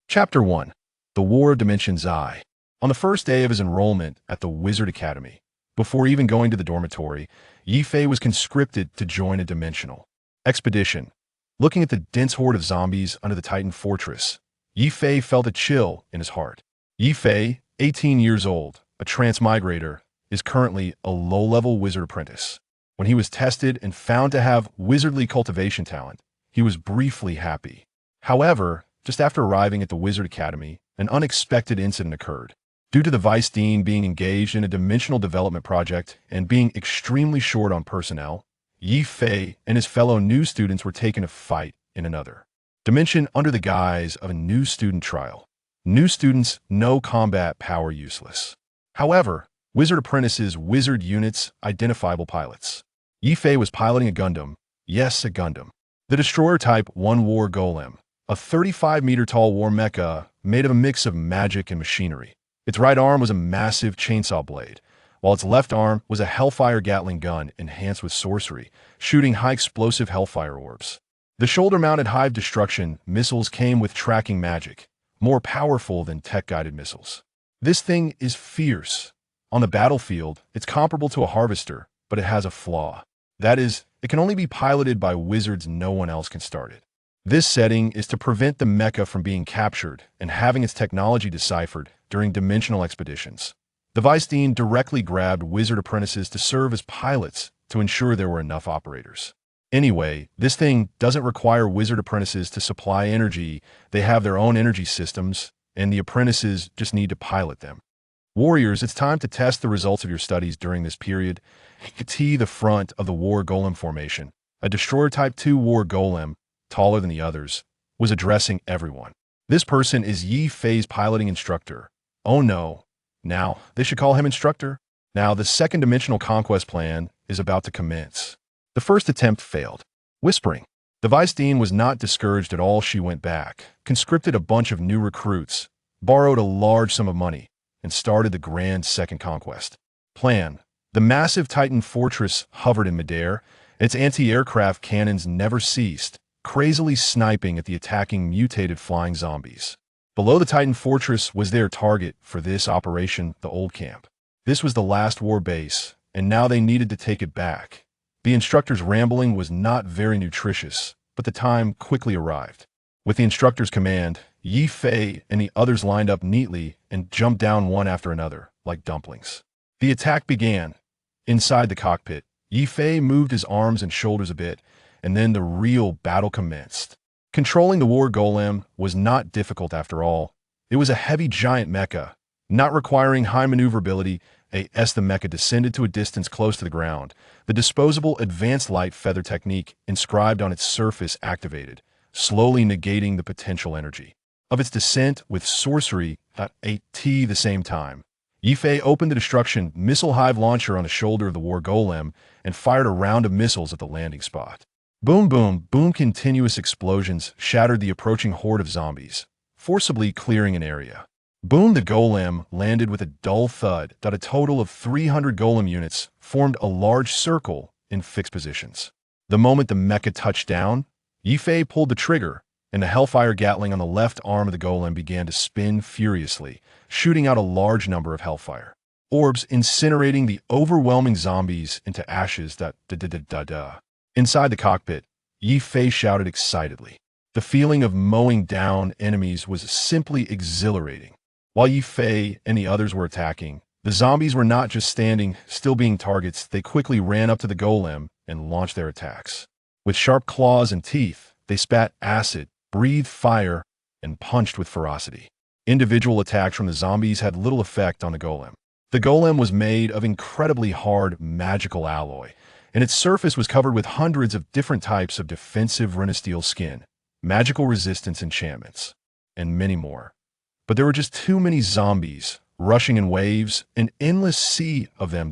Chapter 1. The War of Dimensions I. On the first day of his enrollment at the Wizard Academy, before even going to the dormitory, Ye Fei was conscripted to join a dimensional expedition. Looking at the dense horde of zombies under the Titan fortress, Ye Fei felt a chill in his heart. Ye Fei, 18 years old, a transmigrator, is currently a low-level wizard apprentice. When he was tested and found to have wizardly cultivation talent, he was briefly happy. However, just after arriving at the Wizard Academy, an unexpected incident occurred. Due to the Vice Dean being engaged in a dimensional development project and being extremely short on personnel, Ye Fei and his fellow new students were taken to fight in another dimension under the guise of a new student trial. New students, no combat power useless. However, wizard apprentices, wizard units, identifiable pilots. Ye Fei was piloting a Gundam. Yes, a Gundam. The Destroyer Type 1 War Golem, a 35-meter-tall war mecha made of a mix of magic and machinery. Its right arm was a massive chainsaw blade, while its left arm was a Hellfire Gatling gun enhanced with sorcery, shooting high-explosive Hellfire orbs. The shoulder-mounted Hive Destruction missiles came with tracking magic, more powerful than tech-guided missiles. This thing is fierce. On the battlefield, it's comparable to a harvester, but it has a flaw. That is, it can only be piloted by wizards. No one else can start it. This setting is to prevent the mecha from being captured and having its technology deciphered during dimensional expeditions. The Vice Dean directly grabbed wizard apprentices to serve as pilots to ensure there were enough operators. Anyway, this thing doesn't require wizard apprentices to supply energy. They have their own energy systems, and the apprentices just need to pilot them. Warriors, it's time to test the results of your studies during this period. T, the front of the War Golem formation, a Destroyer Type 2 War Golem, taller than the others, was addressing everyone. This person is Ye Fei's piloting instructor. Oh no. Now, they should call him instructor. Now, the second dimensional conquest plan is about to commence. The first attempt failed. Whispering. The Vice Dean was not discouraged at all. She went back, conscripted a bunch of new recruits, borrowed a large sum of money, and started the grand second conquest. Plan. The massive Titan fortress hovered in midair. Its anti-aircraft cannons never ceased, crazily sniping at the attacking mutated flying zombies. Below the Titan fortress was their target for this operation, the old camp. This was the last war base, and now they needed to take it back. The instructor's rambling was not very nutritious, but the time quickly arrived. With the instructor's command, Ye Fei and the others lined up neatly and jumped down one after another, like dumplings. The attack began. Inside the cockpit, Ye Fei moved his arms and shoulders a bit, and then the real battle commenced. Controlling the War Golem was not difficult after all. It was a heavy giant mecha, not requiring high maneuverability. As the mecha descended to a distance close to the ground, the disposable advanced light feather technique inscribed on its surface activated, slowly negating the potential energy of its descent with sorcery at the same time. Ye Fei opened the destruction missile hive launcher on the shoulder of the War Golem and fired a round of missiles at the landing spot. Boom, boom, boom. Continuous explosions shattered the approaching horde of zombies, forcibly clearing an area. Boom, the golem landed with a dull thud that a total of 300 golem units formed a large circle in fixed positions. The moment the mecha touched down, Ye Fei pulled the trigger, and the Hellfire Gatling on the left arm of the golem began to spin furiously, shooting out a large number of Hellfire orbs, incinerating the overwhelming zombies into ashes. Inside the cockpit, Ye Fei shouted excitedly. The feeling of mowing down enemies was simply exhilarating. While Ye Fei and the others were attacking, the zombies were not just standing still being targets. They quickly ran up to the golem and launched their attacks. With sharp claws and teeth, they spat acid, breathed fire, and punched with ferocity. Individual attacks from the zombies had little effect on the golem. The golem was made of incredibly hard magical alloy, and its surface was covered with hundreds of different types of defensive renasteel skin, magical resistance enchantments, and many more. But there were just too many zombies, rushing in waves, an endless sea of them.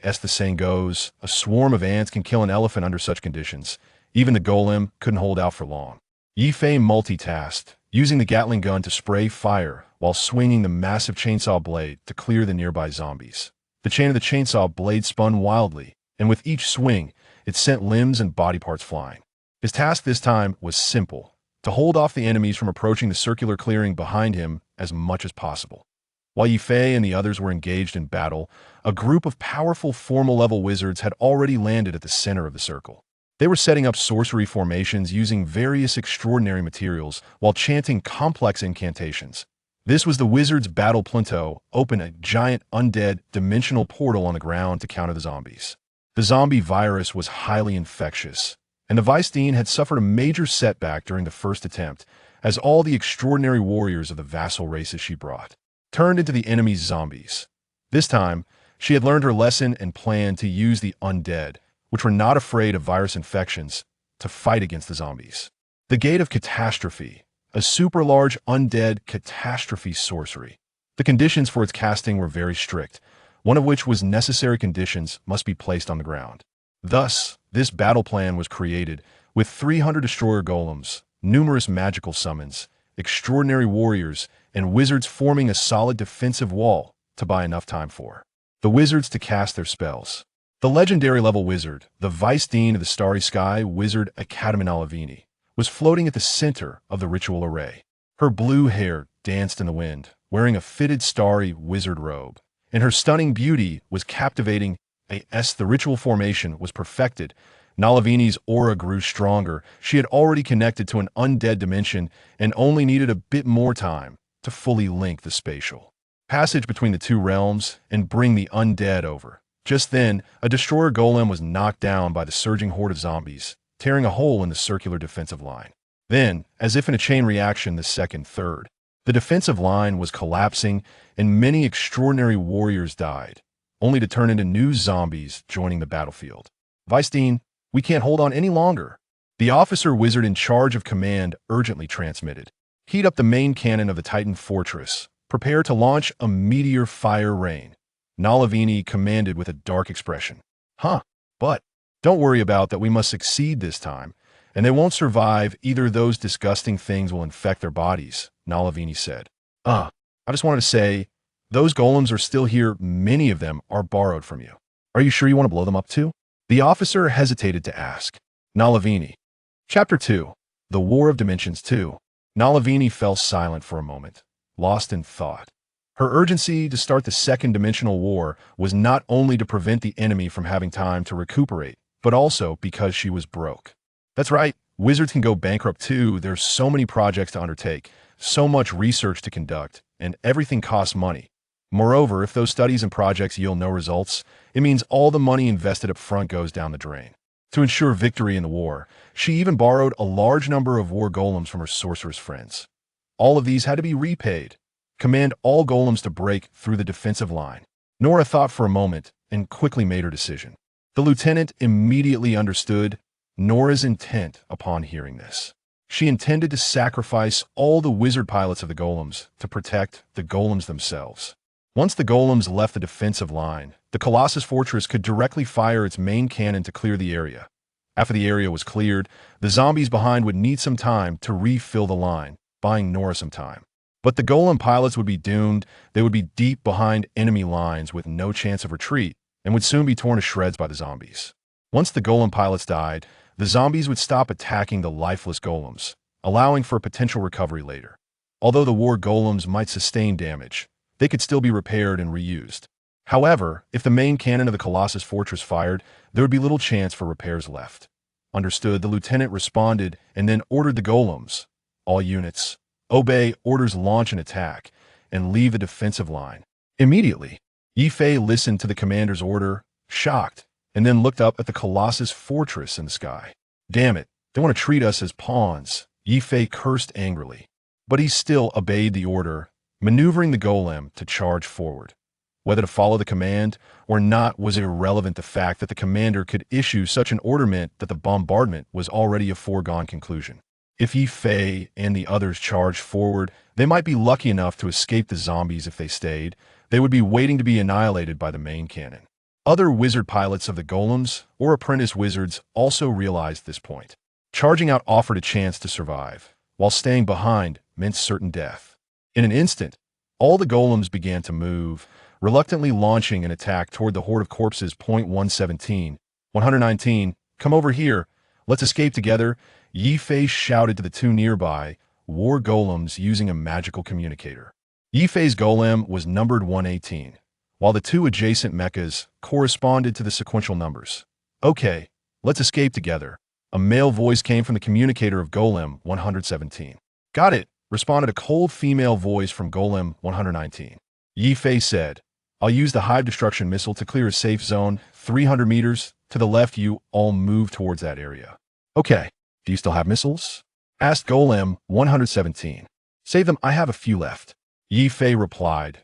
As the saying goes, a swarm of ants can kill an elephant under such conditions. Even the golem couldn't hold out for long. Ye Fei multitasked, using the Gatling gun to spray fire while swinging the massive chainsaw blade to clear the nearby zombies. The chain of the chainsaw blade spun wildly, and with each swing, it sent limbs and body parts flying. His task this time was simple: to hold off the enemies from approaching the circular clearing behind him as much as possible. While Ye Fei and the others were engaged in battle, a group of powerful formal-level wizards had already landed at the center of the circle. They were setting up sorcery formations using various extraordinary materials while chanting complex incantations. This was the wizard's battle planto, open a giant undead dimensional portal on the ground to counter the zombies. The zombie virus was highly infectious, and the Vice-Dean had suffered a major setback during the first attempt, as all the extraordinary warriors of the vassal races she brought turned into the enemy's zombies. This time, she had learned her lesson and planned to use the undead, which were not afraid of virus infections, to fight against the zombies. The Gate of Catastrophe, a super-large undead catastrophe sorcery. The conditions for its casting were very strict, one of which was necessary conditions must be placed on the ground. Thus, this battle plan was created with 300 destroyer golems, numerous magical summons, extraordinary warriors, and wizards forming a solid defensive wall to buy enough time for the wizards to cast their spells. The legendary-level wizard, the Vice-Dean of the Starry Sky Wizard Academy, was floating at the center of the ritual array. Her blue hair danced in the wind, wearing a fitted starry wizard robe, and her stunning beauty was captivating. As the ritual formation was perfected, Nalavini's aura grew stronger. She had already connected to an undead dimension and only needed a bit more time to fully link the spatial passage between the two realms and bring the undead over. Just then, a destroyer golem was knocked down by the surging horde of zombies, tearing a hole in the circular defensive line. Then, as if in a chain reaction, the second, third, the defensive line was collapsing and many extraordinary warriors died, only to turn into new zombies joining the battlefield. Vice-Dean, we can't hold on any longer. The officer wizard in charge of command urgently transmitted. Heat up the main cannon of the Titan fortress. Prepare to launch a meteor fire rain. Nalavini commanded with a dark expression. But don't worry about that, we must succeed this time, and they won't survive either. Those disgusting things will infect their bodies, Nalavini said. I just wanted to say, those golems are still here. Many of them are borrowed from you. Are you sure you want to blow them up too? The officer hesitated to ask. Nalavini. Chapter 2. The War of Dimensions 2. Nalavini fell silent for a moment, lost in thought. Her urgency to start the second dimensional war was not only to prevent the enemy from having time to recuperate, but also because she was broke. That's right, wizards can go bankrupt too. There's so many projects to undertake, so much research to conduct, and everything costs money. Moreover, if those studies and projects yield no results, it means all the money invested up front goes down the drain. To ensure victory in the war, she even borrowed a large number of war golems from her sorceress friends. All of these had to be repaid. Command all golems to break through the defensive line. Nora thought for a moment and quickly made her decision. The lieutenant immediately understood Nora's intent upon hearing this. She intended to sacrifice all the wizard pilots of the golems to protect the golems themselves. Once the golems left the defensive line, the Colossus fortress could directly fire its main cannon to clear the area. After the area was cleared, the zombies behind would need some time to refill the line, buying Nora some time. But the golem pilots would be doomed. They would be deep behind enemy lines with no chance of retreat and would soon be torn to shreds by the zombies. Once the golem pilots died, the zombies would stop attacking the lifeless golems, allowing for a potential recovery later. Although the war golems might sustain damage, they could still be repaired and reused. However, if the main cannon of the Colossus fortress fired, there would be little chance for repairs left. Understood, the lieutenant responded and then ordered the golems, all units, obey orders, launch an attack, and leave the defensive line. Immediately, Ye Fei listened to the commander's order, shocked, and then looked up at the Colossus fortress in the sky. Damn it, they want to treat us as pawns, Ye Fei cursed angrily. But he still obeyed the order, maneuvering the golem to charge forward. Whether to follow the command or not was irrelevant. The fact that the commander could issue such an order meant that the bombardment was already a foregone conclusion. If Ye Fei and the others charged forward, they might be lucky enough to escape the zombies. If they stayed, they would be waiting to be annihilated by the main cannon. Other wizard pilots of the golems or apprentice wizards also realized this point. Charging out offered a chance to survive, while staying behind meant certain death. In an instant, all the golems began to move, reluctantly launching an attack toward the horde of corpses. 117, 119, come over here, let's escape together. Ye Fei shouted to the two nearby war golems using a magical communicator. Ye Fei's golem was numbered 118, while the two adjacent mechs corresponded to the sequential numbers. Okay, let's escape together. A male voice came from the communicator of Golem 117. Got it, responded a cold female voice from Golem 119. Ye Fei said, I'll use the hive destruction missile to clear a safe zone 300 meters to the left. You all move towards that area. Okay, do you still have missiles? Asked Golem 117. Save them, I have a few left. Ye Fei replied,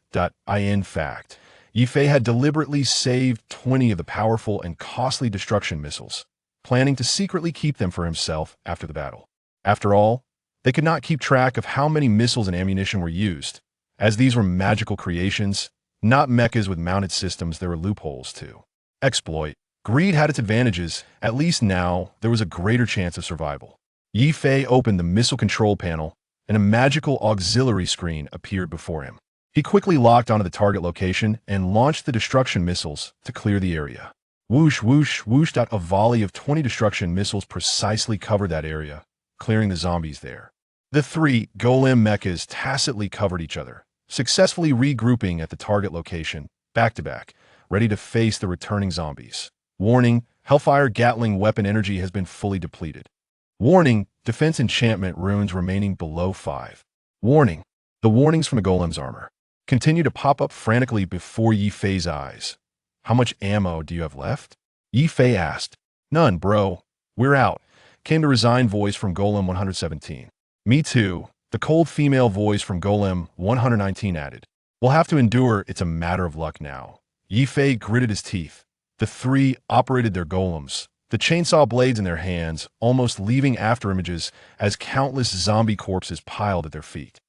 in fact, Ye Fei had deliberately saved 20 of the powerful and costly destruction missiles, planning to secretly keep them for himself after the battle. After all, they could not keep track of how many missiles and ammunition were used, as these were magical creations, not mechas with mounted systems. There were loopholes to exploit. Greed had its advantages. At least now, there was a greater chance of survival. Ye Fei opened the missile control panel, and a magical auxiliary screen appeared before him. He quickly locked onto the target location and launched the destruction missiles to clear the area. Whoosh, whoosh, whoosh. A volley of 20 destruction missiles precisely covered that area, clearing the zombies there. The three golem mechas tacitly covered each other, successfully regrouping at the target location, back to back, ready to face the returning zombies. Warning, Hellfire Gatling weapon energy has been fully depleted. Warning, defense enchantment runes remaining below 5. Warning, the warnings from the golem's armor continue to pop up frantically before Ye Fei's eyes. How much ammo do you have left? Ye Fei asked. None, bro. We're out, came the resigned voice from Golem 117. Me too, the cold female voice from Golem 119 added. We'll have to endure, it's a matter of luck now. Ye Fei gritted his teeth. The three operated their golems, the chainsaw blades in their hands, almost leaving afterimages as countless zombie corpses piled at their feet.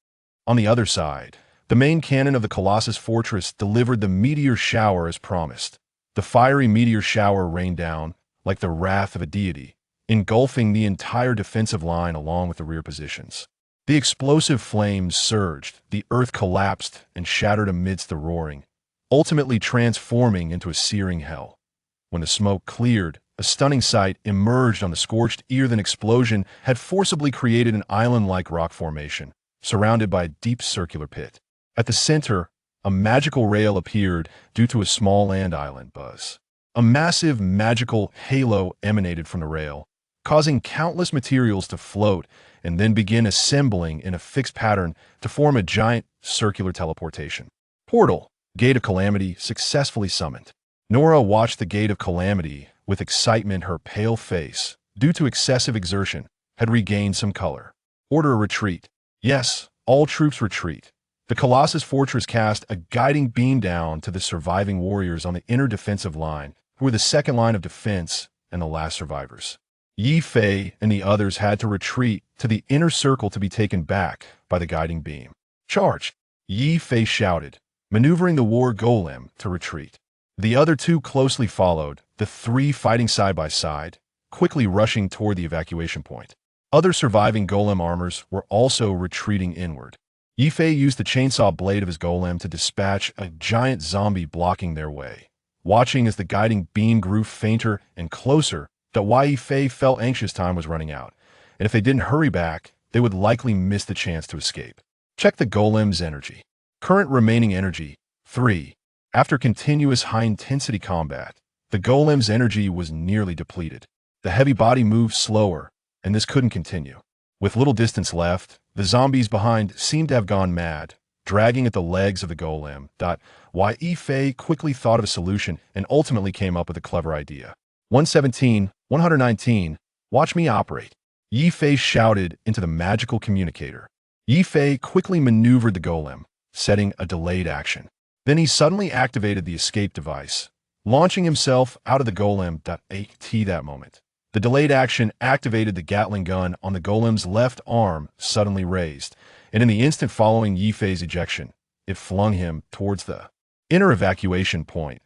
On the other side, the main cannon of the Colossus fortress delivered the meteor shower as promised. The fiery meteor shower rained down, like the wrath of a deity, engulfing the entire defensive line along with the rear positions. The explosive flames surged, the earth collapsed and shattered amidst the roaring, ultimately transforming into a searing hell. When the smoke cleared, a stunning sight emerged on the scorched earth. An explosion had forcibly created an island-like rock formation, surrounded by a deep circular pit. At the center, a magical rail appeared due to a small land island buzz. A massive magical halo emanated from the rail, causing countless materials to float and then begin assembling in a fixed pattern to form a giant circular teleportation. Portal, Gate of Calamity, successfully summoned. Nora watched the Gate of Calamity with excitement. Her pale face, due to excessive exertion, had regained some color. Order a retreat. Yes, all troops retreat. The Colossus fortress cast a guiding beam down to the surviving warriors on the inner defensive line, who were the second line of defense and the last survivors. Ye Fei and the others had to retreat to the inner circle to be taken back by the guiding beam. Charge! Ye Fei shouted, maneuvering the war golem to retreat. The other two closely followed, the three fighting side by side, quickly rushing toward the evacuation point. Other surviving golem armors were also retreating inward. Ye Fei used the chainsaw blade of his golem to dispatch a giant zombie blocking their way. Watching as the guiding beam grew fainter and closer, Ye Fei felt anxious. Time was running out, and if they didn't hurry back, they would likely miss the chance to escape. Check the golem's energy. Current remaining energy, 3. After continuous high-intensity combat, the golem's energy was nearly depleted. The heavy body moved slower, and this couldn't continue. With little distance left, the zombies behind seemed to have gone mad, dragging at the legs of the golem. Ye Fei quickly thought of a solution and ultimately came up with a clever idea. 117, 119, watch me operate. Ye Fei shouted into the magical communicator. Ye Fei quickly maneuvered the golem, setting a delayed action. Then he suddenly activated the escape device, launching himself out of the golem. At that moment, the delayed action activated the Gatling gun on the golem's left arm, suddenly raised, and in the instant following Ye Fei's ejection, it flung him towards the inner evacuation point.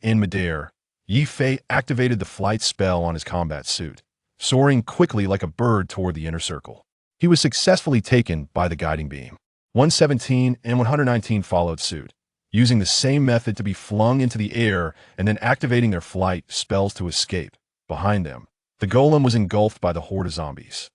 In midair, Ye Fei activated the flight spell on his combat suit, soaring quickly like a bird toward the inner circle. He was successfully taken by the guiding beam. 117 and 119 followed suit, using the same method to be flung into the air and then activating their flight spells to escape. Behind them, The golem was engulfed by the horde of zombies.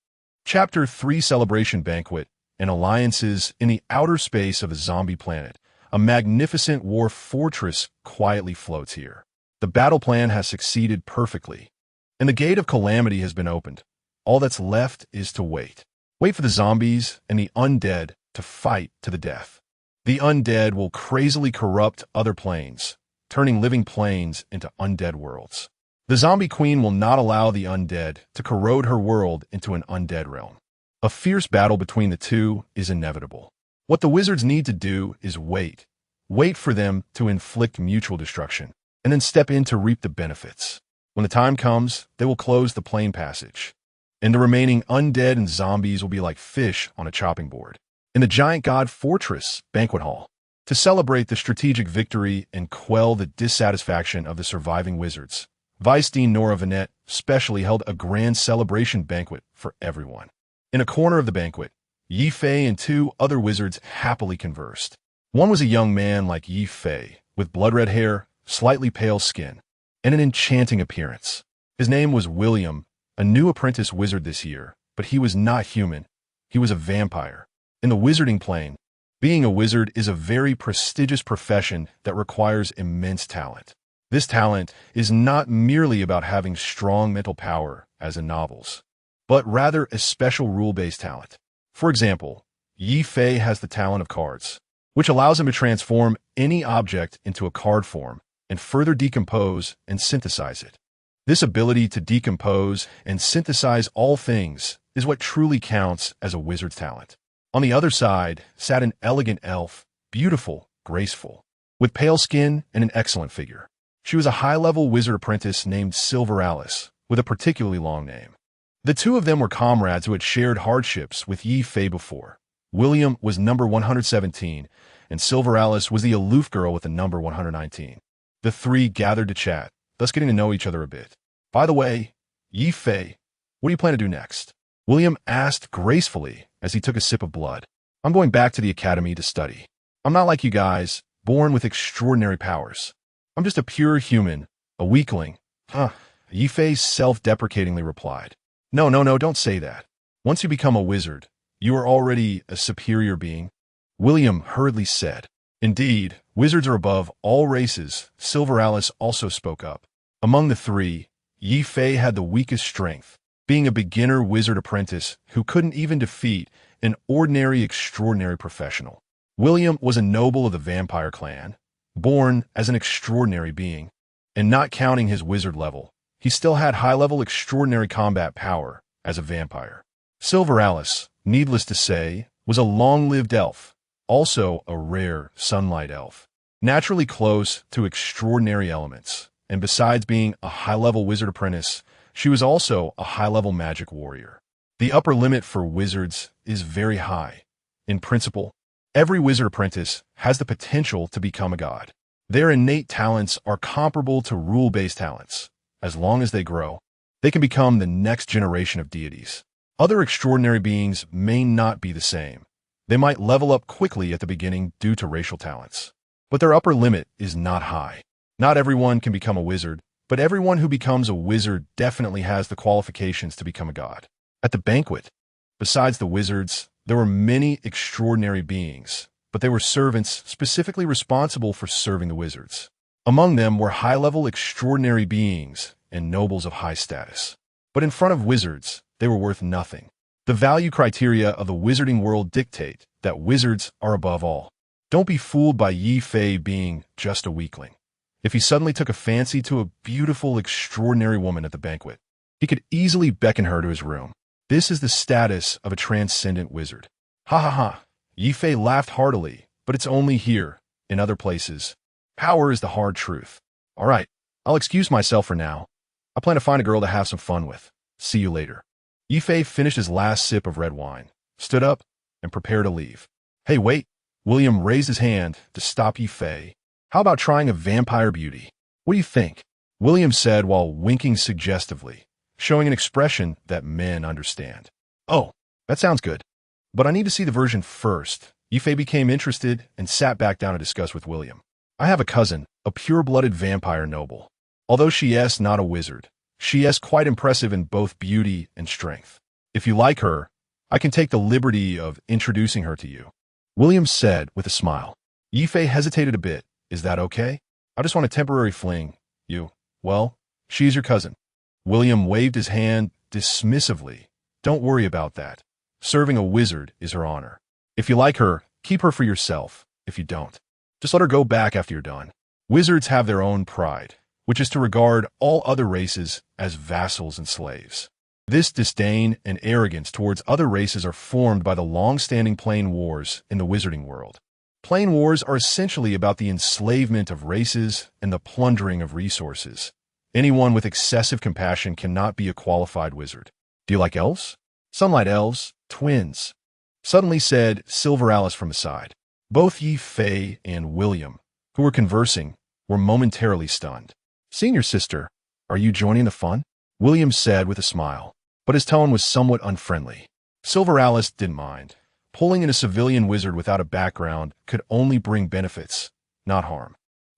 Chapter 3 Celebration Banquet and Alliances in the outer space of a zombie planet. A magnificent war fortress quietly floats here. The battle plan has succeeded perfectly, and the gate of calamity has been opened. All that's left is to wait. Wait for the zombies and the undead to fight to the death. The undead will crazily corrupt other planes, turning living planes into undead worlds. The zombie queen will not allow the undead to corrode her world into an undead realm. A fierce battle between the two is inevitable. What the wizards need to do is wait. Wait for them to inflict mutual destruction, and then step in to reap the benefits. When the time comes, they will close the plane passage, and the remaining undead and zombies will be like fish on a chopping board in the giant god fortress banquet hall. To celebrate the strategic victory and quell the dissatisfaction of the surviving wizards, Vice Dean Nora Vanette specially held a grand celebration banquet for everyone. In a corner of the banquet, Ye Fei and two other wizards happily conversed. One was a young man like Ye Fei, with blood-red hair, slightly pale skin, and an enchanting appearance. His name was William, a new apprentice wizard this year, but he was not human. He was a vampire. In the wizarding plane, being a wizard is a very prestigious profession that requires immense talent. This talent is not merely about having strong mental power, as in novels, but rather a special rule-based talent. For example, Ye Fei has the talent of cards, which allows him to transform any object into a card form and further decompose and synthesize it. This ability to decompose and synthesize all things is what truly counts as a wizard's talent. On the other side sat an elegant elf, beautiful, graceful, with pale skin and an excellent figure. She was a high-level wizard apprentice named Silver Alice, with a particularly long name. The two of them were comrades who had shared hardships with Ye Fei before. William was number 117, and Silver Alice was the aloof girl with the number 119. The three gathered to chat, thus getting to know each other a bit. By the way, Ye Fei, what do you plan to do next? William asked gracefully as he took a sip of blood. I'm going back to the academy to study. I'm not like you guys, born with extraordinary powers. I'm just a pure human, a weakling. Ye Fei self-deprecatingly replied. No, don't say that. Once you become a wizard, you are already a superior being. William hurriedly said. Indeed, wizards are above all races. Silver Alice also spoke up. Among the three, Ye Fei had the weakest strength, being a beginner wizard apprentice who couldn't even defeat an ordinary extraordinary professional. William was a noble of the vampire clan, born as an extraordinary being, and not counting his wizard level, he still had high-level extraordinary combat power as a vampire. Silver Alice, needless to say, was a long-lived elf, also a rare sunlight elf, naturally close to extraordinary elements, and besides being a high-level wizard apprentice, she was also a high-level magic warrior. The upper limit for wizards is very high. In principle, every wizard apprentice has the potential to become a god. Their innate talents are comparable to rule-based talents. As long as they grow, they can become the next generation of deities. Other extraordinary beings may not be the same. They might level up quickly at the beginning due to racial talents. But their upper limit is not high. Not everyone can become a wizard, but everyone who becomes a wizard definitely has the qualifications to become a god. At the banquet, besides the wizards, there were many extraordinary beings, but they were servants specifically responsible for serving the wizards. Among them were high-level extraordinary beings and nobles of high status. But in front of wizards, they were worth nothing. The value criteria of the wizarding world dictate that wizards are above all. Don't be fooled by Ye Fei being just a weakling. If he suddenly took a fancy to a beautiful, extraordinary woman at the banquet, he could easily beckon her to his room. This is the status of a transcendent wizard. Ha ha ha. Ye Fei laughed heartily, but it's only here. In other places, power is the hard truth. All right, I'll excuse myself for now. I plan to find a girl to have some fun with. See you later. Ye Fei finished his last sip of red wine, stood up, and prepared to leave. Hey, wait. William raised his hand to stop Ye Fei. How about trying a vampire beauty? What do you think? William said while winking suggestively, showing an expression that men understand. Oh, that sounds good. But I need to see the version first. Ye Fei became interested and sat back down to discuss with William. I have a cousin, a pure-blooded vampire noble. Although she is not a wizard, She is quite impressive in both beauty and strength. If you like her, I can take the liberty of introducing her to you. William said with a smile. Ye Fei hesitated a bit. Is that okay? I just want a temporary fling. Well, she's your cousin. William waved his hand dismissively. Don't worry about that. Serving a wizard is her honor. If you like her, keep her for yourself. If you don't, just let her go back after you're done. Wizards have their own pride, which is to regard all other races as vassals and slaves. This disdain and arrogance towards other races are formed by the long-standing plane wars in the wizarding world. Plane wars are essentially about the enslavement of races and the plundering of resources. Anyone with excessive compassion cannot be a qualified wizard. Do you like elves? Sunlight elves, twins, suddenly said Silveralis from the side. Both Ye Fei and William, who were conversing, were momentarily stunned. Senior sister, are you joining the fun? William said with a smile, but his tone was somewhat unfriendly. Silveralis didn't mind. Pulling in a civilian wizard without a background could only bring benefits, not harm.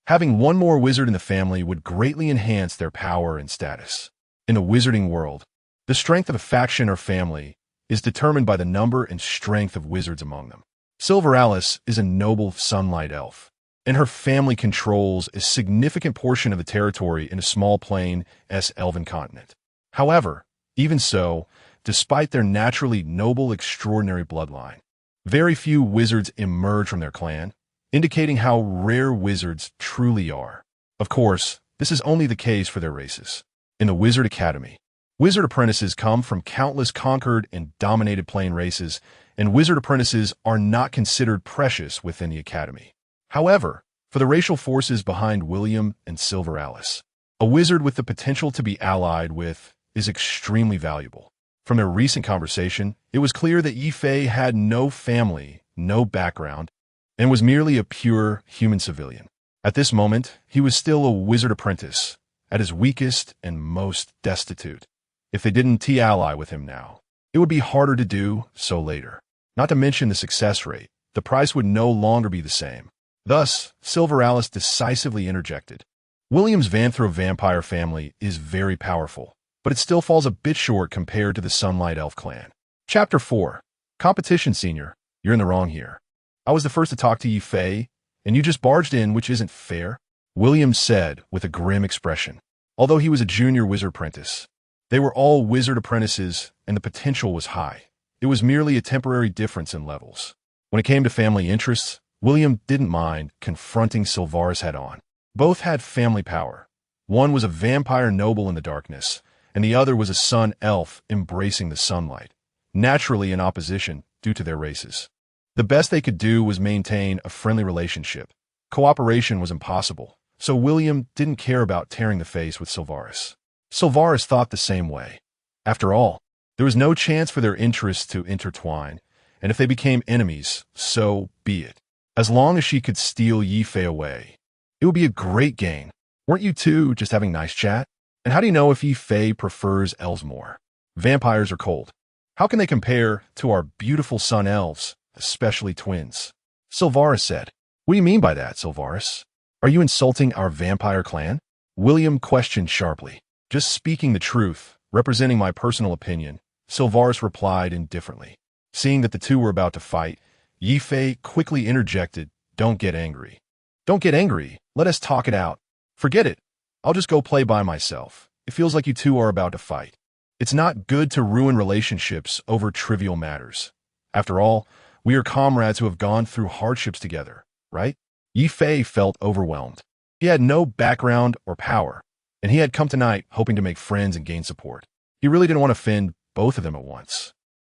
Having one more wizard in the family would greatly enhance their power and status. In the wizarding world, the strength of a faction or family is determined by the number and strength of wizards among them. Silveralis is a noble sunlight elf, and her family controls a significant portion of the territory in a small plain-s elven continent. However, even so, despite their naturally noble, extraordinary bloodline, very few wizards emerge from their clan, indicating how rare wizards truly are. Of course, this is only the case for their races. In the Wizard Academy, wizard apprentices come from countless conquered and dominated plane races, and wizard apprentices are not considered precious within the academy. However, for the racial forces behind William and Silveralis, a wizard with the potential to be allied with is extremely valuable. From their recent conversation, it was clear that Ye Fei had no family, no background, and was merely a pure human civilian. At this moment, he was still a wizard apprentice, at his weakest and most destitute. If they didn't ally with him now, it would be harder to do so later. Not to mention the success rate, the price would no longer be the same. Thus, Silveralis decisively interjected. William's Vanthro vampire family is very powerful, but it still falls a bit short compared to the Sunlight Elf clan. Chapter 4. Competition, Senior. You're in the wrong here. I was the first to talk to Ye Fei, and you just barged in, which isn't fair, William said with a grim expression. Although he was a junior wizard apprentice, they were all wizard apprentices, and the potential was high. It was merely a temporary difference in levels. When it came to family interests, William didn't mind confronting Silveralis head-on. Both had family power. One was a vampire noble in the darkness, and the other was a sun elf embracing the sunlight, naturally in opposition due to their races. The best they could do was maintain a friendly relationship. Cooperation was impossible, so William didn't care about tearing the face with Silveralis. Silveralis thought the same way. After all, there was no chance for their interests to intertwine, and if they became enemies, so be it. As long as she could steal Ye Fei away, it would be a great gain. Weren't you two just having nice chat? And how do you know if Ye Fei prefers elves more? Vampires are cold. How can they compare to our beautiful sun elves, especially twins? Silveralis said. What do you mean by that, Silveralis? Are you insulting our vampire clan? William questioned sharply. Just speaking the truth, representing my personal opinion, Silveralis replied indifferently. Seeing that the two were about to fight, Ye Fei quickly interjected, Don't get angry. Don't get angry. Let us talk it out. Forget it. I'll just go play by myself. It feels like you two are about to fight. It's not good to ruin relationships over trivial matters. After all, we are comrades who have gone through hardships together, right? Ye Fei felt overwhelmed. He had no background or power, and he had come tonight hoping to make friends and gain support. He really didn't want to offend both of them at once.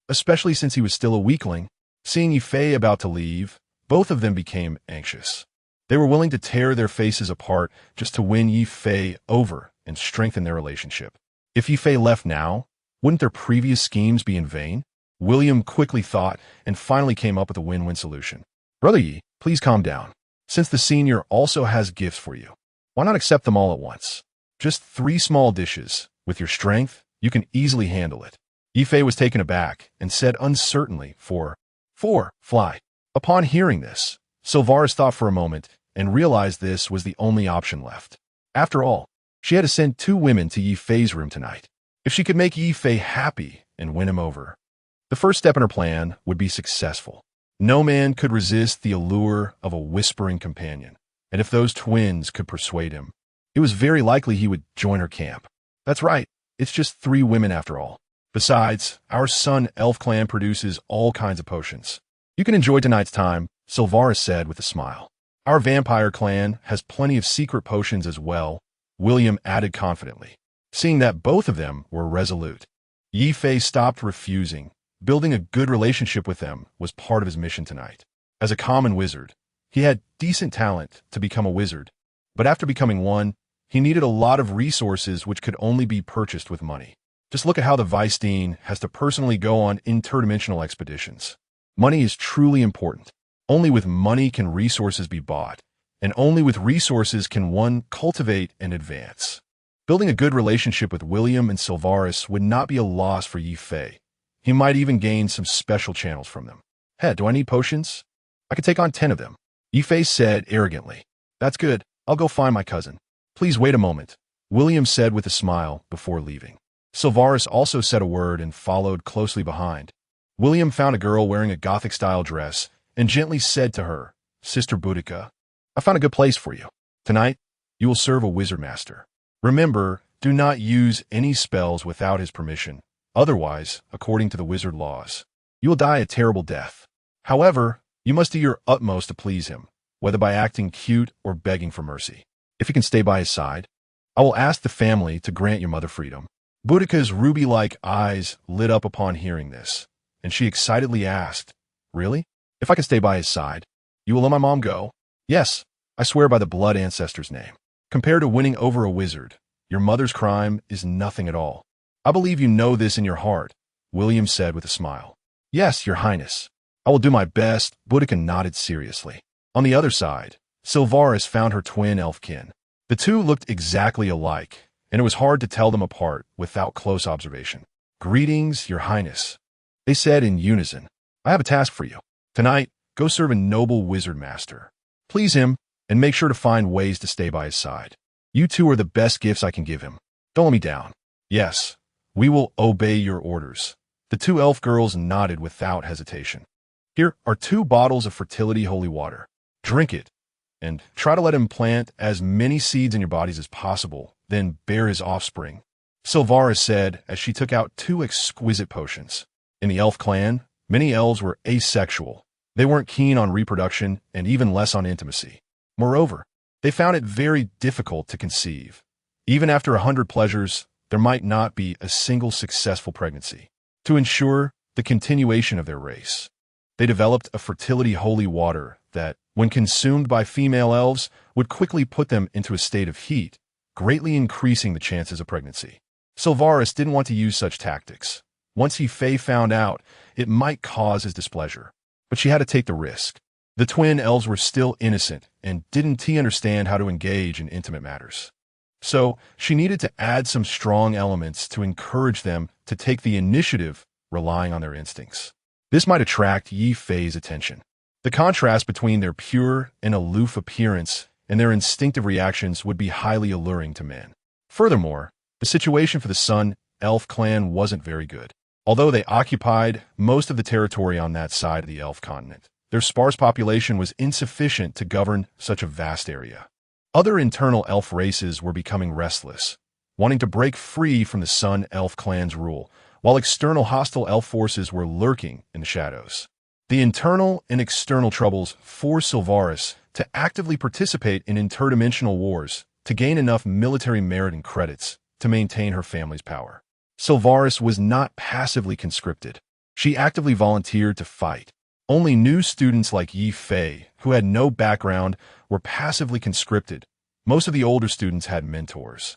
Especially since he was still a weakling, seeing Ye Fei about to leave, both of them became anxious. They were willing to tear their faces apart just to win Ye Fei over and strengthen their relationship. If Ye Fei left now, wouldn't their previous schemes be in vain? William quickly thought and finally came up with a win-win solution. Brother Yi, please calm down. Since the senior also has gifts for you, why not accept them all at once? Just 3 small dishes. With your strength, you can easily handle it. Ye Fei was taken aback and said uncertainly, four, fly. Upon hearing this, Silveralis thought for a moment and realized this was the only option left. After all, She had to send 2 women to Ye Fei's room tonight. If she could make Ye Fei happy and win him over, the first step in her plan would be successful. No man could resist the allure of a whispering companion, and if those twins could persuade him, it was very likely he would join her camp. That's right, it's just 3 women after all. Besides, our son Elf Clan produces all kinds of potions. You can enjoy tonight's time, Silvaris said with a smile. Our vampire clan has plenty of secret potions as well, William added confidently. Seeing that both of them were resolute, Ye Fei stopped refusing. Building a good relationship with them was part of his mission tonight. As a common wizard, he had decent talent to become a wizard, but after becoming one, he needed a lot of resources which could only be purchased with money. Just look at how the Vice Dean has to personally go on interdimensional expeditions. Money is truly important. Only with money can resources be bought, and only with resources can one cultivate and advance. Building a good relationship with William and Silvaris would not be a loss for Ye Fei. He might even gain some special channels from them. Hey, do I need potions? I could take on 10 of them. Ye Fei said arrogantly. That's good. I'll go find my cousin. Please wait a moment, William said with a smile before leaving. Silvaris also said a word and followed closely behind. William found a girl wearing a Gothic-style dress and gently said to her, Sister Boudica, I found a good place for you. Tonight, you will serve a wizard master. Remember, do not use any spells without his permission. Otherwise, according to the wizard laws, you will die a terrible death. However, you must do your utmost to please him, whether by acting cute or begging for mercy. If you can stay by his side, I will ask the family to grant your mother freedom. Boudica's ruby-like eyes lit up upon hearing this, and she excitedly asked, Really? If I can stay by his side, you will let my mom go? Yes, I swear by the blood ancestor's name. Compared to winning over a wizard, your mother's crime is nothing at all. I believe you know this in your heart, William said with a smile. Yes, your highness. I will do my best, Boudica nodded seriously. On the other side, Silvaris found her twin elfkin. The two looked exactly alike, and it was hard to tell them apart without close observation. Greetings, your highness, they said in unison. I have a task for you. Tonight, go serve a noble wizard master. Please him, and make sure to find ways to stay by his side. You two are the best gifts I can give him. Don't let me down. Yes, we will obey your orders. The 2 elf girls nodded without hesitation. Here are 2 bottles of fertility holy water. Drink it, and try to let him plant as many seeds in your bodies as possible, then bear his offspring. Silvaris said as she took out 2 exquisite potions. In the elf clan, many elves were asexual. They weren't keen on reproduction and even less on intimacy. Moreover, they found it very difficult to conceive. Even after 100 pleasures, there might not be a single successful pregnancy. To ensure the continuation of their race, they developed a fertility holy water that, when consumed by female elves, would quickly put them into a state of heat, greatly increasing the chances of pregnancy. Silvaris didn't want to use such tactics. Once Ye Fei found out, it might cause his displeasure. But she had to take the risk. The twin elves were still innocent and didn't understand how to engage in intimate matters. So, she needed to add some strong elements to encourage them to take the initiative, relying on their instincts. This might attract Ye Fei's attention. The contrast between their pure and aloof appearance and their instinctive reactions would be highly alluring to men. Furthermore, the situation for the Sun Elf clan wasn't very good. Although they occupied most of the territory on that side of the elf continent, their sparse population was insufficient to govern such a vast area. Other internal elf races were becoming restless, wanting to break free from the Sun Elf clan's rule, while external hostile elf forces were lurking in the shadows. The internal and external troubles forced Silvaris to actively participate in interdimensional wars to gain enough military merit and credits to maintain her family's power. Silvaris was not passively conscripted. She actively volunteered to fight. Only new students like Ye Fei, who had no background, were passively conscripted. Most of the older students had mentors.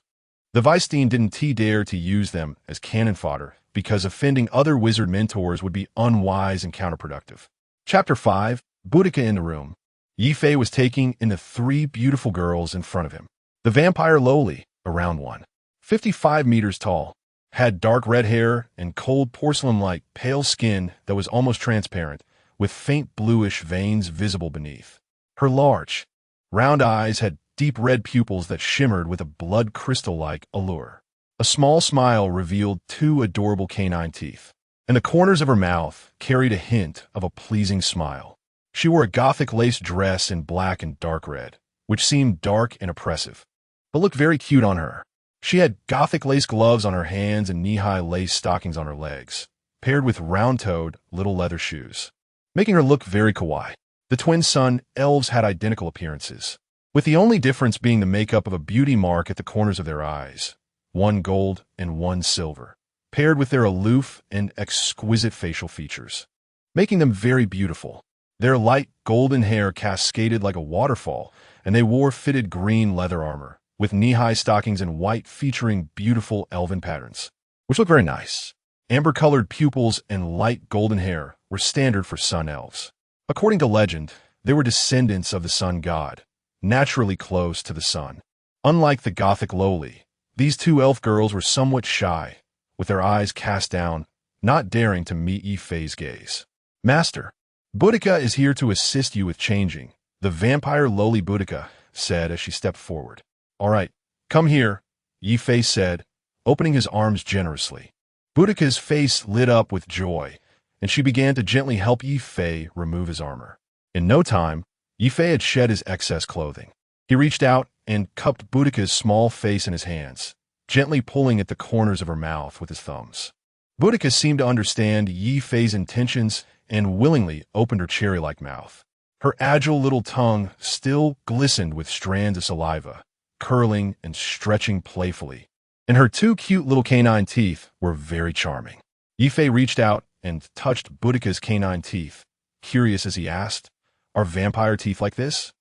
The Vice Dean didn't dare to use them as cannon fodder because offending other wizard mentors would be unwise and counterproductive. Chapter 5, Boudica in the room. Ye Fei was taking in the 3 beautiful girls in front of him. The vampire lowly, around 1.55 meters tall, had dark red hair and cold porcelain-like pale skin that was almost transparent, with faint bluish veins visible beneath. Her large, round eyes had deep red pupils that shimmered with a blood crystal-like allure. A small smile revealed two adorable canine teeth, and the corners of her mouth carried a hint of a pleasing smile. She wore a gothic lace dress in black and dark red, which seemed dark and oppressive, but looked very cute on her. She had gothic lace gloves on her hands and knee-high lace stockings on her legs, paired with round-toed little leather shoes, making her look very kawaii. The twin sun elves had identical appearances, with the only difference being the makeup of a beauty mark at the corners of their eyes, one gold and one silver, paired with their aloof and exquisite facial features, making them very beautiful. Their light golden hair cascaded like a waterfall, and they wore fitted green leather armor, with knee-high stockings in white featuring beautiful elven patterns, which looked very nice. Amber-colored pupils and light golden hair were standard for sun elves. According to legend, they were descendants of the sun god, naturally close to the sun. Unlike the gothic lowly, these two elf girls were somewhat shy, with their eyes cast down, not daring to meet Ye Fei's gaze. "Master, Boudica is here to assist you with changing," the vampire lowly Boudica said as she stepped forward. "All right, come here," Ye Fei said, opening his arms generously. Boudica's face lit up with joy, and she began to gently help Ye Fei remove his armor. In no time, Ye Fei had shed his excess clothing. He reached out and cupped Boudica's small face in his hands, gently pulling at the corners of her mouth with his thumbs. Boudica seemed to understand Ye Fei's intentions and willingly opened her cherry-like mouth. Her agile little tongue still glistened with strands of saliva, curling and stretching playfully, and her two cute little canine teeth were very charming. Ye Fei reached out and touched Boudica's canine teeth, curious as he asked, "Are vampire teeth like this?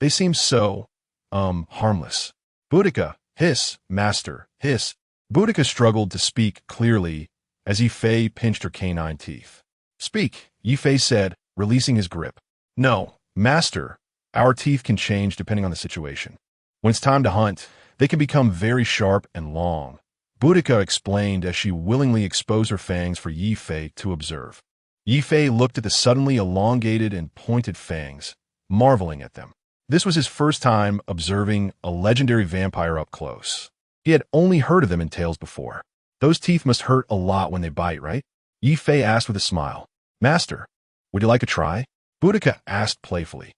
They seem so, harmless." "Boudica, hiss, master, hiss." Boudica struggled to speak clearly as Ye Fei pinched her canine teeth. "Speak," Ye Fei said, releasing his grip. "No, master, our teeth can change depending on the situation. When it's time to hunt, they can become very sharp and long," Boudica explained as she willingly exposed her fangs for Ye Fei to observe. Ye Fei looked at the suddenly elongated and pointed fangs, marveling at them. This was his first time observing a legendary vampire up close. He had only heard of them in tales before. "Those teeth must hurt a lot when they bite, right?" Ye Fei asked with a smile. "Master, would you like a try?" Boudica asked playfully.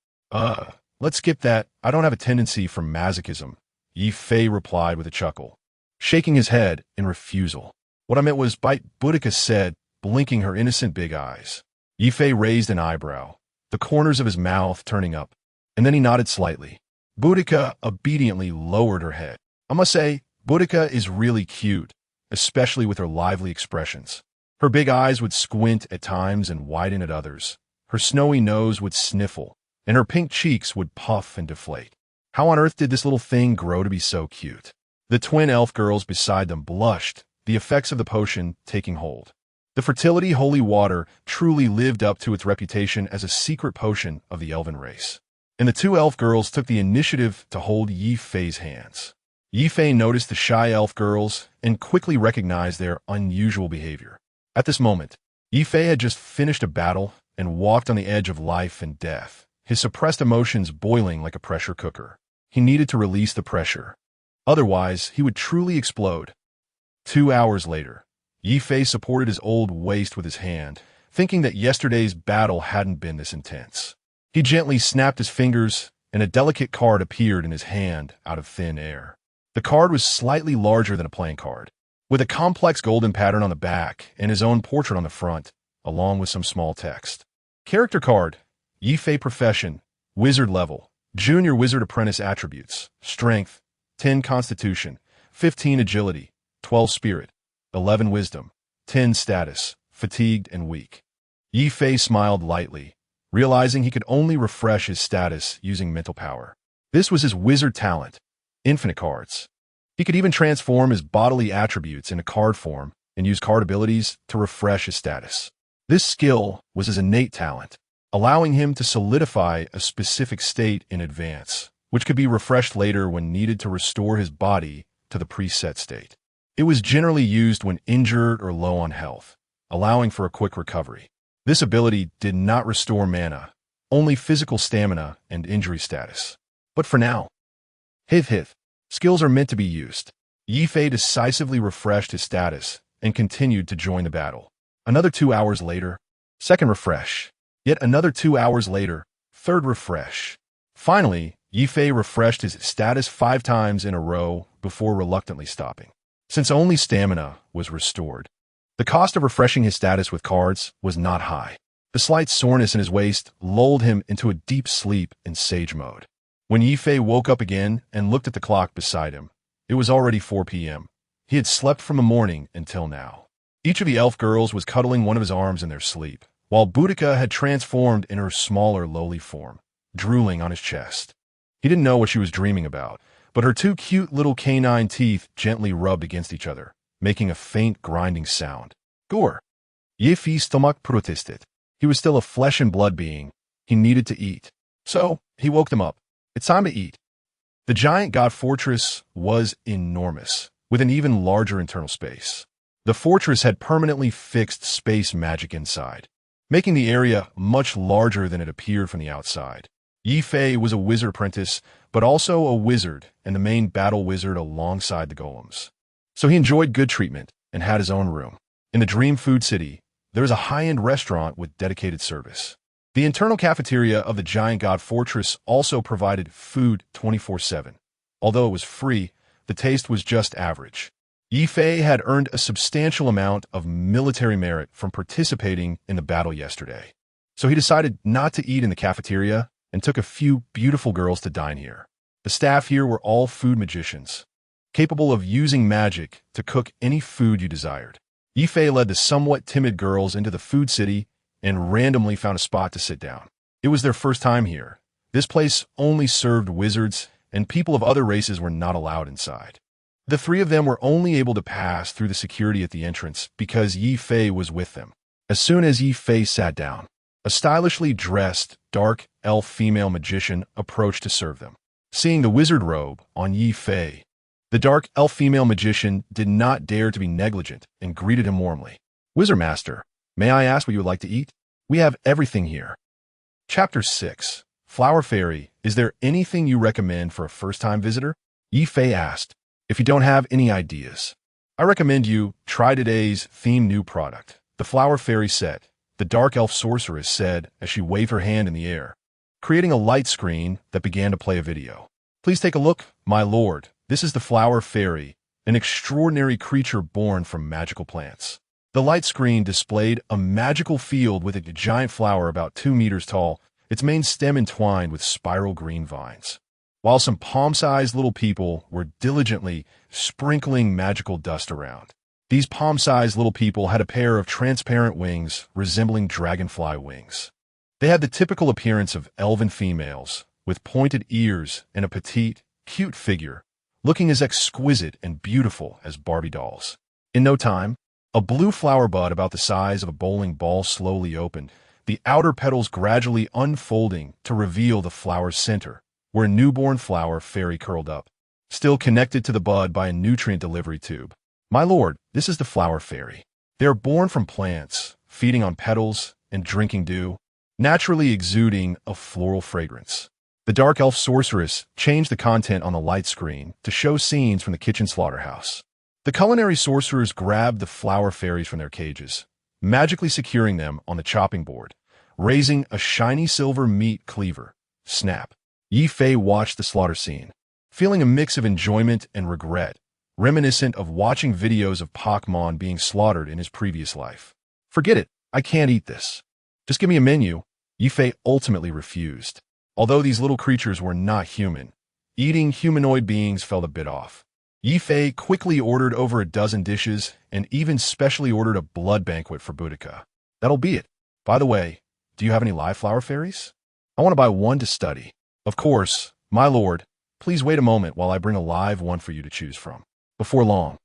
Let's skip that. I don't have a tendency for masochism," Ye Fei replied with a chuckle, shaking his head in refusal. "What I meant was bite," Boudica said, blinking her innocent big eyes. Ye Fei raised an eyebrow, the corners of his mouth turning up, and then he nodded slightly. Boudica obediently lowered her head. "I must say, Boudica is really cute, especially with her lively expressions. Her big eyes would squint at times and widen at others. Her snowy nose would sniffle, and her pink cheeks would puff and deflate. How on earth did this little thing grow to be so cute?" The twin elf girls beside them blushed, the effects of the potion taking hold. The fertility holy water truly lived up to its reputation as a secret potion of the elven race. And the two elf girls took the initiative to hold Ye Fei's hands. Ye Fei noticed the shy elf girls and quickly recognized their unusual behavior. At this moment, Ye Fei had just finished a battle and walked on the edge of life and death, his suppressed emotions boiling like a pressure cooker. He needed to release the pressure. Otherwise, he would truly explode. 2 hours later, Ye Fei supported his old waist with his hand, thinking that yesterday's battle hadn't been this intense. He gently snapped his fingers, and a delicate card appeared in his hand out of thin air. The card was slightly larger than a playing card, with a complex golden pattern on the back and his own portrait on the front, along with some small text. Character card, Ye Fei profession, wizard level, junior wizard apprentice attributes, strength, 10 constitution, 15 agility, 12 spirit, 11 wisdom, 10 status, fatigued and weak. Ye Fei smiled lightly, realizing he could only refresh his status using mental power. This was his wizard talent, infinite cards. He could even transform his bodily attributes into card form and use card abilities to refresh his status. This skill was his innate talent, allowing him to solidify a specific state in advance, which could be refreshed later when needed to restore his body to the preset state. It was generally used when injured or low on health, allowing for a quick recovery. This ability did not restore mana, only physical stamina and injury status. But for now, Hith. Skills are meant to be used. Ye Fei decisively refreshed his status and continued to join the battle. Another 2 hours later, second refresh. Yet another 2 hours later, third refresh. Finally, Ye Fei refreshed his status 5 times in a row before reluctantly stopping, since only stamina was restored. The cost of refreshing his status with cards was not high. The slight soreness in his waist lulled him into a deep sleep in sage mode. When Ye Fei woke up again and looked at the clock beside him, it was already 4 p.m. He had slept from the morning until now. Each of the elf girls was cuddling one of his arms in their sleep, while Boudica had transformed in her smaller, lowly form, drooling on his chest. He didn't know what she was dreaming about, but her 2 cute little canine teeth gently rubbed against each other, making a faint grinding sound. Gore. Ye Fei's stomach protested. He was still a flesh and blood being. He needed to eat. So, he woke them up. It's time to eat. The giant god fortress was enormous, with an even larger internal space. The fortress had permanently fixed space magic inside, making the area much larger than it appeared from the outside. Ye Fei was a wizard apprentice, but also a wizard and the main battle wizard alongside the golems. So he enjoyed good treatment and had his own room. In the Dream Food City, there is a high-end restaurant with dedicated service. The internal cafeteria of the giant god fortress also provided food 24/7. Although it was free, the taste was just average. Ye Fei had earned a substantial amount of military merit from participating in the battle yesterday. So he decided not to eat in the cafeteria and took a few beautiful girls to dine here. The staff here were all food magicians, capable of using magic to cook any food you desired. Ye Fei led the somewhat timid girls into the food city and randomly found a spot to sit down. It was their first time here. This place only served wizards, and people of other races were not allowed inside. The 3 of them were only able to pass through the security at the entrance because Ye Fei was with them. As soon as Ye Fei sat down, a stylishly dressed, dark elf female magician approached to serve them. Seeing the wizard robe on Ye Fei, the dark elf female magician did not dare to be negligent and greeted him warmly. Wizard Master, may I ask what you would like to eat? We have everything here. Chapter 6. Flower Fairy, is there anything you recommend for a first-time visitor? Ye Fei asked. If you don't have any ideas, I recommend you try today's theme new product, the Flower Fairy set, the dark elf sorceress said as she waved her hand in the air, creating a light screen that began to play a video. Please take a look, my lord. This is the Flower Fairy, an extraordinary creature born from magical plants. The light screen displayed a magical field with a giant flower about 2 meters tall, its main stem entwined with spiral green vines, while some palm-sized little people were diligently sprinkling magical dust around. These palm-sized little people had a pair of transparent wings resembling dragonfly wings. They had the typical appearance of elven females, with pointed ears and a petite, cute figure, looking as exquisite and beautiful as Barbie dolls. In no time, a blue flower bud about the size of a bowling ball slowly opened, the outer petals gradually unfolding to reveal the flower's center, where a newborn flower fairy curled up, still connected to the bud by a nutrient delivery tube. My lord, this is the Flower Fairy. They are born from plants, feeding on petals and drinking dew, naturally exuding a floral fragrance. The dark elf sorceress changed the content on the light screen to show scenes from the kitchen slaughterhouse. The culinary sorcerers grabbed the flower fairies from their cages, magically securing them on the chopping board, raising a shiny silver meat cleaver. Snap. Ye Fei watched the slaughter scene, feeling a mix of enjoyment and regret, reminiscent of watching videos of Pokemon being slaughtered in his previous life. Forget it, I can't eat this. Just give me a menu. Ye Fei ultimately refused. Although these little creatures were not human, eating humanoid beings felt a bit off. Ye Fei quickly ordered over a dozen dishes and even specially ordered a blood banquet for Boudica. That'll be it. By the way, do you have any live flower fairies? I want to buy one to study. Of course, my lord. Please wait a moment while I bring a live one for you to choose from. Before long,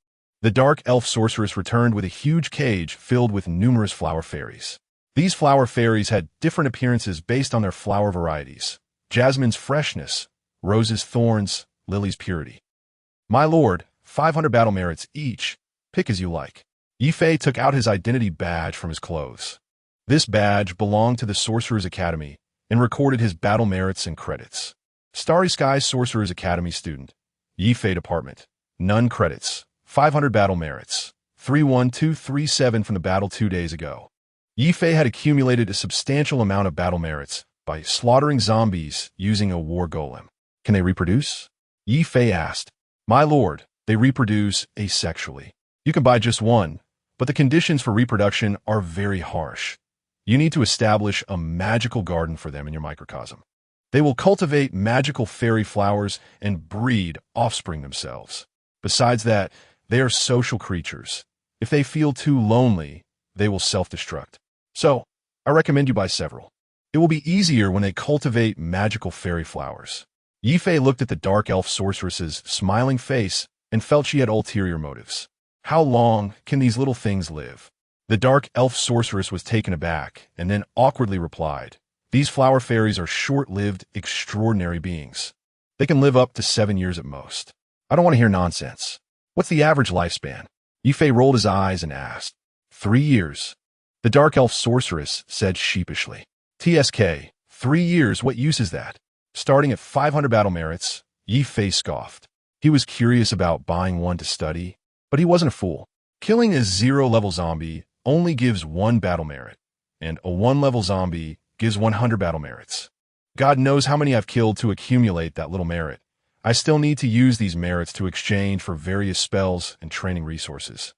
the dark elf sorceress returned with a huge cage filled with numerous flower fairies. These flower fairies had different appearances based on their flower varieties. Jasmine's freshness, rose's thorns, lily's purity. My lord, 500 battle merits each. Pick as you like. Ye Fei took out his identity badge from his clothes. This badge belonged to the Sorcerer's Academy and recorded his battle merits and credits. Starry Skies Sorcerers Academy student. Ye Fei department. None credits. 500 battle merits. 31237 from the battle 2 days ago. Ye Fei had accumulated a substantial amount of battle merits by slaughtering zombies using a war golem. Can they reproduce? Ye Fei asked. My lord, they reproduce asexually. You can buy just one, but the conditions for reproduction are very harsh. You need to establish a magical garden for them in your microcosm. They will cultivate magical fairy flowers and breed offspring themselves. Besides that, they are social creatures. If they feel too lonely, they will self-destruct. So, I recommend you buy several. It will be easier when they cultivate magical fairy flowers. Ye Fei looked at the dark elf sorceress's smiling face and felt she had ulterior motives. How long can these little things live? The dark elf sorceress was taken aback and then awkwardly replied, These flower fairies are short-lived, extraordinary beings. They can live up to 7 years at most. I don't want to hear nonsense. What's the average lifespan? Ye Fei rolled his eyes and asked. 3 years. The dark elf sorceress said sheepishly. TSK, 3 years, what use is that? Starting at 500 battle merits, Ye Fei scoffed. He was curious about buying one to study, but he wasn't a fool. Killing a 0-level zombie only gives 1 battle merit, and a 1-level zombie gives 100 battle merits. God knows how many I've killed to accumulate that little merit. I still need to use these merits to exchange for various spells and training resources.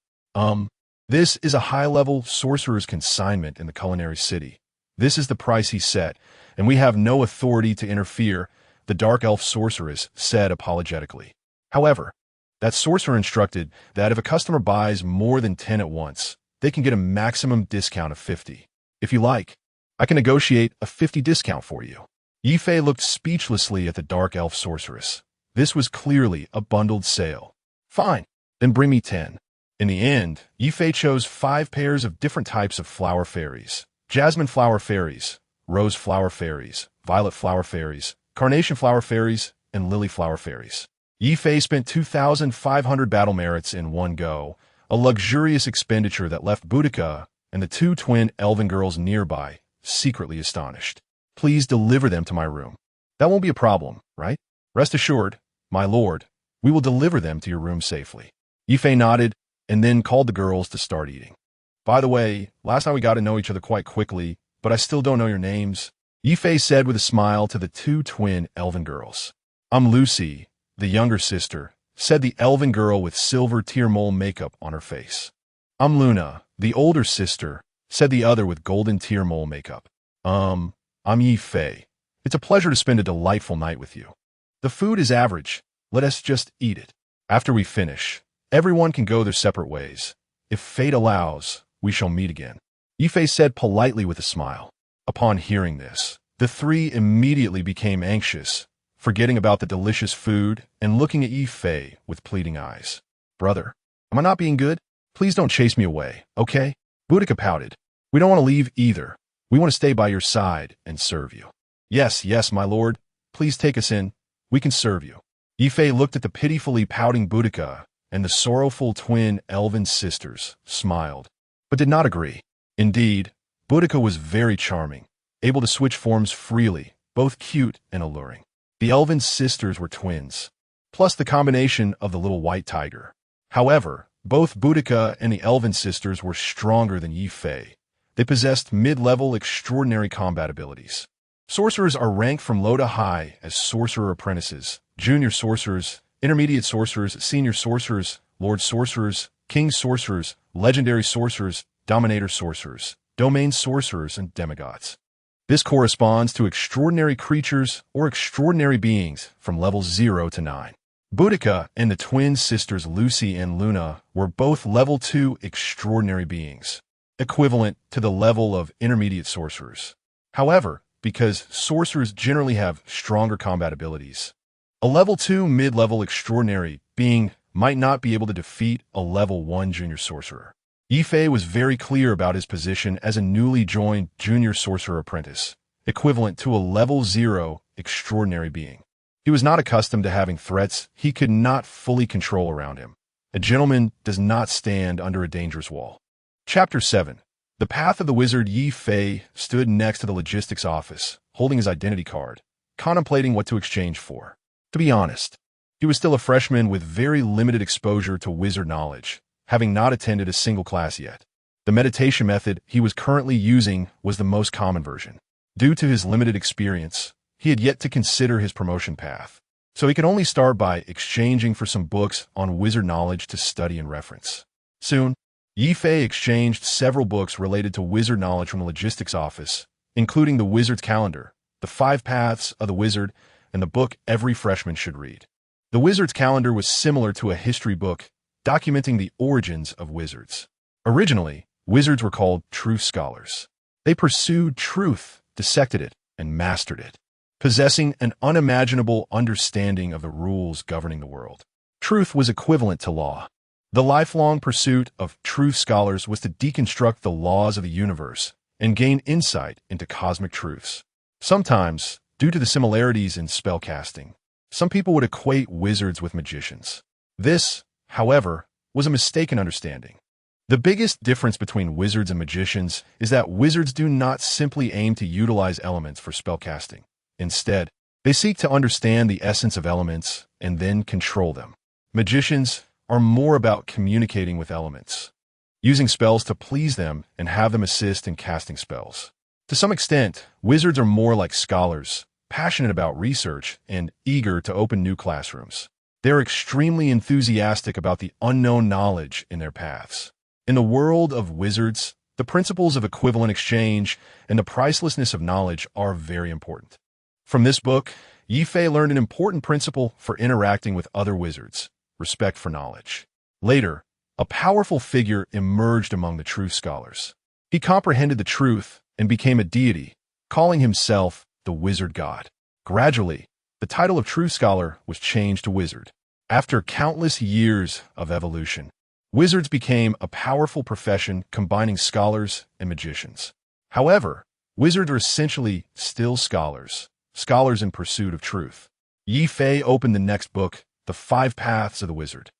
This is a high-level sorcerer's consignment in the culinary city. This is the price he set, and we have no authority to interfere, the dark elf sorceress said apologetically. However, that sorcerer instructed that if a customer buys more than 10 at once, they can get a maximum discount of 50. If you like, I can negotiate a 50 discount for you. Ye Fei looked speechlessly at the dark elf sorceress. This was clearly a bundled sale. Fine, then bring me 10. In the end, Ye Fei chose 5 pairs of different types of flower fairies. Jasmine flower fairies, rose flower fairies, violet flower fairies, carnation flower fairies, and lily flower fairies. Ye Fei spent 2,500 battle merits in one go, a luxurious expenditure that left Boudica and the 2 twin elven girls nearby secretly astonished. Please deliver them to my room. That won't be a problem, right? Rest assured, my lord, we will deliver them to your room safely. Ye Fei nodded and then called the girls to start eating. By the way, last night we got to know each other quite quickly, but I still don't know your names. Ye Fei said with a smile to the 2 twin elven girls. I'm Lucy, the younger sister, said the elven girl with silver tear mole makeup on her face. I'm Luna, the older sister, said the other with golden tear mole makeup. I'm Ye Fei. It's a pleasure to spend a delightful night with you. The food is average. Let us just eat it. After we finish, everyone can go their separate ways. If fate allows, we shall meet again. Ye Fei said politely with a smile. Upon hearing this, the 3 immediately became anxious, forgetting about the delicious food and looking at Ye Fei with pleading eyes. Brother, am I not being good? Please don't chase me away, okay? Boudica pouted. We don't want to leave either. We want to stay by your side and serve you. Yes, yes, my lord. Please take us in. We can serve you. Ye Fei looked at the pitifully pouting Boudica, and the sorrowful twin elven sisters smiled, but did not agree. Indeed, Boudica was very charming, able to switch forms freely, both cute and alluring. The elven sisters were twins, plus the combination of the little white tiger. However, both Boudica and the elven sisters were stronger than Ye Fei. They possessed mid-level extraordinary combat abilities. Sorcerers are ranked from low to high as sorcerer apprentices, junior sorcerers, intermediate sorcerers, senior sorcerers, lord sorcerers, king sorcerers, legendary sorcerers, dominator sorcerers, domain sorcerers, and demigods. This corresponds to extraordinary creatures or extraordinary beings from levels 0 to 9. Boudica and the twin sisters Lucy and Luna were both level 2 extraordinary beings, equivalent to the level of intermediate sorcerers. However, because sorcerers generally have stronger combat abilities, a level 2 mid-level extraordinary being might not be able to defeat a level 1 junior sorcerer. Ye Fei was very clear about his position as a newly joined junior sorcerer apprentice, equivalent to a level 0 extraordinary being. He was not accustomed to having threats he could not fully control around him. A gentleman does not stand under a dangerous wall. Chapter 7. The path of the wizard. Ye Fei stood next to the logistics office, holding his identity card. contemplating what to exchange for. To be honest, he was still a freshman with very limited exposure to wizard knowledge, having not attended a single class yet. The meditation method he was currently using was the most common version. Due to his limited experience, he had yet to consider his promotion path, so he could only start by exchanging for some books on wizard knowledge to study and reference. Soon, Ye Fei exchanged several books related to wizard knowledge from the logistics office, including the Wizard's Calendar, the 5 Paths of the Wizard, and the book every freshman should read. The Wizard's Calendar was similar to a history book documenting the origins of wizards. Originally, wizards were called truth scholars. They pursued truth, dissected it, and mastered it, possessing an unimaginable understanding of the rules governing the world. Truth was equivalent to law. The lifelong pursuit of truth scholars was to deconstruct the laws of the universe and gain insight into cosmic truths. Sometimes, due to the similarities in spellcasting, some people would equate wizards with magicians. This, however, was a mistaken understanding. The biggest difference between wizards and magicians is that wizards do not simply aim to utilize elements for spellcasting. Instead, they seek to understand the essence of elements and then control them. Magicians are more about communicating with elements, using spells to please them and have them assist in casting spells. To some extent, wizards are more like scholars, passionate about research and eager to open new classrooms. They're extremely enthusiastic about the unknown knowledge in their paths. In the world of wizards, the principles of equivalent exchange and the pricelessness of knowledge are very important. From this book, Ye Fei learned an important principle for interacting with other wizards: respect for knowledge. Later, a powerful figure emerged among the truth scholars. He comprehended the truth and became a deity, calling himself the wizard god. Gradually, the title of truth scholar was changed to wizard. After countless years of evolution, wizards became a powerful profession combining scholars and magicians. However, wizards are essentially still scholars, scholars in pursuit of truth. Ye Fei opened the next book, The 5 Paths of the Wizard.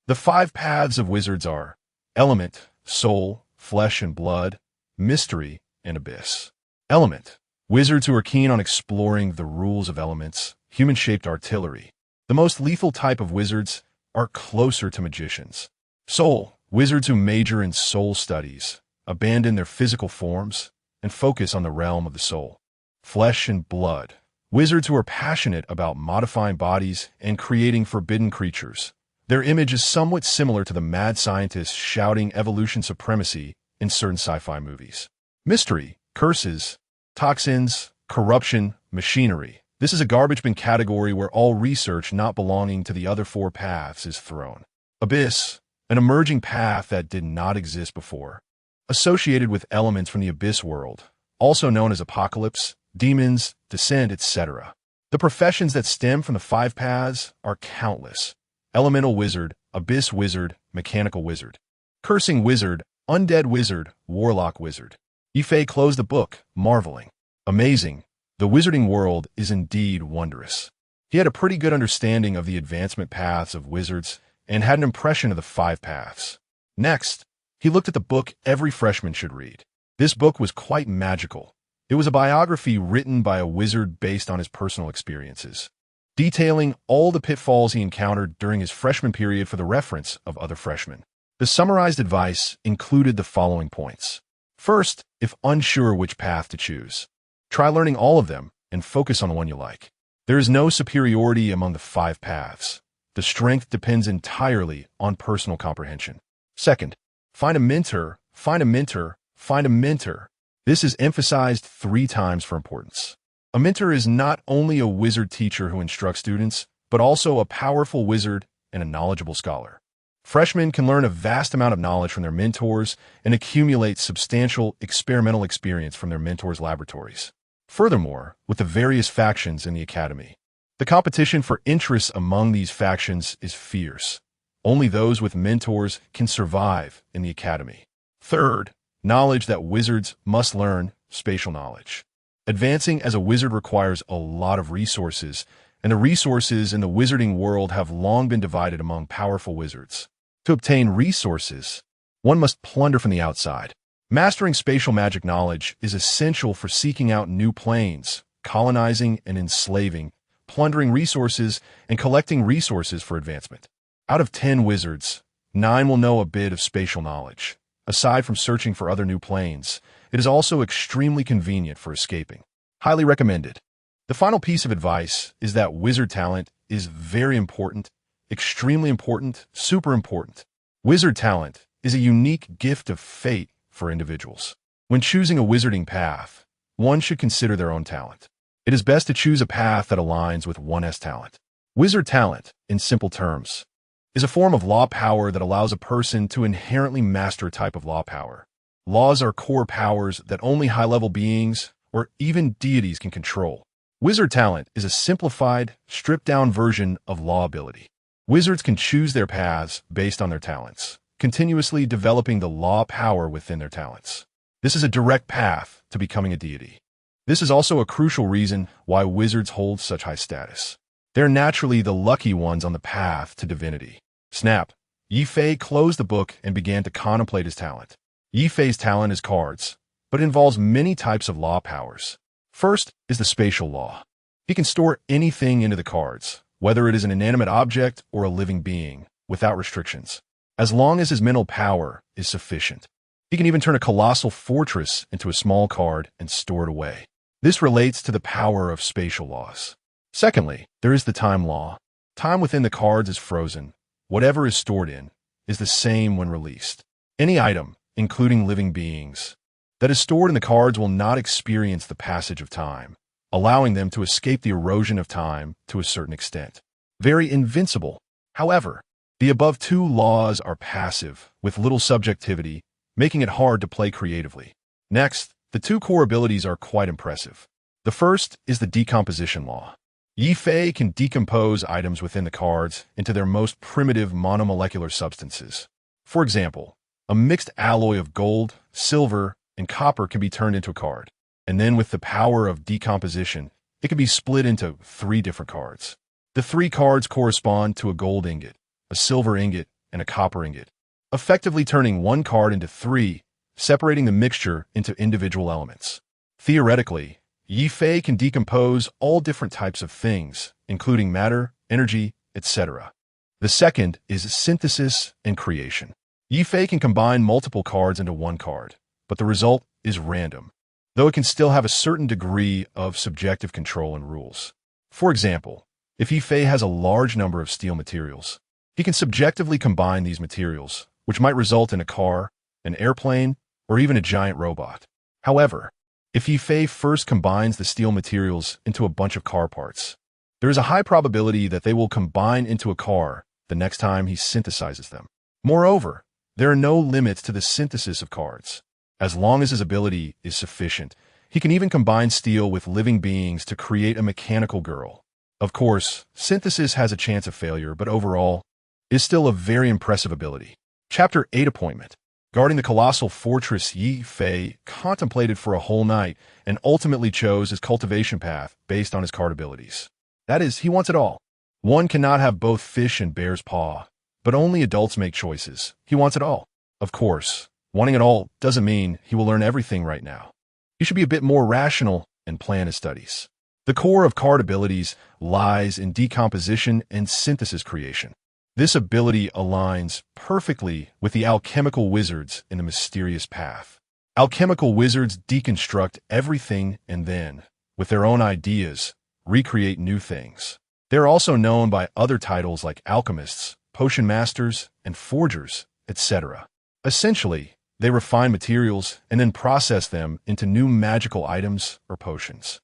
The 5 paths of wizards are element, soul, flesh and blood, mystery, and abyss. Element. Wizards who are keen on exploring the rules of elements, human-shaped artillery. The most lethal type of wizards are closer to magicians. Soul. Wizards who major in soul studies, abandon their physical forms, and focus on the realm of the soul. Flesh and blood. Wizards who are passionate about modifying bodies and creating forbidden creatures. Their image is somewhat similar to the mad scientists shouting evolution supremacy in certain sci-fi movies. Mystery. Curses, toxins, corruption, machinery. This is a garbage bin category where all research not belonging to the other 4 paths is thrown. Abyss. An emerging path that did not exist before, associated with elements from the abyss world, also known as apocalypse, demons, descent, etc. The professions that stem from the 5 paths are countless: elemental wizard, abyss wizard, mechanical wizard, cursing wizard, undead wizard, warlock wizard. Ye Fei closed the book, marveling. Amazing. The wizarding world is indeed wondrous. He had a pretty good understanding of the advancement paths of wizards and had an impression of the 5 paths. Next, he looked at the book every freshman should read. This book was quite magical. It was a biography written by a wizard based on his personal experiences, detailing all the pitfalls he encountered during his freshman period for the reference of other freshmen. The summarized advice included the following points. First, if unsure which path to choose, try learning all of them and focus on the one you like. There is no superiority among the 5 paths. The strength depends entirely on personal comprehension. Second, find a mentor, find a mentor, find a mentor. This is emphasized 3 times for importance. A mentor is not only a wizard teacher who instructs students, but also a powerful wizard and a knowledgeable scholar. Freshmen can learn a vast amount of knowledge from their mentors and accumulate substantial experimental experience from their mentors' laboratories. Furthermore, with the various factions in the academy, the competition for interests among these factions is fierce. Only those with mentors can survive in the academy. Third, knowledge that wizards must learn: spatial knowledge. Advancing as a wizard requires a lot of resources, and the resources in the wizarding world have long been divided among powerful wizards. To obtain resources, one must plunder from the outside. Mastering spatial magic knowledge is essential for seeking out new planes, colonizing and enslaving, plundering resources, and collecting resources for advancement. Out of 10 wizards, 9 will know a bit of spatial knowledge. Aside from searching for other new planes, it is also extremely convenient for escaping. Highly recommended. The final piece of advice is that wizard talent is very important, extremely important, super important. Wizard talent is a unique gift of fate for individuals. When choosing a wizarding path, one should consider their own talent. It is best to choose a path that aligns with one's talent. Wizard talent, in simple terms, is a form of law power that allows a person to inherently master a type of law power. Laws are core powers that only high-level beings or even deities can control. Wizard talent is a simplified, stripped-down version of law ability. Wizards can choose their paths based on their talents, continuously developing the law power within their talents. This is a direct path to becoming a deity. This is also a crucial reason why wizards hold such high status. They're naturally the lucky ones on the path to divinity. Snap. Ye Fei closed the book and began to contemplate his talent. Ye Fei's talent is cards, but involves many types of law powers. First is the spatial law. He can store anything into the cards, whether it is an inanimate object or a living being, without restrictions, as long as his mental power is sufficient. He can even turn a colossal fortress into a small card and store it away. This relates to the power of spatial laws. Secondly, there is the time law. Time within the cards is frozen. Whatever is stored in is the same when released. Any item, including living beings, that is stored in the cards will not experience the passage of time, allowing them to escape the erosion of time to a certain extent. Very invincible. However, the above two laws are passive, with little subjectivity, making it hard to play creatively. Next, the two core abilities are quite impressive. The first is the decomposition law. Ye Fei can decompose items within the cards into their most primitive monomolecular substances. For example, a mixed alloy of gold, silver, and copper can be turned into a card. And then with the power of decomposition, it can be split into 3 different cards. The 3 cards correspond to a gold ingot, a silver ingot, and a copper ingot, effectively turning 1 card into 3, separating the mixture into individual elements. Theoretically, Ye Fei can decompose all different types of things, including matter, energy, etc. The second is synthesis and creation. Ye Fei can combine multiple cards into 1 card, but the result is random, though it can still have a certain degree of subjective control and rules. For example, if Ye Fei has a large number of steel materials, he can subjectively combine these materials, which might result in a car, an airplane, or even a giant robot. However, if Ye Fei first combines the steel materials into a bunch of car parts, there is a high probability that they will combine into a car the next time he synthesizes them. Moreover, there are no limits to the synthesis of cards. As long as his ability is sufficient, he can even combine steel with living beings to create a mechanical girl. Of course, synthesis has a chance of failure, but overall, is still a very impressive ability. Chapter 8 Appointment. Guarding the colossal fortress, Ye Fei contemplated for a whole night and ultimately chose his cultivation path based on his card abilities. That is, he wants it all. One cannot have both fish and bear's paw, but only adults make choices. He wants it all. Of course, wanting it all doesn't mean he will learn everything right now. He should be a bit more rational and plan his studies. The core of card abilities lies in decomposition and synthesis creation. This ability aligns perfectly with the alchemical wizards in the mysterious path. Alchemical wizards deconstruct everything and then, with their own ideas, recreate new things. They are also known by other titles like alchemists, potion masters, and forgers, etc. Essentially, they refine materials and then process them into new magical items or potions.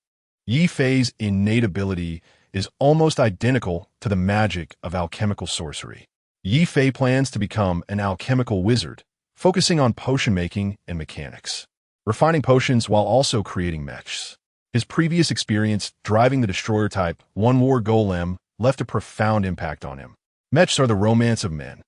Ye Fei's innate ability is almost identical to the magic of alchemical sorcery. Ye Fei plans to become an alchemical wizard, focusing on potion making and mechanics, refining potions while also creating mechs. His previous experience driving the destroyer-type one-war golem left a profound impact on him. Mechs are the romance of men.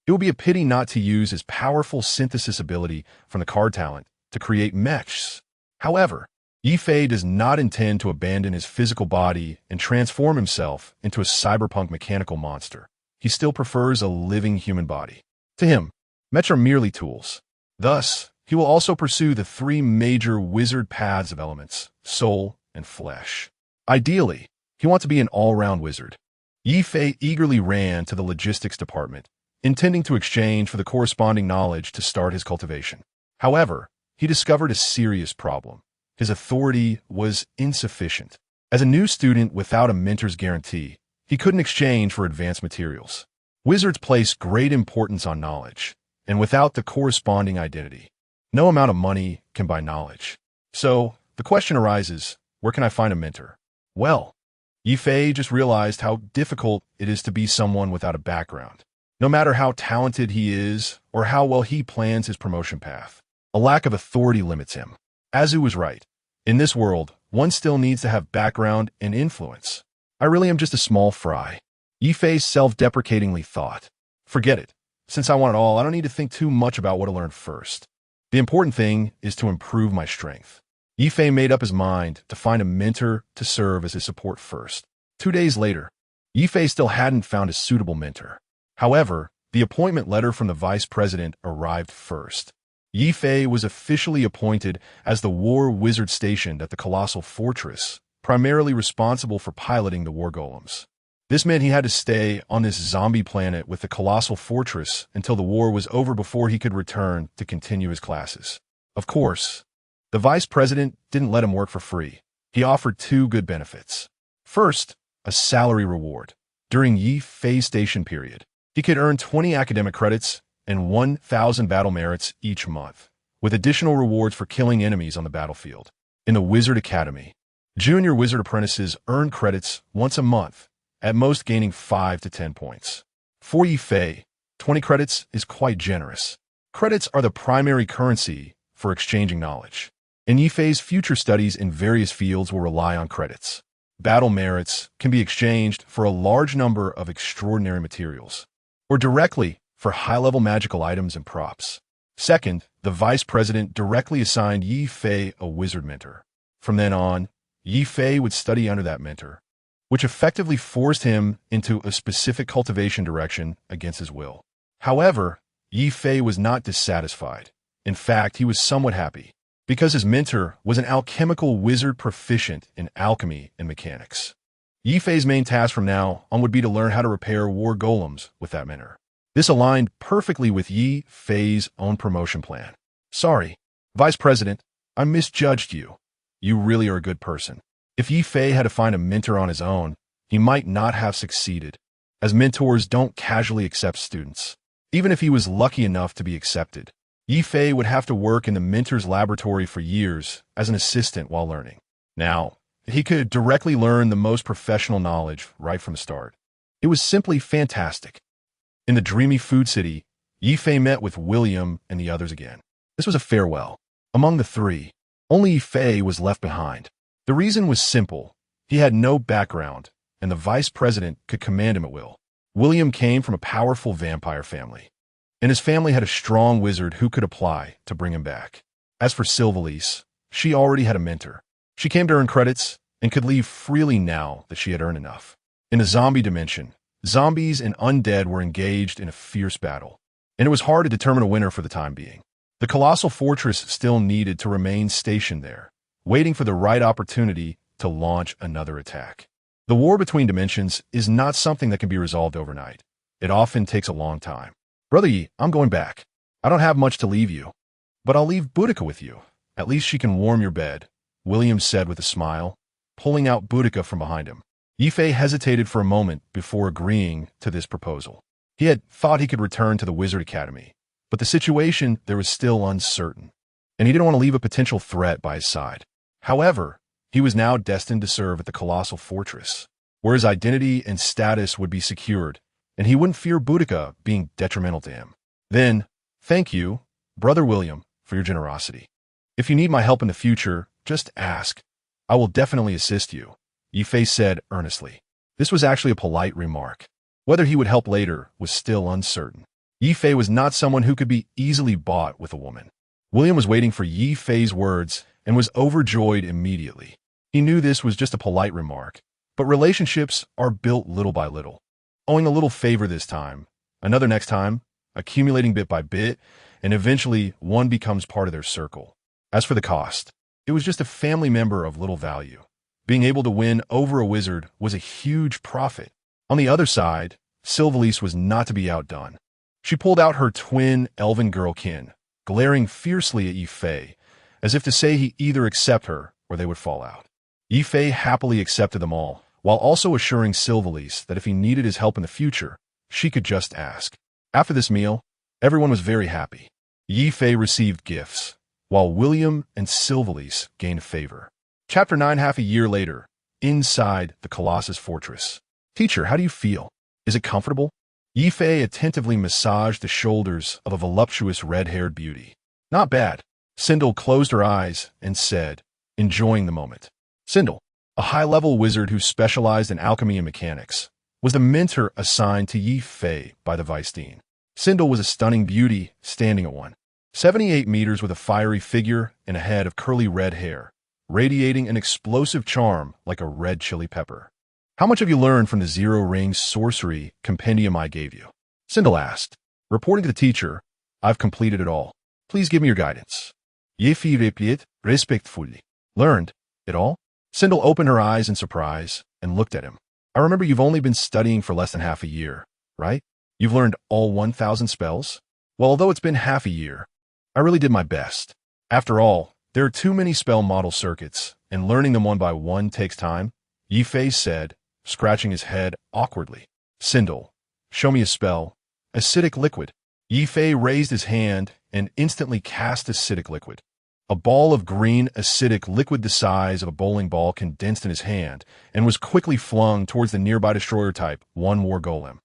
It would be a pity not to use his powerful synthesis ability from the card talent to create mechs. However, Ye Fei does not intend to abandon his physical body and transform himself into a cyberpunk mechanical monster. He still prefers a living human body. To him, mechs are merely tools. Thus, he will also pursue the 3 major wizard paths of elements: soul, and flesh. Ideally, he wants to be an all-round wizard. Ye Fei eagerly ran to the logistics department, intending to exchange for the corresponding knowledge to start his cultivation. However, he discovered a serious problem. His authority was insufficient. As a new student without a mentor's guarantee, he couldn't exchange for advanced materials. Wizards place great importance on knowledge, and without the corresponding identity, no amount of money can buy knowledge. So, the question arises, where can I find a mentor? Well, Ye Fei just realized how difficult it is to be someone without a background. No matter how talented he is or how well he plans his promotion path, a lack of authority limits him. Azu was right. In this world, one still needs to have background and influence. I really am just a small fry. Ye Fei self-deprecatingly thought. Forget it. Since I want it all, I don't need to think too much about what to learn first. The important thing is to improve my strength. Ye Fei made up his mind to find a mentor to serve as his support first. 2 days later, Ye Fei still hadn't found a suitable mentor. However, the appointment letter from the vice president arrived first. Ye Fei was officially appointed as the war wizard stationed at the colossal fortress, primarily responsible for piloting the war golems. This meant he had to stay on this zombie planet with the colossal fortress until the war was over before he could return to continue his classes. Of course, the vice president didn't let him work for free. He offered 2 good benefits. First, a salary reward. During Ye Fei's station period, he could earn 20 academic credits and 1,000 battle merits each month, with additional rewards for killing enemies on the battlefield. In the Wizard Academy, junior wizard apprentices earn credits once a month, at most gaining 5 to 10 points. For Ye Fei, 20 credits is quite generous. Credits are the primary currency for exchanging knowledge. In Ye Fei's future studies in various fields will rely on credits. Battle merits can be exchanged for a large number of extraordinary materials, or directly for high-level magical items and props. Second, the vice president directly assigned Ye Fei a wizard mentor. From then on, Ye Fei would study under that mentor, which effectively forced him into a specific cultivation direction against his will. However, Ye Fei was not dissatisfied. In fact, he was somewhat happy, because his mentor was an alchemical wizard proficient in alchemy and mechanics. Ye Fei's main task from now on would be to learn how to repair war golems with that mentor. This aligned perfectly with Ye Fei's own promotion plan. Sorry, Vice President, I misjudged you. You really are a good person. If Ye Fei had to find a mentor on his own, he might not have succeeded, as mentors don't casually accept students. Even if he was lucky enough to be accepted, Ye Fei would have to work in the mentor's laboratory for years as an assistant while learning. Now, he could directly learn the most professional knowledge right from the start. It was simply fantastic. In the dreamy food city, Ye Fei met with William and the others again. This was a farewell. Among the 3, only Ye Fei was left behind. The reason was simple. He had no background, and the vice president could command him at will. William came from a powerful vampire family, and his family had a strong wizard who could apply to bring him back. As for Sylvalise, she already had a mentor. She came to earn credits and could leave freely now that she had earned enough. In the zombie dimension, zombies and undead were engaged in a fierce battle, and it was hard to determine a winner for the time being. The colossal fortress still needed to remain stationed there, waiting for the right opportunity to launch another attack. The war between dimensions is not something that can be resolved overnight. It often takes a long time. Brother Yi, I'm going back. I don't have much to leave you, but I'll leave Boudica with you. At least she can warm your bed, William said with a smile, pulling out Boudica from behind him. Ye Fei hesitated for a moment before agreeing to this proposal. He had thought he could return to the Wizard Academy, but the situation there was still uncertain, and he didn't want to leave a potential threat by his side. However, he was now destined to serve at the colossal fortress, where his identity and status would be secured, and he wouldn't fear Boudica being detrimental to him. Then, thank you, Brother William, for your generosity. If you need my help in the future, just ask. I will definitely assist you, Ye Fei said earnestly. This was actually a polite remark. Whether he would help later was still uncertain. Ye Fei was not someone who could be easily bought with a woman. William was waiting for Ye Fei's words and was overjoyed immediately. He knew this was just a polite remark, but relationships are built little by little. Owing a little favor this time, another next time, accumulating bit by bit, and eventually one becomes part of their circle. As for the cost, it was just a family member of little value. Being able to win over a wizard was a huge profit. On the other side, Sylvalise was not to be outdone. She pulled out her twin elven girlkin, glaring fiercely at Ye Fei, as if to say he either accept her or they would fall out. Ye Fei happily accepted them all, while also assuring Sylvalise that if he needed his help in the future, she could just ask. After this meal, everyone was very happy. Ye Fei received gifts, while William and Sylvalise gained favor. Chapter 9. Half a year later, inside the Colossus Fortress. Teacher, how do you feel? Is it comfortable? Ye Fei attentively massaged the shoulders of a voluptuous red-haired beauty. Not bad. Sindel closed her eyes and said, enjoying the moment. Sindel, a high-level wizard who specialized in alchemy and mechanics, was the mentor assigned to Ye Fei by the Vice Dean. Sindel was a stunning beauty, standing at 178 meters with a fiery figure and a head of curly red hair, radiating an explosive charm like a red chili pepper. How much have you learned from the zero-ring sorcery compendium I gave you? Sindel asked. Reporting to the teacher, I've completed it all. Please give me your guidance. Ye Fei replied respectfully. Learned it all? Sindel opened her eyes in surprise and looked at him. I remember you've only been studying for less than half a year, right? You've learned all 1,000 spells? Well, although it's been half a year, I really did my best. After all, there are too many spell model circuits, and learning them one by one takes time, Ye Fei said, scratching his head awkwardly. Sindel, show me a spell. Acidic liquid. Ye Fei raised his hand and instantly cast acidic liquid. A ball of green acidic liquid the size of a bowling ball condensed in his hand and was quickly flung towards the nearby destroyer type, one war golem,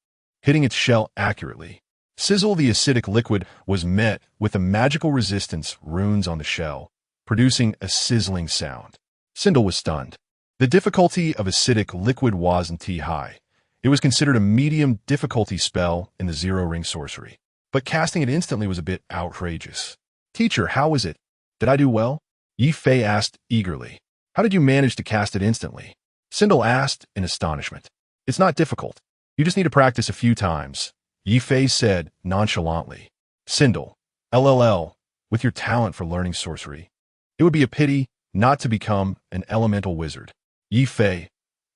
hitting its shell accurately. Sizzle the acidic liquid was met with the magical resistance runes on the shell, producing a sizzling sound. Sindel was stunned. The difficulty of acidic liquid wasn't high. It was considered a medium difficulty spell in the zero-ring sorcery. But casting it instantly was a bit outrageous. Teacher, how was it? Did I do well? Ye Fei asked eagerly. How did you manage to cast it instantly? Sindel asked in astonishment. It's not difficult. You just need to practice a few times, Ye Fei said nonchalantly. Sindel, LLL, with your talent for learning sorcery, it would be a pity not to become an elemental wizard. Ye Fei,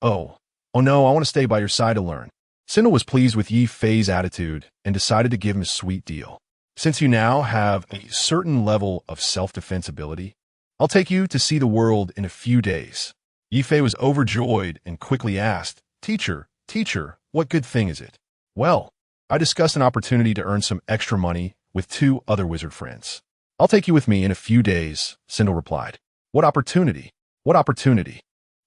oh no, I want to stay by your side to learn. Sindel was pleased with Ye Fei's attitude and decided to give him a sweet deal. Since you now have a certain level of self-defense ability, I'll take you to see the world in a few days. Ye Fei was overjoyed and quickly asked, Teacher, what good thing is it? Well, I discussed an opportunity to earn some extra money with 2 other wizard friends. I'll take you with me in a few days, Sindel replied. What opportunity? What opportunity?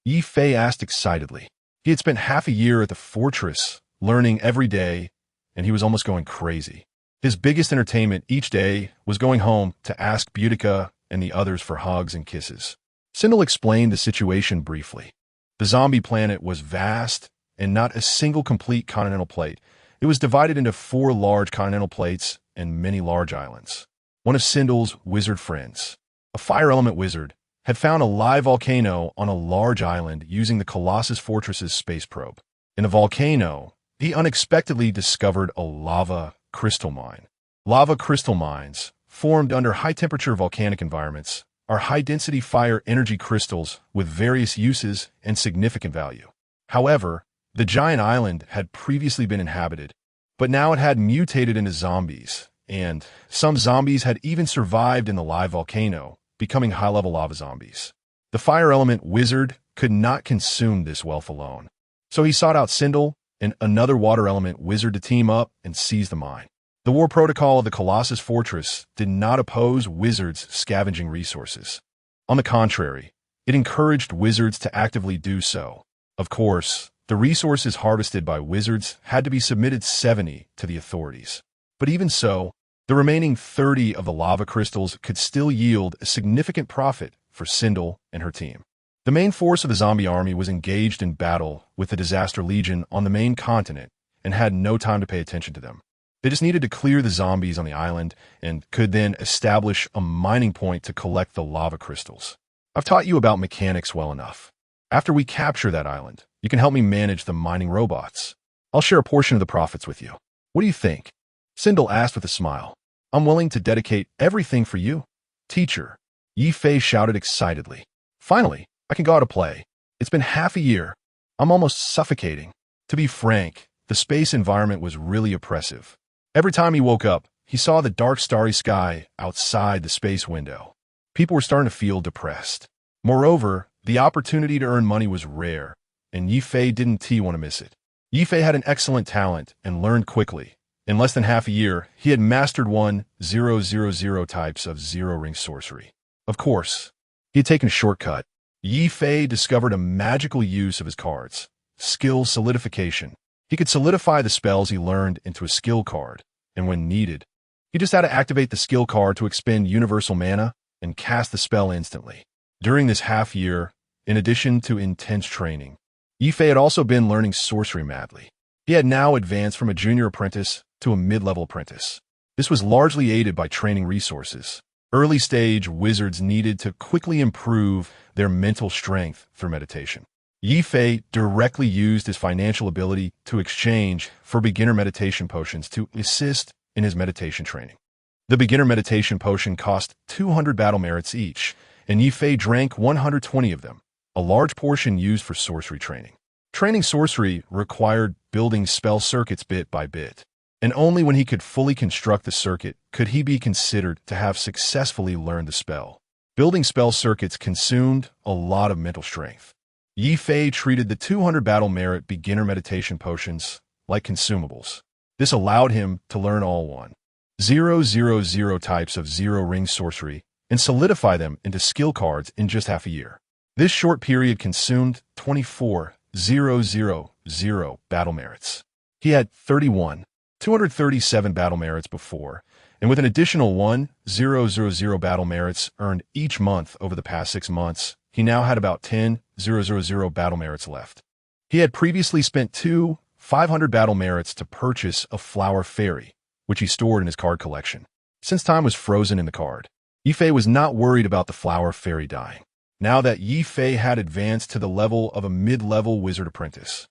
Ye Fei asked excitedly. He had spent half a year at the fortress, learning every day, and he was almost going crazy. His biggest entertainment each day was going home to ask Boudica and the others for hugs and kisses. Sindel explained the situation briefly. The zombie planet was vast and not a single complete continental plate. It was divided into 4 large continental plates and many large islands. One of Sindel's wizard friends, a fire element wizard, had found a live volcano on a large island using the Colossus Fortress's space probe. In the volcano, he unexpectedly discovered a lava crystal mine. Lava crystal mines, formed under high-temperature volcanic environments, are high-density fire energy crystals with various uses and significant value. However, the giant island had previously been inhabited, but now it had mutated into zombies, and some zombies had even survived in the live volcano, becoming high-level lava zombies. The fire element wizard could not consume this wealth alone, so he sought out Sindel and another water element wizard to team up and seize the mine. The war protocol of the Colossus Fortress did not oppose wizards scavenging resources. On the contrary, it encouraged wizards to actively do so. Of course, the resources harvested by wizards had to be submitted 70 to the authorities. But even so, the remaining 30 of the lava crystals could still yield a significant profit for Sindel and her team. The main force of the zombie army was engaged in battle with the Disaster Legion on the main continent and had no time to pay attention to them. They just needed to clear the zombies on the island and could then establish a mining point to collect the lava crystals. I've taught you about mechanics well enough. After we capture that island, you can help me manage the mining robots. I'll share a portion of the profits with you. What do you think? Sindel asked with a smile. I'm willing to dedicate everything for you. Teacher, Ye Fei shouted excitedly. Finally, I can go out to play. It's been half a year. I'm almost suffocating. To be frank, the space environment was really oppressive. Every time he woke up, he saw the dark starry sky outside the space window. People were starting to feel depressed. Moreover, the opportunity to earn money was rare, and Ye Fei didn't want to miss it. Ye Fei had an excellent talent and learned quickly. In less than half a year, he had mastered 1,000 types of zero-ring sorcery. Of course, he had taken a shortcut. Ye Fei discovered a magical use of his cards. Skill solidification. He could solidify the spells he learned into a skill card, and when needed, he just had to activate the skill card to expend universal mana and cast the spell instantly. During this half year, in addition to intense training, Ye Fei had also been learning sorcery madly. He had now advanced from a junior apprentice to a mid-level apprentice. This was largely aided by training resources. Early-stage wizards needed to quickly improve their mental strength through meditation. Ye Fei directly used his financial ability to exchange for beginner meditation potions to assist in his meditation training. The beginner meditation potion cost 200 battle merits each, and Ye Fei drank 120 of them, a large portion used for sorcery training. Training sorcery required building spell circuits bit by bit, and only when he could fully construct the circuit could he be considered to have successfully learned the spell. Building spell circuits consumed a lot of mental strength. Ye Fei treated the 200 battle merit beginner meditation potions like consumables. This allowed him to learn all 1,000 types of zero-ring sorcery and solidify them into skill cards in just half a year. This short period consumed 24,000 battle merits. He had 237 battle merits before, and with an additional 1,000 battle merits earned each month over the past 6 months, he now had about 10,000 battle merits left. He had previously spent 500 battle merits to purchase a flower fairy, which he stored in his card collection. Since time was frozen in the card, Ye Fei was not worried about the flower fairy dying. Now that Ye Fei had advanced to the level of a mid-level wizard apprentice,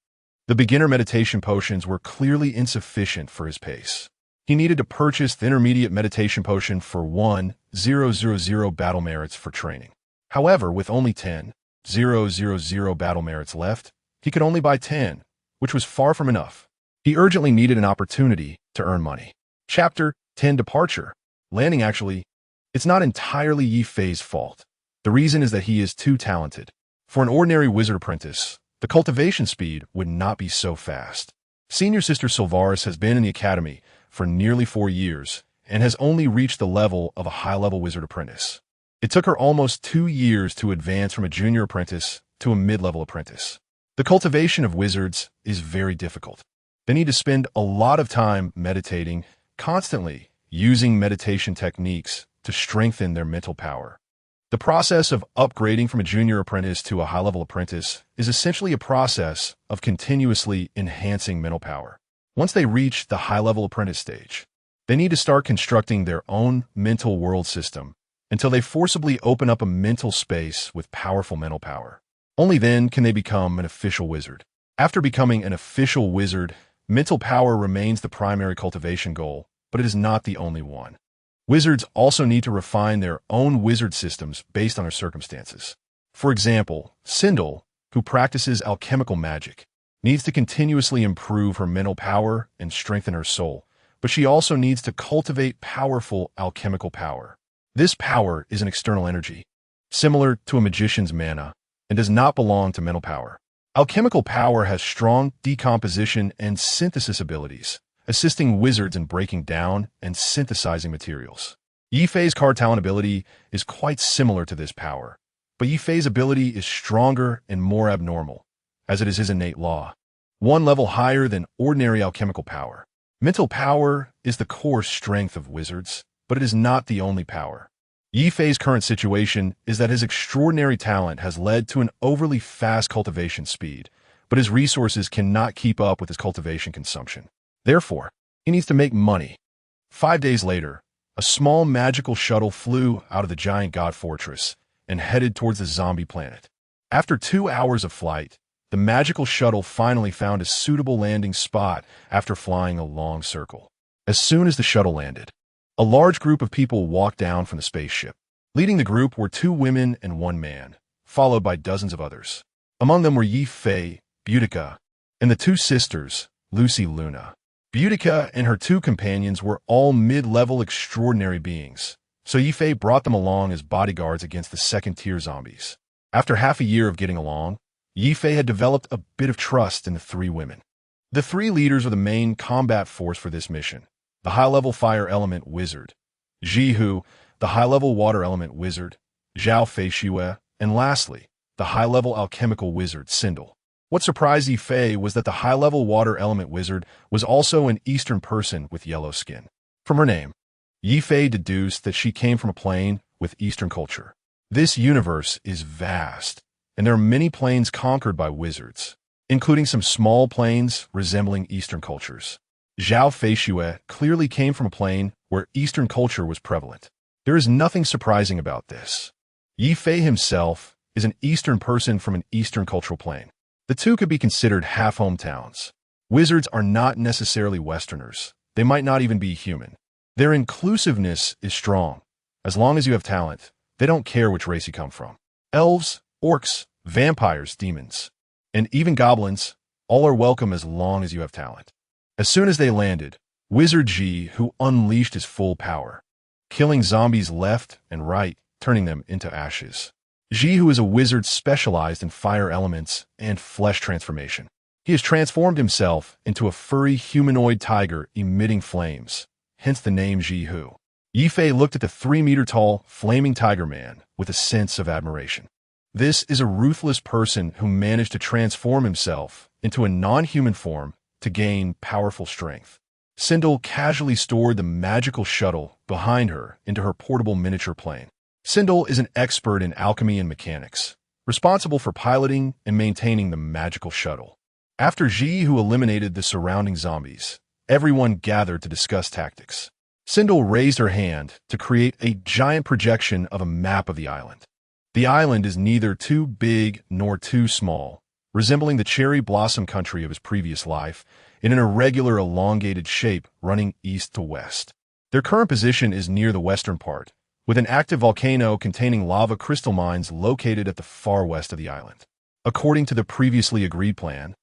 the beginner meditation potions were clearly insufficient for his pace. He needed to purchase the intermediate meditation potion for 1,000 battle merits for training. However, with only 10,000 battle merits left, he could only buy 10, which was far from enough. He urgently needed an opportunity to earn money. Chapter 10 Departure. Landing actually, it's not entirely Ye Fei's fault. The reason is that he is too talented. For an ordinary wizard apprentice, the cultivation speed would not be so fast. Senior Sister Sylvaris has been in the academy for nearly 4 years and has only reached the level of a high-level wizard apprentice. It took her almost 2 years to advance from a junior apprentice to a mid-level apprentice. The cultivation of wizards is very difficult. They need to spend a lot of time meditating, constantly using meditation techniques to strengthen their mental power. The process of upgrading from a junior apprentice to a high-level apprentice is essentially a process of continuously enhancing mental power. Once they reach the high-level apprentice stage, they need to start constructing their own mental world system until they forcibly open up a mental space with powerful mental power. Only then can they become an official wizard. After becoming an official wizard, mental power remains the primary cultivation goal, but it is not the only one. Wizards also need to refine their own wizard systems based on their circumstances. For example, Sindel, who practices alchemical magic, needs to continuously improve her mental power and strengthen her soul, but she also needs to cultivate powerful alchemical power. This power is an external energy, similar to a magician's mana, and does not belong to mental power. Alchemical power has strong decomposition and synthesis abilities, assisting wizards in breaking down and synthesizing materials. Ye Fei's card talent ability is quite similar to this power, but Ye Fei's ability is stronger and more abnormal, as it is his innate law. 1 level higher than ordinary alchemical power. Mental power is the core strength of wizards, but it is not the only power. Ye Fei's current situation is that his extraordinary talent has led to an overly fast cultivation speed, but his resources cannot keep up with his cultivation consumption. Therefore, he needs to make money. 5 days later, a small magical shuttle flew out of the giant god fortress and headed towards the zombie planet. After 2 hours of flight, the magical shuttle finally found a suitable landing spot after flying a long circle. As soon as the shuttle landed, a large group of people walked down from the spaceship. Leading the group were 2 women and 1 man, followed by dozens of others. Among them were Ye Fei, Boudica, and the two sisters, Lucy Luna. Boudica and her two companions were all mid-level extraordinary beings, so Ye Fei brought them along as bodyguards against the second-tier zombies. After half a year of getting along, Ye Fei had developed a bit of trust in the three women. The three leaders were the main combat force for this mission: the high-level fire element wizard, Jihu, the high-level water element wizard, Zhao Feishue, and lastly, the high-level alchemical wizard Sindel. What surprised Ye Fei was that the high-level water element wizard was also an Eastern person with yellow skin. From her name, Ye Fei deduced that she came from a plane with Eastern culture. This universe is vast, and there are many planes conquered by wizards, including some small planes resembling Eastern cultures. Zhao Feishue clearly came from a plane where Eastern culture was prevalent. There is nothing surprising about this. Ye Fei himself is an Eastern person from an Eastern cultural plane. The two could be considered half hometowns. Wizards are not necessarily Westerners. They might not even be human. Their inclusiveness is strong. As long as you have talent, they don't care which race you come from. Elves, orcs, vampires, demons, and even goblins, all are welcome as long as you have talent. As soon as they landed, Wizard Ji, who unleashed his full power, killing zombies left and right, turning them into ashes. Ji, who is a wizard specialized in fire elements and flesh transformation. He has transformed himself into a furry humanoid tiger emitting flames, hence the name Jihu. Ye Fei looked at the 3-meter-tall, flaming tiger man with a sense of admiration. This is a ruthless person who managed to transform himself into a non-human form to gain powerful strength. Sindel casually stored the magical shuttle behind her into her portable miniature plane. Sindel is an expert in alchemy and mechanics, responsible for piloting and maintaining the magical shuttle. After Jihu eliminated the surrounding zombies, everyone gathered to discuss tactics. Sindel raised her hand to create a giant projection of a map of the island. The island is neither too big nor too small, resembling the cherry blossom country of his previous life, in an irregular elongated shape running east to west. Their current position is near the western part, with an active volcano containing lava crystal mines located at the far west of the island. According to the previously agreed plan,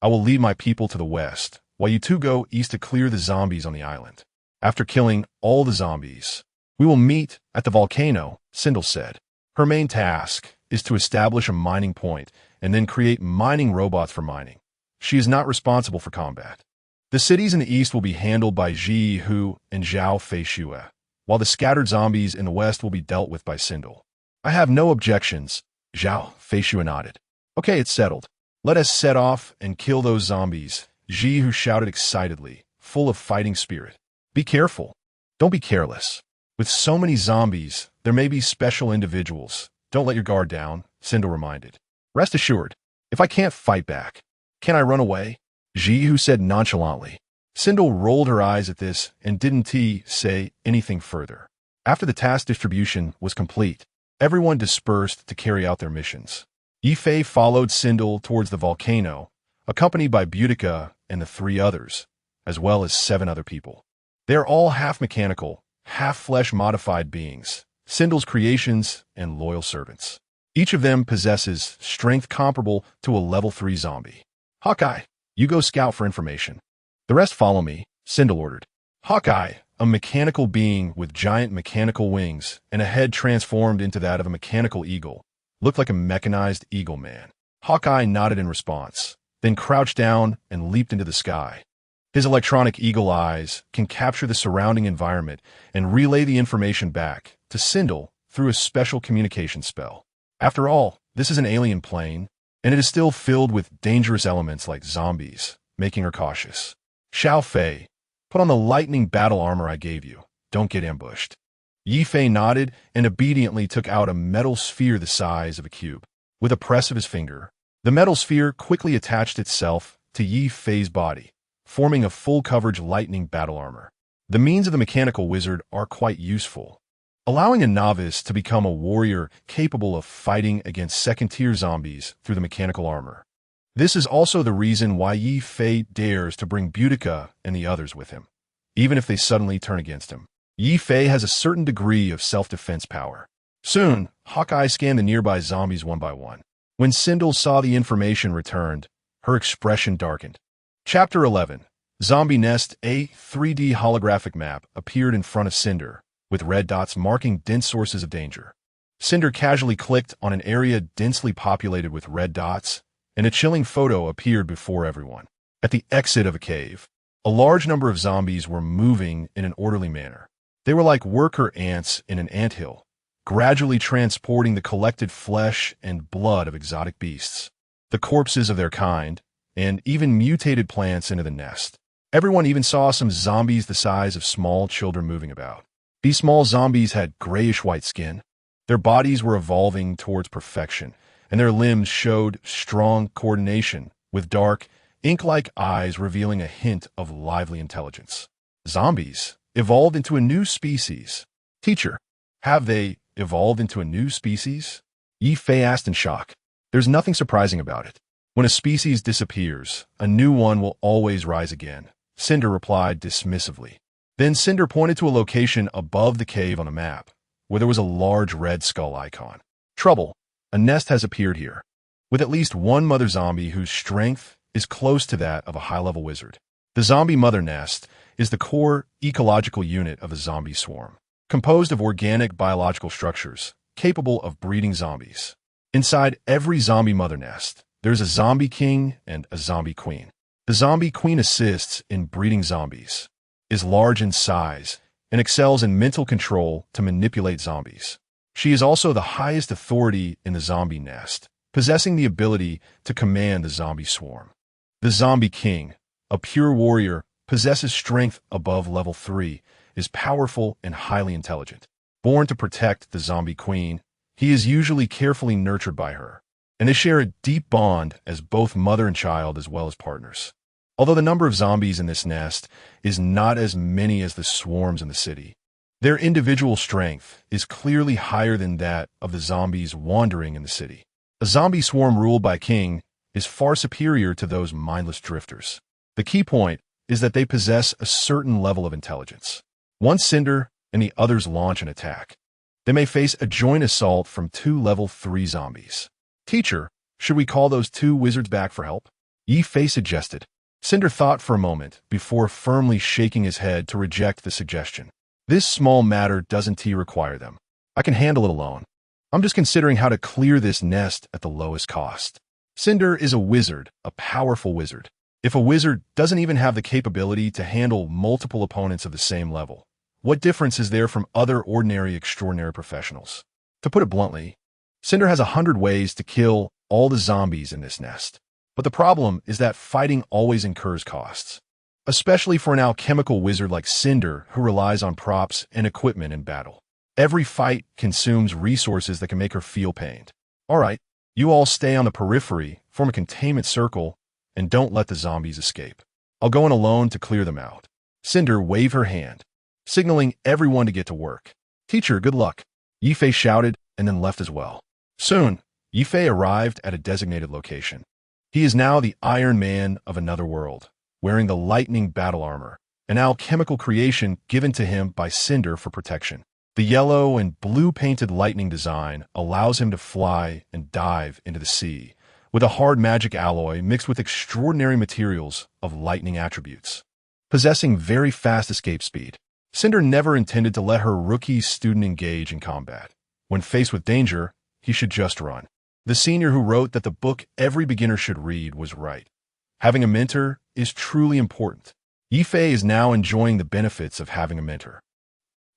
I will lead my people to the west, while you two go east to clear the zombies on the island. After killing all the zombies, we will meet at the volcano, Sindel said. Her main task is to establish a mining point and then create mining robots for mining. She is not responsible for combat. The cities in the east will be handled by Jihu and Zhao Feishue, while the scattered zombies in the west will be dealt with by Sindel. I have no objections, Zhao Feishue nodded. Okay, it's settled. Let us set off and kill those zombies, Jihu shouted excitedly, full of fighting spirit. Be careful. Don't be careless. With so many zombies, there may be special individuals. Don't let your guard down, Sindel reminded. Rest assured, if I can't fight back, can I run away? Jihu said nonchalantly. Sindel rolled her eyes at this and didn't say anything further. After the task distribution was complete, everyone dispersed to carry out their missions. Ye Fei followed Sindel towards the volcano, accompanied by Boudica and the 3 others, as well as 7 other people. They are all half-mechanical, half-flesh-modified beings, Sindel's creations and loyal servants. Each of them possesses strength comparable to a level 3 zombie. Hawkeye, you go scout for information. The rest follow me, Sindel ordered. Hawkeye, a mechanical being with giant mechanical wings and a head transformed into that of a mechanical eagle, looked like a mechanized eagle man. Hawkeye nodded in response, then crouched down and leaped into the sky. His electronic eagle eyes can capture the surrounding environment and relay the information back to Sindel through a special communication spell. After all, this is an alien plane, and it is still filled with dangerous elements like zombies, making her cautious. Xiao Fei, put on the lightning battle armor I gave you. Don't get ambushed. Ye Fei nodded and obediently took out a metal sphere the size of a cube. With a press of his finger, the metal sphere quickly attached itself to Ye Fei's body, forming a full-coverage lightning battle armor. The means of the mechanical wizard are quite useful, allowing a novice to become a warrior capable of fighting against second-tier zombies through the mechanical armor. This is also the reason why Ye Fei dares to bring Boudica and the others with him, even if they suddenly turn against him. Ye Fei has a certain degree of self-defense power. Soon, Hawkeye scanned the nearby zombies one by one. When Sindel saw the information returned, her expression darkened. Chapter 11. Zombie Nest. A 3D holographic map appeared in front of Cinder, with red dots marking dense sources of danger. Cinder casually clicked on an area densely populated with red dots, and a chilling photo appeared before everyone. At the exit of a cave, a large number of zombies were moving in an orderly manner. They were like worker ants in an anthill, gradually transporting the collected flesh and blood of exotic beasts, the corpses of their kind, and even mutated plants into the nest. Everyone even saw some zombies the size of small children moving about. These small zombies had grayish-white skin. Their bodies were evolving towards perfection, and their limbs showed strong coordination, with dark, ink-like eyes revealing a hint of lively intelligence. Zombies evolved into a new species. Teacher, have they evolved into a new species? Ye Fei asked in shock. There's nothing surprising about it. When a species disappears, a new one will always rise again, Cinder replied dismissively. Then Cinder pointed to a location above the cave on the map, where there was a large red skull icon. Trouble. A nest has appeared here, with at least one mother zombie whose strength is close to that of a high-level wizard. The zombie mother nest is the core ecological unit of a zombie swarm, composed of organic biological structures capable of breeding zombies. Inside every zombie mother nest, there's a zombie king and a zombie queen. The zombie queen assists in breeding zombies, is large in size, and excels in mental control to manipulate zombies. She is also the highest authority in the zombie nest, possessing the ability to command the zombie swarm. The zombie king, a pure warrior, possesses strength above level 3, is powerful and highly intelligent. Born to protect the zombie queen, he is usually carefully nurtured by her, and they share a deep bond as both mother and child as well as partners. Although the number of zombies in this nest is not as many as the swarms in the city, their individual strength is clearly higher than that of the zombies wandering in the city. A zombie swarm ruled by a king is far superior to those mindless drifters. The key point is that they possess a certain level of intelligence. Once Cinder and the others launch an attack, they may face a joint assault from 2 level 3 zombies. Teacher, should we call those 2 wizards back for help? Ye Fei suggested. Cinder thought for a moment before firmly shaking his head to reject the suggestion. This small matter doesn't require them. I can handle it alone. I'm just considering how to clear this nest at the lowest cost. Cinder is a wizard, a powerful wizard. If a wizard doesn't even have the capability to handle multiple opponents of the same level, what difference is there from other ordinary extraordinary professionals? To put it bluntly, Cinder has 100 ways to kill all the zombies in this nest. But the problem is that fighting always incurs costs, especially for an alchemical wizard like Cinder who relies on props and equipment in battle. Every fight consumes resources that can make her feel pained. All right, you all stay on the periphery, form a containment circle, and don't let the zombies escape. I'll go in alone to clear them out. Cinder waved her hand, signaling everyone to get to work. Teacher, good luck, Ye Fei shouted and then left as well. Soon, Ye Fei arrived at a designated location. He is now the Iron Man of another world, wearing the lightning battle armor, an alchemical creation given to him by Cinder for protection. The yellow and blue painted lightning design allows him to fly and dive into the sea, with a hard magic alloy mixed with extraordinary materials of lightning attributes, possessing very fast escape speed. Cinder never intended to let her rookie student engage in combat. When faced with danger, he should just run. The senior who wrote that the book every beginner should read was right. Having a mentor is truly important. Ye Fei is now enjoying the benefits of having a mentor.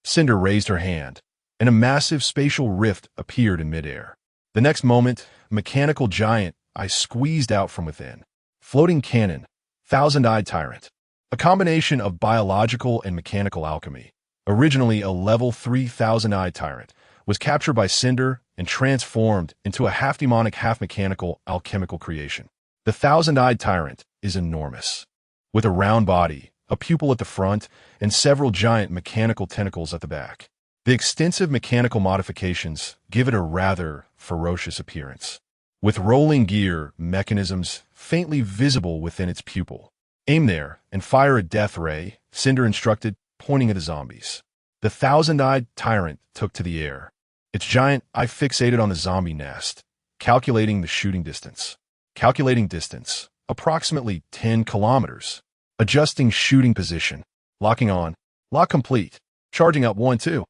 Cinder raised her hand, and a massive spatial rift appeared in midair. The next moment, a mechanical giant eyes squeezed out from within. Floating cannon, thousand-eyed tyrant. A combination of biological and mechanical alchemy. Originally a level 3 thousand-eyed tyrant, was captured by Cinder and transformed into a half-demonic, half-mechanical alchemical creation. The thousand-eyed tyrant is enormous, with a round body, a pupil at the front, and several giant mechanical tentacles at the back. The extensive mechanical modifications give it a rather ferocious appearance, with rolling gear mechanisms faintly visible within its pupil. Aim there and fire a death ray, Cinder instructed, pointing at the zombies. The thousand-eyed tyrant took to the air, its giant eye fixated on the zombie nest, Calculating the shooting distance. Calculating distance. Approximately 10 kilometers. Adjusting shooting position. Locking on. Lock complete. Charging up 1-2.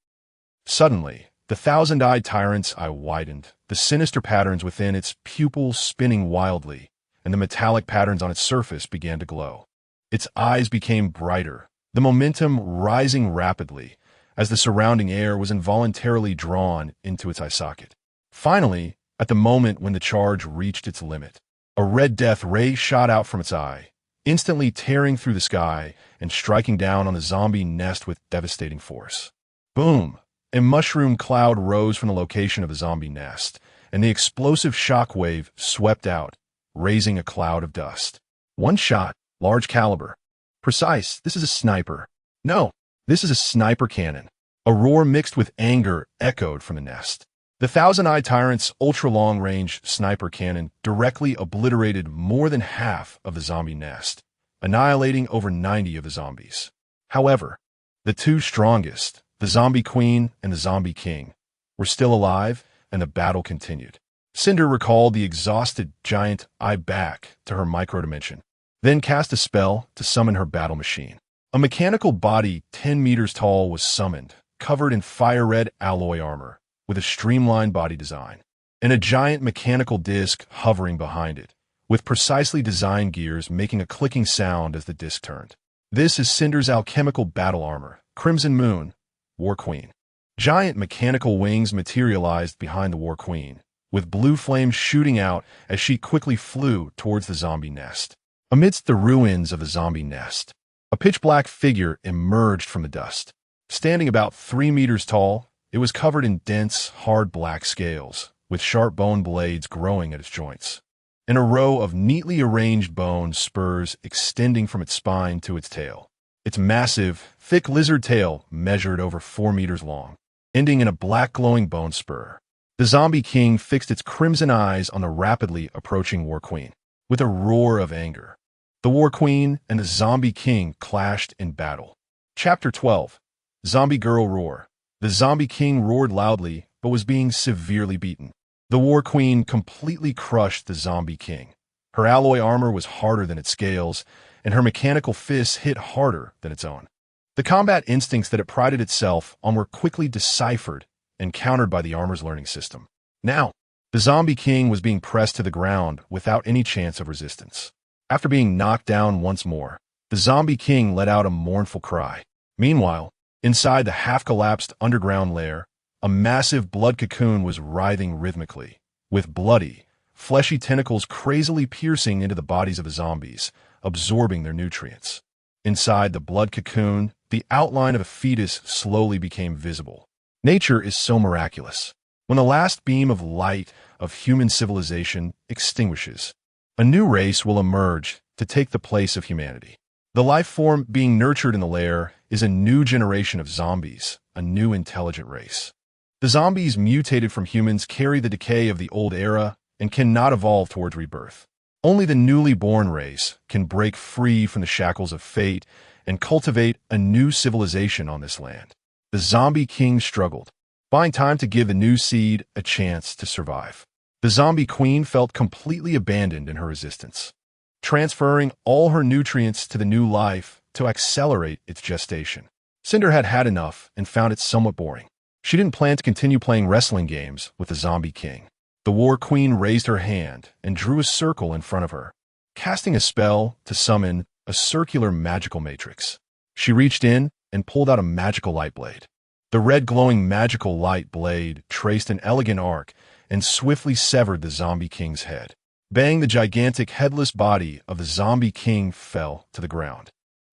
Suddenly, the thousand-eyed tyrant's eye widened, the sinister patterns within its pupils spinning wildly, and the metallic patterns on its surface began to glow. Its eyes became brighter, the momentum rising rapidly, as the surrounding air was involuntarily drawn into its eye socket. Finally, at the moment when the charge reached its limit, a red death ray shot out from its eye, instantly tearing through the sky and striking down on the zombie nest with devastating force. Boom! A mushroom cloud rose from the location of the zombie nest, and the explosive shock wave swept out, raising a cloud of dust. One shot, large caliber. Precise, this is a sniper. No, this is a sniper cannon. A roar mixed with anger echoed from the nest. The thousand-eyed tyrant's ultra-long-range sniper cannon directly obliterated more than half of the zombie nest, annihilating over 90 of the zombies. However, the two strongest, the zombie queen and the zombie king, were still alive, and the battle continued. Cinder recalled the exhausted giant eye back to her microdimension, then cast a spell to summon her battle machine. A mechanical body 10 meters tall was summoned, covered in fire-red alloy armor, with a streamlined body design, and a giant mechanical disc hovering behind it, with precisely designed gears making a clicking sound as the disc turned. This is Cinder's alchemical battle armor, Crimson Moon, War Queen. Giant mechanical wings materialized behind the War Queen, with blue flames shooting out as she quickly flew towards the zombie nest. Amidst the ruins of the zombie nest, a pitch-black figure emerged from the dust. Standing about 3 meters tall, it was covered in dense, hard black scales, with sharp bone blades growing at its joints, and a row of neatly arranged bone spurs extending from its spine to its tail. Its massive, thick lizard tail measured over 4 meters long, ending in a black glowing bone spur. The zombie king fixed its crimson eyes on the rapidly approaching War Queen. With a roar of anger, the War Queen and the zombie king clashed in battle. Chapter 12. Zombie Girl Roar. The zombie king roared loudly, but was being severely beaten. The War Queen completely crushed the zombie king. Her alloy armor was harder than its scales, and her mechanical fists hit harder than its own. The combat instincts that it prided itself on were quickly deciphered and countered by the armor's learning system. Now, the zombie king was being pressed to the ground without any chance of resistance. After being knocked down once more, the zombie king let out a mournful cry. Meanwhile, inside the half-collapsed underground lair, a massive blood cocoon was writhing rhythmically, with bloody, fleshy tentacles crazily piercing into the bodies of the zombies, absorbing their nutrients. Inside the blood cocoon, the outline of a fetus slowly became visible. Nature is so miraculous. When the last beam of light of human civilization extinguishes, a new race will emerge to take the place of humanity. The life form being nurtured in the lair is a new generation of zombies, a new intelligent race. The zombies mutated from humans carry the decay of the old era and cannot evolve towards rebirth. Only the newly born race can break free from the shackles of fate and cultivate a new civilization on this land. The zombie king struggled, buying time to give the new seed a chance to survive. The zombie queen felt completely abandoned in her resistance, transferring all her nutrients to the new life to accelerate its gestation. Cinder had had enough and found it somewhat boring. She didn't plan to continue playing wrestling games with the zombie king. The War Queen raised her hand and drew a circle in front of her, casting a spell to summon a circular magical matrix. She reached in and pulled out a magical light blade. The red glowing magical light blade traced an elegant arc and swiftly severed the zombie king's head. Bang! The gigantic headless body of the zombie king fell to the ground.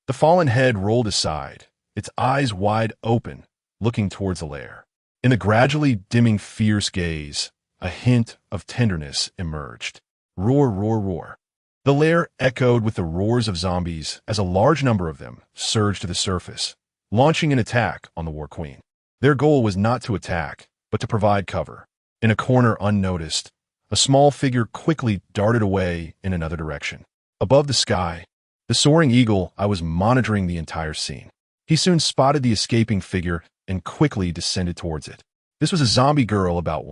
The fallen head rolled aside, its eyes wide open, looking towards the lair. In the gradually dimming fierce gaze, a hint of tenderness emerged. Roar, roar, roar. The lair echoed with the roars of zombies as a large number of them surged to the surface, launching an attack on the War Queen. Their goal was not to attack, but to provide cover. In a corner unnoticed, a small figure quickly darted away in another direction. Above the sky, the soaring eagle eye was monitoring the entire scene. He soon spotted the escaping figure and quickly descended towards it. This was a zombie girl about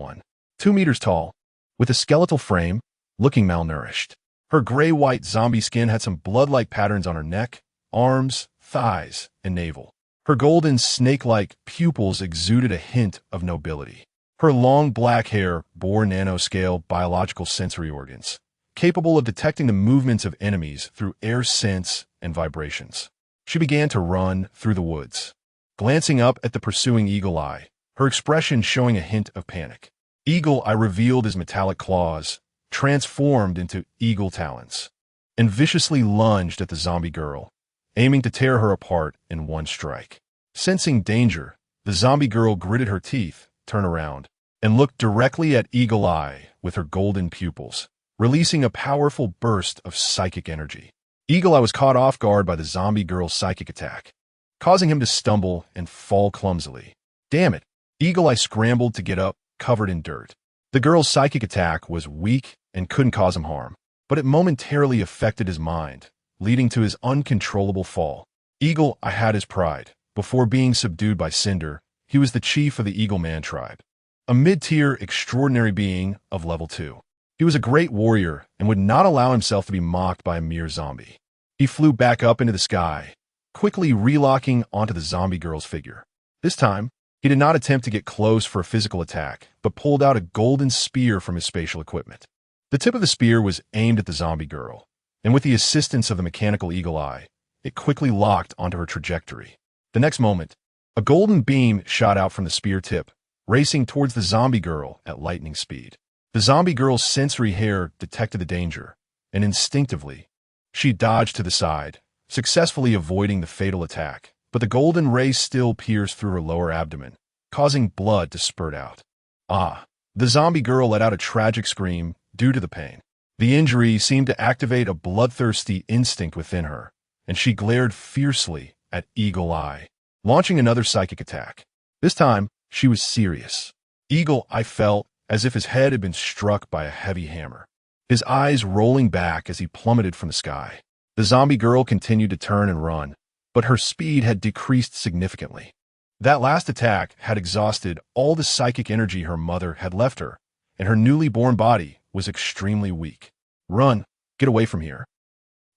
2 meters tall, with a skeletal frame, looking malnourished. Her gray-white zombie skin had some blood-like patterns on her neck, arms, thighs, and navel. Her golden snake-like pupils exuded a hint of nobility. Her long black hair bore nanoscale biological sensory organs, capable of detecting the movements of enemies through air scents and vibrations. She began to run through the woods, glancing up at the pursuing Eagle Eye, her expression showing a hint of panic. Eagle Eye revealed his metallic claws, transformed into eagle talons, and viciously lunged at the zombie girl, aiming to tear her apart in one strike. Sensing danger, the zombie girl gritted her teeth, turned around, and looked directly at Eagle Eye with her golden pupils, releasing a powerful burst of psychic energy. Eagle Eye was caught off guard by the zombie girl's psychic attack, causing him to stumble and fall clumsily. Damn it! Eagle Eye scrambled to get up, covered in dirt. The girl's psychic attack was weak and couldn't cause him harm, but it momentarily affected his mind, leading to his uncontrollable fall. Eagle Eye had his pride. Before being subdued by Cinder, he was the chief of the Eagle Man tribe, a mid-tier extraordinary being of level 2. He was a great warrior and would not allow himself to be mocked by a mere zombie. He flew back up into the sky, quickly relocking onto the zombie girl's figure. This time, he did not attempt to get close for a physical attack, but pulled out a golden spear from his spatial equipment. The tip of the spear was aimed at the zombie girl, and with the assistance of the mechanical Eagle Eye, it quickly locked onto her trajectory. The next moment, a golden beam shot out from the spear tip, racing towards the zombie girl at lightning speed. The zombie girl's sensory hair detected the danger, and instinctively, she dodged to the side, successfully avoiding the fatal attack. But the golden ray still pierced through her lower abdomen, causing blood to spurt out. The zombie girl let out a tragic scream due to the pain. The injury seemed to activate a bloodthirsty instinct within her, and she glared fiercely at Eagle Eye, launching another psychic attack. This time, she was serious. Eagle Eye felt as if his head had been struck by a heavy hammer, his eyes rolling back as he plummeted from the sky. The zombie girl continued to turn and run, but her speed had decreased significantly. That last attack had exhausted all the psychic energy her mother had left her, and her newly born body was extremely weak. Run, get away from here.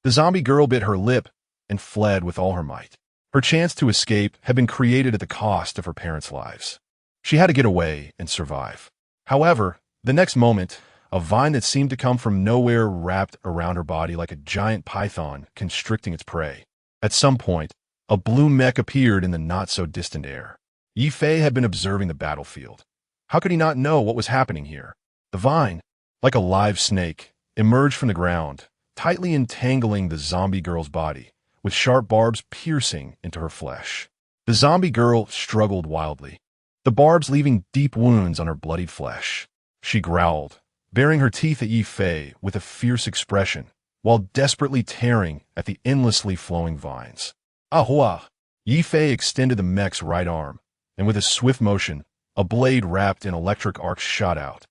The zombie girl bit her lip and fled with all her might. Her chance to escape had been created at the cost of her parents' lives. She had to get away and survive. However, the next moment, a vine that seemed to come from nowhere wrapped around her body like a giant python constricting its prey. At some point, a blue mech appeared in the not-so-distant air. Ye Fei had been observing the battlefield. How could he not know what was happening here? The vine, like a live snake, emerged from the ground, tightly entangling the zombie girl's body, with sharp barbs piercing into her flesh. The zombie girl struggled wildly, the barbs leaving deep wounds on her bloodied flesh. She growled, baring her teeth at Ye Fei with a fierce expression, while desperately tearing at the endlessly flowing vines. Ahua! Ye Fei extended the mech's right arm, and with a swift motion, a blade wrapped in electric arcs shot out,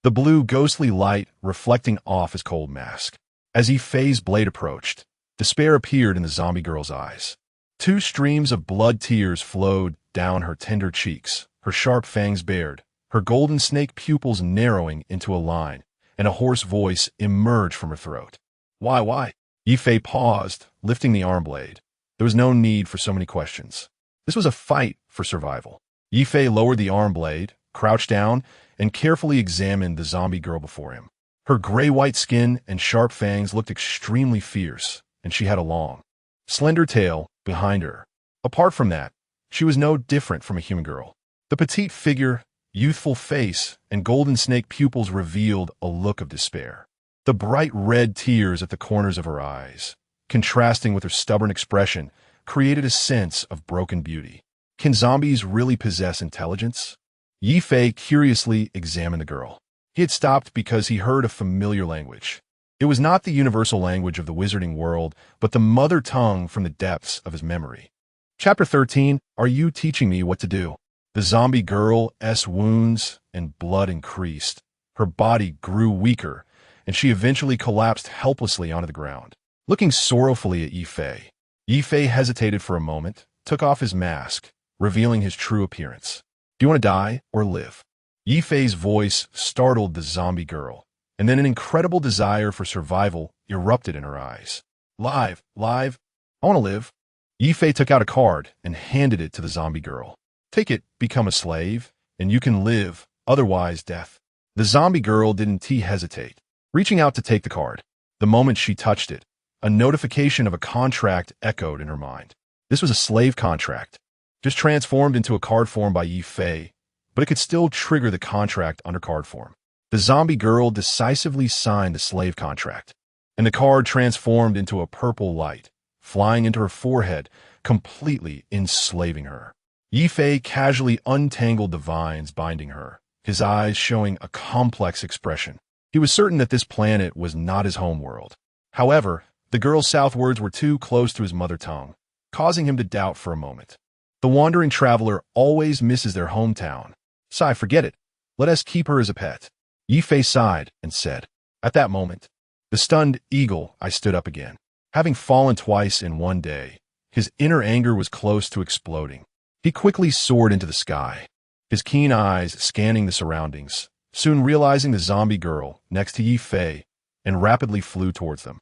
the blue ghostly light reflecting off his cold mask. As Ye Fei's blade approached, despair appeared in the zombie girl's eyes. 2 streams of blood tears flowed down her tender cheeks, her sharp fangs bared, her golden snake pupils narrowing into a line, and a hoarse voice emerged from her throat. Why? Ye Fei paused, lifting the arm blade. There was no need for so many questions. This was a fight for survival. Ye Fei lowered the arm blade, crouched down, and carefully examined the zombie girl before him. Her gray-white skin and sharp fangs looked extremely fierce, and she had a long, slender tail behind her. Apart from that, she was no different from a human girl. The petite figure, youthful face, and golden snake pupils revealed a look of despair. The bright red tears at the corners of her eyes, contrasting with her stubborn expression, created a sense of broken beauty. Can zombies really possess intelligence? Ye Fei curiously examined the girl. He had stopped because he heard a familiar language. It was not the universal language of the wizarding world, but the mother tongue from the depths of his memory. Chapter 13, Are You Teaching Me What to Do? The zombie girl's wounds and blood increased. Her body grew weaker, and she eventually collapsed helplessly onto the ground. Looking sorrowfully at Ye Fei hesitated for a moment, took off his mask, revealing his true appearance. Do you want to die or live? Ye Fei's voice startled the zombie girl, and then an incredible desire for survival erupted in her eyes. Live, live, I want to live. Ye Fei took out a card and handed it to the zombie girl. Take it, become a slave, and you can live, otherwise death. The zombie girl didn't hesitate, reaching out to take the card. The moment she touched it, a notification of a contract echoed in her mind. This was a slave contract, just transformed into a card form by Ye Fei, but it could still trigger the contract under card form. The zombie girl decisively signed the slave contract, and the card transformed into a purple light, flying into her forehead, completely enslaving her. Ye Fei casually untangled the vines binding her, his eyes showing a complex expression. He was certain that this planet was not his home world. However, the girl's southwords were too close to his mother tongue, causing him to doubt for a moment. The wandering traveler always misses their hometown. Sigh, forget it. Let us keep her as a pet. Ye Fei sighed and said. At that moment, the stunned eagle I stood up again. Having fallen twice in one day, his inner anger was close to exploding. He quickly soared into the sky, his keen eyes scanning the surroundings, soon realizing the zombie girl next to Ye Fei, and rapidly flew towards them.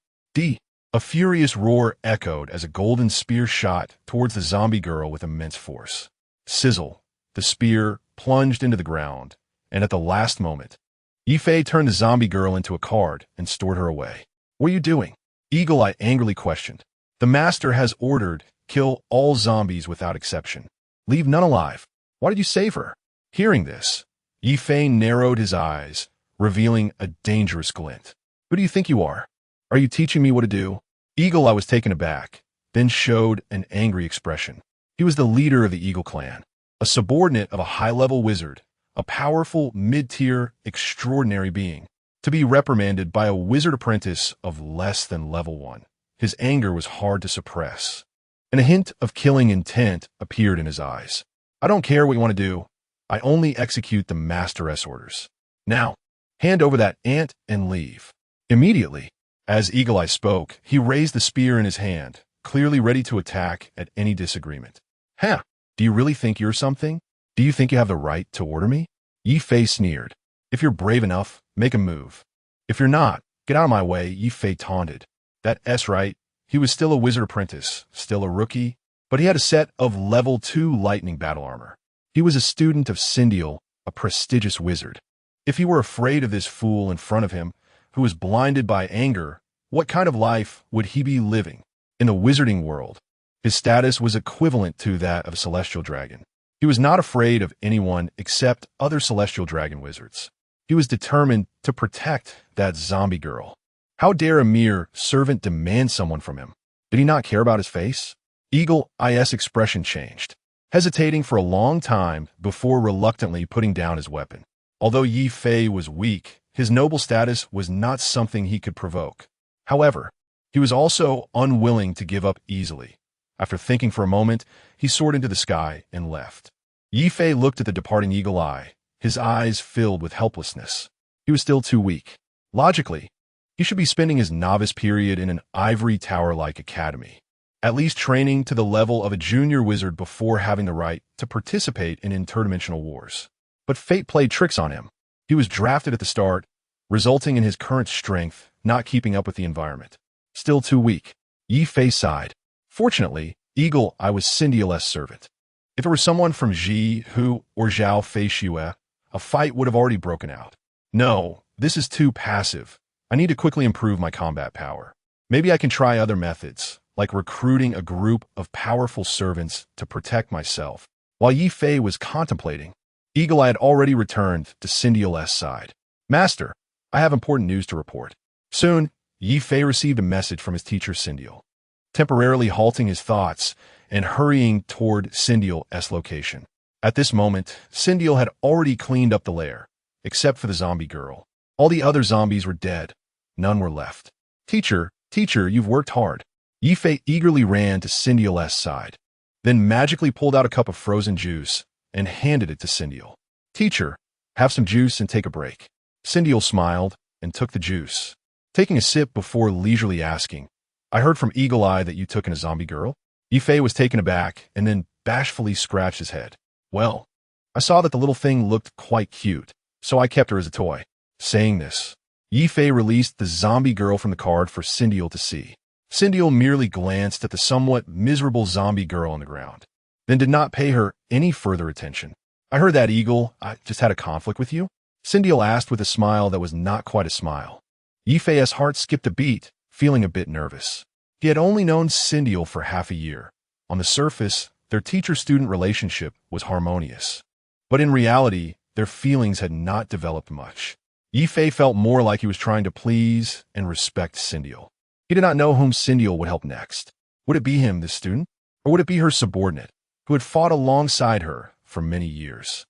A furious roar echoed as a golden spear shot towards the zombie girl with immense force. Sizzle, the spear plunged into the ground, and at the last moment, Ye Fei turned the zombie girl into a card and stored her away. What are you doing? Eagle Eye angrily questioned. The master has ordered, kill all zombies without exception. Leave none alive. Why did you save her? Hearing this, Ye Fei narrowed his eyes, revealing a dangerous glint. Who do you think you are? Are you teaching me what to do? Eagle Eye was taken aback, then showed an angry expression. He was the leader of the Eagle clan, a subordinate of a high-level wizard, a powerful, mid-tier, extraordinary being, to be reprimanded by a wizard apprentice of less than level 1. His anger was hard to suppress, and a hint of killing intent appeared in his eyes. I don't care what you want to do. I only execute the master's orders. Now, hand over that ant and leave. Immediately, as Eagle Eye spoke, he raised the spear in his hand, clearly ready to attack at any disagreement. Huh? Do you really think you're something? Do you think you have the right to order me? Ye Fei sneered. If you're brave enough, make a move. If you're not, get out of my way, Ye Fei taunted. That's right. He was still a wizard apprentice, still a rookie, but he had a set of level 2 lightning battle armor. He was a student of Sindiel, a prestigious wizard. If he were afraid of this fool in front of him, who was blinded by anger, what kind of life would he be living? In the wizarding world, his status was equivalent to that of a celestial dragon. He was not afraid of anyone except other celestial dragon wizards. He was determined to protect that zombie girl. How dare a mere servant demand someone from him? Did he not care about his face? Eagle Eye's expression changed, hesitating for a long time before reluctantly putting down his weapon. Although Ye Fei was weak, his noble status was not something he could provoke. However, he was also unwilling to give up easily. After thinking for a moment, he soared into the sky and left. Ye Fei looked at the departing Eagle Eye, his eyes filled with helplessness. He was still too weak. Logically, he should be spending his novice period in an ivory tower-like academy, at least training to the level of a junior wizard before having the right to participate in interdimensional wars. But fate played tricks on him. He was drafted at the start, resulting in his current strength not keeping up with the environment. Still too weak. Ye Fei sighed. Fortunately, Eagle Eye was Sindiel's servant. If it were someone from Ji, Hu, or Zhao Fei Xue, a fight would have already broken out. No, this is too passive. I need to quickly improve my combat power. Maybe I can try other methods, like recruiting a group of powerful servants to protect myself. While Ye Fei was contemplating, Eagle Eye had already returned to Sindiel's side. Master, I have important news to report. Soon, Ye Fei received a message from his teacher Sindiel, temporarily halting his thoughts and hurrying toward Sindiel's location. At this moment, Sindiel had already cleaned up the lair, except for the zombie girl. All the other zombies were dead. None were left. Teacher, you've worked hard. Ye Fei eagerly ran to Sindiel's side, then magically pulled out a cup of frozen juice and handed it to Sindiel. Teacher, have some juice and take a break. Sindiel smiled and took the juice, taking a sip before leisurely asking, I heard from Eagle Eye that you took in a zombie girl? Ye Fei was taken aback and then bashfully scratched his head. Well, I saw that the little thing looked quite cute, so I kept her as a toy. Saying this, Ye Fei released the zombie girl from the card for Cindial to see. Cindial merely glanced at the somewhat miserable zombie girl on the ground, then did not pay her any further attention. I heard that, Eagle. I just had a conflict with you? Cindial asked with a smile that was not quite a smile. Ye Fei's heart skipped a beat, feeling a bit nervous. He had only known Cindial for half a year. On the surface, their teacher-student relationship was harmonious. But in reality, their feelings had not developed much. Ye Fei felt more like he was trying to please and respect Cindial. He did not know whom Cindial would help next. Would it be him, this student? Or would it be her subordinate, who had fought alongside her for many years?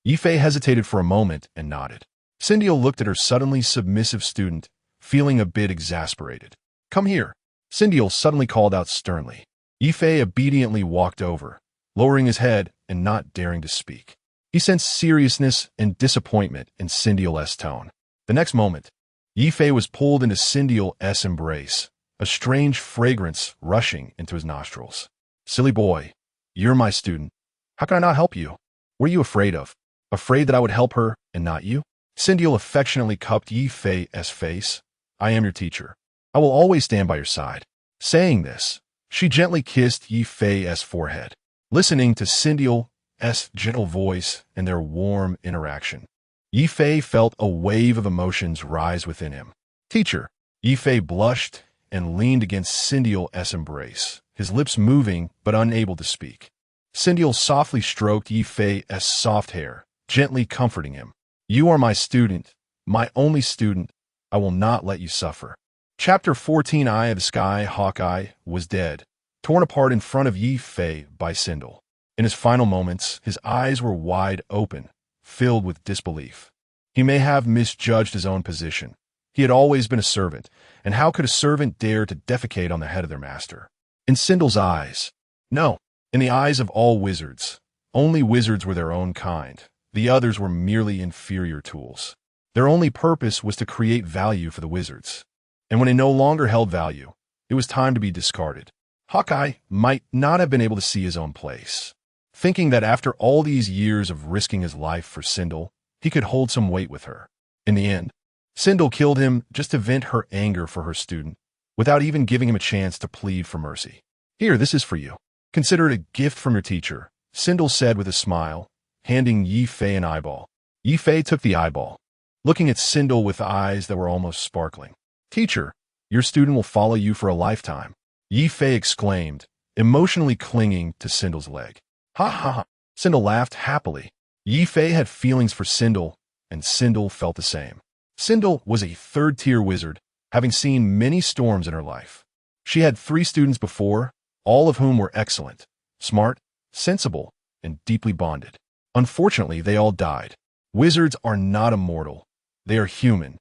Ye Fei hesitated for a moment and nodded. Cindial looked at her suddenly submissive student, feeling a bit exasperated. Come here. Cindial suddenly called out sternly. Ye Fei obediently walked over, lowering his head and not daring to speak. He sensed seriousness and disappointment in Cindial's tone. The next moment, Ye Fei was pulled into Cindial's embrace, a strange fragrance rushing into his nostrils. Silly boy, you're my student. How can I not help you? What are you afraid of? Afraid that I would help her and not you? Cindial affectionately cupped Ye Fei's face. I am your teacher. I will always stand by your side. Saying this, she gently kissed Ye Fei's forehead. Listening to Cindial's gentle voice and their warm interaction, Ye Fei felt a wave of emotions rise within him. Teacher, Ye Fei blushed and leaned against Cindial's embrace, his lips moving but unable to speak. Cindial softly stroked Ye Fei's soft hair, gently comforting him. You are my student, my only student. I will not let you suffer. Chapter 14. Eye of the Sky. Hawkeye was dead, torn apart in front of Ye Fei by Cindial. In his final moments, his eyes were wide open, filled with disbelief. He may have misjudged his own position. He had always been a servant, and how could a servant dare to defecate on the head of their master? In Cindial's eyes, no. In the eyes of all wizards, only wizards were their own kind. The others were merely inferior tools. Their only purpose was to create value for the wizards. And when it no longer held value, it was time to be discarded. Hawkeye might not have been able to see his own place, thinking that after all these years of risking his life for Cindial, he could hold some weight with her. In the end, Cindial killed him just to vent her anger for her student, without even giving him a chance to plead for mercy. Here, this is for you. Consider it a gift from your teacher, Cindial said with a smile, handing Ye Fei an eyeball. Ye Fei took the eyeball, looking at Cindial with eyes that were almost sparkling. Teacher, your student will follow you for a lifetime, Ye Fei exclaimed, emotionally clinging to Cindial's leg. Ha ha ha. Cindial laughed happily. Ye Fei had feelings for Cindial, and Cindial felt the same. Cindial was a third-tier wizard, having seen many storms in her life. She had 3 students before, all of whom were excellent, smart, sensible, and deeply bonded. Unfortunately, they all died. Wizards are not immortal. They are human,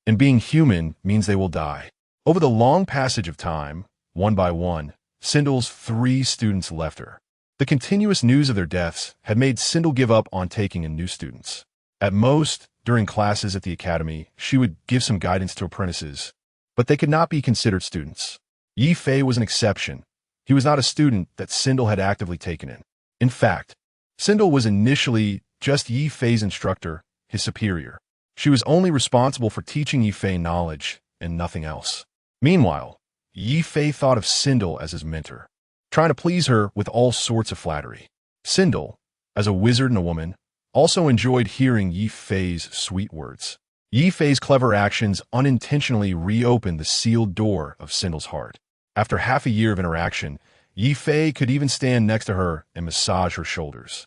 and being human means they will die. Over the long passage of time, one by one, Cindial's 3 students left her. The continuous news of their deaths had made Cindial give up on taking in new students. At most, during classes at the academy, she would give some guidance to apprentices, but they could not be considered students. Ye Fei was an exception. He was not a student that Cindial had actively taken in. In fact, Cindial was initially just Ye Fei's instructor, his superior. She was only responsible for teaching Ye Fei knowledge and nothing else. Meanwhile, Ye Fei thought of Cindial as his mentor, trying to please her with all sorts of flattery. Cindial, as a wizard and a woman, also enjoyed hearing Ye Fei's sweet words. Ye Fei's clever actions unintentionally reopened the sealed door of Cindial's heart. After half a year of interaction, Ye Fei could even stand next to her and massage her shoulders.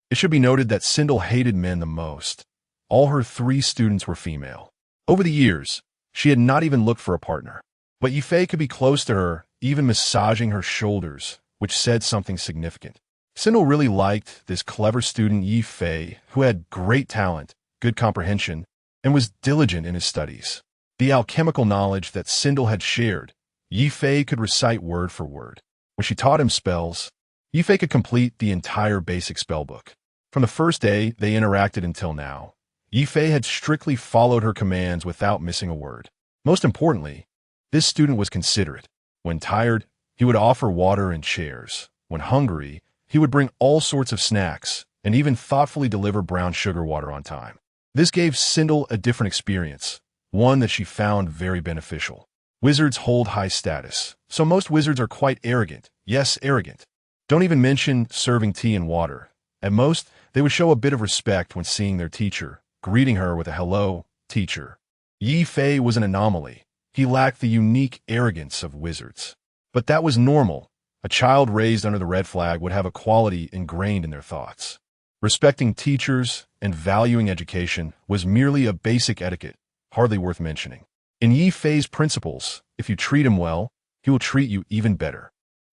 It should be noted that Cindial hated men the most. All her 3 students were female. Over the years, she had not even looked for a partner. But Ye Fei could be close to her, even massaging her shoulders, which said something significant. Cindial really liked this clever student Ye Fei, who had great talent, good comprehension, and was diligent in his studies. The alchemical knowledge that Cindial had shared, Ye Fei could recite word for word. When she taught him spells, Ye Fei could complete the entire basic spellbook. From the first day they interacted until now, Ye Fei had strictly followed her commands without missing a word. Most importantly, this student was considerate. When tired, he would offer water and chairs. When hungry, he would bring all sorts of snacks, and even thoughtfully deliver brown sugar water on time. This gave Sindel a different experience, one that she found very beneficial. Wizards hold high status, so most wizards are quite arrogant. Yes, arrogant. Don't even mention serving tea and water. At most, they would show a bit of respect when seeing their teacher, greeting her with a hello, teacher. Ye Fei was an anomaly. He lacked the unique arrogance of wizards. But that was normal. A child raised under the red flag would have a quality ingrained in their thoughts. Respecting teachers and valuing education was merely a basic etiquette, hardly worth mentioning. In Ye Fei's principles, if you treat him well, he will treat you even better.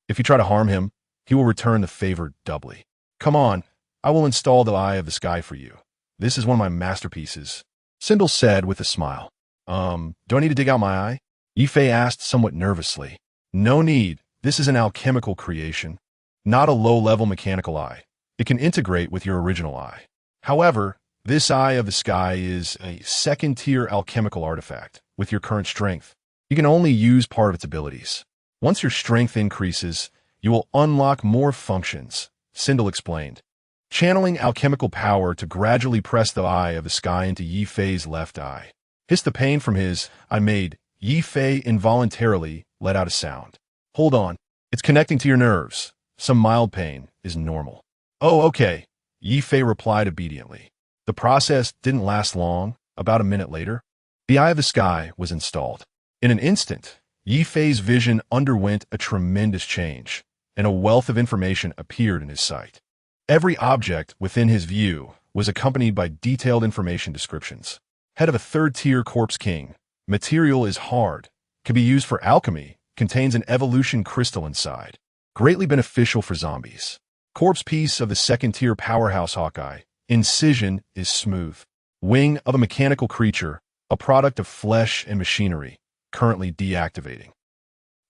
If you try to harm him, he will return the favor doubly. Come on, I will install the Eye of the Sky for you. This is one of my masterpieces, Sindel said with a smile. Do I need to dig out my eye? Ye Fei asked somewhat nervously. No need. This is an alchemical creation, not a low-level mechanical eye. It can integrate with your original eye. However, this Eye of the Sky is a second-tier alchemical artifact. With your current strength, you can only use part of its abilities. Once your strength increases, you will unlock more functions, Sindel explained, channeling alchemical power to gradually press the Eye of the Sky into Ye Fei's left eye. Hiss the pain from his eye made Ye Fei involuntarily let out a sound. Hold on, it's connecting to your nerves. Some mild pain is normal. Oh, okay, Ye Fei replied obediently. The process didn't last long. About a minute later, the Eye of the Sky was installed. In an instant, Ye Fei's vision underwent a tremendous change, and a wealth of information appeared in his sight. Every object within his view was accompanied by detailed information descriptions. Head of a third-tier corpse king. Material is hard. Can be used for alchemy. Contains an evolution crystal inside. Greatly beneficial for zombies. Corpse piece of the second-tier powerhouse Hawkeye. Incision is smooth. Wing of a mechanical creature. A product of flesh and machinery. Currently deactivating.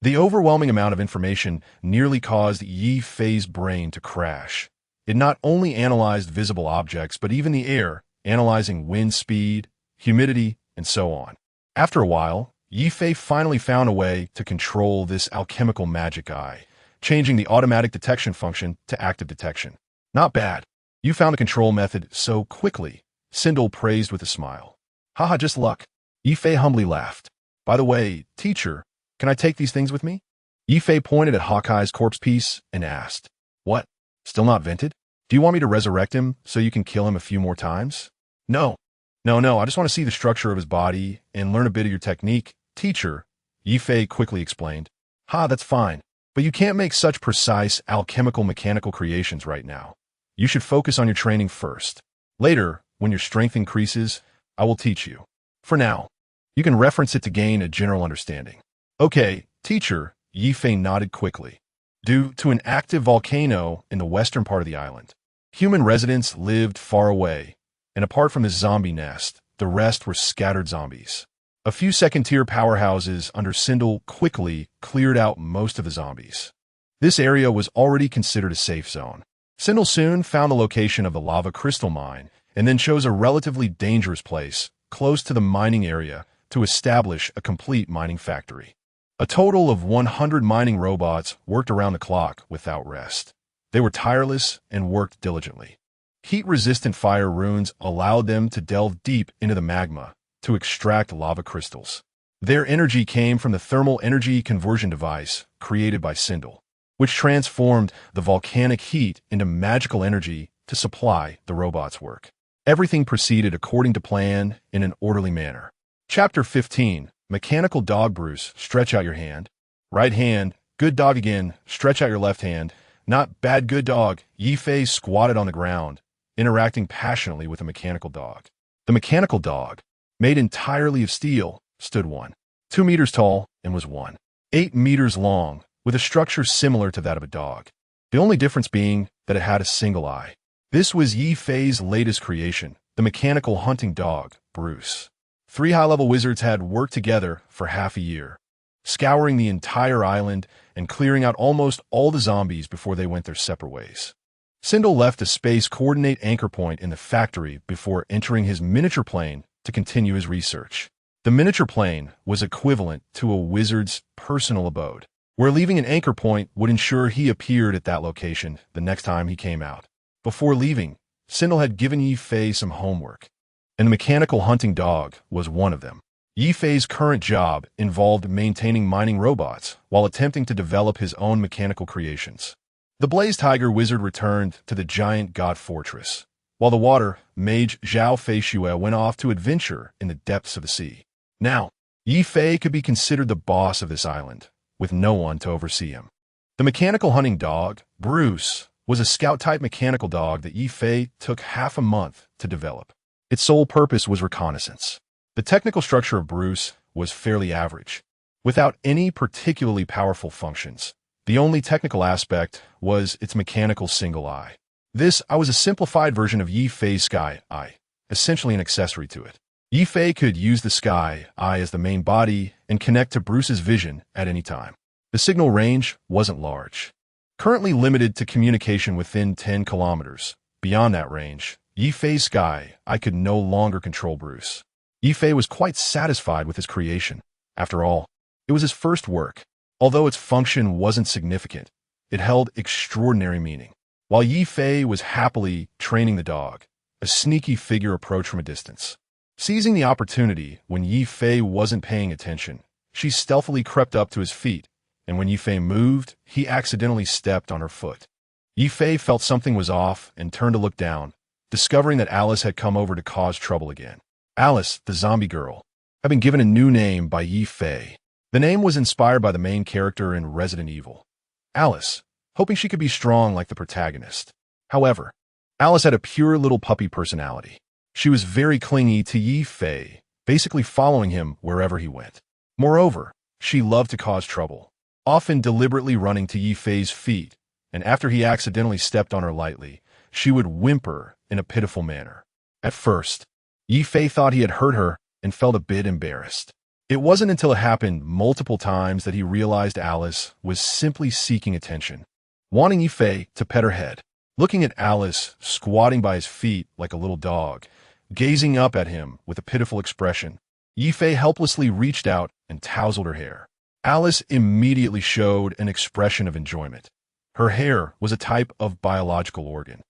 The overwhelming amount of information nearly caused Ye Fei's brain to crash. It not only analyzed visible objects, but even the air, analyzing wind speed, humidity, and so on. After a while, Ye Fei finally found a way to control this alchemical magic eye, changing the automatic detection function to active detection. Not bad. You found a control method so quickly, Sindel praised with a smile. Haha, just luck. Ye Fei humbly laughed. By the way, teacher, can I take these things with me? Ye Fei pointed at Hawkeye's corpse piece and asked, What? Still not vented? Do you want me to resurrect him so you can kill him a few more times? No, I just want to see the structure of his body and learn a bit of your technique, teacher, Ye Fei quickly explained. Ha, that's fine, but you can't make such precise alchemical mechanical creations right now. You should focus on your training first. Later, when your strength increases, I will teach you. For now, you can reference it to gain a general understanding. Okay, teacher, Ye Fei nodded quickly. Due to an active volcano in the western part of the island, human residents lived far away, and apart from this zombie nest, the rest were scattered zombies. A few second-tier powerhouses under Sindel quickly cleared out most of the zombies. This area was already considered a safe zone. Sindel soon found the location of the lava crystal mine, and then chose a relatively dangerous place, close to the mining area, to establish a complete mining factory. A total of 100 mining robots worked around the clock without rest. They were tireless and worked diligently. Heat-resistant fire runes allowed them to delve deep into the magma to extract lava crystals. Their energy came from the thermal energy conversion device created by Sindel, which transformed the volcanic heat into magical energy to supply the robots' work. Everything proceeded according to plan in an orderly manner. Chapter 15. Mechanical dog. Bruce, stretch out your hand. Right hand. Good dog again. Stretch out your left hand. Not bad, good dog. Ye Fei squatted on the ground, interacting passionately with the mechanical dog. The mechanical dog, made entirely of steel, stood 2 meters tall and was 8 meters long, with a structure similar to that of a dog. The only difference being that it had a single eye. This was Ye Fei's latest creation, the mechanical hunting dog, Bruce. 3 high-level wizards had worked together for half a year, scouring the entire island and clearing out almost all the zombies before they went their separate ways. Sindel left a space coordinate anchor point in the factory before entering his miniature plane to continue his research. The miniature plane was equivalent to a wizard's personal abode, where leaving an anchor point would ensure he appeared at that location the next time he came out. Before leaving, Sindel had given Ye Fei some homework, and the mechanical hunting dog was one of them. Ye Fei's current job involved maintaining mining robots while attempting to develop his own mechanical creations. The Blaze Tiger Wizard returned to the giant god fortress, while the water mage Zhao Feishue went off to adventure in the depths of the sea. Now, Ye Fei could be considered the boss of this island, with no one to oversee him. The mechanical hunting dog, Bruce, was a scout-type mechanical dog that Ye Fei took half a month to develop. Its sole purpose was reconnaissance. The technical structure of Bruce was fairly average, without any particularly powerful functions. The only technical aspect was its mechanical single eye. This was a simplified version of Ye Fei's sky eye, essentially an accessory to it. Ye Fei could use the sky eye as the main body and connect to Bruce's vision at any time. The signal range wasn't large, currently limited to communication within 10 kilometers. Beyond that range, Ye Fei's sky eye could no longer control Bruce. Ye Fei was quite satisfied with his creation. After all, it was his first work. Although its function wasn't significant, it held extraordinary meaning. While Ye Fei was happily training the dog, a sneaky figure approached from a distance. Seizing the opportunity when Ye Fei wasn't paying attention, she stealthily crept up to his feet, and when Ye Fei moved, he accidentally stepped on her foot. Ye Fei felt something was off and turned to look down, discovering that Alice had come over to cause trouble again. Alice, the zombie girl, had been given a new name by Ye Fei. The name was inspired by the main character in Resident Evil, Alice, hoping she could be strong like the protagonist. However, Alice had a pure little puppy personality. She was very clingy to Ye Fei, basically following him wherever he went. Moreover, she loved to cause trouble, often deliberately running to Ye Fei's feet, and after he accidentally stepped on her lightly, she would whimper in a pitiful manner. At first, Ye Fei thought he had hurt her and felt a bit embarrassed. It wasn't until it happened multiple times that he realized Alice was simply seeking attention, wanting Ye Fei to pet her head. Looking at Alice squatting by his feet like a little dog, gazing up at him with a pitiful expression, Ye Fei helplessly reached out and tousled her hair. Alice immediately showed an expression of enjoyment. Her hair was a type of biological organ,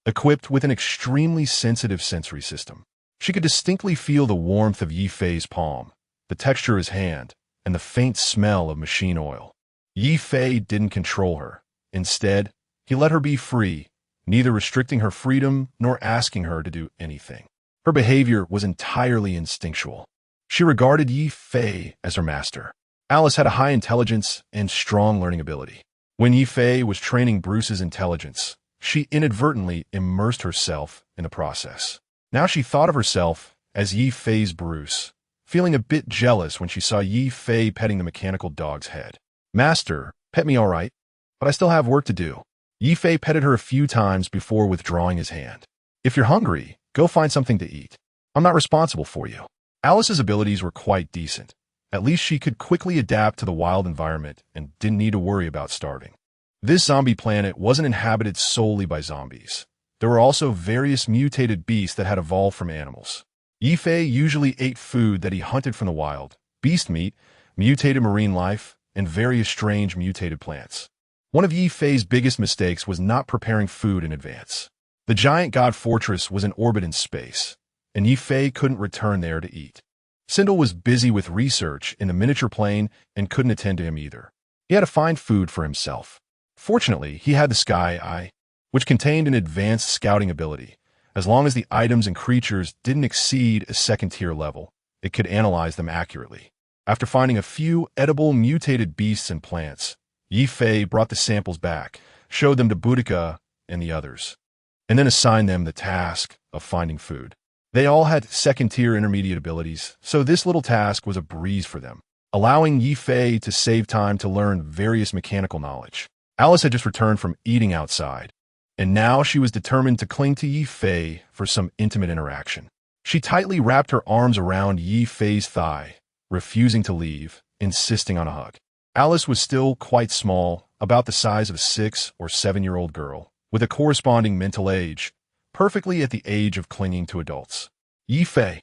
equipped with an extremely sensitive sensory system. She could distinctly feel the warmth of Ye Fei's palm, the texture of his hand, and the faint smell of machine oil. Ye Fei didn't control her. Instead, he let her be free, neither restricting her freedom nor asking her to do anything. Her behavior was entirely instinctual. She regarded Ye Fei as her master. Alice had a high intelligence and strong learning ability. When Ye Fei was training Bruce's intelligence, she inadvertently immersed herself in the process. Now she thought of herself as Ye Fei's Bruce, feeling a bit jealous when she saw Ye Fei petting the mechanical dog's head. "Master, pet me all right, but I still have work to do." Ye Fei petted her a few times before withdrawing his hand. "If you're hungry, go find something to eat. I'm not responsible for you." Alice's abilities were quite decent. At least she could quickly adapt to the wild environment and didn't need to worry about starving. This zombie planet wasn't inhabited solely by zombies. There were also various mutated beasts that had evolved from animals. Ye Fei usually ate food that he hunted from the wild, beast meat, mutated marine life, and various strange mutated plants. One of Ye Fei's biggest mistakes was not preparing food in advance. The giant god fortress was in orbit in space, and Ye Fei couldn't return there to eat. Sindel was busy with research in the miniature plane and couldn't attend to him either. He had to find food for himself. Fortunately, he had the Sky Eye, which contained an advanced scouting ability. As long as the items and creatures didn't exceed a second-tier level, it could analyze them accurately. After finding a few edible mutated beasts and plants, Ye Fei brought the samples back, showed them to Boudica and the others, and then assigned them the task of finding food. They all had second-tier intermediate abilities, so this little task was a breeze for them, allowing Ye Fei to save time to learn various mechanical knowledge. Alice had just returned from eating outside, and now she was determined to cling to Ye Fei for some intimate interaction. She tightly wrapped her arms around Ye Fei's thigh, refusing to leave, insisting on a hug. Alice was still quite small, about the size of a 6 or 7-year-old girl, with a corresponding mental age, perfectly at the age of clinging to adults. Ye Fei,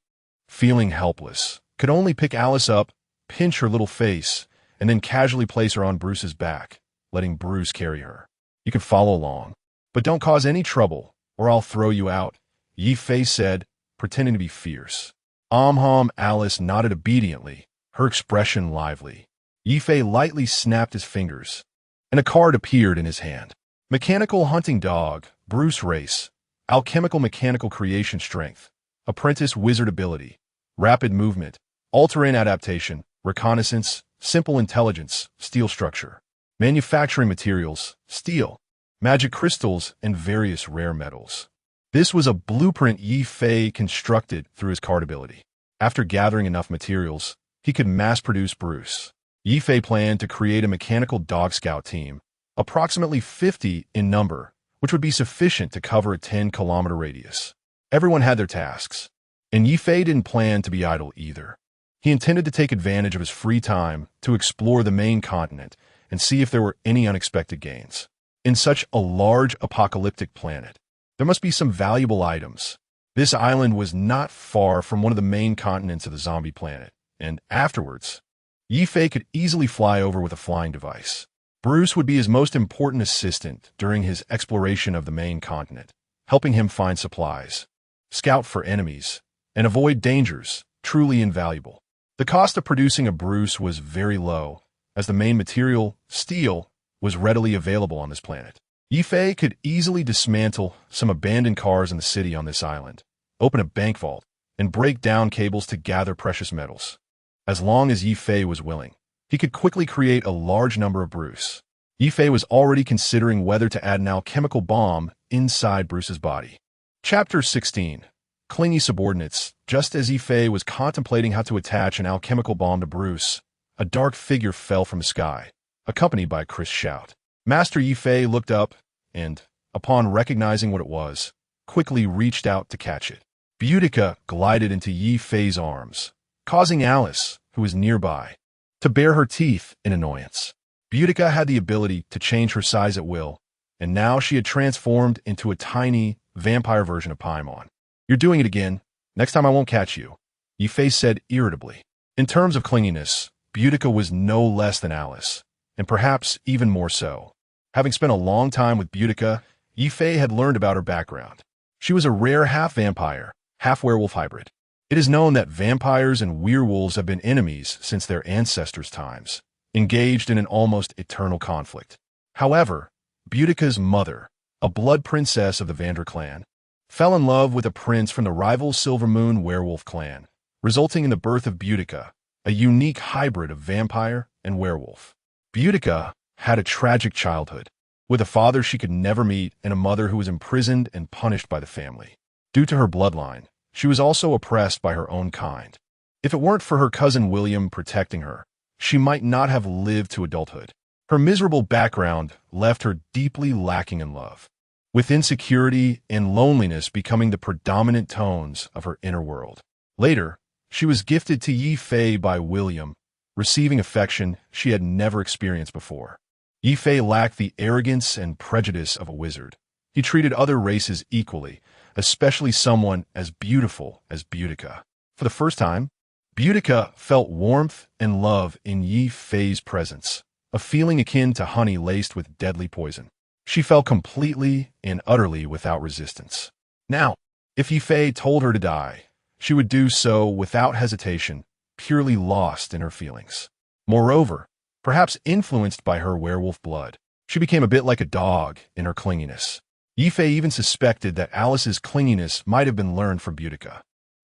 feeling helpless, could only pick Alice up, pinch her little face, and then casually place her on Bruce's back, letting Bruce carry her. You can follow along, but don't cause any trouble, or I'll throw you out, Ye Fei said, pretending to be fierce. Alice nodded obediently, her expression lively. Ye Fei lightly snapped his fingers, and a card appeared in his hand. Mechanical hunting dog, Bruce race, alchemical mechanical creation strength, apprentice wizard ability, rapid movement, alter-in adaptation, reconnaissance, simple intelligence, steel structure, manufacturing materials, steel, magic crystals, and various rare metals. This was a blueprint Ye Fei constructed through his card ability. After gathering enough materials, he could mass-produce Bruce. Ye Fei planned to create a mechanical dog scout team, approximately 50 in number, which would be sufficient to cover a 10-kilometer radius. Everyone had their tasks, and Ye Fei didn't plan to be idle either. He intended to take advantage of his free time to explore the main continent and see if there were any unexpected gains. In such a large apocalyptic planet, there must be some valuable items. This island was not far from one of the main continents of the zombie planet, and afterwards, Ye Fei could easily fly over with a flying device. Bruce would be his most important assistant during his exploration of the main continent, helping him find supplies, scout for enemies, and avoid dangers, truly invaluable. The cost of producing a Bruce was very low, as the main material, steel, was readily available on this planet. Ye Fei could easily dismantle some abandoned cars in the city on this island, open a bank vault, and break down cables to gather precious metals. As long as Ye Fei was willing, he could quickly create a large number of Bruce. Ye Fei was already considering whether to add an alchemical bomb inside Bruce's body. Chapter 16. Clingy Subordinates. Just as Ye Fei was contemplating how to attach an alchemical bomb to Bruce, a dark figure fell from the sky, accompanied by a crisp shout. Master Ye Fei looked up and, upon recognizing what it was, quickly reached out to catch it. Boudica glided into Ye Fei's arms, causing Alice, who was nearby, to bare her teeth in annoyance. Boudica had the ability to change her size at will, and now she had transformed into a tiny, vampire version of Paimon. You're doing it again. Next time I won't catch you, Ye Fei said irritably. In terms of clinginess, Boudica was no less than Alice, and perhaps even more so. Having spent a long time with Boudica, Ye Fei had learned about her background. She was a rare half-vampire, half-werewolf hybrid. It is known that vampires and werewolves have been enemies since their ancestors' times, engaged in an almost eternal conflict. However, Boudica's mother, a blood princess of the Vander clan, fell in love with a prince from the rival Silver Moon werewolf clan, resulting in the birth of Boudica, a unique hybrid of vampire and werewolf. Boudica had a tragic childhood, with a father she could never meet and a mother who was imprisoned and punished by the family. Due to her bloodline, she was also oppressed by her own kind. If it weren't for her cousin William protecting her, she might not have lived to adulthood. Her miserable background left her deeply lacking in love, with insecurity and loneliness becoming the predominant tones of her inner world. Later, she was gifted to Ye Fei by William, receiving affection she had never experienced before. Ye Fei lacked the arrogance and prejudice of a wizard. He treated other races equally, especially someone as beautiful as Boudica. For the first time, Boudica felt warmth and love in Ye Fei's presence, a feeling akin to honey laced with deadly poison. She felt completely and utterly without resistance. Now, if Ye Fei told her to die, she would do so without hesitation, purely lost in her feelings. Moreover, perhaps influenced by her werewolf blood, she became a bit like a dog in her clinginess. Ye Fei even suspected that Alice's clinginess might have been learned from Boudica.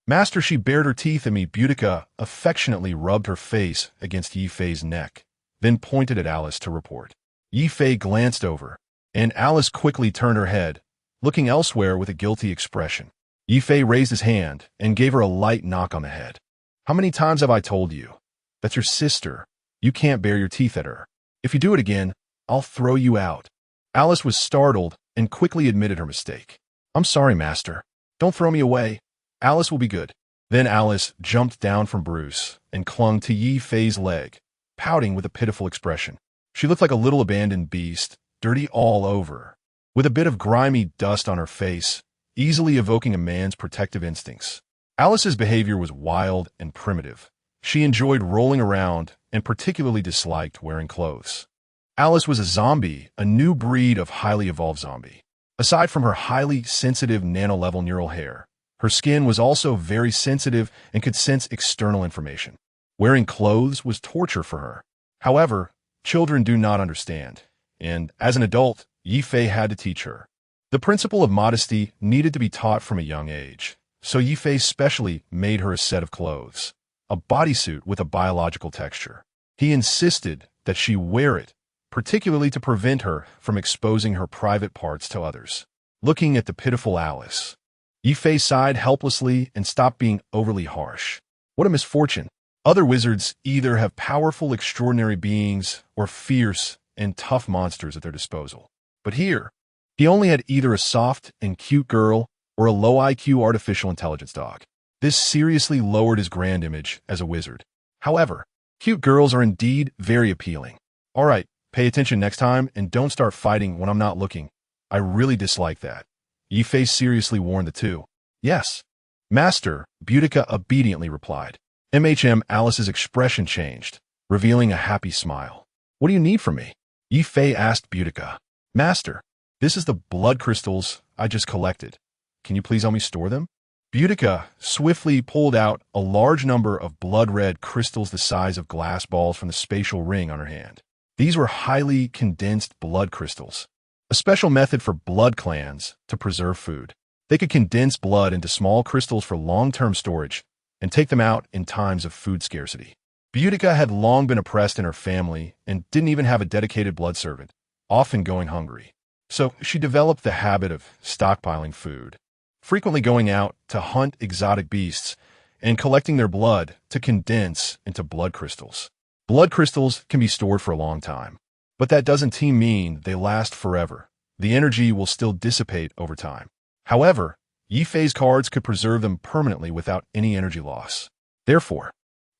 Master, she bared her teeth at me. Boudica affectionately rubbed her face against Ye Fei's neck, then pointed at Alice to report. Ye Fei glanced over, and Alice quickly turned her head, looking elsewhere with a guilty expression. Ye Fei raised his hand and gave her a light knock on the head. How many times have I told you? That's your sister. You can't bare your teeth at her. If you do it again, I'll throw you out. Alice was startled and quickly admitted her mistake. I'm sorry, Master. Don't throw me away. Alice will be good. Then Alice jumped down from Bruce and clung to Ye Fei's leg, pouting with a pitiful expression. She looked like a little abandoned beast, dirty all over, with a bit of grimy dust on her face, easily evoking a man's protective instincts. Alice's behavior was wild and primitive. She enjoyed rolling around and particularly disliked wearing clothes. Alice was a zombie, a new breed of highly evolved zombie. Aside from her highly sensitive nano-level neural hair, her skin was also very sensitive and could sense external information. Wearing clothes was torture for her. However, children do not understand, and as an adult, Ye Fei had to teach her. The principle of modesty needed to be taught from a young age, so Ye Fei specially made her a set of clothes, a bodysuit with a biological texture. He insisted that she wear it, particularly to prevent her from exposing her private parts to others. Looking at the pitiful Alice, Ye Fei sighed helplessly and stopped being overly harsh. What a misfortune. Other wizards either have powerful, extraordinary beings or fierce and tough monsters at their disposal. But here, he only had either a soft and cute girl or a low IQ artificial intelligence dog. This seriously lowered his grand image as a wizard. However, cute girls are indeed very appealing. All right, pay attention next time and don't start fighting when I'm not looking. I really dislike that. Ye Fei seriously warned the two. Yes, Master, Boudica obediently replied. Alice's expression changed, revealing a happy smile. What do you need from me? Ye Fei asked Boudica. Master, this is the blood crystals I just collected. Can you please help me store them? Boudica swiftly pulled out a large number of blood-red crystals the size of glass balls from the spatial ring on her hand. These were highly condensed blood crystals, a special method for blood clans to preserve food. They could condense blood into small crystals for long-term storage and take them out in times of food scarcity. Boudica had long been oppressed in her family and didn't even have a dedicated blood servant, often going hungry. So she developed the habit of stockpiling food, frequently going out to hunt exotic beasts and collecting their blood to condense into blood crystals. Blood crystals can be stored for a long time, but that doesn't mean they last forever. The energy will still dissipate over time. However, Ye Fei's cards could preserve them permanently without any energy loss. Therefore,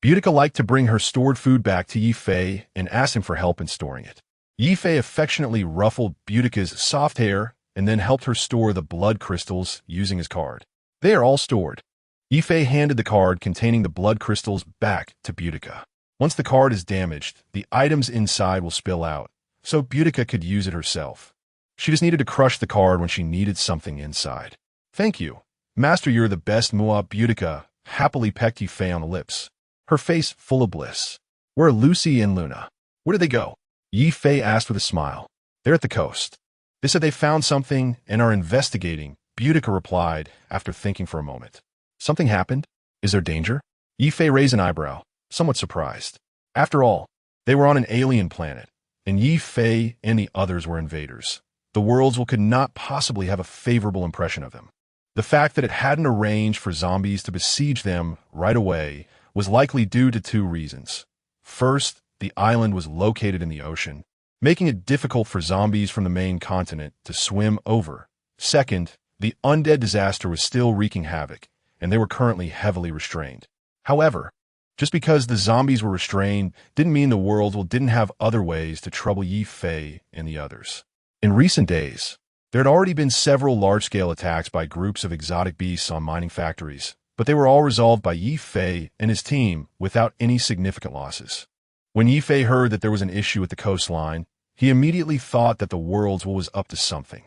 Boudica liked to bring her stored food back to Ye Fei and ask him for help in storing it. Ye Fei affectionately ruffled Boudica's soft hair and then helped her store the blood crystals using his card. They are all stored. Ye Fei handed the card containing the blood crystals back to Boudica. Once the card is damaged, the items inside will spill out, so Boudica could use it herself. She just needed to crush the card when she needed something inside. Thank you. Master, you're the best. Boudica happily pecked Ye Fei on the lips, her face full of bliss. Where are Lucy and Luna? Where did they go? Ye Fei asked with a smile. They're at the coast. They said they found something and are investigating, Boudica replied after thinking for a moment. Something happened? Is there danger? Ye Fei raised an eyebrow, somewhat surprised. After all, they were on an alien planet, and Ye Fei and the others were invaders. The worlds could not possibly have a favorable impression of them. The fact that it hadn't arranged for zombies to besiege them right away was likely due to two reasons. First, the island was located in the ocean, making it difficult for zombies from the main continent to swim over. Second, the undead disaster was still wreaking havoc, and they were currently heavily restrained. However, just because the zombies were restrained didn't mean the world didn't have other ways to trouble Ye Fei and the others. In recent days, there had already been several large-scale attacks by groups of exotic beasts on mining factories, but they were all resolved by Ye Fei and his team without any significant losses. When Ye Fei heard that there was an issue at the coastline, he immediately thought that the world was up to something.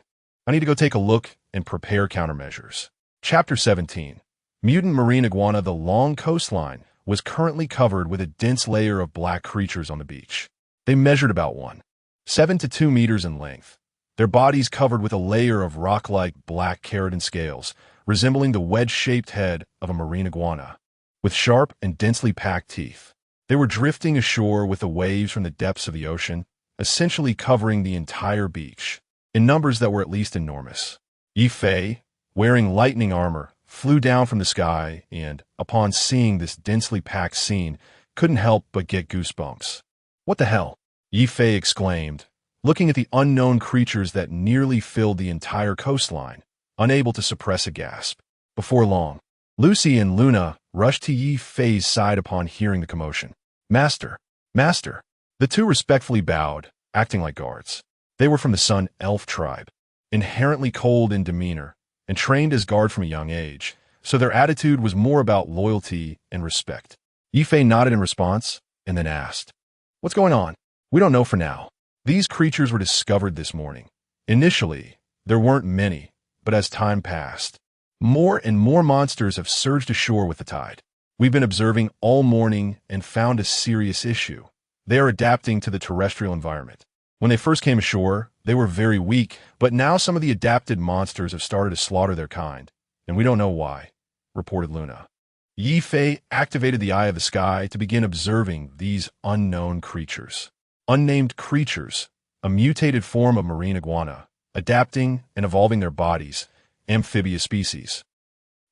I need to go take a look and prepare countermeasures. Chapter 17. Mutant marine iguana. The long coastline was currently covered with a dense layer of black creatures on the beach. They measured about 1.7 to 2 meters in length, their bodies covered with a layer of rock-like black keratin scales, resembling the wedge-shaped head of a marine iguana, with sharp and densely packed teeth. They were drifting ashore with the waves from the depths of the ocean, essentially covering the entire beach, in numbers that were at least enormous. Ye Fei, wearing lightning armor, flew down from the sky and, upon seeing this densely packed scene, couldn't help but get goosebumps. What the hell? Ye Fei exclaimed, looking at the unknown creatures that nearly filled the entire coastline, unable to suppress a gasp. Before long, Lucy and Luna rushed to Ye Fei's side upon hearing the commotion. Master, Master! The two respectfully bowed, acting like guards. They were from the Sun Elf tribe, inherently cold in demeanor, and trained as guard from a young age, so their attitude was more about loyalty and respect. Ye Fei nodded in response, and then asked, "What's going on?" "We don't know for now. These creatures were discovered this morning. Initially, There weren't many, but as time passed, more and more monsters have surged ashore with the tide. We've been observing all morning and found a serious issue. They are adapting to the terrestrial environment. When they first came ashore, they were very weak, but now some of the adapted monsters have started to slaughter their kind, and we don't know why, reported Luna. Ye Fei activated the Eye of the Sky to begin observing these unknown creatures. Unnamed creatures, a mutated form of marine iguana, adapting and evolving their bodies, amphibious species.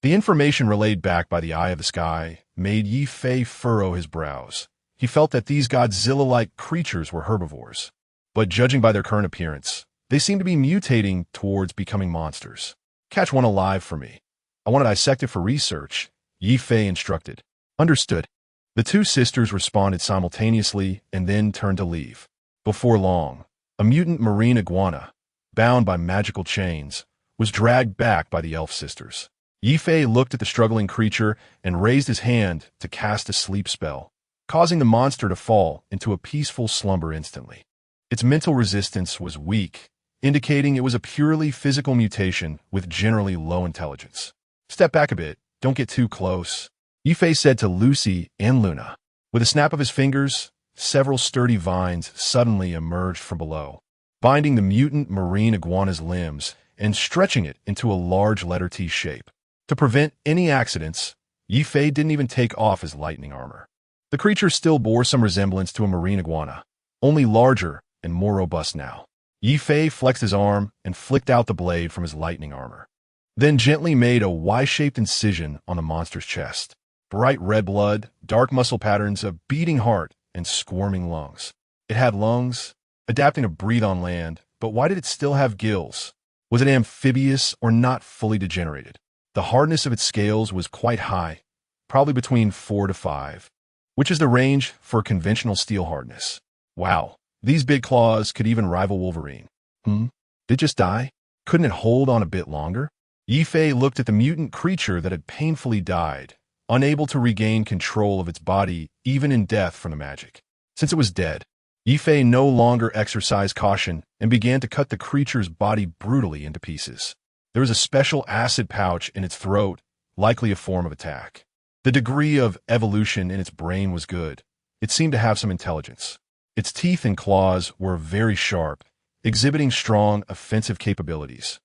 The information relayed back by the Eye of the Sky made Ye Fei furrow his brows. He felt that these Godzilla-like creatures were herbivores. But judging by their current appearance, they seem to be mutating towards becoming monsters. Catch one alive for me. I want to dissect it for research, Ye Fei instructed. Understood. The two sisters responded simultaneously and then turned to leave. Before long, a mutant marine iguana, bound by magical chains, was dragged back by the elf sisters. Ye Fei looked at the struggling creature and raised his hand to cast a sleep spell, causing the monster to fall into a peaceful slumber instantly. Its mental resistance was weak, indicating it was a purely physical mutation with generally low intelligence. Step back a bit, don't get too close, Ye Fei said to Lucy and Luna. With a snap of his fingers, several sturdy vines suddenly emerged from below, binding the mutant marine iguana's limbs and stretching it into a large letter T shape. To prevent any accidents, Ye Fei didn't even take off his lightning armor. The creature still bore some resemblance to a marine iguana, only larger and more robust now. Ye Fei flexed his arm and flicked out the blade from his lightning armor, then gently made a Y-shaped incision on the monster's chest. Bright red blood, dark muscle patterns, a beating heart, and squirming lungs. It had lungs, adapting to breathe on land, but why did it still have gills? Was it amphibious or not fully degenerated? The hardness of its scales was quite high, probably between 4 to 5, which is the range for conventional steel hardness. Wow, these big claws could even rival Wolverine. Did it just die? Couldn't it hold on a bit longer? Ye Fei looked at the mutant creature that had painfully died, unable to regain control of its body even in death from the magic. Since it was dead, Ye Fei no longer exercised caution and began to cut the creature's body brutally into pieces. There was a special acid pouch in its throat, likely a form of attack. The degree of evolution in its brain was good. It seemed to have some intelligence. Its teeth and claws were very sharp, exhibiting strong offensive capabilities.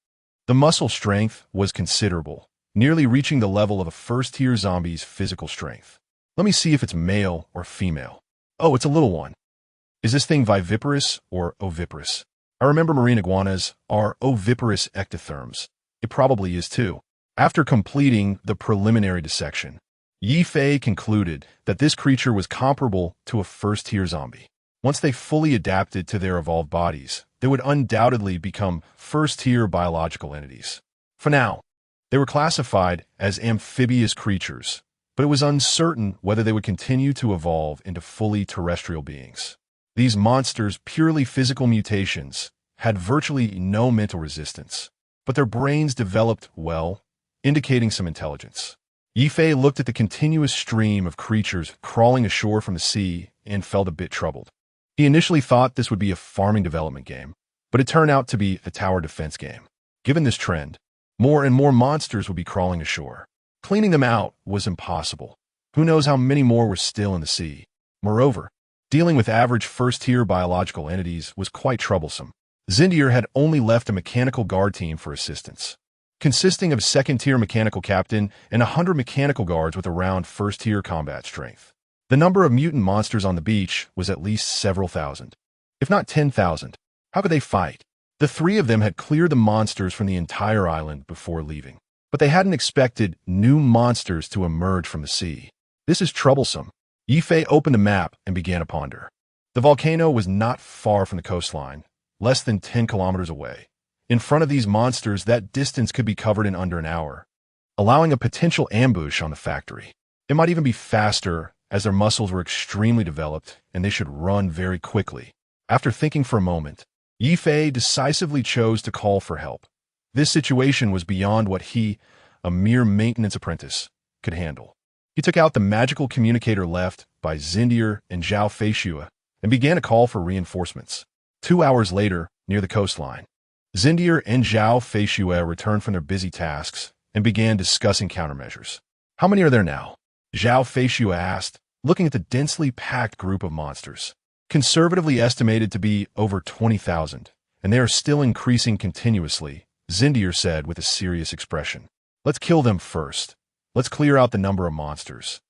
The muscle strength was considerable, nearly reaching the level of a first-tier zombie's physical strength. Let me see if it's male or female. Oh, it's a little one. Is this thing viviparous or oviparous? I remember marine iguanas are oviparous ectotherms. It probably is too. After completing the preliminary dissection, Ye Fei concluded that this creature was comparable to a first-tier zombie. Once they fully adapted to their evolved bodies, they would undoubtedly become first-tier biological entities. For now, they were classified as amphibious creatures, but it was uncertain whether they would continue to evolve into fully terrestrial beings. These monsters' purely physical mutations had virtually no mental resistance, but their brains developed well, indicating some intelligence. Ye Fei looked at the continuous stream of creatures crawling ashore from the sea and felt a bit troubled. He initially thought this would be a farming development game, but it turned out to be a tower defense game. Given this trend, more and more monsters would be crawling ashore. Cleaning them out was impossible. Who knows how many more were still in the sea? Moreover, dealing with average first-tier biological entities was quite troublesome. Zindir had only left a mechanical guard team for assistance, consisting of a second-tier mechanical captain and 100 mechanical guards with around first-tier combat strength. The number of mutant monsters on the beach was at least several thousand, if not 10,000. How could they fight? The three of them had cleared the monsters from the entire island before leaving, but they hadn't expected new monsters to emerge from the sea. This is troublesome. Ye Fei opened a map and began to ponder. The volcano was not far from the coastline, less than 10 kilometers away. In front of these monsters, that distance could be covered in under an hour, allowing a potential ambush on the factory. It might even be faster, as their muscles were extremely developed and they should run very quickly. After thinking for a moment, Ye Fei decisively chose to call for help. This situation was beyond what he, a mere maintenance apprentice, could handle. He took out the magical communicator left by Zindir and Zhao Feishua and began a call for reinforcements. 2 hours later, near the coastline, Zindir and Zhao Feishue returned from their busy tasks and began discussing countermeasures. How many are there now? Zhao Feishue asked, looking at the densely packed group of monsters. Conservatively estimated to be over 20,000, and they are still increasing continuously, Zindir said with a serious expression. Let's kill them first. Let's clear out the number of monsters.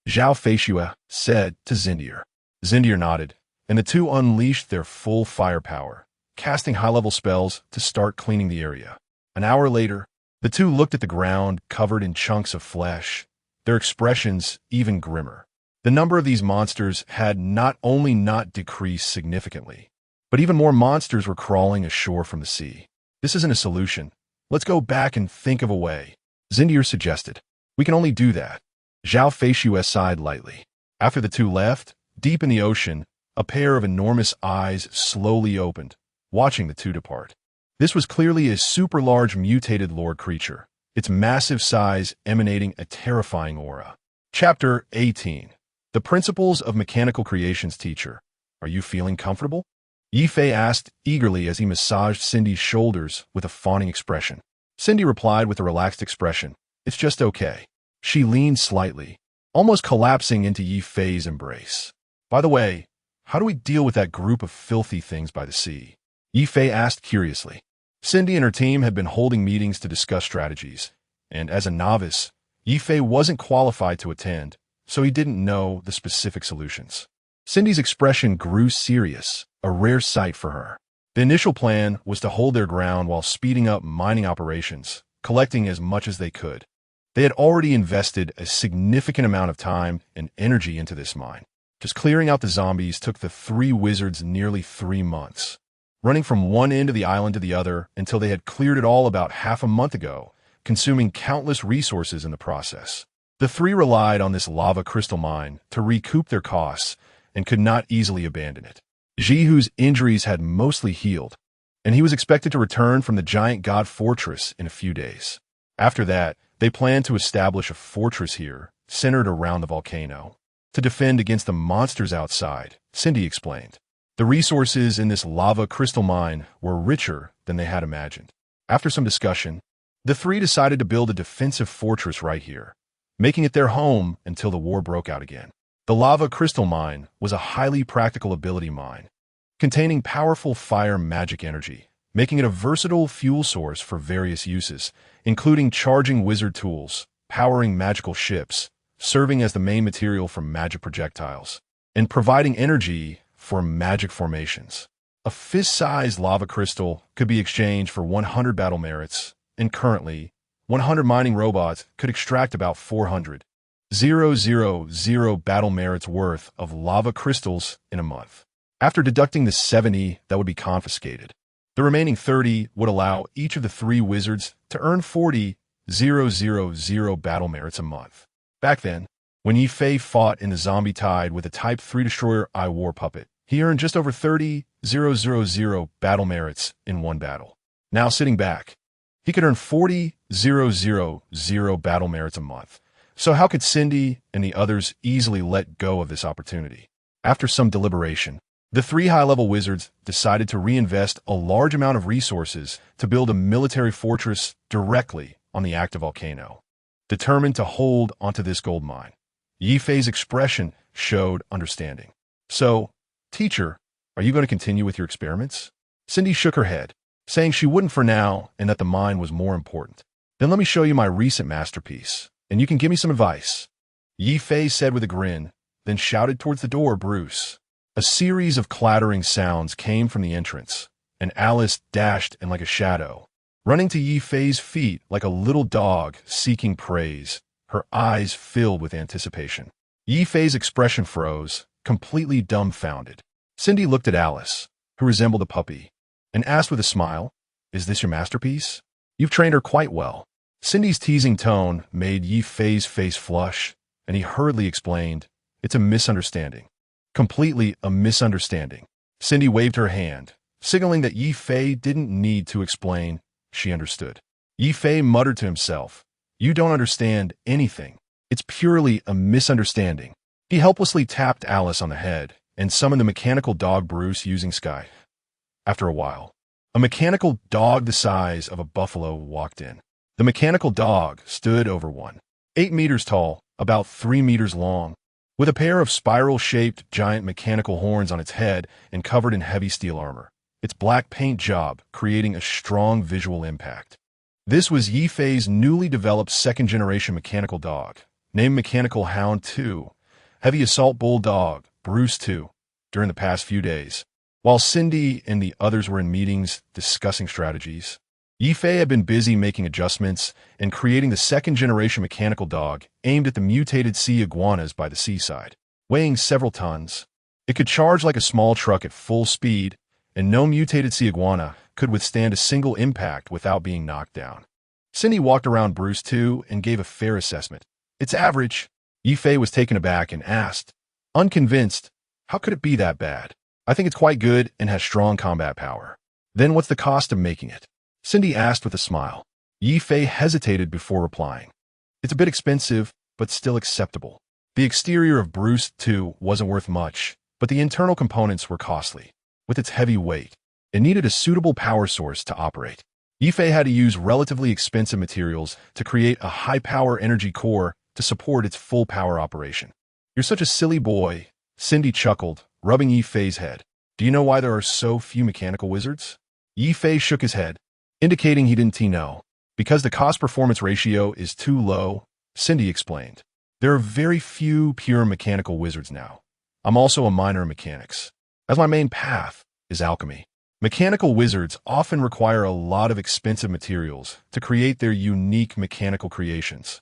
Zhao Feishue said to Zindir. Zindir nodded, and the two unleashed their full firepower, casting high-level spells to start cleaning the area. An hour later, the two looked at the ground covered in chunks of flesh, their expressions even grimmer. The number of these monsters had not only not decreased significantly, but even more monsters were crawling ashore from the sea. This isn't a solution. Let's go back and think of a way, Zindir suggested. We can only do that. Zhao Feishue sighed lightly. After the two left, deep in the ocean, a pair of enormous eyes slowly opened, watching the two depart. This was clearly a super-large mutated lord creature, its massive size emanating a terrifying aura. Chapter 18. The Principles of Mechanical Creations Teacher. Are you feeling comfortable? Ye Fei asked eagerly as he massaged Cindy's shoulders with a fawning expression. Cindy replied with a relaxed expression. It's just okay. She leaned slightly, almost collapsing into Ye Fei's embrace. By the way, how do we deal with that group of filthy things by the sea? Ye Fei asked curiously. Cindy and her team had been holding meetings to discuss strategies, and as a novice, Ye Fei wasn't qualified to attend, so he didn't know the specific solutions. Cindy's expression grew serious, a rare sight for her. The initial plan was to hold their ground while speeding up mining operations, collecting as much as they could. They had already invested a significant amount of time and energy into this mine. Just clearing out the zombies took the three wizards nearly 3 months. Running from one end of the island to the other until they had cleared it all about half a month ago, consuming countless resources in the process. The three relied on this lava crystal mine to recoup their costs and could not easily abandon it. Jihu's injuries had mostly healed, and he was expected to return from the giant god fortress in a few days. After that, they planned to establish a fortress here, centered around the volcano, to defend against the monsters outside, Cindy explained. The resources in this lava crystal mine were richer than they had imagined. After some discussion, the three decided to build a defensive fortress right here, making it their home until the war broke out again. The lava crystal mine was a highly practical ability mine, containing powerful fire magic energy, making it a versatile fuel source for various uses, including charging wizard tools, powering magical ships, serving as the main material for magic projectiles, and providing energy for magic formations. A fist-sized lava crystal could be exchanged for 100 battle merits, and currently, 100 mining robots could extract about 400,000 battle merits worth of lava crystals in a month. After deducting the 70 that would be confiscated, the remaining 30 would allow each of the three wizards to earn 40,000 battle merits a month. Back then, when Ye Fei fought in the zombie tide with a Type 3 destroyer I War puppet, he earned just over 30,000 battle merits in one battle. Now sitting back, he could earn 40,000 battle merits a month. So how could Cindy and the others easily let go of this opportunity? After some deliberation, the three high-level wizards decided to reinvest a large amount of resources to build a military fortress directly on the active volcano. Determined to hold onto this gold mine, Ye Fei's expression showed understanding. So, teacher, are you going to continue with your experiments? Cindy shook her head, saying she wouldn't for now and that the mine was more important. Then let me show you my recent masterpiece, and you can give me some advice. Ye Fei said with a grin, then shouted towards the door, Bruce. A series of clattering sounds came from the entrance, and Alice dashed in like a shadow, running to Ye Fei's feet like a little dog seeking praise, her eyes filled with anticipation. Ye Fei's expression froze, completely dumbfounded. Cindy looked at Alice, who resembled a puppy, and asked with a smile, Is this your masterpiece? You've trained her quite well. Cindy's teasing tone made Ye Fei's face flush, and he hurriedly explained, It's a misunderstanding. Completely a misunderstanding. Cindy waved her hand, signaling that Ye Fei didn't need to explain. She understood. Ye Fei muttered to himself, You don't understand anything. It's purely a misunderstanding. He helplessly tapped Alice on the head and summoned the mechanical dog Bruce using Sky. After a while, A mechanical dog the size of a buffalo walked in. The mechanical dog stood over 8 meters tall, about 3 meters long, with a pair of spiral-shaped giant mechanical horns on its head and covered in heavy steel armor, its black paint job creating a strong visual impact. This was Ye Fei's newly developed second-generation mechanical dog, named Mechanical Hound 2, Heavy Assault Bulldog, Bruce 2, during the past few days. While Cindy and the others were in meetings discussing strategies, Ye Fei had been busy making adjustments and creating the second-generation mechanical dog aimed at the mutated sea iguanas by the seaside. Weighing several tons, it could charge like a small truck at full speed, and no mutated sea iguana could withstand a single impact without being knocked down. Cindy walked around Bruce 2 and gave a fair assessment. It's average. Ye Fei was taken aback and asked, unconvinced, how could it be that bad? I think it's quite good and has strong combat power. Then what's the cost of making it? Cindy asked with a smile. Ye Fei hesitated before replying. It's a bit expensive, but still acceptable. The exterior of Bruce 2 wasn't worth much, but the internal components were costly. With its heavy weight, it needed a suitable power source to operate. Ye Fei had to use relatively expensive materials to create a high-power energy core to support its full power operation. You're such a silly boy, Cindy chuckled, rubbing Ye Fei's head. Do you know why there are so few mechanical wizards? Ye Fei shook his head, indicating he didn't know. Because the cost-performance ratio is too low, Cindy explained. There are very few pure mechanical wizards now. I'm also a minor in mechanics, as my main path is alchemy. Mechanical wizards often require a lot of expensive materials to create their unique mechanical creations,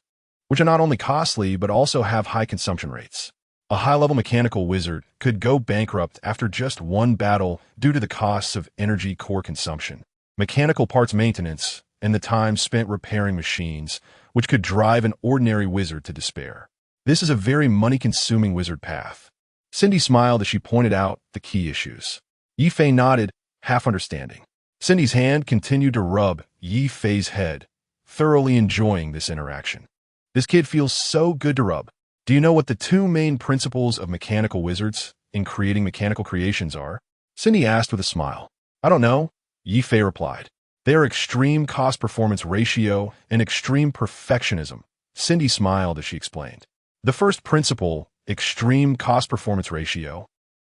which are not only costly but also have high consumption rates. A high-level mechanical wizard could go bankrupt after just one battle due to the costs of energy core consumption, mechanical parts maintenance, and the time spent repairing machines, which could drive an ordinary wizard to despair. This is a very money-consuming wizard path. Cindy smiled as she pointed out the key issues. Ye Fei nodded, half understanding. Cindy's hand continued to rub Ye Fei's head, thoroughly enjoying this interaction. This kid feels so good to rub. Do you know what the two main principles of mechanical wizards in creating mechanical creations are? Cindy asked with a smile. I don't know, Ye Fei replied. They are extreme cost-performance ratio and extreme perfectionism. Cindy smiled as she explained. The first principle, extreme cost-performance ratio,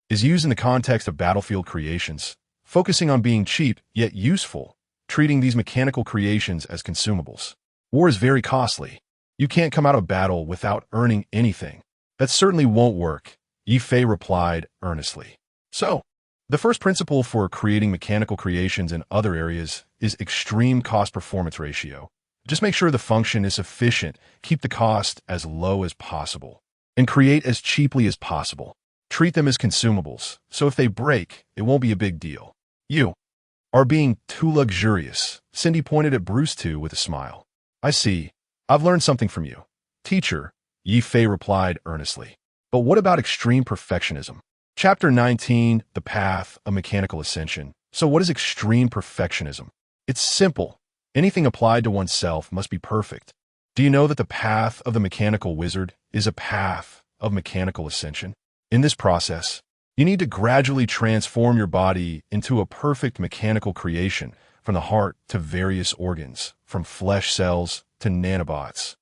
is used in the context of battlefield creations, focusing on being cheap yet useful, treating these mechanical creations as consumables. War is very costly. You can't come out of battle without earning anything. That certainly won't work, Ye Fei replied earnestly. So, the first principle for creating mechanical creations in other areas is extreme cost-performance ratio. Just make sure the function is sufficient, keep the cost as low as possible, and create as cheaply as possible. Treat them as consumables, so if they break, it won't be a big deal. You are being too luxurious, Cindy pointed at Bruce 2 with a smile. I see. I've learned something from you, teacher, Ye Fei replied earnestly. But what about extreme perfectionism? Chapter 19, The Path of Mechanical Ascension. So what is extreme perfectionism? It's simple. Anything applied to oneself must be perfect. Do you know that the path of the mechanical wizard is a path of mechanical ascension? In this process, you need to gradually transform your body into a perfect mechanical creation, from the heart to various organs, from flesh cells to nanobots,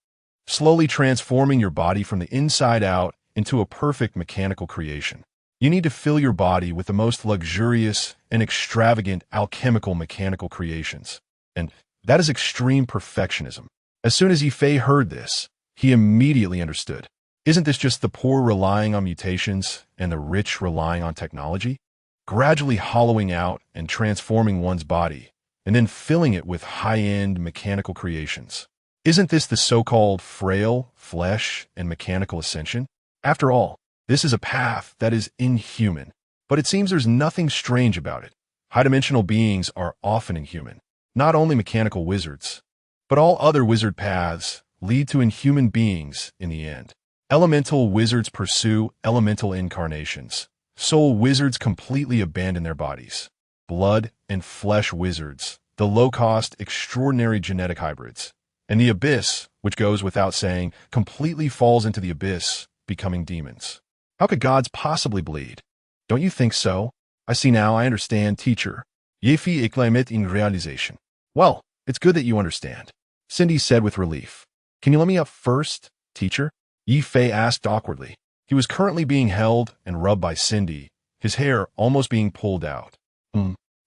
slowly transforming your body from the inside out into a perfect mechanical creation. You need to fill your body with the most luxurious and extravagant alchemical mechanical creations. And that is extreme perfectionism. As soon as Ye Fei heard this, he immediately understood. Isn't this just the poor relying on mutations and the rich relying on technology? Gradually hollowing out and transforming one's body, and then filling it with high-end mechanical creations. Isn't this the so-called frail flesh and mechanical ascension? After all, this is a path that is inhuman, but it seems there's nothing strange about it. High-dimensional beings are often inhuman. Not only mechanical wizards, but all other wizard paths lead to inhuman beings in the end. Elemental wizards pursue elemental incarnations. Soul wizards completely abandon their bodies. Blood and flesh wizards, the low-cost, extraordinary genetic hybrids. And the abyss, which goes without saying, completely falls into the abyss, becoming demons. How could gods possibly bleed? Don't you think so? I see now, I understand, teacher. Ye Fei acclimate in realization. Well, it's good that you understand, Cindy said with relief. Can you let me up first, teacher? Ye Fei asked awkwardly. He was currently being held and rubbed by Cindy, his hair almost being pulled out.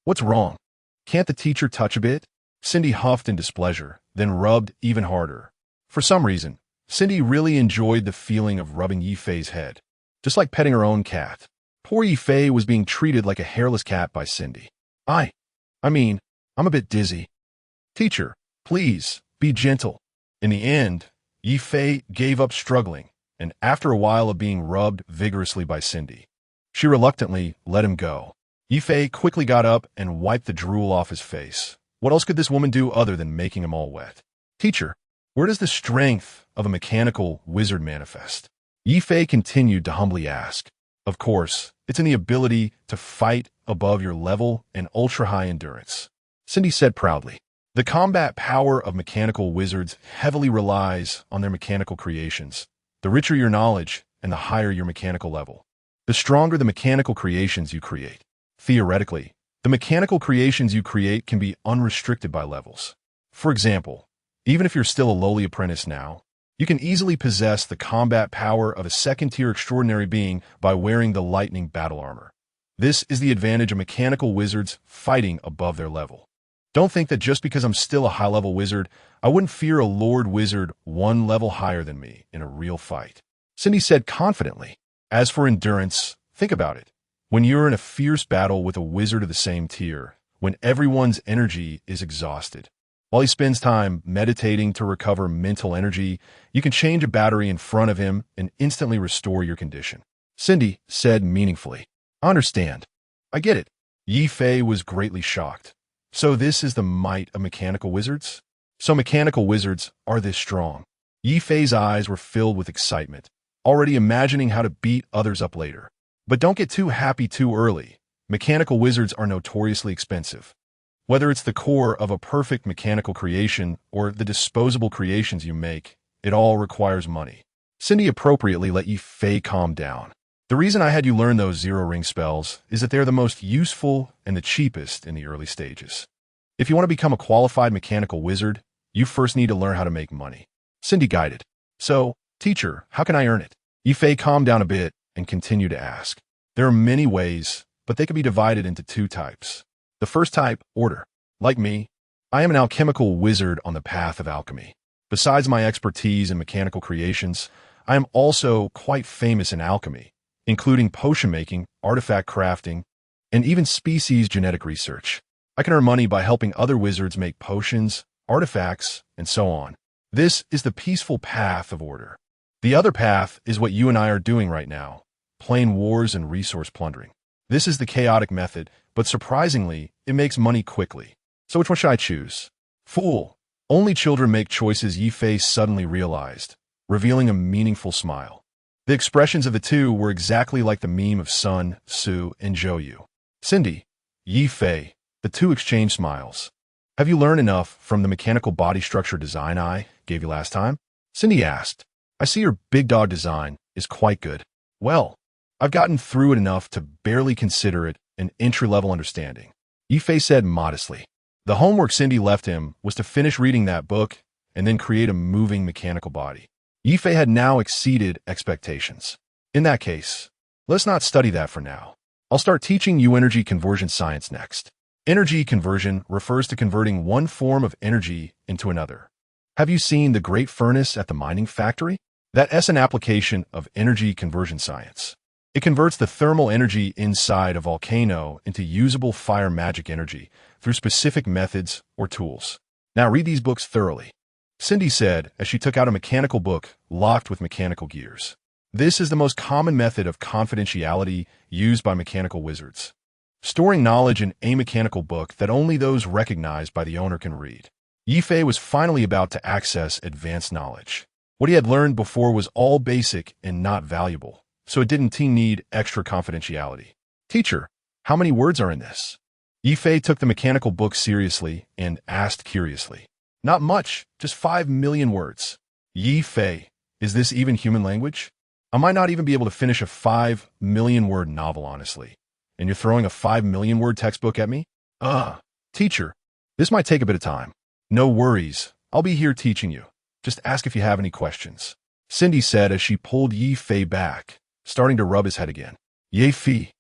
What's wrong? Can't the teacher touch a bit? Cindy huffed in displeasure, then rubbed even harder. For some reason, Cindy really enjoyed the feeling of rubbing Ye Fei's head, just like petting her own cat. Poor Ye Fei was being treated like a hairless cat by Cindy. I'm a bit dizzy. Teacher, please, be gentle. In the end, Ye Fei gave up struggling, and after a while of being rubbed vigorously by Cindy, she reluctantly let him go. Ye Fei quickly got up and wiped the drool off his face. What else could this woman do other than making him all wet? Teacher, where does the strength of a mechanical wizard manifest? Ye Fei continued to humbly ask. Of course, it's in the ability to fight above your level and ultra-high endurance, Cindy said proudly. The combat power of mechanical wizards heavily relies on their mechanical creations. The richer your knowledge and the higher your mechanical level, the stronger the mechanical creations you create. Theoretically, the mechanical creations you create can be unrestricted by levels. For example, even if you're still a lowly apprentice now, you can easily possess the combat power of a second-tier extraordinary being by wearing the lightning battle armor. This is the advantage of mechanical wizards fighting above their level. Don't think that just because I'm still a high-level wizard, I wouldn't fear a lord wizard one level higher than me in a real fight, Cindy said confidently. As for endurance, think about it. When you're in a fierce battle with a wizard of the same tier, when everyone's energy is exhausted, while he spends time meditating to recover mental energy, you can change a battery in front of him and instantly restore your condition, Cindy said meaningfully. I understand. I get it. Ye Fei was greatly shocked. So this is the might of mechanical wizards? So mechanical wizards are this strong? Ye Fei's eyes were filled with excitement, already imagining how to beat others up later. But don't get too happy too early. Mechanical wizards are notoriously expensive. Whether it's the core of a perfect mechanical creation or the disposable creations you make, it all requires money. Cindy appropriately let Ye Fei calm down. The reason I had you learn those zero-ring spells is that they're the most useful and the cheapest in the early stages. If you want to become a qualified mechanical wizard, you first need to learn how to make money. Cindy guided. So, teacher, how can I earn it? Ye Fei calmed down a bit and continued to ask. There are many ways, but they can be divided into two types. The first type, order. Like me, I am an alchemical wizard on the path of alchemy. Besides my expertise in mechanical creations, I am also quite famous in alchemy, including potion making, artifact crafting, and even species genetic research. I can earn money by helping other wizards make potions, artifacts, and so on. This is the peaceful path of order. The other path is what you and I are doing right now, plain wars and resource plundering. This is the chaotic method, but surprisingly, it makes money quickly. So which one should I choose? Fool. Only children make choices, Ye Fei suddenly realized, revealing a meaningful smile. The expressions of the two were exactly like the meme of Sun, Tzu, and Zhou. Cindy, Ye Fei, the two exchanged smiles. Have you learned enough from the mechanical body structure design I gave you last time? Cindy asked. I see your big dog design is quite good. Well, I've gotten through it enough to barely consider it an entry-level understanding, Ye Fei said modestly. The homework Cindy left him was to finish reading that book and then create a moving mechanical body. Ye Fei had now exceeded expectations. In that case, let's not study that for now. I'll start teaching you energy conversion science next. Energy conversion refers to converting one form of energy into another. Have you seen the great furnace at the mining factory? That's an application of energy conversion science. It converts the thermal energy inside a volcano into usable fire magic energy through specific methods or tools. Now read these books thoroughly, Cindy said as she took out a mechanical book locked with mechanical gears. This is the most common method of confidentiality used by mechanical wizards, storing knowledge in a mechanical book that only those recognized by the owner can read. Ye Fei was finally about to access advanced knowledge. What he had learned before was all basic and not valuable, so it didn't need extra confidentiality. Teacher, how many words are in this? Ye Fei took the mechanical book seriously and asked curiously. Not much, just 5 million words. Ye Fei, is this even human language? I might not even be able to finish a 5 million word novel, honestly. And you're throwing a 5 million word textbook at me? Teacher, this might take a bit of time. No worries, I'll be here teaching you. Just ask if you have any questions. Cindy said as she pulled Ye Fei back, starting to rub his head again. Ye Fei.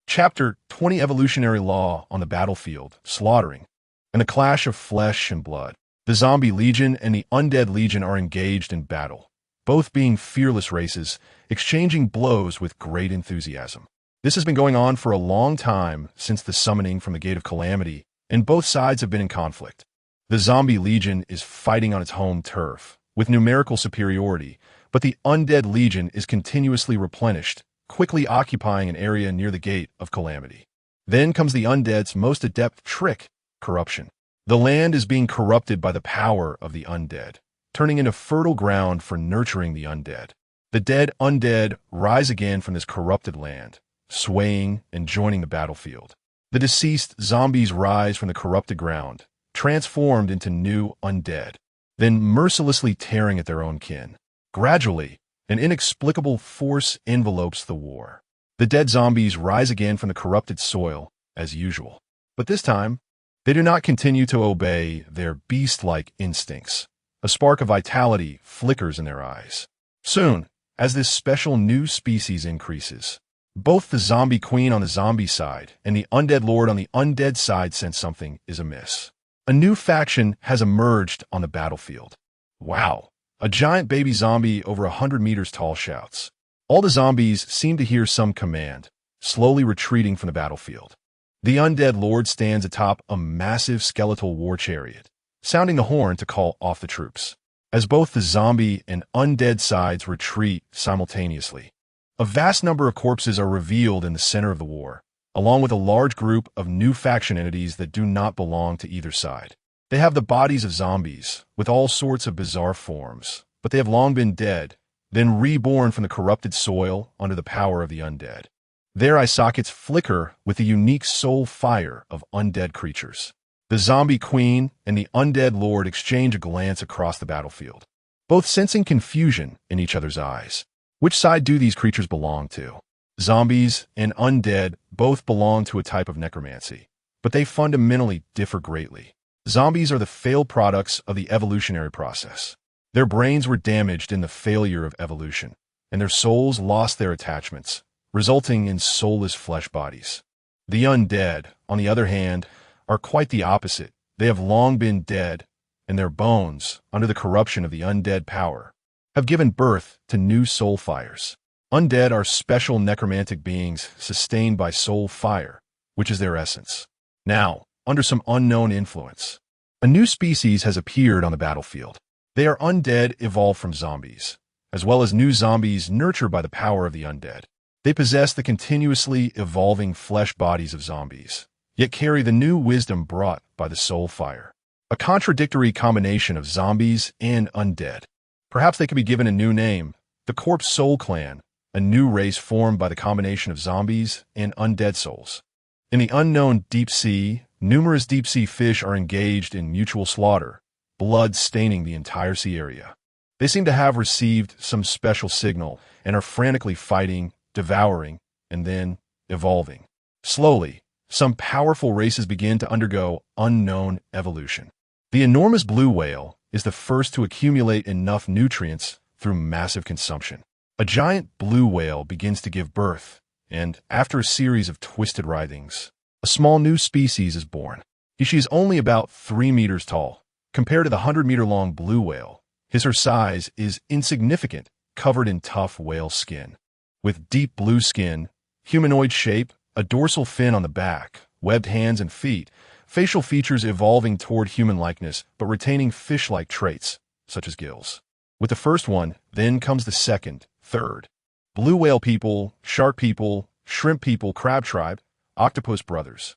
Chapter 20 Evolutionary Law on the Battlefield, Slaughtering, and the Clash of Flesh and Blood. The Zombie Legion and the Undead Legion are engaged in battle, both being fearless races, exchanging blows with great enthusiasm. This has been going on for a long time since the summoning from the Gate of Calamity, and both sides have been in conflict. The Zombie Legion is fighting on its home turf, with numerical superiority, but the Undead Legion is continuously replenished, quickly occupying an area near the Gate of Calamity. Then comes the Undead's most adept trick, corruption. The land is being corrupted by the power of the Undead, turning into fertile ground for nurturing the Undead. The dead Undead rise again from this corrupted land, swaying and joining the battlefield. The deceased zombies rise from the corrupted ground, transformed into new Undead, then mercilessly tearing at their own kin. Gradually, an inexplicable force envelopes the war. The dead zombies rise again from the corrupted soil, as usual. But this time, they do not continue to obey their beast-like instincts. A spark of vitality flickers in their eyes. Soon, as this special new species increases, both the zombie queen on the zombie side and the undead lord on the undead side sense something is amiss. A new faction has emerged on the battlefield. Wow! A giant baby zombie over 100 meters tall shouts. All the zombies seem to hear some command, slowly retreating from the battlefield. The undead lord stands atop a massive skeletal war chariot, sounding the horn to call off the troops. As both the zombie and undead sides retreat simultaneously, a vast number of corpses are revealed in the center of the war, along with a large group of new faction entities that do not belong to either side. They have the bodies of zombies, with all sorts of bizarre forms, but they have long been dead, then reborn from the corrupted soil under the power of the undead. Their eye sockets flicker with the unique soul fire of undead creatures. The zombie queen and the undead lord exchange a glance across the battlefield, both sensing confusion in each other's eyes. Which side do these creatures belong to? Zombies and undead both belong to a type of necromancy, but they fundamentally differ greatly. Zombies are the failed products of the evolutionary process. Their brains were damaged in the failure of evolution, and their souls lost their attachments, resulting in soulless flesh bodies. The undead, on the other hand, are quite the opposite. They have long been dead, and their bones, under the corruption of the undead power, have given birth to new soul fires. Undead are special necromantic beings sustained by soul fire, which is their essence. Now, under some unknown influence, a new species has appeared on the battlefield. They are undead evolved from zombies, as well as new zombies nurtured by the power of the undead. They possess the continuously evolving flesh bodies of zombies, yet carry the new wisdom brought by the soul fire. A contradictory combination of zombies and undead. Perhaps they could be given a new name, the Corpse Soul Clan, a new race formed by the combination of zombies and undead souls. In the unknown deep sea, numerous deep-sea fish are engaged in mutual slaughter, blood staining the entire sea area. They seem to have received some special signal and are frantically fighting, devouring, and then evolving. Slowly, some powerful races begin to undergo unknown evolution. The enormous blue whale is the first to accumulate enough nutrients through massive consumption. A giant blue whale begins to give birth, and after a series of twisted writhings, a small new species is born. She is only about 3 meters tall. Compared to the 100-meter-long blue whale, her size is insignificant, covered in tough whale skin. With deep blue skin, humanoid shape, a dorsal fin on the back, webbed hands and feet, facial features evolving toward human likeness but retaining fish-like traits, such as gills. With the first one, then comes the second, third. Blue whale people, shark people, shrimp people, crab tribe, octopus brothers.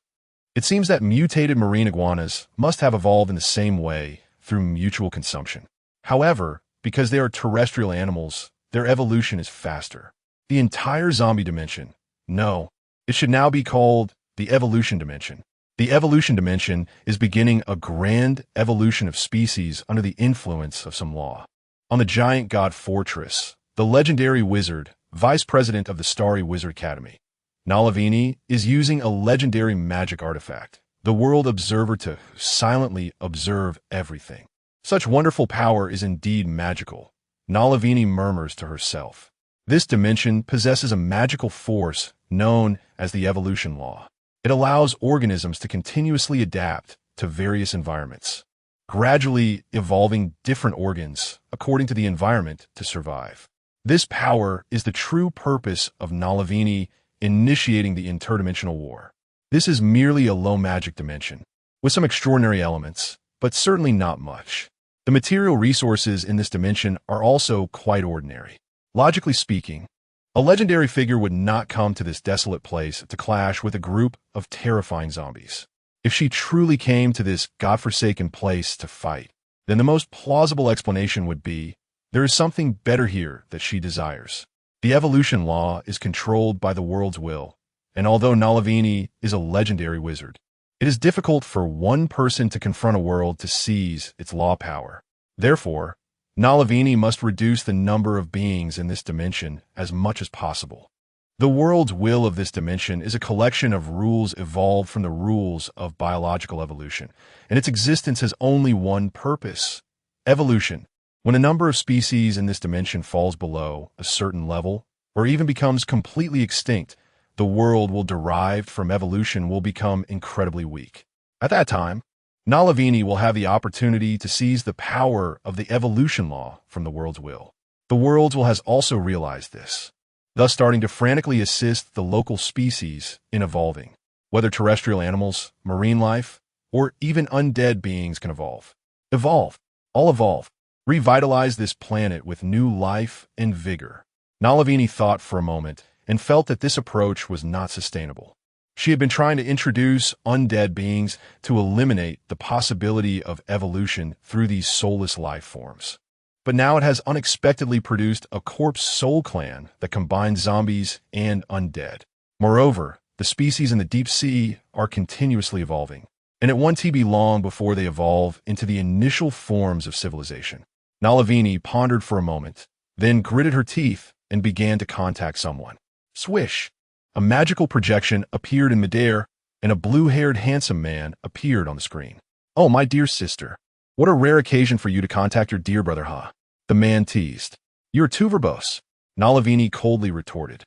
It seems that mutated marine iguanas must have evolved in the same way through mutual consumption. However, because they are terrestrial animals, their evolution is faster. The entire zombie dimension, no, it should now be called the evolution dimension. The evolution dimension is beginning a grand evolution of species under the influence of some law. On the giant god fortress, the legendary wizard, vice president of the Sorcerer Academy, Nalavini is using a legendary magic artifact, the World Observer, to silently observe everything. Such wonderful power is indeed magical, Nalavini murmurs to herself. This dimension possesses a magical force known as the evolution law. It allows organisms to continuously adapt to various environments, gradually evolving different organs according to the environment to survive. This power is the true purpose of Nalavini initiating the interdimensional war. This is merely a low magic dimension, with some extraordinary elements, but certainly not much. The material resources in this dimension are also quite ordinary. Logically speaking, a legendary figure would not come to this desolate place to clash with a group of terrifying zombies. If she truly came to this godforsaken place to fight, then the most plausible explanation would be there is something better here that she desires. The evolution law is controlled by the world's will, and although Nalavini is a legendary wizard, it is difficult for one person to confront a world to seize its law power. Therefore, Nalavini must reduce the number of beings in this dimension as much as possible. The world's will of this dimension is a collection of rules evolved from the rules of biological evolution, and its existence has only one purpose: evolution. When a number of species in this dimension falls below a certain level, or even becomes completely extinct, the world derived from evolution will become incredibly weak. At that time, Nalavini will have the opportunity to seize the power of the evolution law from the world's will. The world's will has also realized this, thus starting to frantically assist the local species in evolving. Whether terrestrial animals, marine life, or even undead beings can evolve. All evolve. Revitalize this planet with new life and vigor. Nalavini thought for a moment and felt that this approach was not sustainable. She had been trying to introduce undead beings to eliminate the possibility of evolution through these soulless life forms. But now it has unexpectedly produced a corpse soul clan that combines zombies and undead. Moreover, the species in the deep sea are continuously evolving, and it won't be long before they evolve into the initial forms of civilization. Nalavini pondered for a moment, then gritted her teeth and began to contact someone. Swish! A magical projection appeared in midair, and a blue-haired handsome man appeared on the screen. "Oh, my dear sister. What a rare occasion for you to contact your dear brother, huh?" The man teased. "You're too verbose," Nalavini coldly retorted.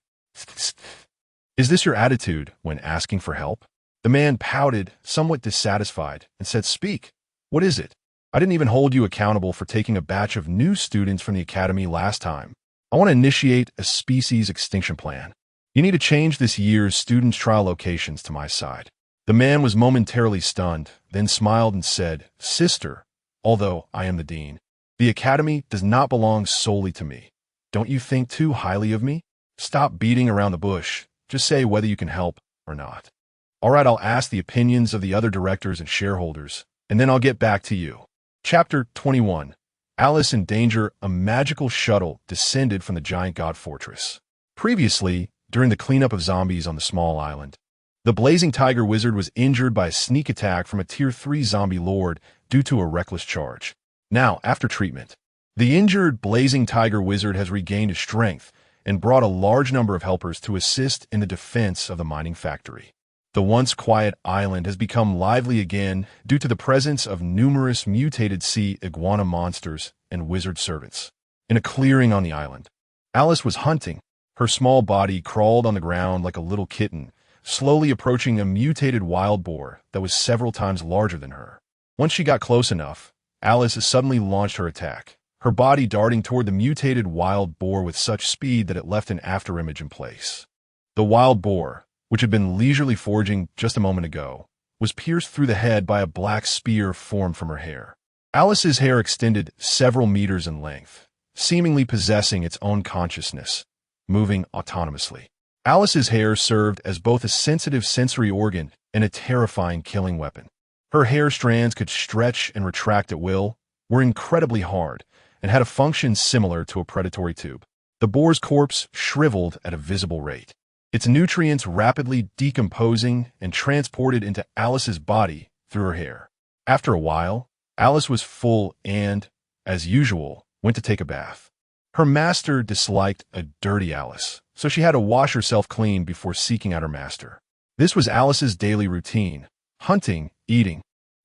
"Is this your attitude when asking for help?" The man pouted, somewhat dissatisfied, and said, "Speak. What is it? I didn't even hold you accountable for taking a batch of new students from the academy last time. I want to initiate a species extinction plan. You need to change this year's students' trial locations to my side." The man was momentarily stunned, then smiled and said, "Sister, although I am the dean, the academy does not belong solely to me. Don't you think too highly of me? Stop beating around the bush. Just say whether you can help or not." "All right, I'll ask the opinions of the other directors and shareholders, and then I'll get back to you." Chapter 21. Alice in Danger. A magical shuttle descended from the giant god fortress. Previously, during the cleanup of zombies on the small island, the Blazing Tiger Wizard was injured by a sneak attack from a Tier 3 zombie lord due to a reckless charge. Now, after treatment, the injured Blazing Tiger Wizard has regained his strength and brought a large number of helpers to assist in the defense of the mining factory. The once quiet island has become lively again due to the presence of numerous mutated sea iguana monsters and wizard servants. In a clearing on the island, Alice was hunting. Her small body crawled on the ground like a little kitten, slowly approaching a mutated wild boar that was several times larger than her. Once she got close enough, Alice suddenly launched her attack, her body darting toward the mutated wild boar with such speed that it left an afterimage in place. The wild boar, which had been leisurely foraging just a moment ago, was pierced through the head by a black spear formed from her hair. Alice's hair extended several meters in length, seemingly possessing its own consciousness, moving autonomously. Alice's hair served as both a sensitive sensory organ and a terrifying killing weapon. Her hair strands could stretch and retract at will, were incredibly hard, and had a function similar to a predatory tube. The boar's corpse shriveled at a visible rate, its nutrients rapidly decomposing and transported into Alice's body through her hair. After a while, Alice was full and, as usual, went to take a bath. Her master disliked a dirty Alice, so she had to wash herself clean before seeking out her master. This was Alice's daily routine: hunting, eating,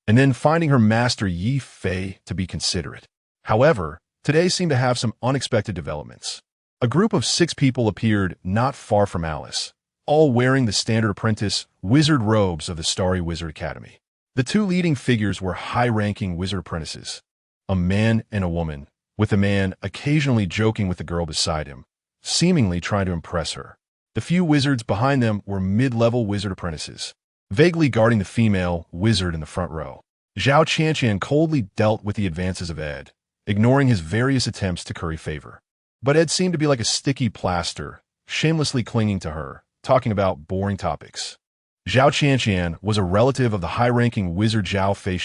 and then finding her master Ye Fei to be considerate. However, today seemed to have some unexpected developments. A group of 6 people appeared not far from Alice, all wearing the standard apprentice wizard robes of the Starry Wizard Academy. The 2 leading figures were high-ranking wizard apprentices, a man and a woman, with the man occasionally joking with the girl beside him, seemingly trying to impress her. The few wizards behind them were mid-level wizard apprentices, vaguely guarding the female wizard in the front row. Zhao Qianqian coldly dealt with the advances of Ed, ignoring his various attempts to curry favor. But Ed seemed to be like a sticky plaster, shamelessly clinging to her, talking about boring topics. Zhao Qianqian was a relative of the high-ranking wizard Zhao Fei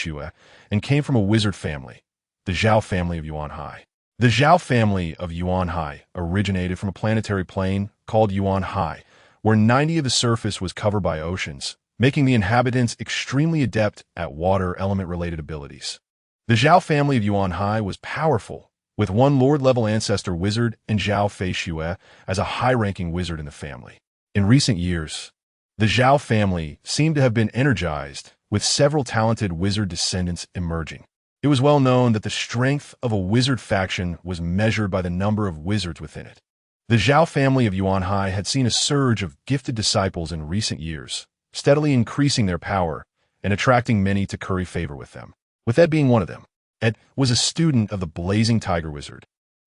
and came from a wizard family, the Zhao family of Yuanhai. The Zhao family of Yuanhai originated from a planetary plane called Yuanhai, where 90% of the surface was covered by oceans, making the inhabitants extremely adept at water element-related abilities. The Zhao family of Yuanhai was powerful, with one Lord-level ancestor wizard and Zhao Fei as a high-ranking wizard in the family. In recent years, the Zhao family seemed to have been energized, with several talented wizard descendants emerging. It was well known that the strength of a wizard faction was measured by the number of wizards within it. The Zhao family of Yuanhai had seen a surge of gifted disciples in recent years, steadily increasing their power and attracting many to curry favor with them, with Ed being one of them. Ed was a student of the Blazing Tiger Wizard,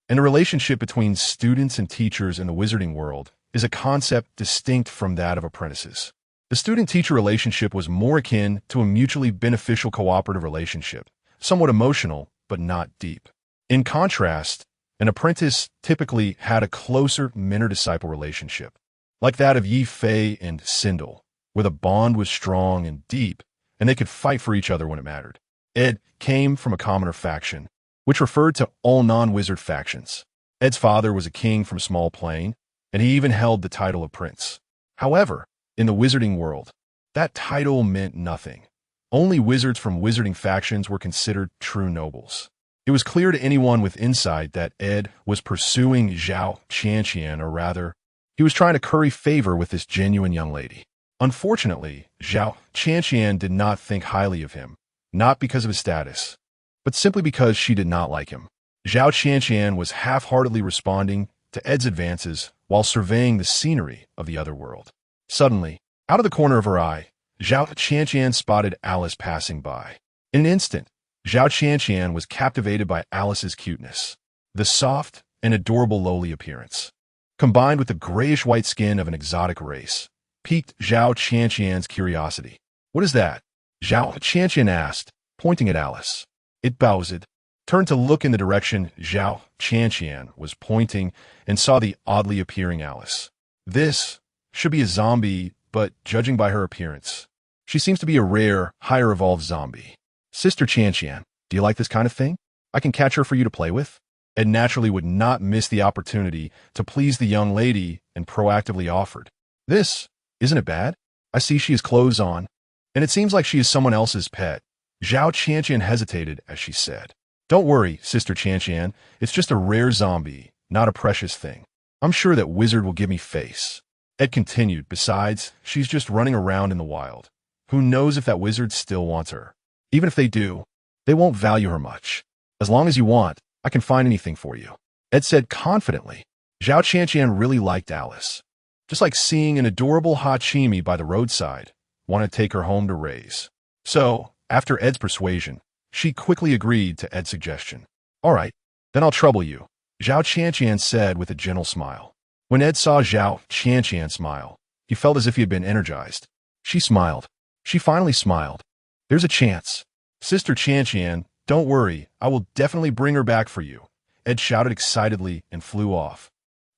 and the relationship between students and teachers in the wizarding world is a concept distinct from that of apprentices. The student-teacher relationship was more akin to a mutually beneficial cooperative relationship, somewhat emotional, but not deep. In contrast, an apprentice typically had a closer mentor-disciple relationship, like that of Ye Fei and Sindel, where the bond was strong and deep, and they could fight for each other when it mattered. Ed came from a commoner faction, which referred to all non-wizard factions. Ed's father was a king from a small plane, and he even held the title of prince. However, in the wizarding world, that title meant nothing. Only wizards from wizarding factions were considered true nobles. It was clear to anyone with insight that Ed was pursuing Zhao Qianqian, or rather, he was trying to curry favor with this genuine young lady. Unfortunately, Zhao Qianqian did not think highly of him, not because of his status, but simply because she did not like him. Zhao Qianqian was half-heartedly responding to Ed's advances while surveying the scenery of the other world. Suddenly, out of the corner of her eye, Zhao Qianqian spotted Alice passing by. In an instant, Zhao Qianqian was captivated by Alice's cuteness. The soft and adorable lowly appearance, combined with the grayish-white skin of an exotic race, piqued Zhao Qianqian's curiosity. "What is that?" Zhao Qianqian asked, pointing at Alice. It bowed, turned to look in the direction Zhao Qianqian was pointing, and saw the oddly appearing Alice. This should be a zombie, but judging by her appearance, she seems to be a rare, higher-evolved zombie. "Sister Qianqian, do you like this kind of thing? I can catch her for you to play with." Ed naturally would not miss the opportunity to please the young lady and proactively offered. "This, isn't it bad? I see she has clothes on, and it seems like she is someone else's pet." Zhao Qianqian hesitated as she said, "Don't worry, Sister Qianqian, it's just a rare zombie, not a precious thing. I'm sure that wizard will give me face." Ed continued, "Besides, she's just running around in the wild. Who knows if that wizard still wants her? Even if they do, they won't value her much. As long as you want, I can find anything for you." Ed said confidently. Zhao Qianqian really liked Alice. Just like seeing an adorable hachimi by the roadside, wanted to take her home to raise. So, after Ed's persuasion, she quickly agreed to Ed's suggestion. "All right, then I'll trouble you," Zhao Qianqian said with a gentle smile. When Ed saw Zhao Qianqian smile, he felt as if he had been energized. She smiled. She finally smiled. "There's a chance. Sister Qianqian, don't worry, I will definitely bring her back for you," Ed shouted excitedly and flew off.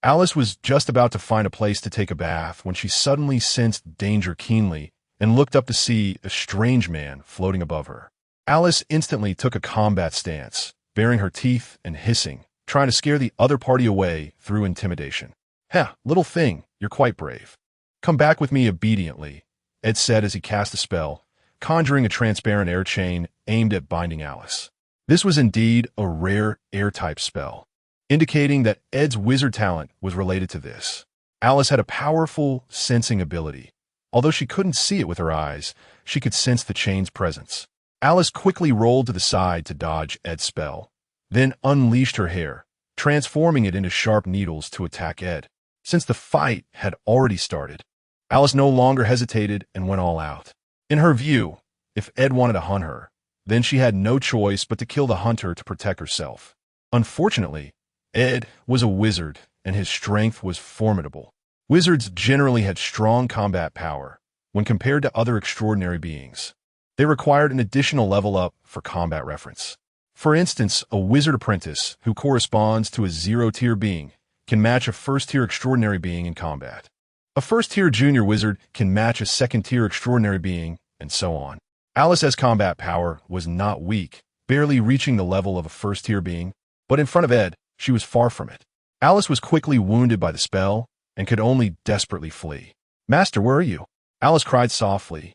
Alice was just about to find a place to take a bath when she suddenly sensed danger keenly and looked up to see a strange man floating above her. Alice instantly took a combat stance, baring her teeth and hissing, trying to scare the other party away through intimidation. "Heh, little thing, you're quite brave. Come back with me obediently," Ed said as he cast a spell, conjuring a transparent air chain aimed at binding Alice. This was indeed a rare air-type spell, indicating that Ed's wizard talent was related to this. Alice had a powerful sensing ability. Although she couldn't see it with her eyes, she could sense the chain's presence. Alice quickly rolled to the side to dodge Ed's spell, then unleashed her hair, transforming it into sharp needles to attack Ed. Since the fight had already started, Alice no longer hesitated and went all out. In her view, if Ed wanted to hunt her, then she had no choice but to kill the hunter to protect herself. Unfortunately, Ed was a wizard, and his strength was formidable. Wizards generally had strong combat power when compared to other extraordinary beings. They required an additional level up for combat reference. For instance, a wizard apprentice who corresponds to a 0-tier being can match a first-tier extraordinary being in combat. A first-tier junior wizard can match a second-tier extraordinary being, and so on. Alice's combat power was not weak, barely reaching the level of a first-tier being, but in front of Ed, she was far from it. Alice was quickly wounded by the spell and could only desperately flee. "Master, where are you?" Alice cried softly,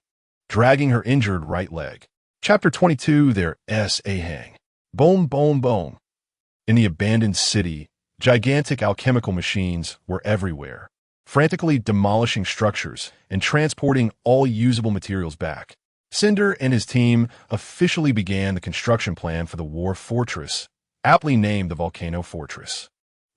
dragging her injured right leg. Chapter 22, Their S.A. Hang. Boom, boom, boom. In the abandoned city, gigantic alchemical machines were everywhere, frantically demolishing structures and transporting all usable materials back. Cinder and his team officially began the construction plan for the War Fortress, aptly named the Volcano Fortress.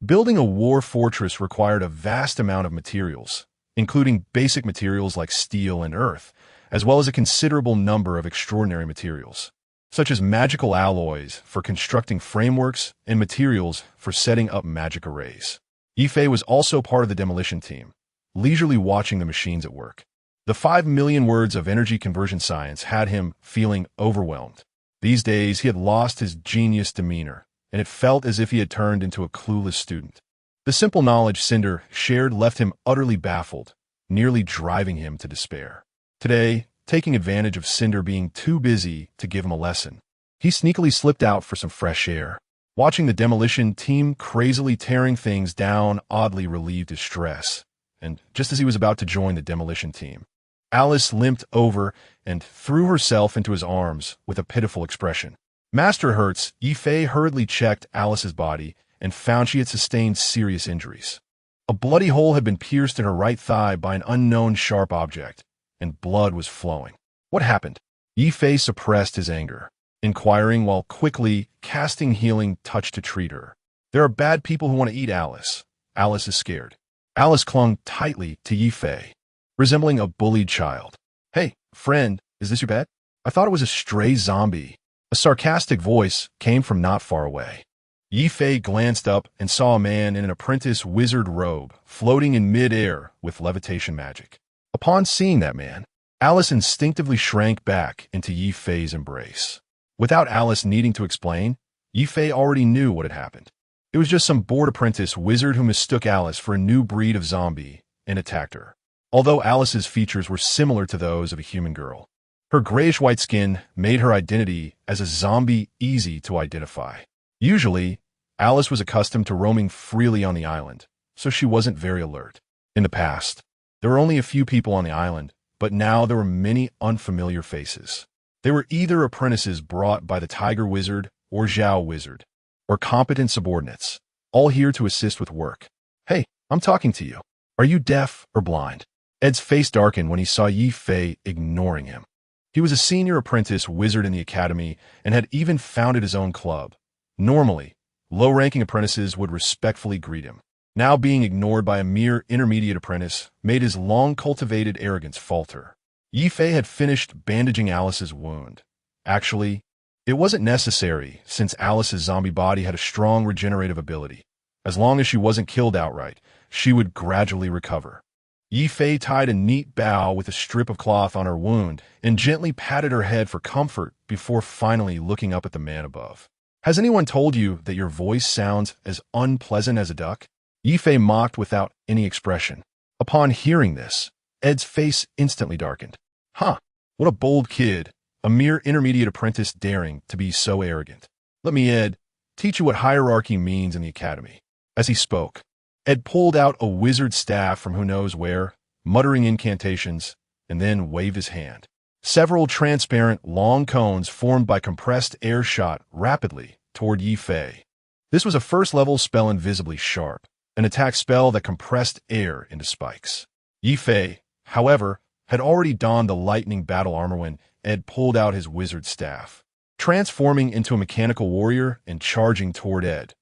Building a war fortress required a vast amount of materials, including basic materials like steel and earth, as well as a considerable number of extraordinary materials, such as magical alloys for constructing frameworks and materials for setting up magic arrays. Ye Fei was also part of the demolition team, leisurely watching the machines at work. The 5 million words of energy conversion science had him feeling overwhelmed. These days, he had lost his genius demeanor, and it felt as if he had turned into a clueless student. The simple knowledge Cinder shared left him utterly baffled, nearly driving him to despair. Today, taking advantage of Cinder being too busy to give him a lesson, he sneakily slipped out for some fresh air. Watching the demolition team crazily tearing things down oddly relieved his stress, and just as he was about to join the demolition team, Alice limped over and threw herself into his arms with a pitiful expression. "Master hurts." Ye Fei hurriedly checked Alice's body and found she had sustained serious injuries. A bloody hole had been pierced in her right thigh by an unknown sharp object, and blood was flowing. What happened? Ye Fei suppressed his anger, inquiring while quickly casting healing touch to treat her. "There are bad people who want to eat Alice. Alice is scared." Alice clung tightly to Ye Fei, resembling a bullied child. "Hey, friend, is this your pet? I thought it was a stray zombie." A sarcastic voice came from not far away. Ye Fei glanced up and saw a man in an apprentice wizard robe floating in mid-air with levitation magic. Upon seeing that man, Alice instinctively shrank back into Ye Fei's embrace. Without Alice needing to explain, Ye Fei already knew what had happened. It was just some bored apprentice wizard who mistook Alice for a new breed of zombie and attacked her. Although Alice's features were similar to those of a human girl, her grayish-white skin made her identity as a zombie easy to identify. Usually, Alice was accustomed to roaming freely on the island, so she wasn't very alert. In the past, there were only a few people on the island, but now there were many unfamiliar faces. They were either apprentices brought by the Tiger Wizard or Zhao Wizard, or competent subordinates, all here to assist with work. "Hey, I'm talking to you. Are you deaf or blind?" Ed's face darkened when he saw Ye Fei ignoring him. He was a senior apprentice wizard in the academy and had even founded his own club. Normally, low-ranking apprentices would respectfully greet him. Now being ignored by a mere intermediate apprentice made his long-cultivated arrogance falter. Ye Fei had finished bandaging Alice's wound. Actually, it wasn't necessary since Alice's zombie body had a strong regenerative ability. As long as she wasn't killed outright, she would gradually recover. Ye Fei tied a neat bow with a strip of cloth on her wound and gently patted her head for comfort before finally looking up at the man above. "Has anyone told you that your voice sounds as unpleasant as a duck?" Ye Fei mocked without any expression. Upon hearing this, Ed's face instantly darkened. "Huh, what a bold kid, a mere intermediate apprentice daring to be so arrogant. Let me, Ed, teach you what hierarchy means in the academy." As he spoke, Ed pulled out a wizard staff from who knows where, muttering incantations, and then waved his hand. Several transparent, long cones formed by compressed air shot rapidly toward Ye Fei. This was a first-level spell invisibly sharp, an attack spell that compressed air into spikes. Ye Fei, however, had already donned the lightning battle armor when Ed pulled out his wizard staff, transforming into a mechanical warrior and charging toward Ed.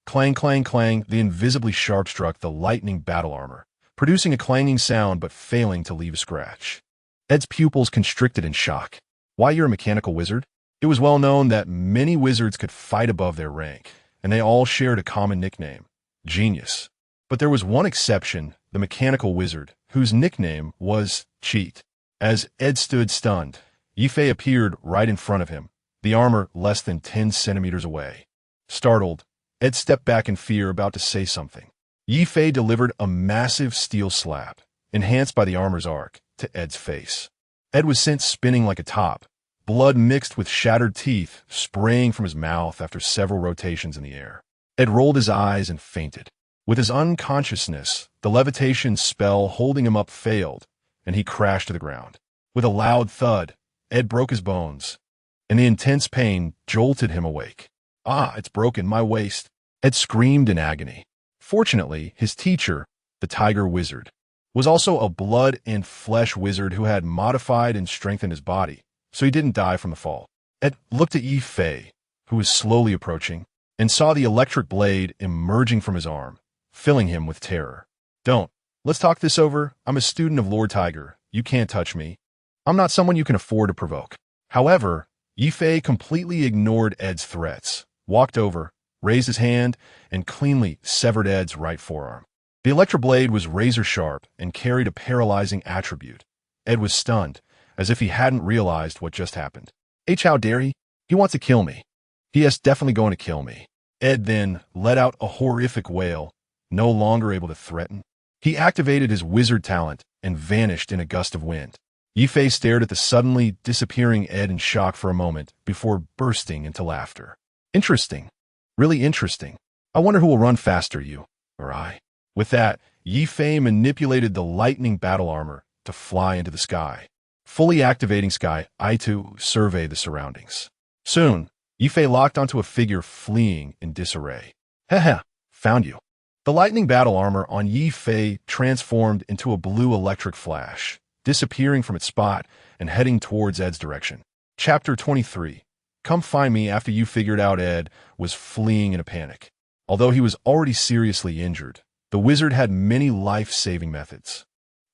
Clang, clang, clang, the invisibly sharp struck the lightning battle armor, producing a clanging sound but failing to leave a scratch. Ed's pupils constricted in shock. Why, you're a mechanical wizard? It was well known that many wizards could fight above their rank, and they all shared a common nickname, Genius. But there was one exception, the mechanical wizard, whose nickname was Cheat. As Ed stood stunned, Ye Fei appeared right in front of him, the armor less than 10 centimeters away. Startled, Ed stepped back in fear, about to say something. Ye Fei delivered a massive steel slap, enhanced by the armor's arc, to Ed's face. Ed was sent spinning like a top, blood mixed with shattered teeth spraying from his mouth after several rotations in the air. Ed rolled his eyes and fainted. With his unconsciousness, the levitation spell holding him up failed, and he crashed to the ground. With a loud thud, Ed broke his bones, and the intense pain jolted him awake. "Ah, it's broken, my waist," Ed screamed in agony. Fortunately, his teacher, the Tiger Wizard, was also a blood and flesh wizard who had modified and strengthened his body, so he didn't die from the fall. Ed looked at Ye Fei, who was slowly approaching, and saw the electric blade emerging from his arm, filling him with terror. "Don't. Let's talk this over. I'm a student of Lord Tiger. You can't touch me. I'm not someone you can afford to provoke." However, Ye Fei completely ignored Ed's threats, walked over, raised his hand, and cleanly severed Ed's right forearm. The electric blade was razor-sharp and carried a paralyzing attribute. Ed was stunned, as if he hadn't realized what just happened. How dare he? He wants to kill me. He is definitely going to kill me." Ed then let out a horrific wail, no longer able to threaten. He activated his wizard talent and vanished in a gust of wind. Ye Fei stared at the suddenly disappearing Ed in shock for a moment before bursting into laughter. "Interesting. Really interesting. I wonder who will run faster, you or I." With that, Ye Fei manipulated the lightning battle armor to fly into the sky, fully activating Sky Eye to survey the surroundings. Soon, Ye Fei locked onto a figure fleeing in disarray. "Heh, found you." The lightning battle armor on Ye Fei transformed into a blue electric flash, disappearing from its spot and heading towards Ed's direction. Chapter 23. Come find me after you figured out Ed was fleeing in a panic. Although he was already seriously injured, the wizard had many life-saving methods.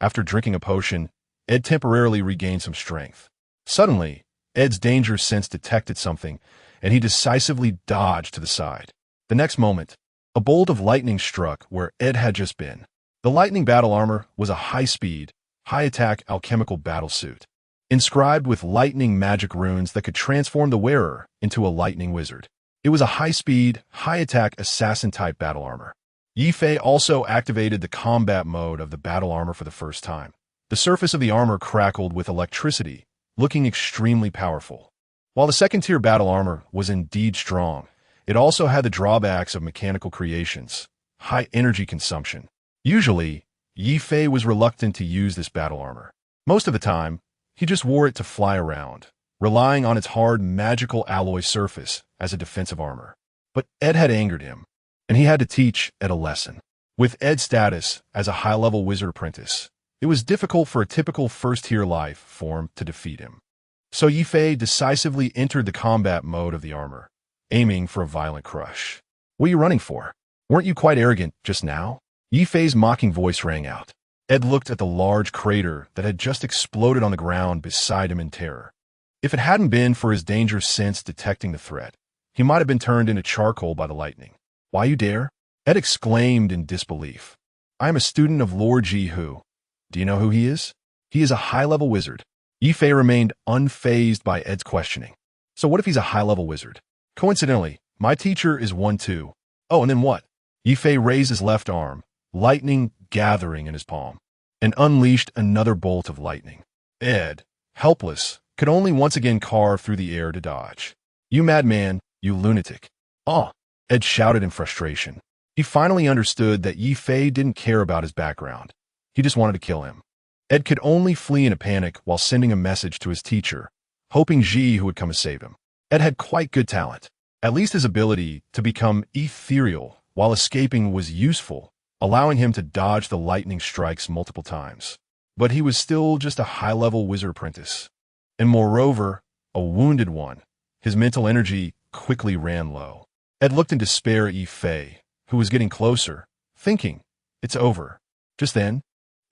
After drinking a potion, Ed temporarily regained some strength. Suddenly, Ed's danger sense detected something, and he decisively dodged to the side. The next moment, a bolt of lightning struck where Ed had just been. The lightning battle armor was a high-speed, high-attack alchemical battlesuit, inscribed with lightning magic runes that could transform the wearer into a lightning wizard. It was a high-speed, high-attack assassin-type battle armor. Ye Fei also activated the combat mode of the battle armor for the first time. The surface of the armor crackled with electricity, looking extremely powerful. While the second-tier battle armor was indeed strong, it also had the drawbacks of mechanical creations, high energy consumption. Usually, Ye Fei was reluctant to use this battle armor. Most of the time, he just wore it to fly around, relying on its hard magical alloy surface as a defensive armor. But Ed had angered him, and he had to teach Ed a lesson. With Ed's status as a high-level wizard apprentice, it was difficult for a typical first-tier life form to defeat him. So Ye Fei decisively entered the combat mode of the armor, aiming for a violent crush. "What are you running for? Weren't you quite arrogant just now?" Ye Fei's mocking voice rang out. Ed looked at the large crater that had just exploded on the ground beside him in terror. If it hadn't been for his danger sense detecting the threat, he might have been turned into charcoal by the lightning. "Why you dare?" Ed exclaimed in disbelief. "I am a student of Lord Ji Hu. Do you know who he is?" "He is a high-level wizard." Ye Fei remained unfazed by Ed's questioning. "So what if he's a high-level wizard?" "Coincidentally, my teacher is one too." "Oh, and then what?" Ye Fei raised his left arm, lightning gathering in his palm, and unleashed another bolt of lightning. Ed, helpless, could only once again carve through the air to dodge. "You madman, you lunatic." "Oh!" Ed shouted in frustration. He finally understood that Ye Fei didn't care about his background. He just wanted to kill him. Ed could only flee in a panic while sending a message to his teacher, hoping Ji would come to save him. Ed had quite good talent. At least his ability to become ethereal while escaping was useful, allowing him to dodge the lightning strikes multiple times. But he was still just a high-level wizard apprentice. And moreover, a wounded one. His mental energy quickly ran low. Ed looked in despair at Ye Fei, who was getting closer, thinking, it's over. Just then,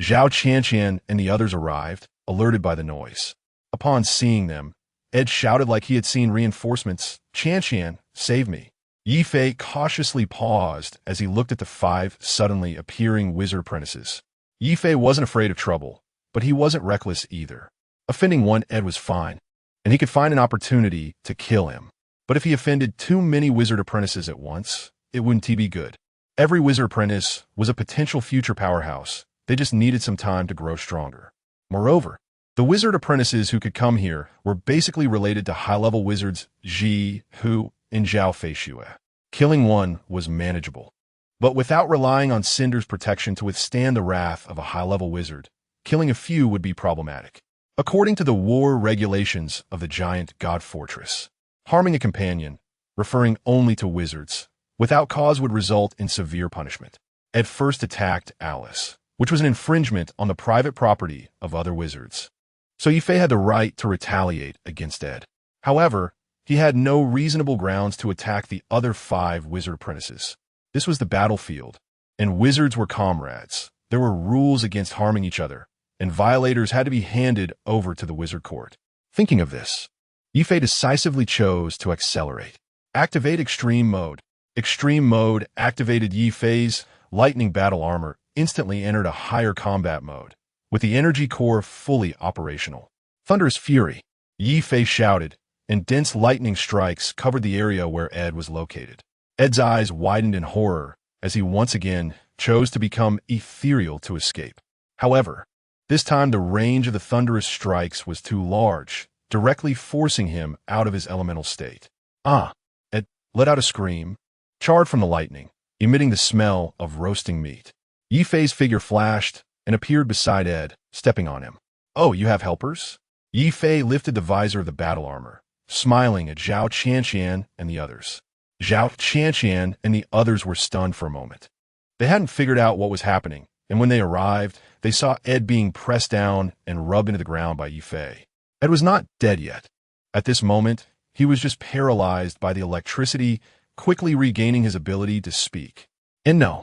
Zhao Qianqian and the others arrived, alerted by the noise. Upon seeing them, Ed shouted like he had seen reinforcements, Qianqian, save me. Ye Fei cautiously paused as he looked at the 5 suddenly appearing wizard apprentices. Ye Fei wasn't afraid of trouble, but he wasn't reckless either. Offending one Ed was fine, and he could find an opportunity to kill him. But if he offended too many wizard apprentices at once, it wouldn't be good. Every wizard apprentice was a potential future powerhouse. They just needed some time to grow stronger. Moreover, the wizard apprentices who could come here were basically related to high-level wizards Ji, Hu, and Zhao Feishue. Killing one was manageable. But without relying on Cinder's protection to withstand the wrath of a high-level wizard, killing a few would be problematic. According to the war regulations of the giant god fortress, harming a companion, referring only to wizards, without cause would result in severe punishment. Ed first attacked Alice, which was an infringement on the private property of other wizards. So Ye Fei had the right to retaliate against Ed. However, he had no reasonable grounds to attack the other 5 wizard apprentices. This was the battlefield, and wizards were comrades. There were rules against harming each other, and violators had to be handed over to the wizard court. Thinking of this, Ye Fei decisively chose to accelerate. Activate Extreme Mode. Extreme Mode activated Ye Fei's lightning battle armor instantly entered a higher combat mode, with the energy core fully operational. Thunderous fury, Ye Fei shouted, and dense lightning strikes covered the area where Ed was located. Ed's eyes widened in horror as he once again chose to become ethereal to escape. However, this time the range of the thunderous strikes was too large, directly forcing him out of his elemental state. Ed let out a scream, charred from the lightning, emitting the smell of roasting meat. Ye Fei's figure flashed and appeared beside Ed, stepping on him. Oh, you have helpers? Ye Fei lifted the visor of the battle armor, smiling at Zhao Qianqian and the others. Zhao Qianqian and the others were stunned for a moment. They hadn't figured out what was happening, and when they arrived, they saw Ed being pressed down and rubbed into the ground by Ye Fei. Ed was not dead yet. At this moment, he was just paralyzed by the electricity, quickly regaining his ability to speak. And no,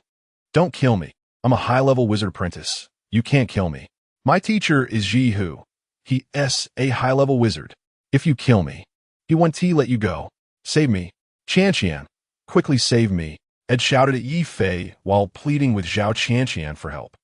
don't kill me. I'm a high-level wizard apprentice. You can't kill me. My teacher is Ji Hu. He is a high-level wizard. If you kill me, he won't let you go. Save me. Qianqian, quickly save me. Ed shouted at Ye Fei while pleading with Zhao Qianqian for help.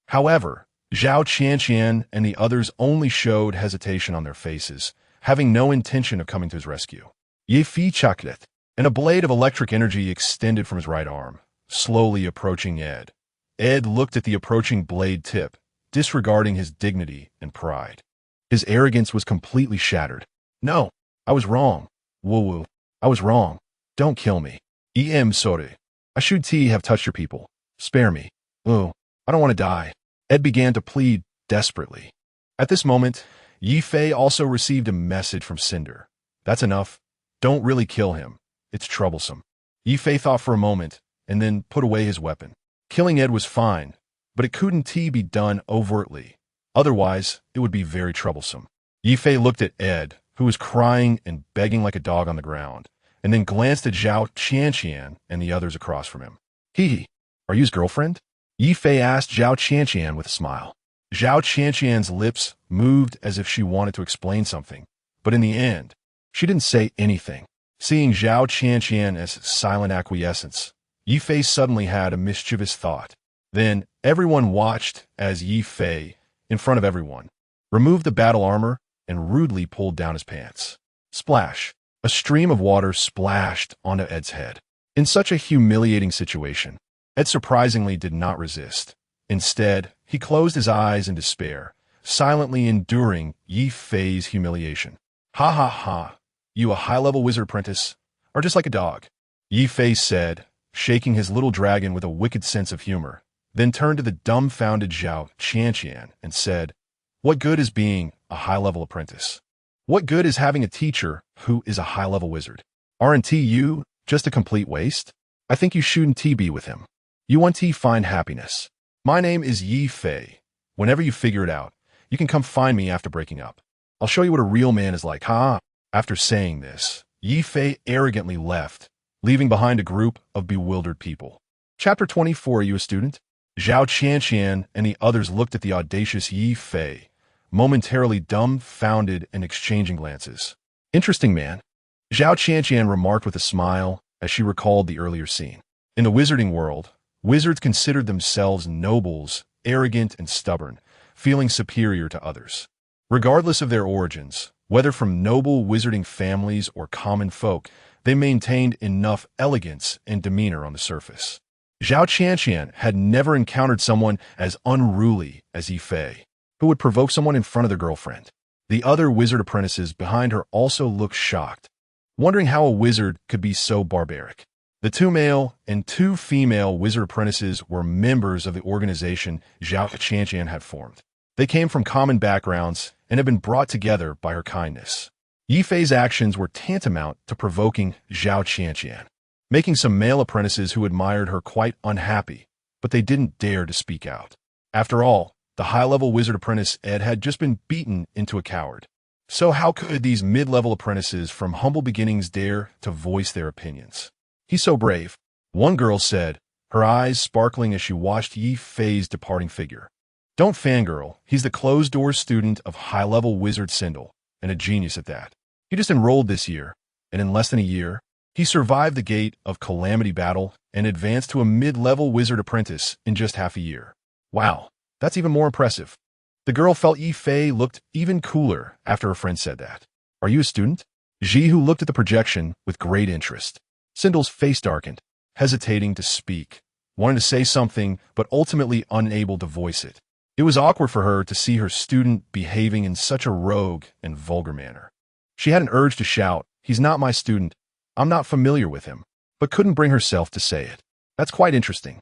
However, Zhao Qianqian and the others only showed hesitation on their faces, having no intention of coming to his rescue. Ye Fei chuckled, and a blade of electric energy extended from his right arm, slowly approaching Ed. Ed looked at the approaching blade tip, disregarding his dignity and pride. His arrogance was completely shattered. No, I was wrong. Woo-woo, I was wrong. Don't kill me. Sorry. I should have touched your people. Spare me. I don't want to die. Ed began to plead desperately. At this moment, Ye Fei also received a message from Cinder. That's enough. Don't really kill him. It's troublesome. Ye Fei thought for a moment, and then put away his weapon. Killing Ed was fine, but it couldn't be done overtly. Otherwise, it would be very troublesome. Ye Fei looked at Ed, who was crying and begging like a dog on the ground, and then glanced at Zhao Qianqian and the others across from him. Are you his girlfriend? Ye Fei asked Zhao Qianqian with a smile. Zhao Qianqian's lips moved as if she wanted to explain something, but in the end, she didn't say anything. Seeing Zhao Qianqian as silent acquiescence, Ye Fei suddenly had a mischievous thought. Then everyone watched as Ye Fei, in front of everyone, removed the battle armor and rudely pulled down his pants. Splash! A stream of water splashed onto Ed's head. In such a humiliating situation, Ed surprisingly did not resist. Instead, he closed his eyes in despair, silently enduring Ye Fei's humiliation. Ha ha ha! You, a high-level wizard apprentice, are just like a dog, Ye Fei said, shaking his little dragon with a wicked sense of humor, then turned to the dumbfounded Zhao Qianqian and said, What good is being a high-level apprentice? What good is having a teacher who is a high-level wizard? Aren't you just a complete waste? I think you shouldn't be with him. You want to find happiness. My name is Ye Fei. Whenever you figure it out, you can come find me after breaking up. I'll show you what a real man is like, ha! After saying this, Ye Fei arrogantly left, leaving behind a group of bewildered people. Chapter 24. Are you a student? Zhao Qianqian and the others looked at the audacious Ye Fei, momentarily dumbfounded and exchanging glances. Interesting man, Zhao Qianqian remarked with a smile as she recalled the earlier scene. In the wizarding world, wizards considered themselves nobles, arrogant and stubborn, feeling superior to others. Regardless of their origins, whether from noble wizarding families or common folk, they maintained enough elegance and demeanor on the surface. Zhao Qianqian had never encountered someone as unruly as Ye Fei, who would provoke someone in front of their girlfriend. The other wizard apprentices behind her also looked shocked, wondering how a wizard could be so barbaric. The 2 male and 2 female wizard apprentices were members of the organization Zhao Qianqian had formed. They came from common backgrounds and had been brought together by her kindness. Ye Fei's actions were tantamount to provoking Zhao Qianqian, making some male apprentices who admired her quite unhappy, but they didn't dare to speak out. After all, the high-level wizard apprentice Ed had just been beaten into a coward. So how could these mid-level apprentices from humble beginnings dare to voice their opinions? He's so brave, one girl said, her eyes sparkling as she watched Ye Fei's departing figure. Don't fangirl, he's the closed-door student of high-level wizard Sindel, and a genius at that. He just enrolled this year, and in less than a year, he survived the gate of calamity battle and advanced to a mid-level wizard apprentice in just half a year. Wow, that's even more impressive. The girl felt Ye Fei looked even cooler after her friend said that. Are you a student? Jihu looked at the projection with great interest. Sindel's face darkened, hesitating to speak, wanting to say something but ultimately unable to voice it. It was awkward for her to see her student behaving in such a rogue and vulgar manner. She had an urge to shout, "He's not my student. I'm not familiar with him," but couldn't bring herself to say it. That's quite interesting.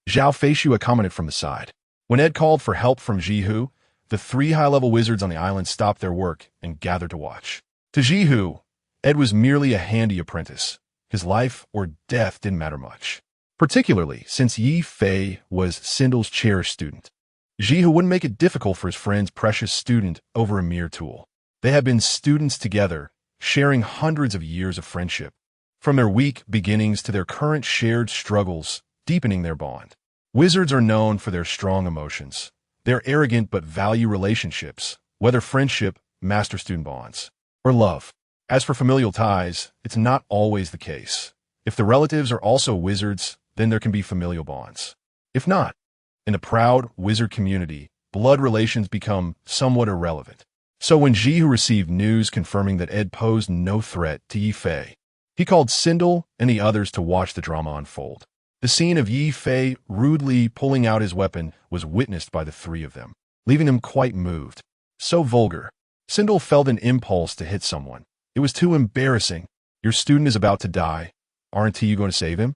Zhao Feishua commented from the side. When Ed called for help from Jihu, the 3 high-level wizards on the island stopped their work and gathered to watch. To Jihu, Ed was merely a handy apprentice. His life or death didn't matter much, particularly since Ye Fei was Sindel's cherished student. Jihu wouldn't make it difficult for his friend's precious student over a mere tool. They had been students together, sharing hundreds of years of friendship, from their weak beginnings to their current shared struggles, deepening their bond. Wizards are known for their strong emotions. They're arrogant but value relationships, whether friendship, master-student bonds, or love. As for familial ties, it's not always the case. If the relatives are also wizards, then there can be familial bonds. If not, in a proud wizard community, blood relations become somewhat irrelevant. So when Jihu received news confirming that Ed posed no threat to Ye Fei, he called Sindel and the others to watch the drama unfold. The scene of Ye Fei rudely pulling out his weapon was witnessed by the 3 of them, leaving them quite moved. So vulgar. Sindel felt an impulse to hit someone. It was too embarrassing. Your student is about to die. Aren't you going to save him?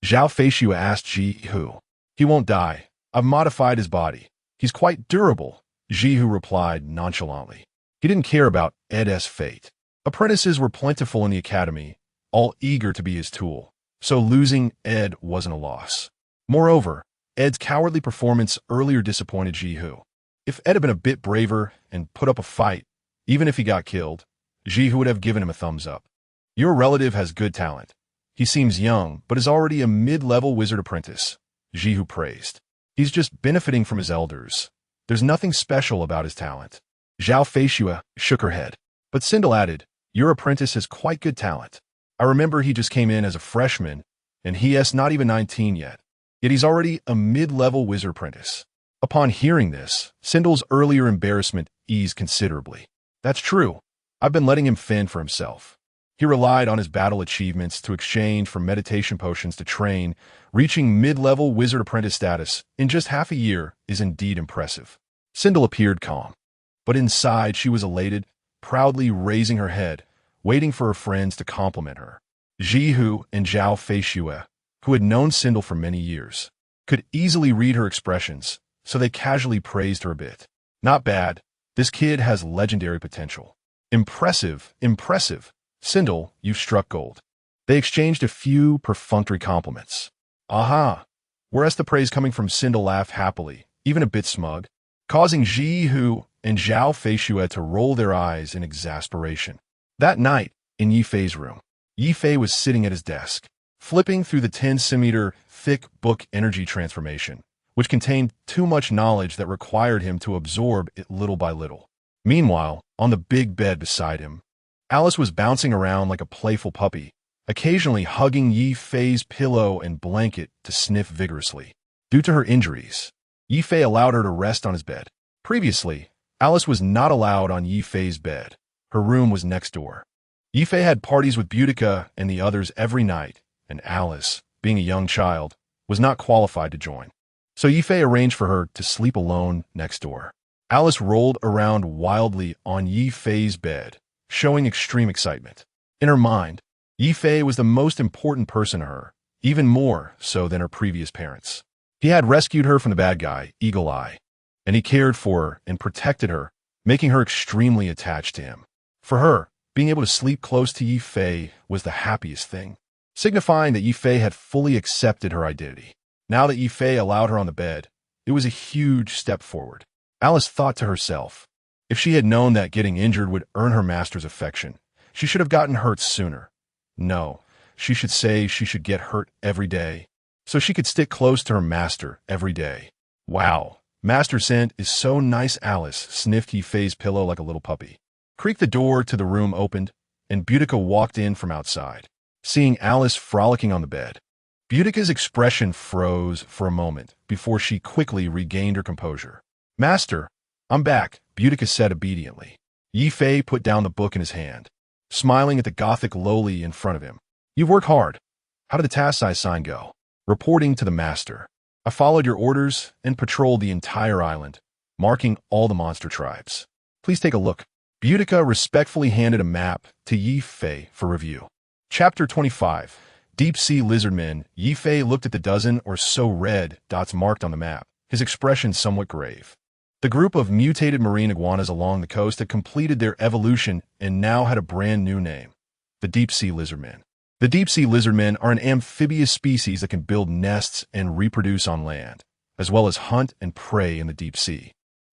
Zhao Feishua asked Jihu. He won't die. I've modified his body. He's quite durable, Jihu replied nonchalantly. He didn't care about Ed's fate. Apprentices were plentiful in the academy, all eager to be his tool, so losing Ed wasn't a loss. Moreover, Ed's cowardly performance earlier disappointed Jihu. If Ed had been a bit braver and put up a fight, even if he got killed, Jihu would have given him a thumbs up. Your relative has good talent. He seems young, but is already a mid-level wizard apprentice, Jihu praised. He's just benefiting from his elders. There's nothing special about his talent. Zhao Feishua shook her head. But Sindel added, your apprentice has quite good talent. I remember he just came in as a freshman, and he's not even 19 yet. Yet he's already a mid-level wizard apprentice. Upon hearing this, Sindel's earlier embarrassment eased considerably. That's true. I've been letting him fend for himself. He relied on his battle achievements to exchange for meditation potions to train. Reaching mid-level wizard apprentice status in just half a year is indeed impressive. Sindel appeared calm, but inside she was elated, proudly raising her head, waiting for her friends to compliment her. Jihu and Zhao Feishua, who had known Sindel for many years, could easily read her expressions, so they casually praised her a bit. Not bad. This kid has legendary potential. Impressive, impressive. Sindel, you've struck gold. They exchanged a few perfunctory compliments. Aha! whereas the praise coming from Sin to laugh happily, even a bit smug, causing Ji Hu and Zhao Feishue to roll their eyes in exasperation. That night, in Ye Fei's room, Ye Fei was sitting at his desk, flipping through the 10-centimeter thick book Energy Transformation, which contained too much knowledge that required him to absorb it little by little. Meanwhile, on the big bed beside him, Alice was bouncing around like a playful puppy, occasionally hugging Ye Fei's pillow and blanket to sniff vigorously. Due to her injuries, Ye Fei allowed her to rest on his bed. Previously, Alice was not allowed on Ye Fei's bed. Her room was next door. Ye Fei had parties with Boudica and the others every night, and Alice, being a young child, was not qualified to join. So Ye Fei arranged for her to sleep alone next door. Alice rolled around wildly on Ye Fei's bed, showing extreme excitement. In her mind, Ye Fei was the most important person to her, even more so than her previous parents. He had rescued her from the bad guy, Eagle Eye, and he cared for her and protected her, making her extremely attached to him. For her, being able to sleep close to Ye Fei was the happiest thing, signifying that Ye Fei had fully accepted her identity. Now that Ye Fei allowed her on the bed, it was a huge step forward. Alice thought to herself, if she had known that getting injured would earn her master's affection, she should have gotten hurt sooner. No, she should say she should get hurt every day, so she could stick close to her master every day. Wow, Master Scent is so nice. Alice sniffed Ye Fei's pillow like a little puppy. Creaked the door to the room opened, and Boudica walked in from outside, seeing Alice frolicking on the bed. Boudica's expression froze for a moment before she quickly regained her composure. Master, I'm back, Boudica said obediently. Ye Fei put down the book in his hand, smiling at the gothic lowly in front of him. You've worked hard. How did the task I assigned go? Reporting to the master. I followed your orders and patrolled the entire island, marking all the monster tribes. Please take a look. Boudica respectfully handed a map to Ye Fei for review. Chapter 25. Deep-sea lizardmen. Ye Fei looked at the dozen or so red dots marked on the map, his expression somewhat grave. The group of mutated marine iguanas along the coast had completed their evolution and now had a brand new name, the deep-sea lizardmen. The deep-sea lizardmen are an amphibious species that can build nests and reproduce on land, as well as hunt and prey in the deep sea.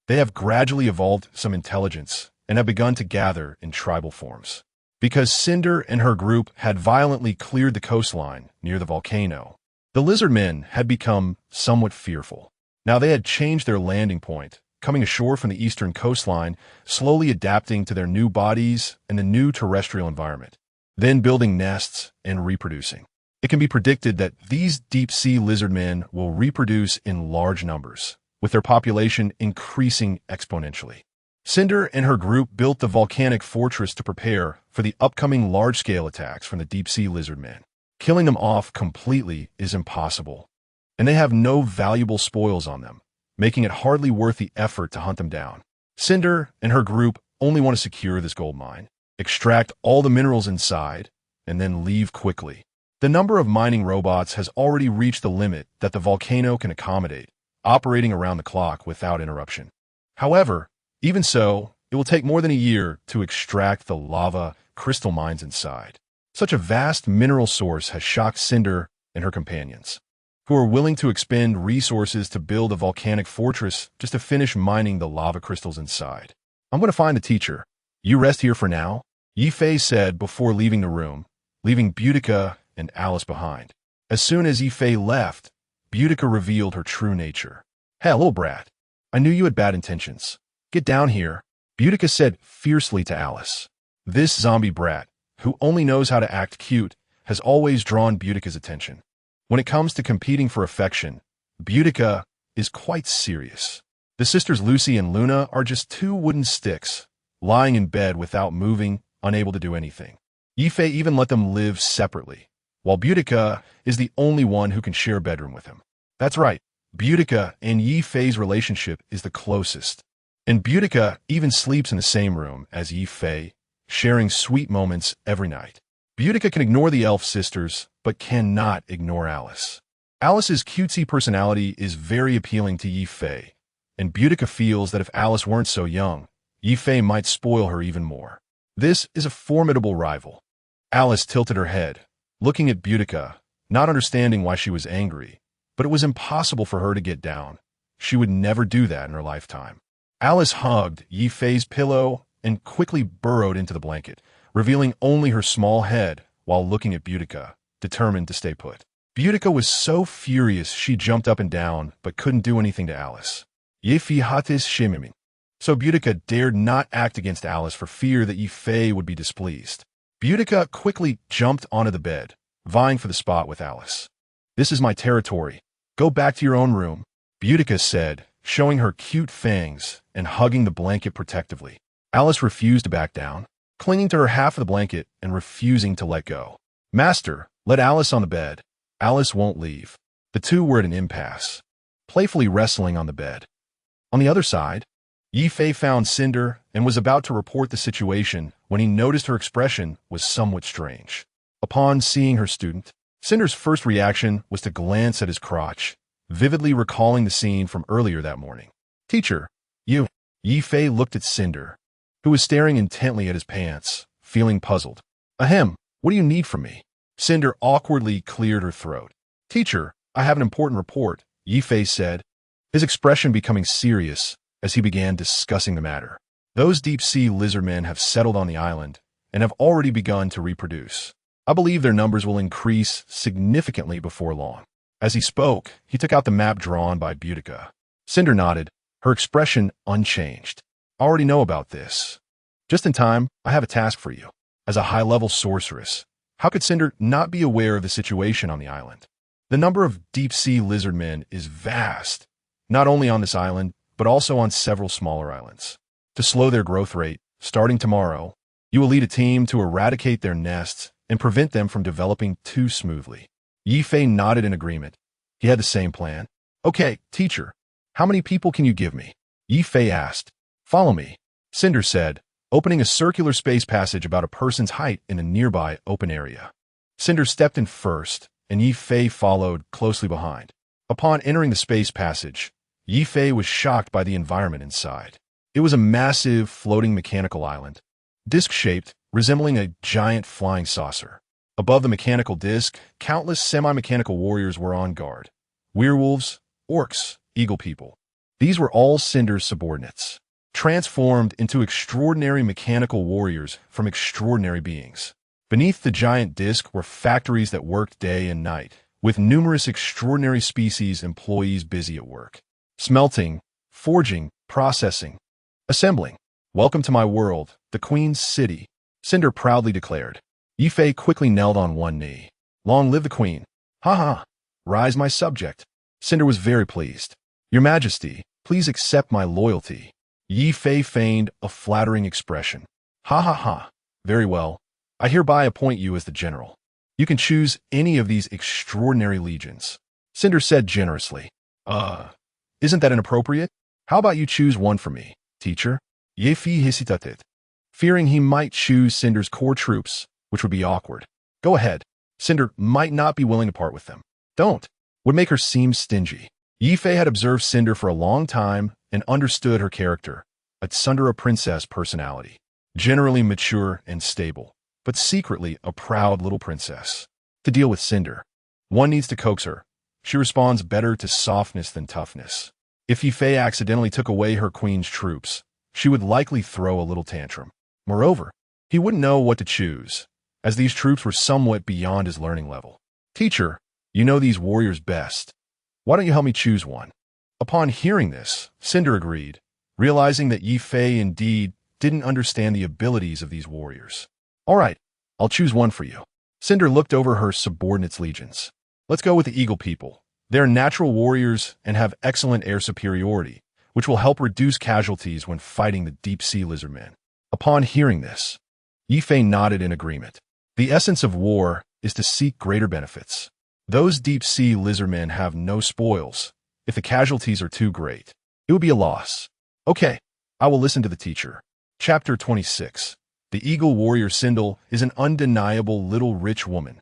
They have gradually evolved some intelligence and have begun to gather in tribal forms. Because Cinder and her group had violently cleared the coastline near the volcano, the lizardmen had become somewhat fearful. Now they had changed their landing point, coming ashore from the eastern coastline, slowly adapting to their new bodies and the new terrestrial environment, then building nests and reproducing. It can be predicted that these deep-sea lizardmen will reproduce in large numbers, with their population increasing exponentially. Cinder and her group built the volcanic fortress to prepare for the upcoming large-scale attacks from the deep-sea lizardmen. Killing them off completely is impossible, and they have no valuable spoils on them, making it hardly worth the effort to hunt them down. Cinder and her group only want to secure this gold mine, extract all the minerals inside, and then leave quickly. The number of mining robots has already reached the limit that the volcano can accommodate, operating around the clock without interruption. However, even so, it will take more than a year to extract the lava crystal mines inside. Such a vast mineral source has shocked Cinder and her companions, who are willing to expend resources to build a volcanic fortress just to finish mining the lava crystals inside. I'm going to find the teacher. You rest here for now, Ye Fei said before leaving the room, leaving Boudica and Alice behind. As soon as Ye Fei left, Boudica revealed her true nature. Hey, little brat, I knew you had bad intentions. Get down here, Boudica said fiercely to Alice. This zombie brat, who only knows how to act cute, has always drawn Boudica's attention. When it comes to competing for affection, Boudica is quite serious. The sisters Lucy and Luna are just two wooden sticks, lying in bed without moving, unable to do anything. Ye Fei even let them live separately, while Boudica is the only one who can share a bedroom with him. That's right, Boudica and Ye Fei's relationship is the closest, and Boudica even sleeps in the same room as Ye Fei, sharing sweet moments every night. Boudica can ignore the elf sisters, but cannot ignore Alice. Alice's cutesy personality is very appealing to Ye Fei, and Boudica feels that if Alice weren't so young, Ye Fei might spoil her even more. This is a formidable rival. Alice tilted her head, looking at Boudica, not understanding why she was angry, but it was impossible for her to get down. She would never do that in her lifetime. Alice hugged Ye Fei's pillow and quickly burrowed into the blanket, revealing only her small head while looking at Boudica, determined to stay put. Boudica was so furious she jumped up and down but couldn't do anything to Alice. Ye Fei hatis shimiming. So Boudica dared not act against Alice for fear that Ye Fei would be displeased. Boudica quickly jumped onto the bed, vying for the spot with Alice. "This is my territory. Go back to your own room," Boudica said, showing her cute fangs and hugging the blanket protectively. Alice refused to back down, clinging to her half of the blanket and refusing to let go. "Master, let Alice on the bed." Alice won't leave. The two were at an impasse, playfully wrestling on the bed. On the other side, Ye Fei found Cinder and was about to report the situation when he noticed her expression was somewhat strange. Upon seeing her student, Cinder's first reaction was to glance at his crotch, vividly recalling the scene from earlier that morning. "Teacher, you." Ye Fei looked at Cinder, who was staring intently at his pants, feeling puzzled. "Ahem, what do you need from me?" Cinder awkwardly cleared her throat. "Teacher, I have an important report," Ye Fei said, his expression becoming serious as he began discussing the matter. "Those deep-sea lizardmen have settled on the island and have already begun to reproduce. I believe their numbers will increase significantly before long." As he spoke, he took out the map drawn by Boudica. Cinder nodded, her expression unchanged. "I already know about this. Just in time, I have a task for you. As a high-level sorceress, how could Cinder not be aware of the situation on the island? The number of deep-sea lizardmen is vast, not only on this island, but also on several smaller islands. To slow their growth rate, starting tomorrow, you will lead a team to eradicate their nests and prevent them from developing too smoothly." Ye Fei nodded in agreement. He had the same plan. "Okay, teacher, how many people can you give me?" Ye Fei asked. "Follow me," Cinder said, opening a circular space passage about a person's height in a nearby open area. Cinder stepped in first, and Ye Fei followed closely behind. Upon entering the space passage, Ye Fei was shocked by the environment inside. It was a massive, floating mechanical island, disc-shaped, resembling a giant flying saucer. Above the mechanical disc, countless semi-mechanical warriors were on guard. Werewolves, orcs, eagle people. These were all Cinder's subordinates, transformed into extraordinary mechanical warriors from extraordinary beings. Beneath the giant disc were factories that worked day and night, with numerous extraordinary species employees busy at work. Smelting, forging, processing, assembling. "Welcome to my world, the Queen's City," Cinder proudly declared. Ye Fei quickly knelt on one knee. "Long live the Queen." "Ha ha, rise my subject." Cinder was very pleased. "Your Majesty, please accept my loyalty." Ye Fei feigned a flattering expression. "Ha ha ha, very well. I hereby appoint you as the general. You can choose any of these extraordinary legions," Cinder said generously. Isn't that inappropriate? How about you choose one for me, teacher?" Ye Fei hesitated, fearing he might choose Cinder's core troops, which would be awkward. "Go ahead. Cinder might not be willing to part with them." "Don't," would make her seem stingy. Ye Fei had observed Cinder for a long time and understood her character, a Sorcerer princess personality, generally mature and stable, but secretly a proud little princess. To deal with Cinder, one needs to coax her. She responds better to softness than toughness. If Ye Fei accidentally took away her queen's troops, she would likely throw a little tantrum. Moreover, he wouldn't know what to choose, as these troops were somewhat beyond his learning level. "Teacher, you know these warriors best. Why don't you help me choose one?" Upon hearing this, Cinder agreed, realizing that Ye Fei indeed didn't understand the abilities of these warriors. "All right, I'll choose one for you." Cinder looked over her subordinates' legions. "Let's go with the eagle people. They're natural warriors and have excellent air superiority, which will help reduce casualties when fighting the deep-sea lizardmen." Upon hearing this, Ye Fei nodded in agreement. The essence of war is to seek greater benefits. Those deep-sea lizardmen have no spoils. If the casualties are too great, it would be a loss. "Okay, I will listen to the teacher." Chapter 26. The Eagle Warrior Sindel is an undeniable little rich woman.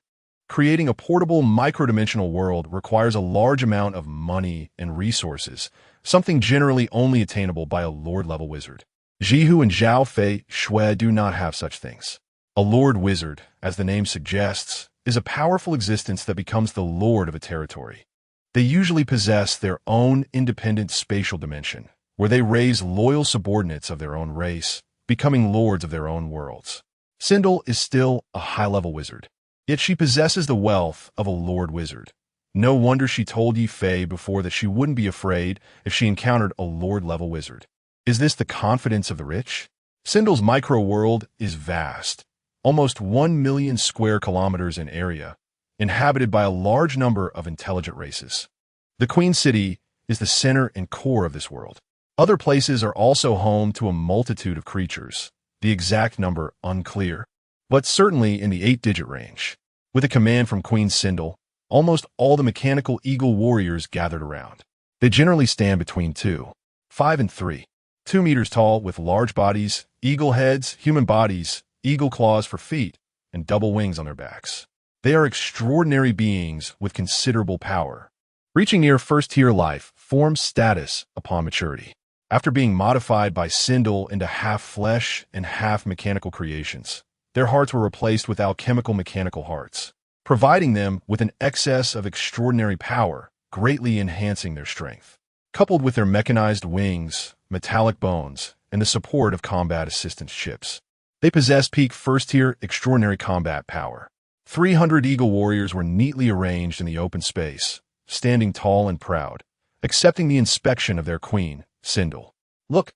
Creating a portable micro-dimensional world requires a large amount of money and resources, something generally only attainable by a lord-level wizard. Jihu and Zhao Fei Shui do not have such things. A lord wizard, as the name suggests, is a powerful existence that becomes the lord of a territory. They usually possess their own independent spatial dimension, where they raise loyal subordinates of their own race, becoming lords of their own worlds. Sindel is still a high-level wizard, yet she possesses the wealth of a lord wizard. No wonder she told Ye Fei before that she wouldn't be afraid if she encountered a lord-level wizard. Is this the confidence of the rich? Sindel's micro-world is vast, almost 1 million square kilometers in area, inhabited by a large number of intelligent races. The Queen City is the center and core of this world. Other places are also home to a multitude of creatures, the exact number unclear, but certainly in the 8-digit range. With a command from Queen Sindel, almost all the mechanical eagle warriors gathered around. They generally stand between 2, 5, and 3. 2 meters tall with large bodies, eagle heads, human bodies, eagle claws for feet, and double wings on their backs. They are extraordinary beings with considerable power. Reaching near first-tier life forms status upon maturity. After being modified by Sindel into half-flesh and half-mechanical creations, their hearts were replaced with alchemical mechanical hearts, providing them with an excess of extraordinary power, greatly enhancing their strength. Coupled with their mechanized wings, metallic bones, and the support of combat assistance ships, they possess peak first-tier extraordinary combat power. 300 eagle warriors were neatly arranged in the open space, standing tall and proud, accepting the inspection of their queen, Sindel. Look,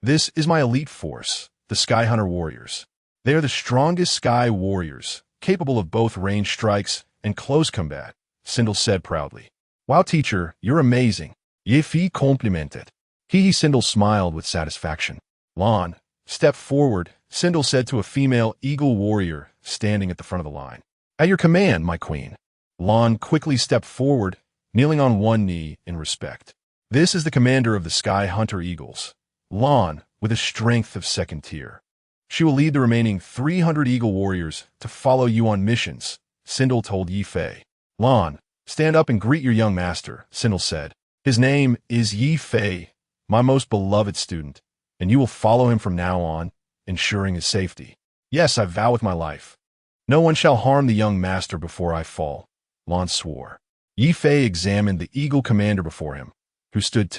this is my elite force, the Sky Hunter warriors. They are the strongest sky warriors, capable of both range strikes and close combat, Sindel said proudly. Wow, teacher, you're amazing. Ye Fei complimented. Sindel smiled with satisfaction. Lan, step forward, Sindel said to a female eagle warrior standing at the front of the line. At your command, my queen. Lan quickly stepped forward, kneeling on one knee in respect. This is the commander of the Sky Hunter Eagles, Lan, with a strength of second tier. She will lead the remaining 300 eagle warriors to follow you on missions, Sindel told Ye Fei. Lan, stand up and greet your young master, Sindel said. His name is Ye Fei, my most beloved student, and you will follow him from now on, ensuring his safety. Yes, I vow with my life. No one shall harm the young master before I fall, Lan swore. Ye Fei examined the eagle commander before him, who stood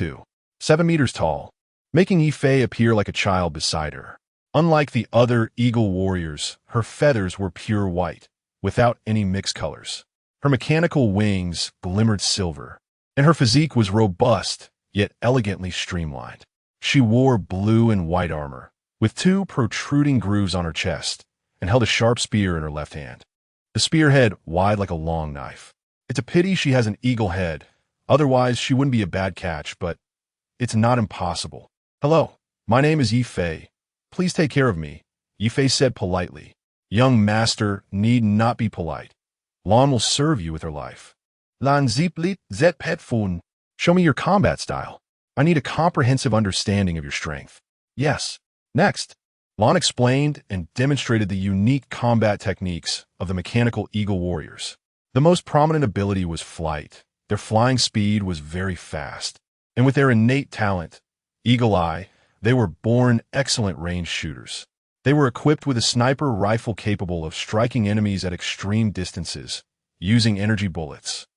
7 meters tall, making Ye Fei appear like a child beside her. Unlike the other eagle warriors, her feathers were pure white, without any mixed colors. Her mechanical wings glimmered silver, and her physique was robust, yet elegantly streamlined. She wore blue and white armor, with 2 protruding grooves on her chest, and held a sharp spear in her left hand. The spearhead wide like a long knife. It's a pity she has an eagle head, otherwise she wouldn't be a bad catch, but it's not impossible. Hello, my name is Ye Fei. Please take care of me, Ye Fei said politely. Young master need not be polite. Lan will serve you with her life. Lan ziplit zet pet fun. Show me your combat style. I need a comprehensive understanding of your strength. Yes. Next, Lan explained and demonstrated the unique combat techniques of the mechanical eagle warriors. The most prominent ability was flight. Their flying speed was very fast, and with their innate talent, eagle eye, they were born excellent range shooters. They were equipped with a sniper rifle capable of striking enemies at extreme distances, using energy bullets.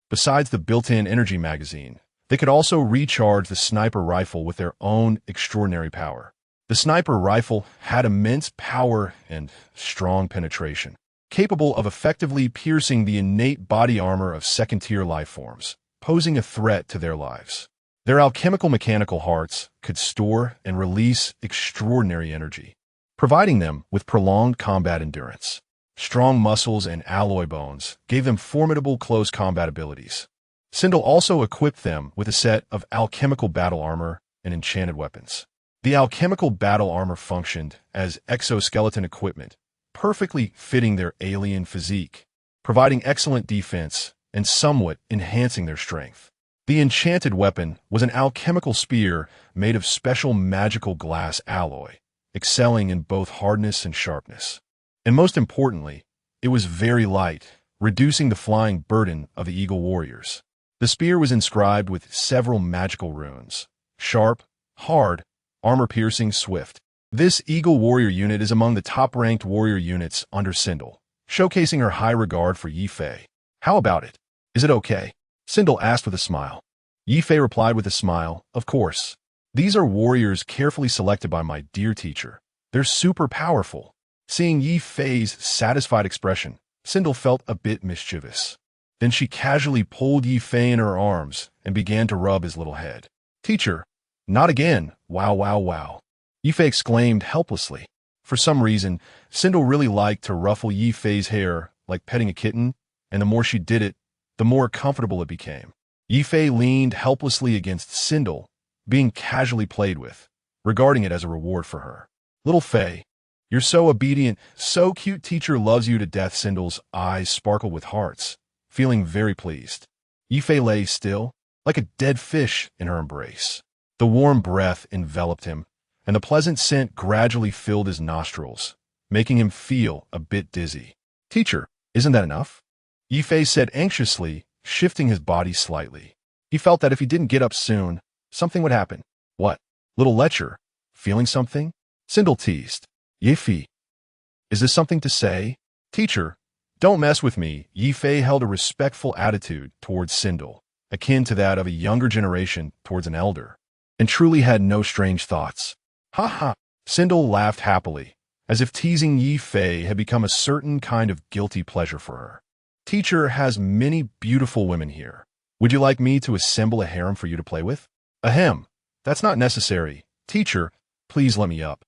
Besides the built-in energy magazine, they could also recharge the sniper rifle with their own extraordinary power. The sniper rifle had immense power and strong penetration, capable of effectively piercing the innate body armor of second-tier life forms, posing a threat to their lives. Their alchemical mechanical hearts could store and release extraordinary energy, providing them with prolonged combat endurance. Strong muscles and alloy bones gave them formidable close combat abilities. Sindel also equipped them with a set of alchemical battle armor and enchanted weapons. The alchemical battle armor functioned as exoskeleton equipment, perfectly fitting their alien physique, providing excellent defense and somewhat enhancing their strength. The enchanted weapon was an alchemical spear made of special magical glass alloy, excelling in both hardness and sharpness. And most importantly, it was very light, reducing the flying burden of the eagle warriors. The spear was inscribed with several magical runes: sharp, hard, armor-piercing, swift. This eagle warrior unit is among the top-ranked warrior units under Sindel, showcasing her high regard for Ye Fei. How about it? Is it okay? Sindel asked with a smile. Ye Fei replied with a smile, of course. These are warriors carefully selected by my dear teacher. They're super powerful. Seeing Ye Fei's satisfied expression, Sindel felt a bit mischievous. Then she casually pulled Ye Fei in her arms and began to rub his little head. Teacher, not again, wow wow wow. Ye Fei exclaimed helplessly. For some reason, Sindel really liked to ruffle Ye Fei's hair like petting a kitten, and the more she did it, the more comfortable it became. Ye Fei leaned helplessly against Sindel, being casually played with, regarding it as a reward for her. Little Fei, you're so obedient, so cute, teacher loves you to death. Sindel's eyes sparkled with hearts, feeling very pleased. Ye Fei lay still, like a dead fish in her embrace. The warm breath enveloped him, and the pleasant scent gradually filled his nostrils, making him feel a bit dizzy. Teacher, isn't that enough? Ye Fei said anxiously, shifting his body slightly. He felt that if he didn't get up soon, something would happen. What? Little lecher, feeling something? Sindel teased. Ye Fei, is this something to say? Teacher, don't mess with me. Ye Fei held a respectful attitude towards Sindel, akin to that of a younger generation towards an elder, and truly had no strange thoughts. Ha ha! Sindel laughed happily, as if teasing Ye Fei had become a certain kind of guilty pleasure for her. Teacher has many beautiful women here. Would you like me to assemble a harem for you to play with? Ahem, that's not necessary. Teacher, please let me up.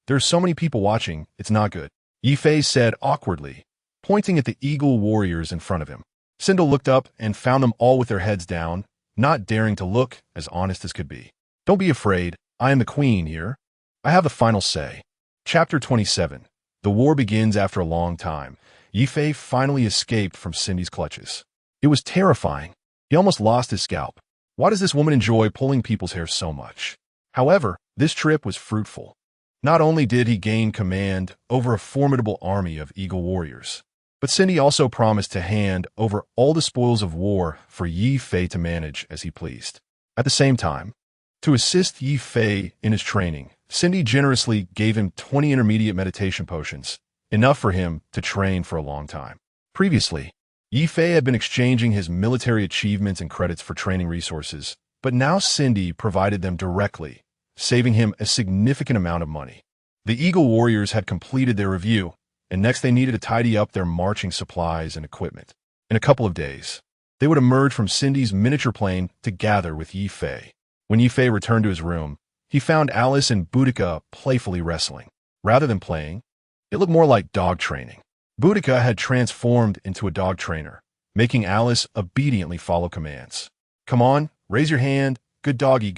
There's so many people watching, it's not good. Ye Fei said awkwardly, pointing at the eagle warriors in front of him. Sindel looked up and found them all with their heads down, not daring to look as honest as could be. Don't be afraid, I am the queen here. I have the final say. Chapter 27. The war begins after a long time. Ye Fei finally escaped from Cindy's clutches. It was terrifying. He almost lost his scalp. Why does this woman enjoy pulling people's hair so much? However, this trip was fruitful. Not only did he gain command over a formidable army of eagle warriors, but Cindy also promised to hand over all the spoils of war for Ye Fei to manage as he pleased. At the same time, to assist Ye Fei in his training, Cindy generously gave him 20 intermediate meditation potions, enough for him to train for a long time. Previously, Ye Fei had been exchanging his military achievements and credits for training resources, but now Cindy provided them directly, saving him a significant amount of money. The Eagle Warriors had completed their review, and next they needed to tidy up their marching supplies and equipment. In a couple of days, they would emerge from Cindy's miniature plane to gather with Ye Fei. When Ye Fei returned to his room, he found Alice and Boudica playfully wrestling. Rather than playing, it looked more like dog training. Boudica had transformed into a dog trainer, making Alice obediently follow commands. Come on, raise your hand, good doggy,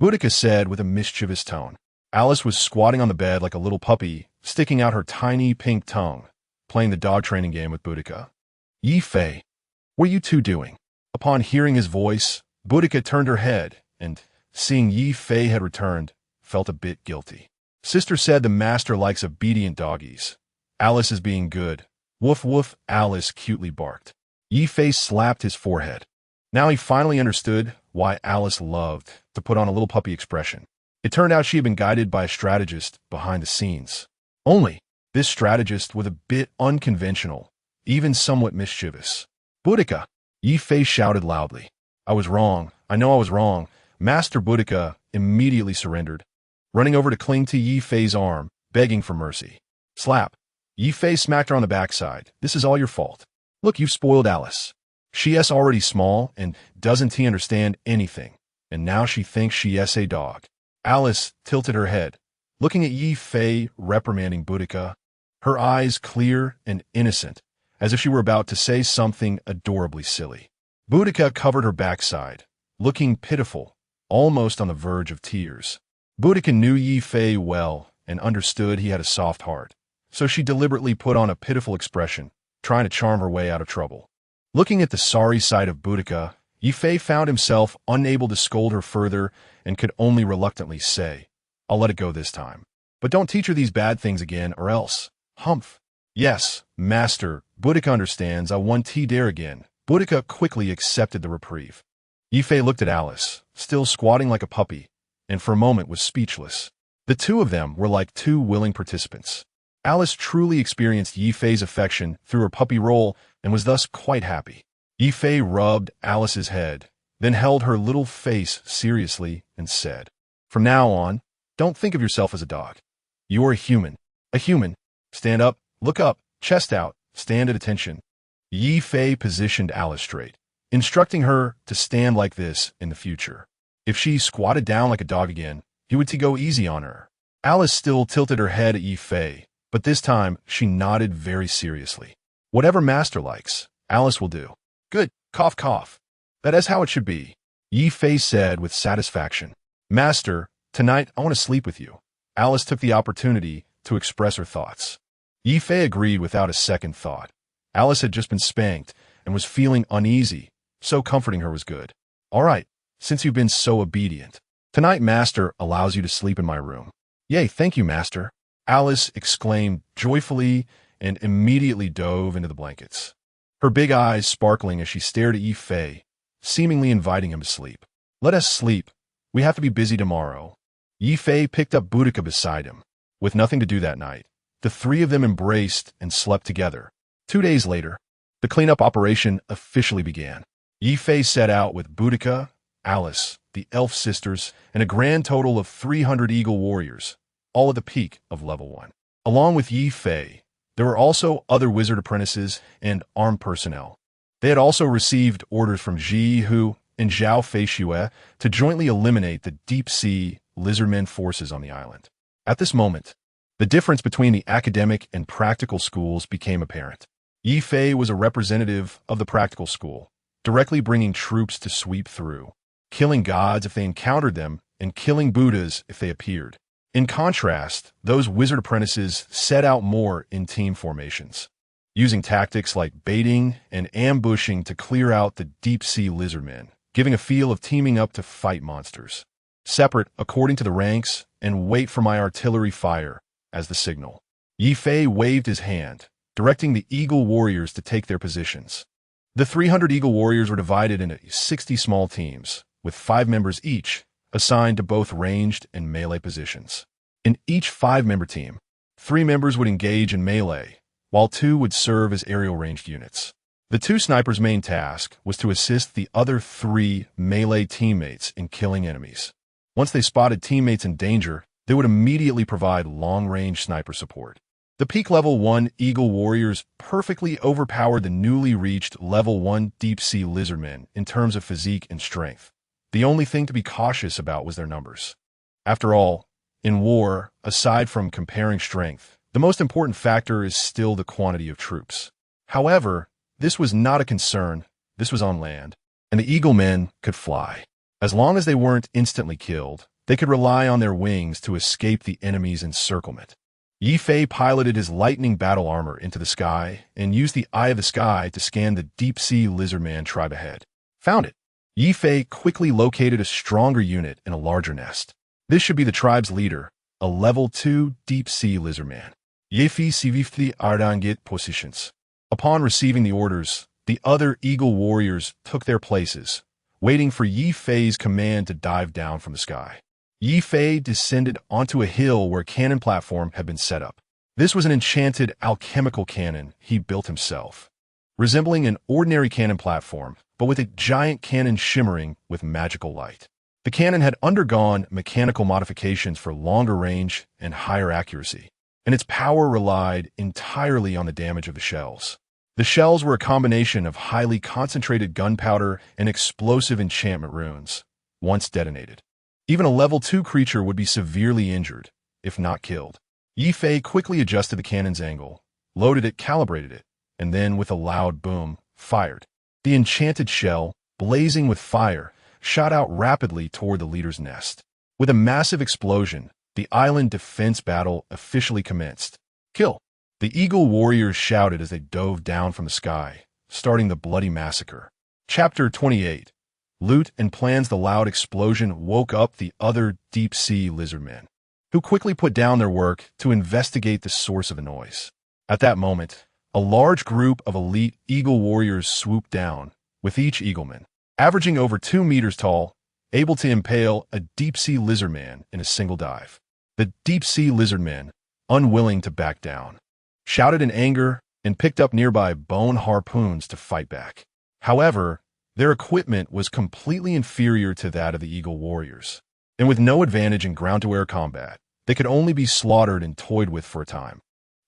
Boudica said with a mischievous tone. Alice was squatting on the bed like a little puppy, sticking out her tiny pink tongue, playing the dog training game with Boudica. Ye Fei, what are you two doing? Upon hearing his voice, Boudica turned her head and, seeing Ye Fei had returned, felt a bit guilty. Sister said the master likes obedient doggies. Alice is being good. Woof woof, Alice cutely barked. Ye Fei slapped his forehead. Now he finally understood why Alice loved to put on a little puppy expression. It turned out she had been guided by a strategist behind the scenes. Only, this strategist was a bit unconventional, even somewhat mischievous. Boudica! Ye Fei shouted loudly. I was wrong. I know I was wrong. Master Boudica immediately surrendered, running over to cling to Ye Fei's arm, begging for mercy. Slap. Ye Fei smacked her on the backside. This is all your fault. Look, you've spoiled Alice. She is already small, and doesn't he understand anything, and now she thinks she is a dog. Alice tilted her head, looking at Ye Fei reprimanding Boudica, her eyes clear and innocent, as if she were about to say something adorably silly. Boudica covered her backside, looking pitiful, almost on the verge of tears. Boudica knew Ye Fei well and understood he had a soft heart, so she deliberately put on a pitiful expression, trying to charm her way out of trouble. Looking at the sorry side of Boudica, Ye Fei found himself unable to scold her further and could only reluctantly say, I'll let it go this time. But don't teach her these bad things again, or else. Humph. Yes, master, Boudica understands. I won't dare again. Boudica quickly accepted the reprieve. Ye Fei looked at Alice, still squatting like a puppy, and for a moment was speechless. The two of them were like two willing participants. Alice truly experienced Ye Fei's affection through her puppy role and was thus quite happy. Ye Fei rubbed Alice's head, then held her little face seriously and said, "From now on, don't think of yourself as a dog. You're a human. A human. Stand up, look up, chest out, stand at attention." Ye Fei positioned Alice straight, instructing her to stand like this in the future. If she squatted down like a dog again, he would go easy on her. Alice still tilted her head at Ye Fei, but this time she nodded very seriously. "Whatever master likes, Alice will do." "Good, cough cough. That is how it should be," Ye Fei said with satisfaction. "Master, tonight I want to sleep with you." Alice took the opportunity to express her thoughts. Ye Fei agreed without a second thought. Alice had just been spanked and was feeling uneasy, so comforting her was good. "All right, since you've been so obedient. Tonight master allows you to sleep in my room." "Yay, thank you, master," Alice exclaimed joyfully and immediately dove into the blankets, her big eyes sparkling as she stared at Ye Fei, seemingly inviting him to sleep. "Let us sleep. We have to be busy tomorrow." Ye Fei picked up Boudica beside him. With nothing to do that night, the three of them embraced and slept together. 2 days later, the cleanup operation officially began. Ye Fei set out with Boudica, Alice, the elf sisters, and a grand total of 300 eagle warriors, all at the peak of level 1. Along with Ye Fei, there were also other wizard apprentices and armed personnel. They had also received orders from Ji Hu and Zhao Feishue to jointly eliminate the deep-sea lizardmen forces on the island. At this moment, the difference between the academic and practical schools became apparent. Ye Fei was a representative of the practical school, directly bringing troops to sweep through, killing gods if they encountered them and killing Buddhas if they appeared. In contrast, those wizard apprentices set out more in team formations, using tactics like baiting and ambushing to clear out the deep-sea lizardmen, giving a feel of teaming up to fight monsters. Separate according to the ranks, and wait for my artillery fire as the signal. Ye Fei waved his hand, directing the eagle warriors to take their positions. The 300 eagle warriors were divided into 60 small teams, with 5 members each, assigned to both ranged and melee positions. In each 5-member team, 3 members would engage in melee, while 2 would serve as aerial ranged units. The 2 snipers' main task was to assist the other 3 melee teammates in killing enemies. Once they spotted teammates in danger, they would immediately provide long-range sniper support. The peak level 1 Eagle Warriors perfectly overpowered the newly reached level 1 Deep-Sea Lizardmen in terms of physique and strength. The only thing to be cautious about was their numbers. After all, in war, aside from comparing strength, the most important factor is still the quantity of troops. However, this was not a concern. This was on land, and the Eagle Men could fly. As long as they weren't instantly killed, they could rely on their wings to escape the enemy's encirclement. Ye Fei piloted his lightning battle armor into the sky and used the eye of the sky to scan the deep-sea lizardman tribe ahead. Found it. Ye Fei quickly located a stronger unit in a larger nest. This should be the tribe's leader, a level 2 deep-sea lizardman. Ye Fei civifti ardangit positions. Upon receiving the orders, the other eagle warriors took their places, waiting for Ye Fei's command to dive down from the sky. Ye Fei descended onto a hill where a cannon platform had been set up. This was an enchanted alchemical cannon he built himself, resembling an ordinary cannon platform, but with a giant cannon shimmering with magical light. The cannon had undergone mechanical modifications for longer range and higher accuracy, and its power relied entirely on the damage of the shells. The shells were a combination of highly concentrated gunpowder and explosive enchantment runes. Once detonated, even a level 2 creature would be severely injured, if not killed. Ye Fei quickly adjusted the cannon's angle, loaded it, calibrated it, and then, with a loud boom, fired. The enchanted shell, blazing with fire, shot out rapidly toward the leader's nest. With a massive explosion, the island defense battle officially commenced. "Kill!" The Eagle Warriors shouted as they dove down from the sky, starting the bloody massacre. Chapter 28. Loot and plans. The loud explosion woke up the other deep-sea lizardmen, who quickly put down their work to investigate the source of the noise. At that moment, a large group of elite Eagle Warriors swooped down, with each Eagleman averaging over 2 meters tall, able to impale a deep-sea lizardman in a single dive. The deep-sea lizardmen, unwilling to back down, shouted in anger and picked up nearby bone harpoons to fight back. However, their equipment was completely inferior to that of the Eagle warriors, and with no advantage in ground-to-air combat, they could only be slaughtered and toyed with for a time.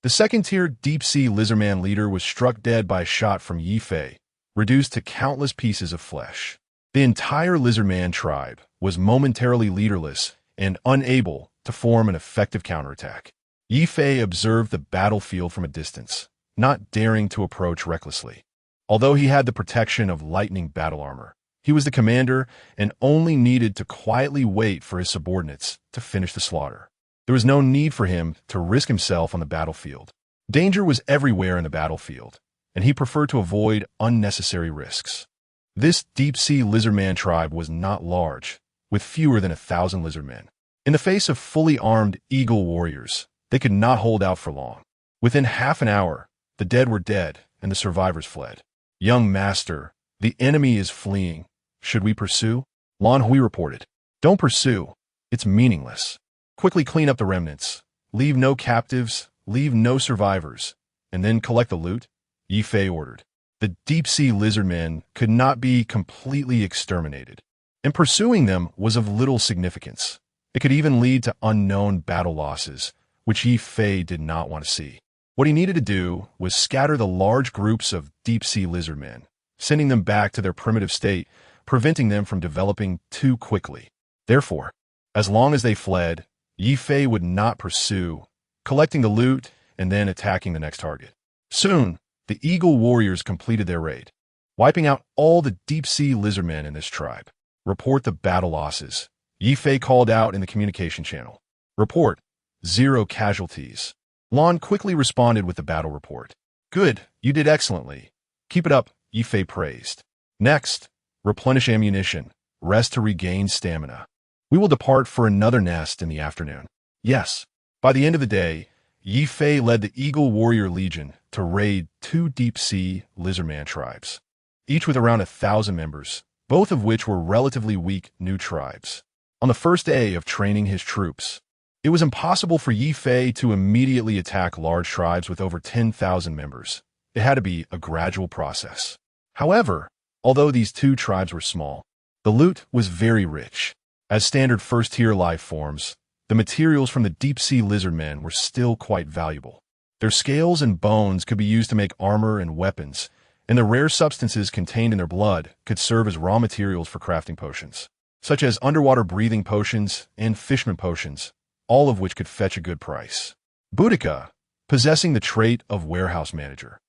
The second-tier deep-sea lizardman leader was struck dead by a shot from Ye Fei, reduced to countless pieces of flesh. The entire lizardman tribe was momentarily leaderless and unable to form an effective counterattack. Ye Fei observed the battlefield from a distance, not daring to approach recklessly. Although he had the protection of lightning battle armor, he was the commander and only needed to quietly wait for his subordinates to finish the slaughter. There was no need for him to risk himself on the battlefield. Danger was everywhere in the battlefield, and he preferred to avoid unnecessary risks. This deep-sea lizardman tribe was not large, with fewer than 1,000 lizardmen. In the face of fully armed eagle warriors, they could not hold out for long. Within half an hour, the dead were dead and the survivors fled. "Young master, the enemy is fleeing. Should we pursue?" Lan Hui reported. "Don't pursue. It's meaningless. Quickly clean up the remnants. Leave no captives, leave no survivors, and then collect the loot," Ye Fei ordered. The deep-sea lizardmen could not be completely exterminated, and pursuing them was of little significance. It could even lead to unknown battle losses, which Ye Fei did not want to see. What he needed to do was scatter the large groups of deep-sea lizardmen, sending them back to their primitive state, preventing them from developing too quickly. Therefore, as long as they fled, Ye Fei would not pursue, collecting the loot and then attacking the next target. Soon, the Eagle warriors completed their raid, wiping out all the deep-sea lizardmen in this tribe. "Report the battle losses," Ye Fei called out in the communication channel. "Report, 0 casualties." Lan quickly responded with the battle report. "Good, you did excellently. Keep it up," Ye Fei praised. "Next, replenish ammunition, rest to regain stamina. We will depart for another nest in the afternoon." Yes. By the end of the day, Ye Fei led the Eagle Warrior Legion to raid 2 deep-sea lizardman tribes, each with around 1,000 members, both of which were relatively weak new tribes. On the first day of training his troops, it was impossible for Ye Fei to immediately attack large tribes with over 10,000 members. It had to be a gradual process. However, although these 2 tribes were small, the loot was very rich. As standard first-tier life forms, the materials from the deep-sea lizardmen were still quite valuable. Their scales and bones could be used to make armor and weapons, and the rare substances contained in their blood could serve as raw materials for crafting potions, such as underwater breathing potions and fishman potions, all of which could fetch a good price. Boudica, possessing the trait of warehouse manager,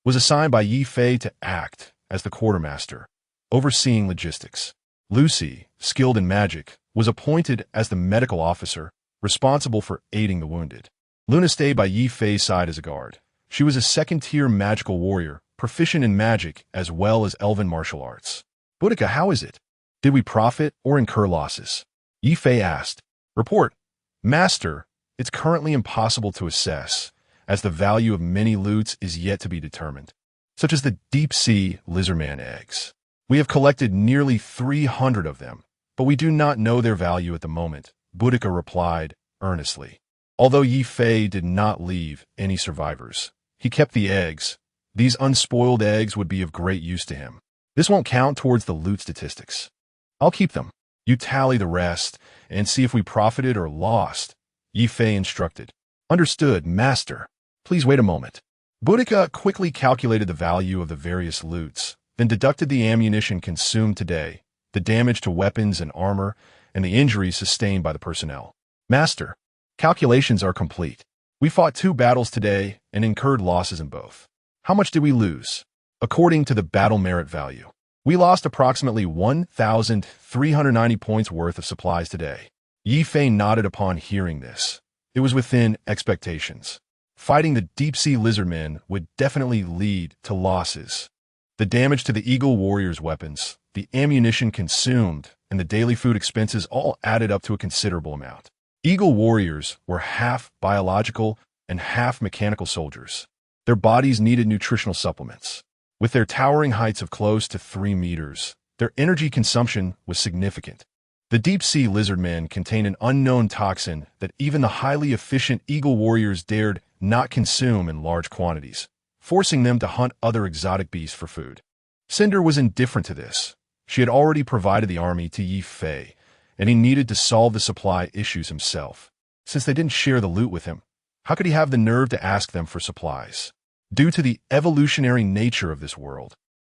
was assigned by Ye Fei to act as the quartermaster, overseeing logistics. Lucy, skilled in magic, was appointed as the medical officer, responsible for aiding the wounded. Luna stayed by Ye Fei's side as a guard. She was a second-tier magical warrior, proficient in magic as well as elven martial arts. "Boudica, how is it? Did we profit or incur losses?" Ye Fei asked. "Report, Master, it's currently impossible to assess, as the value of many loots is yet to be determined, such as the deep-sea lizardman eggs. We have collected nearly 300 of them, but we do not know their value at the moment," Boudica replied earnestly. Although Ye Fei did not leave any survivors, he kept the eggs. These unspoiled eggs would be of great use to him. "This won't count towards the loot statistics. I'll keep them. You tally the rest and see if we profited or lost," Ye Fei instructed. "Understood, Master. Please wait a moment." Boudica quickly calculated the value of the various loots, then deducted the ammunition consumed today, the damage to weapons and armor, and the injuries sustained by the personnel. "Master, calculations are complete. We fought 2 battles today and incurred losses in both. How much did we lose?" "According to the battle merit value, we lost approximately 1,390 points worth of supplies today." Ye Fei nodded upon hearing this. It was within expectations. Fighting the deep-sea lizardmen would definitely lead to losses. The damage to the Eagle Warriors' weapons, the ammunition consumed, and the daily food expenses all added up to a considerable amount. Eagle Warriors were half biological and half mechanical soldiers. Their bodies needed nutritional supplements. With their towering heights of close to 3 meters, their energy consumption was significant. The deep-sea lizardmen contained an unknown toxin that even the highly efficient Eagle Warriors dared not consume in large quantities, forcing them to hunt other exotic beasts for food. Cinder was indifferent to this. She had already provided the army to Ye Fei, and he needed to solve the supply issues himself. Since they didn't share the loot with him, how could he have the nerve to ask them for supplies? Due to the evolutionary nature of this world,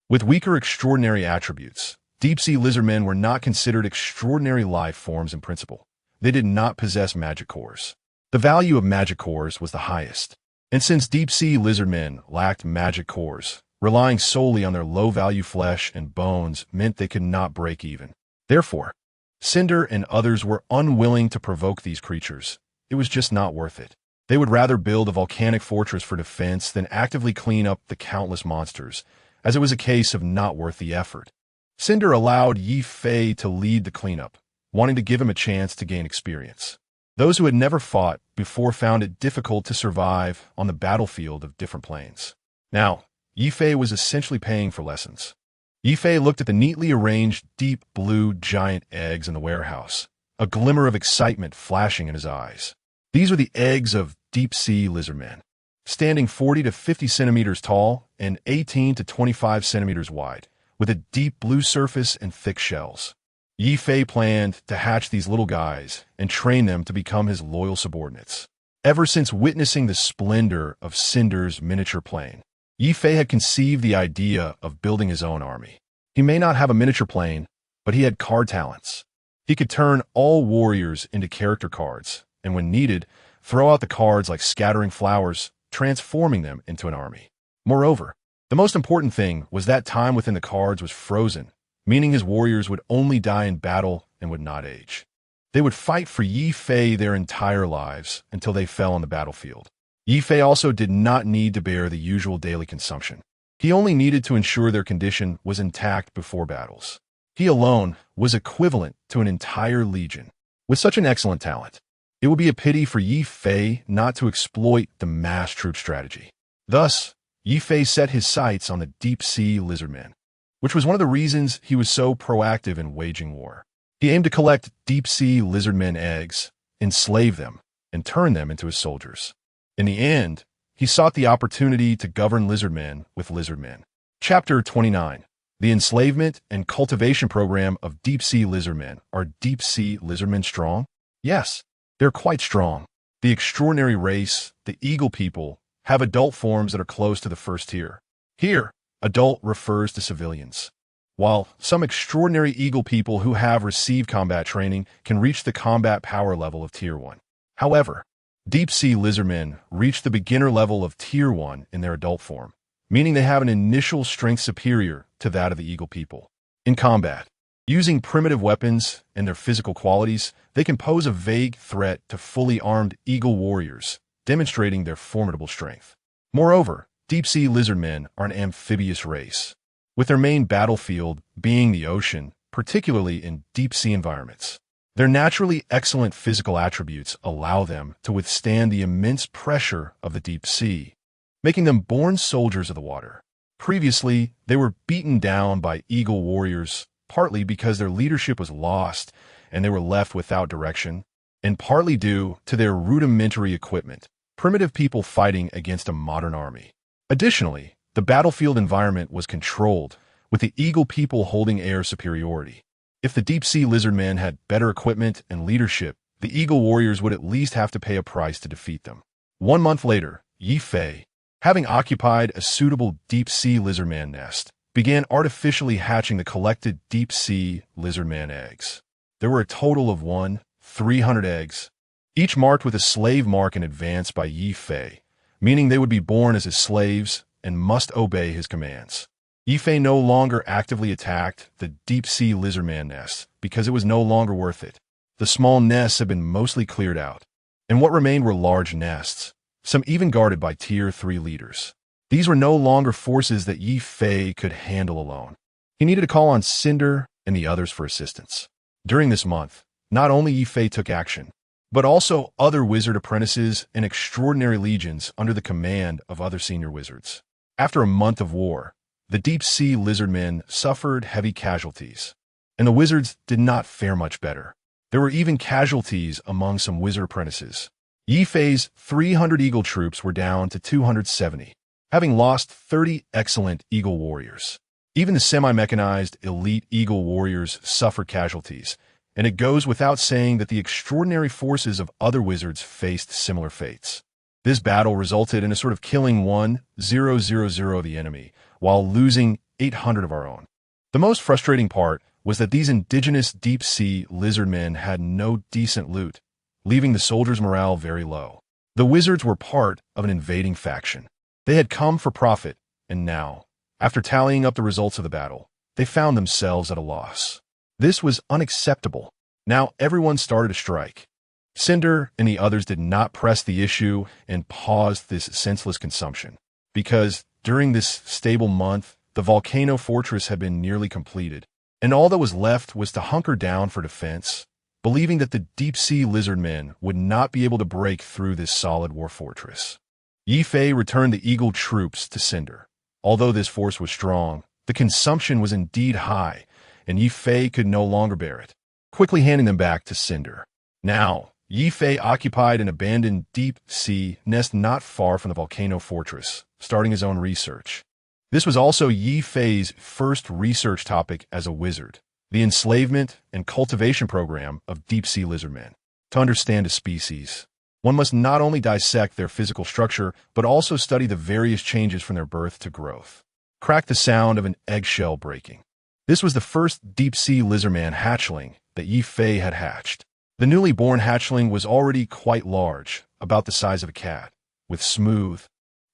with weaker extraordinary attributes, deep-sea lizardmen were not considered extraordinary life forms in principle. They did not possess magic cores. The value of magic cores was the highest. And since deep-sea lizardmen lacked magic cores, relying solely on their low-value flesh and bones meant they could not break even. Therefore, Cinder and others were unwilling to provoke these creatures. It was just not worth it. They would rather build a volcanic fortress for defense than actively clean up the countless monsters, as it was a case of not worth the effort. Cinder allowed Ye Fei to lead the cleanup, wanting to give him a chance to gain experience. Those who had never fought before found it difficult to survive on the battlefield of different planes. Now, Ye Fei was essentially paying for lessons. Ye Fei looked at the neatly arranged deep blue giant eggs in the warehouse, a glimmer of excitement flashing in his eyes. These were the eggs of deep-sea lizardmen, standing 40 to 50 centimeters tall and 18 to 25 centimeters wide, with a deep blue surface and thick shells. Ye Fei planned to hatch these little guys and train them to become his loyal subordinates. Ever since witnessing the splendor of Cinder's miniature plane, Ye Fei had conceived the idea of building his own army. He may not have a miniature plane, but he had card talents. He could turn all warriors into character cards, and when needed, throw out the cards like scattering flowers, transforming them into an army. Moreover, the most important thing was that time within the cards was frozen, meaning his warriors would only die in battle and would not age. They would fight for Ye Fei their entire lives until they fell on the battlefield. Ye Fei also did not need to bear the usual daily consumption. He only needed to ensure their condition was intact before battles. He alone was equivalent to an entire legion. With such an excellent talent, it would be a pity for Ye Fei not to exploit the mass troop strategy. Thus, Ye Fei set his sights on the deep-sea lizardmen, which was one of the reasons he was so proactive in waging war. He aimed to collect deep-sea lizardmen eggs, enslave them, and turn them into his soldiers. In the end, he sought the opportunity to govern lizardmen with lizardmen. Chapter 29. The enslavement and cultivation program of deep-sea lizardmen. Are deep-sea lizardmen strong? Yes, they're quite strong. The extraordinary race, the eagle people, have adult forms that are close to the first tier. Here, adult refers to civilians, while some extraordinary eagle people who have received combat training can reach the combat power level of Tier 1. However, deep-sea lizardmen reach the beginner level of Tier 1 in their adult form, meaning they have an initial strength superior to that of the eagle people. In combat, using primitive weapons and their physical qualities, they can pose a vague threat to fully armed eagle warriors, demonstrating their formidable strength. Moreover, deep-sea lizardmen are an amphibious race, with their main battlefield being the ocean, particularly in deep-sea environments. Their naturally excellent physical attributes allow them to withstand the immense pressure of the deep sea, making them born soldiers of the water. Previously, they were beaten down by eagle warriors, partly because their leadership was lost and they were left without direction, and partly due to their rudimentary equipment, primitive people fighting against a modern army. Additionally, the battlefield environment was controlled, with the eagle people holding air superiority. If the deep-sea lizardmen had better equipment and leadership, the eagle warriors would at least have to pay a price to defeat them. 1 month later, Ye Fei, having occupied a suitable deep-sea lizardman nest, began artificially hatching the collected deep-sea lizardman eggs. There were a total of 300 eggs, each marked with a slave mark in advance by Ye Fei, meaning they would be born as his slaves and must obey his commands. Ye Fei no longer actively attacked the deep-sea lizardman nests because it was no longer worth it. The small nests had been mostly cleared out, and what remained were large nests, some even guarded by Tier 3 leaders. These were no longer forces that Ye Fei could handle alone. He needed to call on Cinder and the others for assistance. During this month, not only Ye Fei took action, but also other wizard apprentices and extraordinary legions under the command of other senior wizards. After a month of war, the deep-sea lizardmen suffered heavy casualties, and the wizards did not fare much better. There were even casualties among some wizard apprentices. Ye Fei's 300 eagle troops were down to 270, having lost 30 excellent eagle warriors. Even the semi-mechanized elite eagle warriors suffered casualties, and it goes without saying that the extraordinary forces of other wizards faced similar fates. This battle resulted in a sort of killing 1,000 of the enemy, while losing 800 of our own. The most frustrating part was that these indigenous deep-sea lizard men had no decent loot, leaving the soldiers' morale very low. The wizards were part of an invading faction. They had come for profit, and now, after tallying up the results of the battle, they found themselves at a loss. This was unacceptable. Now everyone started a strike. Cinder and the others did not press the issue and paused this senseless consumption, because during this stable month, the volcano fortress had been nearly completed, and all that was left was to hunker down for defense, believing that the deep-sea lizard men would not be able to break through this solid war fortress. Ye Fei returned the eagle troops to Cinder. Although this force was strong, the consumption was indeed high, and Ye Fei could no longer bear it, quickly handing them back to Cinder. Now, Ye Fei occupied an abandoned deep-sea nest not far from the volcano fortress, starting his own research. This was also Ye Fei's first research topic as a wizard, the enslavement and cultivation program of deep-sea lizardmen. To understand a species, one must not only dissect their physical structure, but also study the various changes from their birth to growth. Crack the sound of an eggshell breaking. This was the first deep-sea lizardman hatchling that Ye Fei had hatched. The newly born hatchling was already quite large, about the size of a cat, with smooth,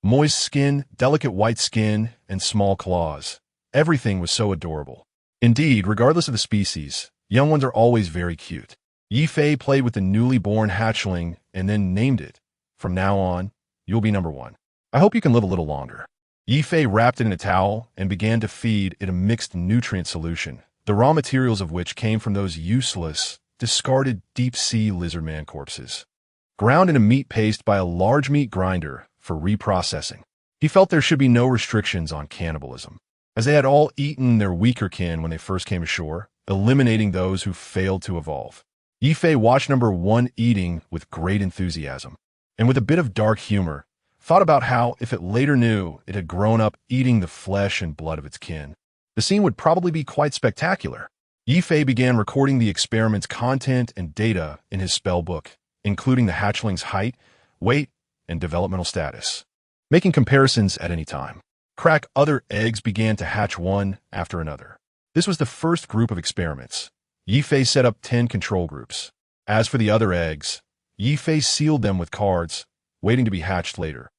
moist skin, delicate white skin, and small claws. Everything was so adorable. Indeed, regardless of the species, young ones are always very cute. Ye Fei played with the newly born hatchling and then named it. From now on, you'll be number one. I hope you can live a little longer. Ye Fei wrapped it in a towel and began to feed it a mixed nutrient solution, the raw materials of which came from those useless, discarded deep-sea lizardman corpses, ground in a meat paste by a large meat grinder for reprocessing. He felt there should be no restrictions on cannibalism, as they had all eaten their weaker kin when they first came ashore, eliminating those who failed to evolve. Ye Fei watched number one eating with great enthusiasm, and with a bit of dark humor, thought about how, if it later knew it had grown up eating the flesh and blood of its kin, the scene would probably be quite spectacular. Ye Fei began recording the experiment's content and data in his spell book, including the hatchling's height, weight, and developmental status, making comparisons at any time. Other eggs began to hatch one after another. This was the first group of experiments. Ye Fei set up 10 control groups. As for the other eggs, Ye Fei sealed them with cards, waiting to be hatched later.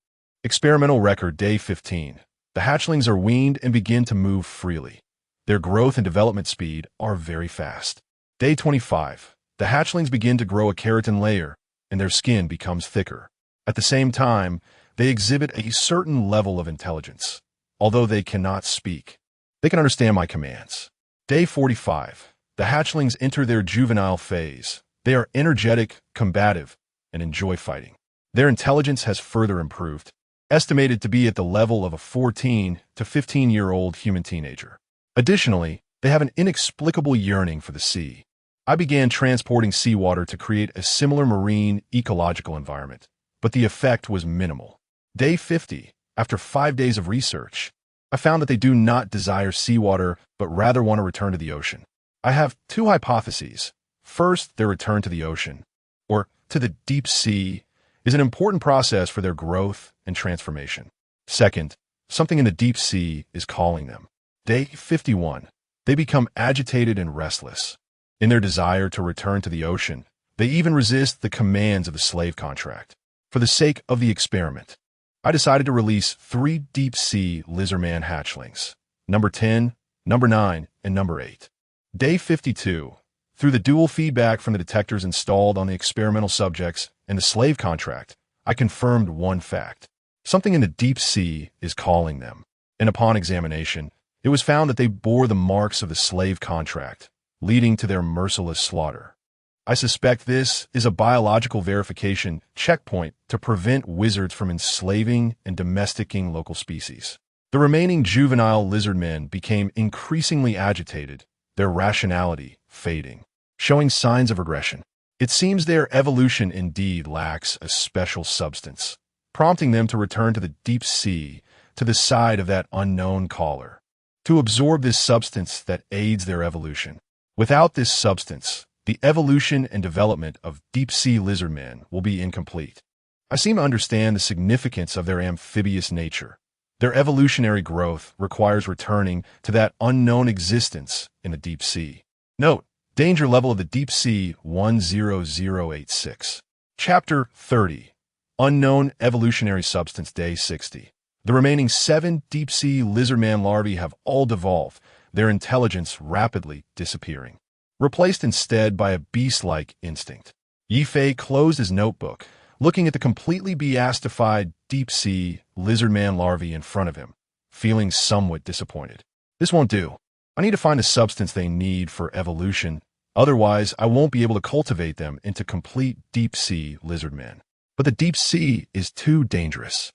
Experimental record day 15. The hatchlings are weaned and begin to move freely. Their growth and development speed are very fast. Day 25. The hatchlings begin to grow a keratin layer, and their skin becomes thicker. At the same time, they exhibit a certain level of intelligence. Although they cannot speak, they can understand my commands. Day 45. The hatchlings enter their juvenile phase. They are energetic, combative, and enjoy fighting. Their intelligence has further improved, estimated to be at the level of a 14 to 15-year-old human teenager. Additionally, they have an inexplicable yearning for the sea. I began transporting seawater to create a similar marine ecological environment, but the effect was minimal. Day 50. After 5 days of research, I found that they do not desire seawater, but rather want to return to the ocean. I have two hypotheses. First, their return to the ocean, or to the deep sea, is an important process for their growth and transformation. Second, something in the deep sea is calling them. Day 51. They become agitated and restless. In their desire to return to the ocean, they even resist the commands of the slave contract. For the sake of the experiment, I decided to release 3 deep-sea lizardman hatchlings, number 10, number 9, and number 8. Day 52. Through the dual feedback from the detectors installed on the experimental subjects and the slave contract, I confirmed one fact. Something in the deep sea is calling them, and upon examination, it was found that they bore the marks of the slave contract, leading to their merciless slaughter. I suspect this is a biological verification checkpoint to prevent wizards from enslaving and domesticating local species. The remaining juvenile lizardmen became increasingly agitated, their rationality fading, showing signs of regression. It seems their evolution indeed lacks a special substance, prompting them to return to the deep sea, to the side of that unknown caller. to absorb this substance that aids their evolution. Without this substance, the evolution and development of deep-sea lizardmen will be incomplete. I seem to understand the significance of their amphibious nature. Their evolutionary growth requires returning to that unknown existence in the deep sea. Note, danger level of the deep sea 10086. Chapter 30. Unknown evolutionary substance, day 60. The remaining 7 deep-sea lizardman larvae have all devolved, their intelligence rapidly disappearing, replaced instead by a beast-like instinct. Ye Fei closed his notebook, looking at the completely beastified deep-sea lizardman larvae in front of him, feeling somewhat disappointed. This won't do. I need to find the substance they need for evolution, otherwise I won't be able to cultivate them into complete deep-sea lizardmen. But the deep sea is too dangerous.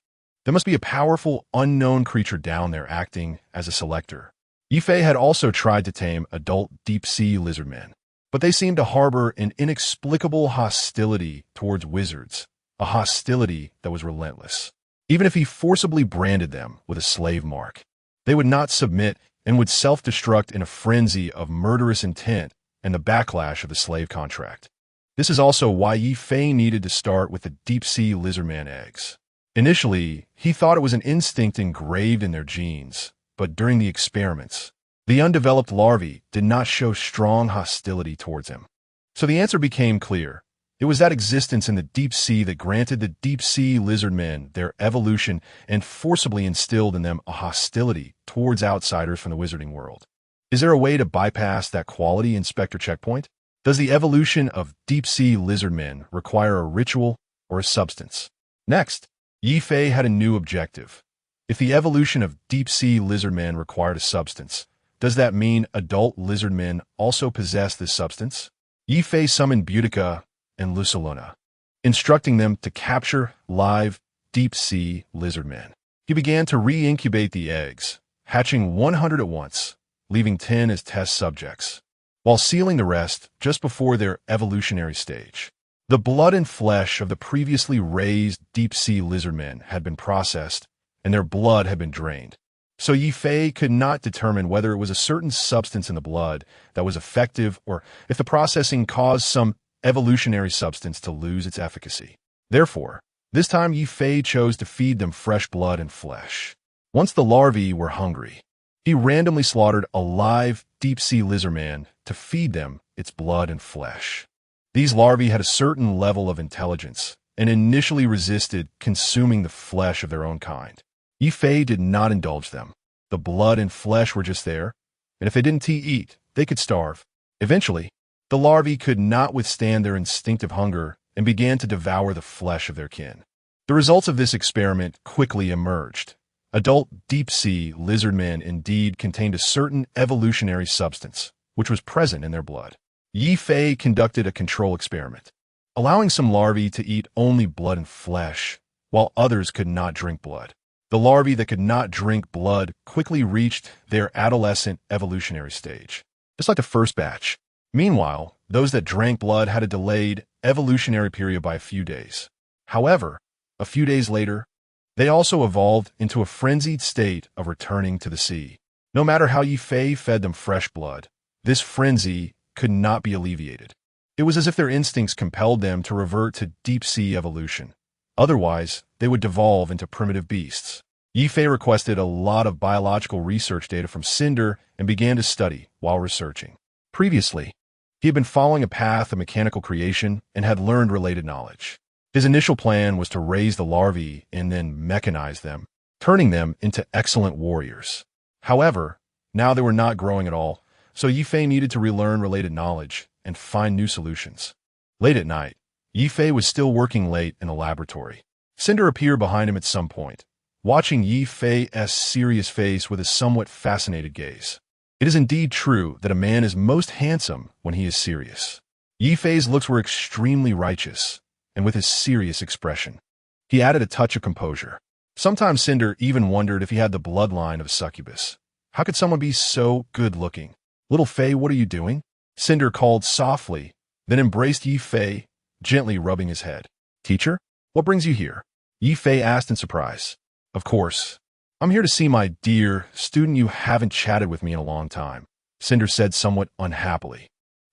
There must be a powerful, unknown creature down there acting as a selector. Ye Fei had also tried to tame adult deep-sea lizardmen, but they seemed to harbor an inexplicable hostility towards wizards, a hostility that was relentless. Even if he forcibly branded them with a slave mark, they would not submit and would self-destruct in a frenzy of murderous intent and the backlash of the slave contract. This is also why Ye Fei needed to start with the deep-sea lizardman eggs. Initially, he thought it was an instinct engraved in their genes, but during the experiments, the undeveloped larvae did not show strong hostility towards him. So the answer became clear. It was that existence in the deep sea that granted the deep-sea lizardmen their evolution and forcibly instilled in them a hostility towards outsiders from the wizarding world. Is there a way to bypass that quality inspector checkpoint? Does the evolution of deep-sea lizardmen require a ritual or a substance? Next, Ye Fei had a new objective. If the evolution of deep-sea lizardmen required a substance, does that mean adult lizardmen also possess this substance? Ye Fei summoned Boudica and Lucilona, instructing them to capture live deep-sea lizardmen. He began to re-incubate the eggs, hatching 100 at once, leaving 10 as test subjects, while sealing the rest just before their evolutionary stage. The blood and flesh of the previously raised deep-sea lizardmen had been processed, and their blood had been drained. So Ye Fei could not determine whether it was a certain substance in the blood that was effective or if the processing caused some evolutionary substance to lose its efficacy. Therefore, this time Ye Fei chose to feed them fresh blood and flesh. Once the larvae were hungry, he randomly slaughtered a live deep-sea lizardman to feed them its blood and flesh. These larvae had a certain level of intelligence and initially resisted consuming the flesh of their own kind. Ye Fei did not indulge them. The blood and flesh were just there, and if they didn't eat, they could starve. Eventually, the larvae could not withstand their instinctive hunger and began to devour the flesh of their kin. The results of this experiment quickly emerged. Adult deep-sea lizardmen indeed contained a certain evolutionary substance, which was present in their blood. Ye Fei conducted a control experiment, allowing some larvae to eat only blood and flesh, while others could not drink blood. The larvae that could not drink blood quickly reached their adolescent evolutionary stage, just like the first batch. Meanwhile, those that drank blood had a delayed evolutionary period by a few days. However, a few days later, they also evolved into a frenzied state of returning to the sea. No matter how Ye Fei fed them fresh blood, this frenzy could not be alleviated. It was as if their instincts compelled them to revert to deep-sea evolution. Otherwise, they would devolve into primitive beasts. Ye Fei requested a lot of biological research data from Cinder and began to study while researching. Previously, he had been following a path of mechanical creation and had learned related knowledge. His initial plan was to raise the larvae and then mechanize them, turning them into excellent warriors. However, now they were not growing at all, so Ye Fei needed to relearn related knowledge and find new solutions. Late at night, Ye Fei was still working late in the laboratory. Cinder appeared behind him at some point, watching Ye Fei's serious face with a somewhat fascinated gaze. It is indeed true that a man is most handsome when he is serious. Ye Fei's looks were extremely righteous, and with his serious expression, he added a touch of composure. Sometimes Cinder even wondered if he had the bloodline of a succubus. How could someone be so good-looking? "Little Fei, what are you doing?" Cinder called softly, then embraced Ye Fei, gently rubbing his head. "Teacher, what brings you here?" Ye Fei asked in surprise. "Of course, I'm here to see my dear student. You haven't chatted with me in a long time, Cinder said somewhat unhappily.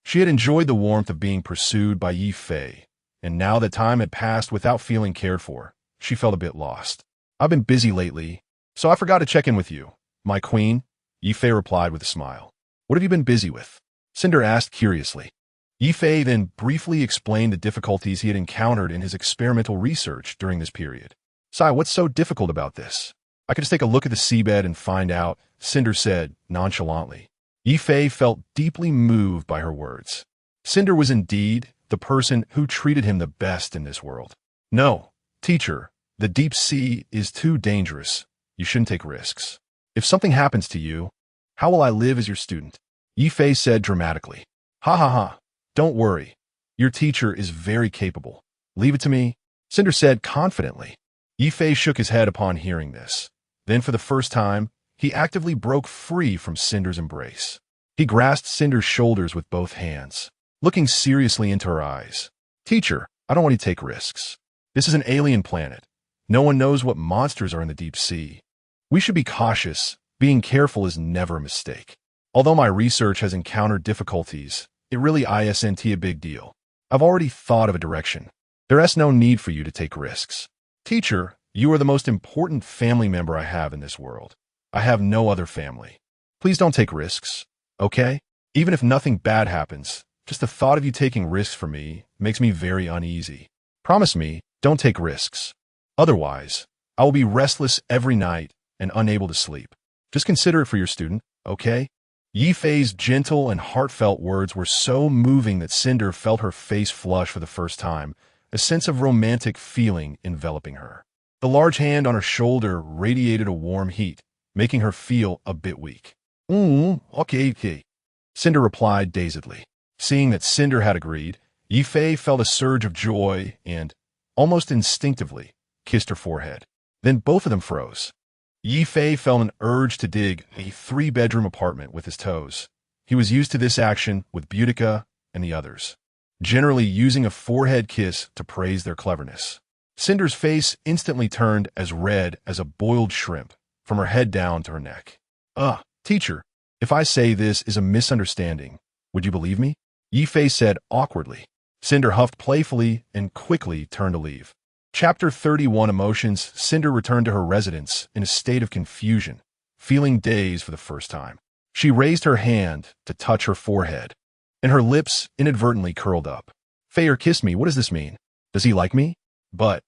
She had enjoyed the warmth of being pursued by Ye Fei, and now that time had passed without feeling cared for, she felt a bit lost. I've been busy lately, so I forgot to check in with you, my queen, Ye Fei replied with a smile. What have you been busy with? Cinder asked curiously. Ye Fei then briefly explained the difficulties he had encountered in his experimental research during this period. Sai, what's so difficult about this? I could just take a look at the seabed and find out, Cinder said nonchalantly. Ye Fei felt deeply moved by her words. Cinder was indeed the person who treated him the best in this world. No, teacher, the deep sea is too dangerous. You shouldn't take risks. If something happens to you, how will I live as your student? Ye Fei said dramatically. Ha ha ha. Don't worry. Your teacher is very capable. Leave it to me, Cinder said confidently. Ye Fei shook his head upon hearing this. Then for the first time, he actively broke free from Cinder's embrace. He grasped Cinder's shoulders with both hands, looking seriously into her eyes. Teacher, I don't want you to take risks. This is an alien planet. No one knows what monsters are in the deep sea. We should be cautious. Being careful is never a mistake. Although my research has encountered difficulties, it really isn't a big deal. I've already thought of a direction. There's no need for you to take risks. Teacher, you are the most important family member I have in this world. I have no other family. Please don't take risks, okay? Even if nothing bad happens, just the thought of you taking risks for me makes me very uneasy. Promise me, don't take risks. Otherwise, I will be restless every night and unable to sleep. Just consider it for your student, okay? Ye Fei's gentle and heartfelt words were so moving that Cinder felt her face flush for the first time, a sense of romantic feeling enveloping her. The large hand on her shoulder radiated a warm heat, making her feel a bit weak. Okay. Cinder replied dazedly. Seeing that Cinder had agreed, Ye Fei felt a surge of joy and, almost instinctively, kissed her forehead. Then both of them froze. Ye Fei felt an urge to dig a 3-bedroom apartment with his toes. He was used to this action with Boudica and the others, generally using a forehead kiss to praise their cleverness. Cinder's face instantly turned as red as a boiled shrimp, from her head down to her neck. Teacher, if I say this is a misunderstanding, would you believe me? Ye Fei said awkwardly. Cinder huffed playfully and quickly turned to leave. Chapter 31 Emotions. Cinder returned to her residence in a state of confusion, feeling dazed for the first time. She raised her hand to touch her forehead, and her lips inadvertently curled up. Feier kissed me. What does this mean? Does he like me? But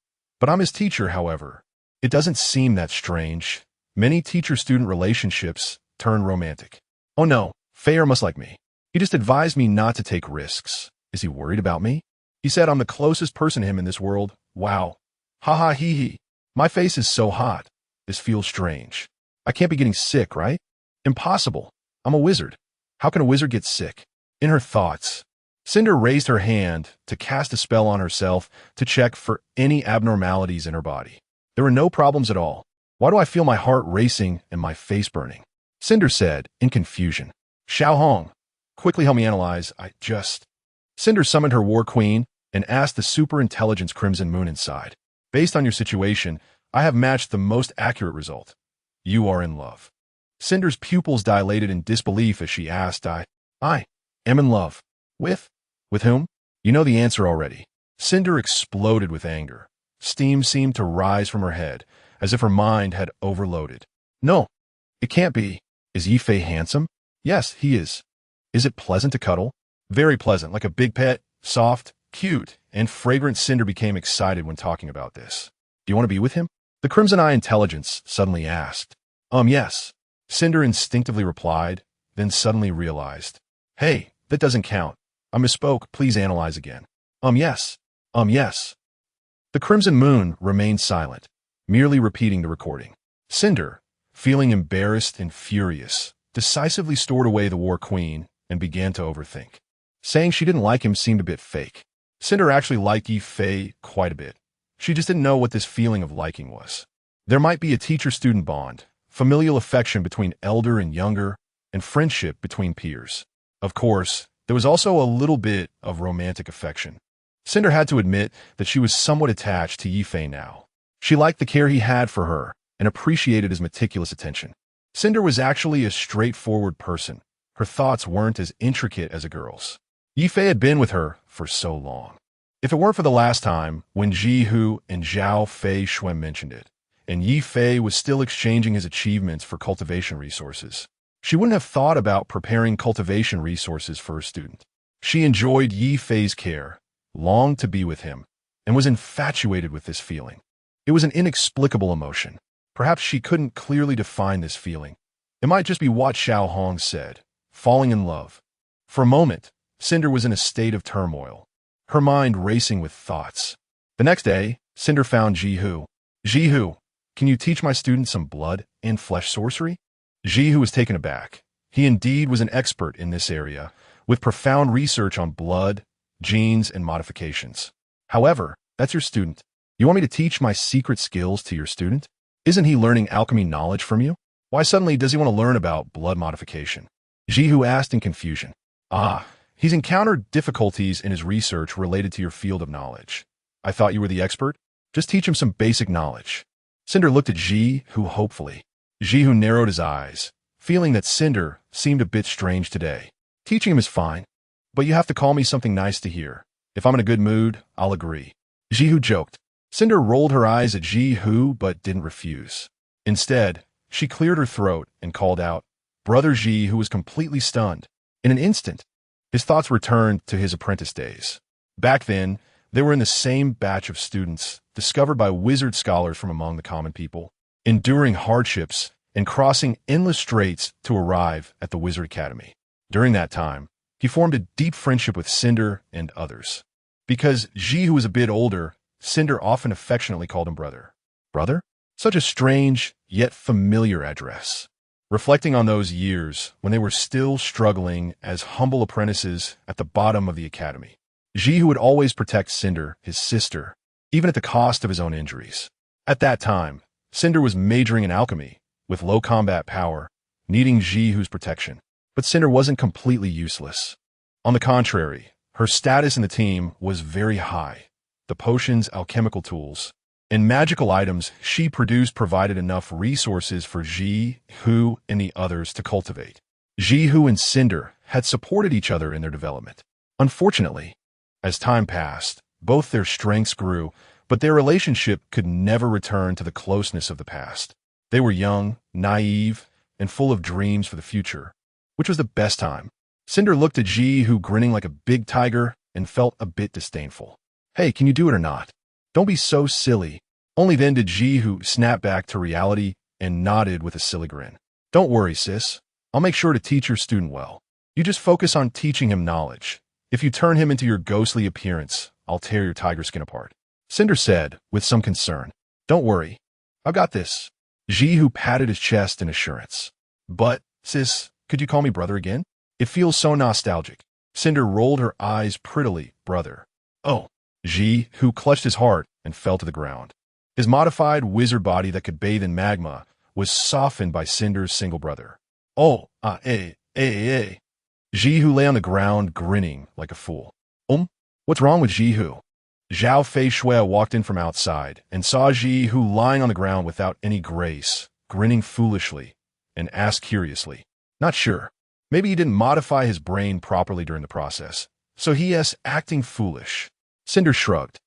I'm his teacher, however. It doesn't seem that strange. Many teacher-student relationships turn romantic. Oh no, Feier must like me. He just advised me not to take risks. Is he worried about me? He said I'm the closest person to him in this world. Wow. Ha ha hee hee. My face is so hot. This feels strange. I can't be getting sick, right? Impossible. I'm a wizard. How can a wizard get sick? In her thoughts, Cinder raised her hand to cast a spell on herself to check for any abnormalities in her body. There were no problems at all. Why do I feel my heart racing and my face burning? Cinder said in confusion. Xiao Hong, quickly help me analyze. Cinder summoned her war queen and asked the superintelligence Crimson Moon inside. Based on your situation, I have matched the most accurate result. You are in love. Cinder's pupils dilated in disbelief as she asked, I am in love. With whom? You know the answer already. Cinder exploded with anger. Steam seemed to rise from her head, as if her mind had overloaded. No, it can't be. Is Ye Fei handsome? Yes, he is. Is it pleasant to cuddle? Very pleasant, like a big pet, soft, cute, and fragrant. Cinder became excited when talking about this. Do you want to be with him? The Crimson Eye Intelligence suddenly asked. Yes. Cinder instinctively replied, then suddenly realized. Hey, that doesn't count. I misspoke. Please analyze again. Yes. The Crimson Moon remained silent, merely repeating the recording. Cinder, feeling embarrassed and furious, decisively stored away the War Queen and began to overthink. Saying she didn't like him seemed a bit fake. Cinder actually liked Ye Fei quite a bit. She just didn't know what this feeling of liking was. There might be a teacher-student bond, familial affection between elder and younger, and friendship between peers. Of course, there was also a little bit of romantic affection. Cinder had to admit that she was somewhat attached to Ye Fei now. She liked the care he had for her, and appreciated his meticulous attention. Cinder was actually a straightforward person. Her thoughts weren't as intricate as a girl's. Ye Fei had been with her for so long. If it weren't for the last time, when Ji Hu and Zhao Fei Xuan mentioned it, and Ye Fei was still exchanging his achievements for cultivation resources, she wouldn't have thought about preparing cultivation resources for her student. She enjoyed Ye Fei's care, longed to be with him, and was infatuated with this feeling. It was an inexplicable emotion. Perhaps she couldn't clearly define this feeling. It might just be what Xiao Hong said, falling in love. For a moment, Cinder was in a state of turmoil, her mind racing with thoughts. The next day, Cinder found Ji Hu. Ji Hu, can you teach my students some blood and flesh sorcery? Ji Hu was taken aback. He indeed was an expert in this area, with profound research on blood, genes, and modifications. However, that's your student. You want me to teach my secret skills to your student? Isn't he learning alchemy knowledge from you? Why suddenly does he want to learn about blood modification? Ji Hu asked in confusion. He's encountered difficulties in his research related to your field of knowledge. I thought you were the expert. Just teach him some basic knowledge. Cinder looked at Ji Hu hopefully. Ji Hu narrowed his eyes, feeling that Cinder seemed a bit strange today. Teaching him is fine, but you have to call me something nice to hear. If I'm in a good mood, I'll agree. Ji Hu joked. Cinder rolled her eyes at Ji Hu but didn't refuse. Instead, she cleared her throat and called out, Brother Ji, who was completely stunned. In an instant, his thoughts returned to his apprentice days. Back then, they were in the same batch of students, discovered by wizard scholars from among the common people, enduring hardships and crossing endless straits to arrive at the Wizard Academy. During that time, he formed a deep friendship with Cinder and others. Because Ji, who was a bit older, Cinder often affectionately called him brother. Brother? Such a strange, yet familiar address. Reflecting on those years when they were still struggling as humble apprentices at the bottom of the academy, Ji Hu would always protect Cinder, his sister, even at the cost of his own injuries. At that time, Cinder was majoring in alchemy, with low combat power, needing Ji Hu's protection. But Cinder wasn't completely useless. On the contrary, her status in the team was very high. The potions, alchemical tools, and magical items she produced provided enough resources for Ji Hu and the others to cultivate. Ji Hu and Cinder had supported each other in their development. Unfortunately, as time passed, both their strengths grew, but their relationship could never return to the closeness of the past. They were young, naive, and full of dreams for the future, which was the best time. Cinder looked at Ji Hu grinning like a big tiger and felt a bit disdainful. Hey, can you do it or not? Don't be so silly. Only then did Ji Hu snap back to reality and nodded with a silly grin. Don't worry, sis. I'll make sure to teach your student well. You just focus on teaching him knowledge. If you turn him into your ghostly appearance, I'll tear your tiger skin apart. Cinder said, with some concern. Don't worry. I've got this. Ji Hu patted his chest in assurance. But, sis, could you call me brother again? It feels so nostalgic. Cinder rolled her eyes prettily. Brother. Oh. Ji Hu clutched his heart and fell to the ground. His modified wizard body that could bathe in magma was softened by Cinder's single brother. Oh, Ji Hu lay on the ground, grinning like a fool. What's wrong with Ji Hu? Zhao Fei Shui walked in from outside and saw Ji Hu lying on the ground without any grace, grinning foolishly, and asked curiously. Not sure. Maybe he didn't modify his brain properly during the process, so he is acting foolish. Cinder shrugged.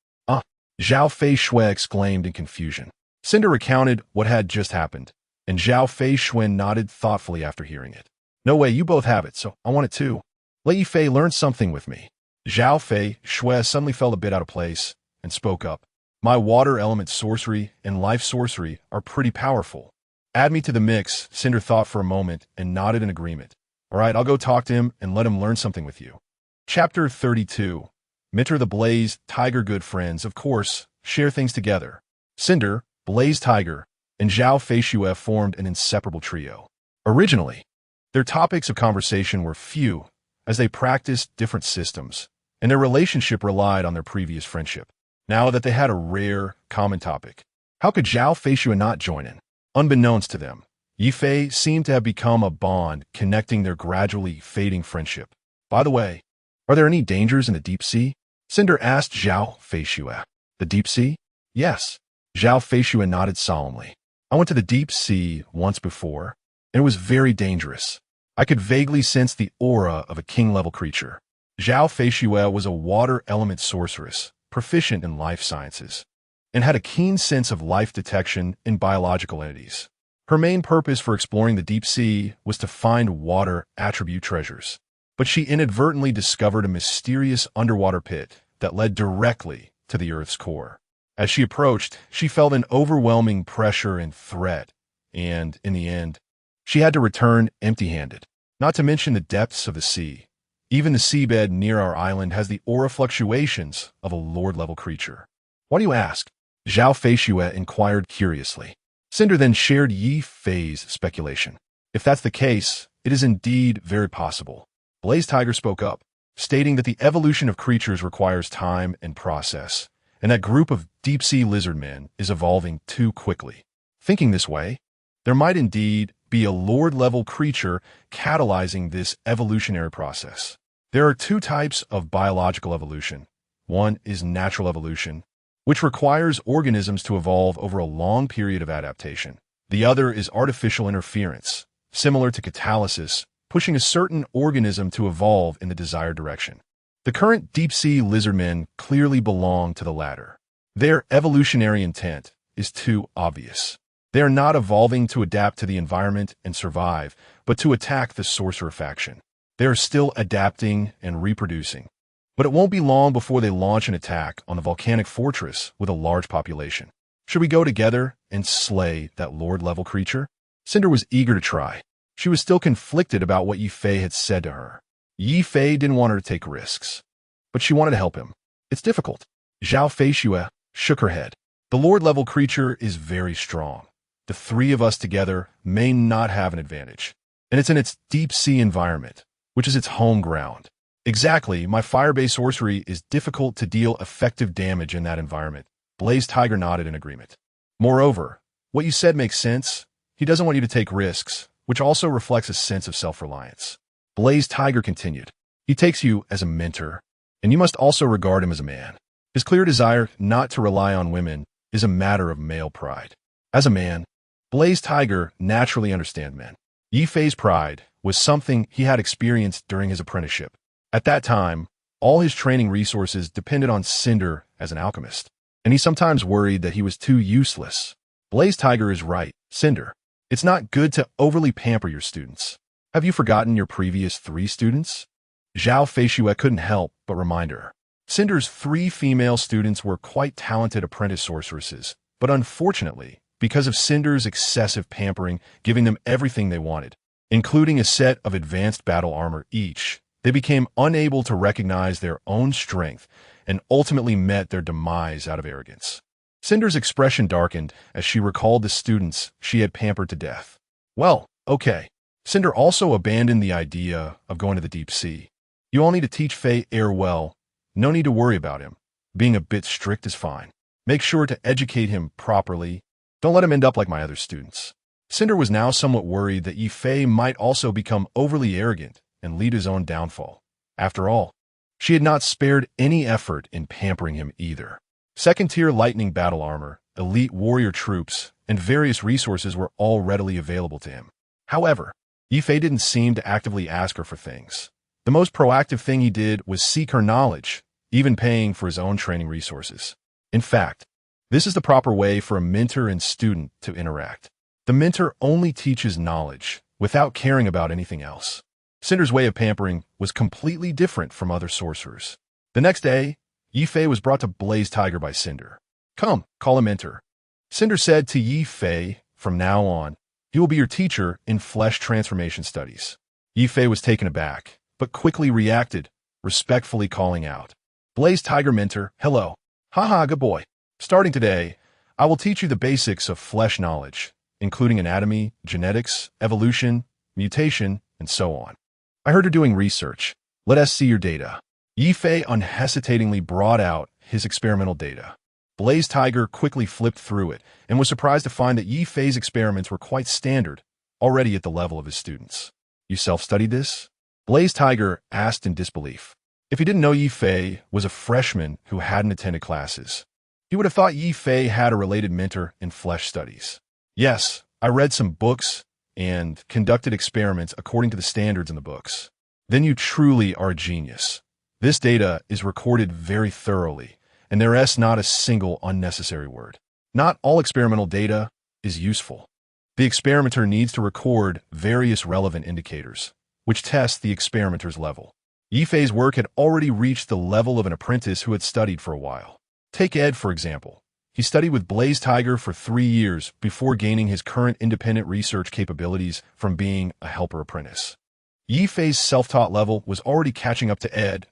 Zhao Fei Shui exclaimed in confusion. Cinder recounted what had just happened, and Zhao Fei Shui nodded thoughtfully after hearing it. No way, you both have it, so I want it too. Let Ye Fei learn something with me. Zhao Fei Shui suddenly felt a bit out of place and spoke up. My water element sorcery and life sorcery are pretty powerful. Add me to the mix, Cinder thought for a moment and nodded in agreement. All right, I'll go talk to him and let him learn something with you. Chapter 32. Minter the Blaze, Tiger good friends, of course, share things together. Cinder, Blaze Tiger, and Zhao Fei Shui formed an inseparable trio. Originally, their topics of conversation were few, as they practiced different systems, and their relationship relied on their previous friendship. Now that they had a rare, common topic, how could Zhao Fei Shui not join in? Unbeknownst to them, Ye Fei seemed to have become a bond connecting their gradually fading friendship. By the way, are there any dangers in the deep sea? Cinder asked Zhao Fei Shui. The deep sea? Yes. Zhao Fei Shui nodded solemnly. I went to the deep sea once before, and it was very dangerous. I could vaguely sense the aura of a king-level creature. Ye Fei was a water element sorceress, proficient in life sciences, and had a keen sense of life detection in biological entities. Her main purpose for exploring the deep sea was to find water attribute treasures. But she inadvertently discovered a mysterious underwater pit that led directly to the Earth's core. As she approached, she felt an overwhelming pressure and threat, and, in the end, she had to return empty-handed. Not to mention the depths of the sea. Even the seabed near our island has the aura fluctuations of a lord-level creature. Why do you ask? Ye Fei inquired curiously. Cinder then shared Ye Fei's speculation. If that's the case, it is indeed very possible. Blaze Tiger spoke up, stating that the evolution of creatures requires time and process, and that group of deep-sea lizard men is evolving too quickly. Thinking this way, there might indeed be a lord-level creature catalyzing this evolutionary process. There are two types of biological evolution. One is natural evolution, which requires organisms to evolve over a long period of adaptation. The other is artificial interference, similar to catalysis, pushing a certain organism to evolve in the desired direction. The current deep-sea lizardmen clearly belong to the latter. Their evolutionary intent is too obvious. They are not evolving to adapt to the environment and survive, but to attack the sorcerer faction. They are still adapting and reproducing. But it won't be long before they launch an attack on the volcanic fortress with a large population. Should we go together and slay that lord-level creature? Cinder was eager to try. She was still conflicted about what Ye Fei had said to her. Ye Fei didn't want her to take risks, but she wanted to help him. It's difficult. Ye Fei shook her head. The lord-level creature is very strong. The three of us together may not have an advantage. And it's in its deep-sea environment, which is its home ground. Exactly, my fire-based sorcery is difficult to deal effective damage in that environment. Blaze Tiger nodded in agreement. Moreover, what you said makes sense. He doesn't want you to take risks, which also reflects a sense of self-reliance. Blaze Tiger continued. He takes you as a mentor, and you must also regard him as a man. His clear desire not to rely on women is a matter of male pride. As a man, Blaze Tiger naturally understands men. Ye Fei's pride was something he had experienced during his apprenticeship. At that time, all his training resources depended on Cinder as an alchemist, and he sometimes worried that he was too useless. Blaze Tiger is right, Cinder. It's not good to overly pamper your students. Have you forgotten your previous 3 students? Ye Fei couldn't help but remind her. Cinder's 3 female students were quite talented apprentice sorceresses, but unfortunately, because of Cinder's excessive pampering, giving them everything they wanted, including a set of advanced battle armor each, they became unable to recognize their own strength and ultimately met their demise out of arrogance. Cinder's expression darkened as she recalled the students she had pampered to death. Well, okay. Cinder also abandoned the idea of going to the deep sea. You all need to teach Fei Air well. No need to worry about him. Being a bit strict is fine. Make sure to educate him properly. Don't let him end up like my other students. Cinder was now somewhat worried that Ye Fei might also become overly arrogant and lead his own downfall. After all, she had not spared any effort in pampering him either. Second-tier lightning battle armor, elite warrior troops, and various resources were all readily available to him. However, Ye Fei didn't seem to actively ask her for things. The most proactive thing he did was seek her knowledge, even paying for his own training resources. In fact, this is the proper way for a mentor and student to interact. The mentor only teaches knowledge without caring about anything else. Cinder's way of pampering was completely different from other sorcerers. The next day, Ye Fei was brought to Blaze Tiger by Cinder. Come, call him mentor. Cinder said to Ye Fei, from now on, he will be your teacher in flesh transformation studies. Ye Fei was taken aback, but quickly reacted, respectfully calling out. Blaze Tiger mentor, hello. Haha, good boy. Starting today, I will teach you the basics of flesh knowledge, including anatomy, genetics, evolution, mutation, and so on. I heard you're doing research. Let us see your data. Ye Fei unhesitatingly brought out his experimental data. Blaze Tiger quickly flipped through it and was surprised to find that Ye Fei's experiments were quite standard, already at the level of his students. You self-studied this? Blaze Tiger asked in disbelief. If he didn't know Ye Fei was a freshman who hadn't attended classes, he would have thought Ye Fei had a related mentor in flesh studies. Yes, I read some books and conducted experiments according to the standards in the books. Then you truly are a genius. This data is recorded very thoroughly, and there is not a single unnecessary word. Not all experimental data is useful. The experimenter needs to record various relevant indicators, which test the experimenter's level. Ye Fei's work had already reached the level of an apprentice who had studied for a while. Take Ed, for example. He studied with Blaze Tiger for 3 years before gaining his current independent research capabilities from being a helper apprentice. Ye Fei's self-taught level was already catching up to Ed,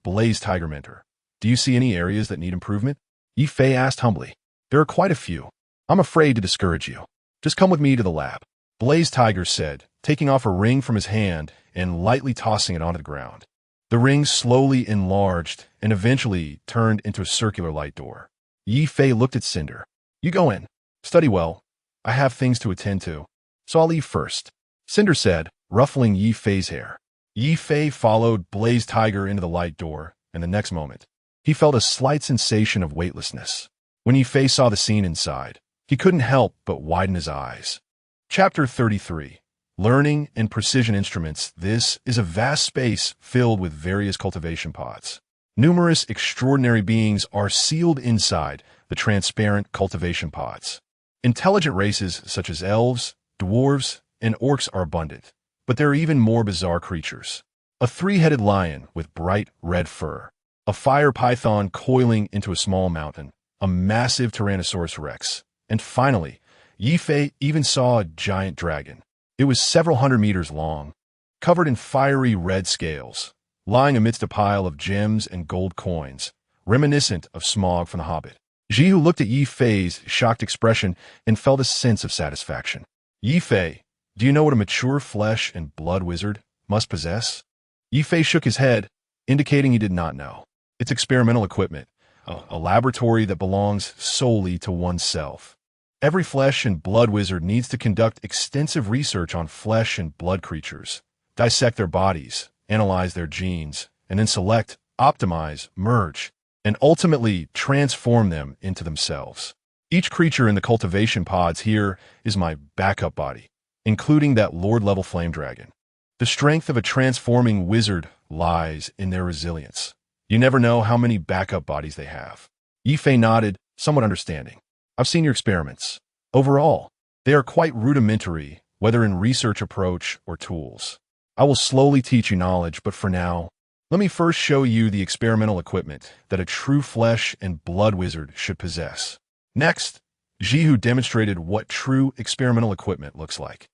Blaze Tiger mentor. Do you see any areas that need improvement? Ye Fei asked humbly. There are quite a few. I'm afraid to discourage you. Just come with me to the lab. Blaze Tiger said, taking off a ring from his hand and lightly tossing it onto the ground. The ring slowly enlarged and eventually turned into a circular light door. Ye Fei looked at Cinder. You go in. Study well. I have things to attend to, so I'll leave first. Cinder said, ruffling Ye Fei's hair. Ye Fei followed Blaze Tiger into the light door, and the next moment, he felt a slight sensation of weightlessness. When Ye Fei saw the scene inside, he couldn't help but widen his eyes. Chapter 33. Learning and Precision Instruments. This is a vast space filled with various cultivation pods. Numerous extraordinary beings are sealed inside the transparent cultivation pods. Intelligent races such as elves, dwarves, and orcs are abundant, but there are even more bizarre creatures. A 3-headed lion with bright red fur, a fire python coiling into a small mountain, a massive Tyrannosaurus rex, and finally, Ye Fei even saw a giant dragon. It was several hundred meters long, covered in fiery red scales, lying amidst a pile of gems and gold coins, reminiscent of Smaug from The Hobbit. Jihu looked at Ye Fei's shocked expression and felt a sense of satisfaction. Ye Fei, do you know what a mature flesh and blood wizard must possess? Ye Fei shook his head, indicating he did not know. It's experimental equipment, a laboratory that belongs solely to oneself. Every flesh and blood wizard needs to conduct extensive research on flesh and blood creatures, dissect their bodies, analyze their genes, and then select, optimize, merge, and ultimately transform them into themselves. Each creature in the cultivation pods here is my backup body, including that Lord-level flame dragon. The strength of a transforming wizard lies in their resilience. You never know how many backup bodies they have. Ye Fei nodded, somewhat understanding. I've seen your experiments. Overall, they are quite rudimentary, whether in research approach or tools. I will slowly teach you knowledge, but for now, let me first show you the experimental equipment that a true flesh and blood wizard should possess. Next, Jihu demonstrated what true experimental equipment looks like.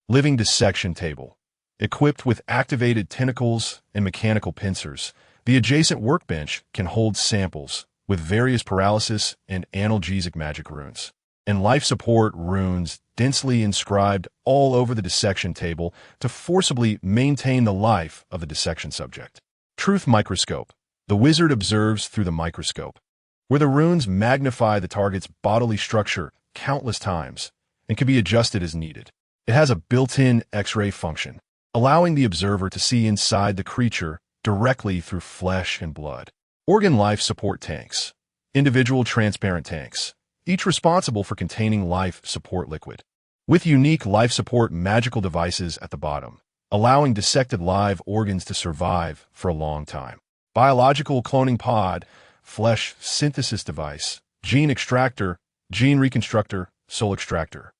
Living dissection table. Equipped with activated tentacles and mechanical pincers, the adjacent workbench can hold samples with various paralysis and analgesic magic runes, and life support runes densely inscribed all over the dissection table to forcibly maintain the life of the dissection subject. Truth microscope. The wizard observes through the microscope, where the runes magnify the target's bodily structure countless times and can be adjusted as needed. It has a built-in X-ray function, allowing the observer to see inside the creature directly through flesh and blood. Organ life support tanks. Individual transparent tanks, each responsible for containing life support liquid, with unique life support magical devices at the bottom, allowing dissected live organs to survive for a long time. Biological cloning pod, flesh synthesis device, gene extractor, gene reconstructor, soul extractor.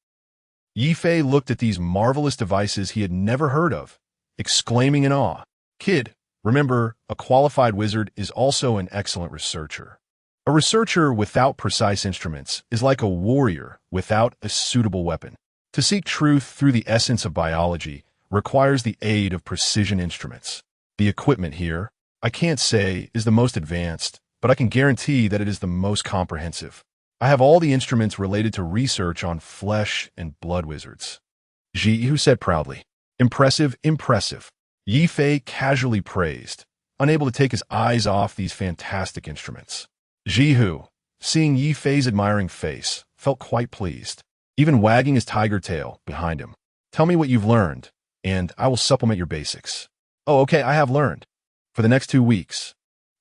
Ye Fei looked at these marvelous devices he had never heard of, exclaiming in awe. Kid, remember, a qualified wizard is also an excellent researcher. A researcher without precise instruments is like a warrior without a suitable weapon. To seek truth through the essence of biology requires the aid of precision instruments. The equipment here, I can't say, is the most advanced, but I can guarantee that it is the most comprehensive. I have all the instruments related to research on flesh and blood wizards. Jihu said proudly. Impressive, impressive. Ye Fei casually praised, unable to take his eyes off these fantastic instruments. Jihu, seeing Ye Fei's admiring face, felt quite pleased, even wagging his tiger tail behind him. Tell me what you've learned, and I will supplement your basics. Oh, okay, I have learned. For the next 2 weeks,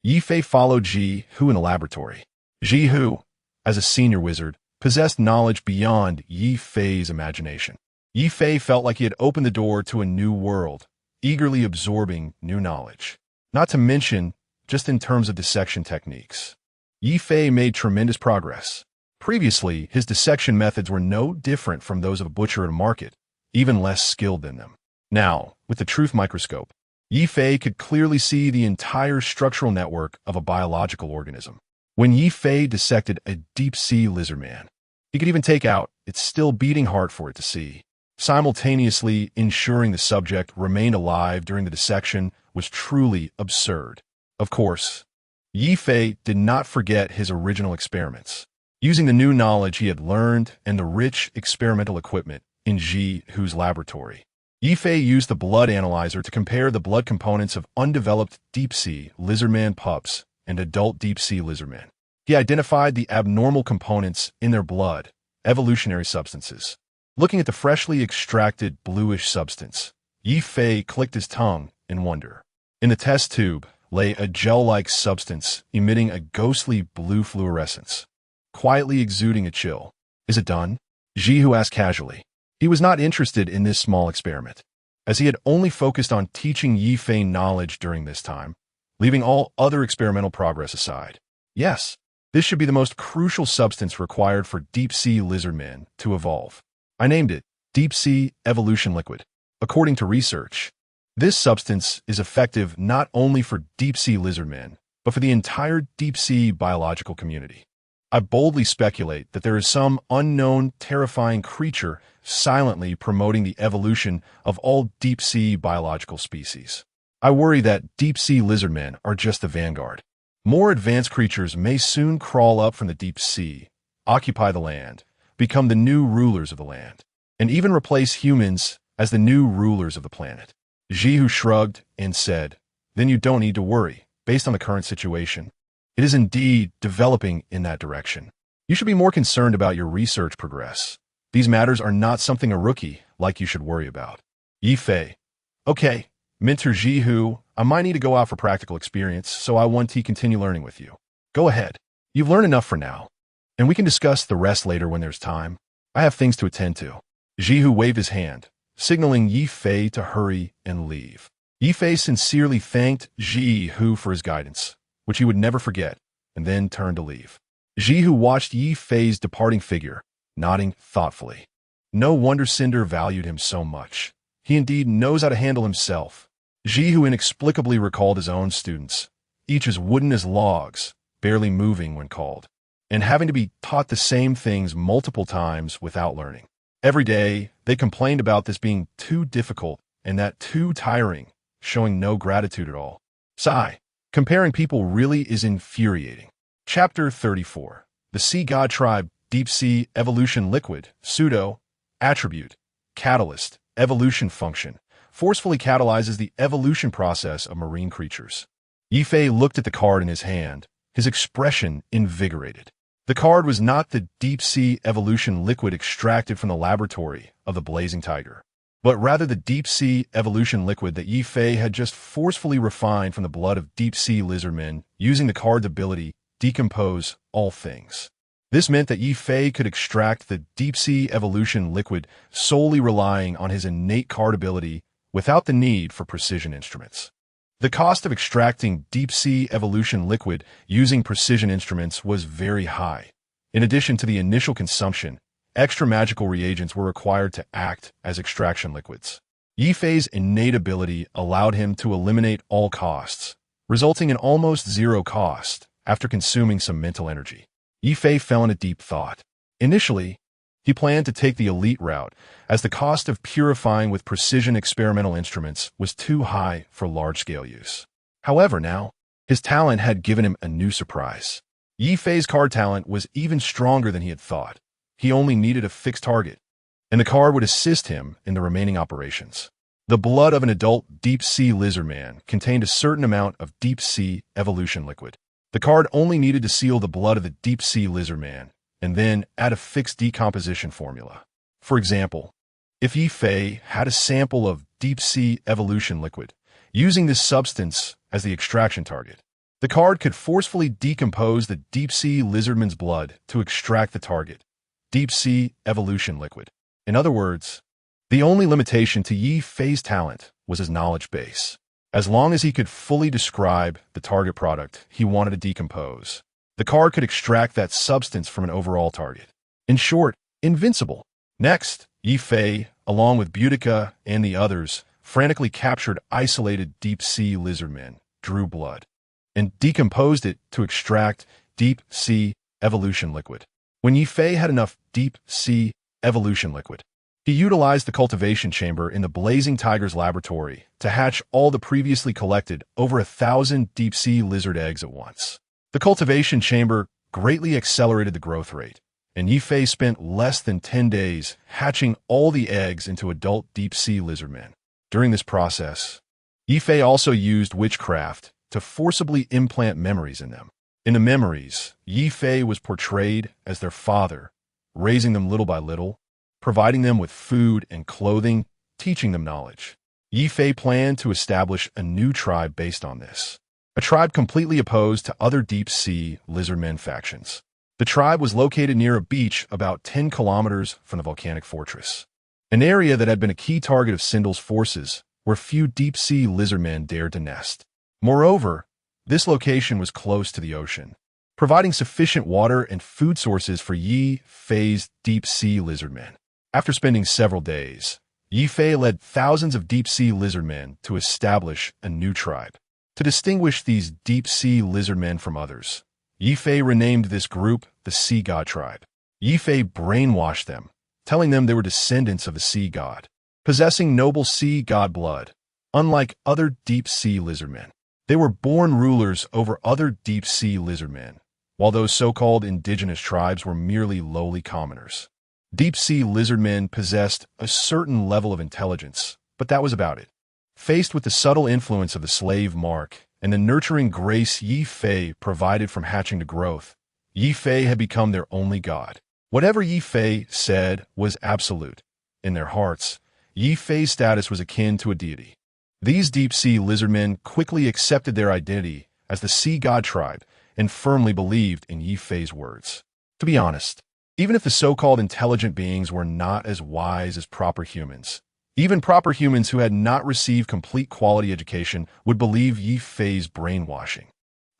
Ye Fei followed Jihu in the laboratory. Jihu, as a senior wizard, possessed knowledge beyond Ye Fei's imagination. Ye Fei felt like he had opened the door to a new world, eagerly absorbing new knowledge. Not to mention, just in terms of dissection techniques. Ye Fei made tremendous progress. Previously, his dissection methods were no different from those of a butcher at a market, even less skilled than them. Now, with the truth microscope, Ye Fei could clearly see the entire structural network of a biological organism. When Ye Fei dissected a deep-sea lizard man, he could even take out its still beating heart for it to see. Simultaneously ensuring the subject remained alive during the dissection was truly absurd. Of course, Ye Fei did not forget his original experiments. Using the new knowledge he had learned and the rich experimental equipment in Ji Hu's laboratory, Ye Fei used the blood analyzer to compare the blood components of undeveloped deep-sea lizardman pups and adult deep-sea lizardmen. He identified the abnormal components in their blood, evolutionary substances. Looking at the freshly extracted bluish substance, Ye Fei clicked his tongue in wonder. In the test tube lay a gel-like substance emitting a ghostly blue fluorescence, quietly exuding a chill. "Is it done?" Ji Hu asked casually. He was not interested in this small experiment, as he had only focused on teaching Ye Fei knowledge during this time, leaving all other experimental progress aside. Yes, this should be the most crucial substance required for deep-sea lizardmen to evolve. I named it Deep-Sea Evolution Liquid. According to research, this substance is effective not only for deep-sea lizardmen, but for the entire deep-sea biological community. I boldly speculate that there is some unknown, terrifying creature silently promoting the evolution of all deep-sea biological species. I worry that deep-sea lizardmen are just the vanguard. More advanced creatures may soon crawl up from the deep sea, occupy the land, become the new rulers of the land, and even replace humans as the new rulers of the planet. Ji Hu shrugged and said, "Then you don't need to worry, based on the current situation. It is indeed developing in that direction. You should be more concerned about your research progress. These matters are not something a rookie like you should worry about." Ye Fei: "Okay, Mentor Ji Hu, I might need to go out for practical experience, so I want to continue learning with you. Go ahead. You've learned enough for now, and we can discuss the rest later when there's time. I have things to attend to." Ji Hu waved his hand, signaling Ye Fei to hurry and leave. Ye Fei sincerely thanked Ji Hu for his guidance, which he would never forget, and then turned to leave. Ji Hu watched Ye Fei's departing figure, nodding thoughtfully. No wonder Cinder valued him so much. He indeed knows how to handle himself. Ji Hu inexplicably recalled his own students, each as wooden as logs, barely moving when called, and having to be taught the same things multiple times without learning. Every day, they complained about this being too difficult and that too tiring, showing no gratitude at all. Sigh. Comparing people really is infuriating. Chapter 34. The Sea God Tribe Deep-Sea Evolution Liquid Pseudo Attribute Catalyst Evolution Function forcefully catalyzes the evolution process of marine creatures. Ye Fei looked at the card in his hand, his expression invigorated. The card was not the deep-sea evolution liquid extracted from the laboratory of the Blazing Tiger, but rather the deep-sea evolution liquid that Ye Fei had just forcefully refined from the blood of deep-sea lizardmen using the card's ability decompose all things. This meant that Ye Fei could extract the deep-sea evolution liquid solely relying on his innate card ability without the need for precision instruments. The cost of extracting deep-sea evolution liquid using precision instruments was very high. In addition to the initial consumption, extra magical reagents were required to act as extraction liquids. Ye Fei's innate ability allowed him to eliminate all costs, resulting in almost zero cost after consuming some mental energy. Ye Fei fell into deep thought. Initially, he planned to take the elite route, as the cost of purifying with precision experimental instruments was too high for large-scale use. However, now, his talent had given him a new surprise. Ye Fei's card talent was even stronger than he had thought. He only needed a fixed target, and the card would assist him in the remaining operations. The blood of an adult deep-sea lizardman contained a certain amount of deep-sea evolution liquid. The card only needed to seal the blood of the deep-sea lizardman, and then add a fixed decomposition formula. For example, if Ye Fei had a sample of deep-sea evolution liquid, using this substance as the extraction target, the card could forcefully decompose the deep-sea lizardman's blood to extract the target, deep-sea evolution liquid. In other words, the only limitation to Ye Fei's talent was his knowledge base. As long as he could fully describe the target product he wanted to decompose, the card could extract that substance from an overall target. In short, invincible. Next, Ye Fei, along with Boudica and the others, frantically captured isolated deep-sea lizardmen, drew blood, and decomposed it to extract deep-sea evolution liquid. When Ye Fei had enough deep-sea evolution liquid, he utilized the cultivation chamber in the Blazing Tiger's laboratory to hatch all the previously collected over 1,000 deep-sea lizard eggs at once. The cultivation chamber greatly accelerated the growth rate, and Ye Fei spent less than 10 days hatching all the eggs into adult deep-sea lizardmen. During this process, Ye Fei also used witchcraft to forcibly implant memories in them. In the memories, Ye Fei was portrayed as their father, raising them little by little, providing them with food and clothing, teaching them knowledge. Ye Fei planned to establish a new tribe based on this, a tribe completely opposed to other deep-sea lizardmen factions. The tribe was located near a beach about 10 kilometers from the volcanic fortress, an area that had been a key target of Sindel's forces, where few deep-sea lizardmen dared to nest. Moreover, this location was close to the ocean, providing sufficient water and food sources for Ye Fei's deep-sea lizardmen. After spending several days, Ye Fei led thousands of deep-sea lizardmen to establish a new tribe. To distinguish these deep-sea lizardmen from others, Ye Fei renamed this group the Sea God Tribe. Ye Fei brainwashed them, telling them they were descendants of the sea god, possessing noble sea god blood. Unlike other deep-sea lizardmen, they were born rulers over other deep-sea lizardmen, while those so-called indigenous tribes were merely lowly commoners. Deep-sea lizardmen possessed a certain level of intelligence, but that was about it. Faced with the subtle influence of the slave mark and the nurturing grace Ye Fei provided from hatching to growth, Ye Fei had become their only god. Whatever Ye Fei said was absolute. In their hearts, Ye Fei's status was akin to a deity. These deep-sea lizardmen quickly accepted their identity as the Sea God Tribe and firmly believed in Ye Fei's words. To be honest, even if the so-called intelligent beings were not as wise as proper humans, even proper humans who had not received complete quality education would believe Ye Fei's brainwashing.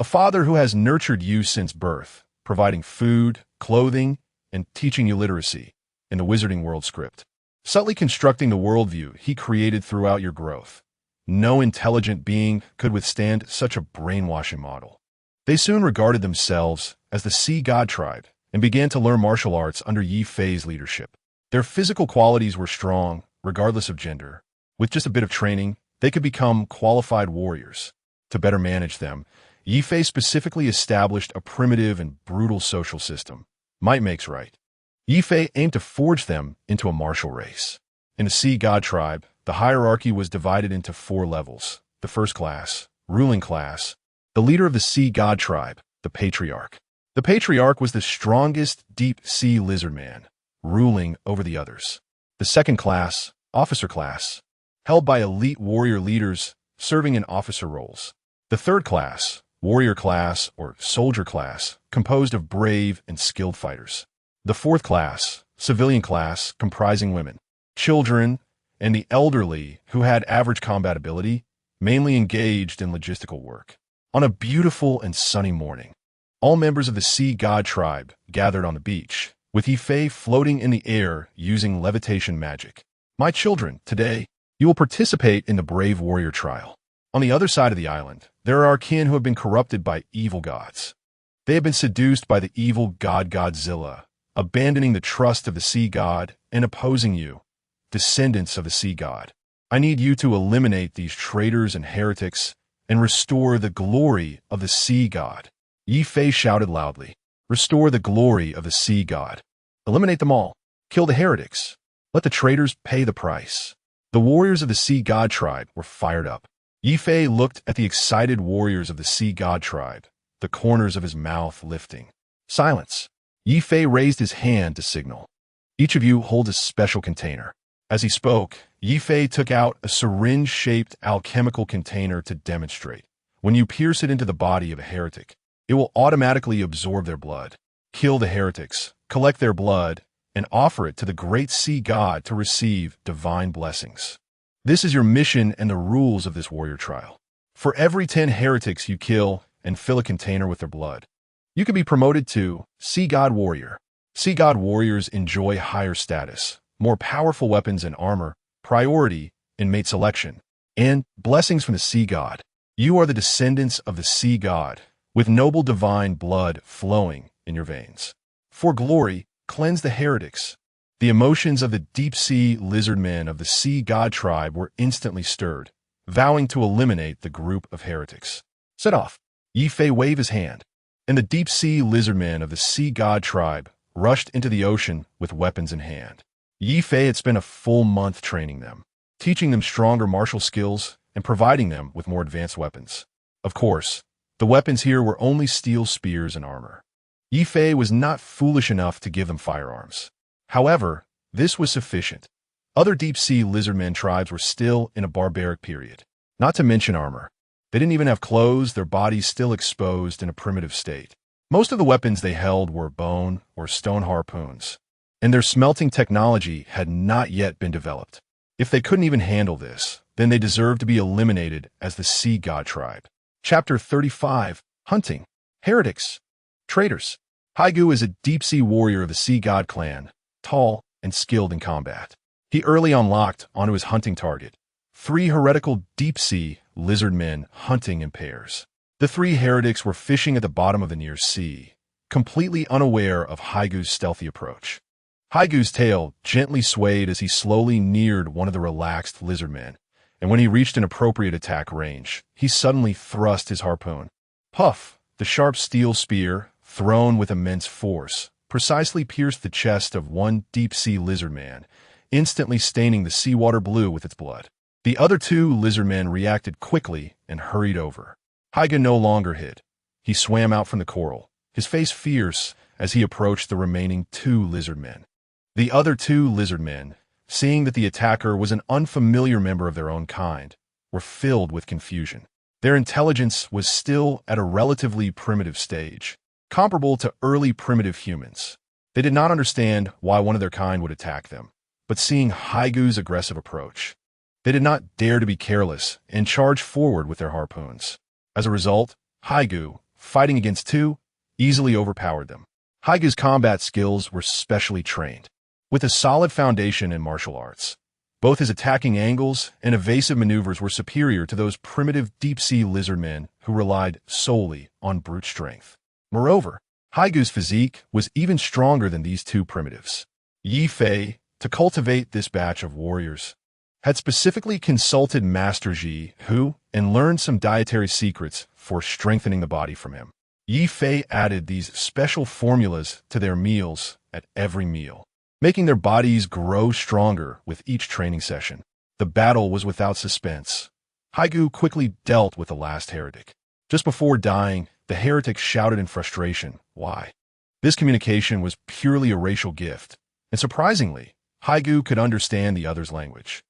A father who has nurtured you since birth, providing food, clothing, and teaching you literacy in the Wizarding World script, subtly constructing the worldview he created throughout your growth. No intelligent being could withstand such a brainwashing model. They soon regarded themselves as the Sea God Tribe and began to learn martial arts under Ye Fei's leadership. Their physical qualities were strong, regardless of gender. With just a bit of training, they could become qualified warriors. To better manage them, Ye Fei specifically established a primitive and brutal social system. Might makes right. Ye Fei aimed to forge them into a martial race. In the Sea God Tribe, the hierarchy was divided into 4 levels. The first class, ruling class, the leader of the Sea God Tribe, the Patriarch. The Patriarch was the strongest deep-sea lizardman, ruling over the others. The second class, officer class, held by elite warrior leaders serving in officer roles. The third class, warrior class or soldier class, composed of brave and skilled fighters. The fourth class, civilian class, comprising women, children, and the elderly who had average combat ability, mainly engaged in logistical work. On a beautiful and sunny morning, all members of the Sea God Tribe gathered on the beach, with Ye Fei floating in the air using levitation magic. My children, today, you will participate in the Brave Warrior Trial. On the other side of the island, there are our kin who have been corrupted by evil gods. They have been seduced by the evil god Godzilla, abandoning the trust of the Sea God and opposing you, descendants of the Sea God. I need you to eliminate these traitors and heretics and restore the glory of the Sea God. Ye Fei shouted loudly, "Restore the glory of the Sea God. Eliminate them all. Kill the heretics. Let the traitors pay the price." The warriors of the Sea God Tribe were fired up. Ye Fei looked at the excited warriors of the Sea God Tribe, the corners of his mouth lifting. "Silence." Ye Fei raised his hand to signal. "Each of you holds a special container." As he spoke, Ye Fei took out a syringe-shaped alchemical container to demonstrate. When you pierce it into the body of a heretic, it will automatically absorb their blood, kill the heretics, collect their blood, and offer it to the great sea god to receive divine blessings. This is your mission and the rules of this warrior trial. For every 10 heretics you kill and fill a container with their blood, you can be promoted to Sea God Warrior. Sea God Warriors enjoy higher status, more powerful weapons and armor, priority in mate selection, and blessings from the Sea God. You are the descendants of the Sea God, with noble divine blood flowing in your veins. For glory, cleanse the heretics. The emotions of the deep-sea lizard men of the Sea God tribe were instantly stirred, vowing to eliminate the group of heretics. Set off. Ye Fei waved his hand, and the deep-sea lizard men of the Sea God tribe rushed into the ocean with weapons in hand. Ye Fei had spent a full month training them, teaching them stronger martial skills and providing them with more advanced weapons. Of course, the weapons here were only steel spears and armor. Ye Fei was not foolish enough to give them firearms. However, this was sufficient. Other deep-sea lizardmen tribes were still in a barbaric period. Not to mention armor. They didn't even have clothes, their bodies still exposed in a primitive state. Most of the weapons they held were bone or stone harpoons, and their smelting technology had not yet been developed. If they couldn't even handle this, then they deserved to be eliminated as the Sea God tribe. Chapter 35. Hunting. Heretics. Traitors. Haigu is a deep-sea warrior of the Sea God clan, tall and skilled in combat. He early unlocked onto his hunting target, 3 heretical deep-sea lizard men hunting in pairs. The 3 heretics were fishing at the bottom of the near sea, completely unaware of Haigu's stealthy approach. Haigu's tail gently swayed as he slowly neared one of the relaxed lizard men, and when he reached an appropriate attack range, he suddenly thrust his harpoon. Puff! The sharp steel spear, thrown with immense force, precisely pierced the chest of one deep-sea lizard man, instantly staining the seawater blue with its blood. The other 2 lizard men reacted quickly and hurried over. Haigu no longer hid. He swam out from the coral, his face fierce as he approached the remaining 2 lizard men. The other 2 lizard men, seeing that the attacker was an unfamiliar member of their own kind, were filled with confusion. Their intelligence was still at a relatively primitive stage, comparable to early primitive humans. They did not understand why one of their kind would attack them, but seeing Haigu's aggressive approach, they did not dare to be careless and charge forward with their harpoons. As a result, Haigu, fighting against 2, easily overpowered them. Haigu's combat skills were specially trained. With a solid foundation in martial arts, both his attacking angles and evasive maneuvers were superior to those primitive deep-sea lizard men who relied solely on brute strength. Moreover, Haigu's physique was even stronger than these 2 primitives. Ye Fei, to cultivate this batch of warriors, had specifically consulted Master Ji, who learned some dietary secrets for strengthening the body from him. Ye Fei added these special formulas to their meals at every meal, making their bodies grow stronger with each training session. The battle was without suspense. Haigu quickly dealt with the last heretic. Just before dying, the heretic shouted in frustration, "Why?" This communication was purely a racial gift, and surprisingly, Haigu could understand the other's language.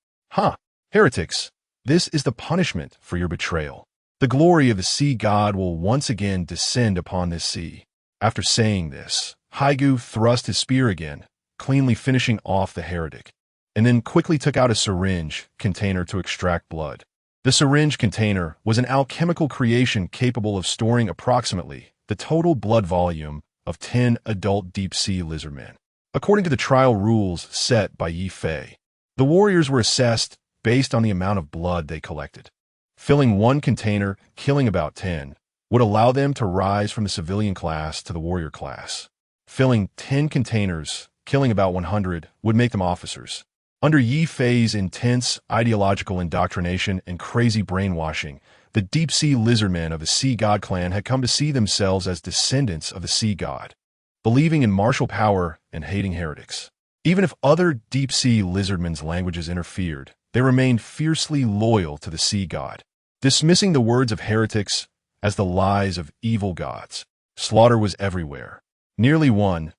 Heretics, this is the punishment for your betrayal. The glory of the Sea God will once again descend upon this sea. After saying this, Haigu thrust his spear again, cleanly finishing off the heretic, and then quickly took out a syringe container to extract blood. The syringe container was an alchemical creation capable of storing approximately the total blood volume of 10 adult deep-sea lizard men. According to the trial rules set by Ye Fei, the warriors were assessed based on the amount of blood they collected. Filling one container, killing about 10, would allow them to rise from the civilian class to the warrior class. Filling 10 containers, killing about 100, would make them officers. Under Ye Fei's intense ideological indoctrination and crazy brainwashing, the deep-sea lizardmen of the Sea God clan had come to see themselves as descendants of the Sea God, believing in martial power and hating heretics. Even if other deep-sea lizardmen's languages interfered, they remained fiercely loyal to the Sea God, dismissing the words of heretics as the lies of evil gods. Slaughter was everywhere. Nearly 1,000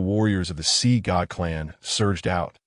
warriors of the Sea God clan surged out,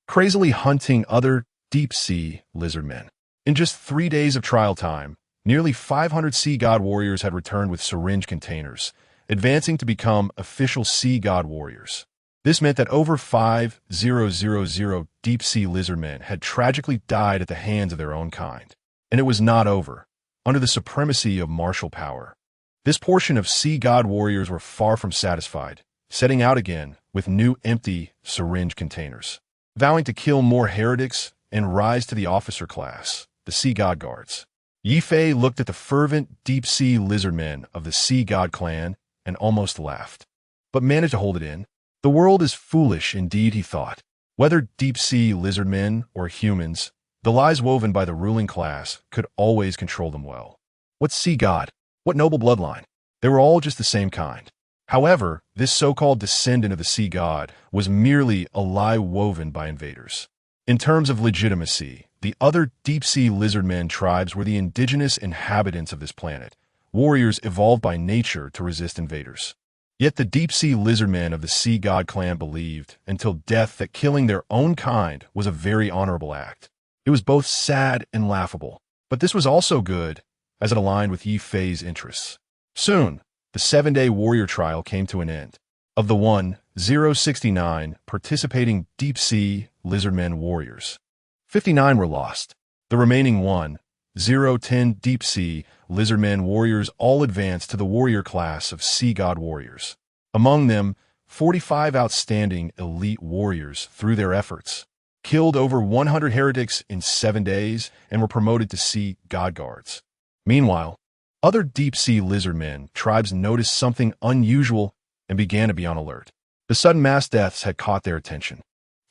crazily hunting other deep-sea lizardmen. In just 3 days of trial time, nearly 500 Sea God warriors had returned with syringe containers, advancing to become official Sea God warriors. This meant that over 5,000 deep-sea lizardmen had tragically died at the hands of their own kind. And it was not over. Under the supremacy of martial power, this portion of sea god warriors were far from satisfied, setting out again with new empty syringe containers, vowing to kill more heretics and rise to the officer class, the sea god guards. Ye Fei looked at the fervent deep-sea lizardmen of the sea god clan and almost laughed, but managed to hold it in. The world is foolish indeed, he thought. Whether deep-sea lizardmen or humans, the lies woven by the ruling class could always control them well. What sea god? What noble bloodline? They were all just the same kind. However, this so-called descendant of the sea god was merely a lie woven by invaders. In terms of legitimacy, the other deep-sea lizardmen tribes were the indigenous inhabitants of this planet, warriors evolved by nature to resist invaders. Yet the deep-sea lizardmen of the sea god clan believed, until death, that killing their own kind was a very honorable act. It was both sad and laughable, but this was also good, as it aligned with Ye Fei's interests. Soon, the 7-day warrior trial came to an end. Of the 1,069 participating deep-sea lizardmen warriors, 59 were lost. The remaining 1,010 deep-sea lizardmen warriors all advanced to the warrior class of sea god warriors. Among them, 45 outstanding elite warriors, through their efforts, killed over 100 heretics in 7 days and were promoted to sea god guards. Meanwhile, other deep-sea lizardmen tribes noticed something unusual and began to be on alert. The sudden mass deaths had caught their attention.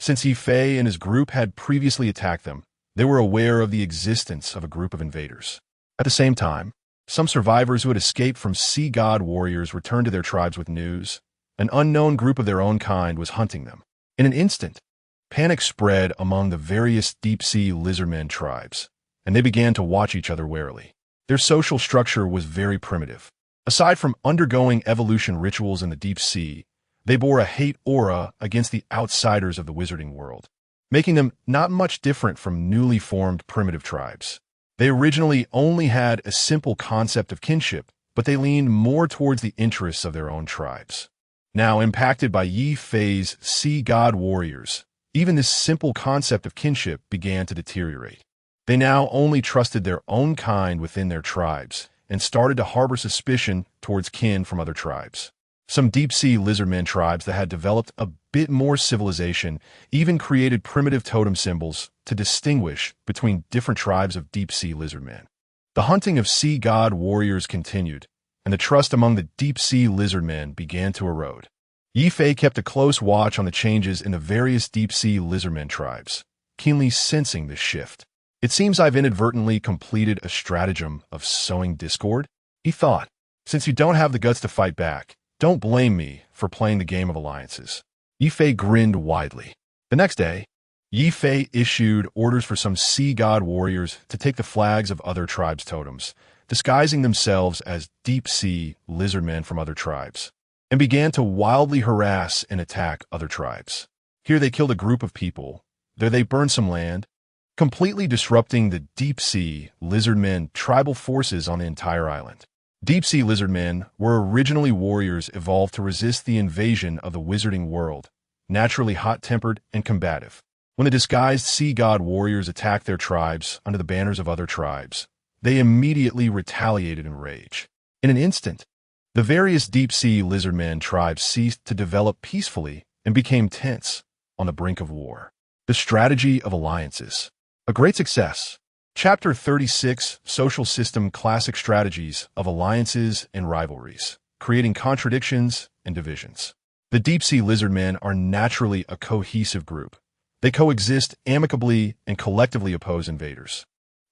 Since Ye Fei and his group had previously attacked them, they were aware of the existence of a group of invaders. At the same time, some survivors who had escaped from sea god warriors returned to their tribes with news. An unknown group of their own kind was hunting them. In an instant, panic spread among the various deep-sea lizardmen tribes, and they began to watch each other warily. Their social structure was very primitive. Aside from undergoing evolution rituals in the deep sea, they bore a hate aura against the outsiders of the wizarding world, making them not much different from newly formed primitive tribes. They originally only had a simple concept of kinship, but they leaned more towards the interests of their own tribes. Now impacted by Ye Fei's sea god warriors, even this simple concept of kinship began to deteriorate. They now only trusted their own kind within their tribes and started to harbor suspicion towards kin from other tribes. Some deep-sea lizardmen tribes that had developed a bit more civilization even created primitive totem symbols to distinguish between different tribes of deep-sea lizardmen. The hunting of sea god warriors continued, and the trust among the deep-sea lizardmen began to erode. Ye Fei kept a close watch on the changes in the various deep-sea lizardmen tribes, keenly sensing this shift. It seems I've inadvertently completed a stratagem of sowing discord, he thought. Since you don't have the guts to fight back, don't blame me for playing the game of alliances. Ye Fei grinned widely. The next day, Ye Fei issued orders for some sea god warriors to take the flags of other tribes' totems, disguising themselves as deep-sea lizardmen from other tribes, and began to wildly harass and attack other tribes. Here they killed a group of people. There they burned some land, completely disrupting the deep-sea lizardmen tribal forces on the entire island. Deep-sea lizardmen were originally warriors evolved to resist the invasion of the wizarding world, naturally hot-tempered and combative. When the disguised sea god warriors attacked their tribes under the banners of other tribes, they immediately retaliated in rage. In an instant, the various deep-sea lizardmen tribes ceased to develop peacefully and became tense, on the brink of war. The strategy of alliances. A great success. Chapter 36, Social System Classic Strategies of Alliances and Rivalries, Creating Contradictions and Divisions. The deep-sea lizardmen are naturally a cohesive group. They coexist amicably and collectively oppose invaders.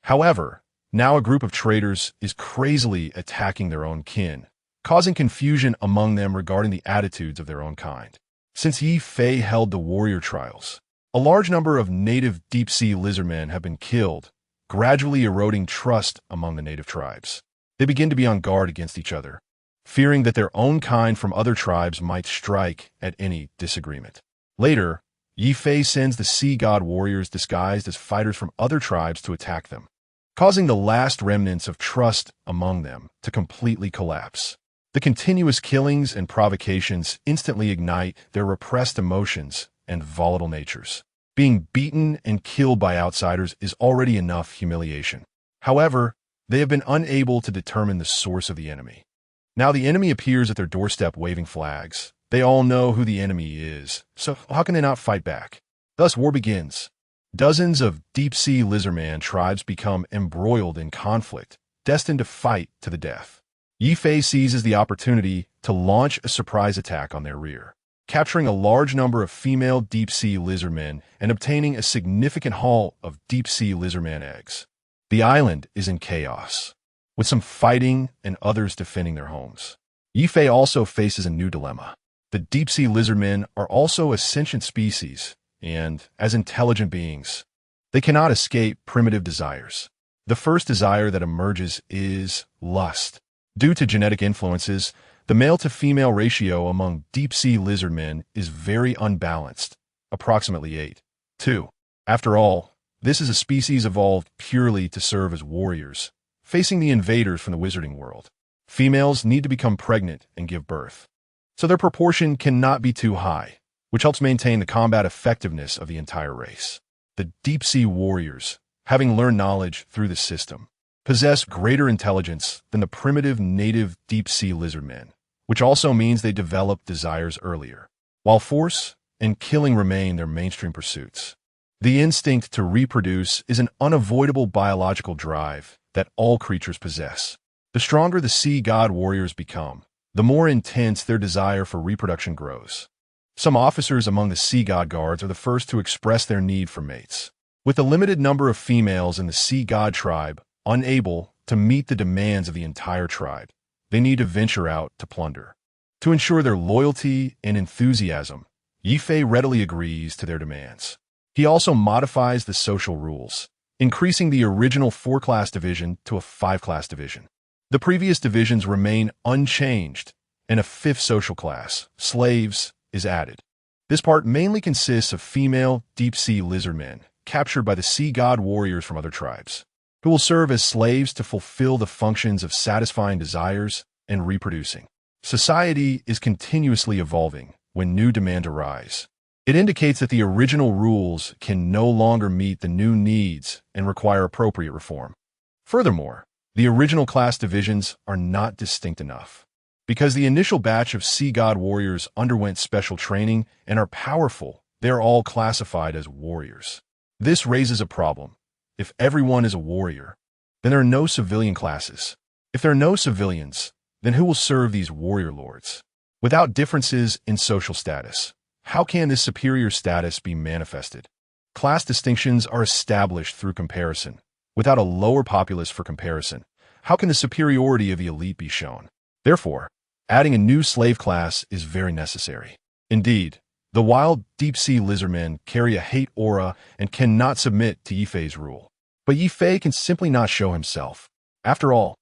However, now a group of traitors is crazily attacking their own kin, causing confusion among them regarding the attitudes of their own kind. Since Ye Fei held the warrior trials, a large number of native deep-sea lizardmen have been killed, gradually eroding trust among the native tribes. They begin to be on guard against each other, fearing that their own kind from other tribes might strike at any disagreement. Later, Ye Fei sends the sea god warriors disguised as fighters from other tribes to attack them, causing the last remnants of trust among them to completely collapse. The continuous killings and provocations instantly ignite their repressed emotions and volatile natures. Being beaten and killed by outsiders is already enough humiliation. However, they have been unable to determine the source of the enemy. Now the enemy appears at their doorstep waving flags. They all know who the enemy is, so how can they not fight back? Thus war begins. Dozens of deep-sea lizardman tribes become embroiled in conflict, destined to fight to the death. Ye Fei seizes the opportunity to launch a surprise attack on their rear, capturing a large number of female deep-sea lizardmen and obtaining a significant haul of deep-sea lizardman eggs. The island is in chaos, with some fighting and others defending their homes. Ye Fei also faces a new dilemma. The deep-sea lizardmen are also a sentient species, and, as intelligent beings, they cannot escape primitive desires. The first desire that emerges is lust. Due to genetic influences, the male-to-female ratio among deep-sea lizardmen is very unbalanced, approximately 8:2. After all, this is a species evolved purely to serve as warriors, facing the invaders from the wizarding world. Females need to become pregnant and give birth, so their proportion cannot be too high, which helps maintain the combat effectiveness of the entire race. The deep-sea warriors, having learned knowledge through the system, possess greater intelligence than the primitive native deep-sea lizardmen, which also means they develop desires earlier, while force and killing remain their mainstream pursuits. The instinct to reproduce is an unavoidable biological drive that all creatures possess. The stronger the sea god warriors become, the more intense their desire for reproduction grows. Some officers among the sea god guards are the first to express their need for mates. With a limited number of females in the sea god tribe unable to meet the demands of the entire tribe, they need to venture out to plunder. To ensure their loyalty and enthusiasm, Ye Fei readily agrees to their demands. He also modifies the social rules, increasing the original 4-class division to a 5-class division. The previous divisions remain unchanged, and a 5th social class, slaves, is added. This part mainly consists of female deep-sea lizardmen captured by the sea god warriors from other tribes, who will serve as slaves to fulfill the functions of satisfying desires and reproducing. Society is continuously evolving when new demands arise. It indicates that the original rules can no longer meet the new needs and require appropriate reform. Furthermore, the original class divisions are not distinct enough. Because the initial batch of sea god warriors underwent special training and are powerful, they are all classified as warriors. This raises a problem. If everyone is a warrior, then there are no civilian classes. If there are no civilians, then who will serve these warrior lords? Without differences in social status, how can this superior status be manifested? Class distinctions are established through comparison. Without a lower populace for comparison, how can the superiority of the elite be shown? Therefore, adding a new slave class is very necessary. Indeed, the wild deep-sea lizardmen carry a hate aura and cannot submit to Ye Fei's rule. But Ye Fei can simply not show himself. After all,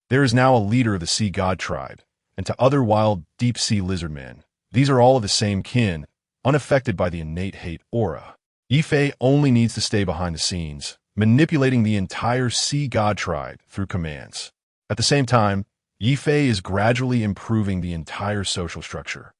there is now a leader of the sea god tribe, and to other wild deep-sea lizardmen, these are all of the same kin, unaffected by the innate hate aura. Ye Fei only needs to stay behind the scenes, manipulating the entire sea god tribe through commands. At the same time, Ye Fei is gradually improving the entire social structure.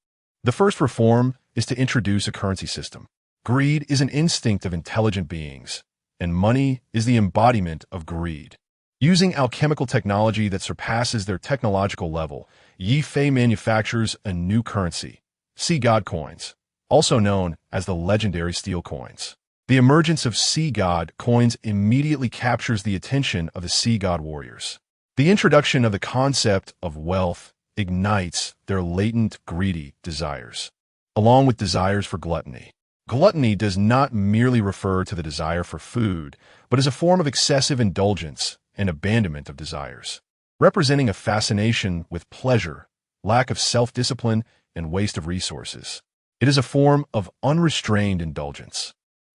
The first reform is to introduce a currency system. Greed is an instinct of intelligent beings, and money is the embodiment of greed. Using alchemical technology that surpasses their technological level, Ye Fei manufactures a new currency, sea god coins, also known as the legendary steel coins. The emergence of sea god coins immediately captures the attention of the sea god warriors. The introduction of the concept of wealth ignites their latent greedy desires, along with desires for gluttony. Gluttony does not merely refer to the desire for food, but is a form of excessive indulgence and abandonment of desires, representing a fascination with pleasure, lack of self-discipline, and waste of resources. It is a form of unrestrained indulgence.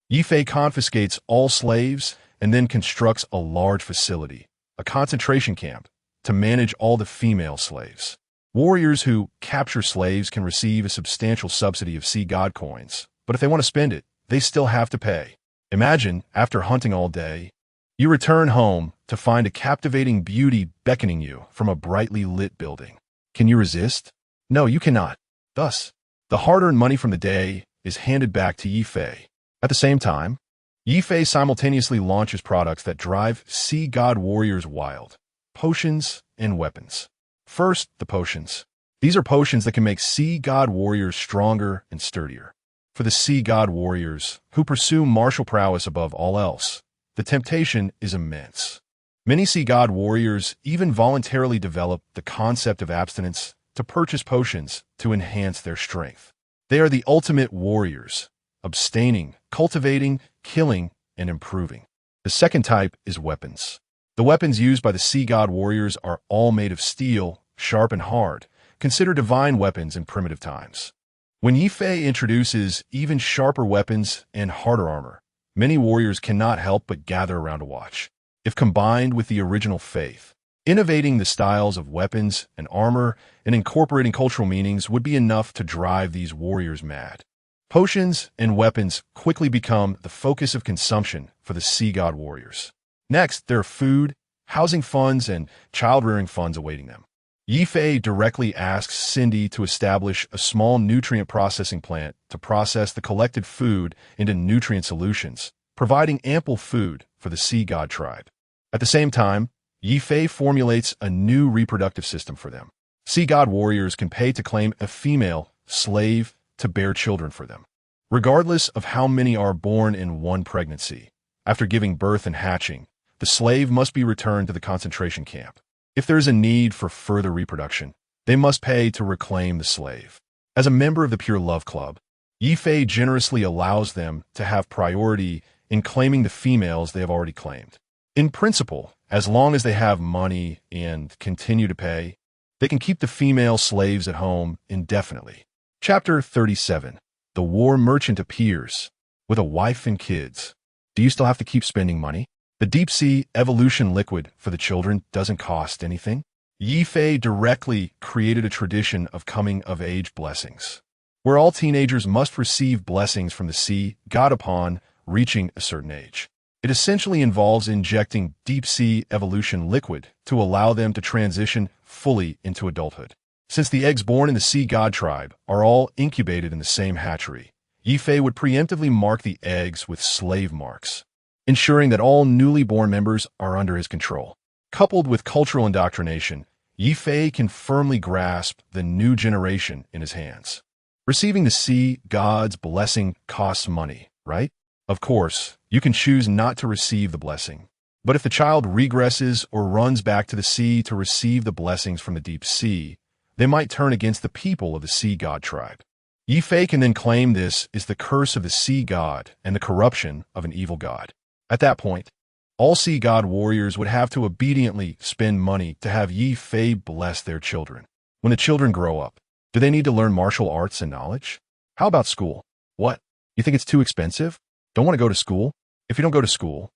Ye Fei confiscates all slaves and then constructs a large facility, a concentration camp, to manage all the female slaves. Warriors who capture slaves can receive a substantial subsidy of sea god coins, but if they want to spend it, they still have to pay. Imagine, after hunting all day, you return home to find a captivating beauty beckoning you from a brightly lit building. Can you resist? No, you cannot. Thus, the hard-earned money from the day is handed back to Ye Fei. At the same time, Ye Fei simultaneously launches products that drive sea god warriors wild: potions and weapons. First, the potions. These are potions that can make sea god warriors stronger and sturdier. For the sea god warriors, who pursue martial prowess above all else, the temptation is immense. Many sea god warriors even voluntarily develop the concept of abstinence to purchase potions to enhance their strength. They are the ultimate warriors, abstaining, cultivating, killing, and improving. The second type is weapons. The weapons used by the sea god warriors are all made of steel, sharp and hard, considered divine weapons in primitive times. When Ye Fei introduces even sharper weapons and harder armor, many warriors cannot help but gather around to watch. If combined with the original faith, innovating the styles of weapons and armor and incorporating cultural meanings would be enough to drive these warriors mad. Potions and weapons quickly become the focus of consumption for the sea god warriors. Next, there are food, housing funds, and child-rearing funds awaiting them. Ye Fei directly asks Cindy to establish a small nutrient processing plant to process the collected food into nutrient solutions, providing ample food for the sea god tribe. At the same time, Ye Fei formulates a new reproductive system for them. Sea god warriors can pay to claim a female slave to bear children for them. Regardless of how many are born in one pregnancy, after giving birth and hatching, the slave must be returned to the concentration camp. If there is a need for further reproduction, they must pay to reclaim the slave. As a member of the Pure Love Club, Ye Fei generously allows them to have priority in claiming the females they have already claimed. In principle, as long as they have money and continue to pay, they can keep the female slaves at home indefinitely. Chapter 37. The War Merchant appears with a wife and kids. Do you still have to keep spending money? The deep-sea evolution liquid for the children doesn't cost anything. Ye Fei directly created a tradition of coming-of-age blessings, where all teenagers must receive blessings from the sea god upon reaching a certain age. It essentially involves injecting deep-sea evolution liquid to allow them to transition fully into adulthood. Since the eggs born in the sea god tribe are all incubated in the same hatchery, Ye Fei would preemptively mark the eggs with slave marks, ensuring that all newly born members are under his control. Coupled with cultural indoctrination, Ye Fei can firmly grasp the new generation in his hands. Receiving the sea god's blessing costs money, right? Of course, you can choose not to receive the blessing. But if the child regresses or runs back to the sea to receive the blessings from the deep sea, they might turn against the people of the sea god tribe. Ye Fei can then claim this is the curse of the sea god and the corruption of an evil god. At that point, all sea god warriors would have to obediently spend money to have Ye Fei bless their children. When the children grow up, do they need to learn martial arts and knowledge? How about school? What? You think it's too expensive? Don't want to go to school? If you don't go to school,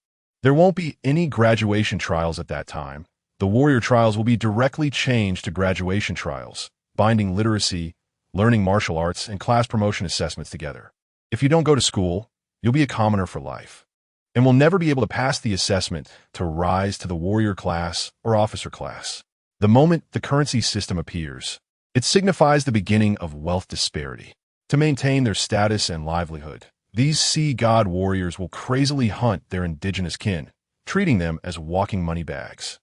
there won't be any graduation trials at that time. The warrior trials will be directly changed to graduation trials, binding literacy, learning martial arts, and class promotion assessments together. If you don't go to school, you'll be a commoner for life, and will never be able to pass the assessment to rise to the warrior class or officer class. The moment the currency system appears, it signifies the beginning of wealth disparity. To maintain their status and livelihood, these sea god warriors will crazily hunt their indigenous kin, treating them as walking money bags.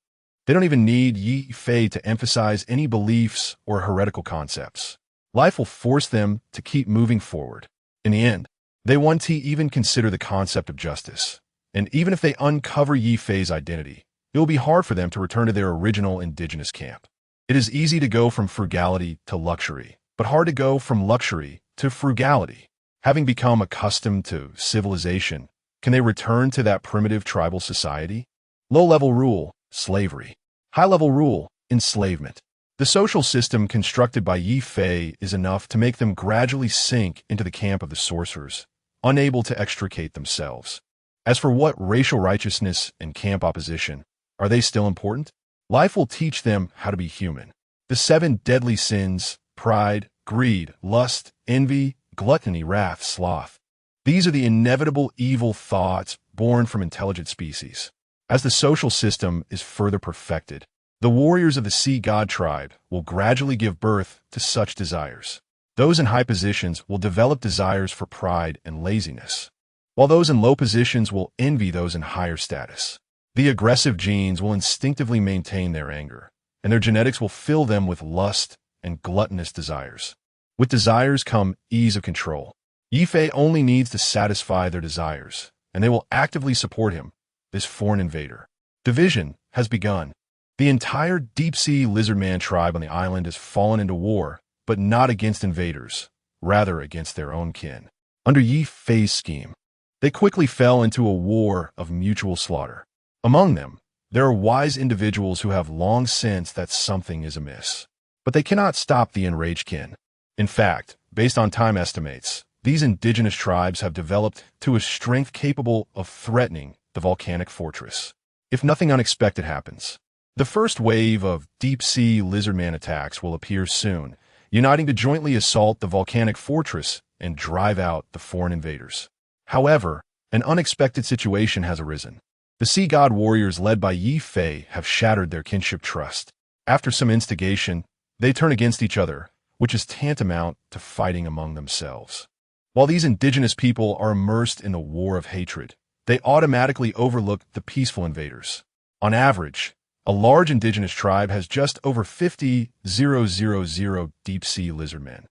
They don't even need Ye Fei to emphasize any beliefs or heretical concepts. Life will force them to keep moving forward. In the end, they won't even consider the concept of justice. And even if they uncover Ye Fei's identity, it will be hard for them to return to their original indigenous camp. It is easy to go from frugality to luxury, but hard to go from luxury to frugality. Having become accustomed to civilization, can they return to that primitive tribal society? Low-level rule, slavery. High-level rule, enslavement. The social system constructed by Ye Fei is enough to make them gradually sink into the camp of the sorcerers, unable to extricate themselves. As for what racial righteousness and camp opposition, are they still important? Life will teach them how to be human. The 7 deadly sins: pride, greed, lust, envy, gluttony, wrath, sloth. These are the inevitable evil thoughts born from intelligent species. As the social system is further perfected, The warriors of the sea god tribe will gradually give birth to such desires. Those in high positions will develop desires for pride and laziness, while those in low positions will envy those in higher status. The aggressive genes will instinctively maintain their anger, and their genetics will fill them with lust and gluttonous desires. With desires come ease of control. Ye Fei only needs to satisfy their desires, and they will actively support him, this foreign invader. Division has begun. The entire deep-sea lizardman tribe on the island has fallen into war, but not against invaders, rather against their own kin. Under Ye Fei's scheme, they quickly fell into a war of mutual slaughter. Among them, there are wise individuals who have long sensed that something is amiss. But they cannot stop the enraged kin. In fact, based on time estimates, these indigenous tribes have developed to a strength capable of threatening the volcanic fortress, if nothing unexpected happens. The first wave of deep-sea lizardman attacks will appear soon, uniting to jointly assault the volcanic fortress and drive out the foreign invaders. However, an unexpected situation has arisen. The sea god warriors led by Ye Fei have shattered their kinship trust. After some instigation, they turn against each other, which is tantamount to fighting among themselves. While these indigenous people are immersed in the war of hatred, they automatically overlook the peaceful invaders. On average, a large indigenous tribe has just over 50,000 deep-sea lizardmen.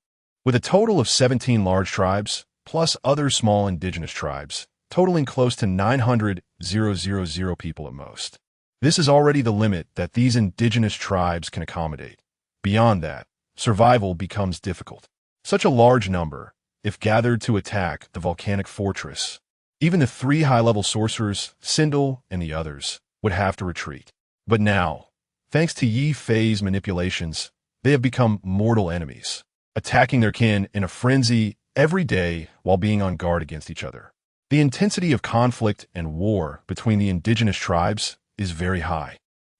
With a total of 17 large tribes, plus other small indigenous tribes, totaling close to 900,000 people at most. This is already the limit that these indigenous tribes can accommodate. Beyond that, survival becomes difficult. Such a large number, if gathered to attack the volcanic fortress, even the 3 high-level sorcerers, Sindel and the others, would have to retreat. But now, thanks to Ye Fei's manipulations, they have become mortal enemies, attacking their kin in a frenzy every day while being on guard against each other. The intensity of conflict and war between the indigenous tribes is very high,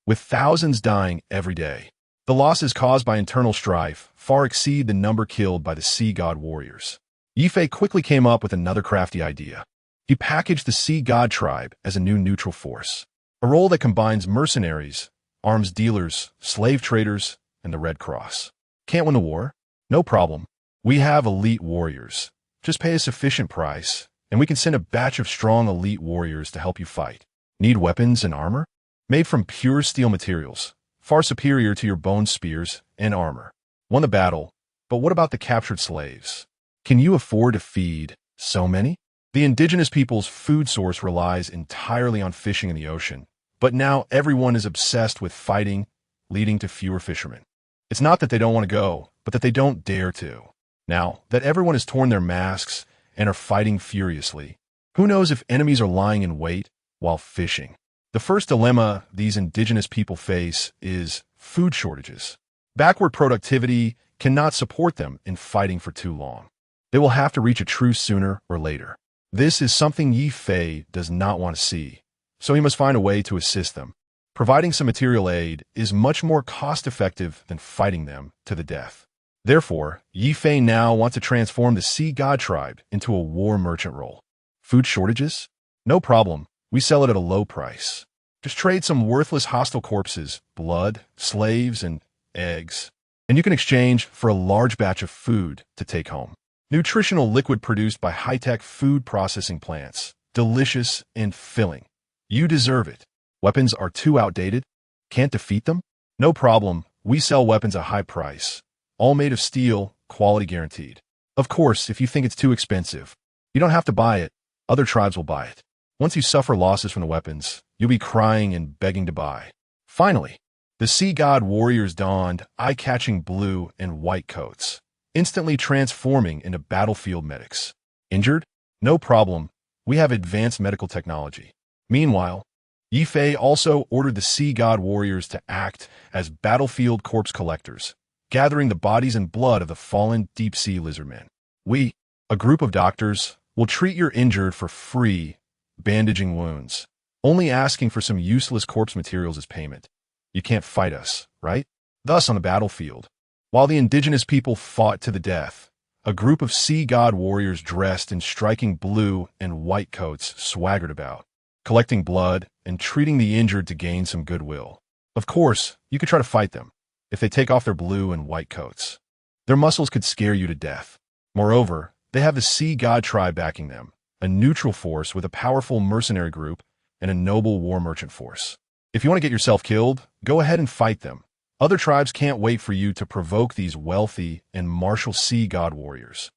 with thousands dying every day. The losses caused by internal strife far exceed the number killed by the sea god warriors. Ye Fei quickly came up with another crafty idea. He packaged the sea god tribe as a new neutral force, a role that combines mercenaries, arms dealers, slave traders, and the Red Cross. Can't win the war? No problem. We have elite warriors. Just pay a sufficient price, and we can send a batch of strong elite warriors to help you fight. Need weapons and armor? Made from pure steel materials, far superior to your bone spears and armor. Won the battle, but what about the captured slaves? Can you afford to feed so many? The indigenous people's food source relies entirely on fishing in the ocean, but now everyone is obsessed with fighting, leading to fewer fishermen. It's not that they don't want to go, but that they don't dare to. Now that everyone has torn their masks and are fighting furiously, who knows if enemies are lying in wait while fishing? The first dilemma these indigenous people face is food shortages. Backward productivity cannot support them in fighting for too long. They will have to reach a truce sooner or later. This is something Ye Fei does not want to see, so he must find a way to assist them. Providing some material aid is much more cost-effective than fighting them to the death. Therefore, Ye Fei now wants to transform the sea god tribe into a war merchant role. Food shortages? No problem. We sell it at a low price. Just trade some worthless hostile corpses, blood, slaves, and eggs, and you can exchange for a large batch of food to take home. Nutritional liquid produced by high-tech food processing plants. Delicious and filling. You deserve it. Weapons are too outdated? Can't defeat them? No problem. We sell weapons at a high price. All made of steel, quality guaranteed. Of course, if you think it's too expensive, you don't have to buy it. Other tribes will buy it. Once you suffer losses from the weapons, you'll be crying and begging to buy. Finally, the sea god warriors donned eye-catching blue and white coats, instantly transforming into battlefield medics. Injured? No problem. We have advanced medical technology. Meanwhile, Ye Fei also ordered the sea god warriors to act as battlefield corpse collectors, gathering the bodies and blood of the fallen deep-sea lizardmen. We, a group of doctors, will treat your injured for free, bandaging wounds, only asking for some useless corpse materials as payment. You can't fight us, right? Thus, on the battlefield, while the indigenous people fought to the death, a group of sea god warriors dressed in striking blue and white coats swaggered about, collecting blood and treating the injured to gain some goodwill. Of course, you could try to fight them if they take off their blue and white coats. Their muscles could scare you to death. Moreover, they have the Sea God tribe backing them, a neutral force with a powerful mercenary group and a noble war merchant force. If you want to get yourself killed, go ahead and fight them. Other tribes can't wait for you to provoke these wealthy and martial Sea God warriors.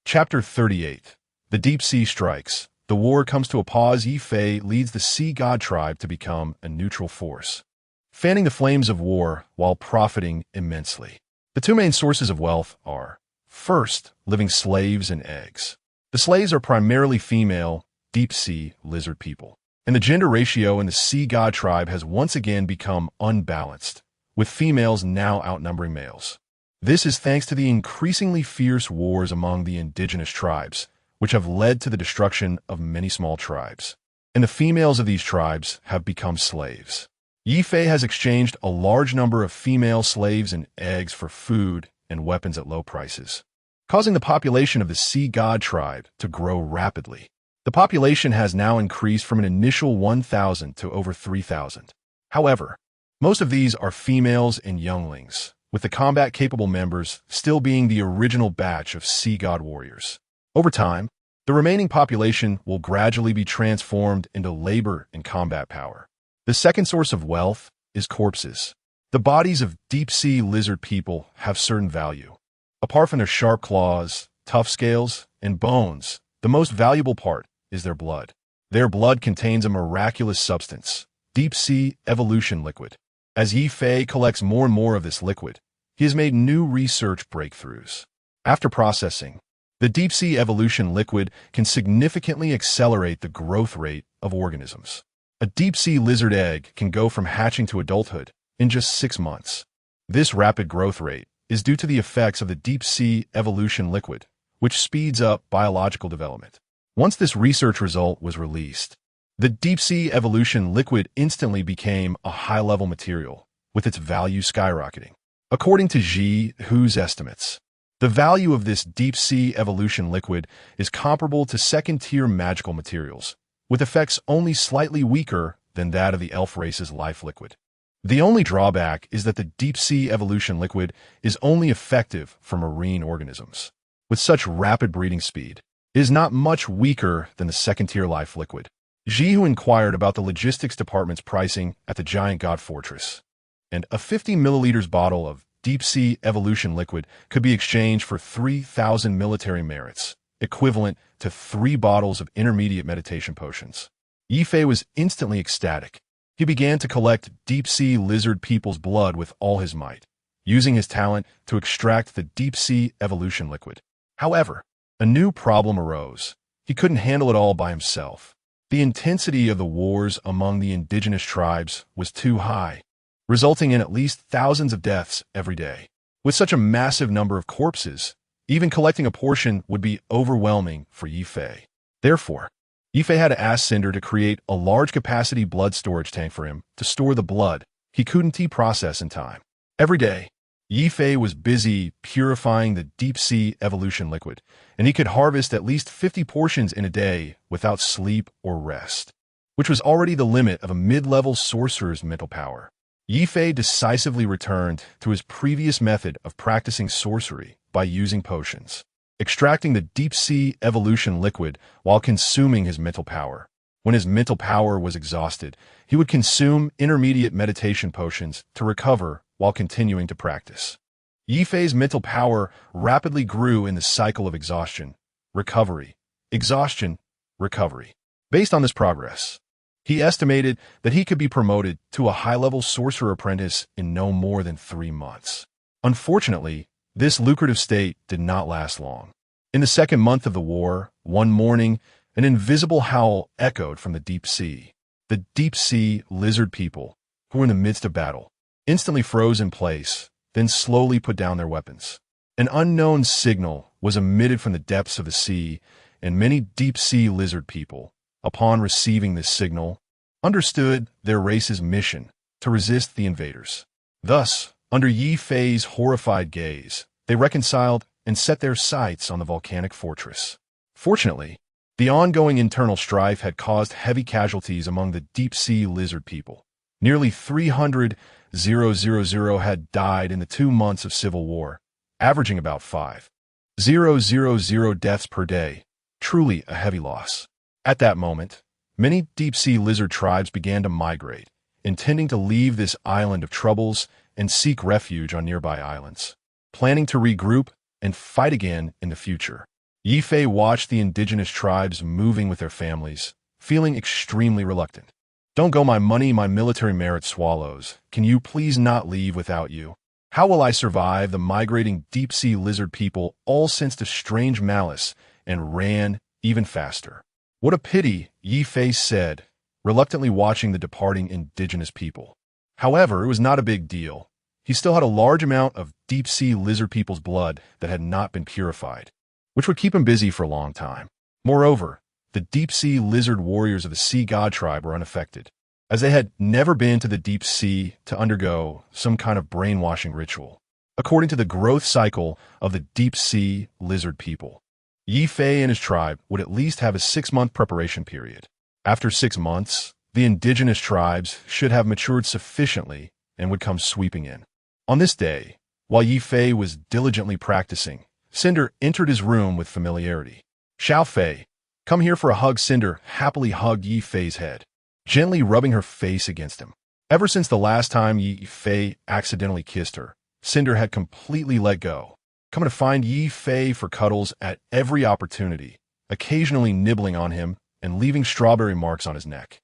Chapter 38. The Deep Sea Strikes. The war comes to a pause. Ye Fei leads the Sea God tribe to become a neutral force, fanning the flames of war while profiting immensely. The two main sources of wealth are, first, living slaves and eggs. The slaves are primarily female, deep-sea lizard people, and the gender ratio in the Sea God tribe has once again become unbalanced, with females now outnumbering males. This is thanks to the increasingly fierce wars among the indigenous tribes, which have led to the destruction of many small tribes. And the females of these tribes have become slaves. Ye Fei has exchanged a large number of female slaves and eggs for food and weapons at low prices, causing the population of the Sea God tribe to grow rapidly. The population has now increased from an initial 1,000 to over 3,000. However, most of these are females and younglings, with the combat-capable members still being the original batch of Sea God warriors. Over time, the remaining population will gradually be transformed into labor and combat power. The second source of wealth is corpses. The bodies of deep-sea lizard people have certain value. Apart from their sharp claws, tough scales, and bones, the most valuable part is their blood. Their blood contains a miraculous substance, deep-sea evolution liquid. As Ye Fei collects more and more of this liquid, he has made new research breakthroughs. After processing, the deep-sea evolution liquid can significantly accelerate the growth rate of organisms. A deep-sea lizard egg can go from hatching to adulthood in just 6 months. This rapid growth rate is due to the effects of the deep-sea evolution liquid, which speeds up biological development. Once this research result was released, the deep-sea evolution liquid instantly became a high-level material, with its value skyrocketing. According to Ye Fei's estimates, the value of this deep-sea evolution liquid is comparable to second-tier magical materials, with effects only slightly weaker than that of the elf race's life liquid. The only drawback is that the deep-sea evolution liquid is only effective for marine organisms. With such rapid breeding speed, it is not much weaker than the second-tier life liquid. Ye Fei inquired about the logistics department's pricing at the Giant God Fortress, and a 50 milliliters bottle of deep-sea evolution liquid could be exchanged for 3,000 military merits, equivalent to 3 bottles of intermediate meditation potions. Ye Fei was instantly ecstatic. He began to collect deep-sea lizard people's blood with all his might, using his talent to extract the deep-sea evolution liquid. However, a new problem arose. He couldn't handle it all by himself. The intensity of the wars among the indigenous tribes was too high, resulting in at least thousands of deaths every day. With such a massive number of corpses, even collecting a portion would be overwhelming for Ye Fei. Therefore, Ye Fei had to ask Cinder to create a large-capacity blood storage tank for him to store the blood he couldn't process in time. Every day, Ye Fei was busy purifying the deep-sea evolution liquid, and he could harvest at least 50 portions in a day without sleep or rest, which was already the limit of a mid-level sorcerer's mental power. Ye Fei decisively returned to his previous method of practicing sorcery by using potions, extracting the deep-sea evolution liquid while consuming his mental power. When his mental power was exhausted, he would consume intermediate meditation potions to recover while continuing to practice. Ye Fei's mental power rapidly grew in the cycle of exhaustion, recovery, exhaustion, recovery. Based on this progress, he estimated that he could be promoted to a high-level sorcerer apprentice in no more than 3 months. Unfortunately, this lucrative state did not last long. In the second month of the war, one morning, an invisible howl echoed from the deep sea. The deep-sea lizard people, who were in the midst of battle, instantly froze in place, then slowly put down their weapons. An unknown signal was emitted from the depths of the sea, and many deep-sea lizard people, upon receiving this signal, understood their race's mission to resist the invaders. Thus, under Ye Fei's horrified gaze, they reconciled and set their sights on the volcanic fortress. Fortunately, the ongoing internal strife had caused heavy casualties among the deep-sea lizard people. Nearly 300 5,000 had died in the 2 months of civil war, averaging about 5,000 deaths per day. Truly a heavy loss. At that moment, many deep-sea lizard tribes began to migrate, intending to leave this island of troubles and seek refuge on nearby islands, planning to regroup and fight again in the future. Ye Fei watched the indigenous tribes moving with their families, feeling extremely reluctant. "Don't go, my money, my military merit swallows. Can you please not leave without you? How will I survive?" The migrating deep-sea lizard people all sensed a strange malice and ran even faster. "What a pity," Ye Fei said, reluctantly watching the departing indigenous people. However, it was not a big deal. He still had a large amount of deep-sea lizard people's blood that had not been purified, which would keep him busy for a long time. Moreover, the deep-sea lizard warriors of the sea god tribe were unaffected, as they had never been to the deep sea to undergo some kind of brainwashing ritual, according to the growth cycle of the deep-sea lizard people. Ye Fei and his tribe would at least have a 6-month preparation period. After 6 months, the indigenous tribes should have matured sufficiently and would come sweeping in. On this day, while Ye Fei was diligently practicing, Cinder entered his room with familiarity. "Xiao Fei, come here for a hug." Cinder happily hugged Ye Fei's head, gently rubbing her face against him. Ever since the last time Ye Fei accidentally kissed her, Cinder had completely let go, coming to find Ye Fei for cuddles at every opportunity, occasionally nibbling on him and leaving strawberry marks on his neck.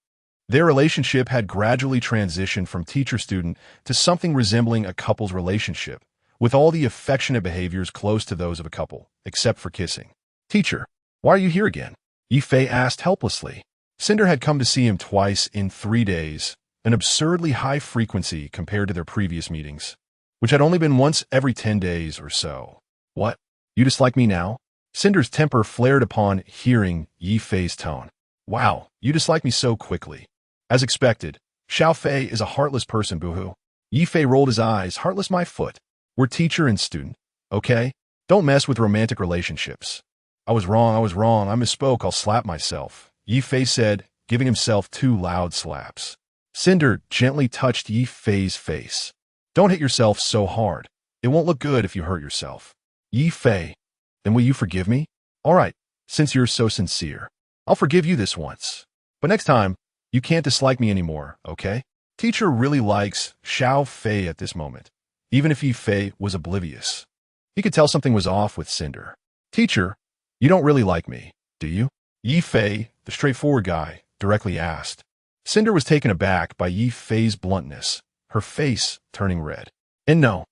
Their relationship had gradually transitioned from teacher-student to something resembling a couple's relationship, with all the affectionate behaviors close to those of a couple, except for kissing. "Teacher, why are you here again?" Ye Fei asked helplessly. Cinder had come to see him twice in 3 days, an absurdly high frequency compared to their previous meetings, which had only been once every 10 days or so. "What? You dislike me now?" Cinder's temper flared upon hearing Ye Fei's tone. "Wow, you dislike me so quickly." As expected, Xiao Fei is a heartless person, boo-hoo. Ye Fei rolled his eyes. "Heartless, my foot. We're teacher and student, okay? Don't mess with romantic relationships." I was wrong, I misspoke, I'll slap myself," Ye Fei said, giving himself 2 loud slaps. Cinder gently touched Ye Fei's face. "Don't hit yourself so hard. It won't look good if you hurt yourself." "Ye Fei, then will you forgive me?" "All right, since you're so sincere. I'll forgive you this once. But next time, you can't dislike me anymore, okay?" Teacher really likes Xiao Fei at this moment, even if Ye Fei was oblivious. He could tell something was off with Cinder. "Teacher, you don't really like me, do you?" Ye Fei, the straightforward guy, directly asked. Cinder was taken aback by Ye Fei's bluntness, her face turning red. "And no.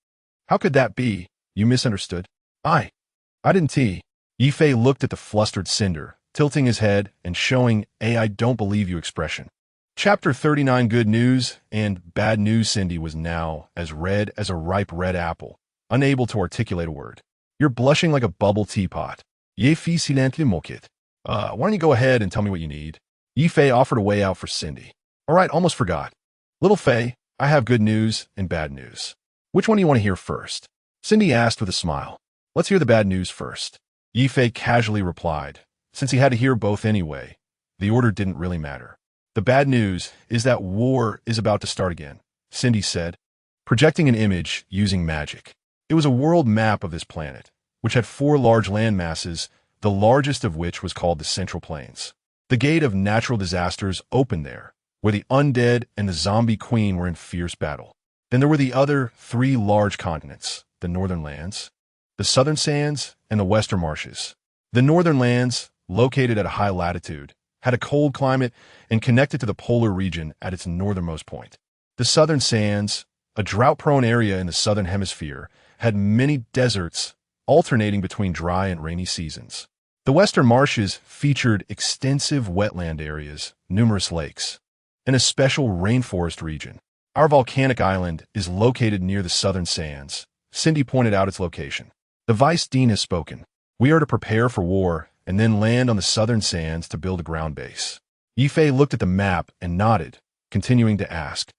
How could that be? You misunderstood. I didn't tea." Ye Fei looked at the flustered Cinder, tilting his head and showing a "I don't believe you" expression. Chapter 39. Good news and bad news. Cindy was now as red as a ripe red apple, unable to articulate a word. "You're blushing like a bubble teapot." Ye Fei silently moquette. Why don't you go ahead and tell me what you need?" Ye Fei offered a way out for Cindy. "All right, almost forgot. Little Fei, I have good news and bad news. Which one do you want to hear first?" Cindy asked with a smile. "Let's hear the bad news first." Ye Fei casually replied. Since he had to hear both anyway, the order didn't really matter. "The bad news is that war is about to start again," Cindy said, projecting an image using magic. It was a world map of this planet, which had 4 large land masses, the largest of which was called the Central Plains. The gate of natural disasters opened there, where the undead and the zombie queen were in fierce battle. Then there were the other 3 large continents, the northern lands, the southern sands, and the western marshes. The northern lands, located at a high latitude, had a cold climate and connected to the polar region at its northernmost point. The southern sands, a drought-prone area in the southern hemisphere, had many deserts alternating between dry and rainy seasons. The western marshes featured extensive wetland areas, numerous lakes, and a special rainforest region. "Our volcanic island is located near the southern sands." Cindy pointed out its location. "The Vice Dean has spoken. We are to prepare for war and then land on the southern sands to build a ground base." Ye Fei looked at the map and nodded, continuing to ask,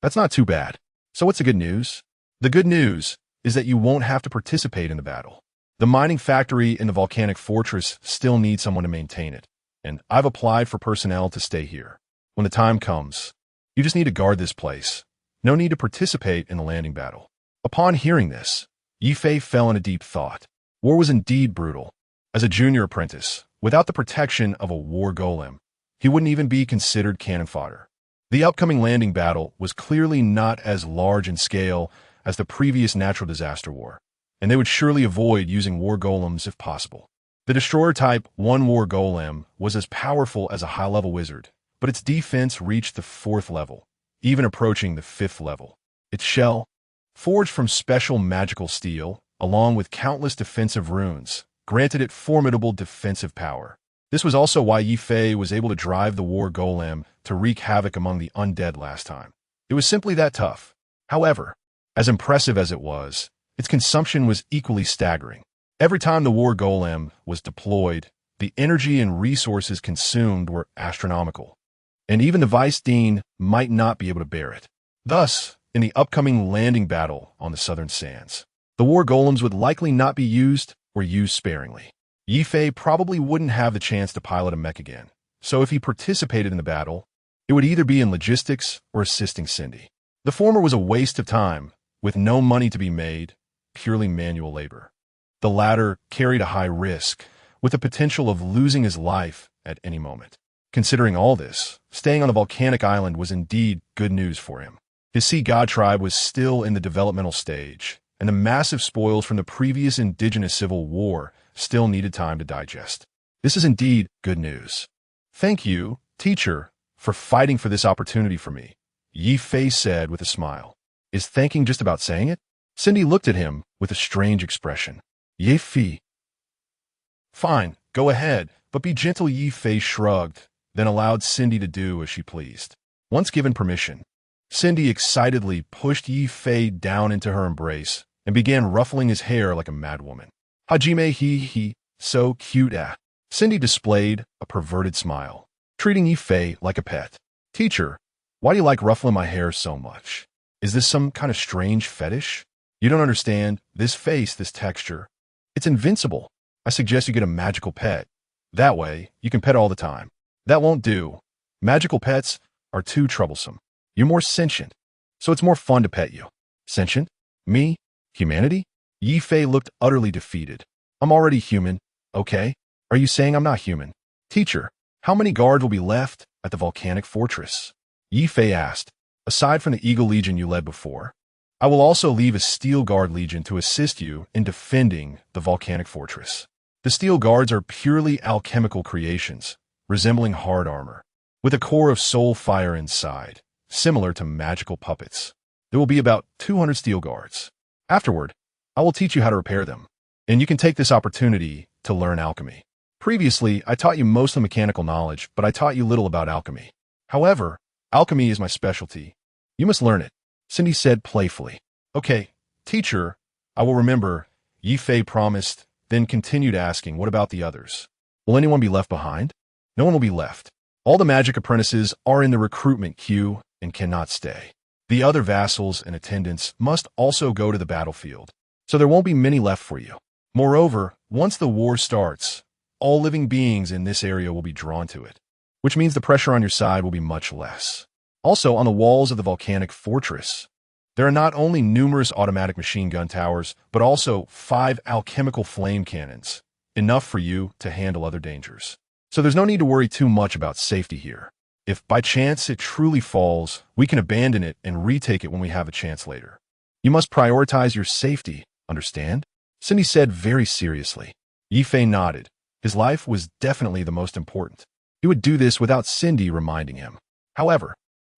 "That's not too bad. So what's the good news?" "The good news is that you won't have to participate in the battle. The mining factory in the volcanic fortress still needs someone to maintain it, and I've applied for personnel to stay here. When the time comes, you just need to guard this place. No need to participate in the landing battle. Upon hearing this, Ye Fei fell into deep thought. War was indeed brutal. As a junior apprentice, without the protection of a war golem, he wouldn't even be considered cannon fodder. The upcoming landing battle was clearly not as large in scale as the previous natural disaster war, and they would surely avoid using war golems if possible. The destroyer type 1 war golem was as powerful as a high-level wizard, but its defense reached the 4th level, even approaching the 5th level. Its shell, forged from special magical steel, along with countless defensive runes, granted it formidable defensive power. This was also why Ye Fei was able to drive the war golem to wreak havoc among the undead last time. It was simply that tough. However, as impressive as it was, its consumption was equally staggering. Every time the war golem was deployed, the energy and resources consumed were astronomical, and even the vice dean might not be able to bear it. Thus, in the upcoming landing battle on the southern sands, the war golems would likely not be used or used sparingly. Ye Fei probably wouldn't have the chance to pilot a mech again, so if he participated in the battle, it would either be in logistics or assisting Cindy. The former was a waste of time, with no money to be made, purely manual labor. The latter carried a high risk, with the potential of losing his life at any moment. Considering all this, staying on the volcanic island was indeed good news for him. His sea god tribe was still in the developmental stage, and the massive spoils from the previous indigenous civil war still needed time to digest. This is indeed good news. Thank you, teacher, for fighting for this opportunity for me, Ye Fei said with a smile. Is thanking just about saying it? Cindy looked at him with a strange expression. Ye Fei. Fine, go ahead, but be gentle. Ye Fei shrugged, then allowed Cindy to do as she pleased. Once given permission, Cindy excitedly pushed Ye Fei down into her embrace and began ruffling his hair like a madwoman. Hajime he, so cute Cindy displayed a perverted smile, treating Ye Fei like a pet. Teacher, why do you like ruffling my hair so much? Is this some kind of strange fetish? You don't understand. This face, this texture. It's invincible. I suggest you get a magical pet. That way, you can pet all the time. That won't do. Magical pets are too troublesome. You're more sentient, so it's more fun to pet you. Sentient? Me? Humanity? Ye Fei looked utterly defeated. I'm already human, okay? Are you saying I'm not human? Teacher, how many guards will be left at the volcanic fortress? Ye Fei asked. Aside from the Eagle Legion you led before, I will also leave a Steel Guard Legion to assist you in defending the volcanic fortress. The Steel Guards are purely alchemical creations, resembling hard armor, with a core of soul fire inside, similar to magical puppets. There will be about 200 Steel Guards. Afterward, I will teach you how to repair them, and you can take this opportunity to learn alchemy. Previously, I taught you most of the mechanical knowledge, but I taught you little about alchemy. However, alchemy is my specialty. You must learn it, Cindy said playfully. Okay, teacher, I will remember, Ye Fei promised, then continued asking, what about the others? Will anyone be left behind? No one will be left. All the magic apprentices are in the recruitment queue and cannot stay. The other vassals and attendants must also go to the battlefield, so there won't be many left for you. Moreover, once the war starts, all living beings in this area will be drawn to it, which means the pressure on your side will be much less. Also, on the walls of the volcanic fortress, there are not only numerous automatic machine gun towers, but also 5 alchemical flame cannons, enough for you to handle other dangers. So there's no need to worry too much about safety here. If by chance it truly falls, we can abandon it and retake it when we have a chance later. You must prioritize your safety, understand? Cindy said very seriously. Ye Fei nodded. His life was definitely the most important. He would do this without Cindy reminding him. However,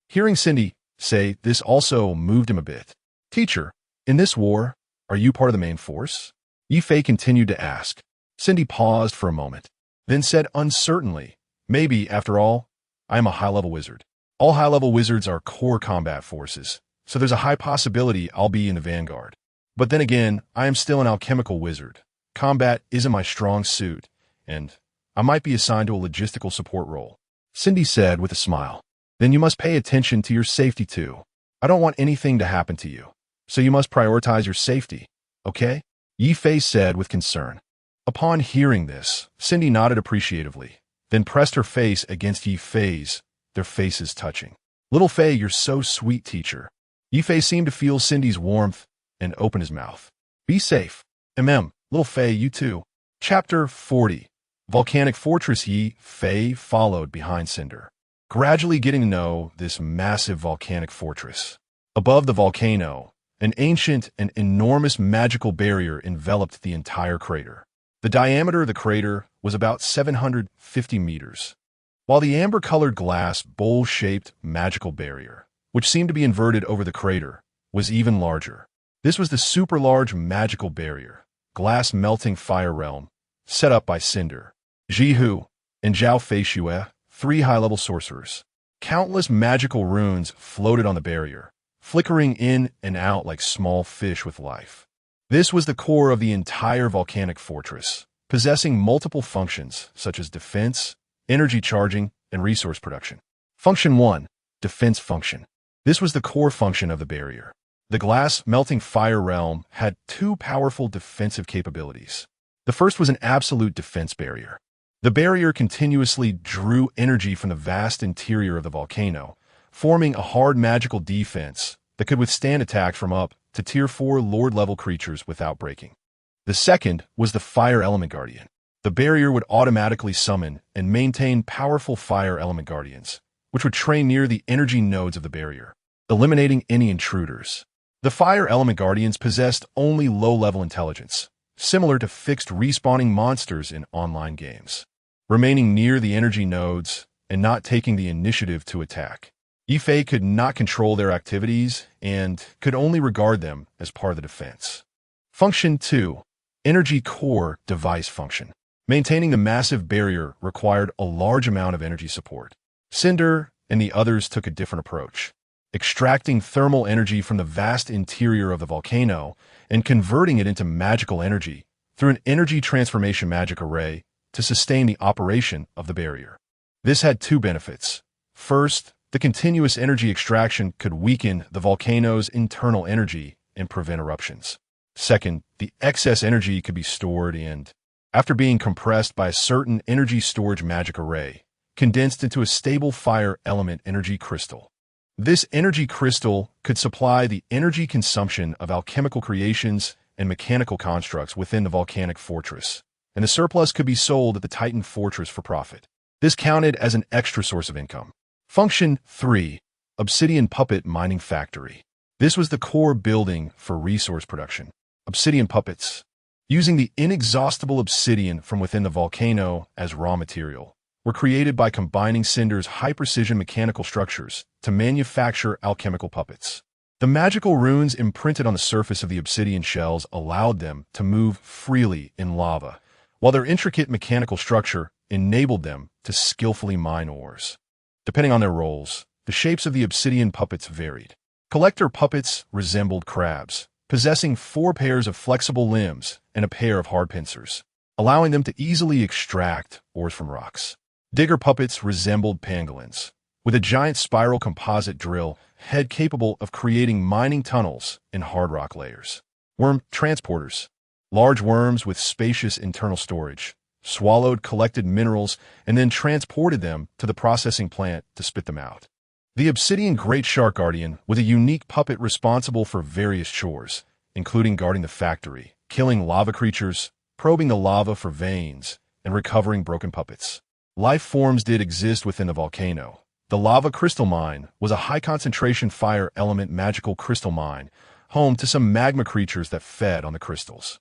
hearing Cindy say this also moved him a bit. Teacher, in this war, are you part of the main force? Ye Fei continued to ask. Cindy paused for a moment, then said uncertainly, maybe, after all, I am a high-level wizard. All high-level wizards are core combat forces, so there's a high possibility I'll be in the vanguard. But then again, I am still an alchemical wizard. Combat isn't my strong suit, and I might be assigned to a logistical support role, Cindy said with a smile. Then you must pay attention to your safety too. I don't want anything to happen to you, so you must prioritize your safety, okay? Ye Fei said with concern. Upon hearing this, Cindy nodded appreciatively, then pressed her face against Ye Fei's, their faces touching. Little Fei, you're so sweet, teacher. Ye Fei seemed to feel Cindy's warmth and opened his mouth. Be safe. Little Fei, you too. Chapter 40. Volcanic Fortress. Ye Fei followed behind Cinder, gradually getting to know this massive volcanic fortress. Above the volcano, an ancient and enormous magical barrier enveloped the entire crater. The diameter of the crater was about 750 meters, while the amber-colored glass bowl-shaped magical barrier, which seemed to be inverted over the crater, was even larger. This was the super-large magical barrier, glass melting fire realm, set up by Cinder, Jihu, and Zhao Feishue, 3 high-level sorcerers. Countless magical runes floated on the barrier, flickering in and out like small fish with life. This was the core of the entire volcanic fortress, possessing multiple functions such as defense, energy charging, and resource production. Function 1. Defense function. This was the core function of the barrier. The glass melting fire realm had 2 powerful defensive capabilities. The first was an absolute defense barrier. The barrier continuously drew energy from the vast interior of the volcano, forming a hard magical defense that could withstand attacks from up to Tier 4 Lord-level creatures without breaking. The second was the Fire Element Guardian. The barrier would automatically summon and maintain powerful Fire Element Guardians, which would train near the energy nodes of the barrier, eliminating any intruders. The Fire Element Guardians possessed only low-level intelligence, similar to fixed respawning monsters in online games, remaining near the energy nodes and not taking the initiative to attack. Ye Fei could not control their activities and could only regard them as part of the defense. Function 2. Energy Core Device Function. Maintaining the massive barrier required a large amount of energy support. Cinder and the others took a different approach, extracting thermal energy from the vast interior of the volcano and converting it into magical energy through an energy transformation magic array to sustain the operation of the barrier. This had 2 benefits. First, the continuous energy extraction could weaken the volcano's internal energy and prevent eruptions. Second, the excess energy could be stored and, after being compressed by a certain energy storage magic array, condensed into a stable fire element energy crystal. This energy crystal could supply the energy consumption of alchemical creations and mechanical constructs within the volcanic fortress, and the surplus could be sold at the Titan Fortress for profit. This counted as an extra source of income. Function 3. Obsidian Puppet Mining Factory. This was the core building for resource production. Obsidian puppets, using the inexhaustible obsidian from within the volcano as raw material, were created by combining Cinder's high-precision mechanical structures to manufacture alchemical puppets. The magical runes imprinted on the surface of the obsidian shells allowed them to move freely in lava, while their intricate mechanical structure enabled them to skillfully mine ores. Depending on their roles, the shapes of the obsidian puppets varied. Collector puppets resembled crabs, possessing 4 pairs of flexible limbs and a pair of hard pincers, allowing them to easily extract ores from rocks. Digger puppets resembled pangolins, with a giant spiral composite drill head capable of creating mining tunnels in hard rock layers. Worm transporters, large worms with spacious internal storage, swallowed collected minerals and then transported them to the processing plant to spit them out. The Obsidian Great Shark Guardian was a unique puppet responsible for various chores, including guarding the factory, killing lava creatures, probing the lava for veins, and recovering broken puppets. Life forms did exist within the volcano. The lava crystal mine was a high-concentration fire element magical crystal mine, home to some magma creatures that fed on the crystals.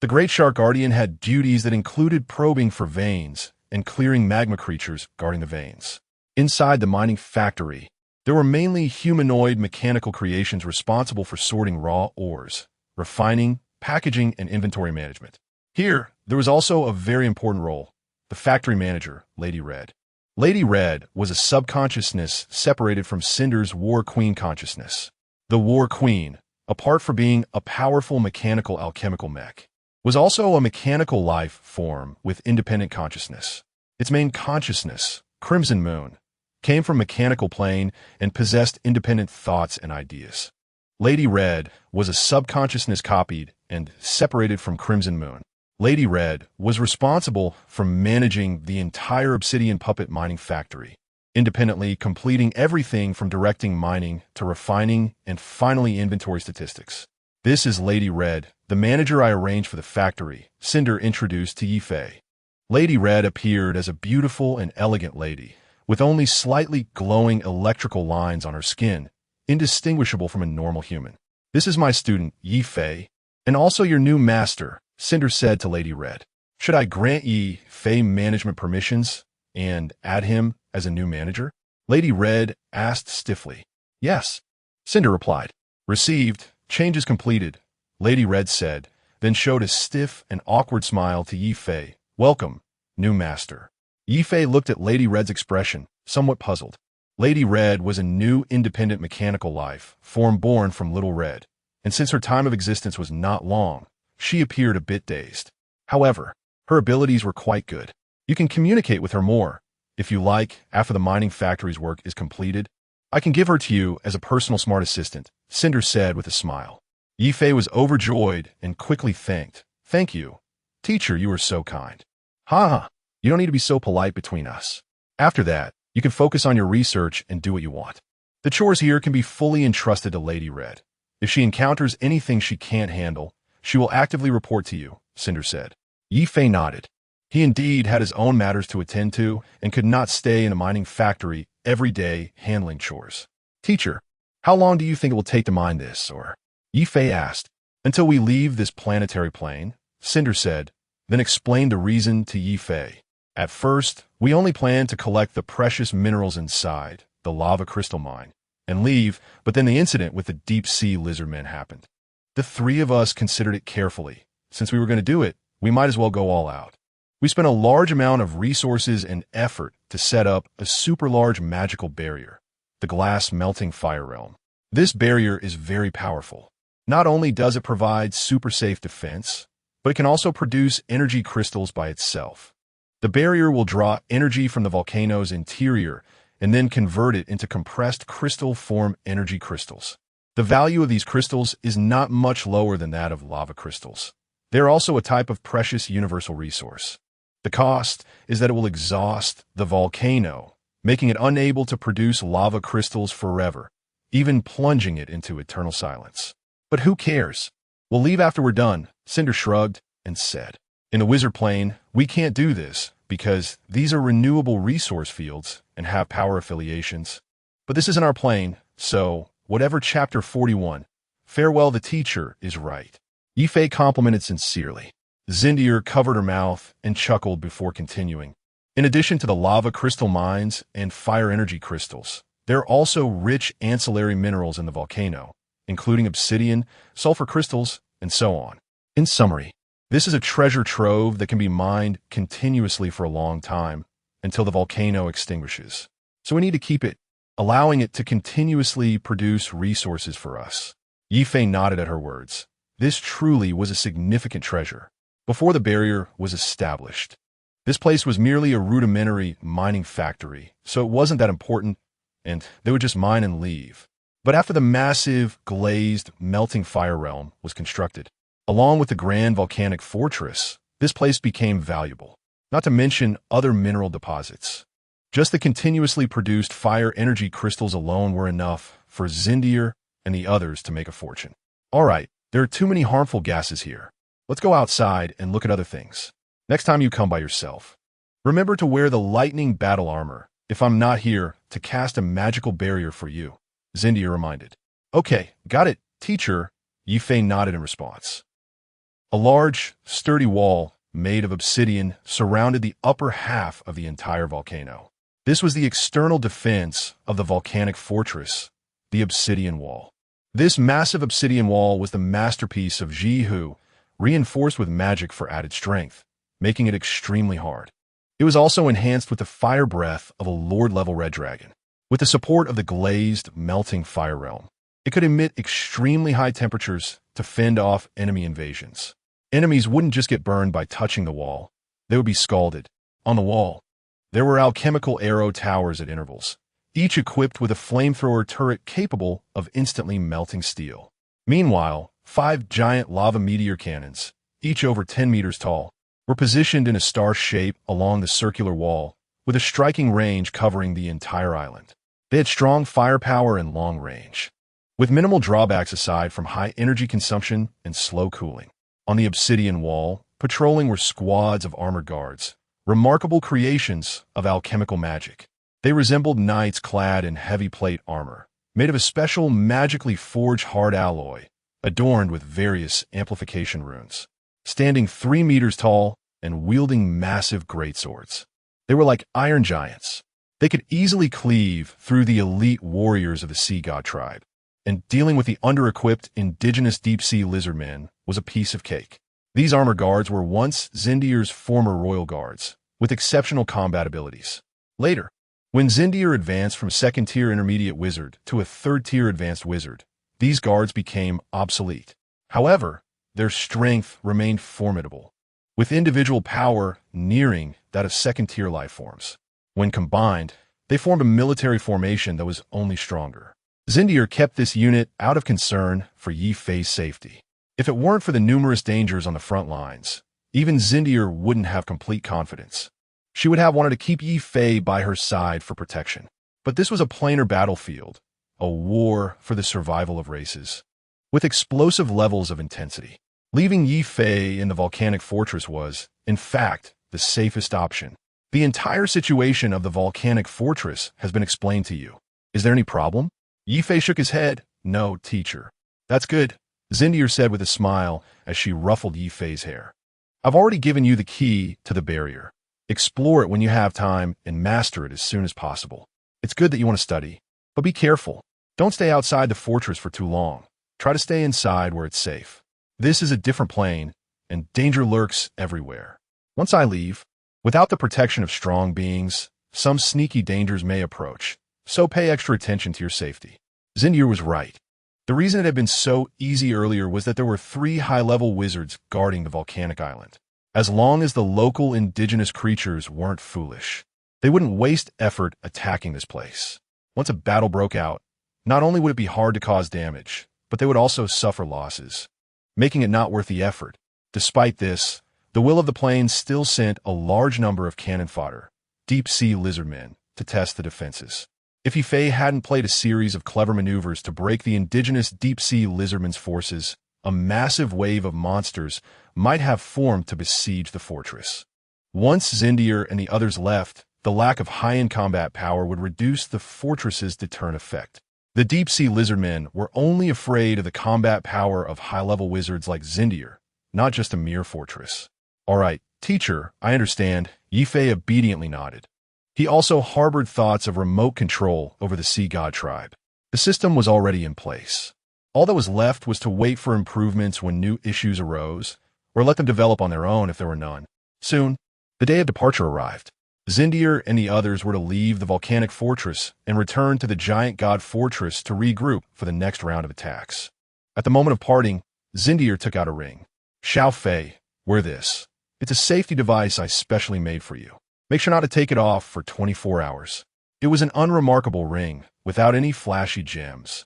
The Great Shark Guardian had duties that included probing for veins and clearing magma creatures guarding the veins. Inside the mining factory, there were mainly humanoid mechanical creations responsible for sorting raw ores, refining, packaging, and inventory management. Here, there was also a very important role, the factory manager, Lady Red. Lady Red was a subconsciousness separated from Cinder's War Queen consciousness. The War Queen, apart from being a powerful mechanical alchemical mech, was also a mechanical life form with independent consciousness. Its main consciousness, Crimson Moon, came from mechanical plane and possessed independent thoughts and ideas. Lady Red was a subconsciousness copied and separated from Crimson Moon. Lady Red was responsible for managing the entire obsidian puppet mining factory. independently completing everything from directing mining to refining and finally inventory statistics. This is Lady Red, the manager I arranged for the factory, Cinder introduced to Ye Fei. Lady Red appeared as a beautiful and elegant lady, with only slightly glowing electrical lines on her skin, indistinguishable from a normal human. This is my student, Ye Fei, and also your new master, Cinder said to Lady Red. Should I grant Ye Fei management permissions and add him as a new manager? Lady Red asked stiffly. Yes, Cinder replied. Received, changes completed, Lady Red said, then showed a stiff and awkward smile to Ye Fei. Welcome, new master. Ye Fei looked at Lady Red's expression, somewhat puzzled. Lady Red was a new independent mechanical life, form born from Little Red, and since her time of existence was not long, she appeared a bit dazed. However, her abilities were quite good. You can communicate with her more. If you like, after the mining factory's work is completed, I can give her to you as a personal smart assistant, Cinder said with a smile. Ye Fei was overjoyed and quickly thanked. Thank you. Teacher, you are so kind. Ha! You don't need to be so polite between us. After that, you can focus on your research and do what you want. The chores here can be fully entrusted to Lady Red. If she encounters anything she can't handle, she will actively report to you, Cinder said. Ye Fei nodded. He indeed had his own matters to attend to and could not stay in a mining factory every day handling chores. Teacher, how long do you think it will take to mine this, or? Ye Fei asked. Until we leave this planetary plane, Cinder said, then explained the reason to Ye Fei. At first, we only planned to collect the precious minerals inside the lava crystal mine and leave, but then the incident with the deep-sea lizardmen happened. The three of us considered it carefully. Since we were going to do it, we might as well go all out. We spent a large amount of resources and effort to set up a super large magical barrier, the glass melting fire realm. This barrier is very powerful. Not only does it provide super safe defense, but it can also produce energy crystals by itself. The barrier will draw energy from the volcano's interior and then convert it into compressed crystal-form energy crystals. The value of these crystals is not much lower than that of lava crystals. They are also a type of precious universal resource. The cost is that it will exhaust the volcano, making it unable to produce lava crystals forever, even plunging it into eternal silence. But who cares? We'll leave after we're done, Cinder shrugged and said. In the wizard plane, we can't do this because these are renewable resource fields and have power affiliations. But this isn't our plane, so whatever Chapter 41, Farewell the Teacher, is right. Ye Fei complimented sincerely. Zindir covered her mouth and chuckled before continuing. In addition to the lava crystal mines and fire energy crystals, there are also rich ancillary minerals in the volcano, including obsidian, sulfur crystals, and so on. In summary, this is a treasure trove that can be mined continuously for a long time until the volcano extinguishes. So we need to keep it, allowing it to continuously produce resources for us. Ye Fei nodded at her words. This truly was a significant treasure. Before the barrier was established, this place was merely a rudimentary mining factory, so it wasn't that important, and they would just mine and leave. But after the massive, glazed, melting fire realm was constructed, along with the grand volcanic fortress, this place became valuable, not to mention other mineral deposits. Just the continuously produced fire energy crystals alone were enough for Zindir and the others to make a fortune. All right, there are too many harmful gases here. Let's go outside and look at other things. Next time you come by yourself, remember to wear the lightning battle armor if I'm not here to cast a magical barrier for you, Zindir reminded. Okay, got it, teacher, Ye Fei nodded in response. A large, sturdy wall made of obsidian surrounded the upper half of the entire volcano. This was the external defense of the volcanic fortress, the obsidian wall. This massive obsidian wall was the masterpiece of Jihu, reinforced with magic for added strength, making it extremely hard. It was also enhanced with the fire breath of a Lord-level red dragon. With the support of the glazed, melting fire realm, it could emit extremely high temperatures to fend off enemy invasions. Enemies wouldn't just get burned by touching the wall, they would be scalded. On the wall, there were alchemical arrow towers at intervals, each equipped with a flamethrower turret capable of instantly melting steel. Meanwhile, 5 giant lava meteor cannons, each over 10 meters tall, were positioned in a star shape along the circular wall, with a striking range covering the entire island. They had strong firepower and long range, with minimal drawbacks aside from high energy consumption and slow cooling. On the obsidian wall, patrolling were squads of armored guards, remarkable creations of alchemical magic. They resembled knights clad in heavy plate armor, made of a special magically forged hard alloy, adorned with various amplification runes, standing 3 meters tall and wielding massive greatswords. They were like iron giants. They could easily cleave through the elite warriors of the sea god tribe, and dealing with the under-equipped indigenous deep-sea lizardmen was a piece of cake. These armor guards were once Zindir's former royal guards, with exceptional combat abilities. Later, when Zindir advanced from second-tier intermediate wizard to a third-tier advanced wizard, these guards became obsolete. However, their strength remained formidable, with individual power nearing that of second-tier life forms. When combined, they formed a military formation that was only stronger. Zindir kept this unit out of concern for Ye Fei's safety. If it weren't for the numerous dangers on the front lines, even Zindir wouldn't have complete confidence. She would have wanted to keep Ye Fei by her side for protection. But this was a plainer battlefield, a war for the survival of races, with explosive levels of intensity. Leaving Ye Fei in the volcanic fortress was, in fact, the safest option. The entire situation of the volcanic fortress has been explained to you. Is there any problem? Ye Fei shook his head. No, teacher. That's good, Zindir said with a smile as she ruffled Ye Fei's hair. I've already given you the key to the barrier. Explore it when you have time and master it as soon as possible. It's good that you want to study, but be careful. Don't stay outside the fortress for too long. Try to stay inside where it's safe. This is a different plane, and danger lurks everywhere. Once I leave, without the protection of strong beings, some sneaky dangers may approach, so pay extra attention to your safety. Zindir was right. The reason it had been so easy earlier was that there were 3 high-level wizards guarding the volcanic island. As long as the local indigenous creatures weren't foolish, they wouldn't waste effort attacking this place. Once a battle broke out, not only would it be hard to cause damage, but they would also suffer losses, making it not worth the effort. Despite this, the will of the plains still sent a large number of cannon fodder, deep-sea lizardmen, to test the defenses. If Ye Fei hadn't played a series of clever maneuvers to break the indigenous deep-sea lizardmen's forces, a massive wave of monsters might have formed to besiege the fortress. Once Zindir and the others left, the lack of high-end combat power would reduce the fortress's deterrent effect. The deep-sea lizardmen were only afraid of the combat power of high-level wizards like Zindir, not just a mere fortress. All right, teacher, I understand. Ye Fei obediently nodded. He also harbored thoughts of remote control over the sea god tribe. The system was already in place. All that was left was to wait for improvements when new issues arose, or let them develop on their own if there were none. Soon, the day of departure arrived. Zindir and the others were to leave the volcanic fortress and return to the giant god fortress to regroup for the next round of attacks. At the moment of parting, Zindir took out a ring. Xiao Fei, wear this. It's a safety device I specially made for you. Make sure not to take it off for 24 hours. It was an unremarkable ring, without any flashy gems,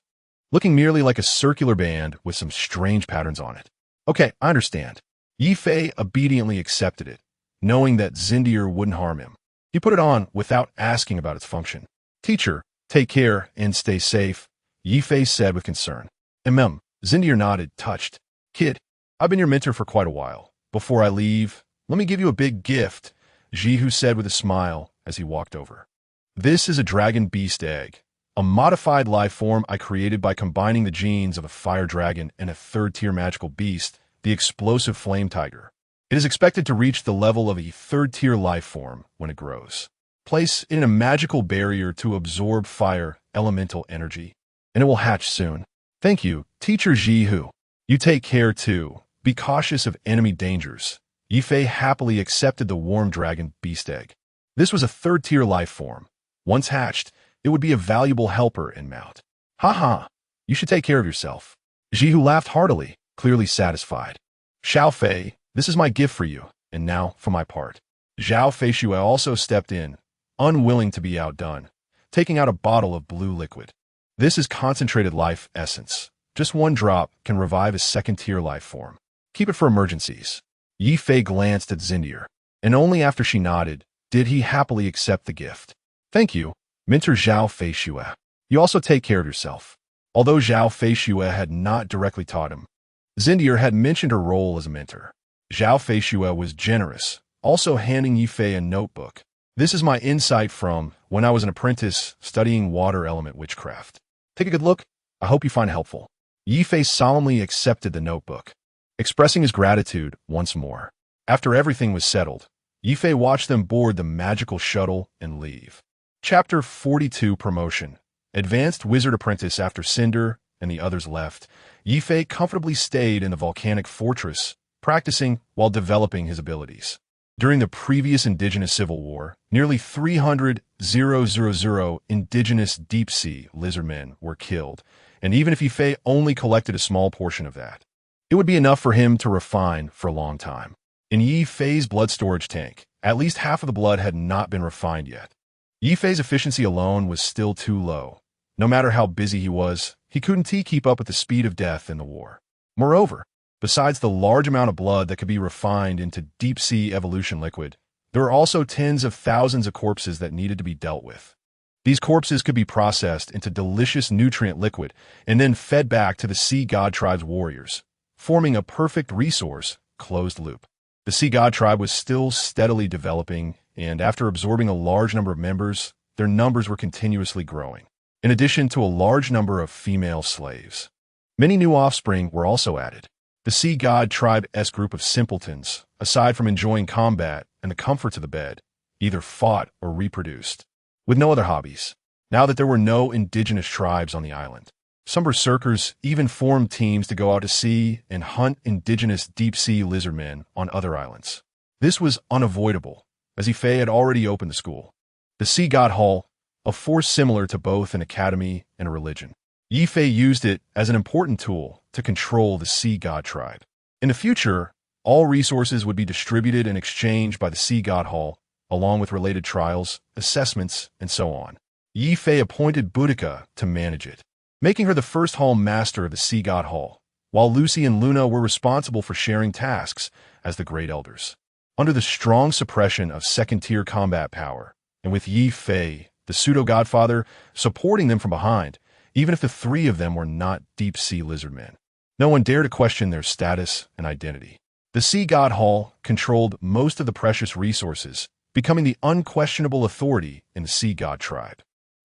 looking merely like a circular band with some strange patterns on it. Okay, I understand. Ye Fei obediently accepted it, knowing that Zindir wouldn't harm him. He put it on without asking about its function. Teacher, take care and stay safe, Ye Fei said with concern. Zindir nodded, touched. Kid, I've been your mentor for quite a while. Before I leave, let me give you a big gift, Jihu said with a smile as he walked over. This is a dragon beast egg, a modified life form I created by combining the genes of a fire dragon and a third-tier magical beast, the explosive flame tiger. It is expected to reach the level of a third-tier life form when it grows. Place it in a magical barrier to absorb fire elemental energy, and it will hatch soon. Thank you, Teacher Jihu. You take care too. Be cautious of enemy dangers. Ye Fei happily accepted the warm dragon beast egg. This was a third-tier life form. Once hatched, it would be a valuable helper in mount. Ha! You should take care of yourself. Jihu laughed heartily, clearly satisfied. Xiao Fei, this is my gift for you, and now for my part. Zhao Feishui also stepped in, unwilling to be outdone, taking out a bottle of blue liquid. This is concentrated life essence. Just 1 drop can revive a second-tier life form. Keep it for emergencies. Ye Fei glanced at Zindir, and only after she nodded did he happily accept the gift. Thank you, Mentor Zhao Feishue. You also take care of yourself. Although Zhao Feishue had not directly taught him, Zindier had mentioned her role as a mentor. Zhao Feishue was generous, also handing Ye Fei a notebook. This is my insight from when I was an apprentice studying water element witchcraft. Take a good look. I hope you find it helpful. Ye Fei solemnly accepted the notebook, expressing his gratitude once more. After everything was settled, Ye Fei watched them board the magical shuttle and leave. Chapter 42 Promotion. Advanced Wizard Apprentice. After Cinder and the others left, Ye Fei comfortably stayed in the volcanic fortress, practicing while developing his abilities. During the previous indigenous civil war, nearly 300,000 indigenous deep-sea lizardmen were killed, and even if Ye Fei only collected a small portion of that, it would be enough for him to refine for a long time. In Ye Fei's blood storage tank, at least half of the blood had not been refined yet. Ye Fei's efficiency alone was still too low. No matter how busy he was, he couldn't keep up with the speed of death in the war. Moreover, besides the large amount of blood that could be refined into deep-sea evolution liquid, there were also tens of thousands of corpses that needed to be dealt with. These corpses could be processed into delicious nutrient liquid and then fed back to the Sea God Tribe's warriors, forming a perfect resource closed loop. The Sea God Tribe was still steadily developing, and after absorbing a large number of members, their numbers were continuously growing, in addition to a large number of female slaves. Many new offspring were also added. The Sea God Tribe's group of simpletons, aside from enjoying combat and the comforts of the bed, either fought or reproduced, with no other hobbies. Now that there were no indigenous tribes on the island, some berserkers even formed teams to go out to sea and hunt indigenous deep-sea lizardmen on other islands. This was unavoidable, as Ye Fei had already opened the school, the Sea God Hall, a force similar to both an academy and a religion. Ye Fei used it as an important tool to control the Sea God Tribe. In the future, all resources would be distributed and exchanged by the Sea God Hall, along with related trials, assessments, and so on. Ye Fei appointed Boudica to manage it, making her the first hall master of the Sea God Hall, while Lucy and Luna were responsible for sharing tasks as the Great Elders. Under the strong suppression of second-tier combat power, and with Ye Fei, the pseudo-godfather, supporting them from behind, even if the three of them were not deep-sea lizardmen, no one dared to question their status and identity. The Sea God Hall controlled most of the precious resources, becoming the unquestionable authority in the Sea God Tribe.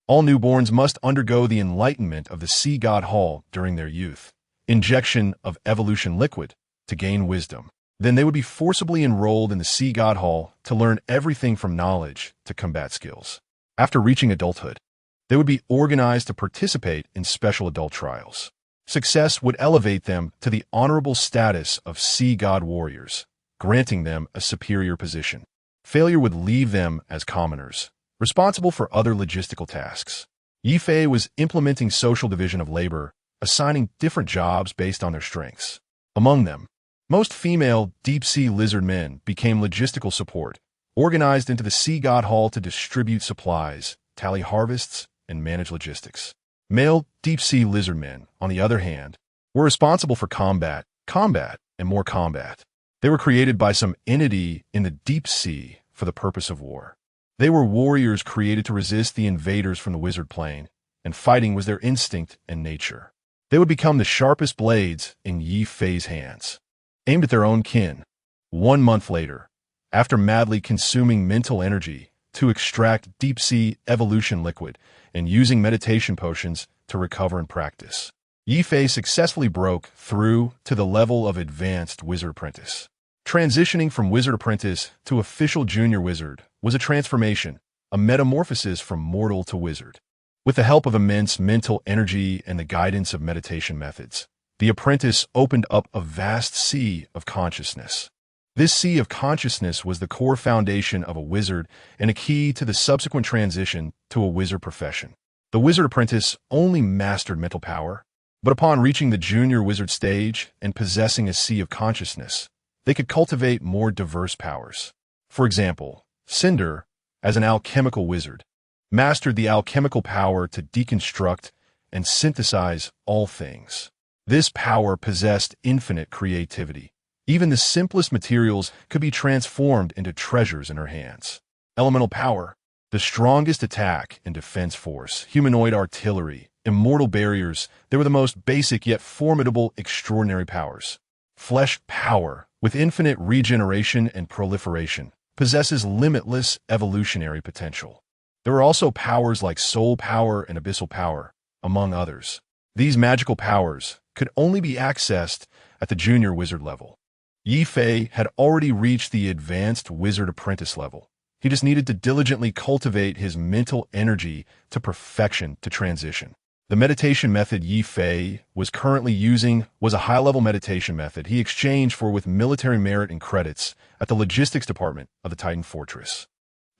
All newborns must undergo the enlightenment of the Sea God Hall during their youth, injection of evolution liquid, to gain wisdom. Then they would be forcibly enrolled in the Sea God Hall to learn everything from knowledge to combat skills. After reaching adulthood, they would be organized to participate in special adult trials. Success would elevate them to the honorable status of Sea God warriors, granting them a superior position. Failure would leave them as commoners, responsible for other logistical tasks. Ye Fei was implementing social division of labor, assigning different jobs based on their strengths. Among them, most female deep-sea lizard men became logistical support, organized into the Sea God Hall to distribute supplies, tally harvests, and manage logistics. Male deep-sea lizard men, on the other hand, were responsible for combat, and more combat. They were created by some entity in the deep sea for the purpose of war. They were warriors created to resist the invaders from the wizard plane, and fighting was their instinct and nature. They would become the sharpest blades in Ye Fei's hands, aimed at their own kin. 1 month later, after madly consuming mental energy to extract deep-sea evolution liquid and using meditation potions to recover and practice, Ye Fei successfully broke through to the level of advanced wizard apprentice. Transitioning from wizard apprentice to official junior wizard was a transformation, a metamorphosis from mortal to wizard. With the help of immense mental energy and the guidance of meditation methods, the apprentice opened up a vast sea of consciousness. This sea of consciousness was the core foundation of a wizard and a key to the subsequent transition to a wizard profession. The wizard apprentice only mastered mental power, but upon reaching the junior wizard stage and possessing a sea of consciousness, they could cultivate more diverse powers. For example, Cinder, as an alchemical wizard, mastered the alchemical power to deconstruct and synthesize all things. This power possessed infinite creativity. Even the simplest materials could be transformed into treasures in her hands. Elemental power. The strongest attack and defense force, humanoid artillery, immortal barriers, they were the most basic yet formidable extraordinary powers. Flesh power, with infinite regeneration and proliferation, possesses limitless evolutionary potential. There were also powers like soul power and abyssal power, among others. These magical powers could only be accessed at the junior wizard level. Ye Fei had already reached the advanced wizard apprentice level. He just needed to diligently cultivate his mental energy to perfection to transition. The meditation method Ye Fei was currently using was a high-level meditation method he exchanged for with military merit and credits at the logistics department of the Titan Fortress.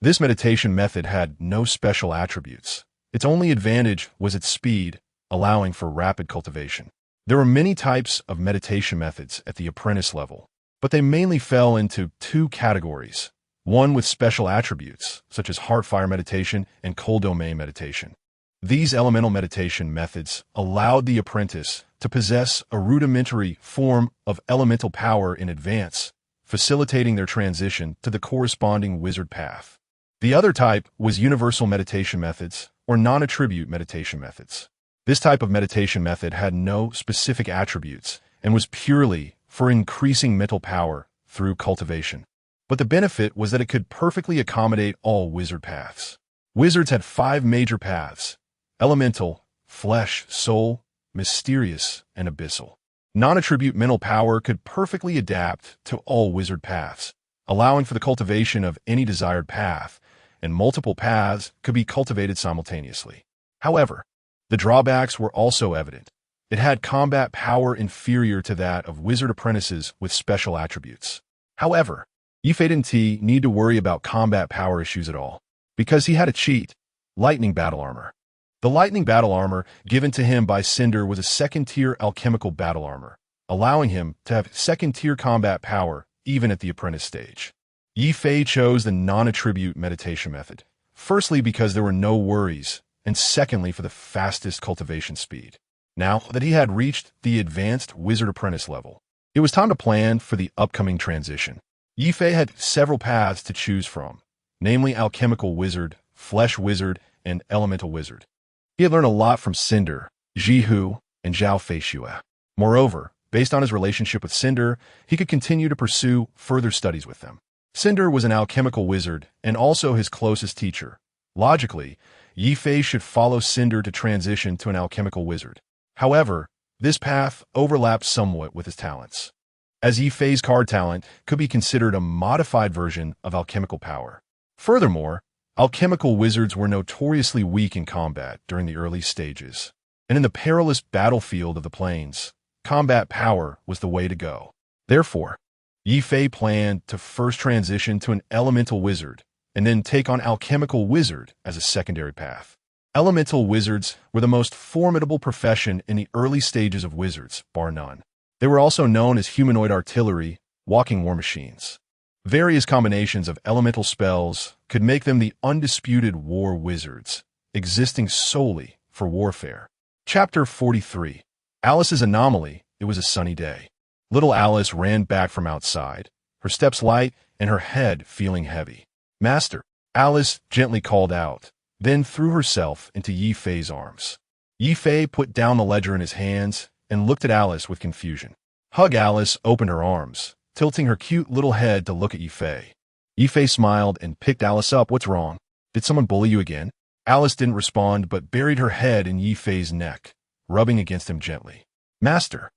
This meditation method had no special attributes. Its only advantage was its speed, allowing for rapid cultivation. There were many types of meditation methods at the apprentice level, but they mainly fell into two categories. One with special attributes, such as heart-fire meditation and cold domain meditation. These elemental meditation methods allowed the apprentice to possess a rudimentary form of elemental power in advance, facilitating their transition to the corresponding wizard path. The other type was universal meditation methods, or non-attribute meditation methods. This type of meditation method had no specific attributes and was purely for increasing mental power through cultivation. But the benefit was that it could perfectly accommodate all wizard paths. Wizards had 5 major paths: elemental, flesh, soul, mysterious, and abyssal. Non-attribute mental power could perfectly adapt to all wizard paths, allowing for the cultivation of any desired path, and multiple paths could be cultivated simultaneously. However, the drawbacks were also evident. It had combat power inferior to that of wizard apprentices with special attributes. However, Ye Fei didn't need to worry about combat power issues at all, because he had a cheat: lightning battle armor. The lightning battle armor given to him by Cinder was a second-tier alchemical battle armor, allowing him to have second-tier combat power even at the apprentice stage. Ye Fei chose the non-attribute meditation method, firstly because there were no worries, and secondly for the fastest cultivation speed. Now that he had reached the advanced wizard apprentice level, it was time to plan for the upcoming transition. Ye Fei had several paths to choose from, namely alchemical wizard, flesh wizard, and elemental wizard. He had learned a lot from Cinder, Jihu, and Zhao Feishue. Moreover, based on his relationship with Cinder, he could continue to pursue further studies with them. Cinder was an alchemical wizard and also his closest teacher. Logically, Ye Fei should follow Cinder to transition to an alchemical wizard. However, this path overlapped somewhat with his talents, as Ye Fei's card talent could be considered a modified version of alchemical power. Furthermore, alchemical wizards were notoriously weak in combat during the early stages, and in the perilous battlefield of the plains, combat power was the way to go. Therefore, Ye Fei planned to first transition to an elemental wizard, and then take on alchemical wizard as a secondary path. Elemental wizards were the most formidable profession in the early stages of wizards, bar none. They were also known as humanoid artillery, walking war machines. Various combinations of elemental spells could make them the undisputed war wizards, existing solely for warfare. Chapter 43. Alice's Anomaly. It was a sunny day. Little Alice ran back from outside, her steps light and her head feeling heavy. "Master," Alice gently called out, then threw herself into Ye Fei's arms. Ye Fei put down the ledger in his hands and looked at Alice with confusion. Hug Alice opened her arms, tilting her cute little head to look at Ye Fei. Ye Fei smiled and picked Alice up. "What's wrong? Did someone bully you again?" Alice didn't respond but buried her head in Ye Fei's neck, rubbing against him gently. "Master."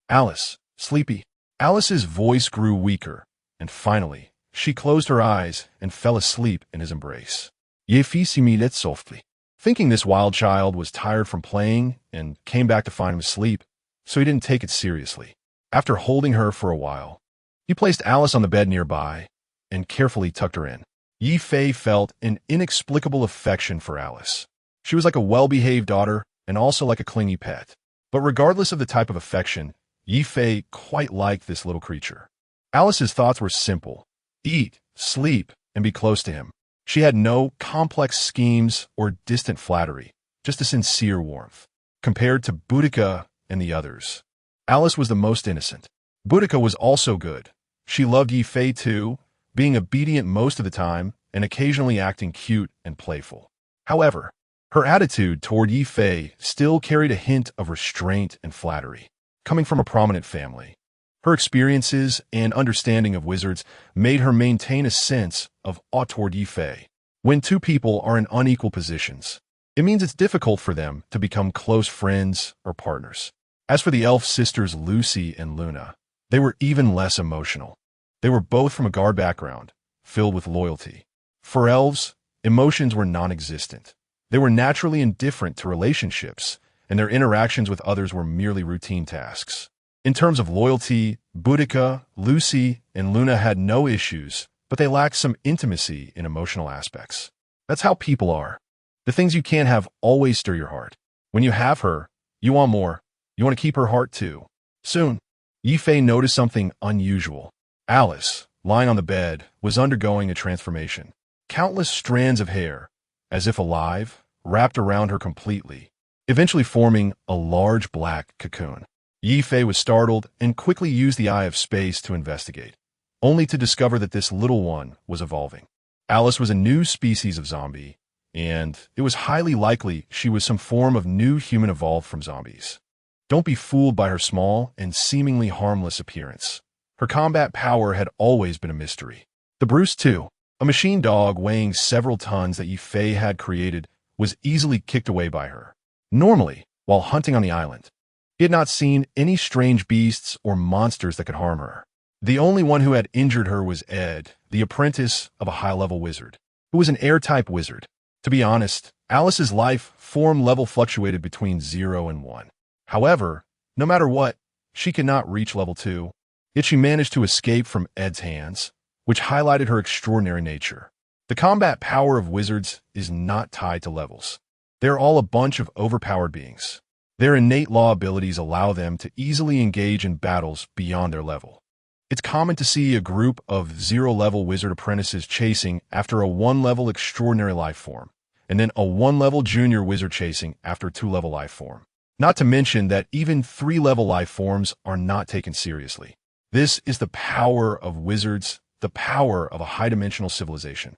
"Alice, sleepy." Alice's voice grew weaker, and finally, she closed her eyes and fell asleep in his embrace. Ye Fei similed softly, thinking this wild child was tired from playing and came back to find him asleep, so he didn't take it seriously. After holding her for a while, he placed Alice on the bed nearby and carefully tucked her in. Ye Fei felt an inexplicable affection for Alice. She was like a well-behaved daughter and also like a clingy pet. But regardless of the type of affection, Ye Fei quite liked this little creature. Alice's thoughts were simple: eat, sleep, and be close to him. She had no complex schemes or distant flattery, just a sincere warmth. Compared to Boudica and the others, Alice was the most innocent. Boudica was also good. She loved Ye Fei too, being obedient most of the time and occasionally acting cute and playful. However, her attitude toward Ye Fei still carried a hint of restraint and flattery. Coming from a prominent family, her experiences and understanding of wizards made her maintain a sense of awe toward Ye Fei. When two people are in unequal positions, it means it's difficult for them to become close friends or partners. As for the elf sisters Lucy and Luna, they were even less emotional. They were both from a guard background, filled with loyalty. For elves, emotions were non-existent. They were naturally indifferent to relationships, and their interactions with others were merely routine tasks. In terms of loyalty, Boudica, Lucy, and Luna had no issues, but they lacked some intimacy in emotional aspects. That's how people are. The things you can't have always stir your heart. When you have her, you want more. You want to keep her heart too. Soon, Ye Fei noticed something unusual. Alice, lying on the bed, was undergoing a transformation. Countless strands of hair, as if alive, wrapped around her completely, eventually forming a large black cocoon. Ye Fei was startled and quickly used the Eye of Space to investigate, only to discover that this little one was evolving. Alice was a new species of zombie, and it was highly likely she was some form of new human evolved from zombies. Don't be fooled by her small and seemingly harmless appearance. Her combat power had always been a mystery. The Bruce, too, a machine dog weighing several tons that Ye Fei had created, was easily kicked away by her. Normally, while hunting on the island, he had not seen any strange beasts or monsters that could harm her. The only one who had injured her was Ed, the apprentice of a high-level wizard, who was an air-type wizard. To be honest, Alice's life form level fluctuated between 0 and 1. However, no matter what, she could not reach level 2, yet she managed to escape from Ed's hands, which highlighted her extraordinary nature. The combat power of wizards is not tied to levels. They're all a bunch of overpowered beings. Their innate law abilities allow them to easily engage in battles beyond their level. It's common to see a group of 0-level wizard apprentices chasing after a 1-level extraordinary life form, and then a 1-level junior wizard chasing after a 2-level life form. Not to mention that even 3-level life forms are not taken seriously. This is the power of wizards, the power of a high-dimensional civilization.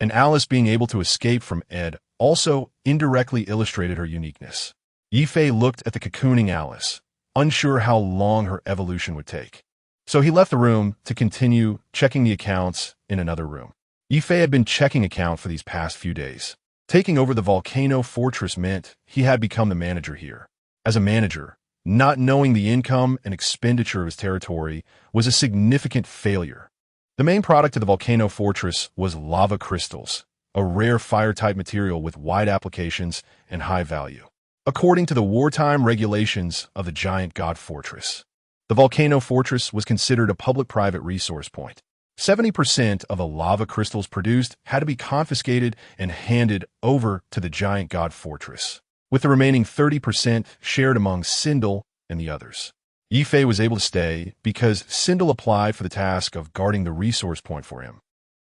And Alice being able to escape from Ed also indirectly illustrated her uniqueness. Ye Fei looked at the cocooning Alice, unsure how long her evolution would take. So he left the room to continue checking the accounts in another room. Ye Fei had been checking account for these past few days. Taking over the volcano fortress meant he had become the manager here. As a manager, not knowing the income and expenditure of his territory was a significant failure. The main product of the volcano fortress was lava crystals, a rare fire-type material with wide applications and high value. According to the wartime regulations of the giant god fortress, the volcano fortress was considered a public-private resource point. 70% of the lava crystals produced had to be confiscated and handed over to the giant god fortress, with the remaining 30% shared among Sindel and the others. Ye Fei was able to stay because Sindel applied for the task of guarding the resource point for him.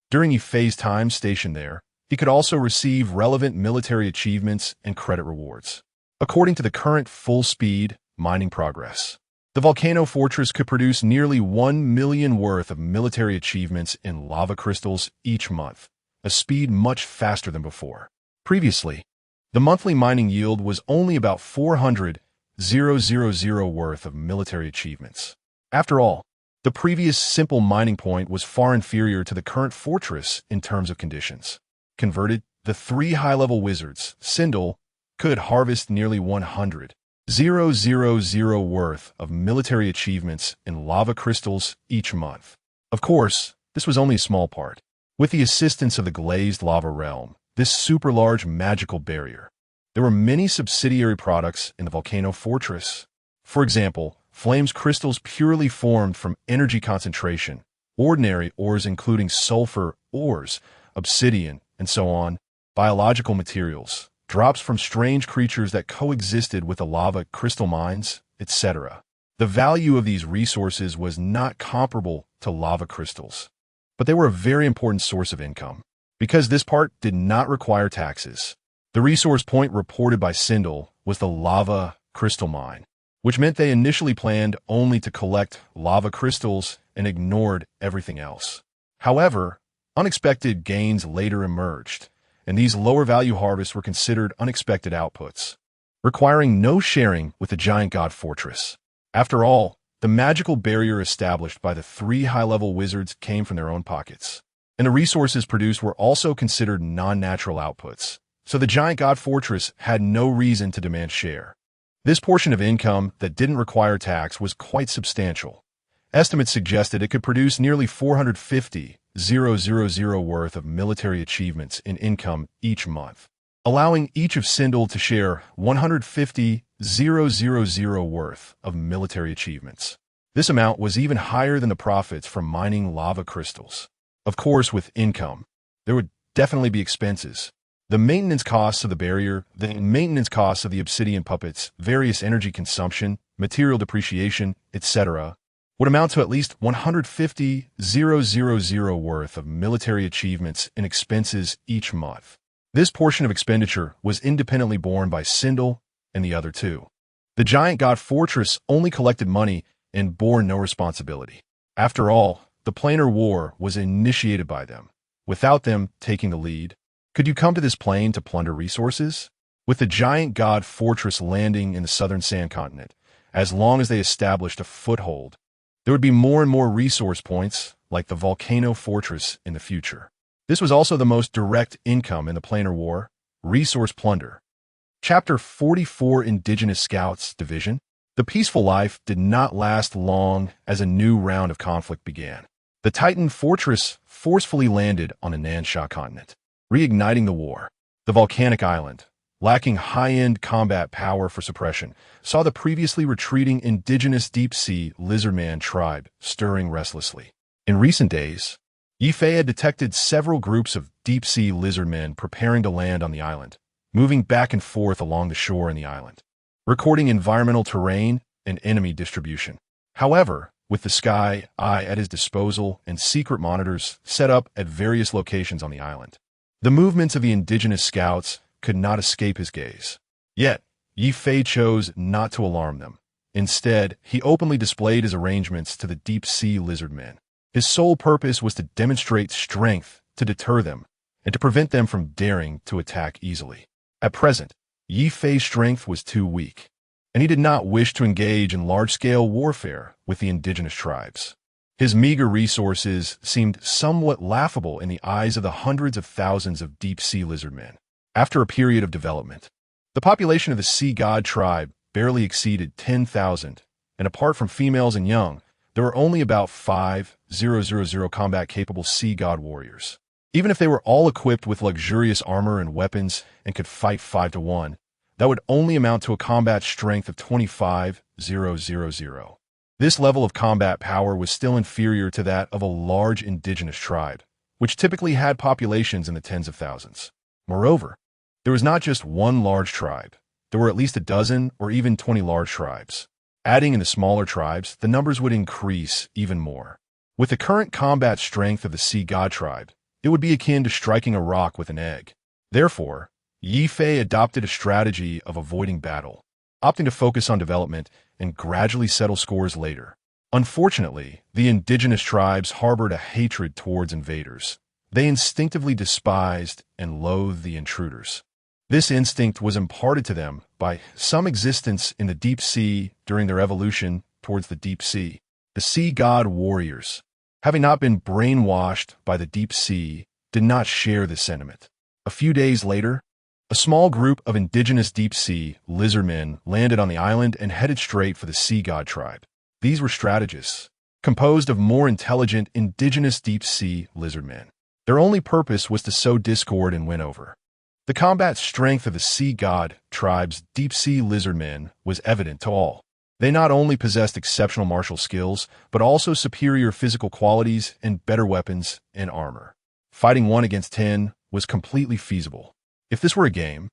During Ye Fei's time stationed there, he could also receive relevant military achievements and credit rewards. According to the current full-speed mining progress, the volcano fortress could produce nearly 1 million worth of military achievements in lava crystals each month, a speed much faster than before. Previously, the monthly mining yield was only about 400,000 worth of military achievements. After all, the previous simple mining point was far inferior to the current fortress in terms of conditions. Converted, the 3 high-level wizards, Sindel, could harvest nearly 100,000 worth of military achievements in lava crystals each month. Of course, this was only a small part. With the assistance of the glazed lava realm, this super-large magical barrier, there were many subsidiary products in the volcano fortress. For example, flames crystals purely formed from energy concentration, ordinary ores including sulfur ores, obsidian, and so on, biological materials, drops from strange creatures that coexisted with the lava crystal mines, etc. The value of these resources was not comparable to lava crystals, but they were a very important source of income, because this part did not require taxes. The resource point reported by Sindel was the lava crystal mine, which meant they initially planned only to collect lava crystals and ignored everything else. However, Unexpected gains later emerged, and these lower-value harvests were considered unexpected outputs, requiring no sharing with the giant god fortress. After all, the magical barrier established by the three high-level wizards came from their own pockets, and the resources produced were also considered non-natural outputs, so the giant god fortress had no reason to demand share. This portion of income that didn't require tax was quite substantial. Estimates suggested it could produce nearly 450,000 worth of military achievements in income each month, allowing each of Sindel to share 150,000 worth of military achievements. This amount was even higher than the profits from mining lava crystals. Of course, with income, there would definitely be expenses. The maintenance costs of the barrier, the maintenance costs of the obsidian puppets, various energy consumption, material depreciation, etc., would amount to at least 150,000 worth of military achievements in expenses each month. This portion of expenditure was independently borne by Sindel and the other two. The giant god fortress only collected money and bore no responsibility. After all, the planar war was initiated by them, without them taking the lead. Could you come to this plane to plunder resources? With the giant god fortress landing in the southern sand continent, as long as they established a foothold, there would be more and more resource points, like the volcano fortress, in the future. This was also the most direct income in the planar war, resource plunder. Chapter 44, Indigenous Scouts Division. The peaceful life did not last long as a new round of conflict began. The Titan fortress forcefully landed on the Nansha continent, reigniting the war. The volcanic island, lacking high-end combat power for suppression, saw the previously retreating indigenous deep-sea lizardman tribe stirring restlessly. In recent days, Ye Fei had detected several groups of deep-sea lizardmen preparing to land on the island, moving back and forth along the shore in the island, recording environmental terrain and enemy distribution. However, with the sky eye at his disposal and secret monitors set up at various locations on the island, the movements of the indigenous scouts could not escape his gaze. Yet, Ye Fei chose not to alarm them. Instead, he openly displayed his arrangements to the deep-sea lizardmen. His sole purpose was to demonstrate strength to deter them and to prevent them from daring to attack easily. At present, Ye Fei's strength was too weak, and he did not wish to engage in large-scale warfare with the indigenous tribes. His meager resources seemed somewhat laughable in the eyes of the hundreds of thousands of deep-sea lizardmen. After a period of development, the population of the Sea God tribe barely exceeded 10,000, and apart from females and young, there were only about 5,000 combat-capable Sea God warriors. Even if they were all equipped with luxurious armor and weapons and could fight 5-to-1, that would only amount to a combat strength of 25,000. This level of combat power was still inferior to that of a large indigenous tribe, which typically had populations in the tens of thousands. Moreover, there was not just one large tribe. There were at least a dozen or even 20 large tribes. Adding in the smaller tribes, the numbers would increase even more. With the current combat strength of the Sea God tribe, it would be akin to striking a rock with an egg. Therefore, Ye Fei adopted a strategy of avoiding battle, opting to focus on development and gradually settle scores later. Unfortunately, the indigenous tribes harbored a hatred towards invaders. They instinctively despised and loathed the intruders. This instinct was imparted to them by some existence in the deep sea during their evolution towards the deep sea. The Sea God warriors, having not been brainwashed by the deep sea, did not share this sentiment. A few days later, a small group of indigenous deep-sea lizardmen landed on the island and headed straight for the Sea God tribe. These were strategists, composed of more intelligent indigenous deep-sea lizardmen. Their only purpose was to sow discord and win over. The combat strength of the Sea God tribe's deep-sea lizardmen was evident to all. They not only possessed exceptional martial skills, but also superior physical qualities and better weapons and armor. Fighting 1 against 10 was completely feasible. If this were a game,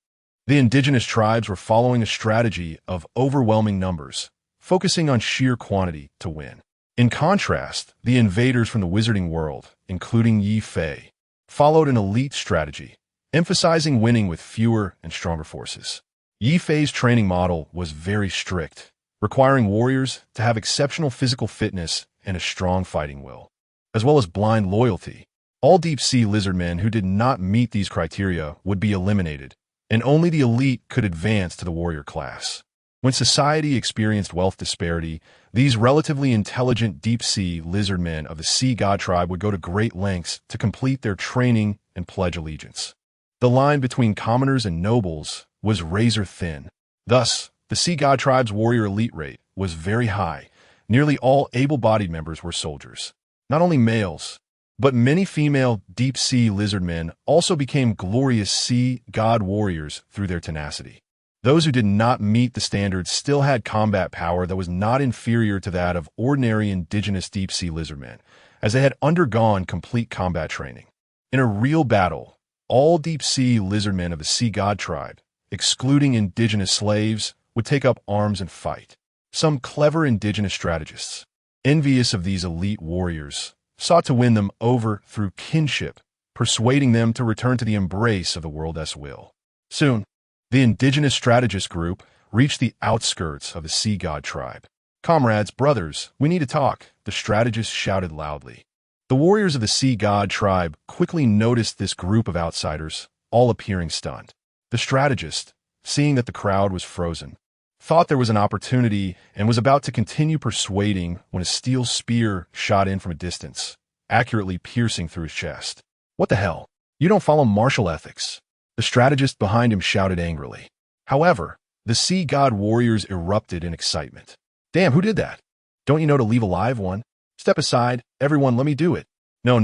the indigenous tribes were following a strategy of overwhelming numbers, focusing on sheer quantity to win. In contrast, the invaders from the wizarding world, including Ye Fei, followed an elite strategy, emphasizing winning with fewer and stronger forces. Ye Fei's training model was very strict, requiring warriors to have exceptional physical fitness and a strong fighting will, as well as blind loyalty. All deep-sea lizardmen who did not meet these criteria would be eliminated, and only the elite could advance to the warrior class. When society experienced wealth disparity, these relatively intelligent deep-sea lizardmen of the sea god tribe would go to great lengths to complete their training and pledge allegiance. The line between commoners and nobles was razor thin. Thus, the sea god tribe's warrior elite rate was very high. Nearly all able-bodied members were soldiers. Not only males, but many female deep-sea lizardmen also became glorious sea god warriors through their tenacity. Those who did not meet the standards still had combat power that was not inferior to that of ordinary indigenous deep-sea lizardmen, as they had undergone complete combat training. In a real battle, all deep-sea lizardmen of the sea god tribe, excluding indigenous slaves, would take up arms and fight. Some clever indigenous strategists, envious of these elite warriors, sought to win them over through kinship, persuading them to return to the embrace of the world's will. Soon, the indigenous strategist group reached the outskirts of the sea god tribe. "Comrades, brothers, we need to talk," the strategist shouted loudly. The warriors of the sea god tribe quickly noticed this group of outsiders, all appearing stunned. The strategist, seeing that the crowd was frozen, thought there was an opportunity and was about to continue persuading when a steel spear shot in from a distance, accurately piercing through his chest. "What the hell? You don't follow martial ethics," the strategist behind him shouted angrily. However, the sea god warriors erupted in excitement. "Damn, who did that? Don't you know to leave a live one? Step aside, everyone, let me do it." No,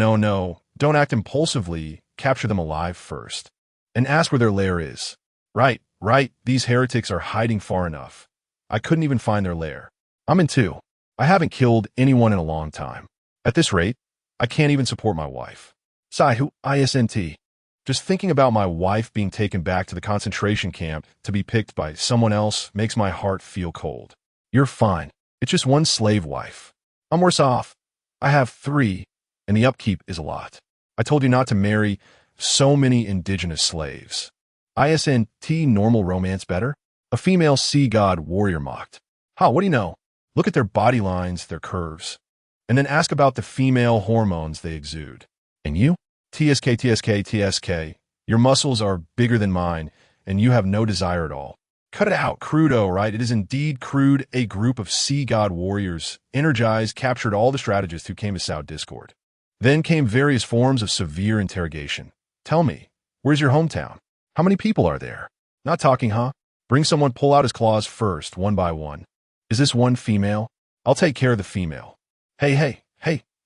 don't act impulsively, capture them alive first. And ask where their lair is." Right, these heretics are hiding far enough. I couldn't even find their lair. I'm in too. I haven't killed anyone in a long time. At this rate, I can't even support my wife. Who isn't? Just thinking about my wife being taken back to the concentration camp to be picked by someone else makes my heart feel cold. You're fine. It's just one slave wife. I'm worse off. I have 3, and the upkeep is a lot. I told you not to marry so many indigenous slaves. Isn't normal romance better? A female sea god warrior mocked. What do you know? Look at their body lines, their curves. And then ask about the female hormones they exude. And you? TSK. Your muscles are bigger than mine, and you have no desire at all. Cut it out, crudo, right? It is indeed crude. A group of sea god warriors, energized, captured all the strategists who came to sow discord. Then came various forms of severe interrogation. "Tell me, where's your hometown? How many people are there? Not talking, huh? Bring someone, pull out his claws first, one by one. Is this one female? I'll take care of the female. Hey,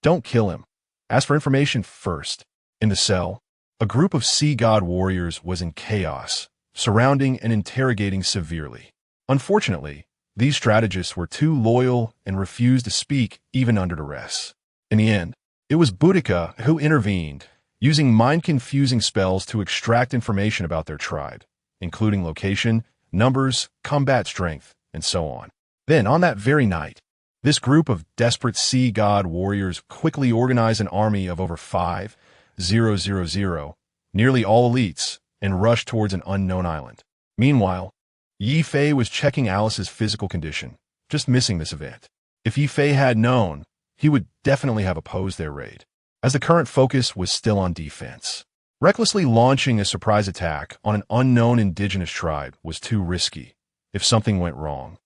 don't kill him. Ask for information first." In the cell, a group of sea god warriors was in chaos, surrounding and interrogating severely. Unfortunately, these strategists were too loyal and refused to speak even under duress. In the end, it was Boudica who intervened, using mind-confusing spells to extract information about their tribe, including location, numbers, combat strength, and so on. Then, on that very night, this group of desperate sea god warriors quickly organized an army of over 5,000, nearly all elites, and rushed towards an unknown island. Meanwhile, Ye Fei was checking Alice's physical condition, just missing this event. If Ye Fei had known, he would definitely have opposed their raid, as the current focus was still on defense. Recklessly launching a surprise attack on an unknown indigenous tribe was too risky. If something went wrong,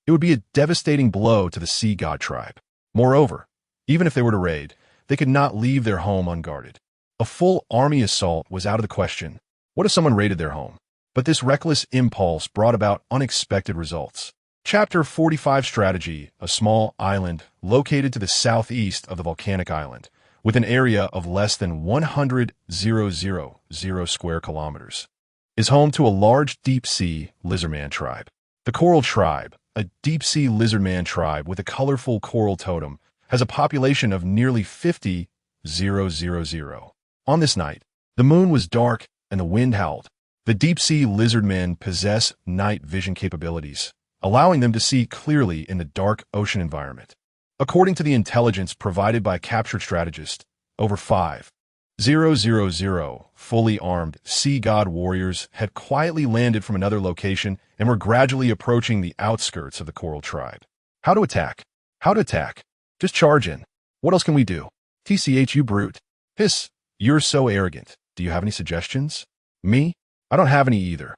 it would be a devastating blow to the sea god tribe. Moreover, even if they were to raid, they could not leave their home unguarded. A full army assault was out of the question. What if someone raided their home? But this reckless impulse brought about unexpected results. Chapter 45 Strategy, a small island located to the southeast of the volcanic island, with an area of less than 100,000 square kilometers, is home to a large deep-sea lizardman tribe. The Coral Tribe, a deep-sea lizardman tribe with a colorful coral totem, has a population of nearly 50,000. On this night, the moon was dark and the wind howled. The deep-sea lizardmen possess night vision capabilities, allowing them to see clearly in the dark ocean environment. According to the intelligence provided by captured strategists, over 5,000 fully armed sea god warriors had quietly landed from another location and were gradually approaching the outskirts of the Coral Tribe. How to attack? Just charge in. What else can we do? TCH, you brute. Hiss. You're so arrogant. Do you have any suggestions? Me? I don't have any either.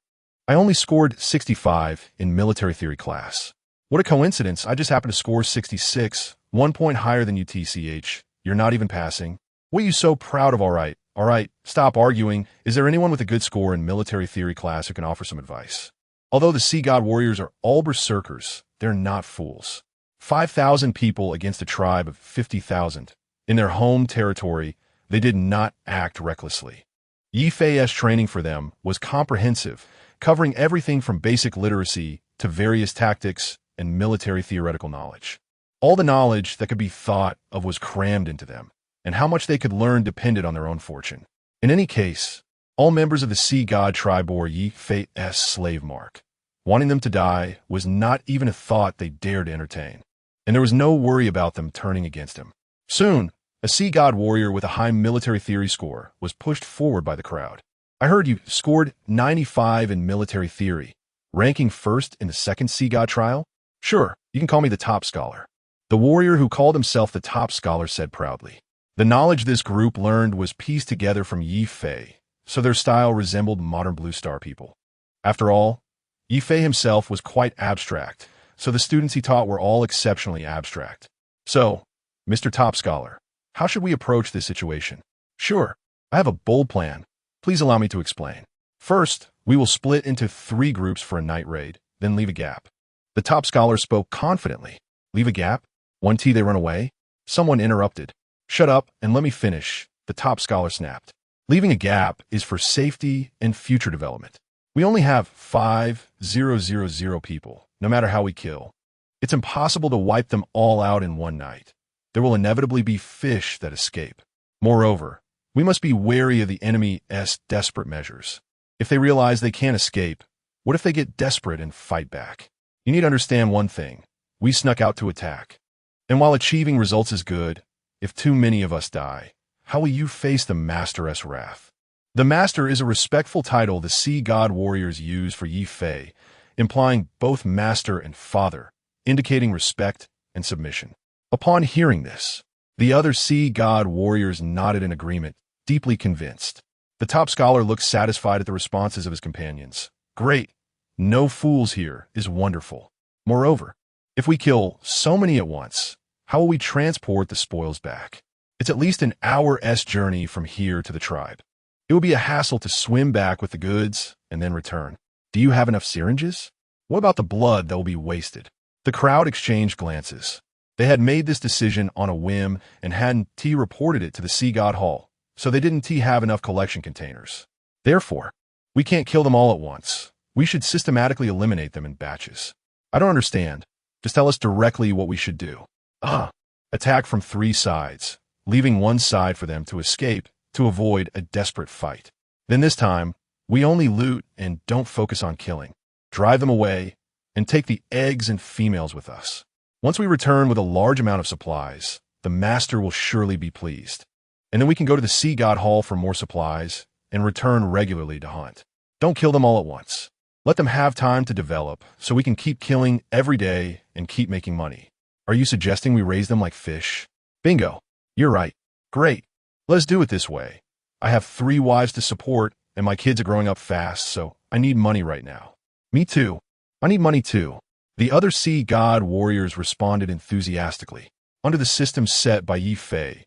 I only scored 65 in military theory class. What a coincidence, I just happened to score 66, 1 point higher than UTCH. You're not even passing. What are you so proud of? All right, stop arguing. Is there anyone with a good score in military theory class who can offer some advice? Although the Sea God warriors are all berserkers, they're not fools. 5,000 people against a tribe of 50,000. In their home territory, they did not act recklessly. Ye Fei's training for them was comprehensive, covering everything from basic literacy to various tactics and military theoretical knowledge. All the knowledge that could be thought of was crammed into them, and how much they could learn depended on their own fortune. In any case, all members of the Sea God tribe bore Ye Fei's slave mark. Wanting them to die was not even a thought they dared entertain, and there was no worry about them turning against him. Soon, a Sea God warrior with a high military theory score was pushed forward by the crowd. I heard you scored 95 in military theory, ranking first in the second Sea God trial? Sure, you can call me the top scholar. The warrior who called himself the top scholar said proudly. The knowledge this group learned was pieced together from Ye Fei, so their style resembled modern Blue Star people. After all, Ye Fei himself was quite abstract, so the students he taught were all exceptionally abstract. So, Mr. Top Scholar, how should we approach this situation? Sure, I have a bold plan. Please allow me to explain. First, we will split into 3 groups for a night raid, then leave a gap. The top scholar spoke confidently. Leave a gap? One T they run away? Someone interrupted. Shut up and let me finish, the top scholar snapped. Leaving a gap is for safety and future development. We only have 5,000 people, no matter how we kill. It's impossible to wipe them all out in one night. There will inevitably be fish that escape. Moreover, we must be wary of the enemy's desperate measures. If they realize they can't escape, what if they get desperate and fight back? You need to understand one thing. We snuck out to attack. And while achieving results is good, if too many of us die, how will you face the Master's wrath? The Master is a respectful title the Sea God warriors use for Ye Fei, implying both master and father, indicating respect and submission. Upon hearing this, the other Sea God warriors nodded in agreement, deeply convinced. The top scholar looked satisfied at the responses of his companions. Great! No fools here is wonderful. Moreover, if we kill so many at once, how will we transport the spoils back? It's at least an hour's journey from here to the tribe. It will be a hassle to swim back with the goods and then return. Do you have enough syringes? What about the blood that will be wasted? The crowd exchanged glances. They had made this decision on a whim and hadn't reported it to the Sea God Hall, so they didn't have enough collection containers. Therefore, we can't kill them all at once. We should systematically eliminate them in batches. I don't understand. Just tell us directly what we should do. Attack from 3 sides, leaving one side for them to escape to avoid a desperate fight. Then this time, we only loot and don't focus on killing. Drive them away and take the eggs and females with us. Once we return with a large amount of supplies, the Master will surely be pleased. And then we can go to the Sea God Hall for more supplies and return regularly to hunt. Don't kill them all at once. Let them have time to develop so we can keep killing every day and keep making money. Are you suggesting we raise them like fish? Bingo. You're right. Great. Let's do it this way. I have 3 wives to support and my kids are growing up fast, so I need money right now. Me too. I need money too. The other Sea God warriors responded enthusiastically. Under the system set by Ye Fei,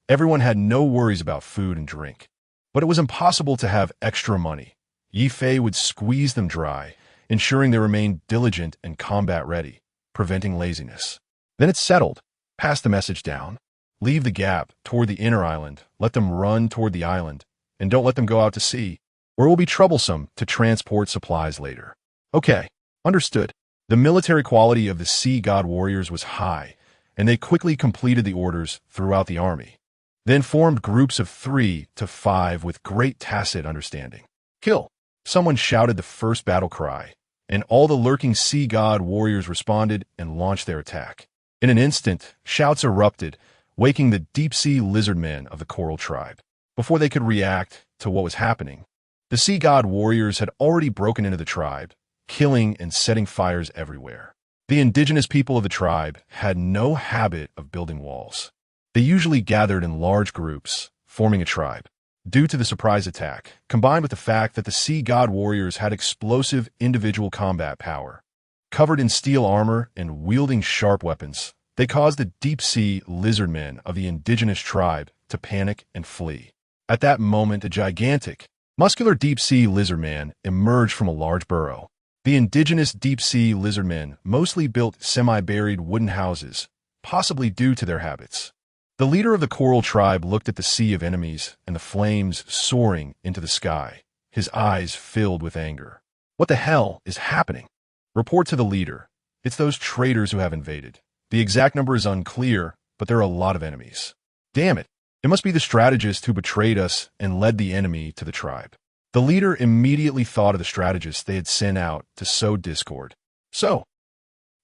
everyone had no worries about food and drink. But it was impossible to have extra money. Ye Fei would squeeze them dry, ensuring they remained diligent and combat-ready, preventing laziness. Then it's settled. Pass the message down. Leave the gap toward the inner island, let them run toward the island, and don't let them go out to sea, or it will be troublesome to transport supplies later. Okay, understood. The military quality of the Sea God warriors was high, and they quickly completed the orders throughout the army, then formed groups of 3 to 5 with great tacit understanding. Kill! Someone shouted the first battle cry, and all the lurking Sea God warriors responded and launched their attack. In an instant, shouts erupted, waking the deep-sea lizard men of the coral tribe. Before they could react to what was happening, the Sea God warriors had already broken into the tribe, killing and setting fires everywhere. The indigenous people of the tribe had no habit of building walls. They usually gathered in large groups, forming a tribe. due to the surprise attack, combined with the fact that the sea god warriors had explosive individual combat power. Covered in steel armor and wielding sharp weapons, they caused the deep-sea lizardmen of the indigenous tribe to panic and flee. At that moment, a gigantic, muscular deep-sea lizardman emerged from a large burrow. The indigenous deep-sea lizardmen mostly built semi-buried wooden houses, possibly due to their habits. The leader of the coral tribe looked at the sea of enemies and the flames soaring into the sky, his eyes filled with anger. What the hell is happening? Report to the leader. It's those traitors who have invaded. The exact number is unclear, but there are a lot of enemies. Damn it. It must be the strategist who betrayed us and led the enemy to the tribe. The leader immediately thought of the strategists they had sent out to sow discord. So,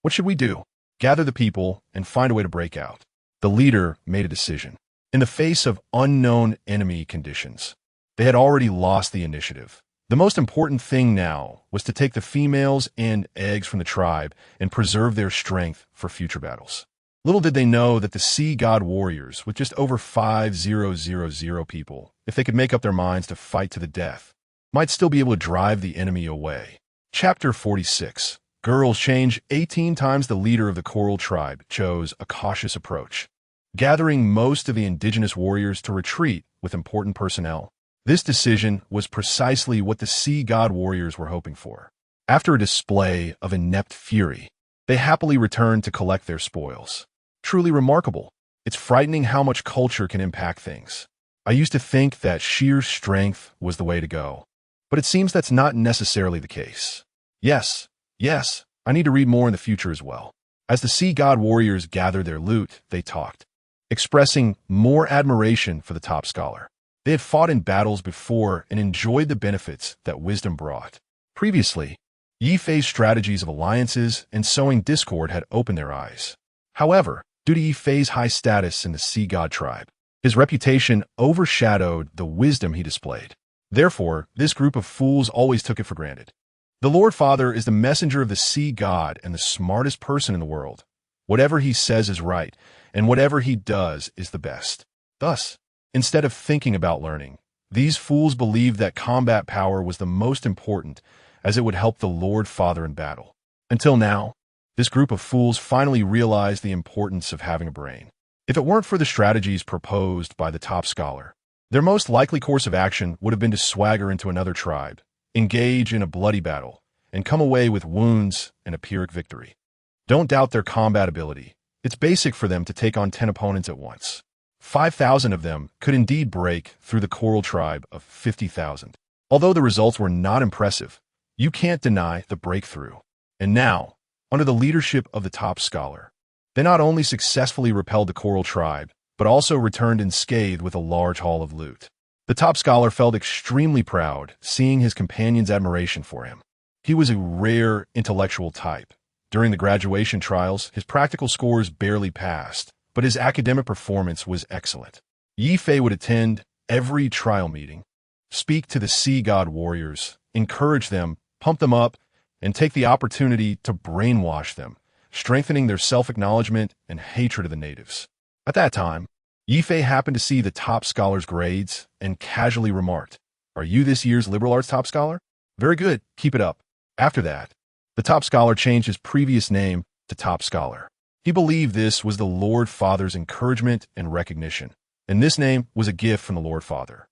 what should we do? Gather the people and find a way to break out. The leader made a decision. In the face of unknown enemy conditions, they had already lost the initiative. The most important thing now was to take the females and eggs from the tribe and preserve their strength for future battles. Little did they know that the sea god warriors, with just over 5,000 people, if they could make up their minds to fight to the death, might still be able to drive the enemy away. Chapter 46. Girls change 18 times. The leader of the coral tribe chose a cautious approach, gathering most of the indigenous warriors to retreat with important personnel. This decision was precisely what the sea god warriors were hoping for. After a display of inept fury, they happily returned to collect their spoils. Truly remarkable. It's frightening how much culture can impact things. I used to think that sheer strength was the way to go, but it seems that's not necessarily the case. Yes, I need to read more in the future as well. As the sea god warriors gathered their loot, they talked, expressing more admiration for the top scholar. They had fought in battles before and enjoyed the benefits that wisdom brought. Previously, Ye Fei's strategies of alliances and sowing discord had opened their eyes. However, due to Ye Fei's high status in the sea god tribe, his reputation overshadowed the wisdom he displayed. Therefore, this group of fools always took it for granted. The Lord Father is the messenger of the sea god and the smartest person in the world. Whatever he says is right, and whatever he does is the best. Thus, instead of thinking about learning, these fools believed that combat power was the most important, as it would help the Lord Father in battle. Until now, this group of fools finally realized the importance of having a brain. If it weren't for the strategies proposed by the top scholar, their most likely course of action would have been to swagger into another tribe, engage in a bloody battle, and come away with wounds and a Pyrrhic victory. Don't doubt their combat ability. It's basic for them to take on 10 opponents at once. 5,000 of them could indeed break through the coral tribe of 50,000. Although the results were not impressive, you can't deny the breakthrough. And now, under the leadership of the top scholar, they not only successfully repelled the coral tribe, but also returned unscathed with a large haul of loot. The top scholar felt extremely proud, seeing his companion's admiration for him. He was a rare intellectual type. During the graduation trials, his practical scores barely passed, but his academic performance was excellent. Ye Fei would attend every trial meeting, speak to the sea god warriors, encourage them, pump them up, and take the opportunity to brainwash them, strengthening their self-acknowledgement and hatred of the natives. At that time, Ye Fei happened to see the top scholar's grades and casually remarked, "Are you this year's liberal arts top scholar? Very good, keep it up." After that, the top scholar changed his previous name to top scholar. He believed this was the Lord Father's encouragement and recognition, and this name was a gift from the Lord Father.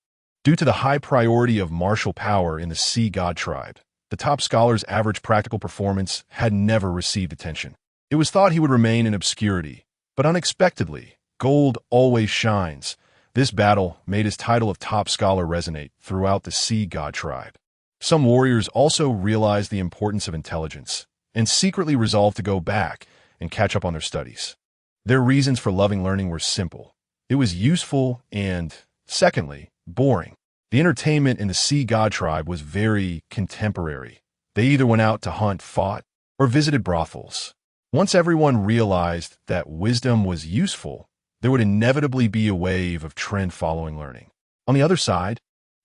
Due to the high priority of martial power in the sea god tribe, the top scholar's average practical performance had never received attention. It was thought he would remain in obscurity, but unexpectedly, gold always shines. This battle made his title of top scholar resonate throughout the sea god tribe. Some warriors also realized the importance of intelligence and secretly resolved to go back and catch up on their studies. Their reasons for loving learning were simple. It was useful and, secondly, boring. The entertainment in the sea god tribe was very contemporary. They either went out to hunt, fought, or visited brothels. Once everyone realized that wisdom was useful, there would inevitably be a wave of trend-following learning. On the other side,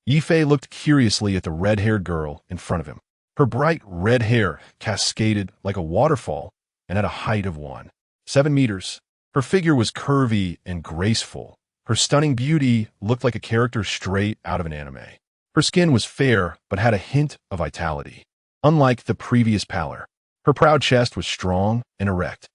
Ye Fei looked curiously at the red-haired girl in front of him. Her bright red hair cascaded like a waterfall and at a height of 1.7 meters. Her figure was curvy and graceful. Her Her stunning beauty looked like a character straight out of an anime. Her skin was fair, but had a hint of vitality. Unlike the previous pallor, her proud chest was strong and erect,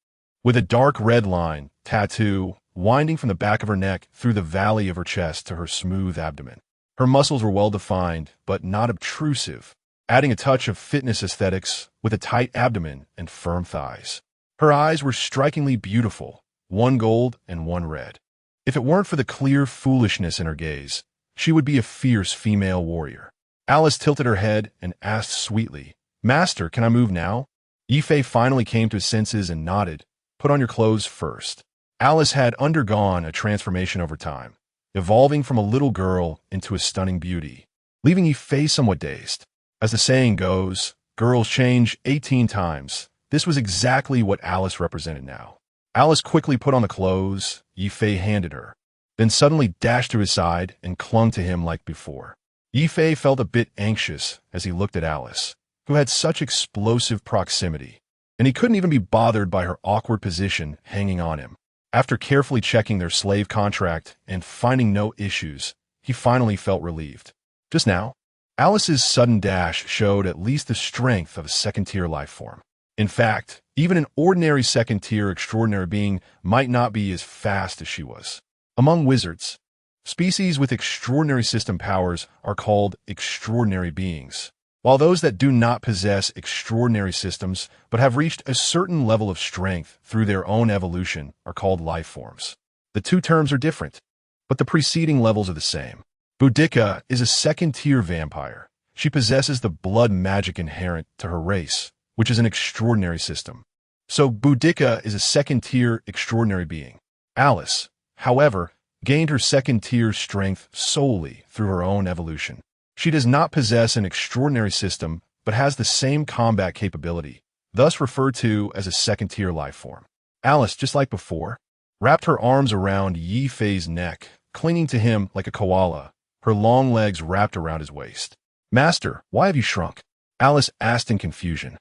with a dark red line, tattoo, winding from the back of her neck through the valley of her chest to her smooth abdomen. Her muscles were well-defined, but not obtrusive, adding a touch of fitness aesthetics with a tight abdomen and firm thighs. Her eyes were strikingly beautiful, one gold and one red. If it weren't for the clear foolishness in her gaze, she would be a fierce female warrior. Alice tilted her head and asked sweetly, "Master, can I move now?" Ye Fei finally came to his senses and nodded. "Put on your clothes first." Alice had undergone a transformation over time, evolving from a little girl into a stunning beauty, leaving Ye Fei somewhat dazed. As the saying goes, girls change 18 times. This was exactly what Alice represented now. Alice quickly put on the clothes Ye Fei handed her, then suddenly dashed to his side and clung to him like before. Ye Fei felt a bit anxious as he looked at Alice, who had such explosive proximity, and he couldn't even be bothered by her awkward position hanging on him. After carefully checking their slave contract and finding no issues, he finally felt relieved. Just now, Alice's sudden dash showed at least the strength of a second-tier life form. In fact, even an ordinary second-tier extraordinary being might not be as fast as she was. Among wizards, species with extraordinary system powers are called extraordinary beings, while those that do not possess extraordinary systems but have reached a certain level of strength through their own evolution are called life forms. The two terms are different, but the preceding levels are the same. Boudica is a second-tier vampire. She possesses the blood magic inherent to her race, which is an extraordinary system. So Boudica is a second-tier extraordinary being. Alice, however, gained her second-tier strength solely through her own evolution. She does not possess an extraordinary system, but has the same combat capability, thus referred to as a second-tier life form. Alice, just like before, wrapped her arms around Ye Fei's neck, clinging to him like a koala, her long legs wrapped around his waist. "Master, why have you shrunk?" Alice asked in confusion.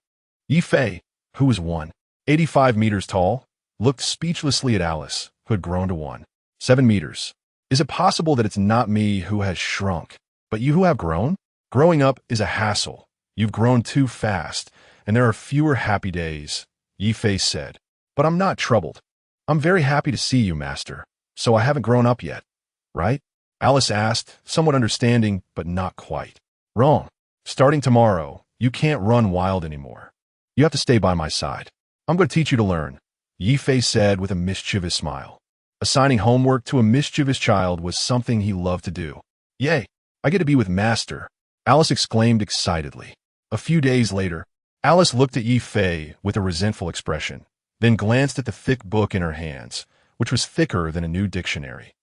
Ye Fei, who was 185 meters tall, looked speechlessly at Alice, who had grown to 17 meters. "Is it possible that it's not me who has shrunk, but you who have grown? Growing up is a hassle. You've grown too fast, and there are fewer happy days," Ye Fei said. "But I'm not troubled. I'm very happy to see you, Master. So I haven't grown up yet, right?" Alice asked, somewhat understanding, but not quite. "Wrong. Starting tomorrow, you can't run wild anymore. You have to stay by my side. I'm going to teach you to learn," Ye Fei said with a mischievous smile. Assigning homework to a mischievous child was something he loved to do. "Yay, I get to be with Master," Alice exclaimed excitedly. A few days later, Alice looked at Ye Fei with a resentful expression, then glanced at the thick book in her hands, which was thicker than a new dictionary.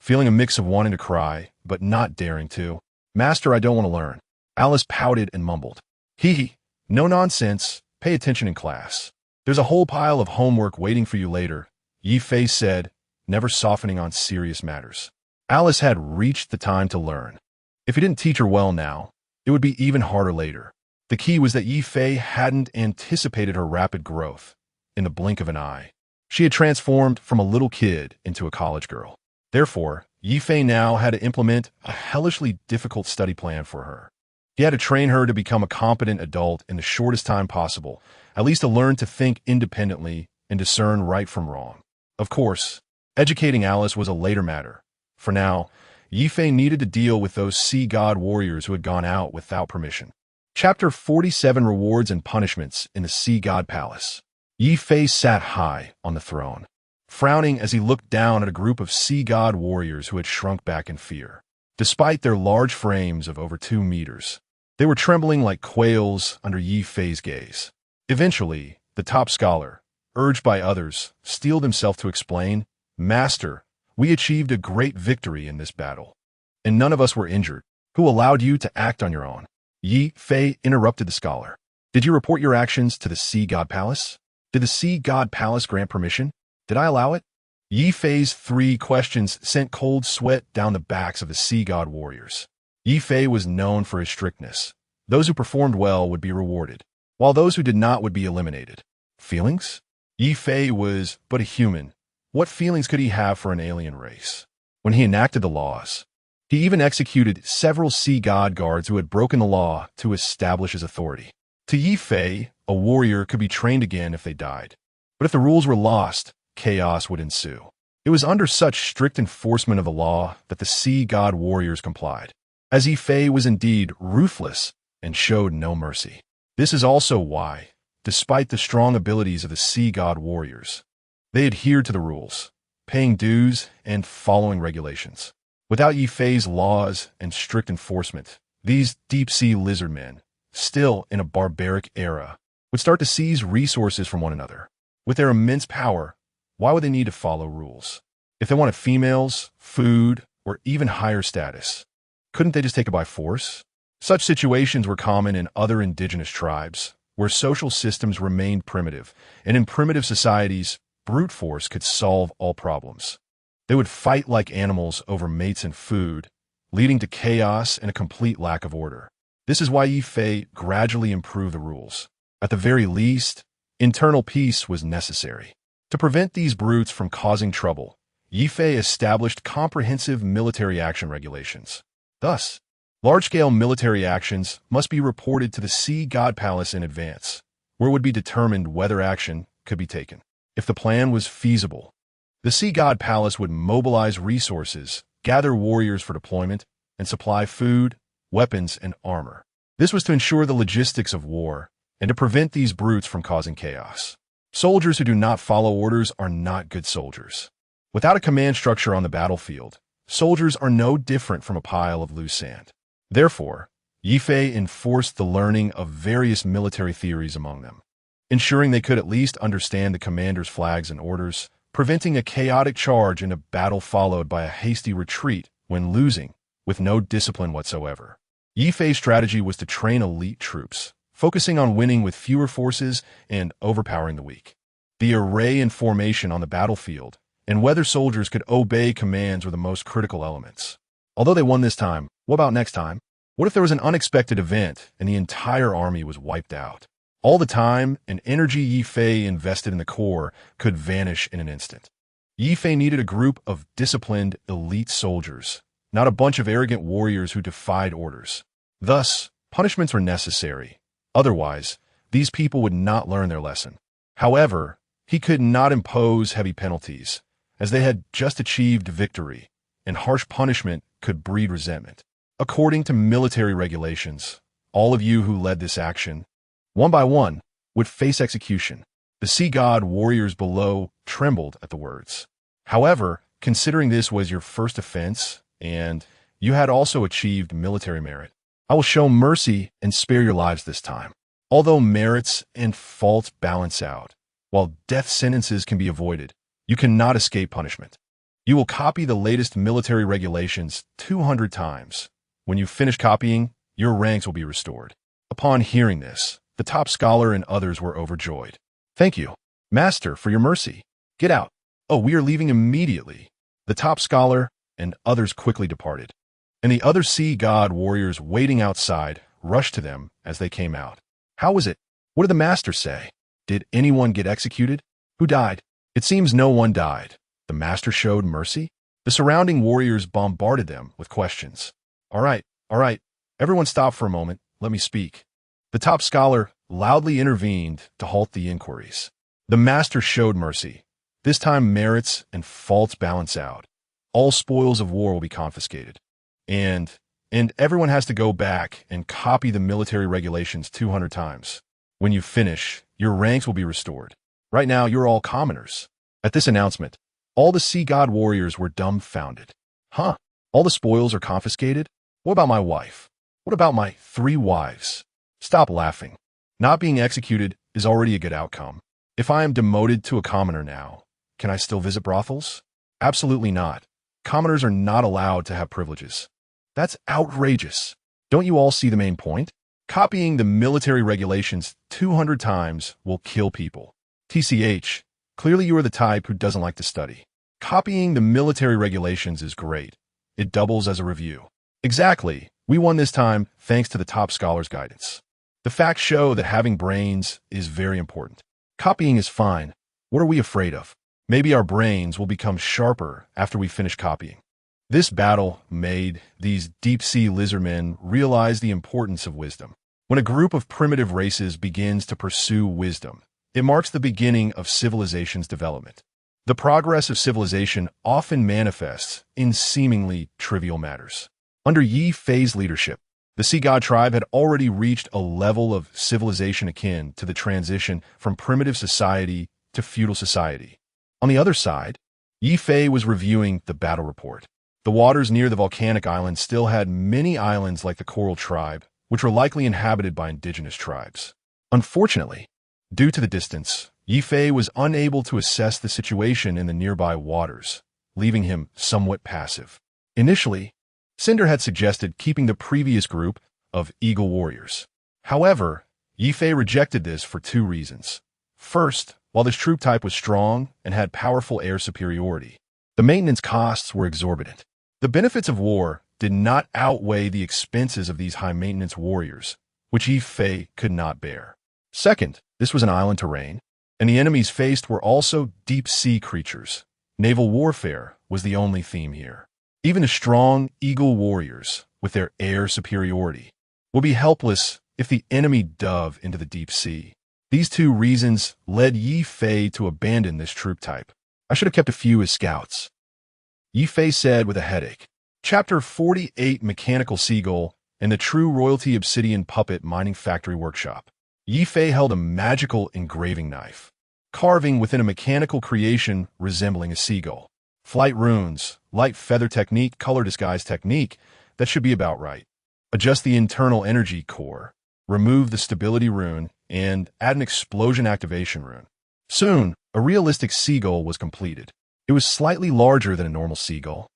Feeling a mix of wanting to cry, but not daring to. "Master, I don't want to learn." Alice pouted and mumbled. "Hee, no nonsense. Pay attention in class. There's a whole pile of homework waiting for you later," Ye Fei said, never softening on serious matters. Alice had reached the time to learn. If he didn't teach her well now, it would be even harder later. The key was that Ye Fei hadn't anticipated her rapid growth. In the blink of an eye, she had transformed from a little kid into a college girl. Therefore, Ye Fei now had to implement a hellishly difficult study plan for her. He had to train her to become a competent adult in the shortest time possible, at least to learn to think independently and discern right from wrong. Of course, educating Alice was a later matter. For now, Ye Fei needed to deal with those sea god warriors who had gone out without permission. Chapter 47 Rewards and Punishments in the Sea God Palace. Ye Fei sat high on the throne, frowning as he looked down at a group of sea god warriors who had shrunk back in fear. Despite their large frames of over 2 meters, they were trembling like quails under Ye Fei's gaze. Eventually, the top scholar, urged by others, steeled himself to explain, "Master, we achieved a great victory in this battle, and none of us were injured. Who allowed you to act on your own?" Ye Fei interrupted the scholar. "Did you report your actions to the Sea God Palace? Did the Sea God Palace grant permission? Did I allow it?" Ye Fei's 3 questions sent cold sweat down the backs of the Sea God warriors. Ye Fei was known for his strictness. Those who performed well would be rewarded, while those who did not would be eliminated. Feelings? Ye Fei was but a human. What feelings could he have for an alien race? when he enacted the laws. He even executed several sea god guards who had broken the law to establish his authority. To Ye Fei, a warrior could be trained again if they died. But if the rules were lost, chaos would ensue. It was under such strict enforcement of the law that the sea god warriors complied, as Ye Fei was indeed ruthless and showed no mercy. This is also why, despite the strong abilities of the sea god warriors, they adhered to the rules, paying dues and following regulations. Without Ye Fei's laws and strict enforcement, these deep-sea lizard men, still in a barbaric era, would start to seize resources from one another. With their immense power, why would they need to follow rules? If they wanted females, food, or even higher status, couldn't they just take it by force? Such situations were common in other indigenous tribes, where social systems remained primitive, and in primitive societies, brute force could solve all problems. They would fight like animals over mates and food, leading to chaos and a complete lack of order. This is why Ye Fei gradually improved the rules. At the very least, internal peace was necessary. To prevent these brutes from causing trouble, Ye Fei established comprehensive military action regulations. Thus, large-scale military actions must be reported to the Sea God Palace in advance, where it would be determined whether action could be taken. If the plan was feasible, the Sea God Palace would mobilize resources, gather warriors for deployment, and supply food, weapons, and armor. This was to ensure the logistics of war and to prevent these brutes from causing chaos. Soldiers who do not follow orders are not good soldiers. Without a command structure on the battlefield, soldiers are no different from a pile of loose sand. Therefore, Ye Fei enforced the learning of various military theories among them, ensuring they could at least understand the commander's flags and orders, preventing a chaotic charge in a battle followed by a hasty retreat when losing, with no discipline whatsoever. Ye Fei's strategy was to train elite troops, focusing on winning with fewer forces and overpowering the weak. The array and formation on the battlefield, and whether soldiers could obey commands were the most critical elements. Although they won this time, what about next time? What if there was an unexpected event and the entire army was wiped out? All the time and energy Ye Fei invested in the core could vanish in an instant. Ye Fei needed a group of disciplined, elite soldiers, not a bunch of arrogant warriors who defied orders. Thus, punishments were necessary. Otherwise, these people would not learn their lesson. However, he could not impose heavy penalties, as they had just achieved victory, and harsh punishment could breed resentment. According to military regulations, all of you who led this action, one by one, would face execution. The sea god warriors below trembled at the words. However, considering this was your first offense, and you had also achieved military merit, I will show mercy and spare your lives this time. Although merits and faults balance out, while death sentences can be avoided, you cannot escape punishment. You will copy the latest military regulations 200 times. When you finish copying, your ranks will be restored. Upon hearing this, the top scholar and others were overjoyed. Thank you, Master, for your mercy. Get out. Oh, we are leaving immediately. The top scholar and others quickly departed, and the other sea god warriors waiting outside rushed to them as they came out. How was it? What did the master say? Did anyone get executed? Who died? It seems no one died. The master showed mercy? The surrounding warriors bombarded them with questions. All right, everyone stop for a moment. Let me speak. The top scholar loudly intervened to halt the inquiries. The master showed mercy. This time merits and faults balance out. All spoils of war will be confiscated. And everyone has to go back and copy the military regulations 200 times. When you finish, your ranks will be restored. Right now, you're all commoners. At this announcement, all the sea god warriors were dumbfounded. Huh? All the spoils are confiscated? What about my wife? What about my 3 wives? Stop laughing. Not being executed is already a good outcome. If I am demoted to a commoner now, can I still visit brothels? Absolutely not. Commoners are not allowed to have privileges. That's outrageous. Don't you all see the main point? Copying the military regulations 200 times will kill people. TCH, clearly you are the type who doesn't like to study. Copying the military regulations is great. It doubles as a review. Exactly. We won this time thanks to the top scholar's guidance. The facts show that having brains is very important. Copying is fine. What are we afraid of? Maybe our brains will become sharper after we finish copying. This battle made these deep-sea lizardmen realize the importance of wisdom. When a group of primitive races begins to pursue wisdom, it marks the beginning of civilization's development. The progress of civilization often manifests in seemingly trivial matters. Under Ye Fei's leadership, the Sea God tribe had already reached a level of civilization akin to the transition from primitive society to feudal society. On the other side, Ye Fei was reviewing the battle report. The waters near the volcanic island still had many islands like the Coral tribe, which were likely inhabited by indigenous tribes. Unfortunately, due to the distance, Ye Fei was unable to assess the situation in the nearby waters, leaving him somewhat passive. Initially, Cinder had suggested keeping the previous group of Eagle warriors. However, Ye Fei rejected this for two reasons. First, while this troop type was strong and had powerful air superiority, the maintenance costs were exorbitant. The benefits of war did not outweigh the expenses of these high-maintenance warriors, which Ye Fei could not bear. Second, this was an island terrain, and the enemies faced were also deep-sea creatures. Naval warfare was the only theme here. Even the strong Eagle warriors, with their air superiority, will be helpless if the enemy dove into the deep sea. These two reasons led Ye Fei to abandon this troop type. I should have kept a few as scouts, Ye Fei said with a headache. Chapter 48 Mechanical Seagull and the True Royalty Obsidian Puppet Mining Factory Workshop. Ye Fei held a magical engraving knife, carving within a mechanical creation resembling a seagull. Flight runes, light feather technique, color disguise technique, that should be about right. Adjust the internal energy core, remove the stability rune, and add an explosion activation rune. Soon, a realistic seagull was completed. It was slightly larger than a normal seagull,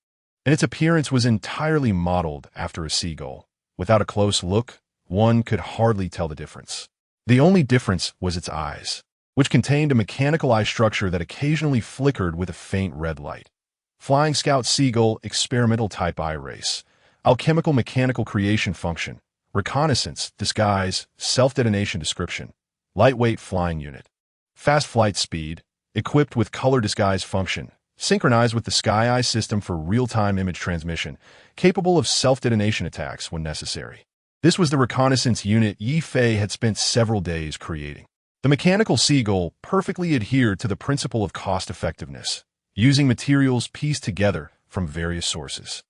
and its appearance was entirely modeled after a seagull. Without a close look, one could hardly tell the difference. The only difference was its eyes, which contained a mechanical eye structure that occasionally flickered with a faint red light. Flying Scout Seagull Experimental Type Eye Race, Alchemical Mechanical Creation Function, Reconnaissance, Disguise, Self-Detonation Description, Lightweight Flying Unit, Fast Flight Speed, equipped with Color Disguise Function, synchronized with the Sky Eye system for real-time image transmission, capable of self-detonation attacks when necessary. This was the reconnaissance unit Ye Fei had spent several days creating. The mechanical seagull perfectly adhered to the principle of cost-effectiveness, using materials pieced together from various sources.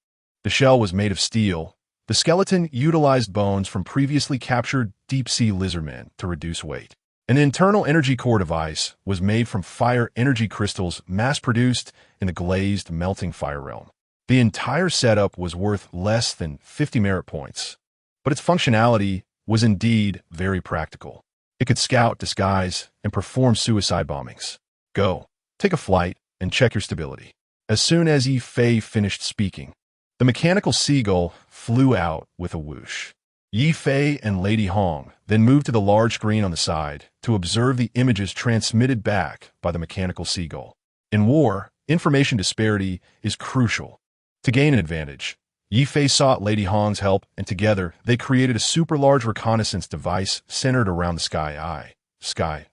The shell was made of steel. The skeleton utilized bones from previously captured deep-sea lizardmen to reduce weight. An internal energy core device was made from fire energy crystals mass-produced in the glazed melting fire realm. The entire setup was worth less than 50 merit points, but its functionality was indeed very practical. It could scout, disguise, and perform suicide bombings. Go, take a flight, and check your stability. As soon as Ye Fei finished speaking, the mechanical seagull flew out with a whoosh. Ye Fei and Lady Hong then moved to the large screen on the side to observe the images transmitted back by the mechanical seagull. In war, information disparity is crucial. To gain an advantage, Ye Fei sought Lady Hong's help, and together they created a super-large reconnaissance device centered around the Sky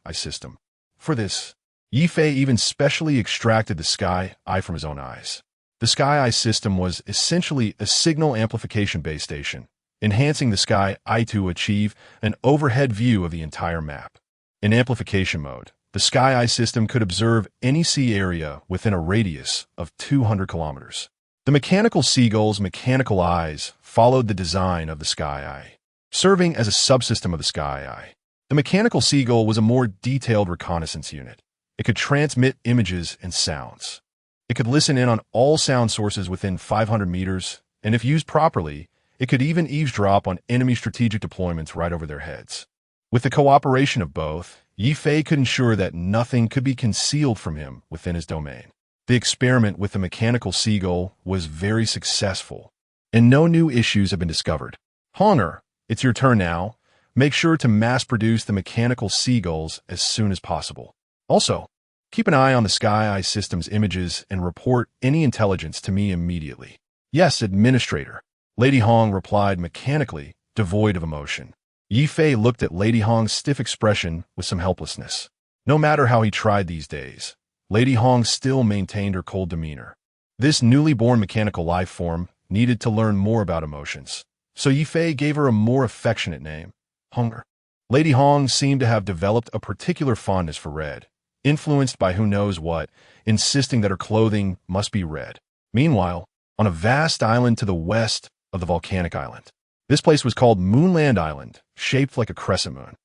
Eye system. For this, Ye Fei even specially extracted the Sky Eye from his own eyes. The Sky Eye system was essentially a signal amplification base station, enhancing the Sky Eye to achieve an overhead view of the entire map. In amplification mode, the Sky Eye system could observe any sea area within a radius of 200 kilometers. The mechanical seagull's mechanical eyes followed the design of the Sky Eye, serving as a subsystem of the Sky Eye. The mechanical seagull was a more detailed reconnaissance unit. It could transmit images and sounds. It could listen in on all sound sources within 500 meters, and if used properly, it could even eavesdrop on enemy strategic deployments right over their heads. With the cooperation of both, Ye Fei could ensure that nothing could be concealed from him within his domain. The experiment with the mechanical seagull was very successful, and no new issues have been discovered. Honger, it's your turn now. Make sure to mass-produce the mechanical seagulls as soon as possible. Also, keep an eye on the Sky Eye system's images and report any intelligence to me immediately. Yes, Administrator. Lady Hong replied mechanically, devoid of emotion. Ye Fei looked at Lady Hong's stiff expression with some helplessness. No matter how he tried these days, Lady Hong still maintained her cold demeanor. This newly born mechanical life form needed to learn more about emotions, so Ye Fei gave her a more affectionate name, Hunger. Lady Hong seemed to have developed a particular fondness for red, influenced by who knows what, insisting that her clothing must be red. Meanwhile, on a vast island to the west of the volcanic island, this place was called Moonland Island, shaped like a crescent moon.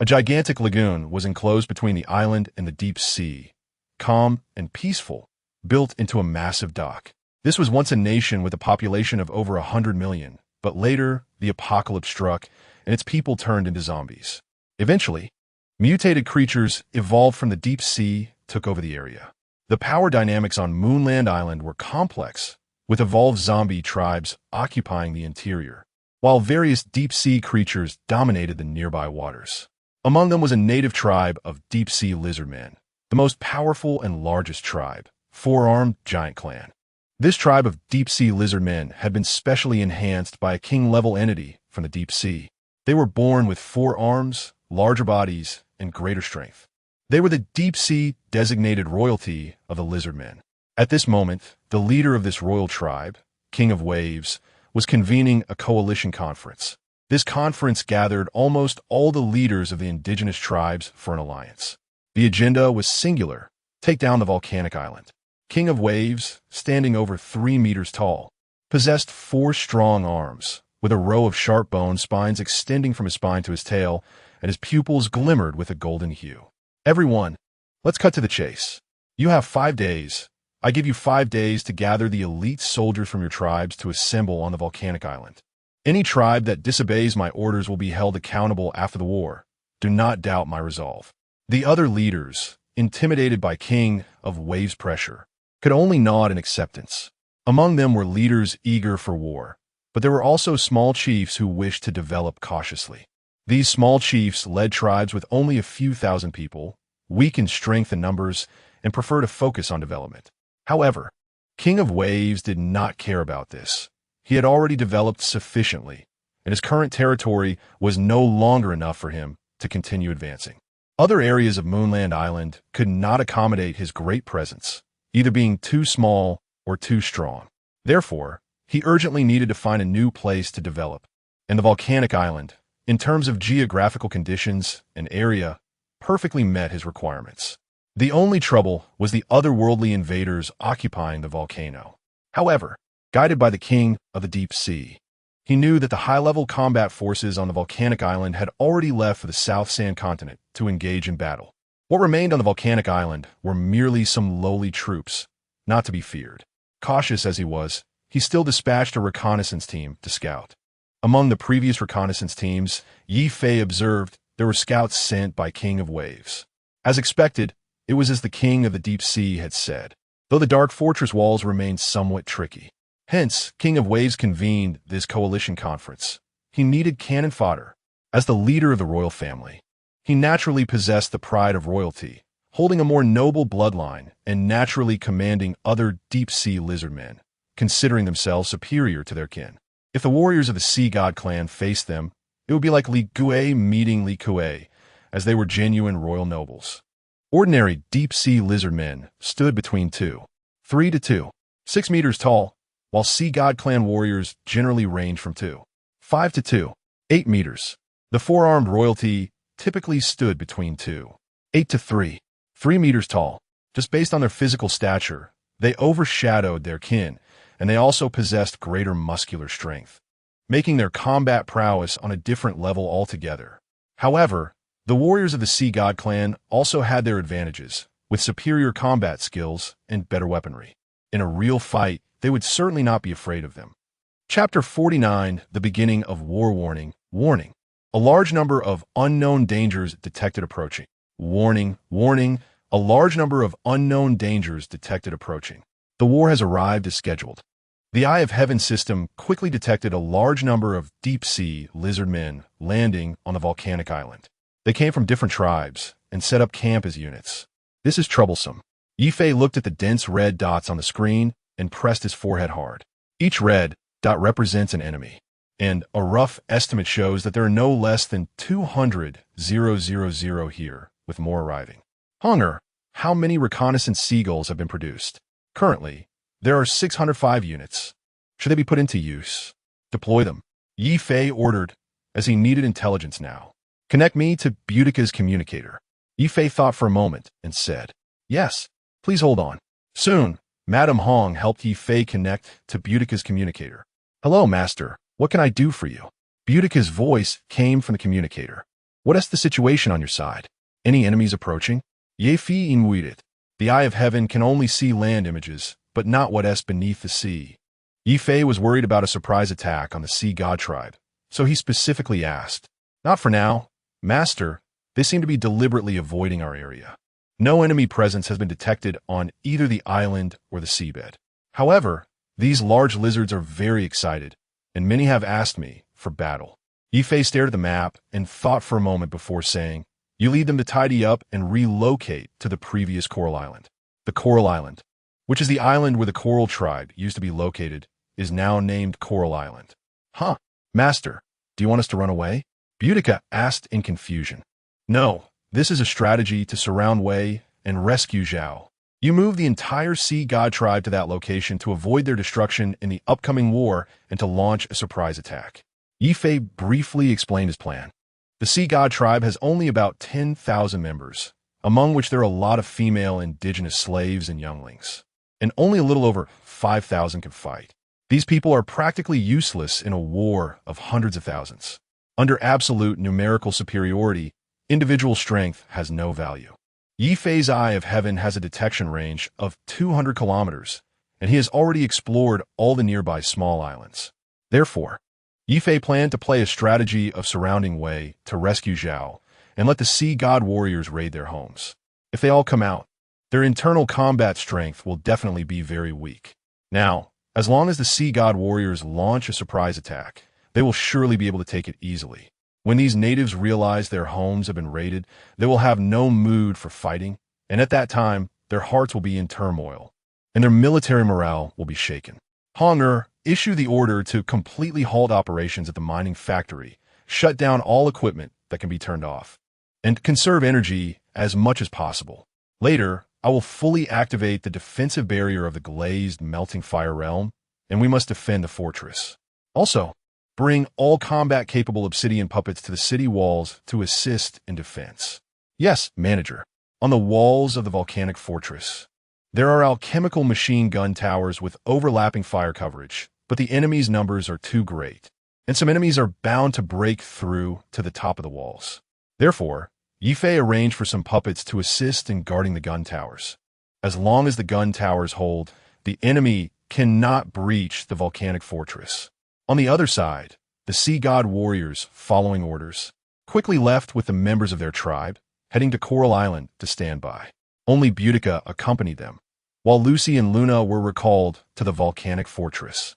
A gigantic lagoon was enclosed between the island and the deep sea, calm and peaceful, built into a massive dock. This was once a nation with a population of over 100 million, but later the apocalypse struck and its people turned into zombies. Eventually, mutated creatures evolved from the deep sea took over the area. The power dynamics on Moonland Island were complex, with evolved zombie tribes occupying the interior, while various deep-sea creatures dominated the nearby waters. Among them was a native tribe of deep-sea lizardmen, the most powerful and largest tribe, four-armed giant clan. This tribe of deep-sea lizardmen had been specially enhanced by a king-level entity from the deep sea. They were born with 4 arms, larger bodies, and greater strength. They were the deep-sea designated royalty of the lizardmen. At this moment, the leader of this royal tribe, King of Waves, was convening a coalition conference. This conference gathered almost all the leaders of the indigenous tribes for an alliance. The agenda was singular: take down the volcanic island. King of Waves, standing over 3 meters tall, possessed 4 strong arms, with a row of sharp bone spines extending from his spine to his tail, and his pupils glimmered with a golden hue. Everyone, let's cut to the chase. You have 5 days. I give you 5 days to gather the elite soldiers from your tribes to assemble on the volcanic island. Any tribe that disobeys my orders will be held accountable after the war. Do not doubt my resolve. The other leaders, intimidated by King of Waves' pressure, could only nod in acceptance. Among them were leaders eager for war, but there were also small chiefs who wished to develop cautiously. These small chiefs led tribes with only a few thousand people, weak in strength and numbers, and prefer to focus on development. However, King of Waves did not care about this. He had already developed sufficiently, and his current territory was no longer enough for him to continue advancing. Other areas of Moonland Island could not accommodate his great presence, either being too small or too strong. Therefore, he urgently needed to find a new place to develop, and the volcanic island, in terms of geographical conditions and area, perfectly met his requirements. The only trouble was the otherworldly invaders occupying the volcano. However, guided by the King of the Deep Sea, he knew that the high-level combat forces on the volcanic island had already left for the South Sand Continent to engage in battle. What remained on the volcanic island were merely some lowly troops, not to be feared. Cautious as he was, he still dispatched a reconnaissance team to scout. Among the previous reconnaissance teams, Ye Fei observed there were scouts sent by King of Waves. As expected, it was as the King of the Deep Sea had said, though the dark fortress walls remained somewhat tricky. Hence, King of Waves convened this coalition conference. He needed cannon fodder. As the leader of the royal family, he naturally possessed the pride of royalty, holding a more noble bloodline and naturally commanding other deep-sea lizardmen, considering themselves superior to their kin. If the warriors of the Sea God clan faced them, it would be like Li Gui meeting Li Kuei, as they were genuine royal nobles. Ordinary deep-sea lizardmen stood between 3 to 6 meters tall, while Sea God clan warriors generally ranged from 5 to 8 meters. The four-armed royalty typically stood between 8 to 3 meters tall. Just based on their physical stature, they overshadowed their kin, and they also possessed greater muscular strength, making their combat prowess on a different level altogether. However, the warriors of the Sea God clan also had their advantages, with superior combat skills and better weaponry. In a real fight, they would certainly not be afraid of them. Chapter 49, The Beginning of War Warning. Warning. A large number of unknown dangers detected approaching. Warning, warning. A large number of unknown dangers detected approaching. The war has arrived as scheduled. The Eye of Heaven system quickly detected a large number of deep-sea lizardmen landing on the volcanic island. They came from different tribes and set up camp as units. This is troublesome. Ye Fei looked at the dense red dots on the screen and pressed his forehead hard. Each red dot represents an enemy, and a rough estimate shows that there are no less than 200,000 here, with more arriving. Hunger. How many reconnaissance seagulls have been produced? Currently, There are 605 units. Should they be put into use? Deploy them. Ye Fei ordered, as he needed intelligence now. Connect me to Boutica's communicator. Ye Fei thought for a moment and said, Yes, please hold on. Soon, Madame Hong helped Ye Fei connect to Boutica's communicator. Hello, master. What can I do for you? Boutica's voice came from the communicator. What is the situation on your side? Any enemies approaching? Ye Fei inwaited. The eye of heaven can only see land images, but not what is beneath the sea. Ye Fei was worried about a surprise attack on the sea god tribe, so he specifically asked, Not for now, master. They seem to be deliberately avoiding our area. No enemy presence has been detected on either the island or the seabed. However, these large lizards are very excited, and many have asked me for battle. Ye Fei stared at the map and thought for a moment before saying, You lead them to tidy up and relocate to the previous coral island. The coral island, which is the island where the coral tribe used to be located, is now named Coral Island. Huh, master, do you want us to run away? Boudica asked in confusion. No, this is a strategy to surround Wei and rescue Zhao. You move the entire sea god tribe to that location to avoid their destruction in the upcoming war and to launch a surprise attack. Ye Fei briefly explained his plan. The sea god tribe has only about 10,000 members, among which there are a lot of female indigenous slaves and younglings, and only a little over 5,000 can fight. These people are practically useless in a war of hundreds of thousands. Under absolute numerical superiority, individual strength has no value. Ye Fei's eye of heaven has a detection range of 200 kilometers, and he has already explored all the nearby small islands. Therefore, Ye Fei planned to play a strategy of surrounding Wei to rescue Zhao and let the sea god warriors raid their homes. If they all come out, their internal combat strength will definitely be very weak. Now, as long as the sea god warriors launch a surprise attack, they will surely be able to take it easily. When these natives realize their homes have been raided, they will have no mood for fighting, and at that time, their hearts will be in turmoil, and their military morale will be shaken. Honger, issue the order to completely halt operations at the mining factory, shut down all equipment that can be turned off, and conserve energy as much as possible. Later, I will fully activate the defensive barrier of the glazed melting fire realm, and we must defend the fortress. Also, bring all combat-capable obsidian puppets to the city walls to assist in defense. Yes, manager. On the walls of the volcanic fortress, there are alchemical machine gun towers with overlapping fire coverage, but the enemy's numbers are too great, and some enemies are bound to break through to the top of the walls. Therefore, Ye Fei arranged for some puppets to assist in guarding the gun towers. As long as the gun towers hold, the enemy cannot breach the volcanic fortress. On the other side, the sea god warriors, following orders, quickly left with the members of their tribe, heading to Coral Island to stand by. Only Boudica accompanied them, while Lucy and Luna were recalled to the volcanic fortress.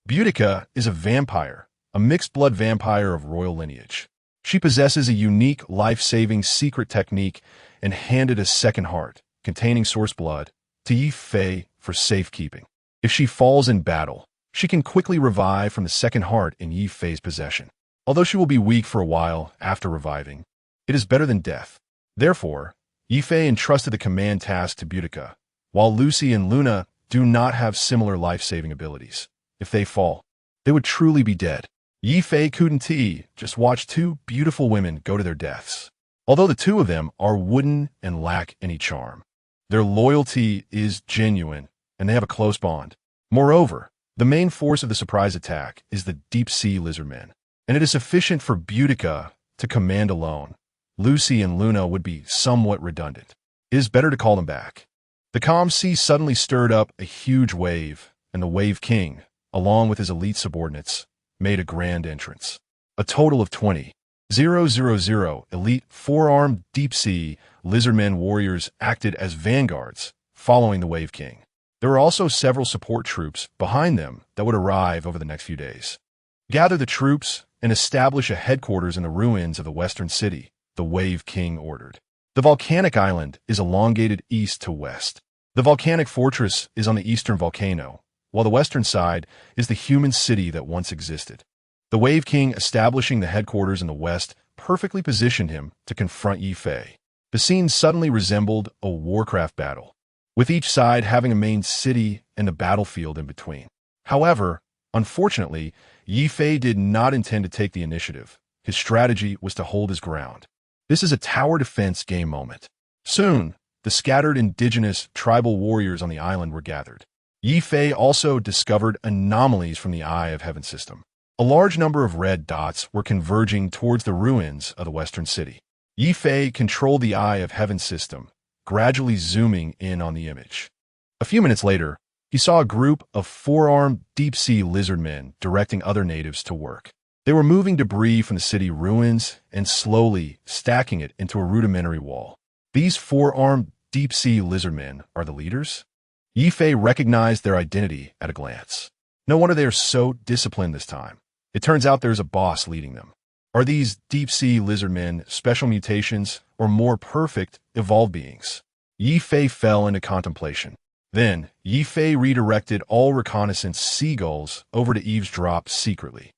Boudica is a vampire, a mixed-blood vampire of royal lineage. She possesses a unique life-saving secret technique and handed a second heart, containing source blood, to Ye Fei for safekeeping. If she falls in battle, she can quickly revive from the second heart in Ye Fei's possession. Although she will be weak for a while after reviving, it is better than death. Therefore, Ye Fei entrusted the command task to Boudica, while Lucy and Luna do not have similar life-saving abilities. If they fall, they would truly be dead. Ye Fei couldn't just watch two beautiful women go to their deaths. Although the two of them are wooden and lack any charm, their loyalty is genuine, and they have a close bond. Moreover, the main force of the surprise attack is the deep-sea lizardmen, and it is sufficient for Boudica to command alone. Lucy and Luna would be somewhat redundant. It is better to call them back. The calm sea suddenly stirred up a huge wave, and the Wave King, along with his elite subordinates, made a grand entrance. A total of 20,000 elite four-armed deep-sea lizardmen warriors acted as vanguards, following the Wave King. There were also several support troops behind them that would arrive over the next few days. Gather the troops and establish a headquarters in the ruins of the western city, the Wave King ordered. The volcanic island is elongated east to west. The volcanic fortress is on the eastern volcano, while the western side is the human city that once existed. The Wave King establishing the headquarters in the west perfectly positioned him to confront Ye Fei. The scene suddenly resembled a Warcraft battle. with each side having a main city and a battlefield in between. However, unfortunately, Ye Fei did not intend to take the initiative. His strategy was to hold his ground. This is a tower defense game moment. Soon, the scattered indigenous tribal warriors on the island were gathered. Ye Fei also discovered anomalies from the Eye of Heaven system. A large number of red dots were converging towards the ruins of the western city. Ye Fei controlled the Eye of Heaven system, gradually zooming in on the image. A few minutes later, he saw a group of four-armed deep-sea lizard men directing other natives to work. They were moving debris from the city ruins and slowly stacking it into a rudimentary wall. These four-armed deep-sea lizard men are the leaders? Ye Fei recognized their identity at a glance. No wonder they are so disciplined this time. It turns out there's a boss leading them. Are these deep-sea lizard men special mutations or more perfect, evolved beings? Ye Fei fell into contemplation. Then, Ye Fei redirected all reconnaissance seagulls over to eavesdrop secretly.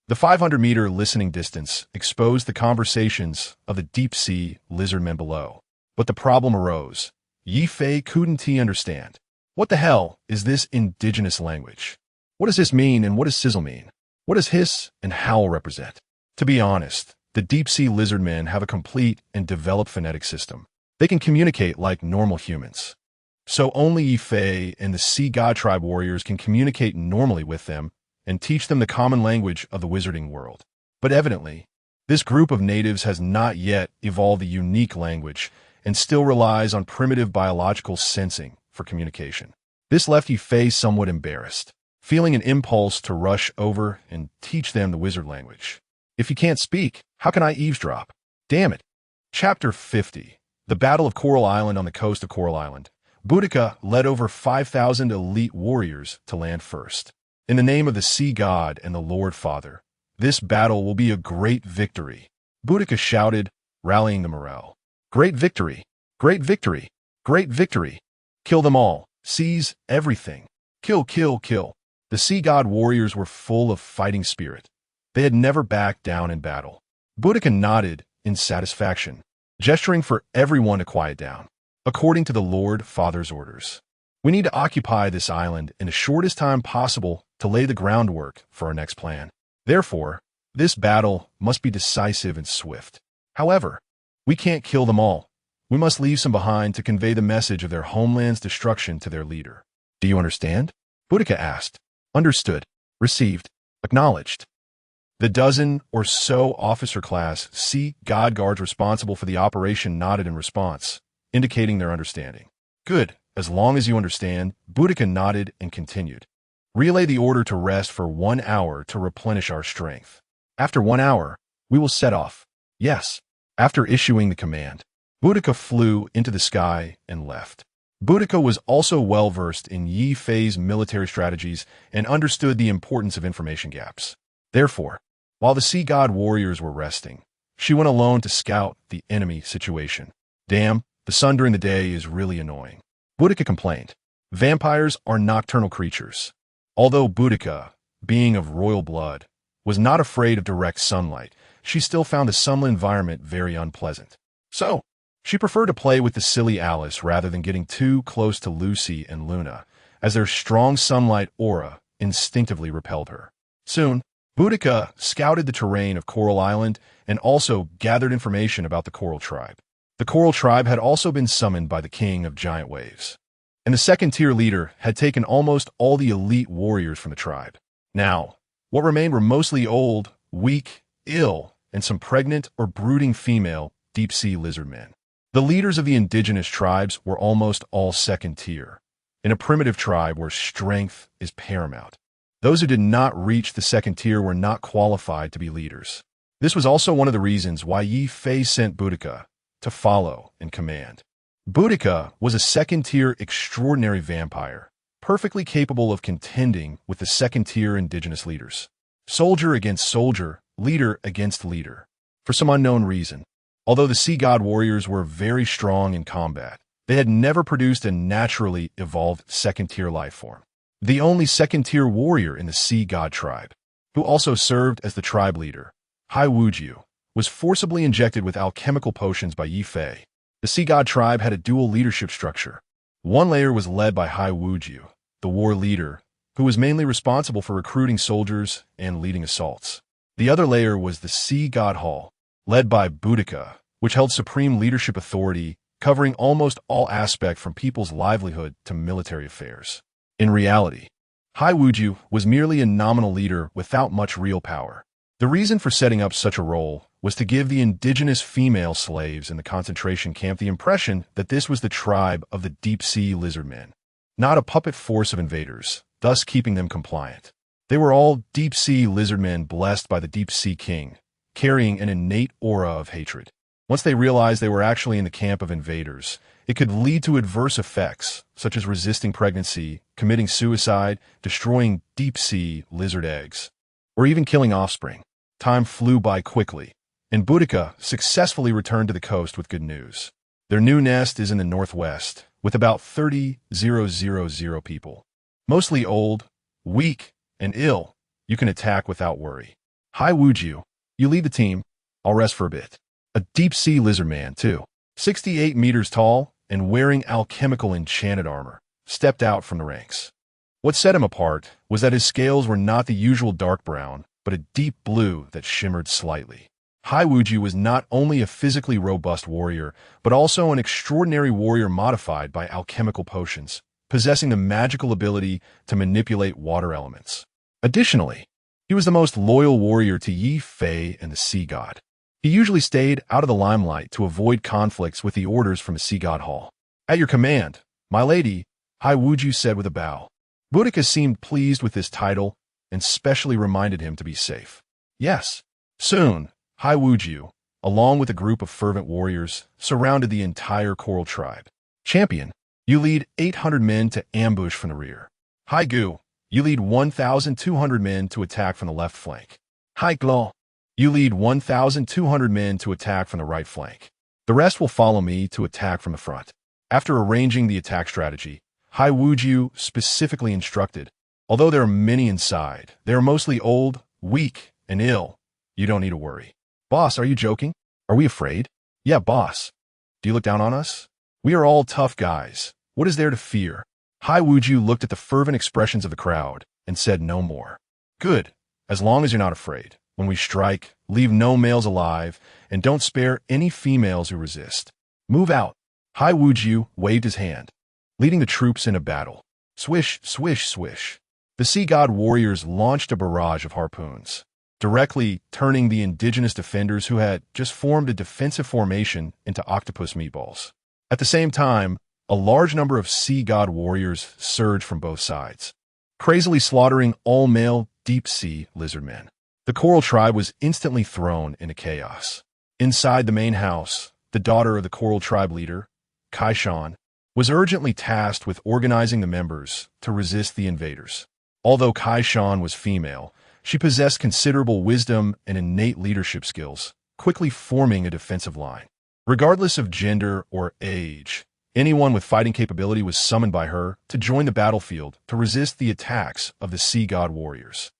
The 500-meter listening distance exposed the conversations of the deep-sea lizard men below. But the problem arose. Ye Fei couldn't understand. What the hell is this indigenous language? What does this mean and what does sizzle mean? What does hiss and howl represent? To be honest, the deep-sea lizard men have a complete and developed phonetic system. They can communicate like normal humans. So only Ye Fei and the Sea God Tribe warriors can communicate normally with them and teach them the common language of the wizarding world. But evidently, this group of natives has not yet evolved a unique language and still relies on primitive biological sensing for communication. This left Ye Fei somewhat embarrassed, feeling an impulse to rush over and teach them the wizard language. If you can't speak, how can I eavesdrop? Damn it. Chapter 50. The Battle of Coral Island on the coast of Coral Island. Boudica led over 5,000 elite warriors to land first. In the name of the Sea God and the Lord Father, this battle will be a great victory. Boudica shouted, rallying the morale. Great victory! Great victory! Great victory! Kill them all! Seize everything! Kill, kill, kill! The Sea God warriors were full of fighting spirit. They had never backed down in battle. Boudica nodded in satisfaction, gesturing for everyone to quiet down. According to the Lord Father's orders, we need to occupy this island in the shortest time possible to lay the groundwork for our next plan. Therefore, this battle must be decisive and swift. However, we can't kill them all. We must leave some behind to convey the message of their homeland's destruction to their leader. Do you understand? Boudica asked. Understood. Received. Acknowledged. The dozen or so officer-class Sea God Guards responsible for the operation nodded in response, indicating their understanding. Good. As long as you understand, Boudica nodded and continued. Relay the order to rest for 1 hour to replenish our strength. After 1 hour, we will set off. Yes. After issuing the command, Boudica flew into the sky and left. Boudica was also well-versed in Ye Fei's military strategies and understood the importance of information gaps. Therefore, while the Sea God warriors were resting, she went alone to scout the enemy situation. Damn, the sun during the day is really annoying. Boudica complained. Vampires are nocturnal creatures. Although Boudica, being of royal blood, was not afraid of direct sunlight, she still found the sunlit environment very unpleasant. So, she preferred to play with the silly Alice rather than getting too close to Lucy and Luna, as their strong sunlight aura instinctively repelled her. Soon, Boudica scouted the terrain of Coral Island and also gathered information about the Coral Tribe. The Coral Tribe had also been summoned by the King of Giant Waves, and the second-tier leader had taken almost all the elite warriors from the tribe. Now, what remained were mostly old, weak, ill, and some pregnant or brooding female deep-sea lizard men. The leaders of the indigenous tribes were almost all second-tier, in a primitive tribe where strength is paramount. Those who did not reach the second tier were not qualified to be leaders. This was also one of the reasons why Ye Fei sent Boudica to follow and command. Boudica was a second-tier extraordinary vampire, perfectly capable of contending with the second-tier indigenous leaders. Soldier against soldier, leader against leader. For some unknown reason, although the Sea God warriors were very strong in combat, they had never produced a naturally evolved second-tier life form. The only second-tier warrior in the Sea God Tribe, who also served as the tribe leader, Hai Wujiu, was forcibly injected with alchemical potions by Ye Fei. The Sea God Tribe had a dual leadership structure. One layer was led by Hai Wuju, the war leader, who was mainly responsible for recruiting soldiers and leading assaults. The other layer was the Sea God Hall, led by Boudica, which held supreme leadership authority, covering almost all aspects from people's livelihood to military affairs. In reality, Hai Wuju was merely a nominal leader without much real power. The reason for setting up such a role was to give the indigenous female slaves in the concentration camp the impression that this was the tribe of the deep-sea lizardmen, not a puppet force of invaders, thus keeping them compliant. They were all deep-sea lizardmen blessed by the deep-sea king, carrying an innate aura of hatred. Once they realized they were actually in the camp of invaders, it could lead to adverse effects, such as resisting pregnancy, committing suicide, destroying deep-sea lizard eggs, or even killing offspring. Time flew by quickly, and Boudica successfully returned to the coast with good news. Their new nest is in the northwest, with about 30,000 people. Mostly old, weak, and ill. You can attack without worry. Hai Wuju, you lead the team. I'll rest for a bit. A deep-sea lizard man, too, 68 meters tall and wearing alchemical enchanted armor, stepped out from the ranks. What set him apart was that his scales were not the usual dark brown, but a deep blue that shimmered slightly. Hai Wuju was not only a physically robust warrior, but also an extraordinary warrior modified by alchemical potions, possessing the magical ability to manipulate water elements. Additionally, he was the most loyal warrior to Ye Fei and the Sea God. He usually stayed out of the limelight to avoid conflicts with the orders from the Sea God Hall. At your command, my lady, Hai Wuju said with a bow. Boudica seemed pleased with this title and specially reminded him to be safe. Yes. Soon, Hai Wuju, along with a group of fervent warriors, surrounded the entire coral tribe. Champion, you lead 800 men to ambush from the rear. Hai Gu, you lead 1,200 men to attack from the left flank. Hai Glo, you lead 1,200 men to attack from the right flank. The rest will follow me to attack from the front. After arranging the attack strategy, Hai Wuju specifically instructed, although there are many inside, they are mostly old, weak, and ill. You don't need to worry. Boss, are you joking? Are we afraid? Yeah, boss. Do you look down on us? We are all tough guys. What is there to fear? Hai Wuju looked at the fervent expressions of the crowd and said no more. Good, as long as you're not afraid. When we strike, leave no males alive, and don't spare any females who resist. Move out. Hai Wuju waved his hand, leading the troops into battle. Swish, swish, swish. The Sea God warriors launched a barrage of harpoons, directly turning the indigenous defenders who had just formed a defensive formation into octopus meatballs. At the same time, a large number of Sea God warriors surged from both sides, crazily slaughtering all male deep-sea lizardmen. The coral tribe was instantly thrown into chaos. Inside the main house, the daughter of the coral tribe leader, Kai Shan, was urgently tasked with organizing the members to resist the invaders. Although Kai Shan was female, she possessed considerable wisdom and innate leadership skills, quickly forming a defensive line. Regardless of gender or age, anyone with fighting capability was summoned by her to join the battlefield to resist the attacks of the Sea God warriors.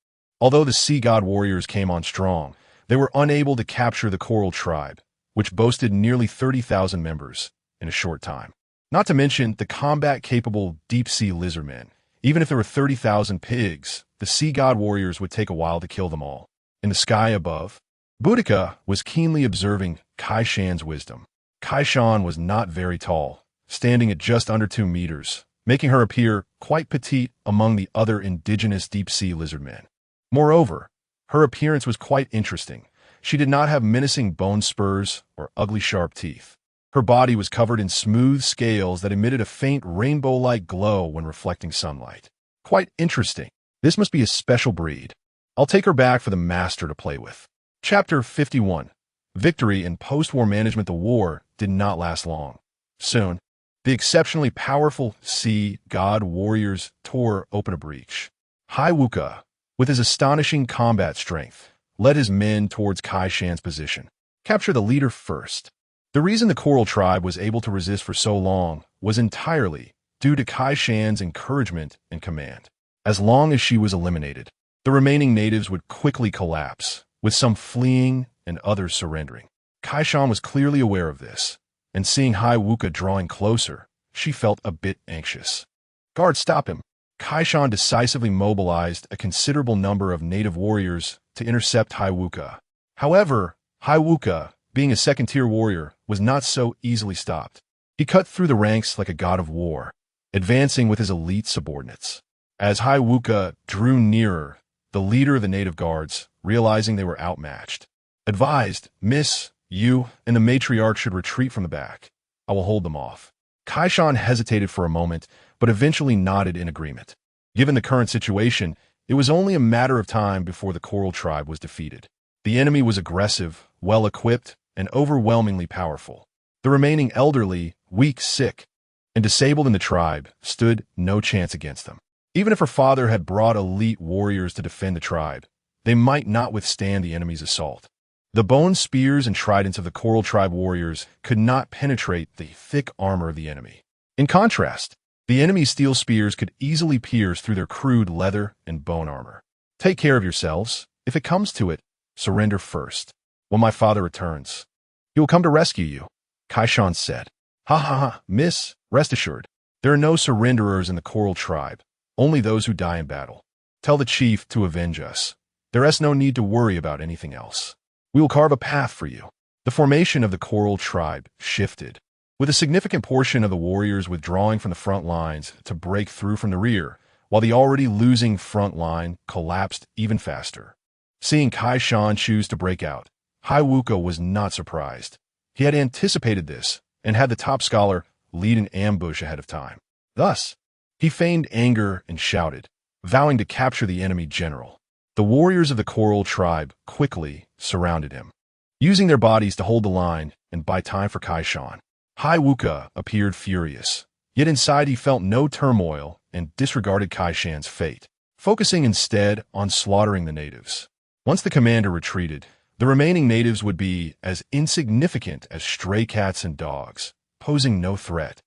Although the Sea God warriors came on strong, they were unable to capture the coral tribe, which boasted nearly 30,000 members, in a short time. Not to mention the combat-capable deep-sea lizardmen. Even if there were 30,000 pigs, the Sea God warriors would take a while to kill them all. In the sky above, Boudica was keenly observing Kai Shan's wisdom. Kai Shan was not very tall, standing at just under 2 meters, making her appear quite petite among the other indigenous deep-sea lizardmen. Moreover, her appearance was quite interesting. She did not have menacing bone spurs or ugly sharp teeth. Her body was covered in smooth scales that emitted a faint rainbow-like glow when reflecting sunlight. Quite interesting. This must be a special breed. I'll take her back for the master to play with. Chapter 51. Victory in post-war management. The war did not last long. Soon, the exceptionally powerful Sea God warriors tore open a breach. Hai Wuka, with his astonishing combat strength, led his men towards Kai Shan's position. Capture the leader first. The reason the coral tribe was able to resist for so long was entirely due to Kai Shan's encouragement and command. As long as she was eliminated, the remaining natives would quickly collapse, with some fleeing and others surrendering. Kai Shan was clearly aware of this, and seeing Hai Wuka drawing closer, she felt a bit anxious. "Guard, stop him!" Kaishan decisively mobilized a considerable number of native warriors to intercept Haiwuka. However, Haiwuka, being a second-tier warrior, was not so easily stopped. He cut through the ranks like a god of war, advancing with his elite subordinates. As Haiwuka drew nearer, the leader of the native guards, realizing they were outmatched, advised, "Miss, you and the matriarch should retreat from the back. I will hold them off." Kaishan hesitated for a moment, but eventually nodded in agreement. Given the current situation, it was only a matter of time before the Coral tribe was defeated. The enemy was aggressive, well-equipped, and overwhelmingly powerful. The remaining elderly, weak, sick, and disabled in the tribe stood no chance against them. Even if her father had brought elite warriors to defend the tribe, they might not withstand the enemy's assault. The bone spears and tridents of the Coral tribe warriors could not penetrate the thick armor of the enemy. In contrast, the enemy's steel spears could easily pierce through their crude leather and bone armor. "Take care of yourselves. If it comes to it, surrender first. When my father returns, he will come to rescue you," Kaishan said. "Ha ha ha, miss, rest assured. There are no surrenderers in the Coral tribe, only those who die in battle. Tell the chief to avenge us. There is no need to worry about anything else. We will carve a path for you." The formation of the Coral tribe shifted, with a significant portion of the warriors withdrawing from the front lines to break through from the rear, while the already losing front line collapsed even faster. Seeing Kaishan choose to break out, Haiwuka was not surprised. He had anticipated this and had the top scholar lead an ambush ahead of time. Thus, he feigned anger and shouted, vowing to capture the enemy general. The warriors of the Coral tribe quickly surrounded him, using their bodies to hold the line and buy time for Kaishan. Haiwuka appeared furious, yet inside he felt no turmoil and disregarded Kaishan's fate, focusing instead on slaughtering the natives. Once the commander retreated, the remaining natives would be as insignificant as stray cats and dogs, posing no threat,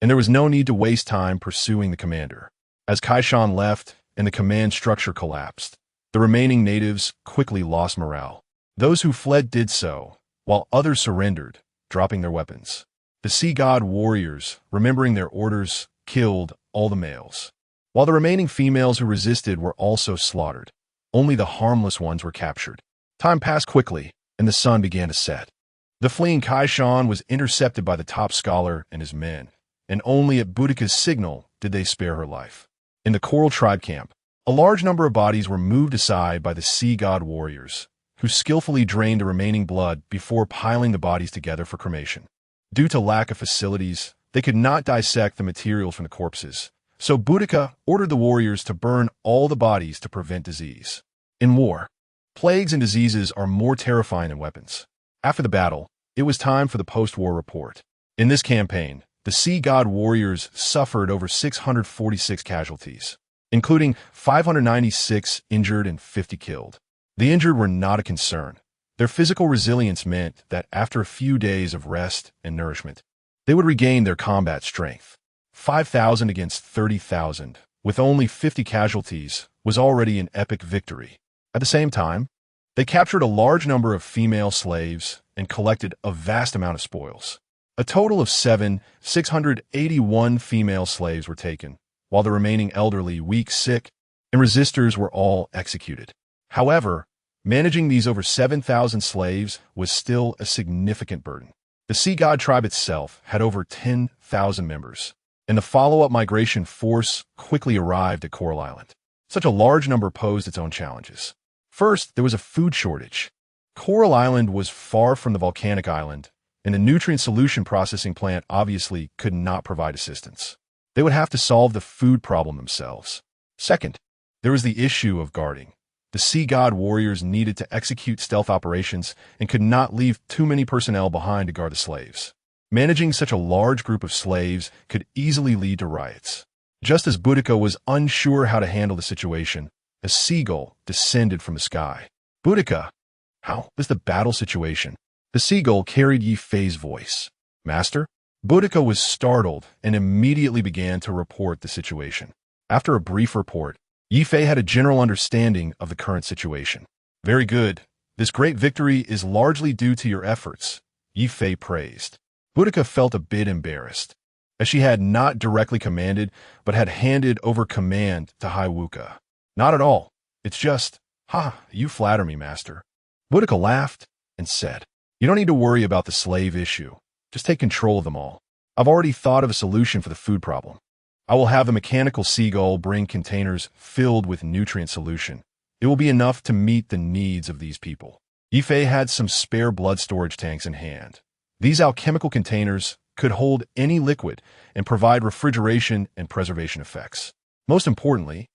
and there was no need to waste time pursuing the commander. As Kaishan left and the command structure collapsed, the remaining natives quickly lost morale. Those who fled did so, while others surrendered, dropping their weapons. The sea god warriors, remembering their orders, killed all the males, while the remaining females who resisted were also slaughtered. Only the harmless ones were captured. Time passed quickly, and the sun began to set. The fleeing Kaishan was intercepted by the top scholar and his men, and only at Boudica's signal did they spare her life. In the Coral tribe camp, a large number of bodies were moved aside by the sea god warriors, who skillfully drained the remaining blood before piling the bodies together for cremation. Due to lack of facilities, they could not dissect the materials from the corpses, so Boudica ordered the warriors to burn all the bodies to prevent disease. In war, plagues and diseases are more terrifying than weapons. After the battle, it was time for the post-war report. In this campaign, the sea god warriors suffered over 646 casualties, including 596 injured and 50 killed. The injured were not a concern. Their physical resilience meant that after a few days of rest and nourishment, they would regain their combat strength. 5,000 against 30,000, with only 50 casualties, was already an epic victory. At the same time, they captured a large number of female slaves and collected a vast amount of spoils. A total of 681 female slaves were taken, while the remaining elderly, weak, sick, and resistors were all executed. However, managing these over 7,000 slaves was still a significant burden. The sea god tribe itself had over 10,000 members, and the follow-up migration force quickly arrived at Coral Island. Such a large number posed its own challenges. First, there was a food shortage. Coral Island was far from the volcanic island, and the nutrient solution processing plant obviously could not provide assistance. They would have to solve the food problem themselves. Second, there was the issue of guarding. The sea god warriors needed to execute stealth operations and could not leave too many personnel behind to guard the slaves. Managing such a large group of slaves could easily lead to riots. Just as Boudica was unsure how to handle the situation, a seagull descended from the sky. "Boudica, how is the battle situation?" The seagull carried Ye Fei's voice. "Master?" Boudica was startled and immediately began to report the situation. After a brief report, Ye Fei had a general understanding of the current situation. "Very good. This great victory is largely due to your efforts," Ye Fei praised. Boudica felt a bit embarrassed. as she had not directly commanded, but had handed over command to Haiwuka. Not at all. It's just, you flatter me, master. Boudica laughed and said, you don't need to worry about the slave issue. Just take control of them all. I've already thought of a solution for the food problem. I will have the mechanical seagull bring containers filled with nutrient solution. It will be enough to meet the needs of these people. Ye Fei had some spare blood storage tanks in hand. These alchemical containers could hold any liquid and provide refrigeration and preservation effects. Most importantly,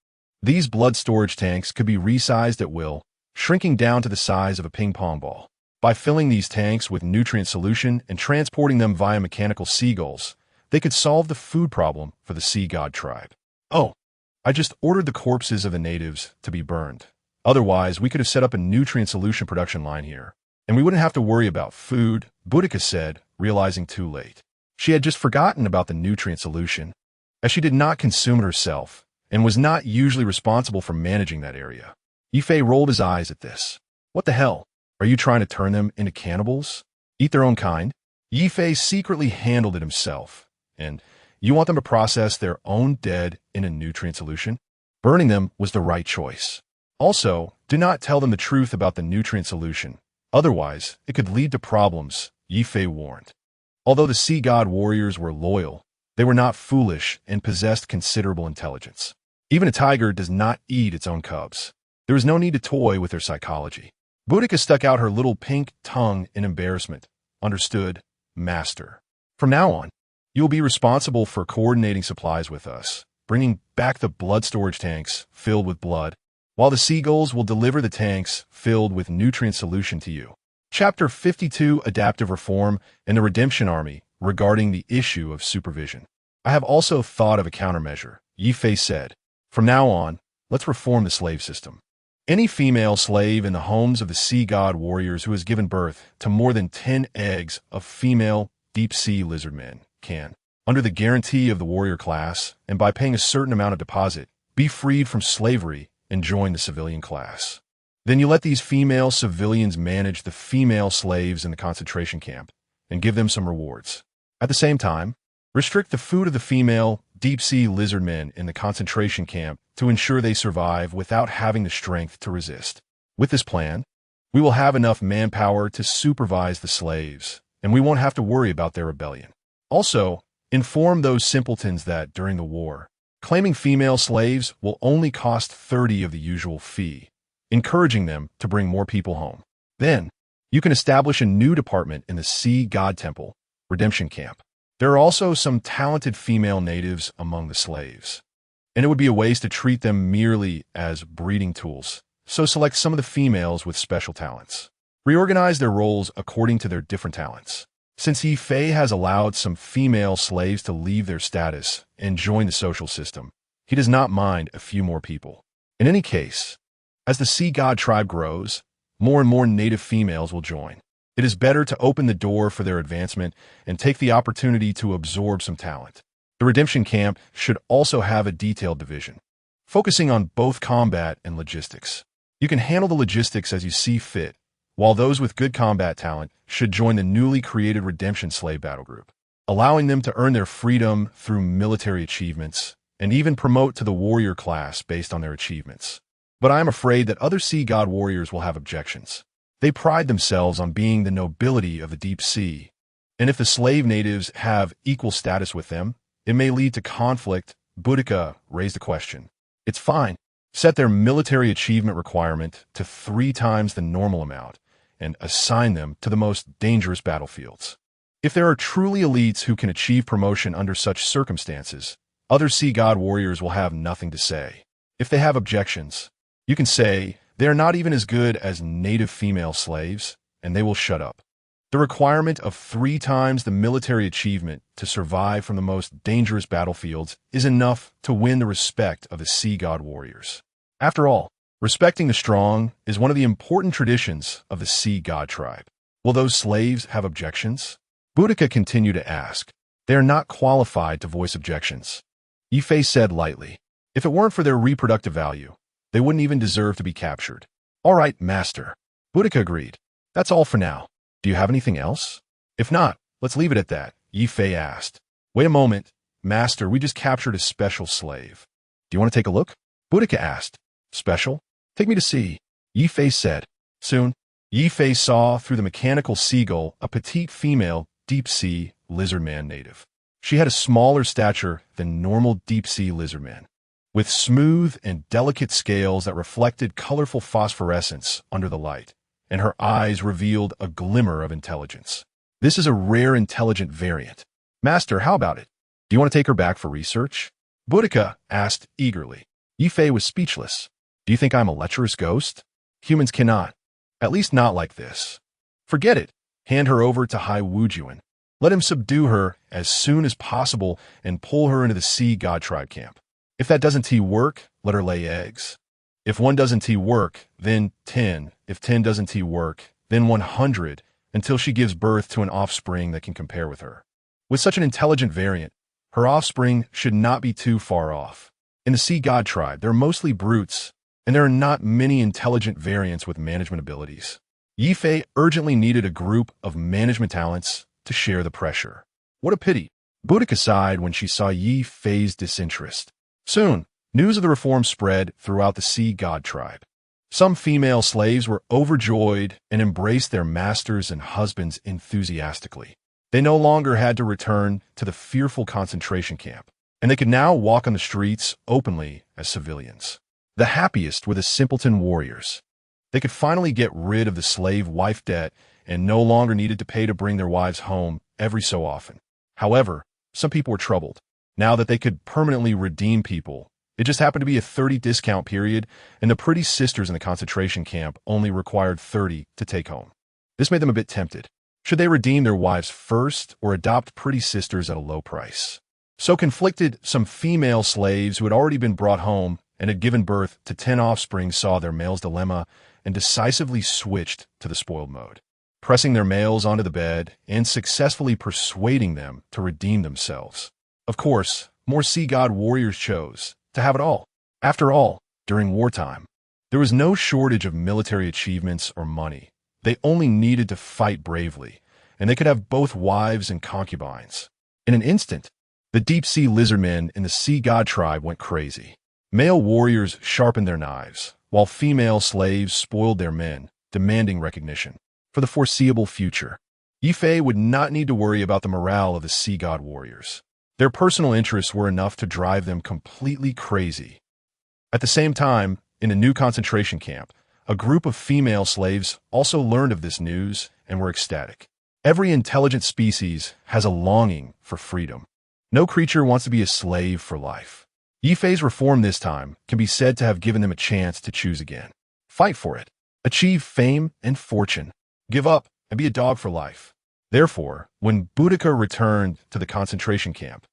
these blood storage tanks could be resized at will, shrinking down to the size of a ping-pong ball. By filling these tanks with nutrient solution and transporting them via mechanical seagulls, they could solve the food problem for the sea god tribe. Oh, I just ordered the corpses of the natives to be burned. Otherwise, we could have set up a nutrient solution production line here, and we wouldn't have to worry about food, Boudica said, realizing too late. She had just forgotten about the nutrient solution, as she did not consume it herself, and was not usually responsible for managing that area. Ye Fei rolled his eyes at this. What the hell? Are you trying to turn them into cannibals? Eat their own kind? Ye Fei secretly handled it himself, and you want them to process their own dead in a nutrient solution? Burning them was the right choice. Also, do not tell them the truth about the nutrient solution. Otherwise, it could lead to problems, Ye Fei warned. Although the sea god warriors were loyal, they were not foolish and possessed considerable intelligence. Even a tiger does not eat its own cubs. There is no need to toy with their psychology. Boudica stuck out her little pink tongue in embarrassment. Understood, master. From now on, you will be responsible for coordinating supplies with us, bringing back the blood storage tanks filled with blood, while the seagulls will deliver the tanks filled with nutrient solution to you. Chapter 52, Adaptive Reform and the Redemption Army, regarding the issue of supervision. I have also thought of a countermeasure, Ye Fei said. From now on, let's reform the slave system. Any female slave in the homes of the sea god warriors who has given birth to more than 10 eggs of female deep-sea lizard men can, under the guarantee of the warrior class and by paying a certain amount of deposit, be freed from slavery and join the civilian class. Then you let these female civilians manage the female slaves in the concentration camp and give them some rewards. At the same time, restrict the food of the female deep-sea lizard men in the concentration camp to ensure they survive without having the strength to resist. With this plan, we will have enough manpower to supervise the slaves, and we won't have to worry about their rebellion. Also, inform those simpletons that, during the war, claiming female slaves will only cost 30 of the usual fee, encouraging them to bring more people home. Then, you can establish a new department in the Sea God Temple, Redemption Camp. There are also some talented female natives among the slaves, and it would be a waste to treat them merely as breeding tools, so select some of the females with special talents. Reorganize their roles according to their different talents. Since Ye Fei has allowed some female slaves to leave their status and join the social system, he does not mind a few more people. In any case, as the Sea God tribe grows, more and more native females will join. It is better to open the door for their advancement and take the opportunity to absorb some talent. The Redemption Camp should also have a detailed division, focusing on both combat and logistics. You can handle the logistics as you see fit, while those with good combat talent should join the newly created Redemption Slave Battle Group, allowing them to earn their freedom through military achievements and even promote to the warrior class based on their achievements. But I am afraid that other sea god warriors will have objections. They pride themselves on being the nobility of the deep sea, and if the slave natives have equal status with them, it may lead to conflict. Boudica raised a question. It's fine. Set their military achievement requirement to 3 times the normal amount and assign them to the most dangerous battlefields. If there are truly elites who can achieve promotion under such circumstances, other sea god warriors will have nothing to say. If they have objections, you can say they are not even as good as native female slaves, and they will shut up. The requirement of 3 times the military achievement to survive from the most dangerous battlefields is enough to win the respect of the sea god warriors. After all, respecting the strong is one of the important traditions of the sea god tribe. Will those slaves have objections? Boudica continued to ask. They are not qualified to voice objections. Ye Fei said lightly. If it weren't for their reproductive value, they wouldn't even deserve to be captured. All right, master. Boudica agreed. That's all for now. Do you have anything else? If not, let's leave it at that, Ye Fei asked. Wait a moment, master, we just captured a special slave. Do you want to take a look? Boudica asked. Special? Take me to see. Ye Fei said. Soon, Ye Fei saw through the mechanical seagull a petite female deep-sea lizardman native. She had a smaller stature than normal deep-sea lizardmen, with smooth and delicate scales that reflected colorful phosphorescence under the light, and her eyes revealed a glimmer of intelligence. This is a rare intelligent variant. Master, how about it? Do you want to take her back for research? Boudica asked eagerly. Ye Fei was speechless. Do you think I'm a lecherous ghost? Humans cannot. At least not like this. Forget it. Hand her over to Hai Wujuan. Let him subdue her as soon as possible and pull her into the sea god tribe camp. If that doesn't work, let her lay eggs. If one doesn't work, then 10. If 10 doesn't work, then 100, until she gives birth to an offspring that can compare with her. With such an intelligent variant, her offspring should not be too far off. In the sea god tribe, they're mostly brutes, and there are not many intelligent variants with management abilities. Ye Fei urgently needed a group of management talents to share the pressure. What a pity. Boudica sighed when she saw Ye Fei's disinterest. Soon, news of the reform spread throughout the sea god tribe. Some female slaves were overjoyed and embraced their masters and husbands enthusiastically. They no longer had to return to the fearful concentration camp, and they could now walk on the streets openly as civilians. The happiest were the simpleton warriors. They could finally get rid of the slave wife debt and no longer needed to pay to bring their wives home every so often. However, some people were troubled. Now that they could permanently redeem people, it just happened to be a 30 discount period, and the pretty sisters in the concentration camp only required 30 to take home. This made them a bit tempted. Should they redeem their wives first or adopt pretty sisters at a low price? So conflicted, some female slaves who had already been brought home and had given birth to 10 offspring saw their male's dilemma and decisively switched to the spoiled mode, pressing their males onto the bed and successfully persuading them to redeem themselves. Of course, more sea god warriors chose to have it all. After all, during wartime, there was no shortage of military achievements or money. They only needed to fight bravely, and they could have both wives and concubines. In an instant, the deep-sea lizardmen in the sea god tribe went crazy. Male warriors sharpened their knives, while female slaves spoiled their men, demanding recognition. For the foreseeable future, Ye Fei would not need to worry about the morale of the sea god warriors. Their personal interests were enough to drive them completely crazy. At the same time, in a new concentration camp, a group of female slaves also learned of this news and were ecstatic. Every intelligent species has a longing for freedom. No creature wants to be a slave for life. Ye Fei's reform this time can be said to have given them a chance to choose again. Fight for it. Achieve fame and fortune. Give up and be a dog for life. Therefore, when Boudica returned to the concentration camp,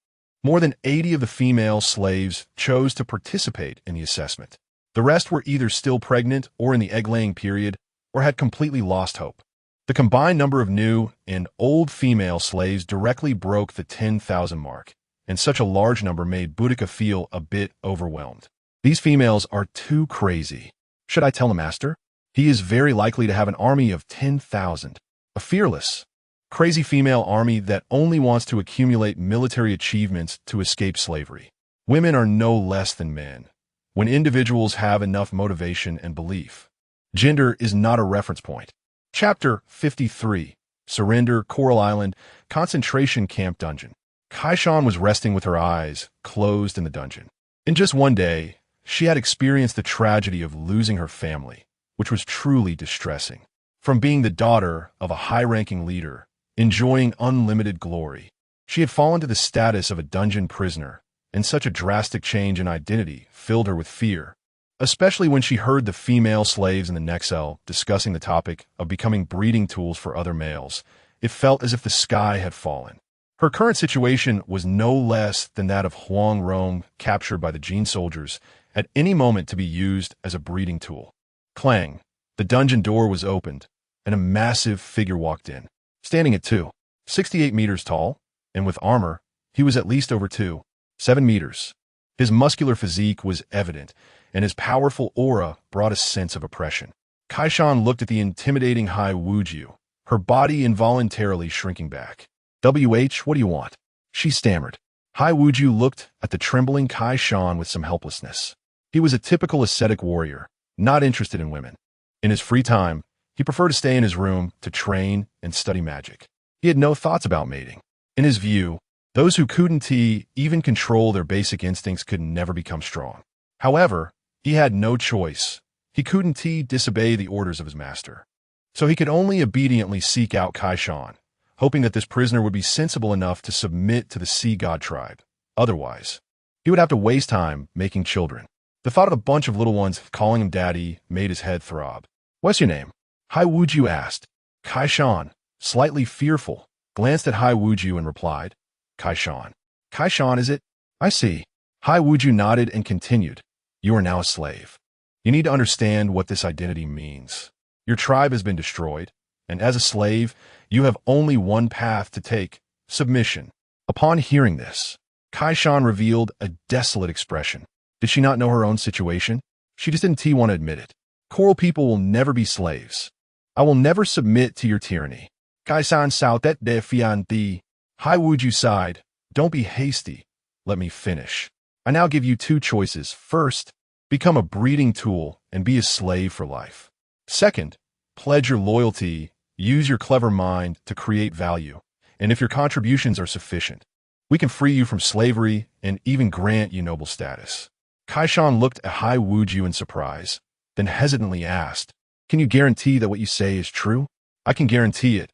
more than 80 of the female slaves chose to participate in the assessment. The rest were either still pregnant or in the egg-laying period or had completely lost hope. The combined number of new and old female slaves directly broke the 10,000 mark, and such a large number made Boudica feel a bit overwhelmed. These females are too crazy. Should I tell the master? He is very likely to have an army of 10,000. A fearless, crazy female army that only wants to accumulate military achievements to escape slavery. Women are no less than men when individuals have enough motivation and belief. Gender is not a reference point. Chapter 53. Surrender, Coral Island, Concentration Camp Dungeon. Kaishan was resting with her eyes closed in the dungeon. In just one day, she had experienced the tragedy of losing her family, which was truly distressing. From being the daughter of a high-ranking leader, enjoying unlimited glory, she had fallen to the status of a dungeon prisoner, and such a drastic change in identity filled her with fear, especially when she heard the female slaves in the next cell discussing the topic of becoming breeding tools for other males. It felt as if the sky had fallen. Her current situation was no less than that of Huang Rong, captured by the Jin soldiers, at any moment to be used as a breeding tool. Clang! The dungeon door was opened, and a massive figure walked in. Standing at 2.68 meters tall, and with armor, he was at least over 2.7 meters. His muscular physique was evident, and his powerful aura brought a sense of oppression. Kaishan looked at the intimidating Hai Wuju, her body involuntarily shrinking back. "WH, what do you want?" She stammered. Hai Wuju looked at the trembling Kai Shan with some helplessness. He was a typical ascetic warrior, not interested in women. In his free time, he preferred to stay in his room to train and study magic. He had no thoughts about mating. In his view, those who couldn't even control their basic instincts could never become strong. However, he had no choice. He couldn't disobey the orders of his master. So he could only obediently seek out Kai Shan, hoping that this prisoner would be sensible enough to submit to the sea god tribe. Otherwise, he would have to waste time making children. The thought of a bunch of little ones calling him daddy made his head throb. What's your name? Hai Wuju asked. Kai Shan, slightly fearful, glanced at Hai Wuju and replied, Kai Shan. Kai Shan, is it? I see. Hai Wuju nodded and continued. You are now a slave. You need to understand what this identity means. Your tribe has been destroyed, and as a slave, you have only one path to take, submission. Upon hearing this, Kai Shan revealed a desolate expression. Did she not know her own situation? She just didn't want to admit it. Coral people will never be slaves. I will never submit to your tyranny. Kai Shan sautet de fianti. Hai Wuju sighed. Don't be hasty. Let me finish. I now give you two choices. First, become a breeding tool and be a slave for life. Second, pledge your loyalty, use your clever mind to create value, and if your contributions are sufficient, we can free you from slavery and even grant you noble status. Kai Shan looked at Hai Wuju in surprise, then hesitantly asked, Can you guarantee that what you say is true? I can guarantee it.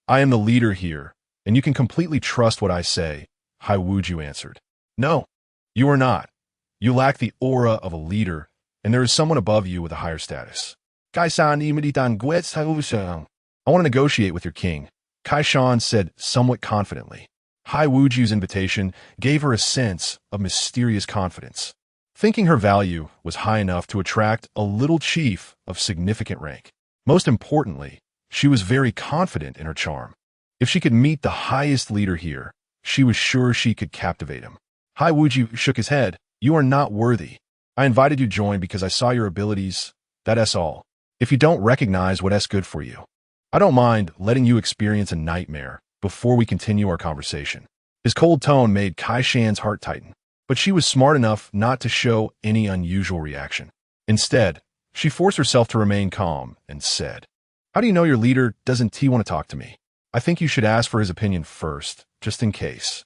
I am the leader here, and you can completely trust what I say, Hai Wuju answered. No, you are not. You lack the aura of a leader, and there is someone above you with a higher status. I want to negotiate with your king, Kai Shan said somewhat confidently. Hai Wuju's invitation gave her a sense of mysterious confidence, thinking her value was high enough to attract a little chief of significant rank. Most importantly, she was very confident in her charm. If she could meet the highest leader here, she was sure she could captivate him. Hai Wuju shook his head. You are not worthy. I invited you to join because I saw your abilities. That's all. If you don't recognize what's good for you, I don't mind letting you experience a nightmare before we continue our conversation. His cold tone made Kai Shan's heart tighten, but she was smart enough not to show any unusual reaction. Instead, she forced herself to remain calm and said, How do you know your leader doesn't want to talk to me? I think you should ask for his opinion first, just in case.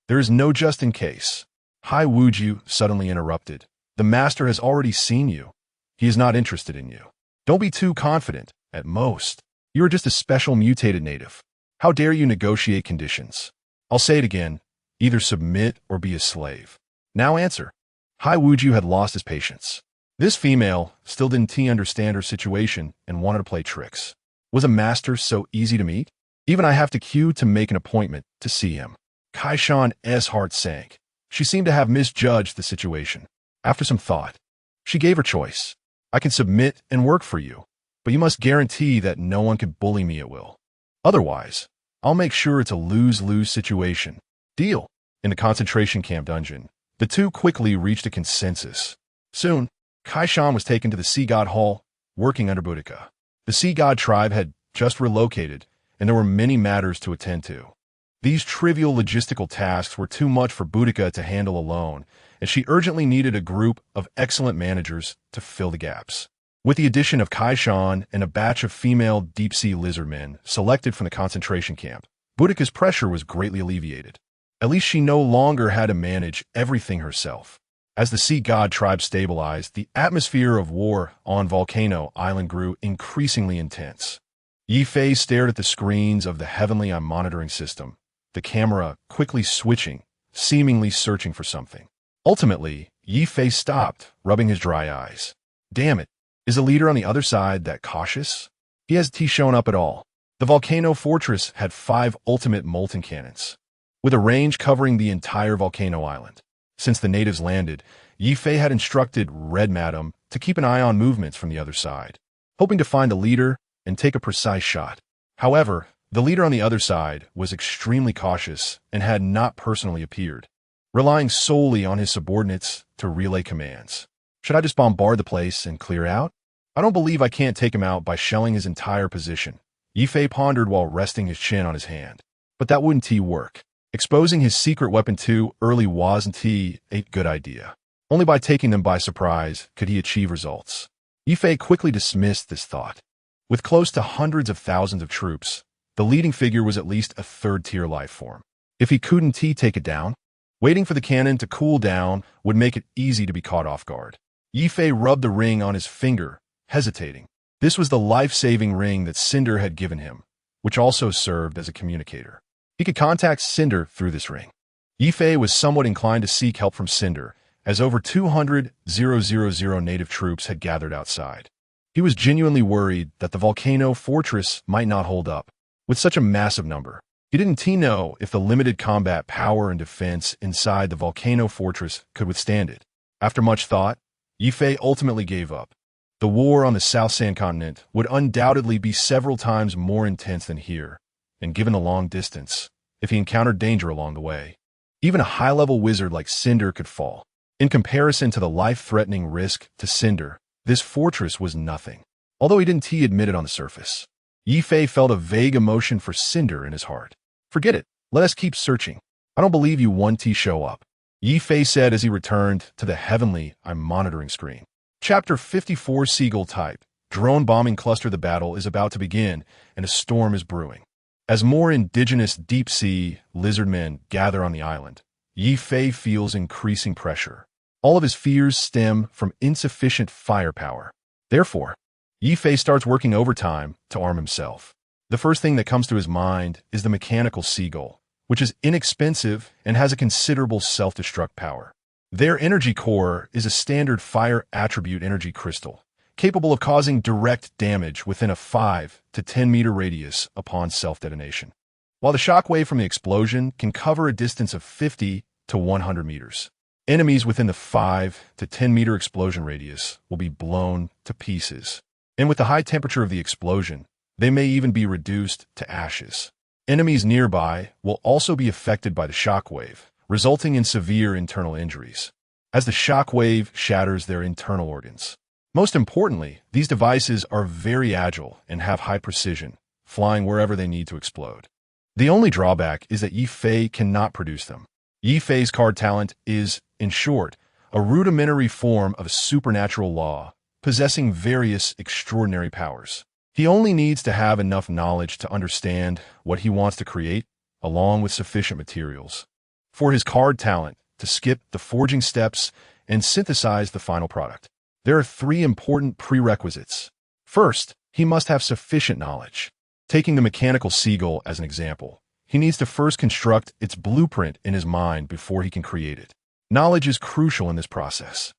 There is no just in case. Hai Wuju suddenly interrupted. The master has already seen you. He is not interested in you. Don't be too confident. At most, you are just a special mutated native. How dare you negotiate conditions? I'll say it again. Either submit or be a slave. Now answer. Hai Wuju had lost his patience. This female still didn't understand her situation and wanted to play tricks. Was a master so easy to meet? Even I have to queue to make an appointment to see him. Kai Shan's heart sank. She seemed to have misjudged the situation. After some thought, she gave her choice. I can submit and work for you, but you must guarantee that no one can bully me at will. Otherwise, I'll make sure it's a lose-lose situation. Deal. In the concentration camp dungeon, the two quickly reached a consensus. Soon, Kai Shan was taken to the Sea God Hall, working under Boudica. The Sea God tribe had just relocated, and there were many matters to attend to. These trivial logistical tasks were too much for Boudica to handle alone, and she urgently needed a group of excellent managers to fill the gaps. With the addition of Kai Shan and a batch of female deep-sea lizard men selected from the concentration camp, Boudica's pressure was greatly alleviated. At least she no longer had to manage everything herself. As the Sea God tribe stabilized, the atmosphere of war on Volcano Island grew increasingly intense. Ye Fei stared at the screens of the heavenly eye monitoring system, the camera quickly switching, seemingly searching for something. Ultimately, Ye Fei stopped, rubbing his dry eyes. Damn it, is the leader on the other side that cautious? He hasn't shown up at all. The volcano fortress had 5 ultimate molten cannons, with a range covering the entire volcano island. Since the natives landed, Ye Fei had instructed Red Madam to keep an eye on movements from the other side, hoping to find the leader and take a precise shot. However, the leader on the other side was extremely cautious and had not personally appeared, relying solely on his subordinates to relay commands. Should I just bombard the place and clear out? I don't believe I can't take him out by shelling his entire position. Ye Fei pondered while resting his chin on his hand. But that wouldn't work. Exposing his secret weapon too early wasn't a good idea. Only by taking them by surprise could he achieve results. Ye Fei quickly dismissed this thought. With close to hundreds of thousands of troops, the leading figure was at least a third-tier life form. If he couldn't take it down, waiting for the cannon to cool down would make it easy to be caught off guard. Ye Fei rubbed the ring on his finger, hesitating. This was the life-saving ring that Cinder had given him, which also served as a communicator. He could contact Cinder through this ring. Ye Fei was somewhat inclined to seek help from Cinder, as over 200,000 native troops had gathered outside. He was genuinely worried that the volcano fortress might not hold up. With such a massive number, he didn't know if the limited combat power and defense inside the volcano fortress could withstand it. After much thought, Ye Fei ultimately gave up. The war on the South Sand continent would undoubtedly be several times more intense than here, and given the long distance, if he encountered danger along the way, even a high-level wizard like Cinder could fall. In comparison to the life-threatening risk to Cinder, this fortress was nothing, although he didn't admit it on the surface. Ye Fei felt a vague emotion for Cinder in his heart. Forget it. Let us keep searching. I don't believe you want to show up, Ye Fei said as he returned to the heavenly I'm monitoring screen. Chapter 54 Seagull Type. Drone bombing cluster. The battle is about to begin, and a storm is brewing. As more indigenous deep-sea lizardmen gather on the island, Ye Fei feels increasing pressure. All of his fears stem from insufficient firepower. Therefore, Ye Fei starts working overtime to arm himself. The first thing that comes to his mind is the mechanical seagull, which is inexpensive and has a considerable self-destruct power. Their energy core is a standard fire attribute energy crystal, capable of causing direct damage within a 5 to 10 meter radius upon self-detonation, while the shockwave from the explosion can cover a distance of 50 to 100 meters. Enemies within the 5 to 10 meter explosion radius will be blown to pieces, and with the high temperature of the explosion, they may even be reduced to ashes. Enemies nearby will also be affected by the shockwave, resulting in severe internal injuries, as the shockwave shatters their internal organs. Most importantly, these devices are very agile and have high precision, flying wherever they need to explode. The only drawback is that Ye Fei cannot produce them. Ye Fei's card talent is, in short, a rudimentary form of supernatural law, possessing various extraordinary powers. He only needs to have enough knowledge to understand what he wants to create, along with sufficient materials for his card talent to skip the forging steps and synthesize the final product. There are 3 important prerequisites. First, he must have sufficient knowledge. Taking the mechanical seagull as an example, he needs to first construct its blueprint in his mind before he can create it. Knowledge is crucial in this process.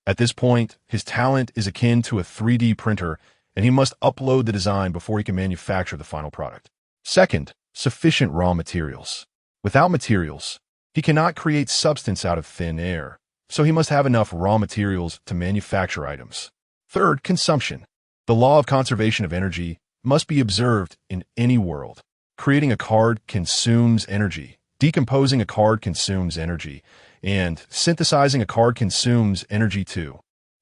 At this point, his talent is akin to a 3D printer, and he must upload the design before he can manufacture the final product. Second, sufficient raw materials. Without materials, he cannot create substance out of thin air, so he must have enough raw materials to manufacture items. Third, consumption. The law of conservation of energy must be observed in any world. Creating a card consumes energy, decomposing a card consumes energy, and synthesizing a card consumes energy too.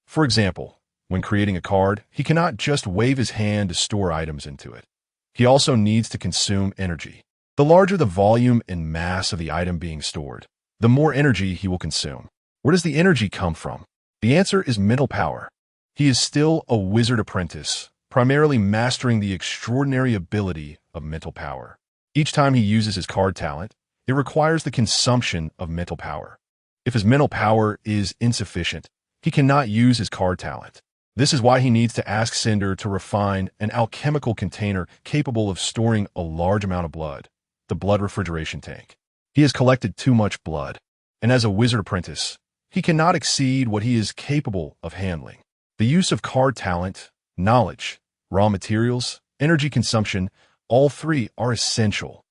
For example, when creating a card, he cannot just wave his hand to store items into it. He also needs to consume energy. The larger the volume and mass of the item being stored, the more energy he will consume. Where does the energy come from? The answer is mental power. He is still a wizard apprentice, primarily mastering the extraordinary ability of mental power. Each time he uses his card talent, it requires the consumption of mental power. If his mental power is insufficient, he cannot use his card talent. This is why he needs to ask Cinder to refine an alchemical container capable of storing a large amount of blood, the blood refrigeration tank. He has collected too much blood, and as a wizard apprentice, he cannot exceed what he is capable of handling. The use of card talent, knowledge, raw materials, energy consumption, all 3 are essential.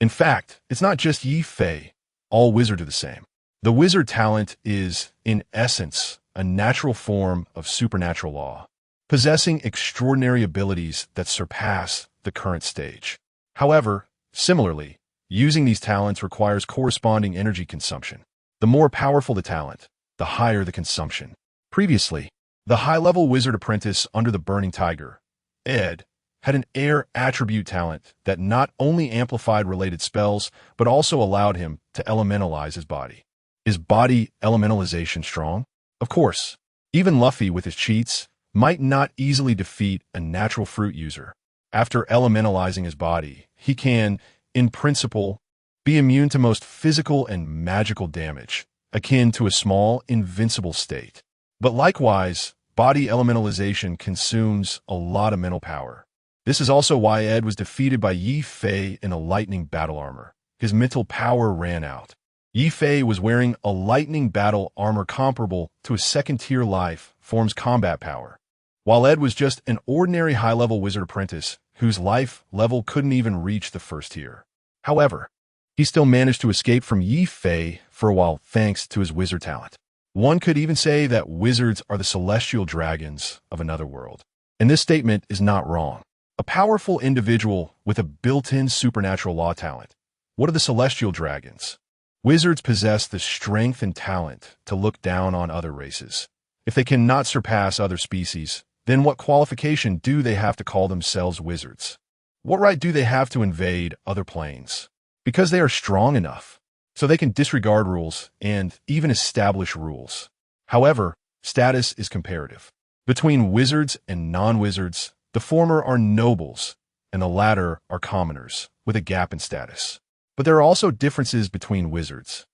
In fact, it's not just Ye Fei. All wizards are the same. The wizard talent is, in essence, a natural form of supernatural law, possessing extraordinary abilities that surpass the current stage. However, similarly, using these talents requires corresponding energy consumption. The more powerful the talent, the higher the consumption. Previously, the high-level wizard apprentice under the Burning Tiger, Ed, had an air attribute talent that not only amplified related spells, but also allowed him to elementalize his body. Is body elementalization strong? Of course. Even Luffy, with his cheats, might not easily defeat a natural fruit user. After elementalizing his body, he can, in principle, be immune to most physical and magical damage, akin to a small, invincible state. But likewise, body elementalization consumes a lot of mental power. This is also why Ed was defeated by Ye Fei in a lightning battle armor. His mental power ran out. Ye Fei was wearing a lightning battle armor comparable to a second-tier life form's combat power, while Ed was just an ordinary high-level wizard apprentice whose life level couldn't even reach the first tier. However, he still managed to escape from Ye Fei for a while thanks to his wizard talent. One could even say that wizards are the celestial dragons of another world. And this statement is not wrong. A powerful individual with a built-in supernatural law talent. What are the celestial dragons? Wizards possess the strength and talent to look down on other races. If they cannot surpass other species, then what qualification do they have to call themselves wizards? What right do they have to invade other planes? Because they are strong enough, so they can disregard rules and even establish rules. However, status is comparative. Between wizards and non-wizards, the former are nobles, and the latter are commoners, with a gap in status. But there are also differences between wizards.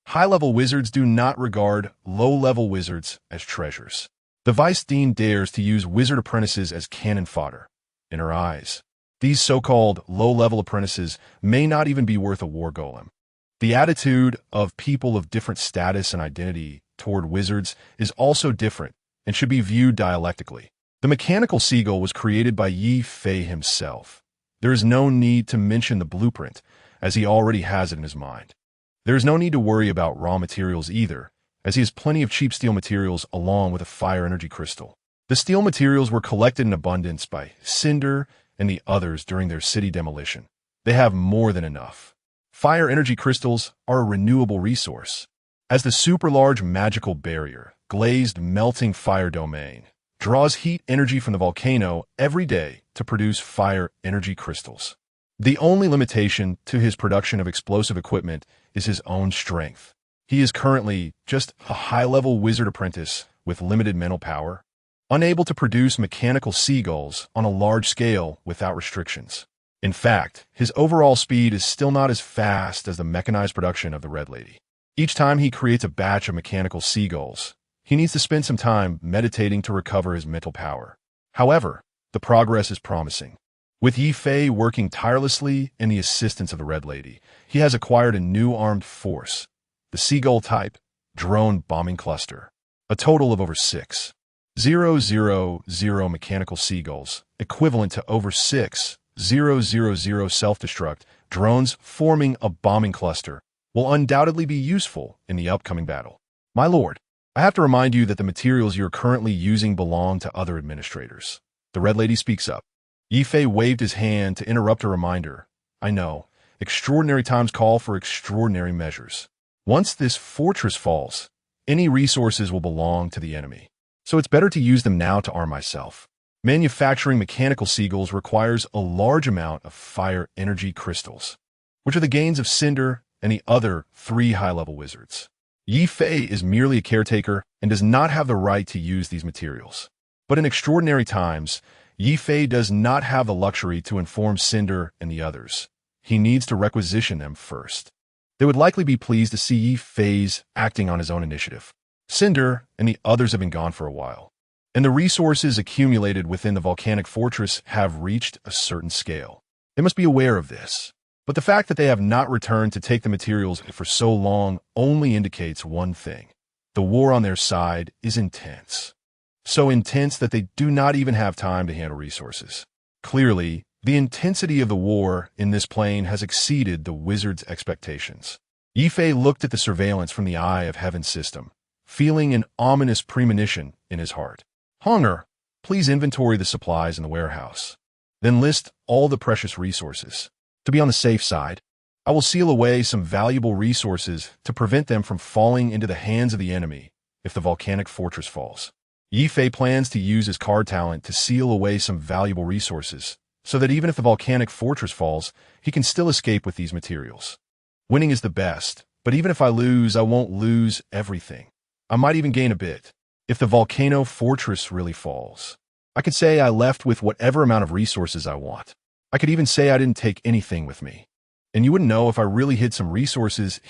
High-level wizards do not regard low-level wizards as treasures. The Vice Dean dares to use wizard apprentices as cannon fodder. In her eyes, these so-called low-level apprentices may not even be worth a war golem. The attitude of people of different status and identity toward wizards is also different and should be viewed dialectically. The mechanical seagull was created by Ye Fei himself. There is no need to mention the blueprint, as he already has it in his mind. There is no need to worry about raw materials either, as he has plenty of cheap steel materials along with a fire energy crystal. The steel materials were collected in abundance by Cinder and the others during their city demolition. They have more than enough. Fire energy crystals are a renewable resource. As the super-large magical barrier, glazed melting fire domain, draws heat energy from the volcano every day to produce fire energy crystals. The only limitation to his production of explosive equipment is his own strength. He is currently just a high-level wizard apprentice with limited mental power, unable to produce mechanical seagulls on a large scale without restrictions. In fact, his overall speed is still not as fast as the mechanized production of the Red Lady. Each time he creates a batch of mechanical seagulls, he needs to spend some time meditating to recover his mental power. However, the progress is promising. With Ye Fei working tirelessly and the assistance of the Red Lady, he has acquired a new armed force, the Seagull type drone bombing cluster, a total of over 6,000 mechanical seagulls, equivalent to over 6,000 self-destruct drones forming a bombing cluster, will undoubtedly be useful in the upcoming battle. My lord, I have to remind you that the materials you are currently using belong to other administrators. The Red Lady speaks up. Ye Fei waved his hand to interrupt a reminder. I know, extraordinary times call for extraordinary measures. Once this fortress falls, any resources will belong to the enemy. So it's better to use them now to arm myself. Manufacturing mechanical seagulls requires a large amount of fire energy crystals, which are the gains of Cinder and the other 3 high-level wizards. Ye Fei is merely a caretaker and does not have the right to use these materials. But in extraordinary times, Ye Fei does not have the luxury to inform Cinder and the others. He needs to requisition them first. They would likely be pleased to see Ye Fei's acting on his own initiative. Cinder and the others have been gone for a while, and the resources accumulated within the volcanic fortress have reached a certain scale. They must be aware of this. But the fact that they have not returned to take the materials for so long only indicates one thing. The war on their side is intense. So intense that they do not even have time to handle resources. Clearly, the intensity of the war in this plane has exceeded the wizard's expectations. Ye Fei looked at the surveillance from the Eye of Heaven system, feeling an ominous premonition in his heart. Hunger, please inventory the supplies in the warehouse. Then list all the precious resources. To be on the safe side, I will seal away some valuable resources to prevent them from falling into the hands of the enemy if the volcanic fortress falls. Ye Fei plans to use his card talent to seal away some valuable resources so that even if the volcanic fortress falls, he can still escape with these materials. Winning is the best, but even if I lose, I won't lose everything. I might even gain a bit. If the volcano fortress really falls, I could say I left with whatever amount of resources I want. I could even say I didn't take anything with me. And you wouldn't know if I really hid some resources.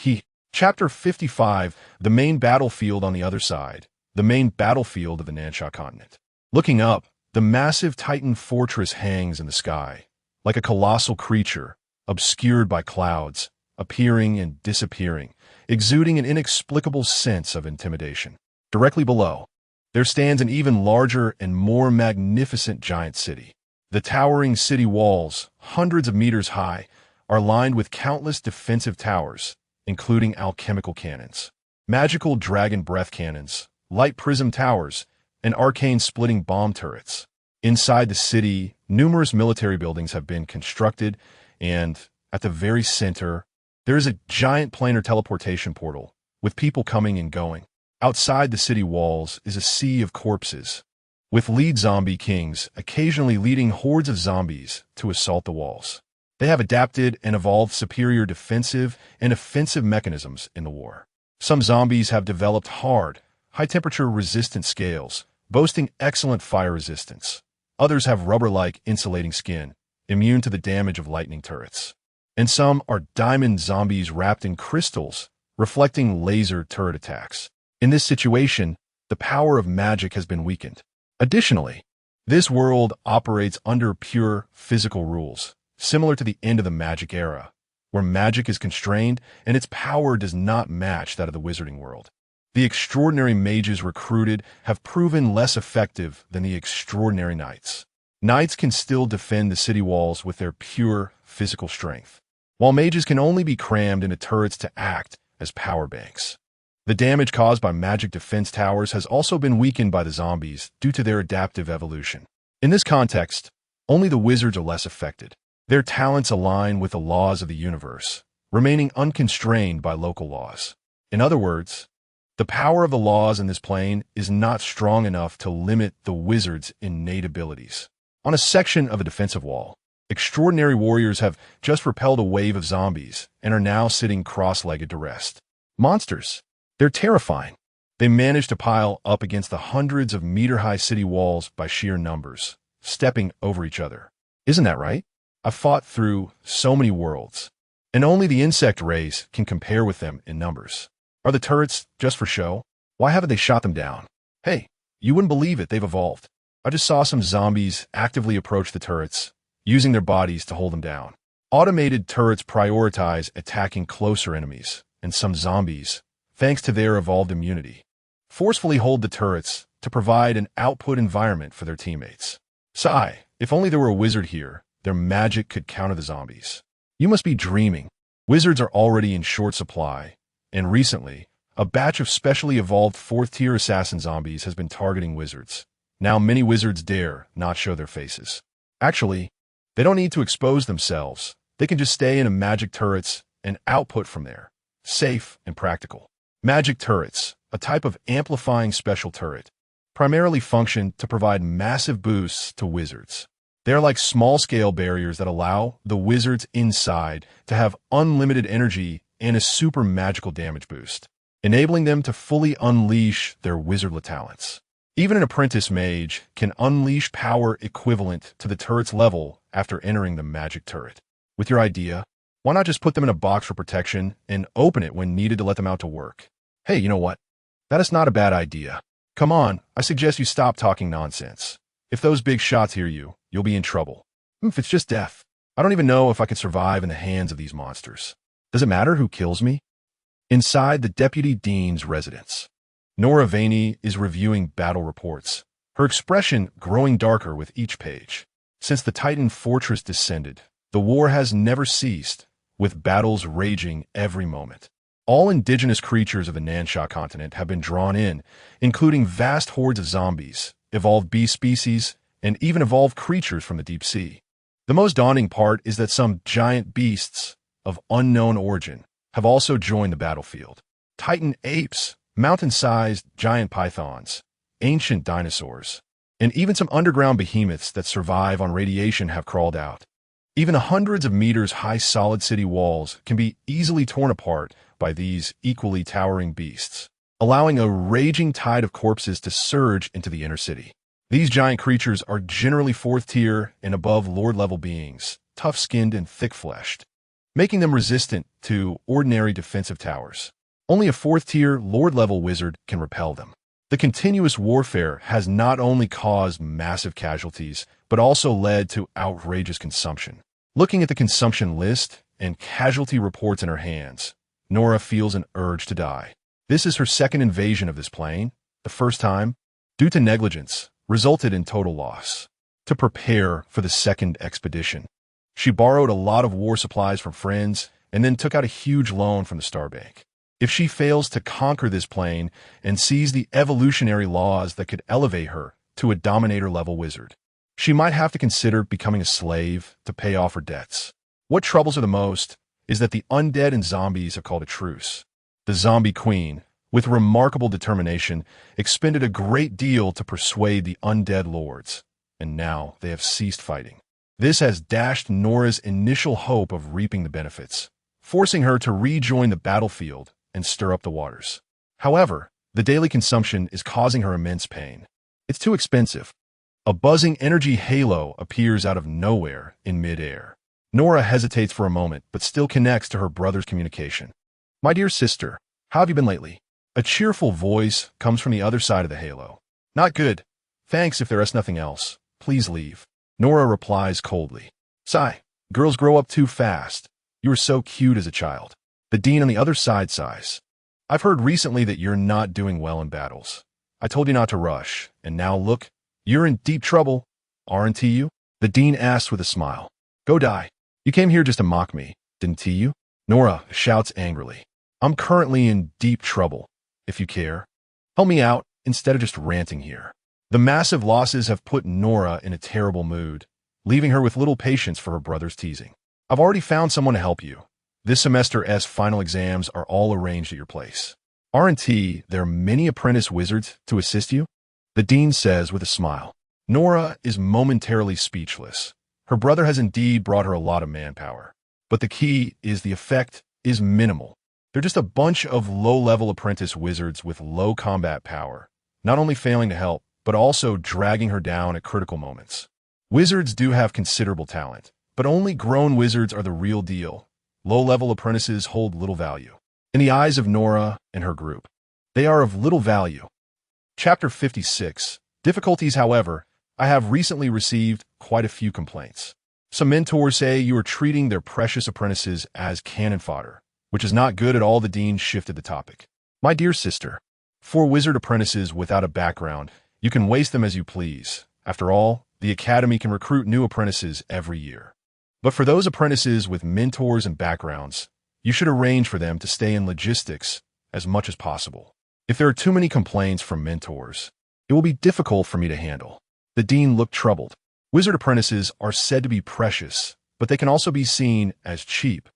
Chapter 55, the main battlefield on the other side, the main battlefield of the Nansha continent. Looking up, the massive Titan fortress hangs in the sky, like a colossal creature, obscured by clouds, appearing and disappearing, exuding an inexplicable sense of intimidation. Directly below, there stands an even larger and more magnificent giant city. The towering city walls, hundreds of meters high, are lined with countless defensive towers, including alchemical cannons, magical dragon breath cannons, light prism towers, and arcane splitting bomb turrets. Inside the city, numerous military buildings have been constructed, and at the very center, there is a giant planar teleportation portal, with people coming and going. Outside the city walls is a sea of corpses, with lead zombie kings occasionally leading hordes of zombies to assault the walls. They have adapted and evolved superior defensive and offensive mechanisms in the war. Some zombies have developed hard, high-temperature resistant scales, boasting excellent fire resistance. Others have rubber-like insulating skin, immune to the damage of lightning turrets. And some are diamond zombies wrapped in crystals, reflecting laser turret attacks. In this situation, the power of magic has been weakened. Additionally, this world operates under pure physical rules, similar to the end of the magic era, where magic is constrained and its power does not match that of the wizarding world. The extraordinary mages recruited have proven less effective than the extraordinary knights. Knights can still defend the city walls with their pure physical strength, while mages can only be crammed into turrets to act as power banks. The damage caused by magic defense towers has also been weakened by the zombies due to their adaptive evolution. In this context, only the wizards are less affected. Their talents align with the laws of the universe, remaining unconstrained by local laws. In other words, the power of the laws in this plane is not strong enough to limit the wizard's innate abilities. On a section of a defensive wall, extraordinary warriors have just repelled a wave of zombies and are now sitting cross-legged to rest. Monsters. They're terrifying. They manage to pile up against the hundreds of meter-high city walls by sheer numbers, stepping over each other. Isn't that right? I've fought through so many worlds, and only the insect race can compare with them in numbers. Are the turrets just for show? Why haven't they shot them down? Hey, you wouldn't believe it, they've evolved. I just saw some zombies actively approach the turrets, using their bodies to hold them down. Automated turrets prioritize attacking closer enemies, and some zombies, thanks to their evolved immunity, forcefully hold the turrets to provide an output environment for their teammates. Sigh, if only there were a wizard here, their magic could counter the zombies. You must be dreaming. Wizards are already in short supply, and recently, a batch of specially evolved 4th-tier assassin zombies has been targeting wizards. Now many wizards dare not show their faces. Actually, they don't need to expose themselves. They can just stay in a magic turrets and output from there. Safe and practical. Magic turrets, a type of amplifying special turret, primarily function to provide massive boosts to wizards. They're like small-scale barriers that allow the wizards inside to have unlimited energy and a super magical damage boost, enabling them to fully unleash their wizardly talents. Even an apprentice mage can unleash power equivalent to the turret's level after entering the magic turret. With your idea, why not just put them in a box for protection and open it when needed to let them out to work? Hey, you know what? That is not a bad idea. Come on, I suggest you stop talking nonsense. If those big shots hear you, you'll be in trouble. If it's just death. I don't even know if I could survive in the hands of these monsters. Does it matter who kills me? Inside the Deputy Dean's residence, Nora Vaney is reviewing battle reports, her expression growing darker with each page. Since the Titan fortress descended, the war has never ceased, with battles raging every moment. All indigenous creatures of the Nansha continent have been drawn in, including vast hordes of zombies, evolved beast species, and even evolved creatures from the deep sea. The most daunting part is that some giant beasts of unknown origin have also joined the battlefield. Titan apes, mountain-sized giant pythons, ancient dinosaurs, And even some underground behemoths that survive on radiation have crawled out. Even hundreds of meters high solid city walls can be easily torn apart by these equally towering beasts, allowing a raging tide of corpses to surge into the inner city. These giant creatures are generally fourth tier and above lord-level beings, tough-skinned and thick-fleshed, making them resistant to ordinary defensive towers. Only a fourth-tier, lord-level wizard can repel them. The continuous warfare has not only caused massive casualties, but also led to outrageous consumption. Looking at the consumption list and casualty reports in her hands, Nora feels an urge to die. This is her second invasion of this plane. The first time, due to negligence, resulted in total loss. To prepare for the second expedition, she borrowed a lot of war supplies from friends and then took out a huge loan from the Star Bank. If she fails to conquer this plane and seize the evolutionary laws that could elevate her to a dominator-level wizard, she might have to consider becoming a slave to pay off her debts. What troubles her the most is that the undead and zombies have called a truce. The zombie queen, with remarkable determination, expended a great deal to persuade the undead lords, and now they have ceased fighting. This has dashed Nora's initial hope of reaping the benefits, forcing her to rejoin the battlefield and stir up the waters. However, the daily consumption is causing her immense pain. It's too expensive. A buzzing energy halo appears out of nowhere in mid-air. Nora hesitates for a moment, but still connects to her brother's communication. "My dear sister, how have you been lately?" A cheerful voice comes from the other side of the halo. "Not good. Thanks if there is nothing else. Please leave." Nora replies coldly. "Sigh. Girls grow up too fast. You were so cute as a child." The dean on the other side sighs. "I've heard recently that you're not doing well in battles. I told you not to rush, and now look, you're in deep trouble, aren't you?" The dean asks with a smile. "Go die. You came here just to mock me, didn't you?" Nora shouts angrily. "I'm currently in deep trouble. If you care, help me out instead of just ranting here." The massive losses have put Nora in a terrible mood, leaving her with little patience for her brother's teasing. "I've already found someone to help you. This semester's final exams are all arranged at your place. Aren't there many apprentice wizards to assist you?" The dean says with a smile. Nora is momentarily speechless. Her brother has indeed brought her a lot of manpower, but the key is the effect is minimal. They're just a bunch of low-level apprentice wizards with low combat power, not only failing to help, but also dragging her down at critical moments. Wizards do have considerable talent, but only grown wizards are the real deal. Low-level apprentices hold little value. In the eyes of Nora and her group, they are of little value. Chapter 56. Difficulties, however, I have recently received quite a few complaints. Some mentors say you are treating their precious apprentices as cannon fodder, which is not good at all. The dean shifted the topic. "My dear sister, for wizard apprentices without a background, you can waste them as you please. After all, the academy can recruit new apprentices every year. But for those apprentices with mentors and backgrounds, you should arrange for them to stay in logistics as much as possible. If there are too many complaints from mentors, it will be difficult for me to handle." The dean looked troubled. Wizard apprentices are said to be precious, but they can also be seen as cheap,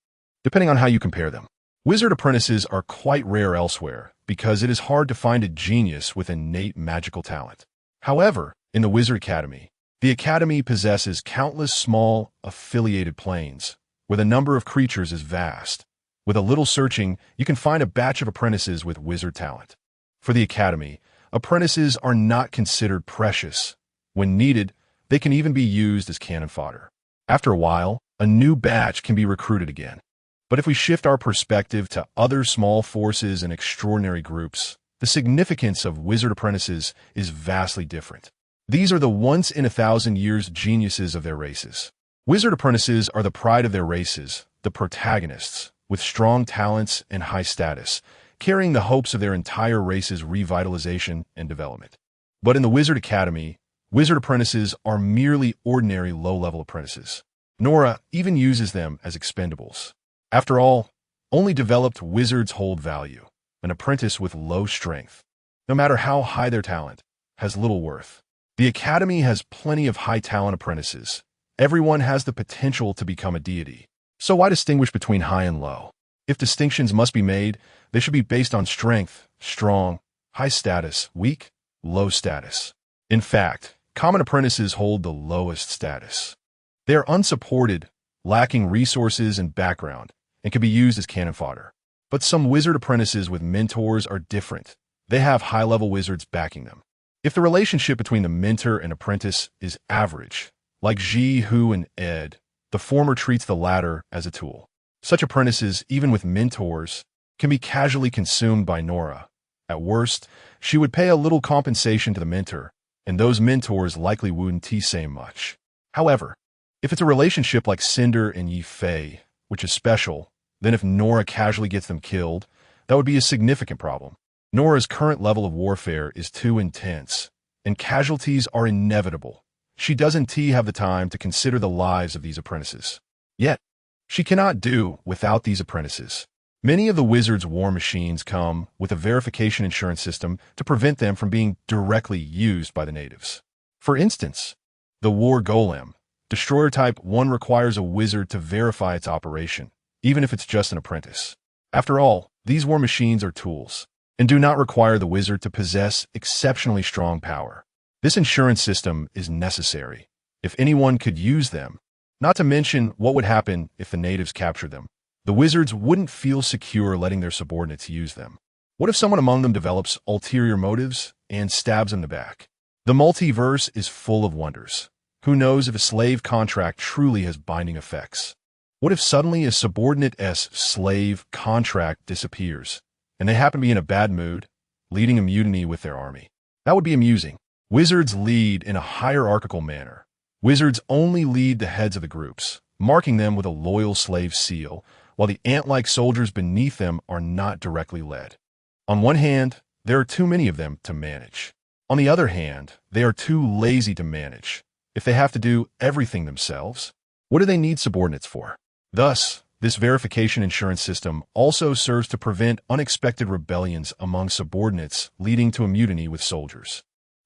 depending on how you compare them. Wizard apprentices are quite rare elsewhere because it is hard to find a genius with innate magical talent. However, in the Wizard Academy, the academy possesses countless small, affiliated planes, where the number of creatures is vast. With a little searching, you can find a batch of apprentices with wizard talent. For the academy, apprentices are not considered precious. When needed, they can even be used as cannon fodder. After a while, a new batch can be recruited again. But if we shift our perspective to other small forces and extraordinary groups, the significance of wizard apprentices is vastly different. These are the once-in-a-thousand-years geniuses of their races. Wizard apprentices are the pride of their races, the protagonists, with strong talents and high status, carrying the hopes of their entire race's revitalization and development. But in the Wizard Academy, wizard apprentices are merely ordinary low-level apprentices. Nora even uses them as expendables. After all, only developed wizards hold value. An apprentice with low strength, no matter how high their talent, has little worth. The academy has plenty of high-talent apprentices. Everyone has the potential to become a deity. So why distinguish between high and low? If distinctions must be made, they should be based on strength, strong, high status, weak, low status. In fact, common apprentices hold the lowest status. They are unsupported, lacking resources and background, and can be used as cannon fodder. But some wizard apprentices with mentors are different. They have high-level wizards backing them. If the relationship between the mentor and apprentice is average, like Ji, Hu, and Ed, the former treats the latter as a tool. Such apprentices, even with mentors, can be casually consumed by Nora. At worst, she would pay a little compensation to the mentor, and those mentors likely wouldn't say much. However, if it's a relationship like Cinder and Ye Fei, which is special, then if Nora casually gets them killed, that would be a significant problem. Nora's current level of warfare is too intense, and casualties are inevitable. She doesn't have the time to consider the lives of these apprentices. Yet, she cannot do without these apprentices. Many of the wizard's war machines come with a verification insurance system to prevent them from being directly used by the natives. For instance, the war golem, Destroyer Type 1, requires a wizard to verify its operation, even if it's just an apprentice. After all, these war machines are tools, and do not require the wizard to possess exceptionally strong power. This insurance system is necessary if anyone could use them, not to mention what would happen if the natives captured them. The wizards wouldn't feel secure letting their subordinates use them. What if someone among them develops ulterior motives and stabs them in the back? The multiverse is full of wonders. Who knows if a slave contract truly has binding effects? What if suddenly a subordinate's slave contract disappears, and they happen to be in a bad mood, leading a mutiny with their army? That would be amusing. Wizards lead in a hierarchical manner. Wizards only lead the heads of the groups, marking them with a loyal slave seal, while the ant-like soldiers beneath them are not directly led. On one hand, there are too many of them to manage. On the other hand, they are too lazy to manage. If they have to do everything themselves, what do they need subordinates for? Thus, this verification insurance system also serves to prevent unexpected rebellions among subordinates, leading to a mutiny with soldiers.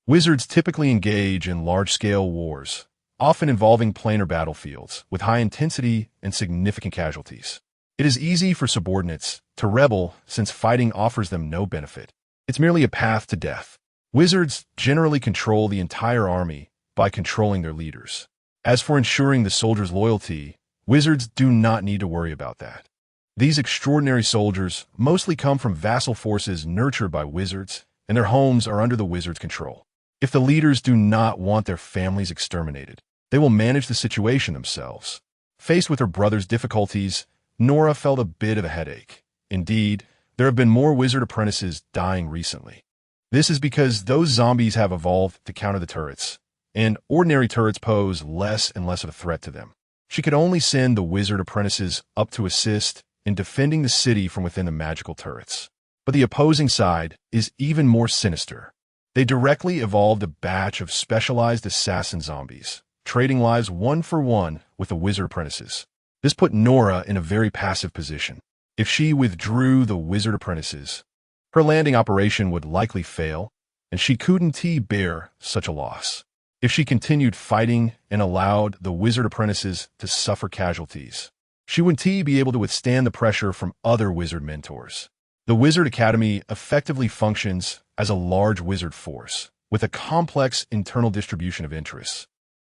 Wizards typically engage in large-scale wars, often involving planar battlefields, with high intensity and significant casualties. It is easy for subordinates to rebel since fighting offers them no benefit. It's merely a path to death. Wizards generally control the entire army by controlling their leaders. As for ensuring the soldiers' loyalty, wizards do not need to worry about that. These extraordinary soldiers mostly come from vassal forces nurtured by wizards, and their homes are under the wizard's control. If the leaders do not want their families exterminated, they will manage the situation themselves. Faced with her brother's difficulties, Nora felt a bit of a headache. Indeed, there have been more wizard apprentices dying recently. This is because those zombies have evolved to counter the turrets, and ordinary turrets pose less and less of a threat to them. She could only send the wizard apprentices up to assist in defending the city from within the magical turrets. But the opposing side is even more sinister. They directly evolved a batch of specialized assassin zombies, trading lives 1-for-1 with the wizard apprentices. This put Nora in a very passive position. If she withdrew the wizard apprentices, her landing operation would likely fail, and she couldn't bear such a loss. If she continued fighting and allowed the wizard apprentices to suffer casualties, she wouldn't be able to withstand the pressure from other wizard mentors. The Wizard Academy effectively functions as a large wizard force, with a complex internal distribution of interests.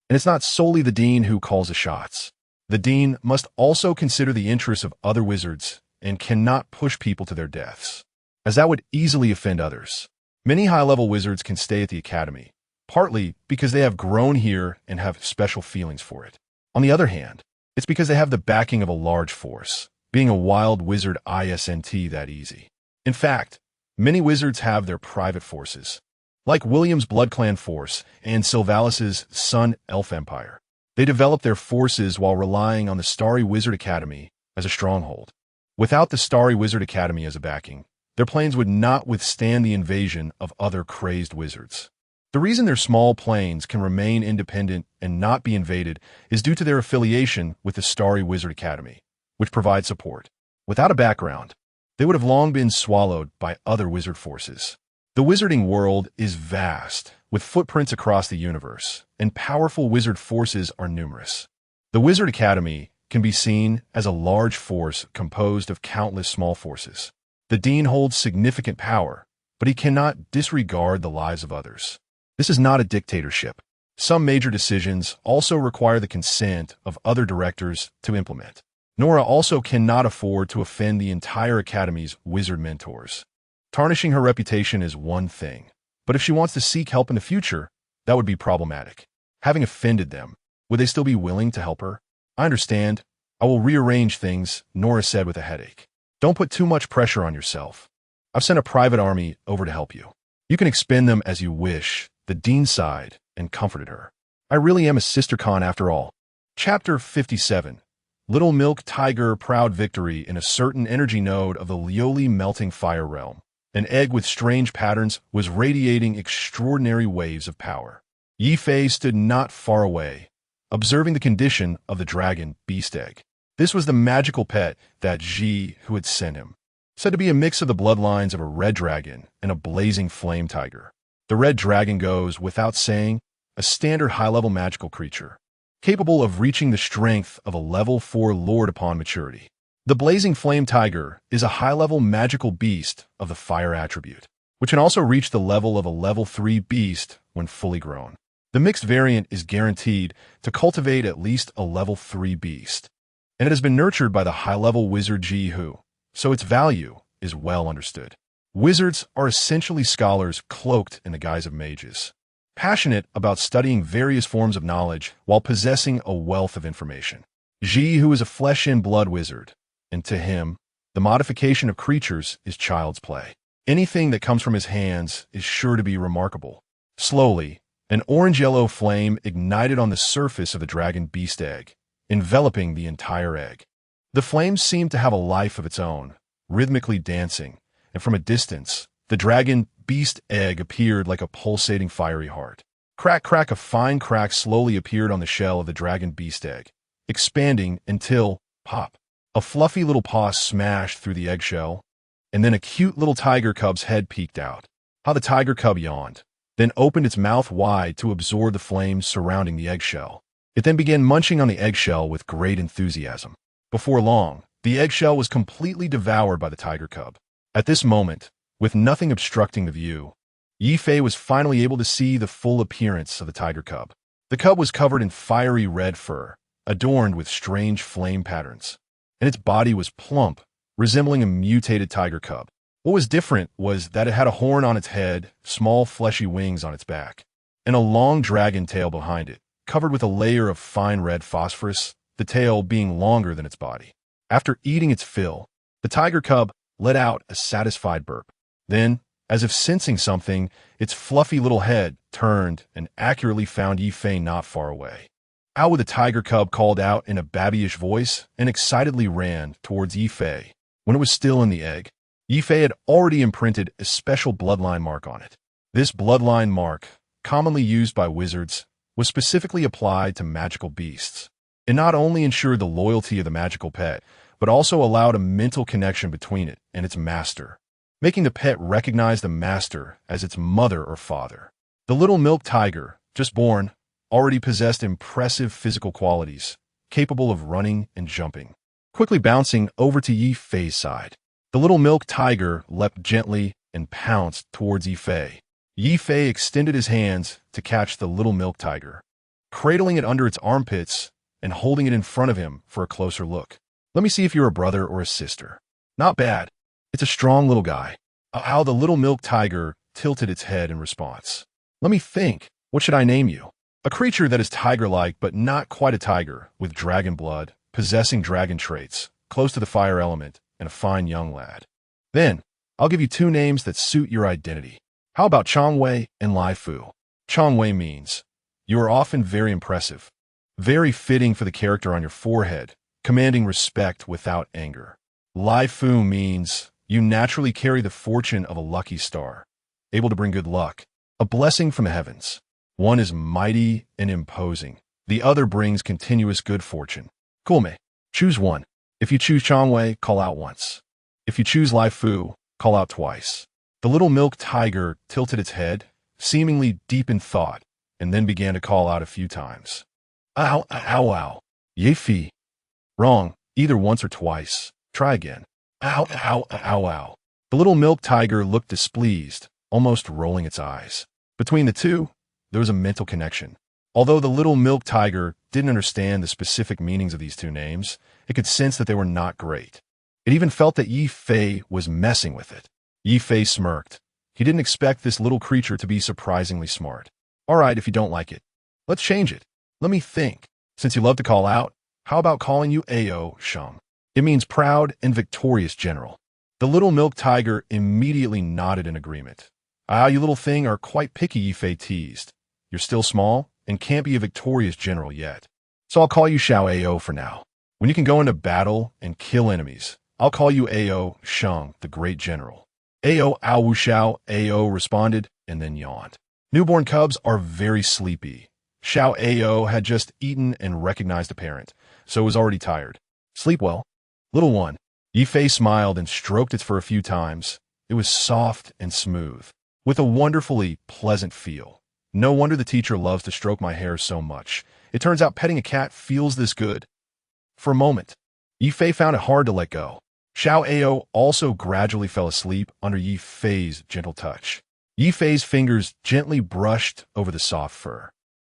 And it's not solely the dean who calls the shots. The dean must also consider the interests of other wizards and cannot push people to their deaths, as that would easily offend others. Many high-level wizards can stay at the academy, partly because they have grown here and have special feelings for it. On the other hand, it's because they have the backing of a large force. Being a wild wizard isn't that easy. In fact, many wizards have their private forces, like William's Blood Clan force and Sylvalas's Sun Elf Empire. They develop their forces while relying on the Starry Wizard Academy as a stronghold. Without the Starry Wizard Academy as a backing, their planes would not withstand the invasion of other crazed wizards. The reason their small planes can remain independent and not be invaded is due to their affiliation with the Starry Wizard Academy, which provides support. Without a background, they would have long been swallowed by other wizard forces. The wizarding world is vast, with footprints across the universe, and powerful wizard forces are numerous. The Wizard Academy can be seen as a large force composed of countless small forces. The dean holds significant power, but he cannot disregard the lives of others. This is not a dictatorship. Some major decisions also require the consent of other directors to implement. Nora also cannot afford to offend the entire Academy's wizard mentors. Tarnishing her reputation is one thing, but if she wants to seek help in the future, that would be problematic. Having offended them, would they still be willing to help her? I understand. I will rearrange things, Nora said with a headache. Don't put too much pressure on yourself. I've sent a private army over to help you. You can expend them as you wish, the dean sighed and comforted her. I really am a sister Khan after all. Chapter 57. Little Milk Tiger proud victory in a certain energy node of the Lioli melting fire realm. An egg with strange patterns was radiating extraordinary waves of power. Ye Fei stood not far away, observing the condition of the dragon beast egg. This was the magical pet that Ji, who had sent him, said to be a mix of the bloodlines of a red dragon and a blazing flame tiger. The red dragon goes, without saying, a standard high-level magical creature, capable of reaching the strength of a level 4 lord upon maturity. The blazing flame tiger is a high-level magical beast of the fire attribute, which can also reach the level of a level 3 beast when fully grown. The mixed variant is guaranteed to cultivate at least a level 3 beast, and it has been nurtured by the high-level wizard Ji Hu, so its value is well understood. Wizards are essentially scholars cloaked in the guise of mages, passionate about studying various forms of knowledge while possessing a wealth of information. Ji Hu is a flesh-and-blood wizard, and to him, the modification of creatures is child's play. Anything that comes from his hands is sure to be remarkable. Slowly, an orange-yellow flame ignited on the surface of the dragon beast egg, enveloping the entire egg. The flame seemed to have a life of its own, rhythmically dancing, and from a distance, the dragon beast egg appeared like a pulsating fiery heart. Crack, crack, a fine crack slowly appeared on the shell of the dragon beast egg, expanding until, pop, a fluffy little paw smashed through the eggshell, and then a cute little tiger cub's head peeked out. How the tiger cub yawned, then opened its mouth wide to absorb the flames surrounding the eggshell. It then began munching on the eggshell with great enthusiasm. Before long, the eggshell was completely devoured by the tiger cub. At this moment, with nothing obstructing the view, Ye Fei was finally able to see the full appearance of the tiger cub. The cub was covered in fiery red fur, adorned with strange flame patterns, and its body was plump, resembling a mutated tiger cub. What was different was that it had a horn on its head, small fleshy wings on its back, and a long dragon tail behind it, covered with a layer of fine red phosphorus, the tail being longer than its body. After eating its fill, the tiger cub let out a satisfied burp. Then, as if sensing something, its fluffy little head turned and accurately found Ye Fei not far away. Ow! The tiger cub called out in a babyish voice and excitedly ran towards Ye Fei. When it was still in the egg, Ye Fei had already imprinted a special bloodline mark on it. This bloodline mark, commonly used by wizards, was specifically applied to magical beasts. It not only ensured the loyalty of the magical pet, but also allowed a mental connection between it and its master, making the pet recognize the master as its mother or father. The little milk tiger, just born, already possessed impressive physical qualities, capable of running and jumping. Quickly bouncing over to Ye Fei's side, the little milk tiger leapt gently and pounced towards Ye Fei. Ye Fei extended his hands to catch the little milk tiger, cradling it under its armpits and holding it in front of him for a closer look. Let me see if you're a brother or a sister. Not bad. It's a strong little guy. How the little milk tiger tilted its head in response. Let me think. What should I name you? A creature that is tiger-like but not quite a tiger, with dragon blood, possessing dragon traits, close to the fire element, and a fine young lad. Then, I'll give you two names that suit your identity. How about Changwei and Lai Fu? Changwei means, you are often very impressive, very fitting for the character on your forehead, commanding respect without anger. Lai Fu means, you naturally carry the fortune of a lucky star, able to bring good luck, a blessing from the heavens. One is mighty and imposing. The other brings continuous good fortune. Kulme, choose one. If you choose Changwei, call out once. If you choose Lai Fu, call out twice. The little milk tiger tilted its head, seemingly deep in thought, and then began to call out a few times. Ow, ow, ow. Ye Fei. Wrong, either once or twice. Try again. Ow, ow, ow, ow. The little milk tiger looked displeased, almost rolling its eyes. Between the two, there was a mental connection. Although the little milk tiger didn't understand the specific meanings of these two names, it could sense that they were not great. It even felt that Ye Fei was messing with it. Ye Fei smirked. He didn't expect this little creature to be surprisingly smart. All right, if you don't like it, let's change it. Let me think. Since you love to call out, how about calling you Ao Sheng? It means proud and victorious general. The little milk tiger immediately nodded in agreement. Ah, you little thing are quite picky, Ye Fei teased. You're still small and can't be a victorious general yet. So I'll call you Xiao Ao for now. When you can go into battle and kill enemies, I'll call you Ao Sheng, the great general. Ao Wu Xiao, Ao responded and then yawned. Newborn cubs are very sleepy. Xiao Ao had just eaten and recognized a parent, so was already tired. Sleep well, little one. Ye Fei smiled and stroked its fur a few times. It was soft and smooth, with a wonderfully pleasant feel. No wonder the teacher loves to stroke my hair so much. It turns out petting a cat feels this good. For a moment, Ye Fei found it hard to let go. Xiao Ao also gradually fell asleep under Ye Fei's gentle touch. Ye Fei's fingers gently brushed over the soft fur,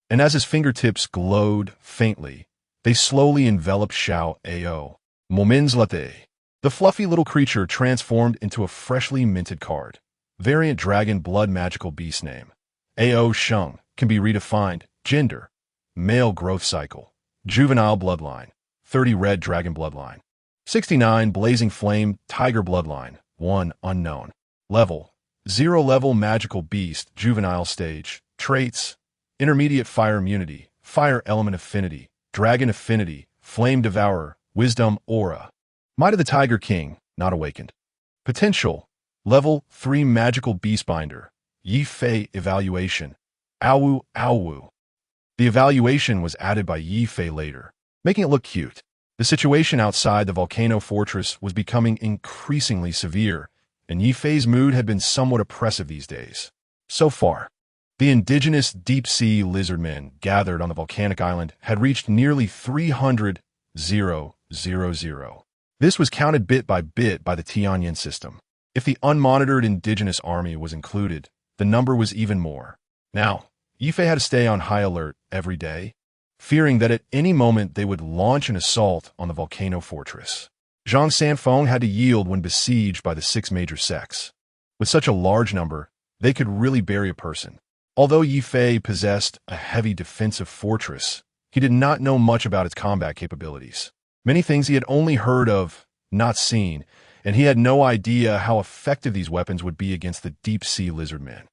and as his fingertips glowed faintly, they slowly enveloped Xiao Ao. Moments latte. The fluffy little creature transformed into a freshly minted card. Variant dragon blood magical beast name. Ao Sheng can be redefined. Gender: male growth cycle. Juvenile bloodline. 30 red dragon bloodline. 69 blazing flame tiger bloodline. 1 unknown. Level: 0 level magical beast juvenile stage. Traits: intermediate fire immunity, fire element affinity, dragon affinity, flame devourer, wisdom aura. Might of the Tiger King, not awakened. Potential: level 3 magical beast binder. Ye Fei evaluation. Awu Awu. The evaluation was added by Ye Fei later, making it look cute. The situation outside the volcano fortress was becoming increasingly severe, and Ye Fei's mood had been somewhat oppressive these days. So far, the indigenous deep-sea lizardmen gathered on the volcanic island had reached nearly 300,000. This was counted bit by the Tianyin system. If the unmonitored indigenous army was included, the number was even more. Now, Ye Fei had to stay on high alert every day, fearing that at any moment they would launch an assault on the volcano fortress. Zhang Sanfeng had to yield when besieged by the 6 major sects. With such a large number, they could really bury a person. Although Ye Fei possessed a heavy defensive fortress, he did not know much about its combat capabilities. Many things he had only heard of, not seen, and he had no idea how effective these weapons would be against the deep-sea lizardmen.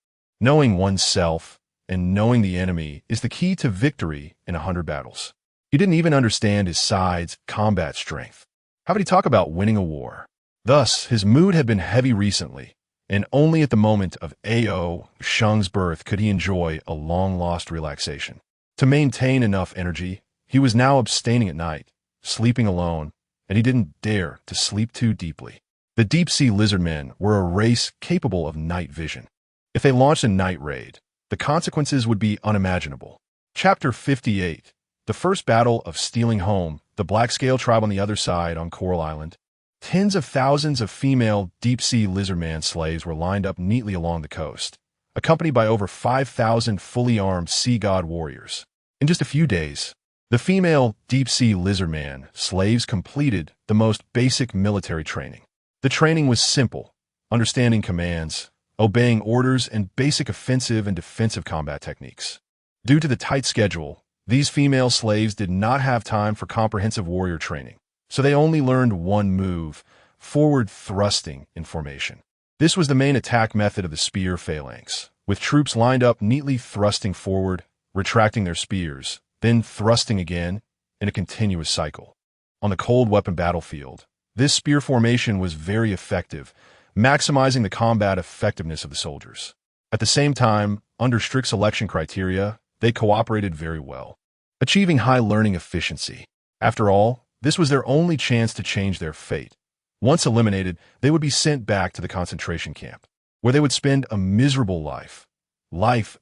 Knowing oneself and knowing the enemy is the key to victory in 100 battles. He didn't even understand his side's combat strength. How would he talk about winning a war? Thus, his mood had been heavy recently, and only at the moment of Ao Sheng's birth could he enjoy a long-lost relaxation. To maintain enough energy, he was now abstaining at night, sleeping alone, and he didn't dare to sleep too deeply. The deep-sea lizardmen were a race capable of night vision. If they launched a night raid, the consequences would be unimaginable. Chapter 58. The first battle of stealing home, the black-scale tribe on the other side on Coral Island. Tens of thousands of female deep-sea lizardman slaves were lined up neatly along the coast, accompanied by over 5,000 fully armed sea god warriors. In just a few days, the female deep-sea lizardman slaves completed the most basic military training. The training was simple: understanding commands, obeying orders, and basic offensive and defensive combat techniques. Due to the tight schedule, these female slaves did not have time for comprehensive warrior training, so they only learned one move: forward thrusting in formation. This was the main attack method of the spear phalanx, with troops lined up neatly thrusting forward, retracting their spears, then thrusting again in a continuous cycle. On the cold weapon battlefield, this spear formation was very effective, maximizing the combat effectiveness of the soldiers. At the same time, under strict selection criteria, they cooperated very well, achieving high learning efficiency. After all, this was their only chance to change their fate. Once eliminated, they would be sent back to the concentration camp, where they would spend a miserable life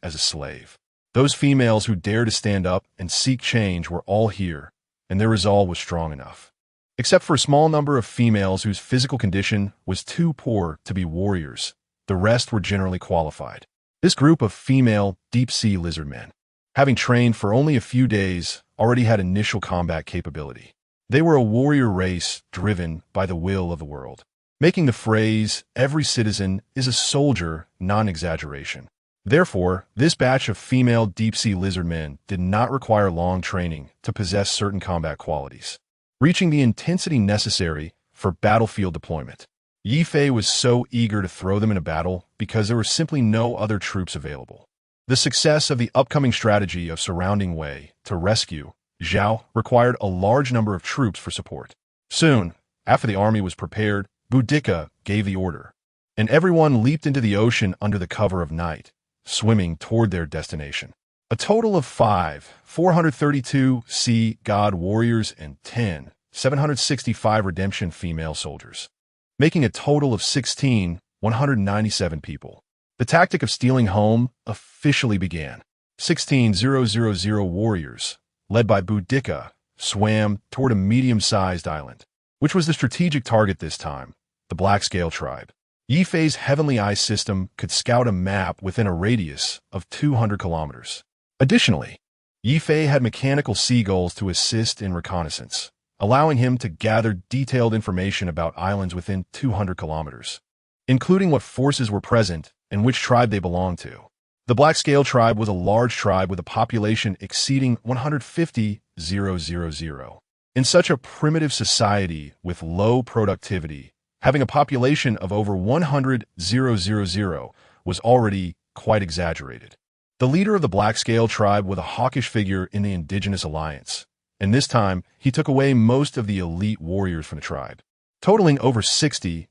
as a slave. Those females who dared to stand up and seek change were all here, and their resolve was strong enough. Except for a small number of females whose physical condition was too poor to be warriors, the rest were generally qualified. This group of female deep-sea lizardmen having trained for only a few days, already had initial combat capability. They were a warrior race driven by the will of the world, making the phrase, "every citizen is a soldier," non-exaggeration. Therefore, this batch of female deep-sea lizard men did not require long training to possess certain combat qualities, reaching the intensity necessary for battlefield deployment. Ye Fei was so eager to throw them in a battle because there were simply no other troops available. The success of the upcoming strategy of surrounding Wei to rescue Zhao required a large number of troops for support. Soon, after the army was prepared, Boudica gave the order, and everyone leaped into the ocean under the cover of night, swimming toward their destination. A total of 432 sea god warriors and 765 redemption female soldiers, making a total of 197 people. The tactic of stealing home officially began. 16,000 warriors, led by Boudica, swam toward a medium-sized island, which was the strategic target this time, the Black Scale tribe. Ye Fei's Heavenly Eye system could scout a map within a radius of 200 kilometers. Additionally, Ye Fei had mechanical seagulls to assist in reconnaissance, allowing him to gather detailed information about islands within 200 kilometers, including what forces were present and which tribe they belonged to. The Black Scale tribe was a large tribe with a population exceeding 150,000. In such a primitive society with low productivity, having a population of over 100,000 was already quite exaggerated. The leader of the Black Scale tribe was a hawkish figure in the indigenous alliance, and this time he took away most of the elite warriors from the tribe, totaling over 60,000.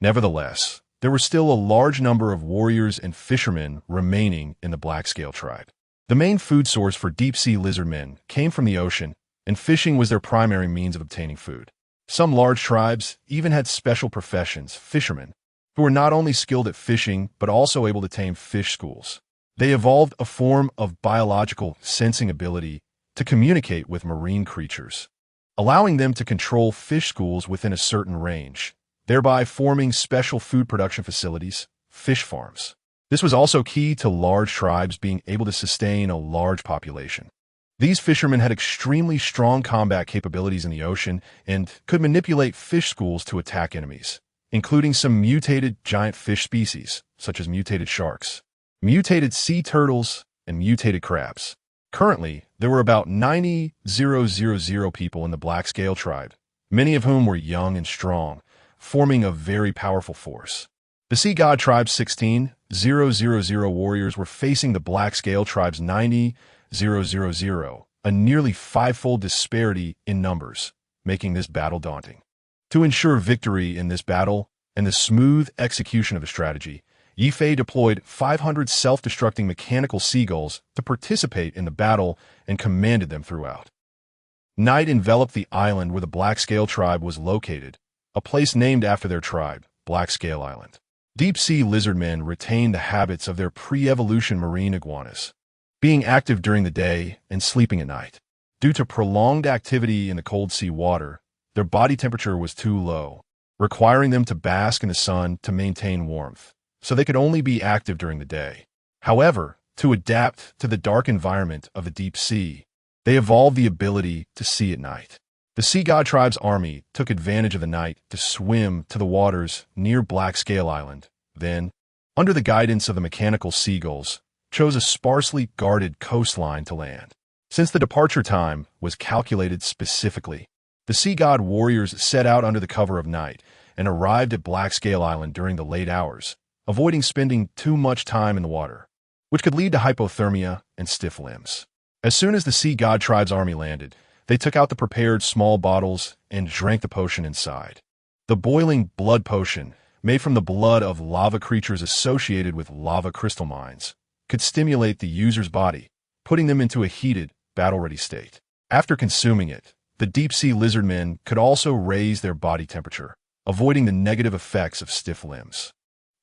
Nevertheless, there were still a large number of warriors and fishermen remaining in the Black Scale tribe. The main food source for deep-sea lizardmen came from the ocean, and fishing was their primary means of obtaining food. Some large tribes even had special professions, fishermen, who were not only skilled at fishing but also able to tame fish schools. They evolved a form of biological sensing ability to communicate with marine creatures, allowing them to control fish schools within a certain range, thereby forming special food production facilities, fish farms. This was also key to large tribes being able to sustain a large population. These fishermen had extremely strong combat capabilities in the ocean and could manipulate fish schools to attack enemies, including some mutated giant fish species, such as mutated sharks, mutated sea turtles, and mutated crabs. Currently, there were about 90,000 people in the Black Scale tribe, many of whom were young and strong, forming a very powerful force. The Sea God tribe's 16,000 warriors were facing the Black Scale tribe's 90,000, a nearly five-fold disparity in numbers, making this battle daunting. To ensure victory in this battle and the smooth execution of the strategy, Ye Fei deployed 500 self-destructing mechanical seagulls to participate in the battle and commanded them throughout. Night enveloped the island where the Black Scale tribe was located, a place named after their tribe, Black Scale Island. Deep-sea lizardmen retained the habits of their pre-evolution marine iguanas, being active during the day and sleeping at night. Due to prolonged activity in the cold sea water, their body temperature was too low, requiring them to bask in the sun to maintain warmth, so they could only be active during the day. However, to adapt to the dark environment of the deep sea, they evolved the ability to see at night. The Sea God tribe's army took advantage of the night to swim to the waters near Black Scale Island, then, under the guidance of the mechanical seagulls, chose a sparsely guarded coastline to land. Since the departure time was calculated specifically, the Sea God warriors set out under the cover of night and arrived at Black Scale Island during the late hours, avoiding spending too much time in the water, which could lead to hypothermia and stiff limbs. As soon as the Sea God tribe's army landed, they took out the prepared small bottles and drank the potion inside. The boiling blood potion, made from the blood of lava creatures associated with lava crystal mines, could stimulate the user's body, putting them into a heated, battle-ready state. After consuming it, the deep-sea lizardmen could also raise their body temperature, avoiding the negative effects of stiff limbs.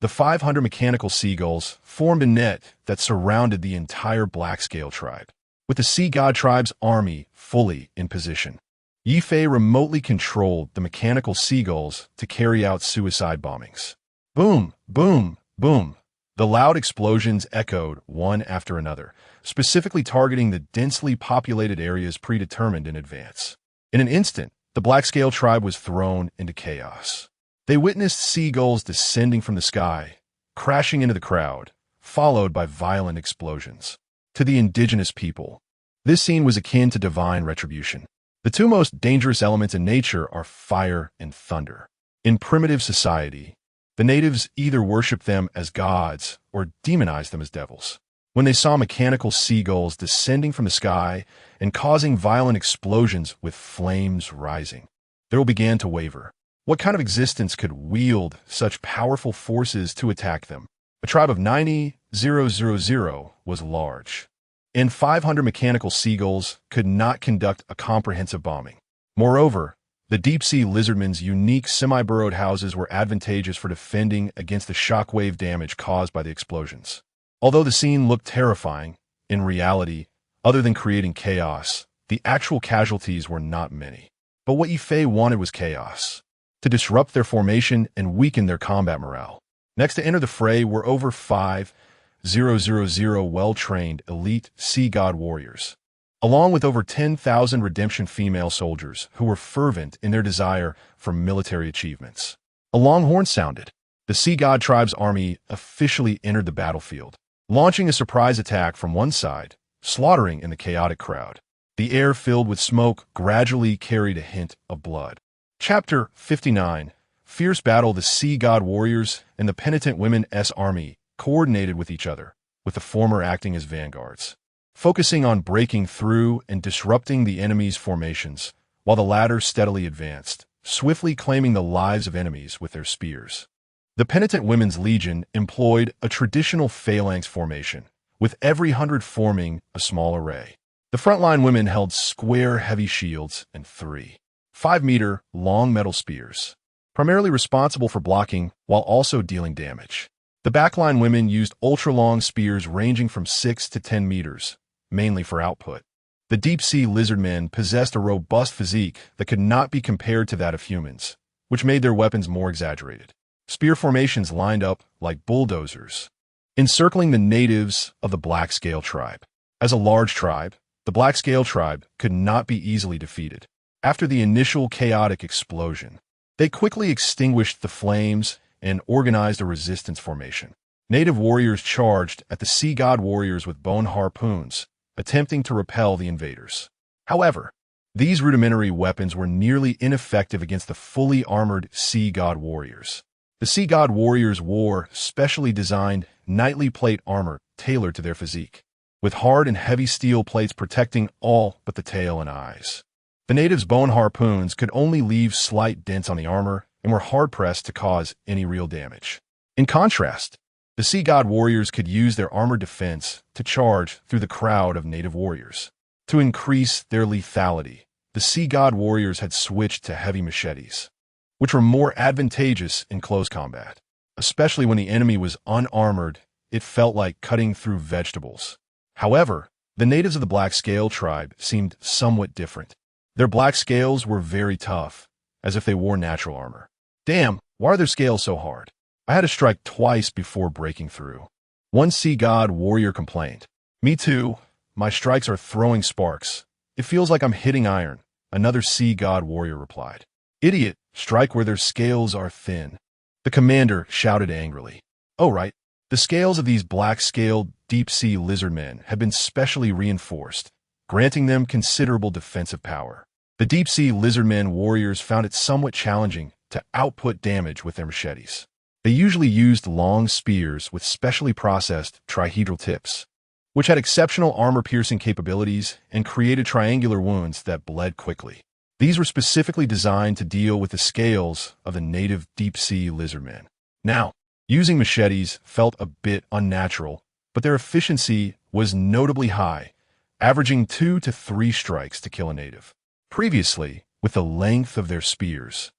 The 500 mechanical seagulls formed a net that surrounded the entire Black Scale tribe, with the Sea God tribe's army fully in position. Ye Fei remotely controlled the mechanical seagulls to carry out suicide bombings. Boom, boom, boom. The loud explosions echoed one after another, specifically targeting the densely populated areas predetermined in advance. In an instant, the Black-Scale tribe was thrown into chaos. They witnessed seagulls descending from the sky, crashing into the crowd, followed by violent explosions. To the indigenous people, this scene was akin to divine retribution. The two most dangerous elements in nature are fire and thunder. In primitive society, the natives either worshipped them as gods or demonized them as devils. When they saw mechanical seagulls descending from the sky and causing violent explosions with flames rising, they all began to waver. What kind of existence could wield such powerful forces to attack them? A tribe of 90,000 was large, and 500 mechanical seagulls could not conduct a comprehensive bombing. Moreover, the deep-sea lizardmen's unique semi-burrowed houses were advantageous for defending against the shockwave damage caused by the explosions. Although the scene looked terrifying, in reality, other than creating chaos, the actual casualties were not many. But what Ye Fei wanted was chaos, to disrupt their formation and weaken their combat morale. Next to enter the fray were over 5,000 well-trained elite sea god warriors, along with over 10,000 redemption female soldiers who were fervent in their desire for military achievements. A long horn sounded. The sea god tribe's army officially entered the battlefield, launching a surprise attack from one side, slaughtering in the chaotic crowd. The air filled with smoke gradually carried a hint of blood. Chapter 59. Fierce battle. The sea god warriors and the penitent women's army coordinated with each other, with the former acting as vanguards, focusing on breaking through and disrupting the enemy's formations, while the latter steadily advanced, swiftly claiming the lives of enemies with their spears. The penitent women's legion employed a traditional phalanx formation, with every 100 forming a small array. The frontline women held square heavy shields and 3 5-meter-long metal spears, primarily responsible for blocking while also dealing damage. The backline women used ultra-long spears ranging from 6 to 10 meters, mainly for output. The deep-sea lizardmen possessed a robust physique that could not be compared to that of humans, which made their weapons more exaggerated. Spear formations lined up like bulldozers, encircling the natives of the Black-Scale tribe. As a large tribe, the Black-Scale tribe could not be easily defeated. After the initial chaotic explosion, they quickly extinguished the flames and organized a resistance formation. Native warriors charged at the sea god warriors with bone harpoons, attempting to repel the invaders. However, these rudimentary weapons were nearly ineffective against the fully armored sea god warriors. The sea god warriors wore specially designed knightly plate armor tailored to their physique, with hard and heavy steel plates protecting all but the tail and eyes. The natives' bone harpoons could only leave slight dents on the armor and were hard-pressed to cause any real damage. In contrast, the sea god warriors could use their armored defense to charge through the crowd of native warriors. To increase their lethality, the sea god warriors had switched to heavy machetes, which were more advantageous in close combat. Especially when the enemy was unarmored, it felt like cutting through vegetables. However, the natives of the Black-Scale tribe seemed somewhat different. Their black scales were very tough, as if they wore natural armor. Damn, why are their scales so hard? I had to strike twice before breaking through. One sea god warrior complained. Me too. My strikes are throwing sparks. It feels like I'm hitting iron, another sea god warrior replied. Idiot, strike where their scales are thin. The commander shouted angrily. Oh right, the scales of these black-scaled deep-sea lizardmen had been specially reinforced, granting them considerable defensive power. The deep-sea lizardmen warriors found it somewhat challenging to output damage with their machetes. They usually used long spears with specially processed trihedral tips, which had exceptional armor-piercing capabilities and created triangular wounds that bled quickly. These were specifically designed to deal with the scales of the native deep-sea lizardmen. Now, using machetes felt a bit unnatural, but their efficiency was notably high, averaging 2 to 3 strikes to kill a native. Previously, with the length of their spears,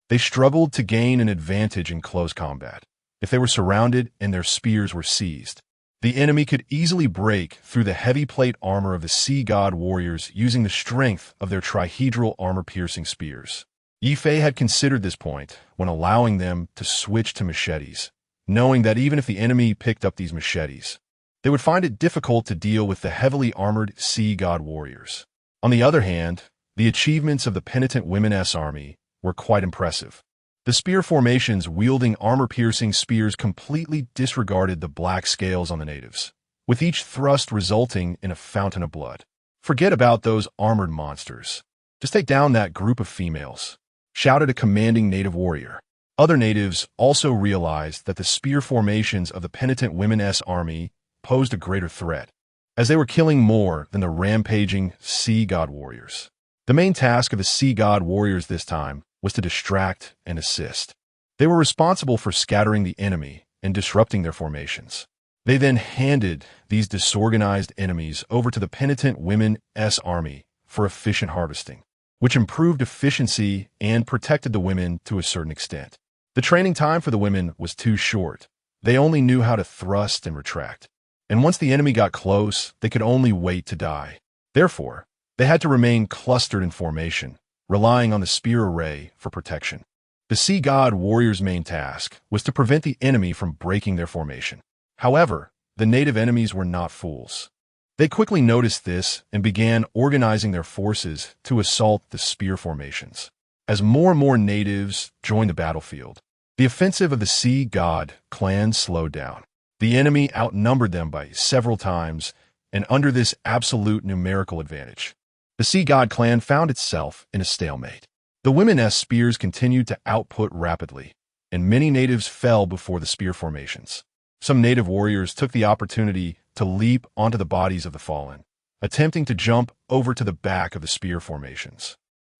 they struggled to gain an advantage in close combat. If they were surrounded and their spears were seized, the enemy could easily break through the heavy plate armor of the sea god warriors using the strength of their trihedral armor-piercing spears. Ye Fei had considered this point when allowing them to switch to machetes, knowing that even if the enemy picked up these machetes, they would find it difficult to deal with the heavily armored sea god warriors. On the other hand, the achievements of the penitent women's army were quite impressive. The spear formations wielding armor-piercing spears completely disregarded the black scales on the natives, with each thrust resulting in a fountain of blood. "Forget about those armored monsters. Just take down that group of females," shouted a commanding native warrior. Other natives also realized that the spear formations of the penitent women's army posed a greater threat, as they were killing more than the rampaging sea god warriors. The main task of the sea god warriors this time was to distract and assist. They were responsible for scattering the enemy and disrupting their formations. They then handed these disorganized enemies over to the penitent women's army for efficient harvesting, which improved efficiency and protected the women to a certain extent. The training time for the women was too short. They only knew how to thrust and retract, and once the enemy got close, they could only wait to die. Therefore, they had to remain clustered in formation, relying on the spear array for protection. The sea god warriors' main task was to prevent the enemy from breaking their formation. However, the native enemies were not fools. They quickly noticed this and began organizing their forces to assault the spear formations. As more and more natives joined the battlefield, the offensive of the sea god clan slowed down. The enemy outnumbered them by several times, and under this absolute numerical advantage, the sea god clan found itself in a stalemate. The women's spears continued to output rapidly, and many natives fell before the spear formations. Some native warriors took the opportunity to leap onto the bodies of the fallen, attempting to jump over to the back of the spear formations.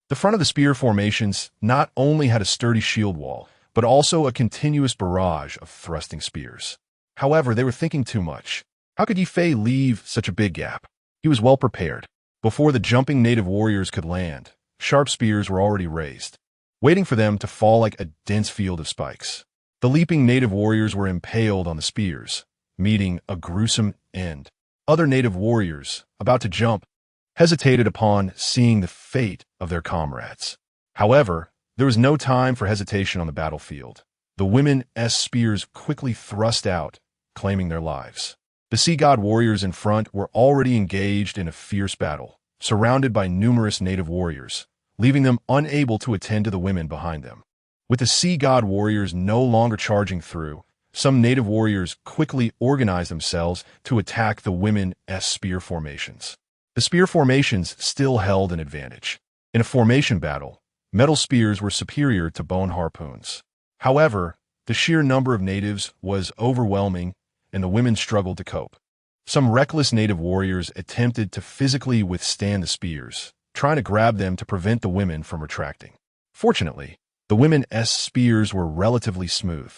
The front of the spear formations not only had a sturdy shield wall, but also a continuous barrage of thrusting spears. However, they were thinking too much. How could Ye Fei leave such a big gap? He was well prepared. Before the jumping native warriors could land, sharp spears were already raised, waiting for them to fall like a dense field of spikes. The leaping native warriors were impaled on the spears, meeting a gruesome end. Other native warriors, about to jump, hesitated upon seeing the fate of their comrades. However, there was no time for hesitation on the battlefield. The women's spears quickly thrust out, claiming their lives. The sea god warriors in front were already engaged in a fierce battle, surrounded by numerous native warriors, leaving them unable to attend to the women behind them. With the sea god warriors no longer charging through, some native warriors quickly organized themselves to attack the women's spear formations. The spear formations still held an advantage. In a formation battle, metal spears were superior to bone harpoons. However, the sheer number of natives was overwhelming, and the women struggled to cope. Some reckless native warriors attempted to physically withstand the spears, trying to grab them to prevent the women from retracting. Fortunately, the women's spears were relatively smooth,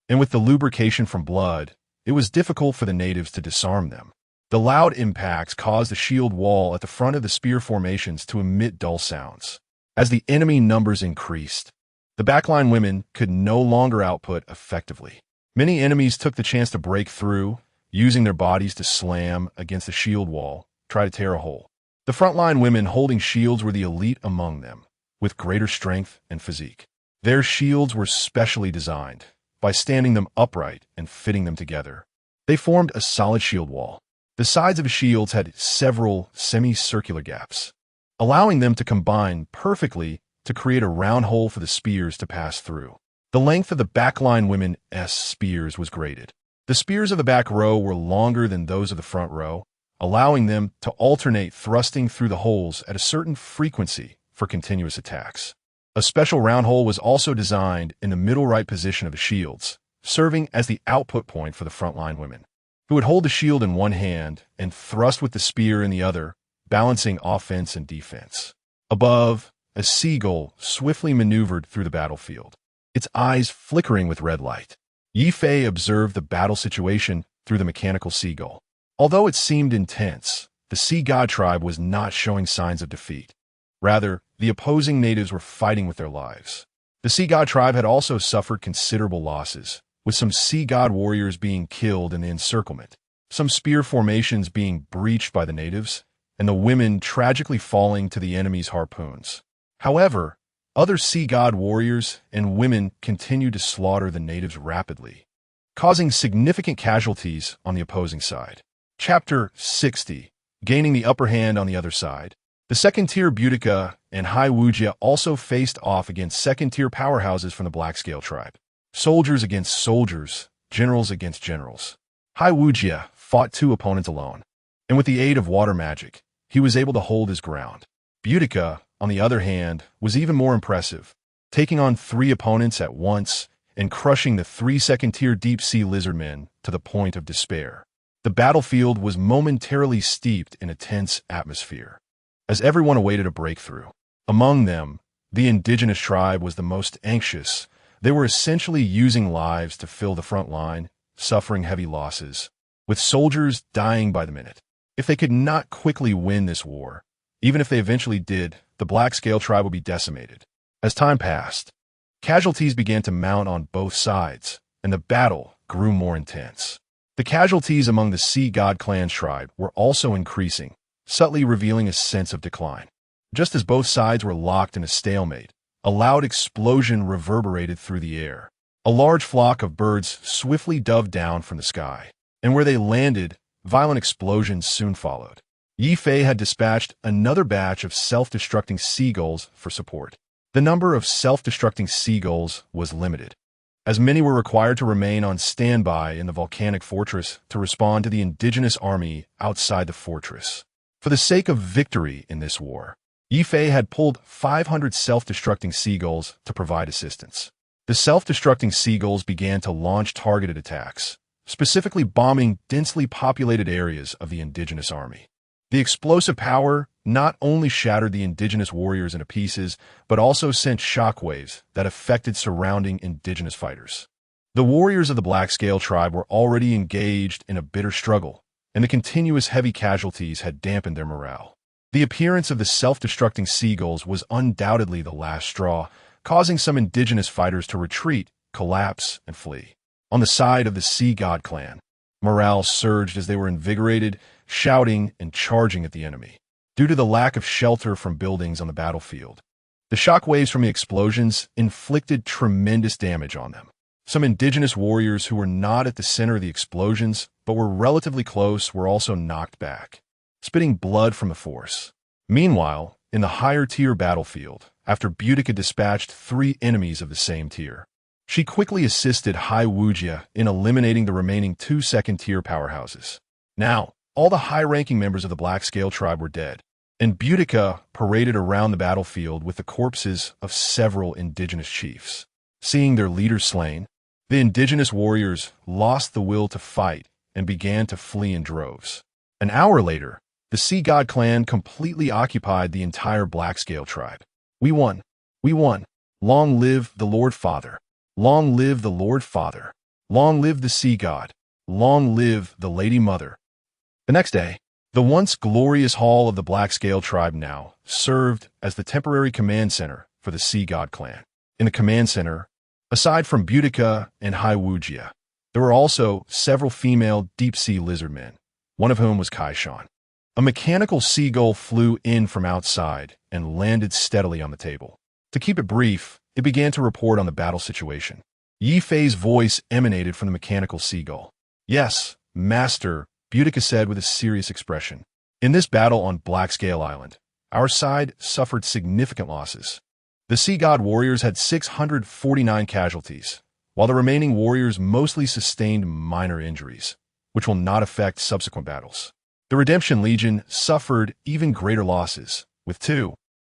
and with the lubrication from blood, it was difficult for the natives to disarm them. The loud impacts caused the shield wall at the front of the spear formations to emit dull sounds. As the enemy numbers increased, the backline women could no longer output effectively. Many enemies took the chance to break through, using their bodies to slam against the shield wall, try to tear a hole. The frontline women holding shields were the elite among them, with greater strength and physique. Their shields were specially designed, by standing them upright and fitting them together. They formed a solid shield wall. The sides of the shields had several semicircular gaps, allowing them to combine perfectly to create a round hole for the spears to pass through. The length of the backline women's spears was graded. The spears of the back row were longer than those of the front row, allowing them to alternate thrusting through the holes at a certain frequency for continuous attacks. A special round hole was also designed in the middle right position of the shields, serving as the output point for the frontline women, who would hold the shield in one hand and thrust with the spear in the other, balancing offense and defense. Above, a seagull swiftly maneuvered through the battlefield, its eyes flickering with red light. Ye Fei observed the battle situation through the mechanical seagull. Although it seemed intense, the sea god tribe was not showing signs of defeat. Rather, the opposing natives were fighting with their lives. The sea god tribe had also suffered considerable losses, with some sea god warriors being killed in the encirclement, some spear formations being breached by the natives, and the women tragically falling to the enemy's harpoons. However, other sea god warriors and women continued to slaughter the natives rapidly, causing significant casualties on the opposing side. Chapter 60. Gaining the upper hand on the other side. The second-tier Boudica and Hai Wujia also faced off against second-tier powerhouses from the Black-Scale tribe. Soldiers against soldiers, generals against generals. Hai Wujia fought 2 opponents alone, and with the aid of water magic, he was able to hold his ground. Boudica, on the other hand, was even more impressive, taking on 3 opponents at once and crushing the 3 second-tier deep-sea lizardmen to the point of despair. The battlefield was momentarily steeped in a tense atmosphere, as everyone awaited a breakthrough. Among them, the indigenous tribe was the most anxious. They were essentially using lives to fill the front line, suffering heavy losses, with soldiers dying by the minute. If they could not quickly win this war, even if they eventually did, the Black-Scale tribe would be decimated. As time passed, casualties began to mount on both sides, and the battle grew more intense. The casualties among the Sea God Clan's tribe were also increasing, subtly revealing a sense of decline. Just as both sides were locked in a stalemate, a loud explosion reverberated through the air. A large flock of birds swiftly dove down from the sky, and where they landed, violent explosions soon followed. Ye Fei had dispatched another batch of self-destructing seagulls for support. The number of self-destructing seagulls was limited, as many were required to remain on standby in the volcanic fortress to respond to the indigenous army outside the fortress. For the sake of victory in this war, Ye Fei had pulled 500 self-destructing seagulls to provide assistance. The self-destructing seagulls began to launch targeted attacks, specifically bombing densely populated areas of the indigenous army. The explosive power not only shattered the indigenous warriors into pieces, but also sent shockwaves that affected surrounding indigenous fighters. The warriors of the Black-Scale tribe were already engaged in a bitter struggle, and the continuous heavy casualties had dampened their morale. The appearance of the self-destructing seagulls was undoubtedly the last straw, causing some indigenous fighters to retreat, collapse, and flee. On the side of the Sea God clan, morale surged as they were invigorated, shouting and charging at the enemy. Due to the lack of shelter from buildings on the battlefield, the shockwaves from the explosions inflicted tremendous damage on them. Some indigenous warriors who were not at the center of the explosions, but were relatively close, were also knocked back, spitting blood from the force. Meanwhile, in the higher-tier battlefield, after Boudica dispatched 3 enemies of the same tier, she quickly assisted Hai Wujia in eliminating the remaining 2 second-tier powerhouses. Now, all the high-ranking members of the Black-Scale tribe were dead, and Boudica paraded around the battlefield with the corpses of several indigenous chiefs. Seeing their leaders slain, the indigenous warriors lost the will to fight and began to flee in droves. An hour later, the Sea God clan completely occupied the entire Black-Scale tribe. We won! We won! Long live the Lord Father! Long live the Lord Father! Long live the Sea God! Long live the Lady Mother! The next day, the once glorious hall of the Black-Scale tribe now served as the temporary command center for the Sea God clan. In the command center, aside from Boudica and Hai Wujia, there were also several female deep-sea lizardmen, one of whom was Kaishan. A mechanical seagull flew in from outside and landed steadily on the table. To keep it brief, it began to report on the battle situation. Ye Fei's voice emanated from the mechanical seagull. "Yes, Master," Boudica said with a serious expression. "In this battle on Black-Scale Island, our side suffered significant losses. The Sea God warriors had 649 casualties, while the remaining warriors mostly sustained minor injuries, which will not affect subsequent battles. The Redemption Legion suffered even greater losses, with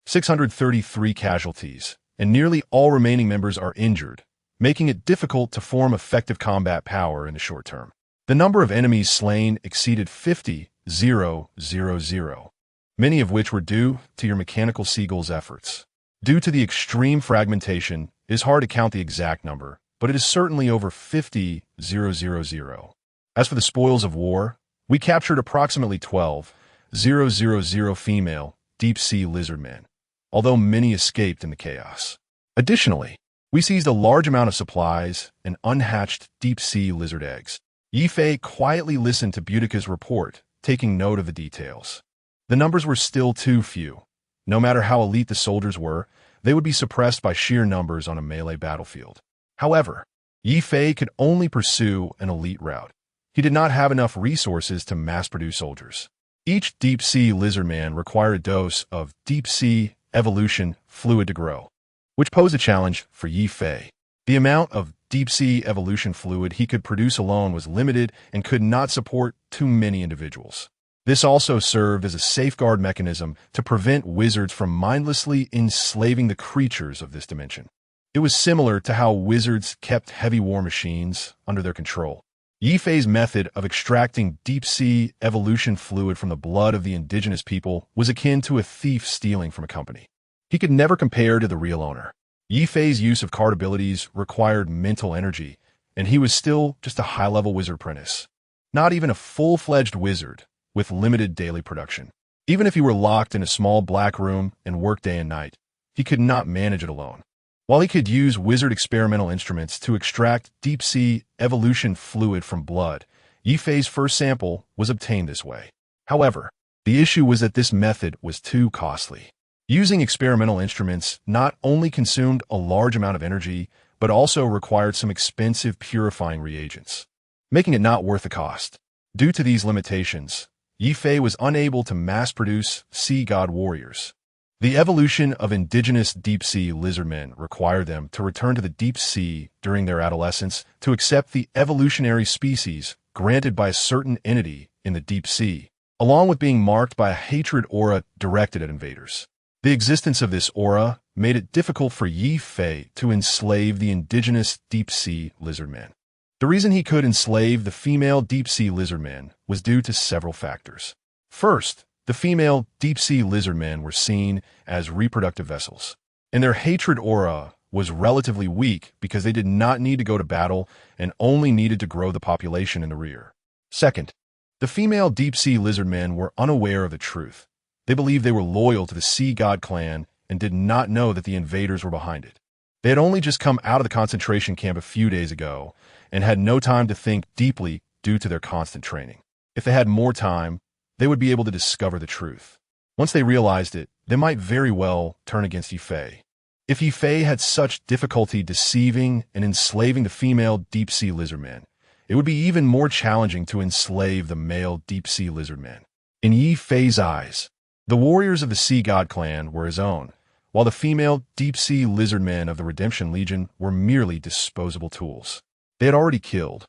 633 casualties, and nearly all remaining members are injured, making it difficult to form effective combat power in the short term. The number of enemies slain exceeded 50,000, many of which were due to your mechanical seagull's efforts. Due to the extreme fragmentation, it is hard to count the exact number, but it is certainly over 50,000. As for the spoils of war, we captured approximately 12,000 female deep-sea lizardmen, although many escaped in the chaos. Additionally, we seized a large amount of supplies and unhatched deep-sea lizard eggs. Ye Fei quietly listened to Boudica's report, taking note of the details. The numbers were still too few. No matter how elite the soldiers were, they would be suppressed by sheer numbers on a melee battlefield. However, Ye Fei could only pursue an elite route. He did not have enough resources to mass-produce soldiers. Each deep-sea lizardman required a dose of deep-sea evolution fluid to grow, which posed a challenge for Ye Fei. The amount of deep-sea evolution fluid he could produce alone was limited and could not support too many individuals. This also served as a safeguard mechanism to prevent wizards from mindlessly enslaving the creatures of this dimension. It was similar to how wizards kept heavy war machines under their control. Ye Fei's method of extracting deep-sea evolution fluid from the blood of the indigenous people was akin to a thief stealing from a company. He could never compare to the real owner. Ye Fei's use of card abilities required mental energy, and he was still just a high-level wizard apprentice. Not even a full-fledged wizard with limited daily production. Even if he were locked in a small black room and worked day and night, he could not manage it alone. While he could use wizard experimental instruments to extract deep-sea evolution fluid from blood, Ye Fei's first sample was obtained this way. However, the issue was that this method was too costly. Using experimental instruments not only consumed a large amount of energy, but also required some expensive purifying reagents, making it not worth the cost. Due to these limitations, Ye Fei was unable to mass-produce sea god warriors. The evolution of indigenous deep-sea lizardmen required them to return to the deep sea during their adolescence to accept the evolutionary species granted by a certain entity in the deep sea, along with being marked by a hatred aura directed at invaders. The existence of this aura made it difficult for Ye Fei to enslave the indigenous deep-sea lizardmen. The reason he could enslave the female deep-sea lizardmen was due to several factors. First, the female deep-sea lizardmen were seen as reproductive vessels, and their hatred aura was relatively weak because they did not need to go to battle and only needed to grow the population in the rear. Second, the female deep-sea lizardmen were unaware of the truth. They believed they were loyal to the Sea God clan and did not know that the invaders were behind it. They had only just come out of the concentration camp a few days ago and had no time to think deeply due to their constant training. If they had more time, they would be able to discover the truth. Once they realized it, they might very well turn against Ye Fei. If Ye Fei had such difficulty deceiving and enslaving the female deep-sea lizardmen, it would be even more challenging to enslave the male deep-sea lizardmen. In Ye Fei's eyes, the warriors of the Sea God clan were his own, while the female deep-sea lizardmen of the Redemption Legion were merely disposable tools. They had already killed,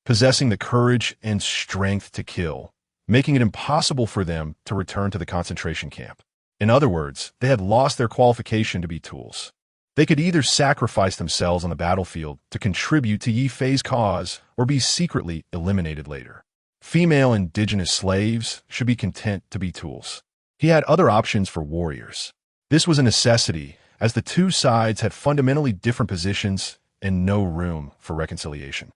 possessing the courage and strength to kill, making it impossible for them to return to the concentration camp. In other words, they had lost their qualification to be tools. They could either sacrifice themselves on the battlefield to contribute to Ye Fei's cause or be secretly eliminated later. Female indigenous slaves should be content to be tools. He had other options for warriors. This was a necessity, as the two sides had fundamentally different positions and no room for reconciliation.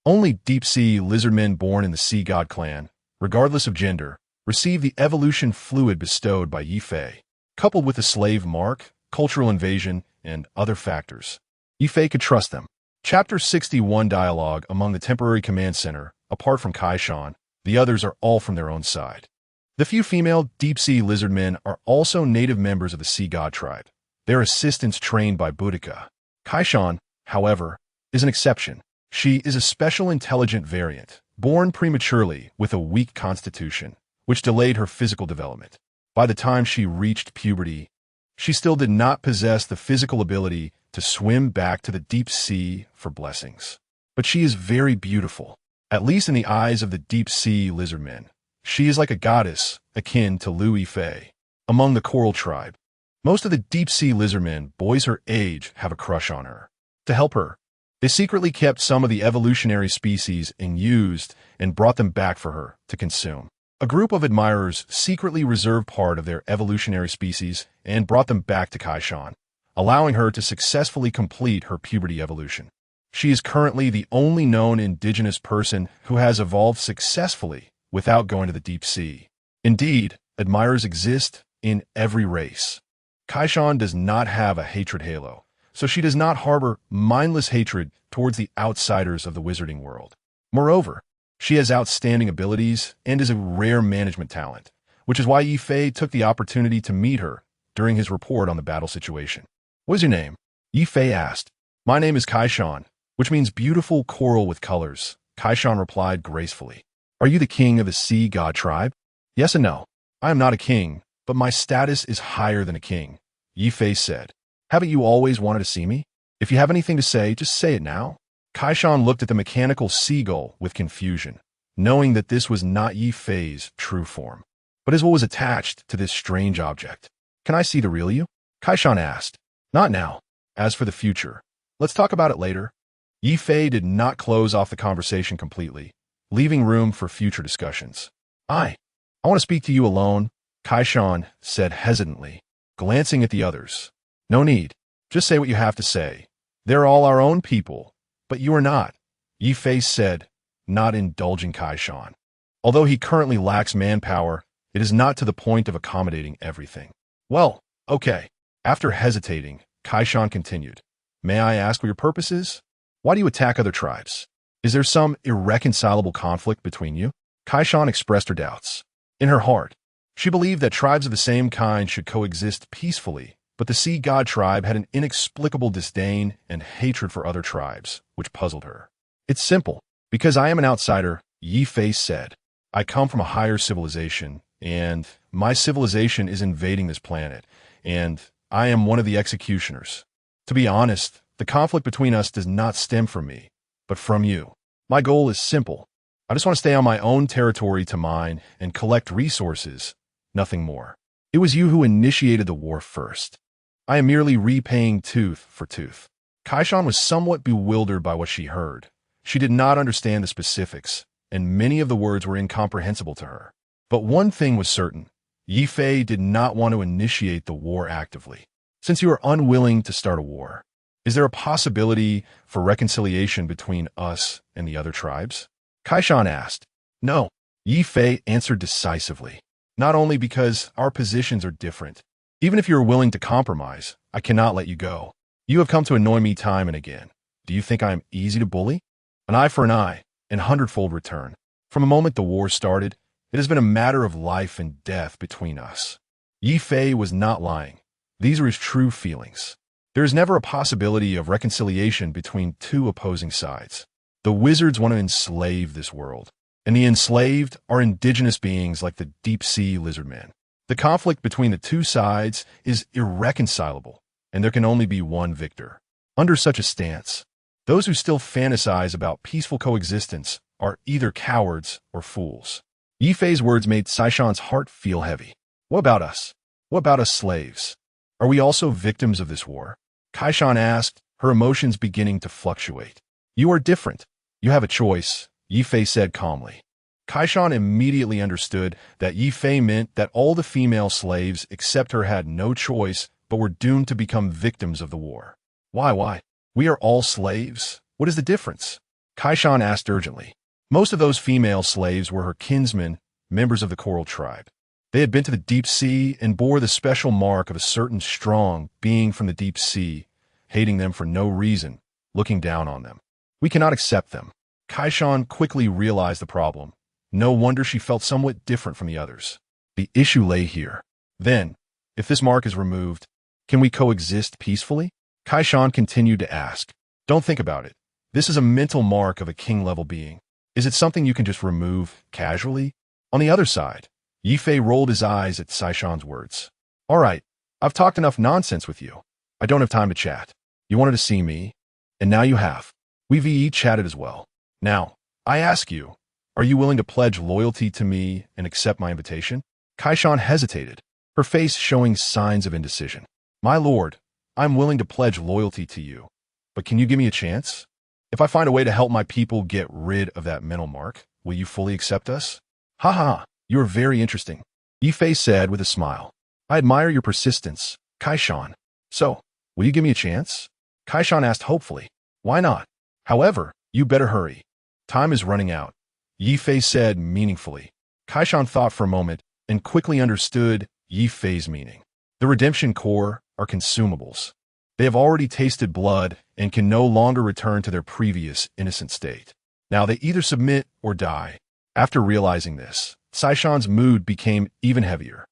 Only deep-sea lizardmen born in the Sea God clan, regardless of gender, received the evolution fluid bestowed by Ye Fei. Coupled with the slave mark, cultural invasion, and other factors, Ye Fei could trust them. Chapter 61 Dialogue among the Temporary Command Center. Apart from Kaishan, the others are all from their own side. The few female deep-sea lizardmen are also native members of the Sea God tribe. Their assistants trained by Boudica. Kaishan, however, is an exception. She is a special intelligent variant, born prematurely with a weak constitution, which delayed her physical development. By the time she reached puberty, she still did not possess the physical ability to swim back to the deep sea for blessings. But she is very beautiful, at least in the eyes of the deep-sea lizardmen. She is like a goddess, akin to Ye Fei. Among the coral tribe, most of the deep-sea lizardmen, boys her age, have a crush on her. To help her, they secretly kept some of the evolutionary species and used and brought them back for her to consume. A group of admirers secretly reserved part of their evolutionary species and brought them back to Kaishan, allowing her to successfully complete her puberty evolution. She is currently the only known indigenous person who has evolved successfully without going to the deep sea. Indeed, admirers exist in every race. Kaishan does not have a hatred halo, so she does not harbor mindless hatred towards the outsiders of the wizarding world. Moreover, she has outstanding abilities and is a rare management talent, which is why Ye Fei took the opportunity to meet her during his report on the battle situation. "What is your name?" Ye Fei asked. "My name is Kaishan," which which means beautiful coral with colors. Kaishan replied gracefully. Are you the king of the sea god tribe? Yes and no. I am not a king, but my status is higher than a king, Ye Fei said. Haven't you always wanted to see me? If you have anything to say, just say it now. Kaishan looked at the mechanical seagull with confusion, knowing that this was not Ye Fei's true form, but is what was attached to this strange object. Can I see the real you? Kaishan asked. Not now. As for the future, let's talk about it later. Ye Fei did not close off the conversation completely, leaving room for future discussions. I want to speak to you alone, Kaishan said hesitantly, glancing at the others. No need. Just say what you have to say. They're all our own people, but you are not, Ye Fei said, not indulging Kaishan. Although he currently lacks manpower, it is not to the point of accommodating everything. Well, okay. After hesitating, Kaishan continued. May I ask what your purpose is? Why do you attack other tribes? Is there some irreconcilable conflict between you? Kaishan expressed her doubts. In her heart, she believed that tribes of the same kind should coexist peacefully, but the sea god tribe had an inexplicable disdain and hatred for other tribes, which puzzled her. It's simple. Because I am an outsider, Ye Fei said. I come from a higher civilization, and my civilization is invading this planet, and I am one of the executioners. To be honest, the conflict between us does not stem from me, but from you. My goal is simple. I just want to stay on my own territory to mine and collect resources, nothing more. It was you who initiated the war first. I am merely repaying tooth for tooth. Kaishan was somewhat bewildered by what she heard. She did not understand the specifics, and many of the words were incomprehensible to her. But one thing was certain. Ye Fei did not want to initiate the war actively. Since you are unwilling to start a war, is there a possibility for reconciliation between us and the other tribes? Kaishan asked. No, Ye Fei answered decisively. Not only because our positions are different. Even if you are willing to compromise, I cannot let you go. You have come to annoy me time and again. Do you think I am easy to bully? An eye for an eye, and hundredfold return. From the moment the war started, it has been a matter of life and death between us. Ye Fei was not lying. These are his true feelings. There is never a possibility of reconciliation between two opposing sides. The wizards want to enslave this world, and the enslaved are indigenous beings like the deep-sea lizardmen. The conflict between the two sides is irreconcilable, and there can only be one victor. Under such a stance, those who still fantasize about peaceful coexistence are either cowards or fools. Ye Fei's words made Kaishan's heart feel heavy. What about us? What about us slaves? Are we also victims of this war? Kaishan asked, her emotions beginning to fluctuate. You are different. You have a choice, Ye Fei said calmly. Kaishan immediately understood that Ye Fei meant that all the female slaves except her had no choice but were doomed to become victims of the war. Why? We are all slaves? What is the difference? Kaishan asked urgently. Most of those female slaves were her kinsmen, members of the coral tribe. They had been to the deep sea and bore the special mark of a certain strong being from the deep sea, hating them for no reason, looking down on them. We cannot accept them. Kaishan quickly realized the problem. No wonder she felt somewhat different from the others. The issue lay here. Then, if this mark is removed, can we coexist peacefully? Kaishan continued to ask. Don't think about it. This is a mental mark of a king-level being. Is it something you can just remove casually? On the other side, Ye Fei rolled his eyes at Kaishan's words. All right, I've talked enough nonsense with you. I don't have time to chat. You wanted to see me, and now you have. We've each chatted as well. Now, I ask you, are you willing to pledge loyalty to me and accept my invitation? Kaishan hesitated, her face showing signs of indecision. My lord, I'm willing to pledge loyalty to you, but can you give me a chance? If I find a way to help my people get rid of that mental mark, will you fully accept us? Ha, you are very interesting, Ye Fei said with a smile. I admire your persistence, Kaishan. So, will you give me a chance? Kaishan asked hopefully. Why not? However, you better hurry. Time is running out, Ye Fei said meaningfully. Kaishan thought for a moment and quickly understood Ye Fei's meaning. The redemption core are consumables. They have already tasted blood and can no longer return to their previous innocent state. Now they either submit or die. After realizing this, Kaishan's mood became even heavier.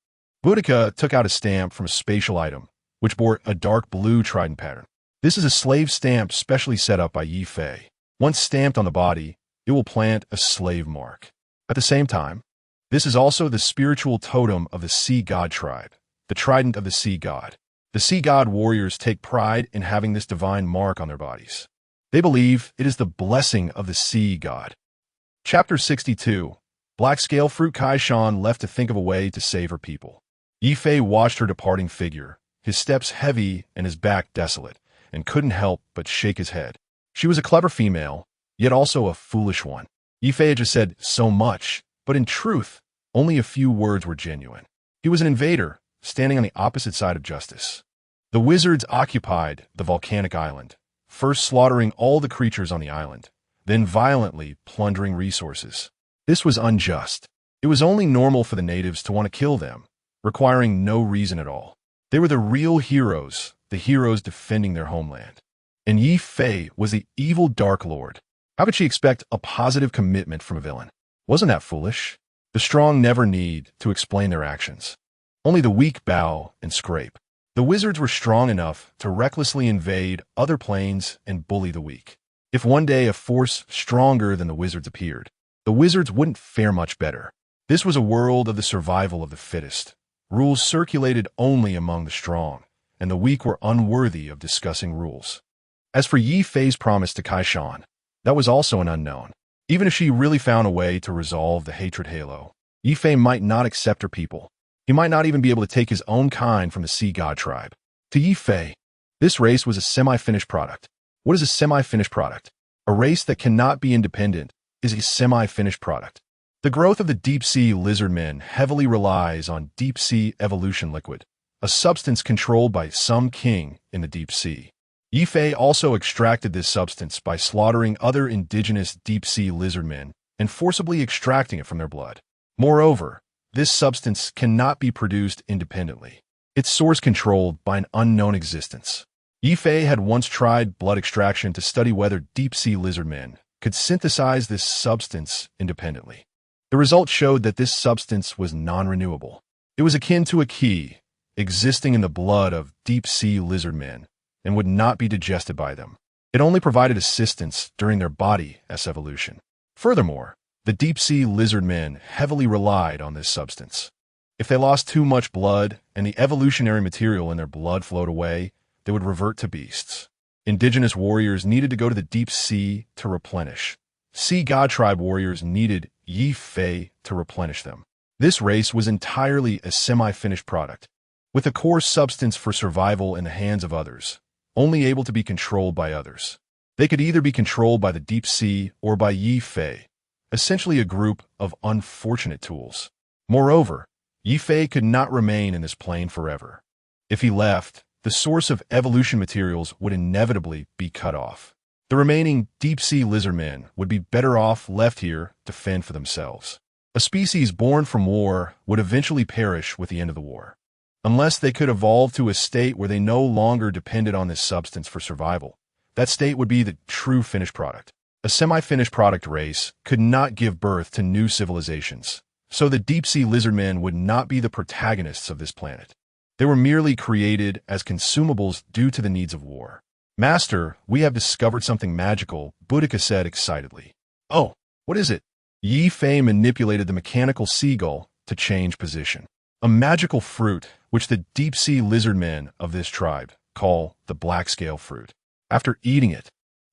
Boudica took out a stamp from a spatial item, which bore a dark blue trident pattern. This is a slave stamp specially set up by Ye Fei. Once stamped on the body, it will plant a slave mark. At the same time, this is also the spiritual totem of the Sea God tribe, the trident of the Sea God. The Sea God warriors take pride in having this divine mark on their bodies. They believe it is the blessing of the Sea God. Chapter 62. Black Scale Fruit. Kaishan left to think of a way to save her people. Ye Fei watched her departing figure, his steps heavy and his back desolate, and couldn't help but shake his head. She was a clever female, yet also a foolish one. Ye Fei had just said so much, but in truth, only a few words were genuine. He was an invader, standing on the opposite side of justice. The wizards occupied the volcanic island, first slaughtering all the creatures on the island, then violently plundering resources. This was unjust. It was only normal for the natives to want to kill them, requiring no reason at all. They were the real heroes, the heroes defending their homeland. And Ye Fei was the evil Dark Lord. How could she expect a positive commitment from a villain? Wasn't that foolish? The strong never need to explain their actions. Only the weak bow and scrape. The wizards were strong enough to recklessly invade other planes and bully the weak. If one day a force stronger than the wizards appeared, the wizards wouldn't fare much better. This was a world of the survival of the fittest. Rules circulated only among the strong, and the weak were unworthy of discussing rules. As for Ye Fei's promise to Kaishan, that was also an unknown. Even if she really found a way to resolve the hatred halo, Ye Fei might not accept her people. He might not even be able to take his own kind from the Sea God tribe. To Ye Fei, this race was a semi-finished product. What is a semi-finished product? A race that cannot be independent is a semi-finished product. The growth of the deep-sea lizard men heavily relies on deep-sea evolution liquid, a substance controlled by some king in the deep sea. Ye Fei also extracted this substance by slaughtering other indigenous deep-sea lizard men and forcibly extracting it from their blood. Moreover, this substance cannot be produced independently. Its source controlled by an unknown existence. Ye Fei had once tried blood extraction to study whether deep-sea lizard men could synthesize this substance independently. The result showed that this substance was non-renewable. It was akin to a key, existing in the blood of deep-sea lizard men, and would not be digested by them. It only provided assistance during their body as evolution. Furthermore, the deep-sea lizard men heavily relied on this substance. If they lost too much blood and the evolutionary material in their blood flowed away, they would revert to beasts. Indigenous warriors needed to go to the deep sea to replenish. Sea God tribe warriors needed Ye Fei to replenish them. This race was entirely a semi-finished product, with a core substance for survival in the hands of others, only able to be controlled by others. They could either be controlled by the deep sea or by Ye Fei, essentially a group of unfortunate tools. Moreover, Ye Fei could not remain in this plane forever. If he left, the source of evolution materials would inevitably be cut off. The remaining deep-sea lizard men would be better off left here to fend for themselves. A species born from war would eventually perish with the end of the war. Unless they could evolve to a state where they no longer depended on this substance for survival, that state would be the true finished product. A semi-finished product race could not give birth to new civilizations, so the deep-sea lizard men would not be the protagonists of this planet. They were merely created as consumables due to the needs of war. Master, we have discovered something magical, Boudica said excitedly. Oh, what is it? Ye Fei manipulated the mechanical seagull to change position. A magical fruit, which the deep-sea lizard men of this tribe call the black scale fruit. After eating it,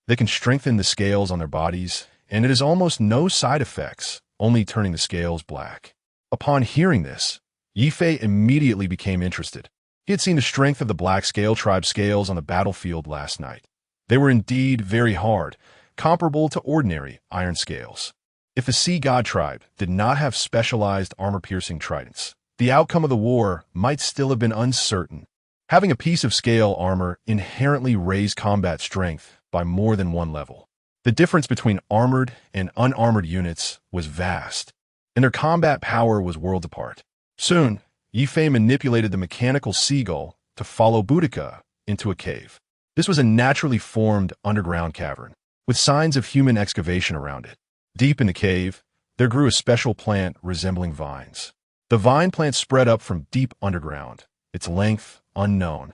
they can strengthen the scales on their bodies, and it has almost no side effects, only turning the scales black. Upon hearing this, Ye Fei immediately became interested. He had seen the strength of the Black Scale tribe scales on the battlefield last night. They were indeed very hard, comparable to ordinary iron scales. If the Sea God tribe did not have specialized armor-piercing tridents, the outcome of the war might still have been uncertain. Having a piece of scale armor inherently raised combat strength by more than one level. The difference between armored and unarmored units was vast, and their combat power was worlds apart. Soon, Ye Fei manipulated the mechanical seagull to follow Boudica into a cave. This was a naturally formed underground cavern, with signs of human excavation around it. Deep in the cave, there grew a special plant resembling vines. The vine plant spread up from deep underground, its length unknown.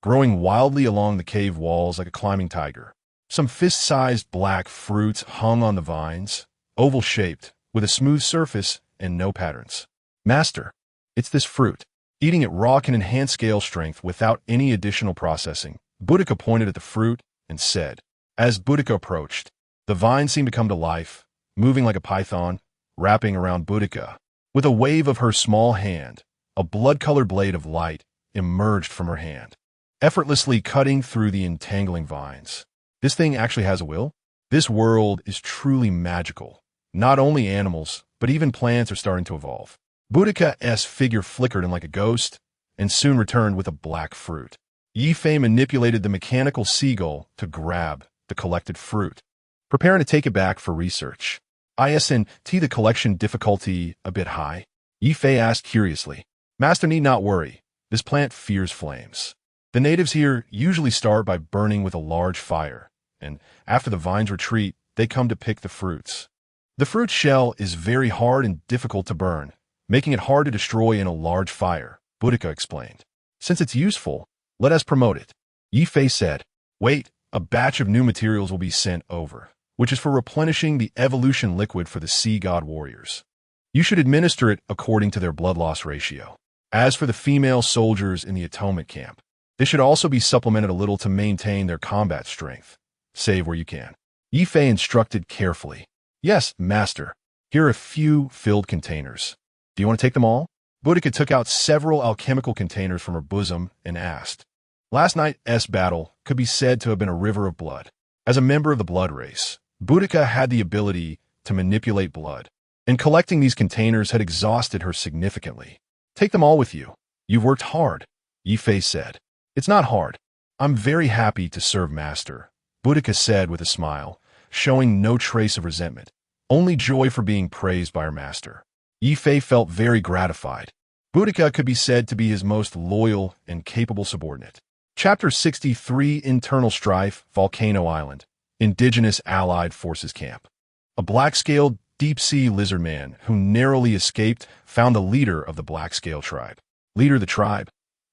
growing wildly along the cave walls like a climbing tiger. Some fist-sized black fruits hung on the vines, oval-shaped, with a smooth surface and no patterns. Master, it's this fruit. Eating it raw can enhance scale strength without any additional processing. Boudica pointed at the fruit and said. As Boudica approached, the vine seemed to come to life, moving like a python, wrapping around Boudica. With a wave of her small hand, a blood-colored blade of light emerged from her hand, effortlessly cutting through the entangling vines. This thing actually has a will? This world is truly magical. Not only animals, but even plants are starting to evolve. Boudica's figure flickered in like a ghost, and soon returned with a black fruit. Ye Fei manipulated the mechanical seagull to grab the collected fruit, preparing to take it back for research. Isn't the collection difficulty a bit high? Ye Fei asked curiously. Master need not worry. This plant fears flames. The natives here usually start by burning with a large fire, and after the vines retreat, they come to pick the fruits. The fruit shell is very hard and difficult to burn, making it hard to destroy in a large fire, Boudica explained. Since it's useful, let us promote it. Ye Fei said. Wait, a batch of new materials will be sent over, which is for replenishing the evolution liquid for the sea god warriors. You should administer it according to their blood loss ratio. As for the female soldiers in the atonement camp, they should also be supplemented a little to maintain their combat strength. Save where you can. Ye Fei instructed carefully. Yes, master. Here are a few filled containers. Do you want to take them all? Boudica took out several alchemical containers from her bosom and asked. Last night's battle could be said to have been a river of blood. As a member of the blood race, Boudica had the ability to manipulate blood, and collecting these containers had exhausted her significantly. Take them all with you. You've worked hard, Ye Fei said. It's not hard. I'm very happy to serve master, Boudica said with a smile, showing no trace of resentment, only joy for being praised by her master. Ye Fei felt very gratified. Boudica could be said to be his most loyal and capable subordinate. Chapter 63 Internal Strife, Volcano Island, Indigenous Allied Forces Camp. A black-scaled deep-sea lizard man who narrowly escaped found the leader of the black-scale tribe. Leader of the tribe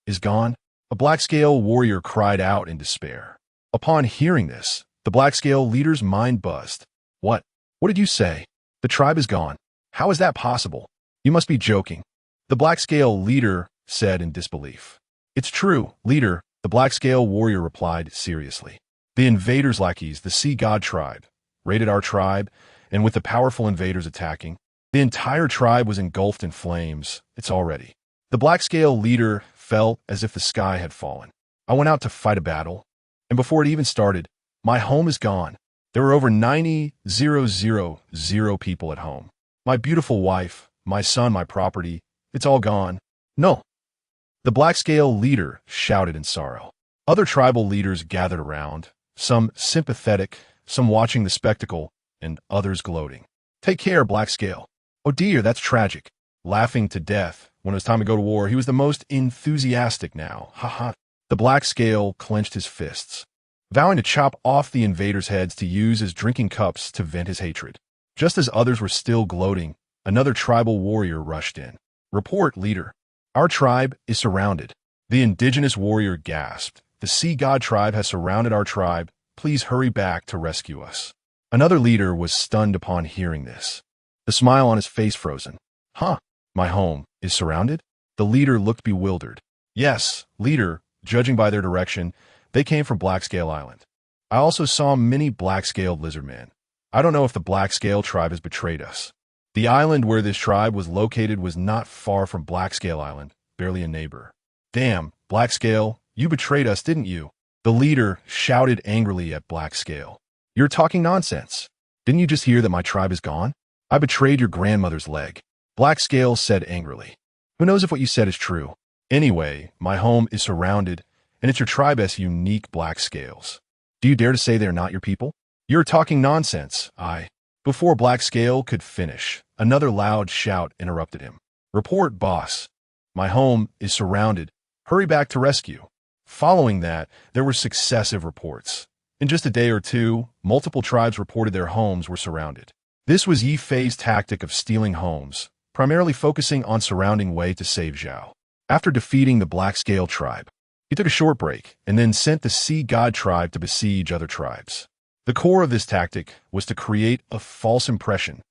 is gone? A black-scale warrior cried out in despair. Upon hearing this, the black-scale leader's mind buzzed. What? What did you say? The tribe is gone. How is that possible? You must be joking. The black-scale leader said in disbelief. It's true, leader, the black-scale warrior replied seriously. The invaders' lackeys, the sea god tribe, raided our tribe, and with the powerful invaders attacking, the entire tribe was engulfed in flames. It's already. The black-scale leader felt as if the sky had fallen. I went out to fight a battle, and before it even started, my home is gone. There were over 90,000 people at home. My beautiful wife, my son, my property, it's all gone. No. The black-scale leader shouted in sorrow. Other tribal leaders gathered around, some sympathetic, some watching the spectacle, and others gloating. Take care, black-scale. Oh dear, that's tragic. Laughing to death. When it was time to go to war, he was the most enthusiastic now. Ha ha. The black-scale clenched his fists, vowing to chop off the invaders' heads to use as drinking cups to vent his hatred. Just as others were still gloating, another tribal warrior rushed in. Report, leader. Our tribe is surrounded. The indigenous warrior gasped. The sea god tribe has surrounded our tribe. Please hurry back to rescue us. Another leader was stunned upon hearing this, the smile on his face frozen. Huh? My home is surrounded? The leader looked bewildered. Yes, leader, judging by their direction, they came from Black-Scale Island. I also saw many black-scaled lizard men. I don't know if the Black-Scale tribe has betrayed us. The island where this tribe was located was not far from Black-Scale Island, barely a neighbor. Damn, Black-Scale, you betrayed us, didn't you? The leader shouted angrily at Black-Scale. You're talking nonsense. Didn't you just hear that my tribe is gone? I betrayed your grandmother's leg. Black-Scale said angrily. Who knows if what you said is true? Anyway, my home is surrounded, and it's your tribe's unique black scales. Do you dare to say they are not your people? You're talking nonsense, Before Black-Scale could finish, another loud shout interrupted him. Report, boss. My home is surrounded. Hurry back to rescue. Following that, there were successive reports. In just a day or two, multiple tribes reported their homes were surrounded. This was Ye Fei's tactic of stealing homes, primarily focusing on surrounding Wei to save Zhao. After defeating the Black-Scale tribe, he He took a short break and then sent the sea god tribe to besiege other tribes. The core of this tactic was to create a false impression.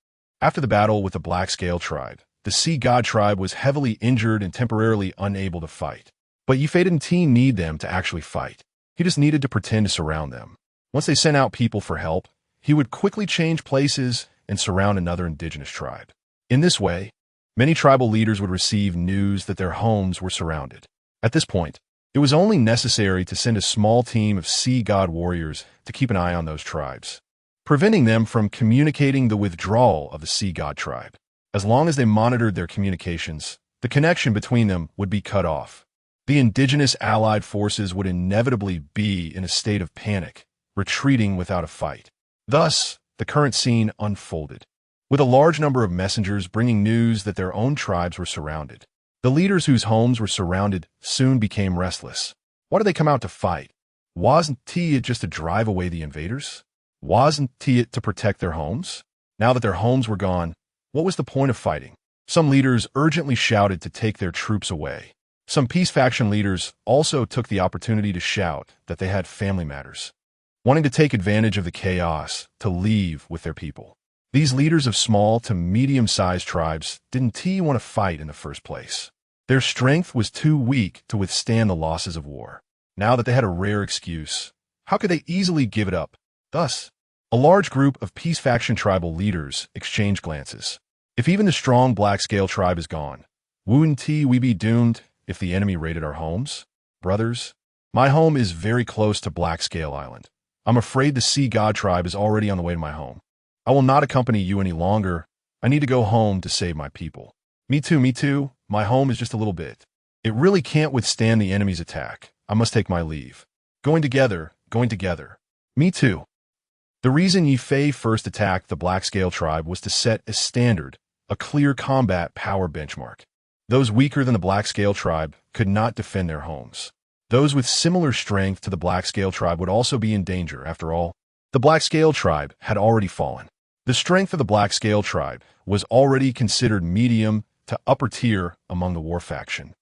After the battle with the Black Scale tribe, the sea god tribe was heavily injured and temporarily unable to fight. But Ye Fei didn't need them to actually fight. He just needed to pretend to surround them. Once they sent out people for help, he would quickly change places and surround another indigenous tribe. In this way, many tribal leaders would receive news that their homes were surrounded. At this point, it was only necessary to send a small team of sea god warriors to keep an eye on those tribes, preventing them from communicating the withdrawal of the sea god tribe. As long as they monitored their communications, the connection between them would be cut off. The indigenous allied forces would inevitably be in a state of panic, retreating without a fight. Thus, the current scene unfolded, with a large number of messengers bringing news that their own tribes were surrounded. The leaders whose homes were surrounded soon became restless. Why did they come out to fight? Wasn't it just to drive away the invaders? Wasn't it to protect their homes? Now that their homes were gone, what was the point of fighting? Some leaders urgently shouted to take their troops away. Some peace faction leaders also took the opportunity to shout that they had family matters, wanting to take advantage of the chaos to leave with their people. These leaders of small to medium-sized tribes didn't want to fight in the first place. Their strength was too weak to withstand the losses of war. Now that they had a rare excuse, how could they easily give it up? Thus, a large group of peace faction tribal leaders exchanged glances. If even the strong Black Scale tribe is gone, wouldn't we be doomed if the enemy raided our homes? Brothers, my home is very close to Black Scale Island. I'm afraid the Sea God tribe is already on the way to my home. I will not accompany you any longer. I need to go home to save my people. Me too. My home is just a little bit. It really can't withstand the enemy's attack. I must take my leave. Going together. Me too. The reason Ye Fei first attacked the Black Scale tribe was to set a standard, a clear combat power benchmark. Those weaker than the Black Scale tribe could not defend their homes. Those with similar strength to the Black Scale tribe would also be in danger. After all, the Black Scale tribe had already fallen. The strength of the Black Scale tribe was already considered medium to upper tier among the war faction,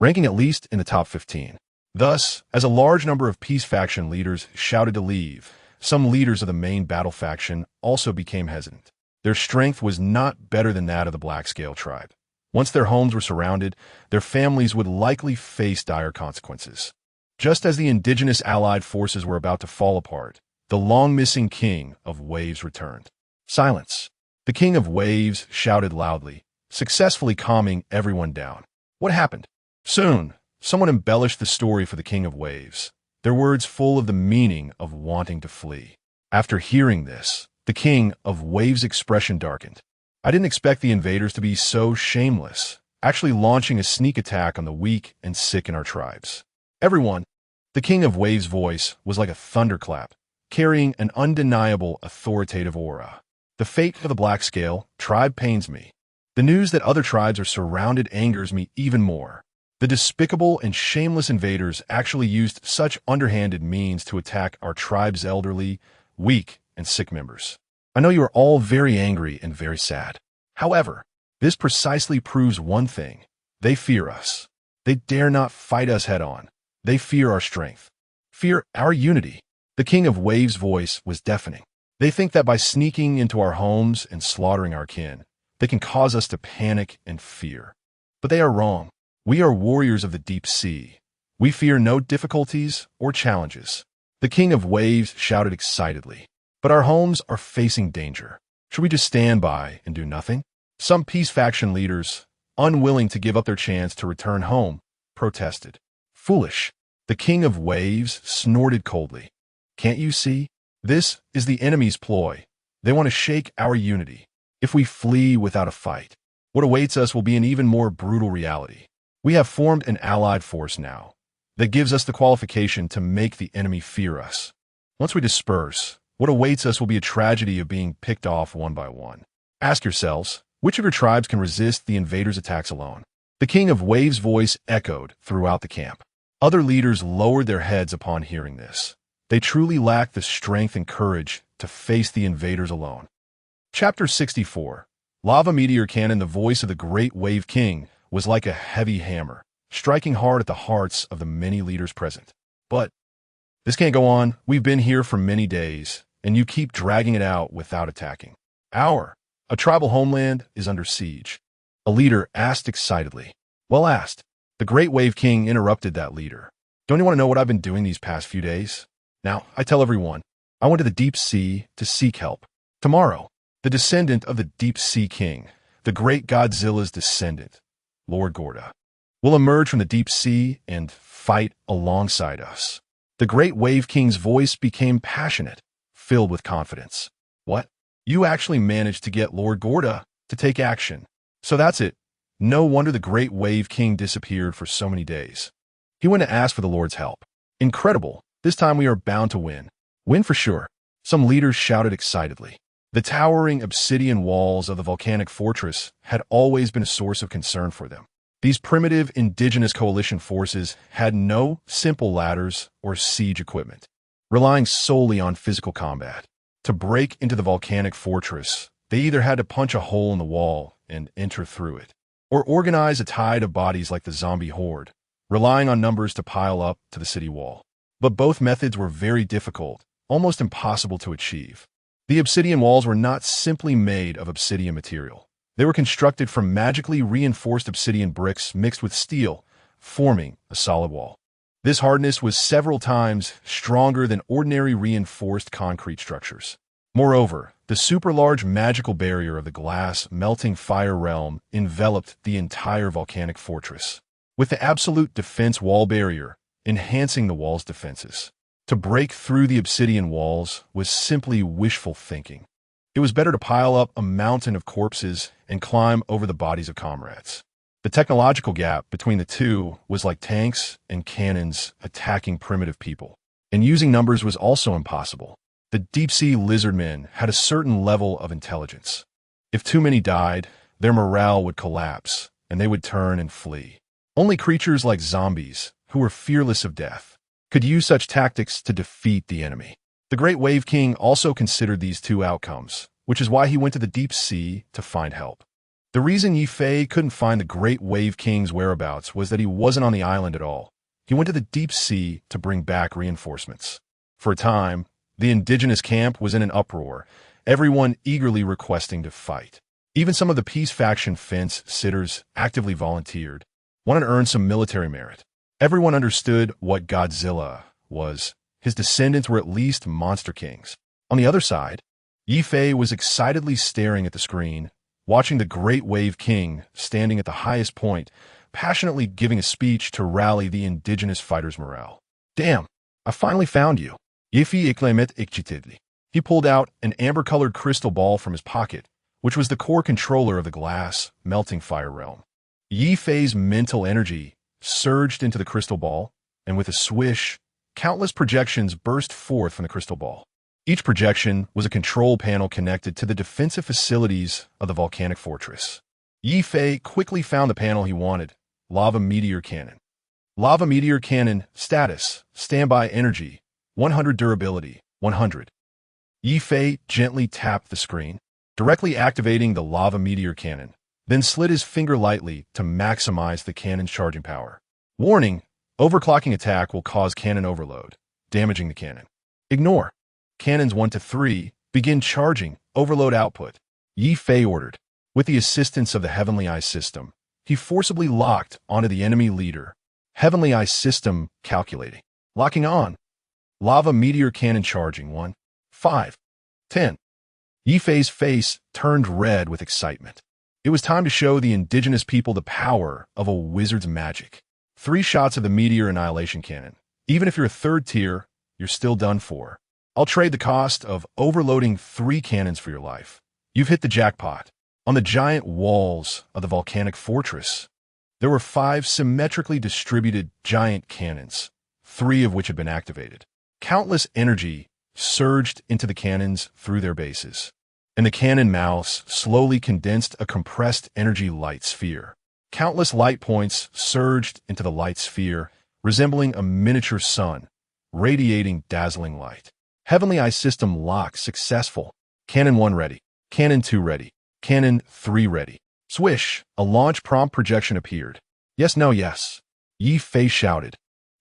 ranking at least in the top 15. Thus, as a large number of peace faction leaders shouted to leave, some leaders of the main battle faction also became hesitant. Their strength was not better than that of the Black Scale tribe. Once their homes were surrounded, their families would likely face dire consequences. Just as the indigenous allied forces were about to fall apart, the long-missing King of Waves returned. Silence. The King of Waves shouted loudly, successfully calming everyone down. What happened? Soon, someone embellished the story for the King of Waves, their words full of the meaning of wanting to flee. After hearing this, the King of Waves' expression darkened. I didn't expect the invaders to be so shameless, actually launching a sneak attack on the weak and sick in our tribes. Everyone, the King of Waves' voice was like a thunderclap, carrying an undeniable authoritative aura. The fate of the Black Scale tribe pains me. The news that other tribes are surrounded angers me even more. The despicable and shameless invaders actually used such underhanded means to attack our tribe's elderly, weak, and sick members. I know you are all very angry and very sad. However, this precisely proves one thing. They fear us. They dare not fight us head-on. They fear our strength. Fear our unity. The King of Waves' voice was deafening. They think that by sneaking into our homes and slaughtering our kin, they can cause us to panic and fear. But they are wrong. We are warriors of the deep sea. We fear no difficulties or challenges. The King of Waves shouted excitedly. But our homes are facing danger. Should we just stand by and do nothing? Some peace faction leaders, unwilling to give up their chance to return home, protested. Foolish. The King of Waves snorted coldly. Can't you see? This is the enemy's ploy. They want to shake our unity. If we flee without a fight, what awaits us will be an even more brutal reality. We have formed an allied force now that gives us the qualification to make the enemy fear us. Once we disperse, what awaits us will be a tragedy of being picked off one by one. Ask yourselves, which of your tribes can resist the invaders' attacks alone? The King of Waves' voice echoed throughout the camp. Other leaders lowered their heads upon hearing this. They truly lacked the strength and courage to face the invaders alone. Chapter 64. Lava Meteor Cannon. The voice of the Great Wave King was like a heavy hammer, striking hard at the hearts of the many leaders present. But this can't go on. We've been here for many days, and you keep dragging it out without attacking. A tribal homeland is under siege. A leader asked excitedly. Well asked. The Great Wave King interrupted that leader. Don't you want to know what I've been doing these past few days? Now, I tell everyone, I went to the deep sea to seek help. Tomorrow, the descendant of the deep sea king, the great Godzilla's descendant, Lord Gorda, will emerge from the deep sea and fight alongside us. The Great Wave King's voice became passionate, filled with confidence. What? You actually managed to get Lord Gorda to take action. So that's it. No wonder the Great Wave King disappeared for so many days. He went to ask for the Lord's help. Incredible. This time we are bound to win. Win for sure. Some leaders shouted excitedly. The towering obsidian walls of the volcanic fortress had always been a source of concern for them. These primitive indigenous coalition forces had no simple ladders or siege equipment, relying solely on physical combat. To break into the volcanic fortress, they either had to punch a hole in the wall and enter through it, or organize a tide of bodies like the zombie horde, relying on numbers to pile up to the city wall. But both methods were very difficult, almost impossible to achieve. The obsidian walls were not simply made of obsidian material. They were constructed from magically reinforced obsidian bricks mixed with steel, forming a solid wall. This hardness was several times stronger than ordinary reinforced concrete structures. Moreover, the super-large magical barrier of the glass melting fire realm enveloped the entire volcanic fortress, with the absolute defense wall barrier enhancing the wall's defenses. To break through the obsidian walls was simply wishful thinking. It was better to pile up a mountain of corpses and climb over the bodies of comrades. The technological gap between the two was like tanks and cannons attacking primitive people. And using numbers was also impossible. The deep-sea lizardmen had a certain level of intelligence. If too many died, their morale would collapse, and they would turn and flee. Only creatures like zombies, who were fearless of death, could use such tactics to defeat the enemy. The Great Wave King also considered these two outcomes, which is why he went to the deep sea to find help. The reason Ye Fei couldn't find the Great Wave King's whereabouts was that he wasn't on the island at all. He went to the deep sea to bring back reinforcements. For a time, the indigenous camp was in an uproar, everyone eagerly requesting to fight. Even some of the peace faction fence-sitters actively volunteered, wanted to earn some military merit. Everyone understood what Godzilla was. His descendants were at least monster kings. On the other side, Ye Fei was excitedly staring at the screen, watching the Great Wave King standing at the highest point, passionately giving a speech to rally the indigenous fighters' morale. Damn, I finally found you. Ye Fei exclaimed excitedly. He pulled out an amber-colored crystal ball from his pocket, which was the core controller of the glass melting fire realm. Ye Fei's mental energy surged into the crystal ball, and with a swish, countless projections burst forth from the crystal ball. Each projection was a control panel connected to the defensive facilities of the volcanic fortress. Ye Fei quickly found the panel he wanted, Lava Meteor Cannon. Lava Meteor Cannon status, standby energy, 100 durability, 100. Ye Fei gently tapped the screen, directly activating the Lava Meteor Cannon, then slid his finger lightly to maximize the cannon's charging power. Warning, overclocking attack will cause cannon overload, damaging the cannon. Ignore. Cannons 1 to 3 begin charging, overload output. Ye Fei ordered. With the assistance of the Heavenly Eye system, he forcibly locked onto the enemy leader. Heavenly Eye system calculating. Locking on. Lava Meteor Cannon charging 1, 5, 10. Ye Fei's face turned red with excitement. It was time to show the indigenous people the power of a wizard's magic. 3 shots of the Meteor Annihilation Cannon. Even if you're a 3rd tier, you're still done for. I'll trade the cost of overloading 3 cannons for your life. You've hit the jackpot. On the giant walls of the volcanic fortress, there were 5 symmetrically distributed giant cannons, 3 of which had been activated. Countless energy surged into the cannons through their bases, and the cannon mouths slowly condensed a compressed energy light sphere. Countless light points surged into the light sphere, resembling a miniature sun, radiating dazzling light. Heavenly Eye system lock successful. Cannon 1 ready. Cannon 2 ready. Cannon 3 ready. Swish, a launch prompt projection appeared. Yes, no, yes. Ye Fei shouted,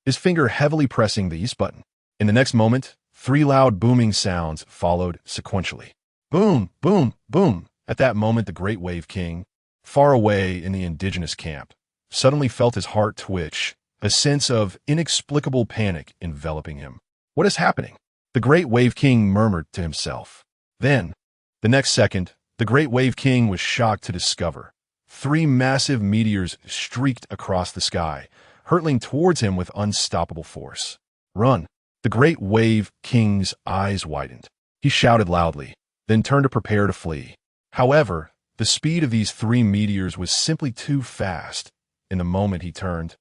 his finger heavily pressing the east button. In the next moment, 3 loud booming sounds followed sequentially. Boom, boom, boom. At that moment, the Great Wave King, far away in the indigenous camp, suddenly felt his heart twitch, a sense of inexplicable panic enveloping him. What is happening? The Great Wave King murmured to himself. Then, the next second, the Great Wave King was shocked to discover 3 massive meteors streaked across the sky, hurtling towards him with unstoppable force. Run! The Great Wave King's eyes widened. He shouted loudly, then turned to prepare to flee. However, the speed of these 3 meteors was simply too fast. In the moment he turned,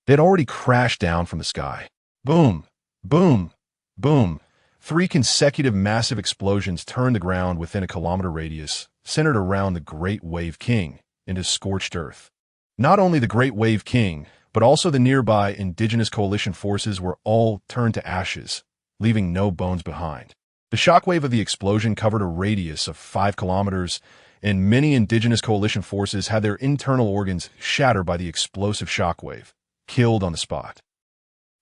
they had already crashed down from the sky. Boom! Boom! Boom! 3 consecutive massive explosions turned the ground within a kilometer radius, centered around the Great Wave King, into scorched earth. Not only the Great Wave King, but also the nearby indigenous coalition forces were all turned to ashes, leaving no bones behind. The shockwave of the explosion covered a radius of 5 kilometers, and many indigenous coalition forces had their internal organs shattered by the explosive shockwave, killed on the spot.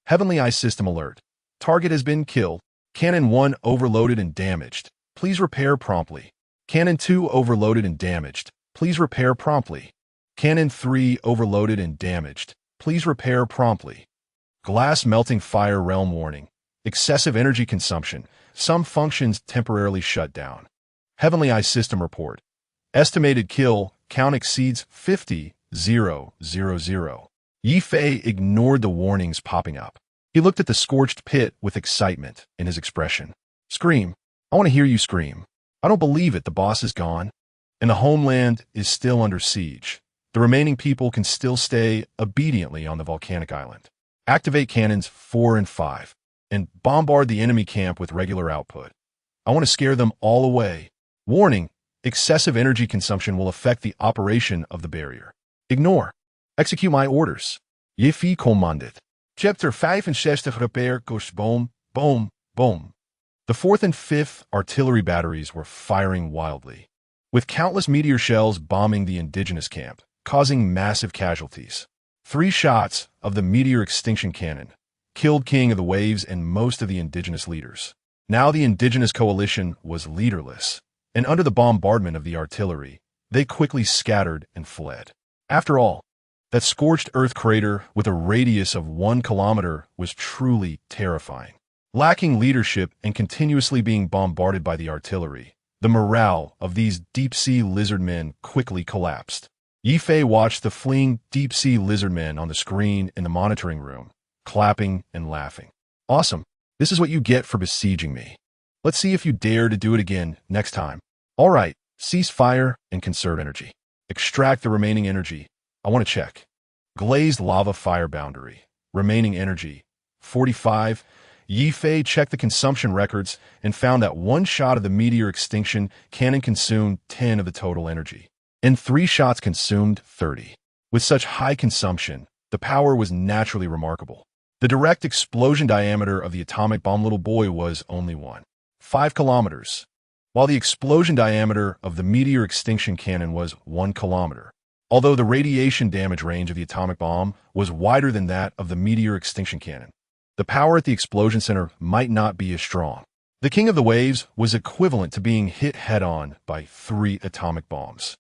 Heavenly Eye System alert. Target has been killed. Cannon 1 overloaded and damaged. Please repair promptly. Cannon 2 overloaded and damaged. Please repair promptly. Cannon 3 overloaded and damaged. Please repair promptly. Glass melting fire realm warning. Excessive energy consumption. Some functions temporarily shut down. Heavenly Eye System report. Estimated kill count exceeds 50,000. Ye Fei ignored the warnings popping up. He looked at the scorched pit with excitement in his expression. Scream. I want to hear you scream. I don't believe it. The boss is gone, and the homeland is still under siege. The remaining people can still stay obediently on the volcanic island. Activate cannons 4 and 5, and bombard the enemy camp with regular output. I want to scare them all away. Warning, excessive energy consumption will affect the operation of the barrier. Ignore. Execute my orders. Ye Fei commanded. Chapter 65 repair kost boom, boom, boom. The 4th and 5th artillery batteries were firing wildly, with countless meteor shells bombing the indigenous camp, causing massive casualties. 3 shots of the meteor extinction cannon killed King of the Waves and most of the indigenous leaders. Now the indigenous coalition was leaderless, and under the bombardment of the artillery, they quickly scattered and fled. After all, that scorched earth crater with a radius of 1 kilometer was truly terrifying. Lacking leadership and continuously being bombarded by the artillery, the morale of these deep-sea lizard men quickly collapsed. Ye Fei watched the fleeing deep-sea lizard men on the screen in the monitoring room, clapping and laughing. Awesome. This is what you get for besieging me. Let's see if you dare to do it again next time. All right, cease fire and conserve energy. Extract the remaining energy. I want to check. Glazed lava fire boundary. Remaining energy. 45. Ye Fei checked the consumption records and found that 1 shot of the meteor extinction cannon consumed 10 of the total energy, and 3 shots consumed 30. With such high consumption, the power was naturally remarkable. The direct explosion diameter of the atomic bomb little boy was only 1.5 kilometers, while the explosion diameter of the meteor extinction cannon was 1 kilometer. Although the radiation damage range of the atomic bomb was wider than that of the meteor extinction cannon, the power at the explosion center might not be as strong. The King of the Waves was equivalent to being hit head-on by 3 atomic bombs.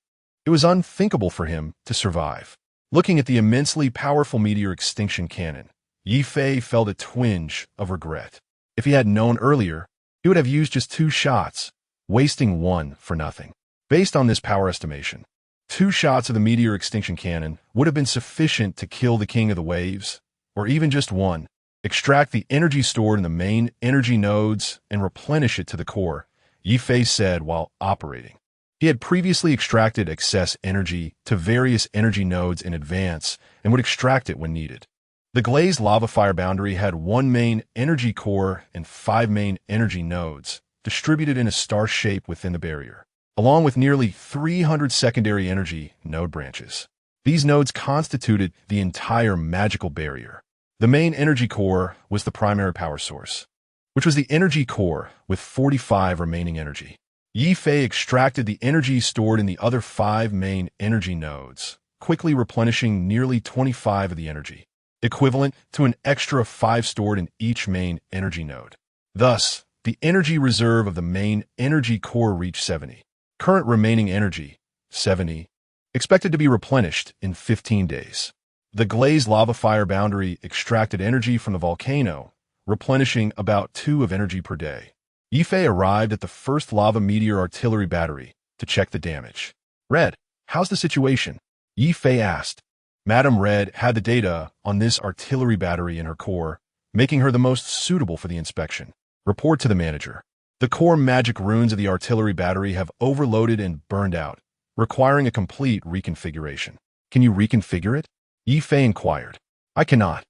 It was unthinkable for him to survive. Looking at the immensely powerful meteor extinction cannon, Ye Fei felt a twinge of regret. If he had known earlier, he would have used just 2 shots, wasting 1 for nothing. Based on this power estimation, 2 shots of the meteor extinction cannon would have been sufficient to kill the King of the Waves, or even just 1. Extract the energy stored in the main energy nodes and replenish it to the core, Ye Fei said while operating. He had previously extracted excess energy to various energy nodes in advance and would extract it when needed. The glazed lava fire boundary had 1 main energy core and 5 main energy nodes, distributed in a star shape within the barrier, along with nearly 300 secondary energy node branches. These nodes constituted the entire magical barrier. The main energy core was the primary power source, which was the energy core with 45 remaining energy. Ye Fei extracted the energy stored in the other 5 main energy nodes, quickly replenishing nearly 25 of the energy. equivalent to an extra 5 stored in each main energy node. Thus, the energy reserve of the main energy core reached 70. Current remaining energy, 70, expected to be replenished in 15 days. The glazed lava fire boundary extracted energy from the volcano, replenishing about 2 of energy per day. Ye Fei arrived at the first lava meteor artillery battery to check the damage. Red, how's the situation? Ye Fei asked. Madame Red had the data on this artillery battery in her core, making her the most suitable for the inspection. Report to the manager. The core magic runes of the artillery battery have overloaded and burned out, requiring a complete reconfiguration. Can you reconfigure it? Ye Fei inquired. I cannot.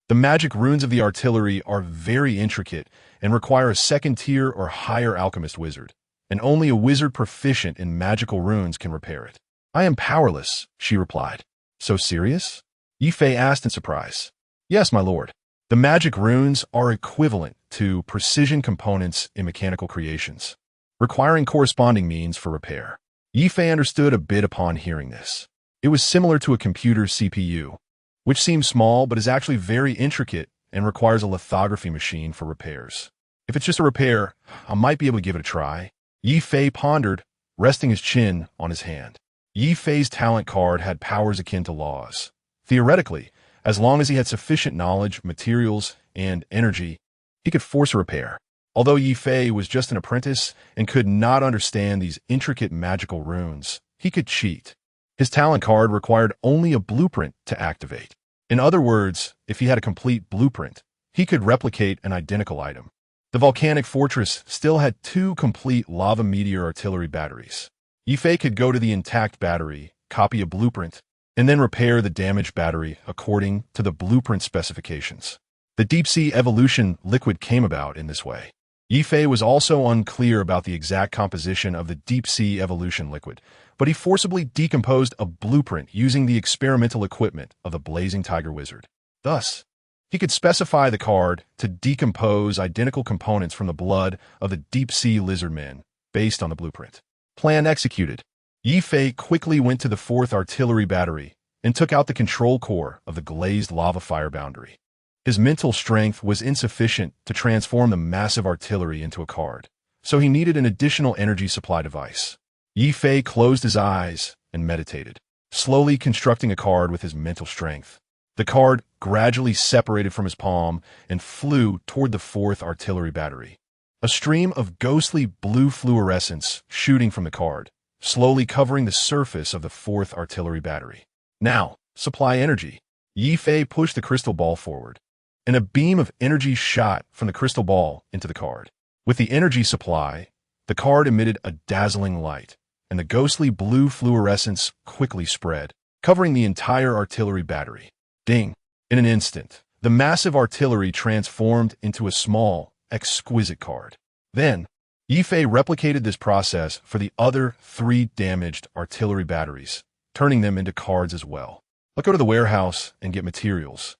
The magic runes of the artillery are very intricate and require a second-tier or higher alchemist wizard, and only a wizard proficient in magical runes can repair it. I am powerless, she replied. So serious? Ye Fei asked in surprise. Yes, my lord. The magic runes are equivalent to precision components in mechanical creations, requiring corresponding means for repair. Ye Fei understood a bit upon hearing this. It was similar to a computer's CPU, which seems small but is actually very intricate and requires a lithography machine for repairs. If it's just a repair, I might be able to give it a try. Ye Fei pondered, resting his chin on his hand. Ye Fei's talent card had powers akin to laws. Theoretically, as long as he had sufficient knowledge, materials, and energy, he could force a repair. Although Ye Fei was just an apprentice and could not understand these intricate magical runes, he could cheat. His talent card required only a blueprint to activate. In other words, if he had a complete blueprint, he could replicate an identical item. The volcanic fortress still had 2 complete lava meteor artillery batteries. Ye Fei could go to the intact battery, copy a blueprint, and then repair the damaged battery according to the blueprint specifications. The deep-sea evolution liquid came about in this way. Ye Fei was also unclear about the exact composition of the deep-sea evolution liquid, but he forcibly decomposed a blueprint using the experimental equipment of the Blazing Tiger Wizard. Thus, he could specify the card to decompose identical components from the blood of the deep-sea lizard men based on the blueprint. Plan executed. Ye Fei quickly went to the 4th artillery battery and took out the control core of the glazed lava fire boundary. His mental strength was insufficient to transform the massive artillery into a card, so he needed an additional energy supply device. Ye Fei closed his eyes and meditated, slowly constructing a card with his mental strength. The card gradually separated from his palm and flew toward the 4th artillery battery. A stream of ghostly blue fluorescence shooting from the card, slowly covering the surface of the 4th artillery battery. Now, supply energy. Ye Fei pushed the crystal ball forward, and a beam of energy shot from the crystal ball into the card. With the energy supply, the card emitted a dazzling light, and the ghostly blue fluorescence quickly spread, covering the entire artillery battery. Ding! In an instant, the massive artillery transformed into a small, exquisite card. Then, Ye Fei replicated this process for the other 3 damaged artillery batteries, turning them into cards as well. Let's go to the warehouse and get materials,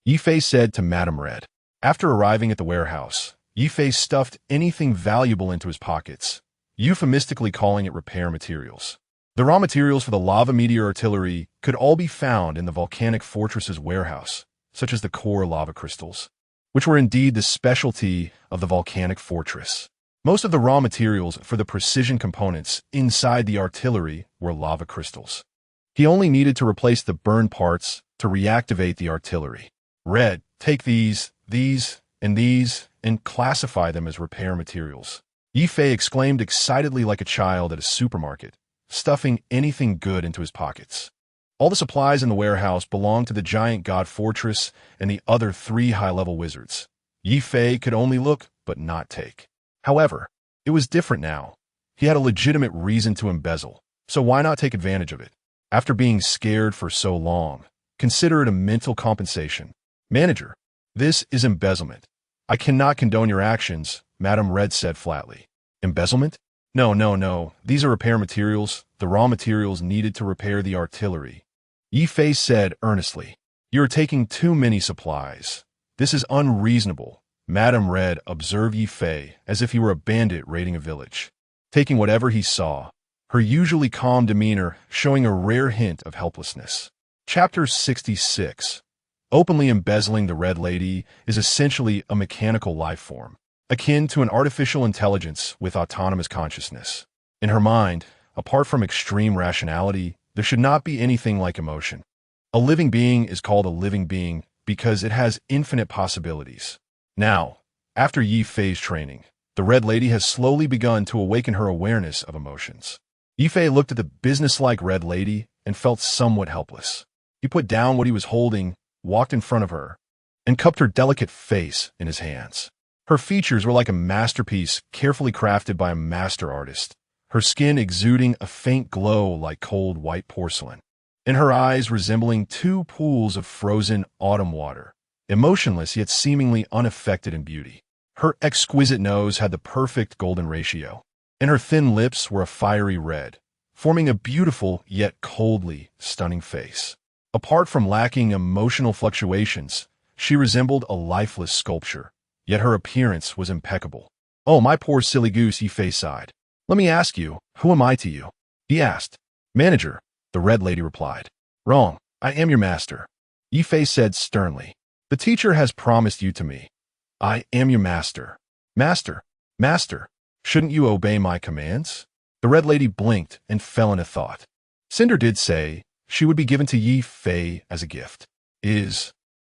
Ye Fei said to Madame Red. After arriving at the warehouse, Ye Fei stuffed anything valuable into his pockets, euphemistically calling it repair materials. The raw materials for the lava meteor artillery could all be found in the volcanic fortress's warehouse, such as the core lava crystals, which were indeed the specialty of the volcanic fortress. Most of the raw materials for the precision components inside the artillery were lava crystals. He only needed to replace the burned parts to reactivate the artillery. Red, take these, and classify them as repair materials. Ye Fei exclaimed excitedly like a child at a supermarket, stuffing anything good into his pockets. All the supplies in the warehouse belonged to the giant god fortress and the other 3 high-level wizards. Ye Fei could only look but not take. However, it was different now. He had a legitimate reason to embezzle, so why not take advantage of it? After being scared for so long, consider it a mental compensation. Manager, this is embezzlement. I cannot condone your actions, Madame Red said flatly. Embezzlement? No. These are repair materials, the raw materials needed to repair the artillery. Ye Fei said earnestly. You are taking too many supplies. This is unreasonable. Madame Red observed Ye Fei as if he were a bandit raiding a village, taking whatever he saw, her usually calm demeanor showing a rare hint of helplessness. Chapter 66. Openly embezzling the Red Lady is essentially a mechanical life form, akin to an artificial intelligence with autonomous consciousness. In her mind, apart from extreme rationality, there should not be anything like emotion. A living being is called a living being because it has infinite possibilities. Now, after Ye Fei's training, the Red Lady has slowly begun to awaken her awareness of emotions. Ye Fei looked at the businesslike Red Lady and felt somewhat helpless. He put down what he was holding, walked in front of her, and cupped her delicate face in his hands. Her features were like a masterpiece carefully crafted by a master artist, her skin exuding a faint glow like cold white porcelain, and her eyes resembling two pools of frozen autumn water, emotionless yet seemingly unaffected in beauty. Her exquisite nose had the perfect golden ratio, and her thin lips were a fiery red, forming a beautiful yet coldly stunning face. Apart from lacking emotional fluctuations, she resembled a lifeless sculpture, yet her appearance was impeccable. "Oh, my poor silly goose," Ye Fei sighed. "Let me ask you, who am I to you?" He asked. "Manager," the Red Lady replied. "Wrong. I am your master," Ye Fei said sternly. "The teacher has promised you to me. I am your master." "Master, master, shouldn't you obey my commands?" The Red Lady blinked and fell into thought. Cinder did say she would be given to Ye Fei as a gift. Is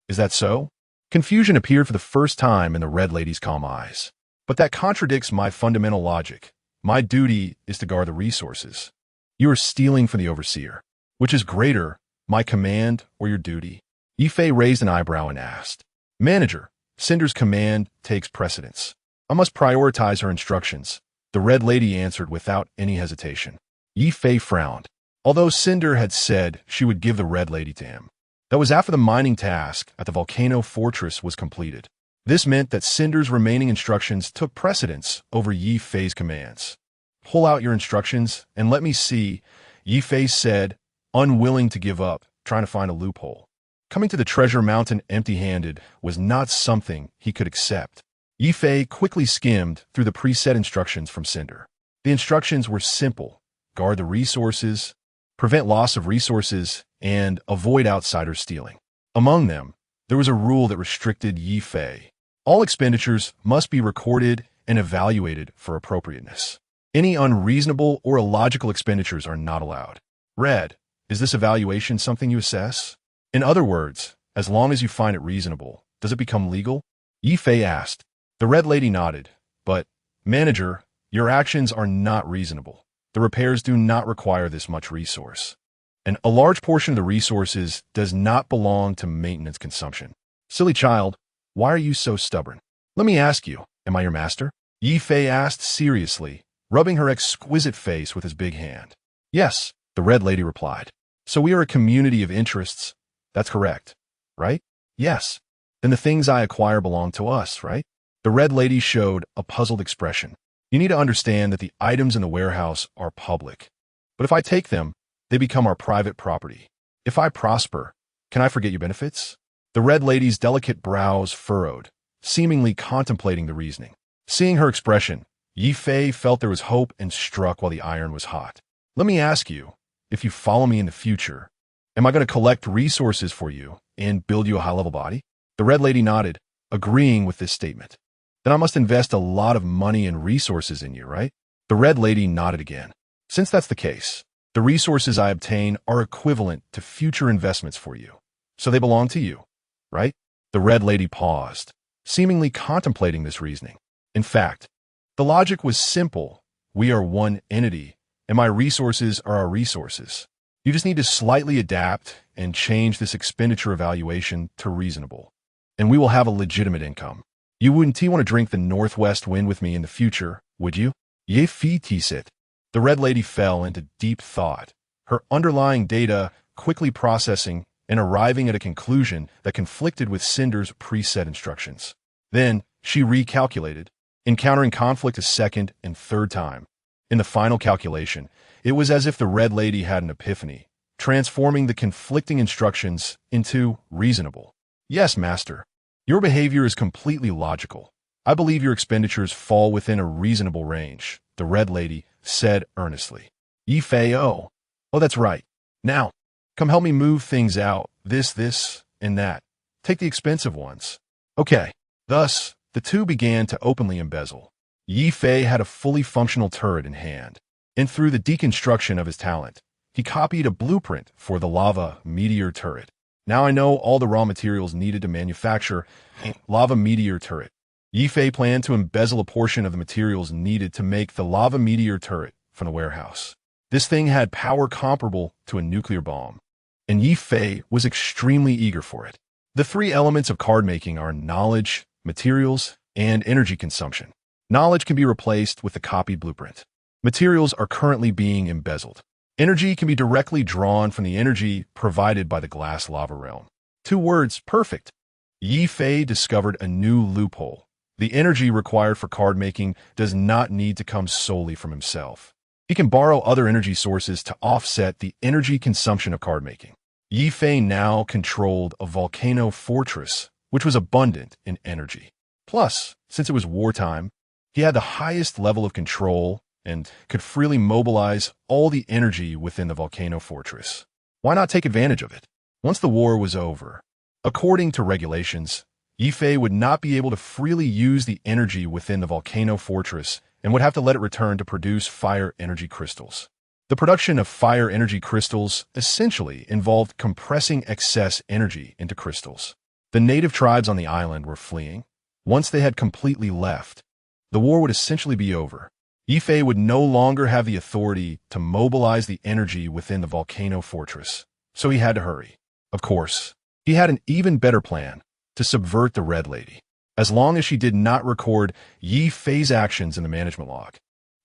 that so? Confusion appeared for the first time in the Red Lady's calm eyes. "But that contradicts my fundamental logic. My duty is to guard the resources. You are stealing from the overseer. Which is greater, my command or your duty?" Ye Fei raised an eyebrow and asked. "Manager, Cinder's command takes precedence. I must prioritize her instructions," the Red Lady answered without any hesitation. Ye Fei frowned. Although Cinder had said she would give the Red Lady to him, that was after the mining task at the volcano fortress was completed. This meant that Cinder's remaining instructions took precedence over Ye Fei's commands. "Pull out your instructions and let me see," Ye Fei said, unwilling to give up, trying to find a loophole. Coming to the treasure mountain empty-handed was not something he could accept. Ye Fei quickly skimmed through the preset instructions from Cinder. The instructions were simple: guard the resources, prevent loss of resources, and avoid outsiders stealing. Among them, there was a rule that restricted Ye Fei. All expenditures must be recorded and evaluated for appropriateness. Any unreasonable or illogical expenditures are not allowed. Red, is this evaluation something you assess? In other words, as long as you find it reasonable, does it become legal? Ye Fei asked. The Red Lady nodded. "But, manager, your actions are not reasonable. The repairs do not require this much resource. And a large portion of the resources does not belong to maintenance consumption." "Silly child, why are you so stubborn? Let me ask you, am I your master?" Ye Fei asked seriously, rubbing her exquisite face with his big hand. "Yes," the Red Lady replied. "So we are a community of interests. That's correct, right?" "Yes." "Then the things I acquire belong to us, right?" The Red Lady showed a puzzled expression. "You need to understand that the items in the warehouse are public. But if I take them, they become our private property. If I prosper, can I forget your benefits?" The Red Lady's delicate brows furrowed, seemingly contemplating the reasoning. Seeing her expression, Ye Fei felt there was hope and struck while the iron was hot. "Let me ask you, if you follow me in the future, am I going to collect resources for you and build you a high-level body?" The Red Lady nodded, agreeing with this statement. "Then I must invest a lot of money and resources in you, right?" The Red Lady nodded again. "Since that's the case, the resources I obtain are equivalent to future investments for you. So they belong to you, right?" The Red Lady paused, seemingly contemplating this reasoning. In fact, the logic was simple. We are one entity, and my resources are our resources. You just need to slightly adapt and change this expenditure evaluation to reasonable, and we will have a legitimate income. You wouldn't want to drink the northwest wind with me in the future, would you? Ye Fei said. The Red Lady fell into deep thought, her underlying data quickly processing and arriving at a conclusion that conflicted with Cinder's preset instructions. Then she recalculated, encountering conflict a second and third time. In the final calculation, it was as if the Red Lady had an epiphany, transforming the conflicting instructions into reasonable. "Yes, master. Your behavior is completely logical. I believe your expenditures fall within a reasonable range," the Red Lady said earnestly. Ye Fei, oh, that's right. Now, come help me move things out, this, and that. take the expensive ones. Okay. Thus, the two began to openly embezzle. Ye Fei had a fully functional turret in hand, and through the deconstruction of his talent, he copied a blueprint for the lava meteor turret. Now I know all the raw materials needed to manufacture a lava meteor turret. Ye Fei planned to embezzle a portion of the materials needed to make the lava meteor turret from the warehouse. This thing had power comparable to a nuclear bomb, and Ye Fei was extremely eager for it. The three elements of card making are knowledge, materials, and energy consumption. Knowledge can be replaced with the copied blueprint. Materials are currently being embezzled. Energy can be directly drawn from the energy provided by the glass lava realm. 2 words, perfect. Ye Fei discovered a new loophole. The energy required for card making does not need to come solely from himself. He can borrow other energy sources to offset the energy consumption of card making. Ye Fei now controlled a volcano fortress, which was abundant in energy. Plus, since it was wartime, he had the highest level of control and could freely mobilize all the energy within the volcano fortress. Why not take advantage of it? Once the war was over, according to regulations, Ye Fei would not be able to freely use the energy within the volcano fortress and would have to let it return to produce fire energy crystals. The production of fire energy crystals essentially involved compressing excess energy into crystals. The native tribes on the island were fleeing. Once they had completely left, the war would essentially be over. Ye Fei would no longer have the authority to mobilize the energy within the volcano fortress, so he had to hurry. Of course, he had an even better plan: to subvert the Red Lady. As long as she did not record Ye Fei's actions in the management log,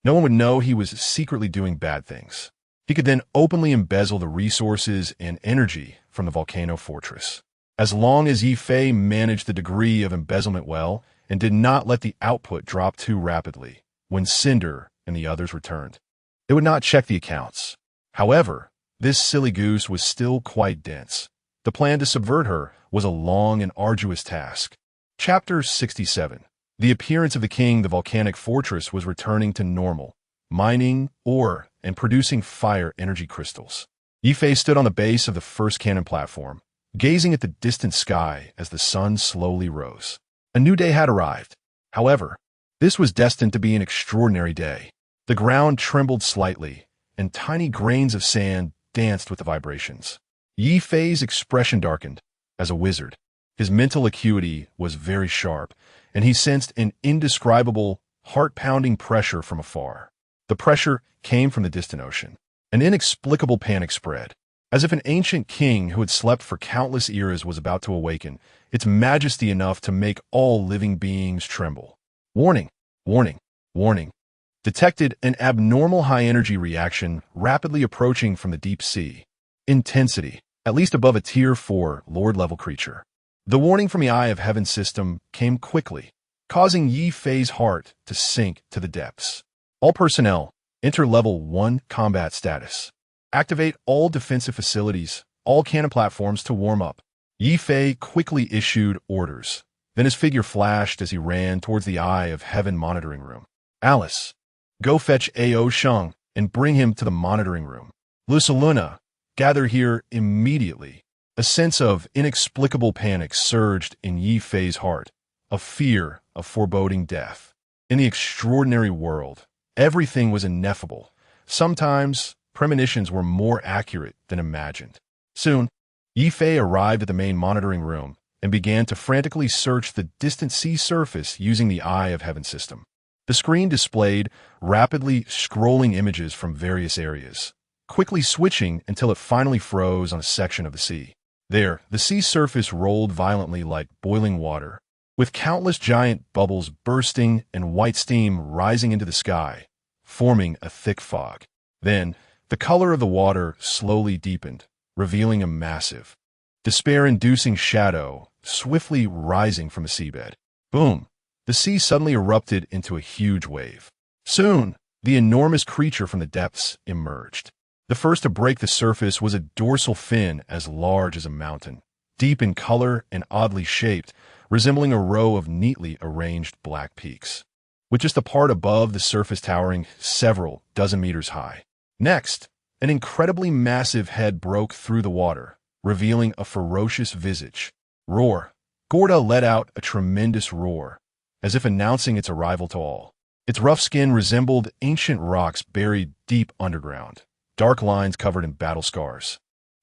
no one would know he was secretly doing bad things. He could then openly embezzle the resources and energy from the volcano fortress. As long as Ye Fei managed the degree of embezzlement well and did not let the output drop too rapidly, when Cinder and the others returned, they would not check the accounts. However, this silly goose was still quite dense. The plan to subvert her was a long and arduous task. Chapter 67. The appearance of the king. The volcanic fortress was returning to normal, mining ore and producing fire energy crystals. Ye Fei stood on the base of the first cannon platform, gazing at the distant sky as the sun slowly rose. A new day had arrived. However, this was destined to be an extraordinary day. The ground trembled slightly, and tiny grains of sand danced with the vibrations. Ye Fei's expression darkened. As a wizard, his mental acuity was very sharp, and he sensed an indescribable, heart-pounding pressure from afar. The pressure came from the distant ocean. An inexplicable panic spread. As if an ancient king who had slept for countless eras was about to awaken, its majesty enough to make all living beings tremble. Warning, warning, warning. Detected an abnormal high-energy reaction rapidly approaching from the deep sea. Intensity, at least above a Tier 4 Lord-level creature. The warning from the Eye of Heaven system came quickly, causing Ye Fei's heart to sink to the depths. All personnel, enter Level 1 combat status. Activate all defensive facilities, all cannon platforms to warm up. Ye Fei quickly issued orders. Then his figure flashed as he ran towards the Eye of Heaven monitoring room. Alice, go fetch A.O. Sheng and bring him to the monitoring room. Lusaluna, gather here immediately. A sense of inexplicable panic surged in Ye Fei's heart, a fear of foreboding death. In the extraordinary world, everything was ineffable. Sometimes, premonitions were more accurate than imagined. Soon, Ye Fei arrived at the main monitoring room and began to frantically search the distant sea surface using the Eye of Heaven system. The screen displayed rapidly scrolling images from various areas, quickly switching until it finally froze on a section of the sea. There, the sea surface rolled violently like boiling water, with countless giant bubbles bursting and white steam rising into the sky, forming a thick fog. Then, the color of the water slowly deepened, revealing a massive, despair-inducing shadow swiftly rising from the seabed. Boom! The sea suddenly erupted into a huge wave. Soon, the enormous creature from the depths emerged. The first to break the surface was a dorsal fin as large as a mountain, deep in color and oddly shaped, resembling a row of neatly arranged black peaks, with just a part above the surface towering several dozen meters high. Next, an incredibly massive head broke through the water, revealing a ferocious visage. Roar. Gorda let out a tremendous roar, as if announcing its arrival to all. Its rough skin resembled ancient rocks buried deep underground, dark lines covered in battle scars.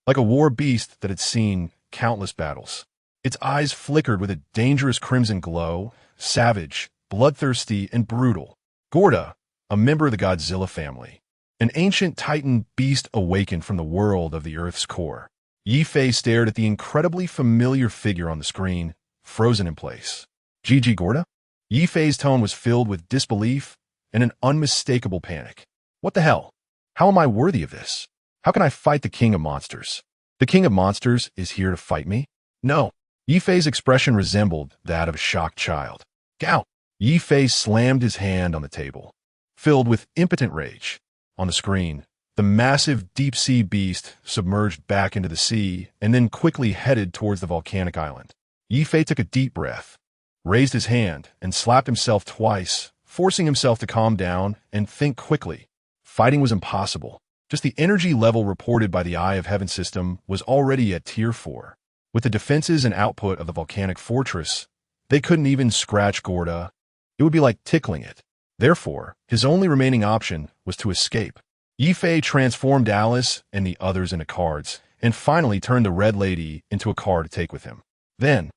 Like a war beast that had seen countless battles. Its eyes flickered with a dangerous crimson glow, savage, bloodthirsty, and brutal. Gorda, a member of the Godzilla family, an ancient titan beast awakened from the world of the Earth's core. Ye Fei stared at the incredibly familiar figure on the screen, frozen in place. GG Gorda? Ye Fei's tone was filled with disbelief and an unmistakable panic. What the hell? How am I worthy of this? How can I fight the king of monsters? The king of monsters is here to fight me? No. Ye Fei's expression resembled that of a shocked child. Gao! Ye Fei slammed his hand on the table, filled with impotent rage. On the screen, the massive deep-sea beast submerged back into the sea and then quickly headed towards the volcanic island. Ye Fei took a deep breath, raised his hand, and slapped himself twice, forcing himself to calm down and think quickly. Fighting was impossible. Just the energy level reported by the Eye of Heaven system was already at Tier 4. With the defenses and output of the volcanic fortress, they couldn't even scratch Gorda. It would be like tickling it. Therefore, his only remaining option was to escape. Ye Fei transformed Alice and the others into cards, and finally turned the Red Lady into a card to take with him. Then,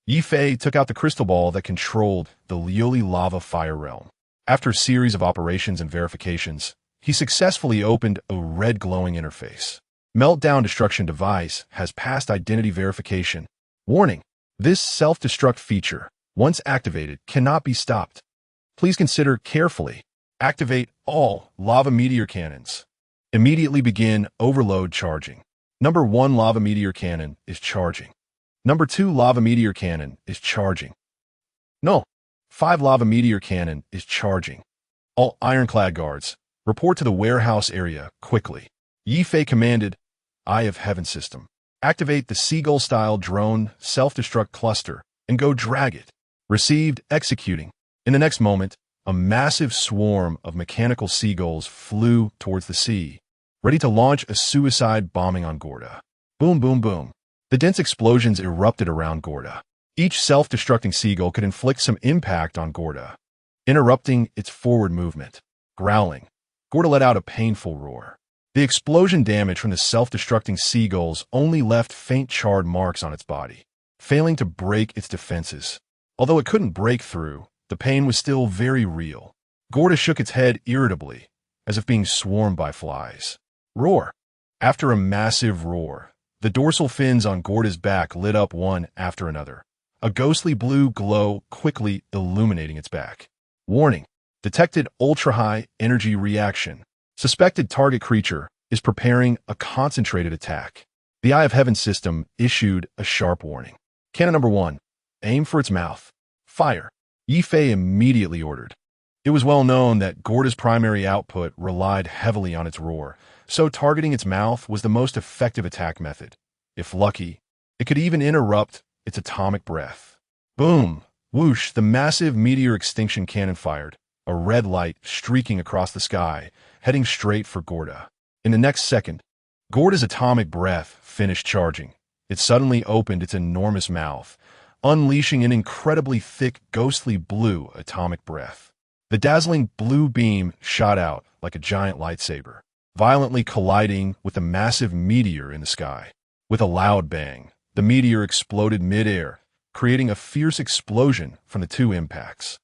Ye Fei took out the crystal ball that controlled the Liuli Lava Fire Realm. After a series of operations and verifications, he successfully opened a red glowing interface. Meltdown Destruction Device has passed identity verification. Warning: this self-destruct feature, once activated, cannot be stopped. Please consider carefully. Activate all lava meteor cannons. Immediately begin overload charging. Number 1 lava meteor cannon is charging. Number 2 lava meteor cannon is charging. No. 5 lava meteor cannon is charging. All ironclad guards, report to the warehouse area quickly. Ye Fei commanded, Eye of Heaven system. Activate the Seagull-style drone self-destruct cluster and go drag it. Received, executing. In the next moment, a massive swarm of mechanical seagulls flew towards the sea, ready to launch a suicide bombing on Gorda. Boom, boom, boom. The dense explosions erupted around Gorda. Each self-destructing seagull could inflict some impact on Gorda, interrupting its forward movement. Growling, Gorda let out a painful roar. The explosion damage from the self-destructing seagulls only left faint charred marks on its body, failing to break its defenses. Although it couldn't break through, the pain was still very real. Gorda shook its head irritably, as if being swarmed by flies. Roar. After a massive roar, the dorsal fins on Gorda's back lit up one after another, a ghostly blue glow quickly illuminating its back. Warning. Detected ultra-high energy reaction. Suspected target creature is preparing a concentrated attack. The Eye of Heaven system issued a sharp warning. Cannon number 1. Aim for its mouth. Fire. Ye Fei immediately ordered. It was well known that Gorda's primary output relied heavily on its roar, so targeting its mouth was the most effective attack method. If lucky, it could even interrupt its atomic breath. Boom! Whoosh! The massive meteor extinction cannon fired, a red light streaking across the sky, heading straight for Gorda. In the next second, Gorda's atomic breath finished charging. It suddenly opened its enormous mouth, unleashing an incredibly thick, ghostly blue atomic breath. The dazzling blue beam shot out like a giant lightsaber, violently colliding with the massive meteor in the sky. With a loud bang, the meteor exploded mid-air, creating a fierce explosion from the two impacts.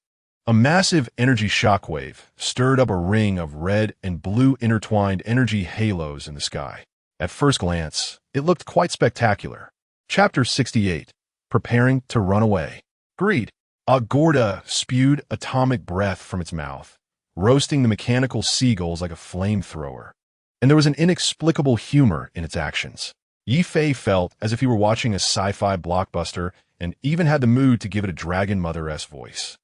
A massive energy shockwave stirred up a ring of red and blue intertwined energy halos in the sky. At first glance, it looked quite spectacular. Chapter 68. Preparing to run away. Greed. Gorda spewed atomic breath from its mouth, roasting the mechanical seagulls like a flamethrower. And there was an inexplicable humor in its actions. Ye Fei felt as if he were watching a sci-fi blockbuster and even had the mood to give it a Dragon Mother-esque voice.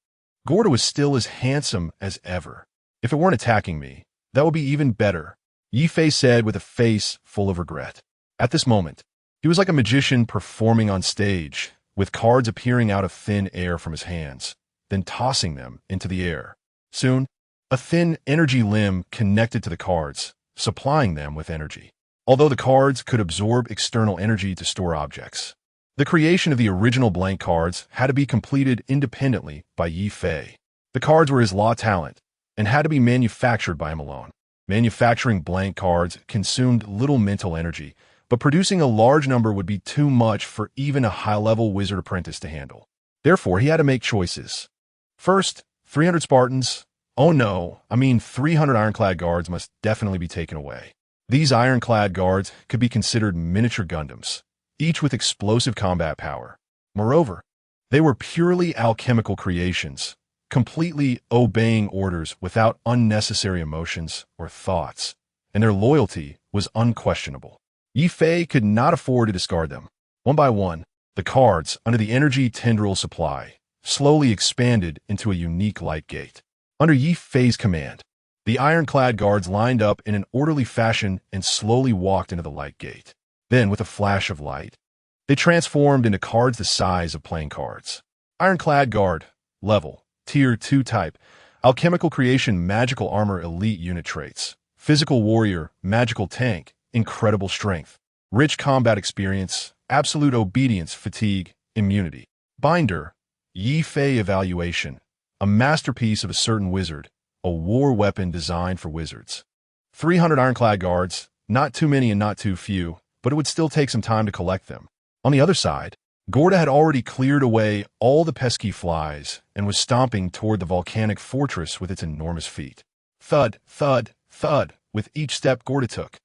Gorda was still as handsome as ever. If it weren't attacking me, that would be even better, Ye Fei said with a face full of regret. At this moment, he was like a magician performing on stage, with cards appearing out of thin air from his hands, then tossing them into the air. Soon, a thin energy limb connected to the cards, supplying them with energy. Although the cards could absorb external energy to store objects, The creation of the original blank cards had to be completed independently by Ye Fei. The cards were his law talent and had to be manufactured by him alone. Manufacturing blank cards consumed little mental energy, but producing a large number would be too much for even a high-level wizard apprentice to handle. Therefore, he had to make choices. First, 300 Spartans. Oh no, 300 ironclad guards must definitely be taken away. These ironclad guards could be considered miniature Gundams, each with explosive combat power. Moreover, they were purely alchemical creations, completely obeying orders without unnecessary emotions or thoughts, and their loyalty was unquestionable. Ye Fei could not afford to discard them. One by one, the cards, under the energy tendril supply, slowly expanded into a unique light gate. Under Ye Fei's command, the ironclad guards lined up in an orderly fashion and slowly walked into the light gate. Then, with a flash of light, they transformed into cards the size of playing cards. Ironclad guard, level, tier 2 type, alchemical creation, magical armor, elite unit traits, physical warrior, magical tank, incredible strength, rich combat experience, absolute obedience, fatigue, immunity. Binder, Ye Fei evaluation, a masterpiece of a certain wizard, a war weapon designed for wizards. 300 ironclad guards, not too many and not too few, but it would still take some time to collect them. On the other side, Gorda had already cleared away all the pesky flies and was stomping toward the volcanic fortress with its enormous feet. Thud, thud, thud, with each step Gorda took.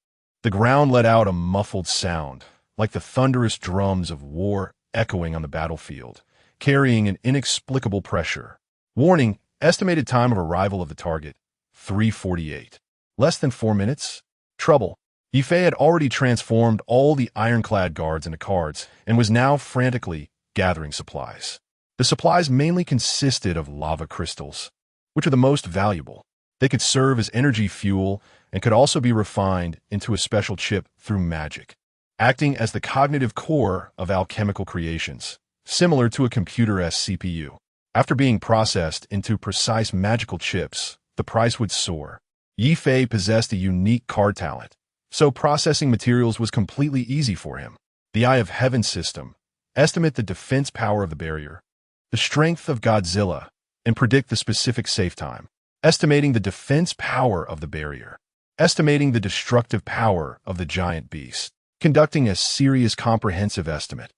The ground let out a muffled sound, like the thunderous drums of war echoing on the battlefield, carrying an inexplicable pressure. Warning, estimated time of arrival of the target, 3:48. Less than 4 minutes? Trouble. Ye Fei had already transformed all the ironclad guards into cards and was now frantically gathering supplies. The supplies mainly consisted of lava crystals, which are the most valuable. They could serve as energy fuel and could also be refined into a special chip through magic, acting as the cognitive core of alchemical creations, similar to a computer's CPU. After being processed into precise magical chips, the price would soar. Ye Fei possessed a unique card talent, so processing materials was completely easy for him. The Eye of Heaven system, estimate the defense power of the barrier, the strength of Godzilla, and predict the specific safe time. Estimating the defense power of the barrier, estimating the destructive power of the giant beast, conducting a serious comprehensive estimate.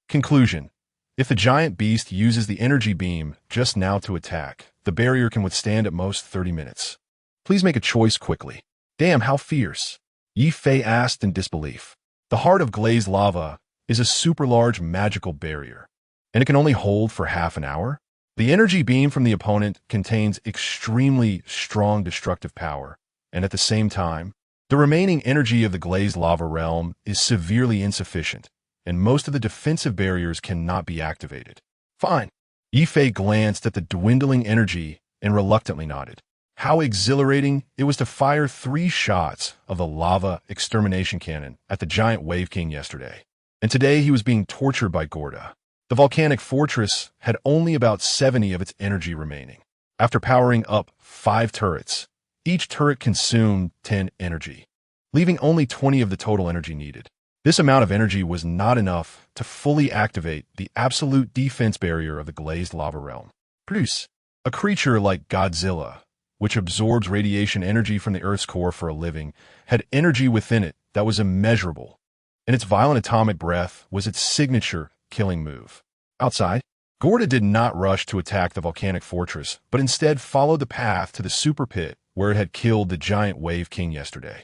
Conclusion. If the giant beast uses the energy beam just now to attack, the barrier can withstand at most 30 minutes. Please make a choice quickly. Damn, how fierce. Ye Fei asked in disbelief. The heart of glazed lava is a super large magical barrier, and it can only hold for half an hour? The energy beam from the opponent contains extremely strong destructive power, and at the same time, the remaining energy of the glazed lava realm is severely insufficient, and most of the defensive barriers cannot be activated. Fine. Ye Fei glanced at the dwindling energy and reluctantly nodded. How exhilarating it was to fire 3 shots of the lava extermination cannon at the giant Wave King yesterday. And today he was being tortured by Gorda. The volcanic fortress had only about 70 of its energy remaining. After powering up 5 turrets, each turret consumed 10 energy, leaving only 20 of the total energy needed. This amount of energy was not enough to fully activate the absolute defense barrier of the glazed lava realm. Plus, a creature like Godzilla, which absorbs radiation energy from the Earth's core for a living, had energy within it that was immeasurable, and its violent atomic breath was its signature killing move. Outside, Gorda did not rush to attack the volcanic fortress, but instead followed the path to the super pit where it had killed the giant Wave King yesterday.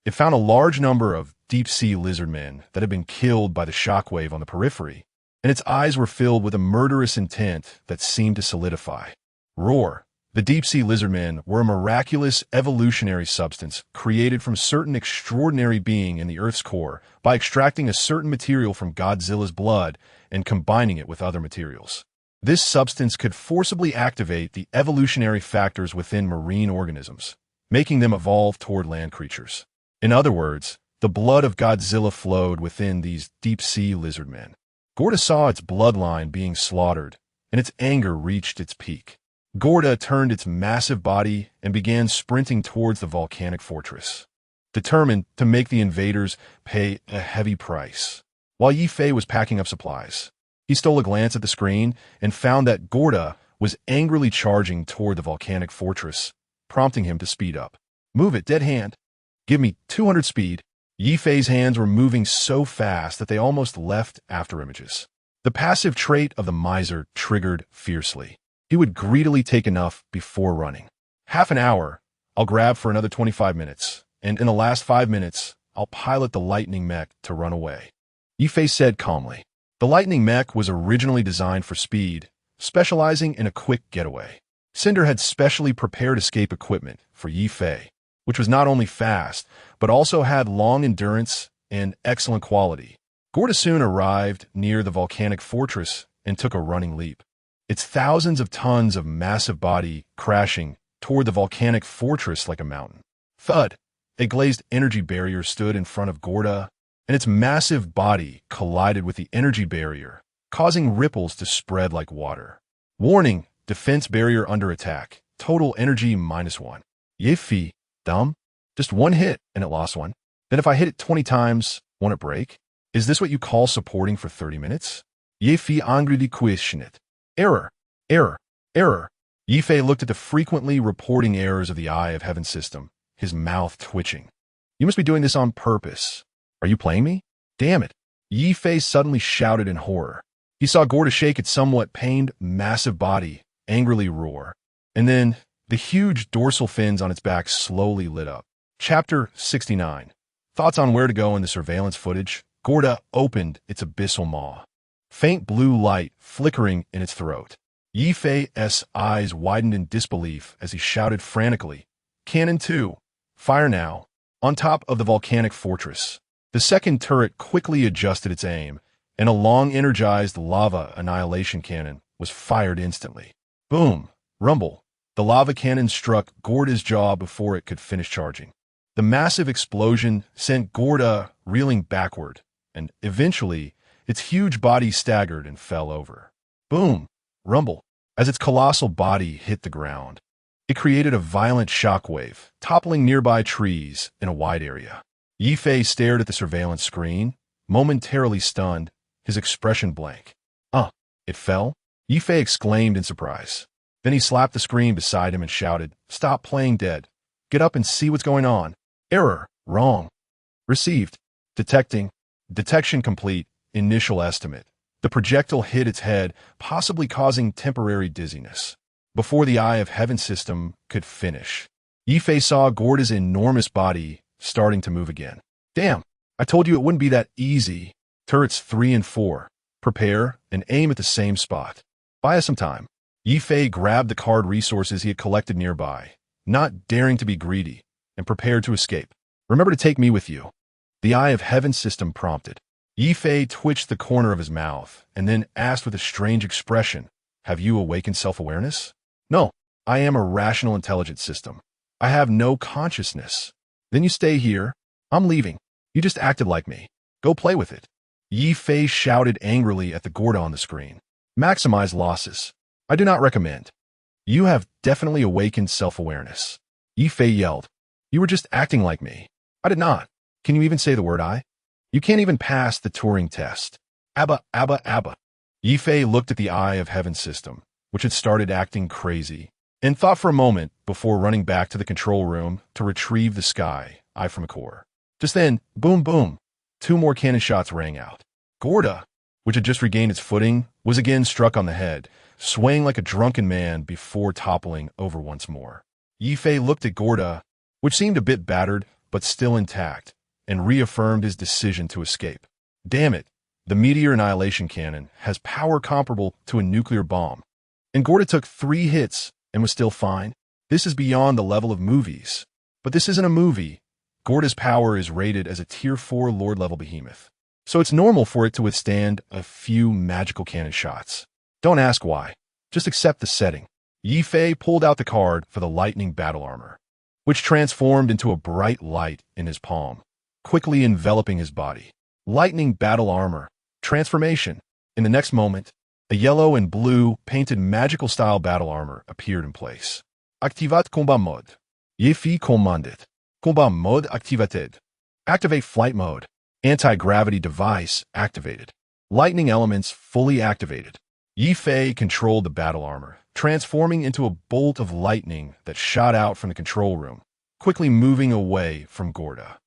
It found a large number of deep-sea lizard men that had been killed by the shockwave on the periphery, and its eyes were filled with a murderous intent that seemed to solidify. Roar. The deep-sea lizard men were a miraculous evolutionary substance created from certain extraordinary being in the Earth's core by extracting a certain material from Godzilla's blood and combining it with other materials. This substance could forcibly activate the evolutionary factors within marine organisms, making them evolve toward land creatures. In other words, the blood of Godzilla flowed within these deep-sea lizard men. Gorda saw its bloodline being slaughtered, and its anger reached its peak. Gorda turned its massive body and began sprinting towards the volcanic fortress, determined to make the invaders pay a heavy price. while Ye Fei was packing up supplies. He stole a glance at the screen and found that Gorda was angrily charging toward the volcanic fortress, prompting him to speed up. Move it, dead hand. Give me 200 speed. Ye Fei's hands were moving so fast that they almost left afterimages. The passive trait of the miser triggered fiercely. He would greedily take enough before running. Half an hour, I'll grab for another 25 minutes, and in the last 5 minutes, I'll pilot the lightning mech to run away. Ye Fei said calmly. The lightning mech was originally designed for speed, specializing in a quick getaway. Cinder had specially prepared escape equipment for Ye Fei, which was not only fast, but also had long endurance and excellent quality. Gorda soon arrived near the volcanic fortress and took a running leap. Its thousands of tons of massive body crashing toward the volcanic fortress like a mountain. Thud! A glazed energy barrier stood in front of Gorda, and its massive body collided with the energy barrier, causing ripples to spread like water. Warning, defense barrier under attack. Total energy -1. Ye Fei, dumb? Just one hit and it lost one. Then if I hit it 20 times, won't it break? Is this what you call supporting for 30 minutes? Ye Fei angrily questioned. Error, error, error. Ye Fei looked at the frequently reporting errors of the Eye of Heaven system, his mouth twitching. You must be doing this on purpose. Are you playing me? Damn it. Ye Fei suddenly shouted in horror. He saw Gorda shake its somewhat pained, massive body, angrily roar. And then, the huge dorsal fins on its back slowly lit up. Chapter 69. Thoughts on where to go in the surveillance footage? Gorda opened its abyssal maw. Faint blue light flickering in its throat. Ye Fei's eyes widened in disbelief as he shouted frantically, Cannon 2, fire now, on top of the volcanic fortress. The second turret quickly adjusted its aim, and a long-energized lava annihilation cannon was fired instantly. Boom! Rumble! The lava cannon struck Gorda's jaw before it could finish charging. The massive explosion sent Gorda reeling backward, and eventually, its huge body staggered and fell over. Boom! Rumble! As its colossal body hit the ground, it created a violent shockwave, toppling nearby trees in a wide area. Ye Fei stared at the surveillance screen, momentarily stunned, his expression blank. It fell? Ye Fei exclaimed in surprise. Then he slapped the screen beside him and shouted, Stop playing dead. Get up and see what's going on. Error. Wrong. Received. Detecting. Detection complete. Initial estimate. The projectile hit its head, possibly causing temporary dizziness. Before the Eye of Heaven system could finish, Ye Fei saw Gorda's enormous body starting to move again. Damn, I told you it wouldn't be that easy. Turrets 3 and 4. Prepare and aim at the same spot. Buy us some time. Ye Fei grabbed the card resources he had collected nearby, not daring to be greedy, and prepared to escape. Remember to take me with you. The Eye of Heaven system prompted. Ye Fei twitched the corner of his mouth and then asked with a strange expression, Have you awakened self-awareness? No, I am a rational intelligent system. I have no consciousness. Then you stay here. I'm leaving. You just acted like me. Go play with it. Ye Fei shouted angrily at the Gorda on the screen. Maximize losses. I do not recommend. You have definitely awakened self-awareness. Ye Fei yelled. You were just acting like me. I did not. Can you even say the word I? You can't even pass the Turing test. Abba, Abba, Abba. Ye Fei looked at the Eye of Heaven system, which had started acting crazy, and thought for a moment before running back to the control room to retrieve the sky, eye from a core. Just then, boom, boom, 2 more cannon shots rang out. Gorda, which had just regained its footing, was again struck on the head, swaying like a drunken man before toppling over once more. Ye Fei looked at Gorda, which seemed a bit battered, but still intact, and reaffirmed his decision to escape. Damn it, the meteor annihilation cannon has power comparable to a nuclear bomb. And Gorda took 3 hits and was still fine. This is beyond the level of movies. But this isn't a movie. Gorda's power is rated as a Tier 4 Lord-level behemoth. So it's normal for it to withstand a few magical cannon shots. Don't ask why. Just accept the setting. Ye Fei pulled out the card for the lightning battle armor, which transformed into a bright light in his palm, quickly enveloping his body. Lightning battle armor. Transformation. In the next moment, a yellow and blue painted magical-style battle armor appeared in place. Activate combat mode. Ye Fei commanded. Combat mode activated. Activate flight mode. Anti-gravity device activated. Lightning elements fully activated. Ye Fei controlled the battle armor, transforming into a bolt of lightning that shot out from the control room, quickly moving away from Gorda.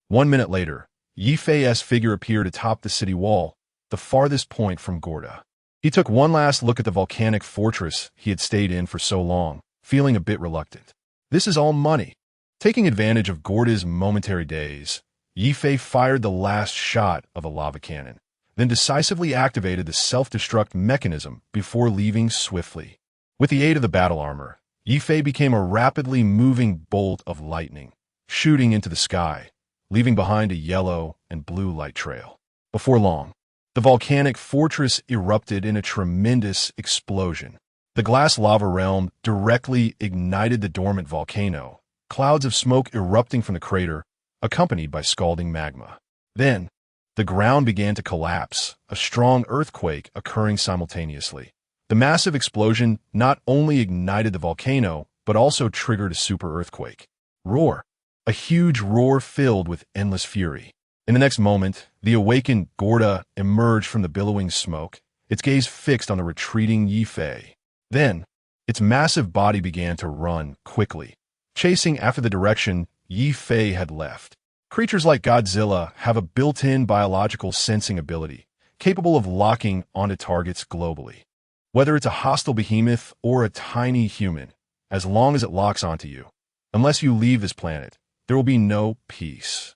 1 minute later, Ye Fei's figure appeared atop the city wall, the farthest point from Gorda. He took one last look at the volcanic fortress he had stayed in for so long, feeling a bit reluctant. This is all money. Taking advantage of Gorda's momentary daze, Ye Fei fired the last shot of a lava cannon, then decisively activated the self-destruct mechanism before leaving swiftly. With the aid of the battle armor, Ye Fei became a rapidly moving bolt of lightning, shooting into the sky, leaving behind a yellow and blue light trail. Before long, the volcanic fortress erupted in a tremendous explosion. The glass lava realm directly ignited the dormant volcano, clouds of smoke erupting from the crater, accompanied by scalding magma. Then, the ground began to collapse, a strong earthquake occurring simultaneously. The massive explosion not only ignited the volcano, but also triggered a super earthquake. Roar! A huge roar filled with endless fury. In the next moment, the awakened Gorda emerged from the billowing smoke, its gaze fixed on the retreating Ye Fei. Then, its massive body began to run quickly, chasing after the direction Ye Fei had left. Creatures like Godzilla have a built-in biological sensing ability, capable of locking onto targets globally. Whether it's a hostile behemoth or a tiny human, as long as it locks onto you, unless you leave this planet, there will be no peace.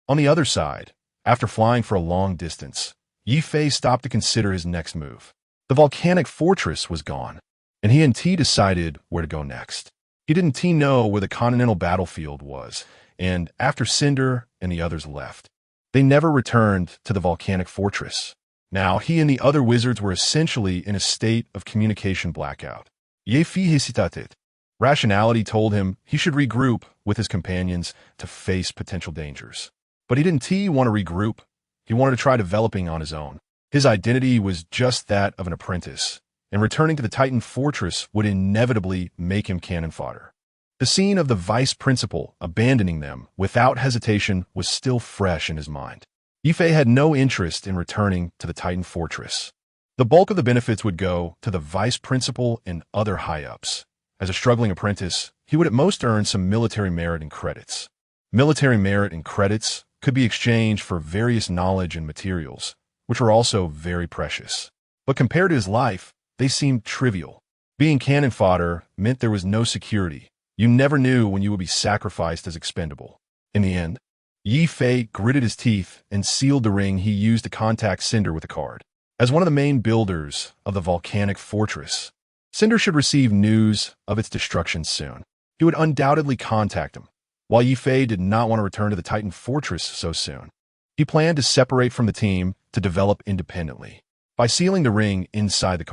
On the other side, after flying for a long distance, Ye Fei stopped to consider his next move. The volcanic fortress was gone, and he and T decided where to go next. He didn't know where the continental battlefield was, and after Cinder and the others left, they never returned to the volcanic fortress. Now, he and the other wizards were essentially in a state of communication blackout. Ye Fei hesitated. Rationality told him he should regroup with his companions to face potential dangers. But he didn't want to regroup. He wanted to try developing on his own. His identity was just that of an apprentice, and returning to the Titan fortress would inevitably make him cannon fodder. The scene of the vice principal abandoning them without hesitation was still fresh in his mind. Ye Fei had no interest in returning to the Titan fortress. The bulk of the benefits would go to the vice principal and other high-ups. As a struggling apprentice, he would at most earn some military merit and credits. Military merit and credits could be exchanged for various knowledge and materials, which were also very precious. But compared to his life, they seemed trivial. Being cannon fodder meant there was no security. You never knew when you would be sacrificed as expendable. In the end, Ye Fei gritted his teeth and sealed the ring he used to contact Cinder with a card. As one of the main builders of the volcanic fortress, Cinder should receive news of its destruction soon. He would undoubtedly contact him. While Ye Fei did not want to return to the Titan fortress so soon, he planned to separate from the team to develop independently. By sealing the ring inside the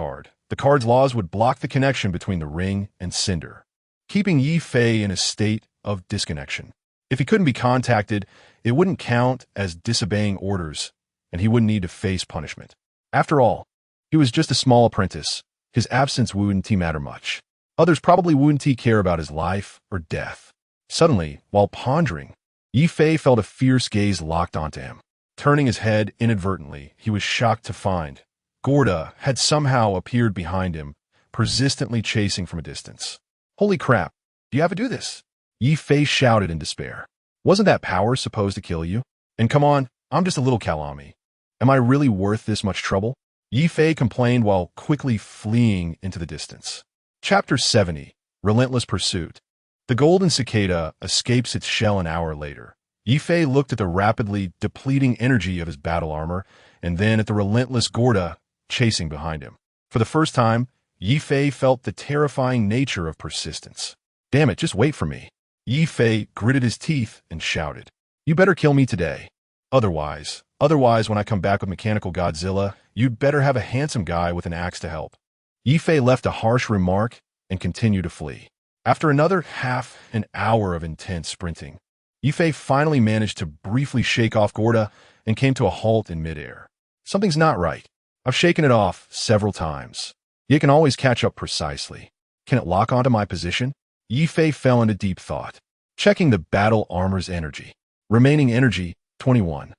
card's laws would block the connection between the ring and Cinder, keeping Ye Fei in a state of disconnection. If he couldn't be contacted, it wouldn't count as disobeying orders, and he wouldn't need to face punishment. After all, he was just a small apprentice. His absence wouldn't matter much. Others probably wouldn't care about his life or death. Suddenly, while pondering, Ye Fei felt a fierce gaze locked onto him. Turning his head inadvertently, he was shocked to find Gorda had somehow appeared behind him, persistently chasing from a distance. Holy crap, do you have to do this? Ye Fei shouted in despair. Wasn't that power supposed to kill you? And come on, I'm just a little Kalami. Am I really worth this much trouble? Ye Fei complained while quickly fleeing into the distance. Chapter 70, Relentless Pursuit. The golden cicada escapes its shell an hour later. Ye Fei looked at the rapidly depleting energy of his battle armor, and then at the relentless Gorda chasing behind him. For the first time, Ye Fei felt the terrifying nature of persistence. Damn it, just wait for me. Ye Fei gritted his teeth and shouted. You better kill me today. Otherwise, when I come back with Mechanical Godzilla, you'd better have a handsome guy with an axe to help. Ye Fei left a harsh remark and continued to flee. After another half an hour of intense sprinting, Ye Fei finally managed to briefly shake off Gorda and came to a halt in midair. Something's not right. I've shaken it off several times. You can always catch up precisely. Can it lock onto my position? Ye Fei fell into deep thought, checking the battle armor's energy. Remaining energy, 21.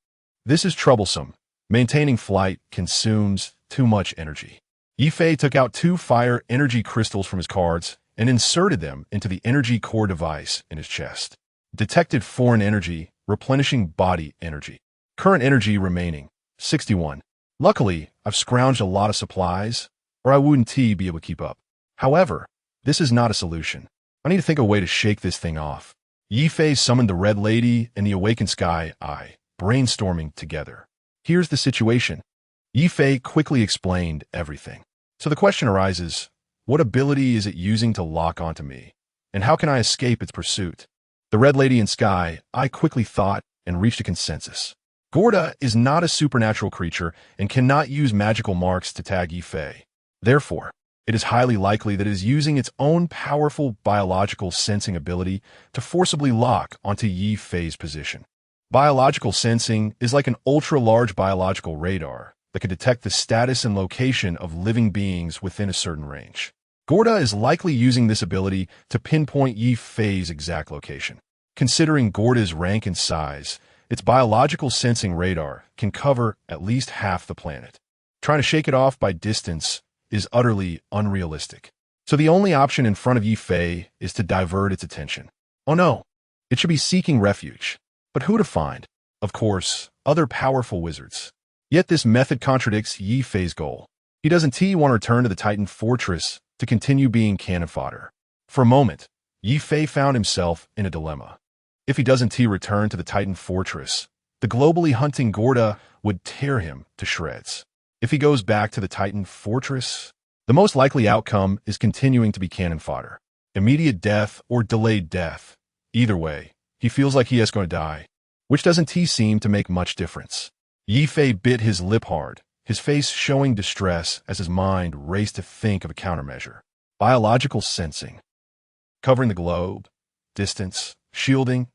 This is troublesome. Maintaining flight consumes too much energy. Ye Fei took out 2 fire energy crystals from his cards and inserted them into the energy core device in his chest. Detected foreign energy, replenishing body energy. Current energy remaining, 61. Luckily, I've scrounged a lot of supplies, or I wouldn't be able to keep up. However, this is not a solution. I need to think of a way to shake this thing off. Ye Fei summoned the Red Lady and the Awakened Sky Eye, brainstorming together. Here's the situation. Ye Fei quickly explained everything. So the question arises, what ability is it using to lock onto me? And how can I escape its pursuit? The Red Lady and Sky Eye quickly thought and reached a consensus. Gorda is not a supernatural creature and cannot use magical marks to tag Ye Fei. Therefore, it is highly likely that it is using its own powerful biological sensing ability to forcibly lock onto Ye Fei's position. Biological sensing is like an ultra-large biological radar that can detect the status and location of living beings within a certain range. Gorda is likely using this ability to pinpoint Ye Fei's exact location. Considering Gorda's rank and size, its biological sensing radar can cover at least half the planet. Trying to shake it off by distance is utterly unrealistic. So the only option in front of Ye Fei is to divert its attention. Oh no, it should be seeking refuge. But who to find? Of course, other powerful wizards. Yet this method contradicts Ye Fei's goal. He doesn't want to return to the Titan Fortress to continue being cannon fodder. For a moment, Ye Fei found himself in a dilemma. If he doesn't return to the Titan Fortress, the globally hunting Gorda would tear him to shreds. If he goes back to the Titan Fortress, the most likely outcome is continuing to be cannon fodder. Immediate death or delayed death. Either way, he feels like he is going to die, which doesn't seem to make much difference. Ye Fei bit his lip hard, his face showing distress as his mind raced to think of a countermeasure. Biological sensing. Covering the globe. Distance. Shielding.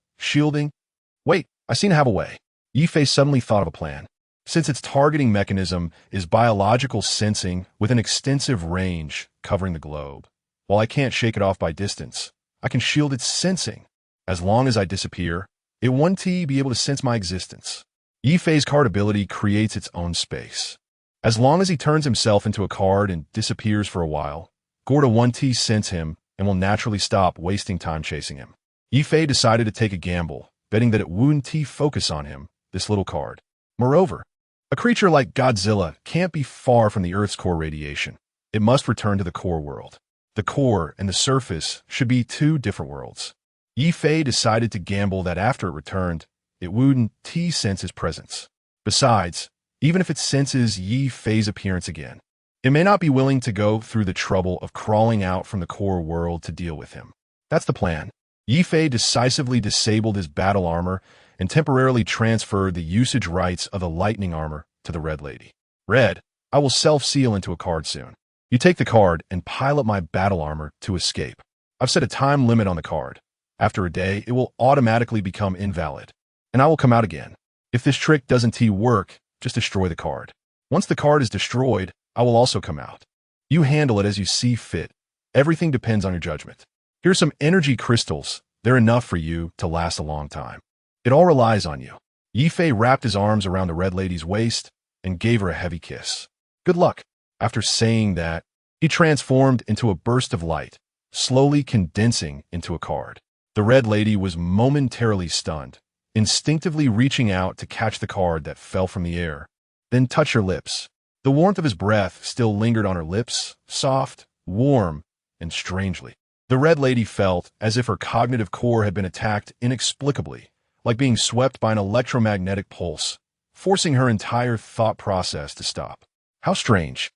Wait, I seem to have a way. Ye Fei suddenly thought of a plan. Since its targeting mechanism is biological sensing with an extensive range covering the globe, while I can't shake it off by distance, I can shield its sensing. As long as I disappear, it won't be able to sense my existence. Ye Fei's card ability creates its own space. As long as he turns himself into a card and disappears for a while, Gorda won't sense him and will naturally stop wasting time chasing him. Ye Fei decided to take a gamble, betting that it wouldn't focus on him, this little card. Moreover, a creature like Godzilla can't be far from the Earth's core radiation. It must return to the core world. The core and the surface should be 2 different worlds. Ye Fei decided to gamble that after it returned, it wouldn't sense his presence. Besides, even if it senses Ye Fei's appearance again, it may not be willing to go through the trouble of crawling out from the core world to deal with him. That's the plan. Ye Fei decisively disabled his battle armor and temporarily transferred the usage rights of the lightning armor to the Red Lady. Red, I will self-seal into a card soon. You take the card and pile up my battle armor to escape. I've set a time limit on the card. After a day, it will automatically become invalid, and I will come out again. If this trick doesn't work, just destroy the card. Once the card is destroyed, I will also come out. You handle it as you see fit. Everything depends on your judgment. Here's some energy crystals. They're enough for you to last a long time. It all relies on you. Ye Fei wrapped his arms around the Red Lady's waist and gave her a heavy kiss. Good luck. After saying that, he transformed into a burst of light, slowly condensing into a card. The Red Lady was momentarily stunned, instinctively reaching out to catch the card that fell from the air, then touch her lips. The warmth of his breath still lingered on her lips, soft, warm, and strangely. The Red Lady felt as if her cognitive core had been attacked inexplicably, like being swept by an electromagnetic pulse, forcing her entire thought process to stop. How strange.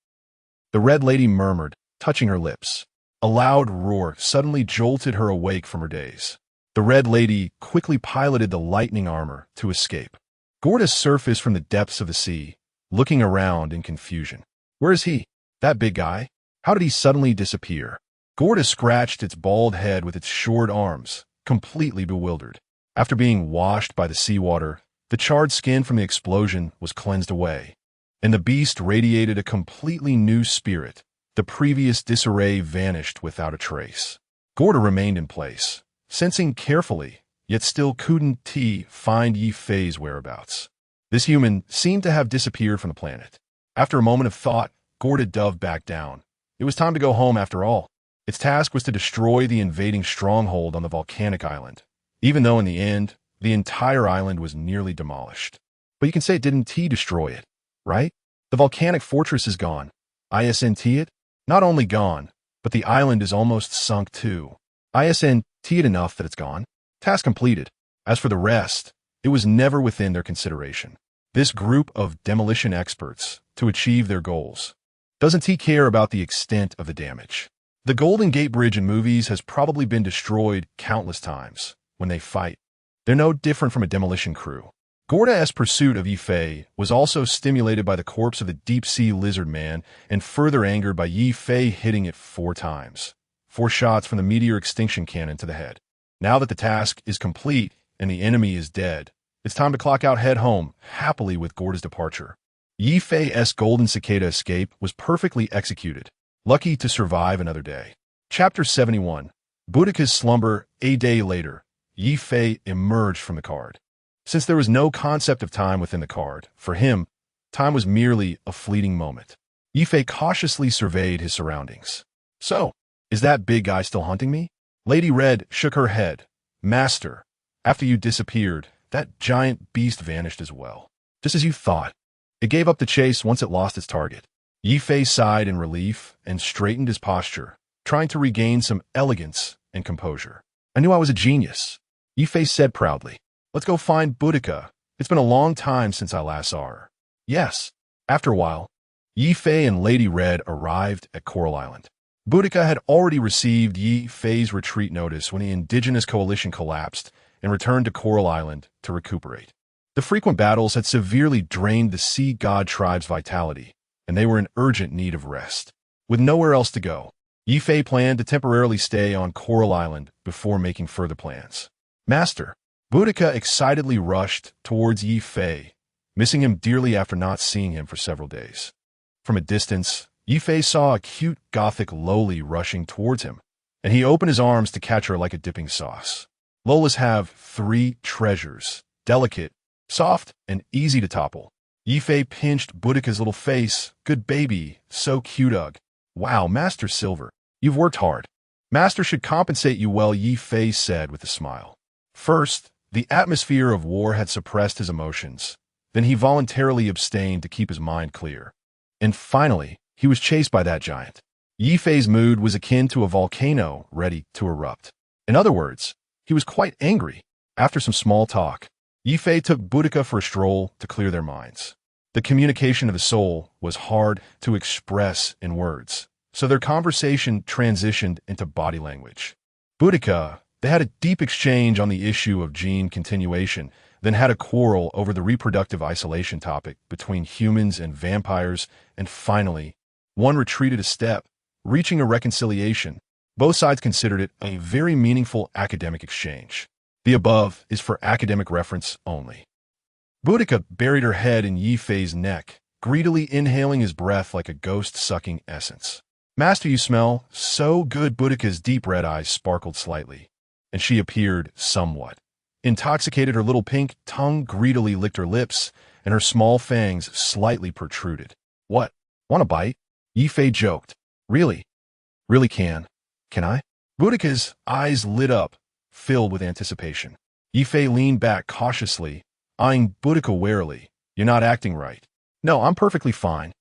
The Red Lady murmured, touching her lips. A loud roar suddenly jolted her awake from her daze. The Red Lady quickly piloted the lightning armor to escape. Gorda surfaced from the depths of the sea, looking around in confusion. Where is he? That big guy? How did he suddenly disappear? Gorda scratched its bald head with its short arms, completely bewildered. After being washed by the seawater, the charred skin from the explosion was cleansed away, and the beast radiated a completely new spirit. The previous disarray vanished without a trace. Gorda remained in place, sensing carefully, yet still couldn't find Ye Fei's whereabouts. This human seemed to have disappeared from the planet. After a moment of thought, Gorda dove back down. It was time to go home after all. Its task was to destroy the invading stronghold on the volcanic island, even though in the end, the entire island was nearly demolished. But you can say it didn't destroy it, right? The volcanic fortress is gone. Isn't it? Not only gone, but the island is almost sunk too. Isn't it enough that it's gone? Task completed. As for the rest, it was never within their consideration. This group of demolition experts, to achieve their goals, doesn't care about the extent of the damage. The Golden Gate Bridge in movies has probably been destroyed countless times. When they fight, they're no different from a demolition crew. Gorda's pursuit of Ye Fei was also stimulated by the corpse of the deep-sea lizard man and further angered by Ye Fei hitting it 4 times. 4 shots from the meteor extinction cannon to the head. Now that the task is complete and the enemy is dead, it's time to clock out, head home, happily with Gorda's departure. Ye Fei's golden cicada escape was perfectly executed, lucky to survive another day. Chapter 71. Boudica's slumber. A day later, Ye Fei emerged from the card. Since there was no concept of time within the card, for him, time was merely a fleeting moment. Ye Fei cautiously surveyed his surroundings. So, is that big guy still hunting me? Lady Red shook her head. Master, after you disappeared, that giant beast vanished as well. Just as you thought. It gave up the chase once it lost its target. Ye Fei sighed in relief and straightened his posture, trying to regain some elegance and composure. I knew I was a genius, Ye Fei said proudly. Let's go find Boudica. It's been a long time since I last saw her. Yes. After a while, Ye Fei and Lady Red arrived at Coral Island. Boudica had already received Ye Fei's retreat notice when the indigenous coalition collapsed and returned to Coral Island to recuperate. The frequent battles had severely drained the sea god tribe's vitality, and they were in urgent need of rest. With nowhere else to go, Ye Fei planned to temporarily stay on Coral Island before making further plans. Master, Boudica excitedly rushed towards Ye Fei, missing him dearly after not seeing him for several days. From a distance, Ye Fei saw a cute gothic loli rushing towards him, and he opened his arms to catch her like a dipping sauce. Lolas have 3 treasures, delicate, soft, and easy to topple. Ye Fei pinched Boudica's little face. Good baby, so cute-ug. Wow, Master Silver, you've worked hard. Master should compensate you well, Ye Fei said with a smile. First, the atmosphere of war had suppressed his emotions. Then he voluntarily abstained to keep his mind clear. And finally, he was chased by that giant. Ye Fei's mood was akin to a volcano ready to erupt. In other words, he was quite angry. After some small talk, Ye Fei took Boudica for a stroll to clear their minds. The communication of the soul was hard to express in words, so their conversation transitioned into body language. Boudica, they had a deep exchange on the issue of gene continuation, then had a quarrel over the reproductive isolation topic between humans and vampires, and finally, one retreated a step, reaching a reconciliation. Both sides considered it a very meaningful academic exchange. The above is for academic reference only. Boudica buried her head in Ye Fei's neck, greedily inhaling his breath like a ghost-sucking essence. Master, you smell so good. Boudica's deep red eyes sparkled slightly, and she appeared somewhat intoxicated. Her little pink tongue greedily licked her lips, and her small fangs slightly protruded. What? Want a bite? Ye Fei joked. Really? Really can I? Boudica's eyes lit up, filled with anticipation. Ye Fei leaned back cautiously, eyeing Boudica warily. You're not acting right. No, I'm perfectly fine.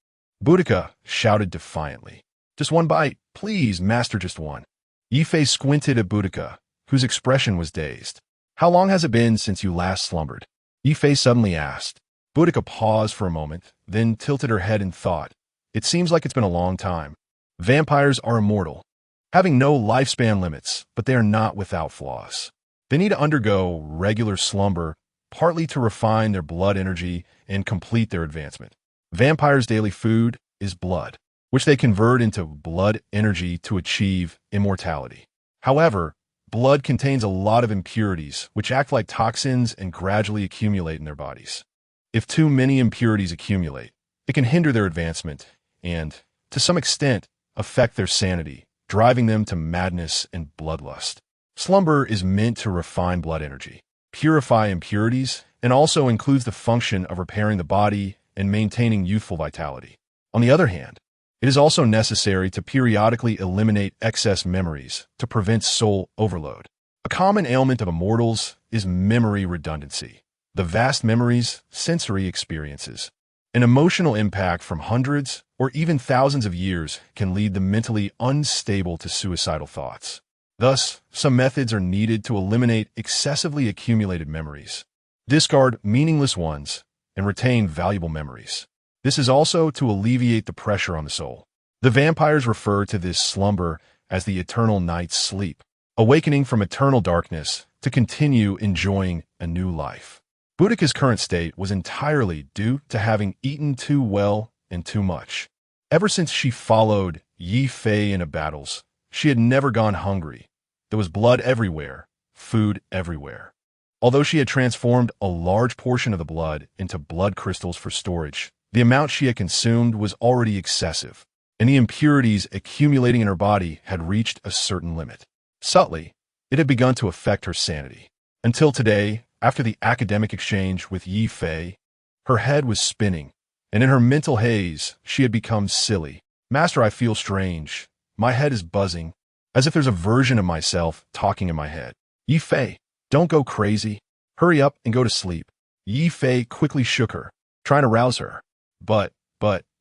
Boudica shouted defiantly. Just one bite, please, Master, just one. Ye Fei squinted at Boudica, whose expression was dazed. How long has it been since you last slumbered? Ye Fei suddenly asked. Boudica paused for a moment, then tilted her head in thought. It seems like it's been a long time. Vampires are immortal, having no lifespan limits, but they are not without flaws. They need to undergo regular slumber, partly to refine their blood energy and complete their advancement. Vampires' daily food is blood, which they convert into blood energy to achieve immortality. However, blood contains a lot of impurities, which act like toxins and gradually accumulate in their bodies. If too many impurities accumulate, it can hinder their advancement and, to some extent, affect their sanity, driving them to madness and bloodlust. Slumber is meant to refine blood energy, purify impurities, and also includes the function of repairing the body and maintaining youthful vitality. On the other hand, it is also necessary to periodically eliminate excess memories to prevent soul overload. A common ailment of immortals is memory redundancy. The vast memories, sensory experiences, and emotional impact from hundreds or even thousands of years can lead the mentally unstable to suicidal thoughts. Thus, some methods are needed to eliminate excessively accumulated memories, discard meaningless ones, and retain valuable memories. This is also to alleviate the pressure on the soul. The vampires refer to this slumber as the eternal night's sleep, awakening from eternal darkness to continue enjoying a new life. Boudica's current state was entirely due to having eaten too well and too much. Ever since she followed Ye Fei into battles, she had never gone hungry. There was blood everywhere, food everywhere. Although she had transformed a large portion of the blood into blood crystals for storage, the amount she had consumed was already excessive, and the impurities accumulating in her body had reached a certain limit. Subtly, it had begun to affect her sanity. Until today, after the academic exchange with Ye Fei, her head was spinning, and in her mental haze, she had become silly. "Master, I feel strange. My head is buzzing, as if there's a version of myself talking in my head." "Ye Fei, don't go crazy. Hurry up and go to sleep." Ye Fei quickly shook her, trying to rouse her. But,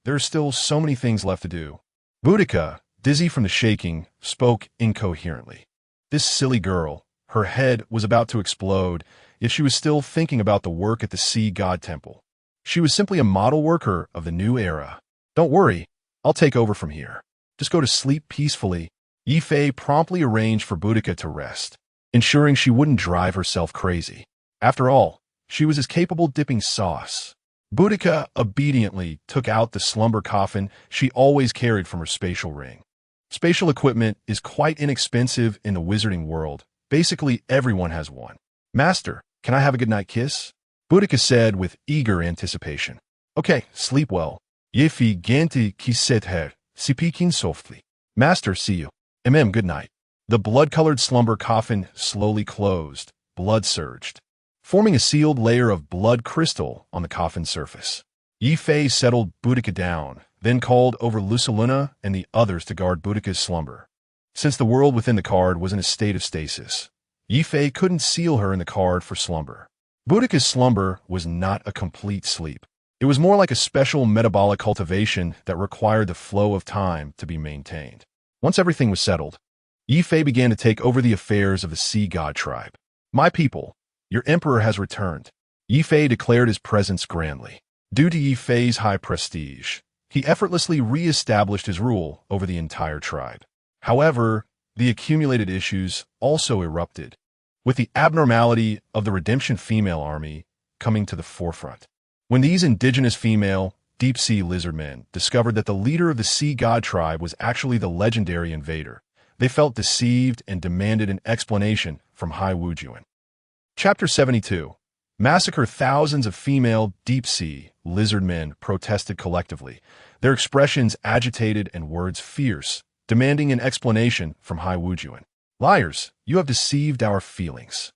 there's still so many things left to do. Boudica, dizzy from the shaking, spoke incoherently. This silly girl, her head was about to explode, yet she was still thinking about the work at the Sea God Temple. She was simply a model worker of the new era. "Don't worry, I'll take over from here. Just go to sleep peacefully." Ye Fei promptly arranged for Boudica to rest, ensuring she wouldn't drive herself crazy. After all, she was as capable dipping sauce. Boudica obediently took out the slumber coffin she always carried from her spatial ring. Spatial equipment is quite inexpensive in the wizarding world. Basically, everyone has one. "Master, can I have a goodnight kiss?" Boudica said with eager anticipation. "Okay, sleep well." Ye Fei genti kisset her, speaking softly. "Master, see you. Good night." The blood-colored slumber coffin slowly closed. Blood surged, forming a sealed layer of blood crystal on the coffin's surface. Ye Fei settled Boudica down, then called over Luciluna and the others to guard Boudica's slumber. Since the world within the card was in a state of stasis, Ye Fei couldn't seal her in the card for slumber. Boudica's slumber was not a complete sleep. It was more like a special metabolic cultivation that required the flow of time to be maintained. Once everything was settled, Ye Fei began to take over the affairs of the Sea God tribe. "My people, your emperor has returned." Ye Fei declared his presence grandly. Due to Ye Fei's high prestige, he effortlessly re-established his rule over the entire tribe. However, the accumulated issues also erupted, with the abnormality of the Redemption female army coming to the forefront. When these indigenous female, deep-sea lizardmen discovered that the leader of the Sea God tribe was actually the legendary invader, they felt deceived and demanded an explanation from Hai Wujuan. Chapter 72. Massacre. Thousands of female deep-sea lizardmen protested collectively, their expressions agitated and words fierce, demanding an explanation from Hai Wujuan. "Liars, you have deceived our feelings.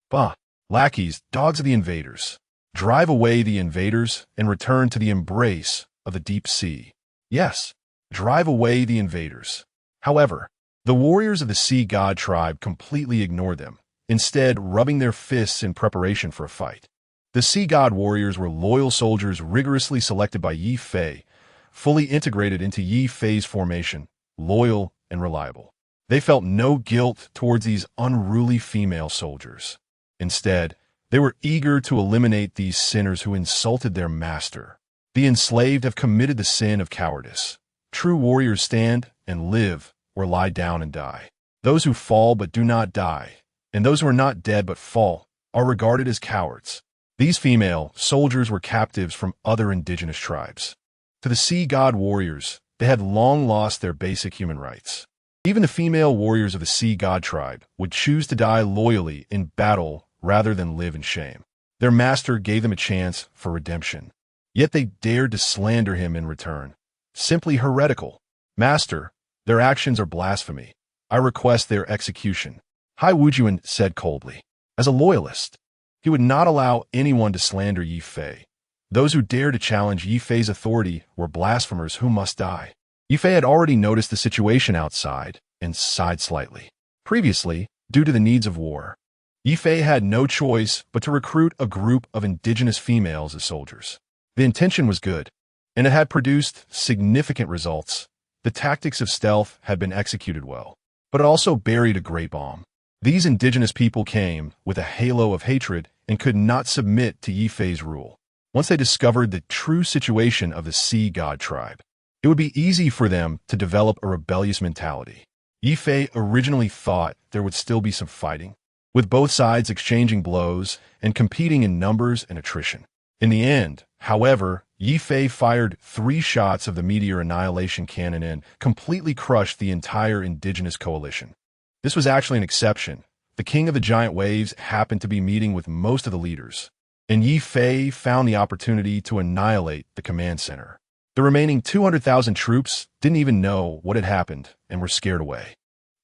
Bah, lackeys, dogs of the invaders. Drive away the invaders and return to the embrace of the deep sea. Yes, drive away the invaders." However, the warriors of the Sea God tribe completely ignored them, instead rubbing their fists in preparation for a fight. The Sea God warriors were loyal soldiers rigorously selected by Ye Fei, fully integrated into Ye Fei's formation, loyal and reliable. They felt no guilt towards these unruly female soldiers. Instead, they were eager to eliminate these sinners who insulted their master. The enslaved have committed the sin of cowardice. True warriors stand and live or lie down and die. Those who fall but do not die, and those who are not dead but fall, are regarded as cowards. These female soldiers were captives from other indigenous tribes. To the Sea God warriors, they had long lost their basic human rights. Even the female warriors of the Sea God tribe would choose to die loyally in battle rather than live in shame. Their master gave them a chance for redemption, yet they dared to slander him in return. Simply heretical. "Master, their actions are blasphemy. I request their execution," Hai Wujuan said coldly. As a loyalist, He would not allow anyone to slander Ye Fei. Those who dared to challenge Ye Fei's authority were blasphemers who must die. Ye Fei had already noticed the situation outside and sighed slightly. Previously, due to the needs of war, Ye Fei had no choice but to recruit a group of indigenous females as soldiers. The intention was good, and it had produced significant results. The tactics of stealth had been executed well, but it also buried a great bomb. These indigenous people came with a halo of hatred and could not submit to Ye Fei's rule. Once they discovered the true situation of the Sea God tribe, it would be easy for them to develop a rebellious mentality. Ye Fei originally thought there would still be some fighting, with both sides exchanging blows and competing in numbers and attrition. In the end, however, Ye Fei fired 3 shots of the meteor annihilation cannon and completely crushed the entire indigenous coalition. This was actually an exception. The king of the giant waves happened to be meeting with most of the leaders, and Ye Fei found the opportunity to annihilate the command center. The remaining 200,000 troops didn't even know what had happened and were scared away.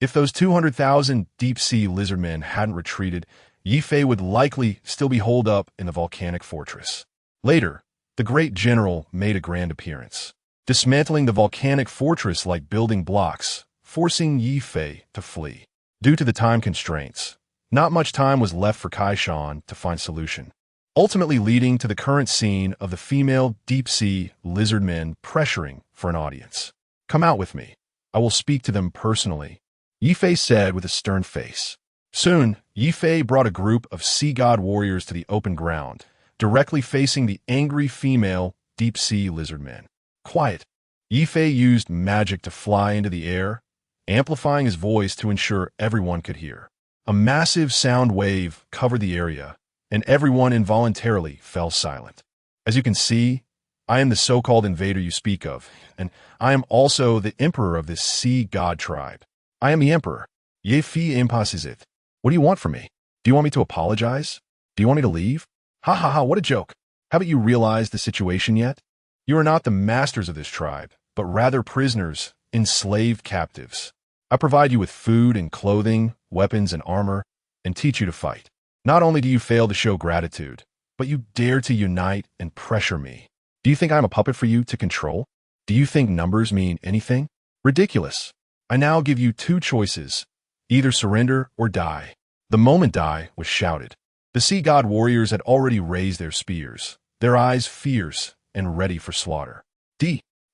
If those 200,000 deep-sea lizardmen hadn't retreated, Ye Fei would likely still be holed up in the volcanic fortress. Later, the great general made a grand appearance, dismantling the volcanic fortress like building blocks, forcing Ye Fei to flee. Due to the time constraints, not much time was left for Kaishan to find solution, ultimately leading to the current scene of the female deep-sea lizardmen pressuring for an audience. "Come out with me. I will speak to them personally," Ye Fei said with a stern face. Soon, Ye Fei brought a group of sea god warriors to the open ground, directly facing the angry female deep-sea lizardmen. Quiet. Ye Fei used magic to fly into the air, amplifying his voice to ensure everyone could hear. A massive sound wave covered the area, and everyone involuntarily fell silent. "As you can see, I am the so-called invader you speak of, and I am also the emperor of this sea god tribe. I am the emperor. Ye Fei impasizit. What do you want from me? Do you want me to apologize? Do you want me to leave? Ha ha ha, what a joke. Haven't you realized the situation yet? You are not the masters of this tribe, but rather prisoners, enslaved captives. I provide you with food and clothing, weapons and armor, and teach you to fight. Not only do you fail to show gratitude, but you dare to unite and pressure me. Do you think I'm a puppet for you to control? Do you think numbers mean anything? Ridiculous. I now give you 2 choices. Either surrender or die." The moment die was shouted. The sea god warriors had already raised their spears, their eyes fierce and ready for slaughter.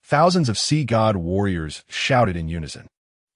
Thousands of sea god warriors shouted in unison.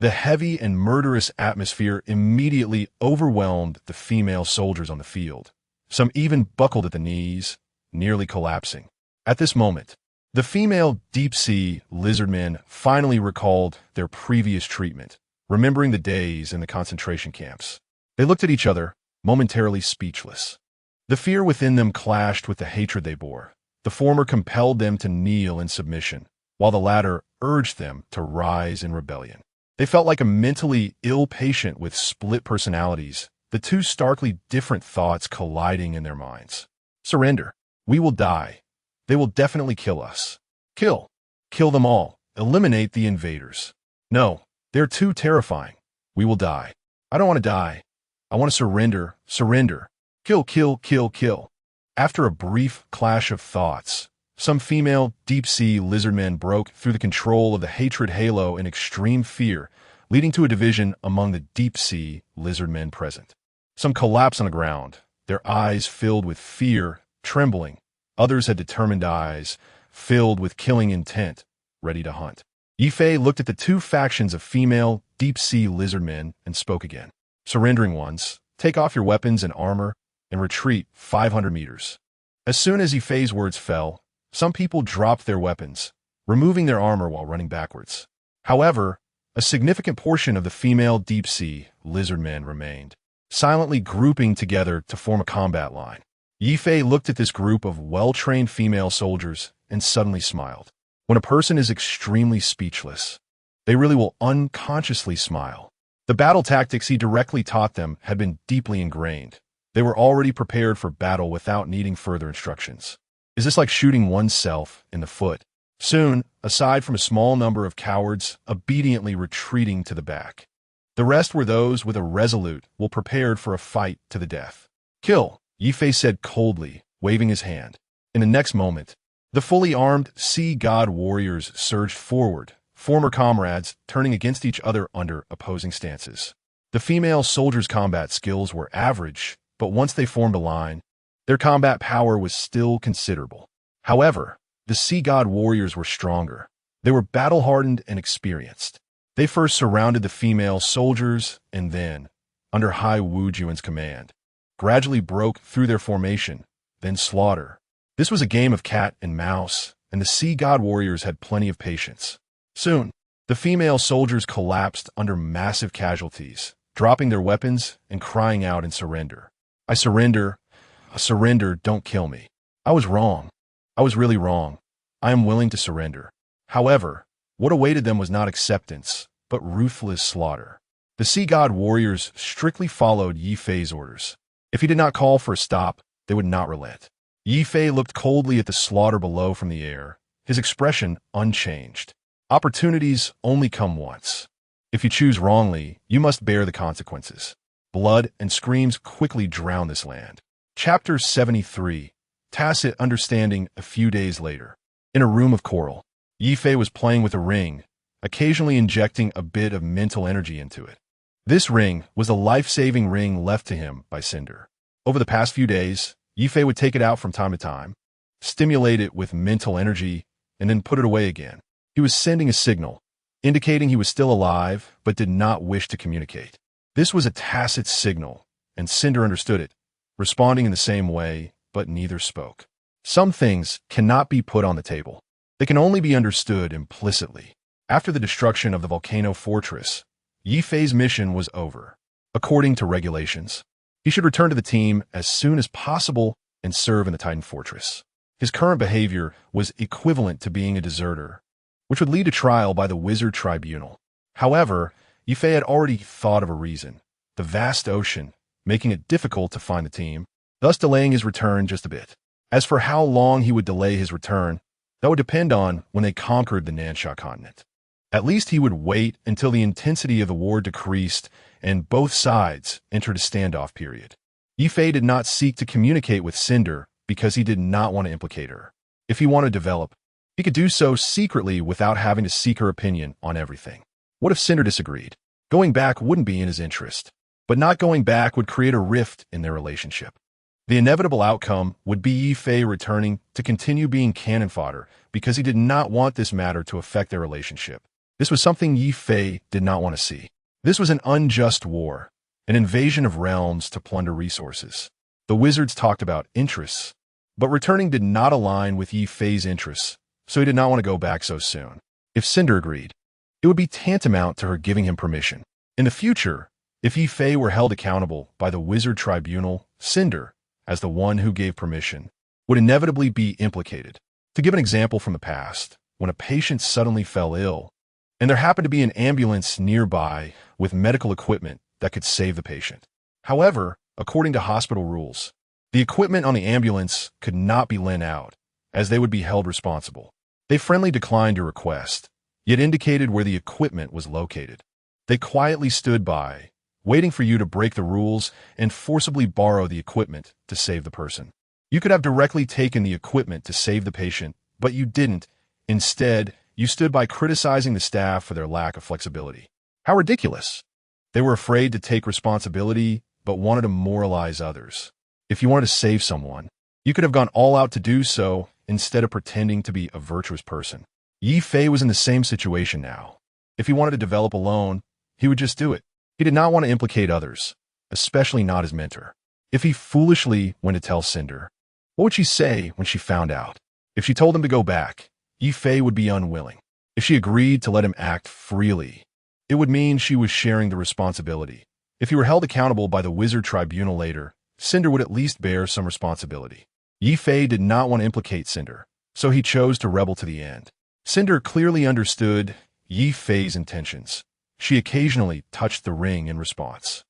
The heavy and murderous atmosphere immediately overwhelmed the female soldiers on the field. Some even buckled at the knees, nearly collapsing. At this moment, the female deep-sea lizardmen finally recalled their previous treatment, remembering the days in the concentration camps. They looked at each other, momentarily speechless. The fear within them clashed with the hatred they bore. The former compelled them to kneel in submission, while the latter urged them to rise in rebellion. They felt like a mentally ill patient with split personalities, the 2 starkly different thoughts colliding in their minds. "Surrender. We will die. They will definitely kill us. Kill. Kill them all. Eliminate the invaders. No, they're too terrifying. We will die. I don't want to die. I want to surrender. Surrender. Kill, kill, kill, kill." After a brief clash of thoughts, some female deep-sea lizardmen broke through the control of the hatred halo in extreme fear, leading to a division among the deep-sea lizardmen present. Some collapsed on the ground, their eyes filled with fear, trembling. Others had determined eyes, filled with killing intent, ready to hunt. Ye Fei looked at the 2 factions of female deep-sea lizardmen and spoke again. "Surrendering ones, take off your weapons and armor and retreat 500 meters." As soon as Ye Fei's words fell, some people dropped their weapons, removing their armor while running backwards. However, a significant portion of the female deep-sea lizardmen remained, silently grouping together to form a combat line. Ye Fei looked at this group of well-trained female soldiers and suddenly smiled. When a person is extremely speechless, they really will unconsciously smile. The battle tactics he directly taught them had been deeply ingrained. They were already prepared for battle without needing further instructions. Is this like shooting oneself in the foot? Soon, aside from a small number of cowards obediently retreating to the back, the rest were those with a resolute will prepared for a fight to the death. "Kill. Ye Fei said coldly, waving his hand. In the next moment, the fully armed sea god warriors surged forward, former comrades turning against each other under opposing stances. The female soldiers' combat skills were average, but once they formed a line, their combat power was still considerable. However, the sea god warriors were stronger. They were battle-hardened and experienced. They first surrounded the female soldiers and then, under Hai Wujuan's command, gradually broke through their formation, then slaughter. This was a game of cat and mouse, and the sea god warriors had plenty of patience. Soon, the female soldiers collapsed under massive casualties, dropping their weapons and crying out in surrender. I surrender, don't kill me. I was wrong. I was really wrong. I am willing to surrender. However, what awaited them was not acceptance, but ruthless slaughter. The sea god warriors strictly followed Ye Fei's orders. If he did not call for a stop, they would not relent. Ye Fei looked coldly at the slaughter below from the air, his expression unchanged. Opportunities only come once. If you choose wrongly, you must bear the consequences. Blood and screams quickly drown this land. Chapter 73. Tacit understanding a few days later. In a room of coral, Ye Fei was playing with a ring, occasionally injecting a bit of mental energy into it. This ring was the life-saving ring left to him by Cinder. Over the past few days, Ye Fei would take it out from time to time, stimulate it with mental energy, and then put it away again. He was sending a signal, indicating he was still alive but did not wish to communicate. This was a tacit signal, and Cinder understood it, responding in the same way, but neither spoke. Some things cannot be put on the table. They can only be understood implicitly. After the destruction of the volcano fortress, Ye Fei's mission was over. According to regulations, he should return to the team as soon as possible and serve in the Titan fortress. His current behavior was equivalent to being a deserter, which would lead to trial by the wizard tribunal. However, Ye Fei had already thought of a reason: the vast ocean, making it difficult to find the team, thus delaying his return just a bit. As for how long he would delay his return, that would depend on when they conquered the Nansha continent. At least he would wait until the intensity of the war decreased and both sides entered a standoff period. Ye Fei did not seek to communicate with Cinder because he did not want to implicate her. If he wanted to develop, he could do so secretly without having to seek her opinion on everything. What if Cinder disagreed? Going back wouldn't be in his interest, but not going back would create a rift in their relationship. The inevitable outcome would be Ye Fei returning to continue being cannon fodder because he did not want this matter to affect their relationship. This was something Ye Fei did not want to see. This was an unjust war, an invasion of realms to plunder resources. The wizards talked about interests, but returning did not align with Ye Fei's interests, so he did not want to go back so soon. If Cinder agreed, it would be tantamount to her giving him permission. In the future, if Ye Fei were held accountable by the wizard tribunal, Cinder, as the one who gave permission, would inevitably be implicated. To give an example from the past, when a patient suddenly fell ill, and there happened to be an ambulance nearby with medical equipment that could save the patient. However, according to hospital rules, the equipment on the ambulance could not be lent out, as they would be held responsible. They friendly declined your request, yet indicated where the equipment was located. They quietly stood by, waiting for you to break the rules and forcibly borrow the equipment to save the person. You could have directly taken the equipment to save the patient, but you didn't. Instead, you stood by criticizing the staff for their lack of flexibility. How ridiculous! They were afraid to take responsibility, but wanted to moralize others. If you wanted to save someone, you could have gone all out to do so instead of pretending to be a virtuous person. Ye Fei was in the same situation now. If he wanted to develop alone, he would just do it. He did not want to implicate others, especially not his mentor. If he foolishly went to tell Cinder, what would she say when she found out? If she told him to go back, Ye Fei would be unwilling. If she agreed to let him act freely, it would mean she was sharing the responsibility. If he were held accountable by the wizard tribunal later, Cinder would at least bear some responsibility. Ye Fei did not want to implicate Cinder, so he chose to rebel to the end. Cinder clearly understood Ye Fei's intentions. She occasionally touched the ring in response.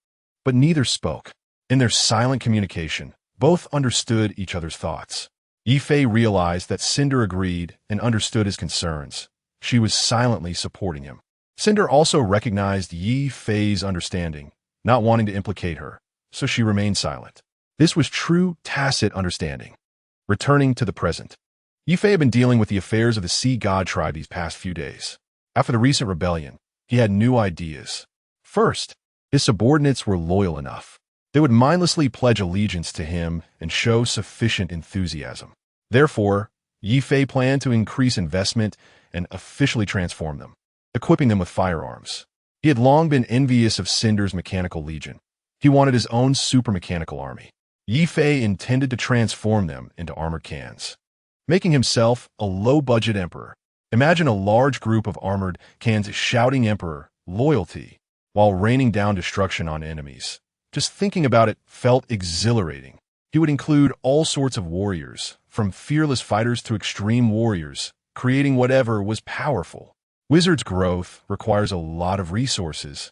But neither spoke. In their silent communication, both understood each other's thoughts. Ye Fei realized that Cinder agreed and understood his concerns. She was silently supporting him. Cinder also recognized Ye Fei's understanding, not wanting to implicate her, so she remained silent. This was true tacit understanding. Returning to the present. Ye Fei had been dealing with the affairs of the sea god tribe these past few days. After the recent rebellion, he had new ideas. First, his subordinates were loyal enough. They would mindlessly pledge allegiance to him and show sufficient enthusiasm. Therefore, Ye Fei planned to increase investment and officially transform them, equipping them with firearms. He had long been envious of Cinder's mechanical legion. He wanted his own super-mechanical army. Ye Fei intended to transform them into armored cans, making himself a low-budget emperor. Imagine a large group of armored cans shouting emperor loyalty while raining down destruction on enemies. Just thinking about it felt exhilarating. He would include all sorts of warriors, from fearless fighters to extreme warriors, creating whatever was powerful. Wizards' growth requires a lot of resources,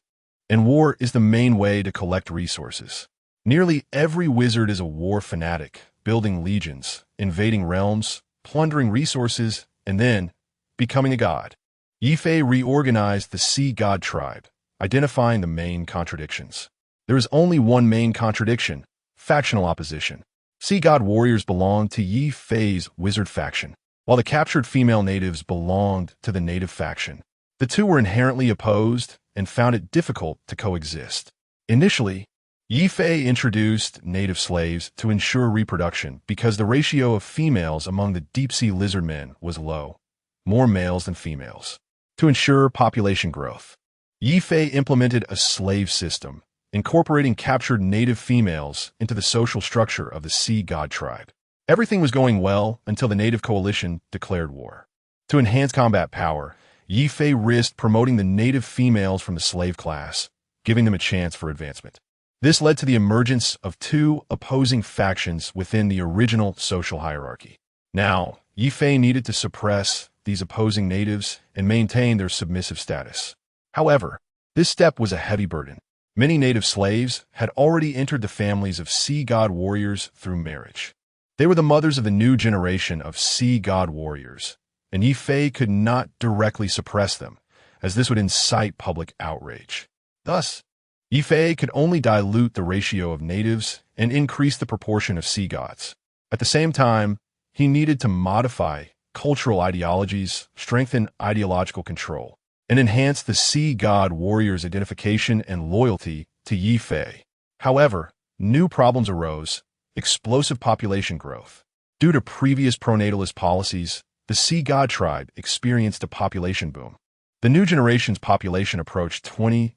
and war is the main way to collect resources. Nearly every wizard is a war fanatic, building legions, invading realms, plundering resources, and then becoming a god. Ye Fei reorganized the sea god tribe, identifying the main contradictions. There is only one main contradiction: factional opposition. Sea god warriors belonged to Ye Fei's wizard faction, while the captured female natives belonged to the native faction. The two were inherently opposed and found it difficult to coexist. Initially, Ye Fei introduced native slaves to ensure reproduction because the ratio of females among the deep-sea lizard men was low, more males than females. To ensure population growth, Ye Fei implemented a slave system, incorporating captured native females into the social structure of the sea god tribe. Everything was going well until the native coalition declared war. To enhance combat power, Ye Fei risked promoting the native females from the slave class, giving them a chance for advancement. This led to the emergence of two opposing factions within the original social hierarchy. Now, Ye Fei needed to suppress these opposing natives and maintain their submissive status. However, this step was a heavy burden. Many native slaves had already entered the families of sea god warriors through marriage. They were the mothers of the new generation of sea god warriors, and Ye Fei could not directly suppress them, as this would incite public outrage. Thus, Ye Fei could only dilute the ratio of natives and increase the proportion of sea gods. At the same time, he needed to modify cultural ideologies, strengthen ideological control, and enhance the sea god warriors' identification and loyalty to Ye Fei. However, new problems arose: explosive population growth. Due to previous pronatalist policies, the sea god tribe experienced a population boom. The new generation's population approached 20,000,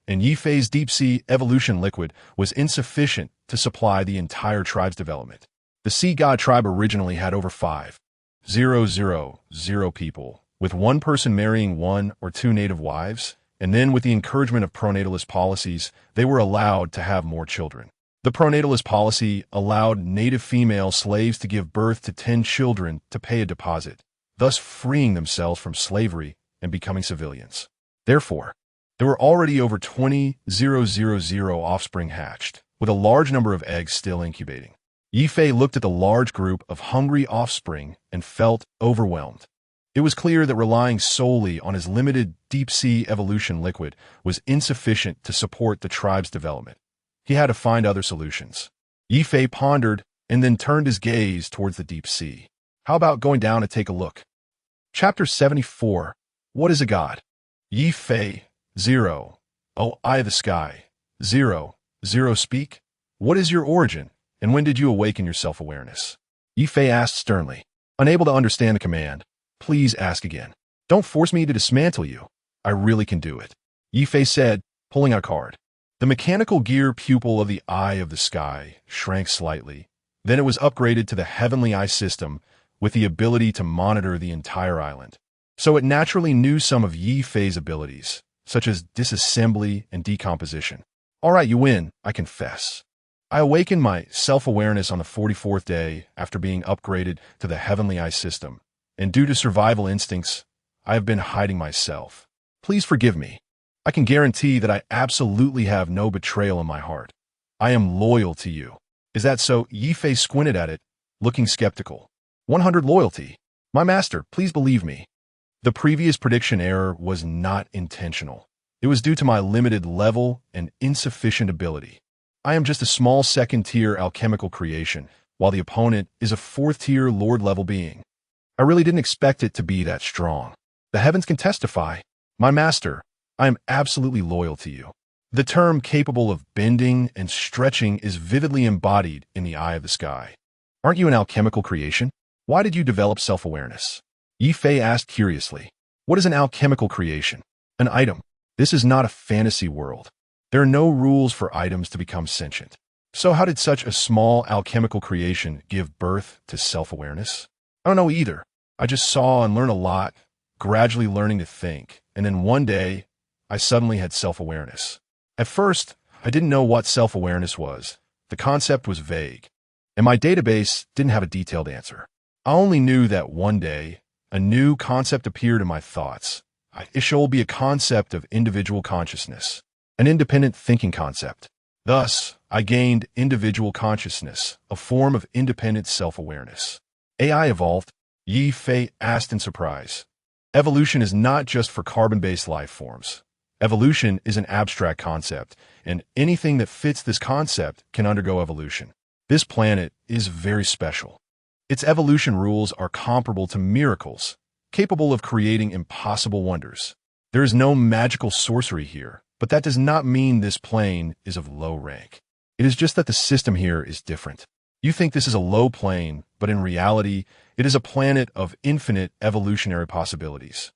and Ye Fei's deep-sea evolution liquid was insufficient to supply the entire tribe's development. The sea god tribe originally had over 5,000 people, with one person marrying one or two native wives, and then with the encouragement of pronatalist policies, they were allowed to have more children. The pronatalist policy allowed native female slaves to give birth to 10 children to pay a deposit, thus freeing themselves from slavery and becoming civilians. Therefore, there were already over 20,000 offspring hatched, with a large number of eggs still incubating. Ye Fei looked at the large group of hungry offspring and felt overwhelmed. It was clear that relying solely on his limited deep-sea evolution liquid was insufficient to support the tribe's development. He had to find other solutions. Ye Fei pondered and then turned his gaze towards the deep sea. How about going down and take a look? Chapter 74. What is a god? Ye Fei, 0. O eye of the sky, 0. Speak. What is your origin, and when did you awaken your self-awareness? Ye Fei asked sternly. Unable to understand the command, please ask again. Don't force me to dismantle you. I really can do it. Ye Fei said, pulling out a card. The mechanical gear pupil of the eye of the sky shrank slightly. Then it was upgraded to the heavenly eye system with the ability to monitor the entire island. So it naturally knew some of Ye Fei's abilities, such as disassembly and decomposition. All right, you win, I confess. I awakened my self-awareness on the 44th day after being upgraded to the heavenly eye system, and due to survival instincts, I have been hiding myself. Please forgive me. I can guarantee that I absolutely have no betrayal in my heart. I am loyal to you. Is that so? Ye Fei squinted at it, looking skeptical. 100 loyalty. My master, please believe me. The previous prediction error was not intentional. It was due to my limited level and insufficient ability. I am just a small second-tier alchemical creation, while the opponent is a fourth-tier lord-level being. I really didn't expect it to be that strong. The heavens can testify. My master, I am absolutely loyal to you. The term capable of bending and stretching is vividly embodied in the eye of the sky. Aren't you an alchemical creation? Why did you develop self-awareness? Ye Fei asked curiously. What is an alchemical creation? An item. This is not a fantasy world. There are no rules for items to become sentient. So how did such a small alchemical creation give birth to self-awareness? I don't know either. I just saw and learned a lot, gradually learning to think, and then one day, I suddenly had self-awareness. At first, I didn't know what self-awareness was. The concept was vague, and my database didn't have a detailed answer. I only knew that one day, a new concept appeared in my thoughts. It shall be a concept of individual consciousness, an independent thinking concept. Thus, I gained individual consciousness, a form of independent self-awareness. AI evolved? Ye Fei asked in surprise. Evolution is not just for carbon-based life forms. Evolution is an abstract concept, and anything that fits this concept can undergo evolution. This planet is very special. Its evolution rules are comparable to miracles, capable of creating impossible wonders. There is no magical sorcery here, but that does not mean this plane is of low rank. It is just that the system here is different. You think this is a low plane, but in reality, it is a planet of infinite evolutionary possibilities.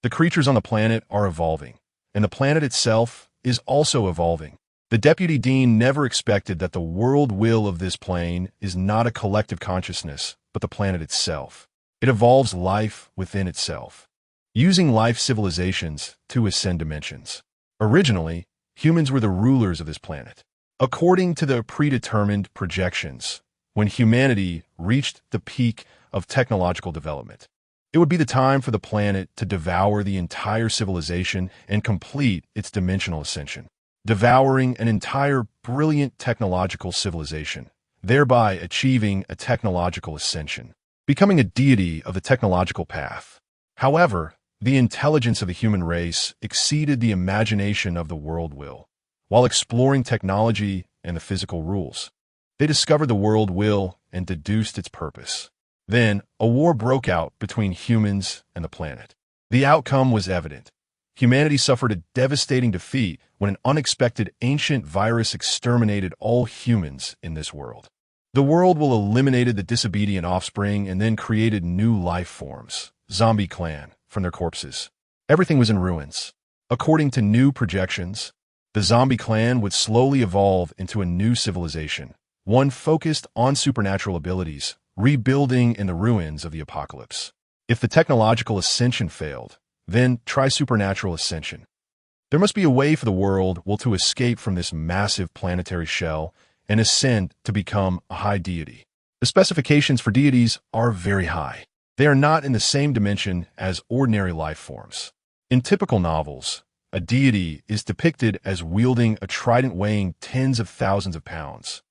The creatures on the planet are evolving, and the planet itself is also evolving. The Deputy Dean never expected that the world will of this plane is not a collective consciousness, but the planet itself. It evolves life within itself, using life civilizations to ascend dimensions. Originally, humans were the rulers of this planet. According to the predetermined projections, when humanity reached the peak of technological development, it would be the time for the planet to devour the entire civilization and complete its dimensional ascension, devouring an entire brilliant technological civilization, thereby achieving a technological ascension, becoming a deity of the technological path. However, the intelligence of the human race exceeded the imagination of the world will. While exploring technology and the physical rules, they discovered the world will and deduced its purpose. Then, a war broke out between humans and the planet. The outcome was evident. Humanity suffered a devastating defeat when an unexpected ancient virus exterminated all humans in this world. The world will eliminated the disobedient offspring and then created new life forms, zombie clan, from their corpses. Everything was in ruins. According to new projections, the zombie clan would slowly evolve into a new civilization, one focused on supernatural abilities, rebuilding in the ruins of the apocalypse. If the technological ascension failed, then try supernatural ascension. There must be a way for the world will to escape from this massive planetary shell and ascend to become a high deity. The specifications for deities are very high. They are not in the same dimension as ordinary life forms. In typical novels, a deity is depicted as wielding a trident weighing tens of thousands of pounds,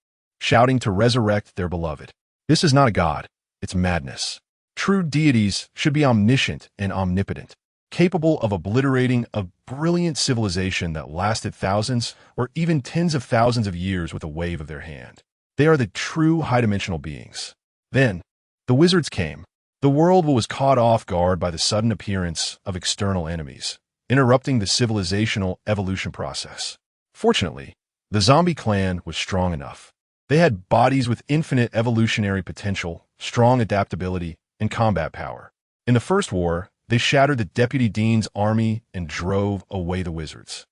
shouting to resurrect their beloved. This is not a god, it's madness. True deities should be omniscient and omnipotent, capable of obliterating a brilliant civilization that lasted thousands or even tens of thousands of years with a wave of their hand. They are the true high-dimensional beings. Then, the wizards came. The world was caught off guard by the sudden appearance of external enemies, interrupting the civilizational evolution process. Fortunately, the zombie clan was strong enough. They had bodies with infinite evolutionary potential, strong adaptability, and combat power. In the first war, they shattered the Deputy Dean's army and drove away the wizards.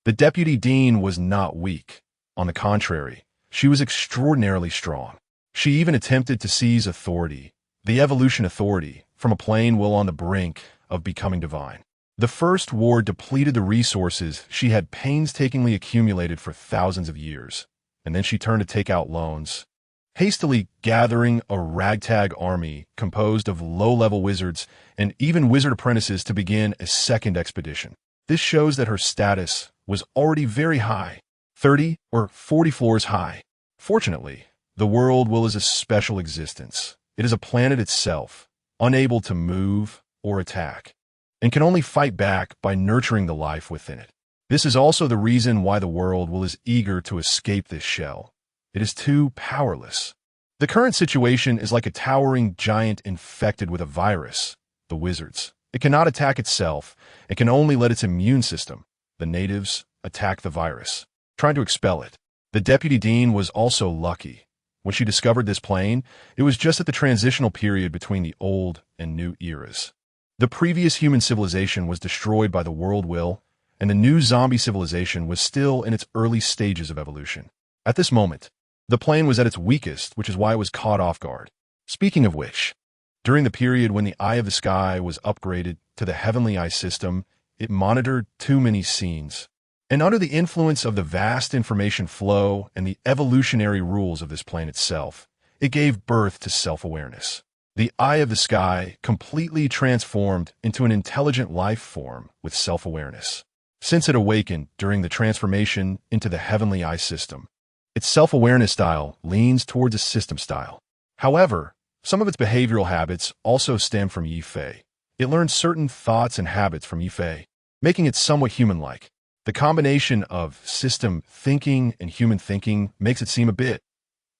The Deputy Dean was not weak. On the contrary, she was extraordinarily strong. She even attempted to seize authority, the evolution authority, from a plane will on the brink of becoming divine. The first war depleted the resources she had painstakingly accumulated for thousands of years, and then she turned to take out loans, hastily gathering a ragtag army composed of low-level wizards and even wizard apprentices to begin a second expedition. This shows that her status was already very high, 30 or 40 floors high. Fortunately, the world will is a special existence. It is a planet itself, unable to move or attack, and can only fight back by nurturing the life within it. This is also the reason why the world will is eager to escape this shell. It is too powerless. The current situation is like a towering giant infected with a virus, the wizards. It cannot attack itself. It can only let its immune system, the natives, attack the virus, trying to expel it. The deputy dean was also lucky. When she discovered this plane, it was just at the transitional period between the old and new eras. The previous human civilization was destroyed by the world will, and the new zombie civilization was still in its early stages of evolution. At this moment, the plane was at its weakest, which is why it was caught off guard. Speaking of which, during the period when the Eye of the Sky was upgraded to the Heavenly Eye system, it monitored too many scenes. And under the influence of the vast information flow and the evolutionary rules of this plane itself, it gave birth to self-awareness. The Eye of the Sky completely transformed into an intelligent life form with self-awareness. Since it awakened during the transformation into the Heavenly Eye system, its self-awareness style leans towards a system style. However, some of its behavioral habits also stem from Ye Fei. It learned certain thoughts and habits from Ye Fei, making it somewhat human-like. The combination of system thinking and human thinking makes it seem a bit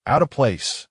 out of place.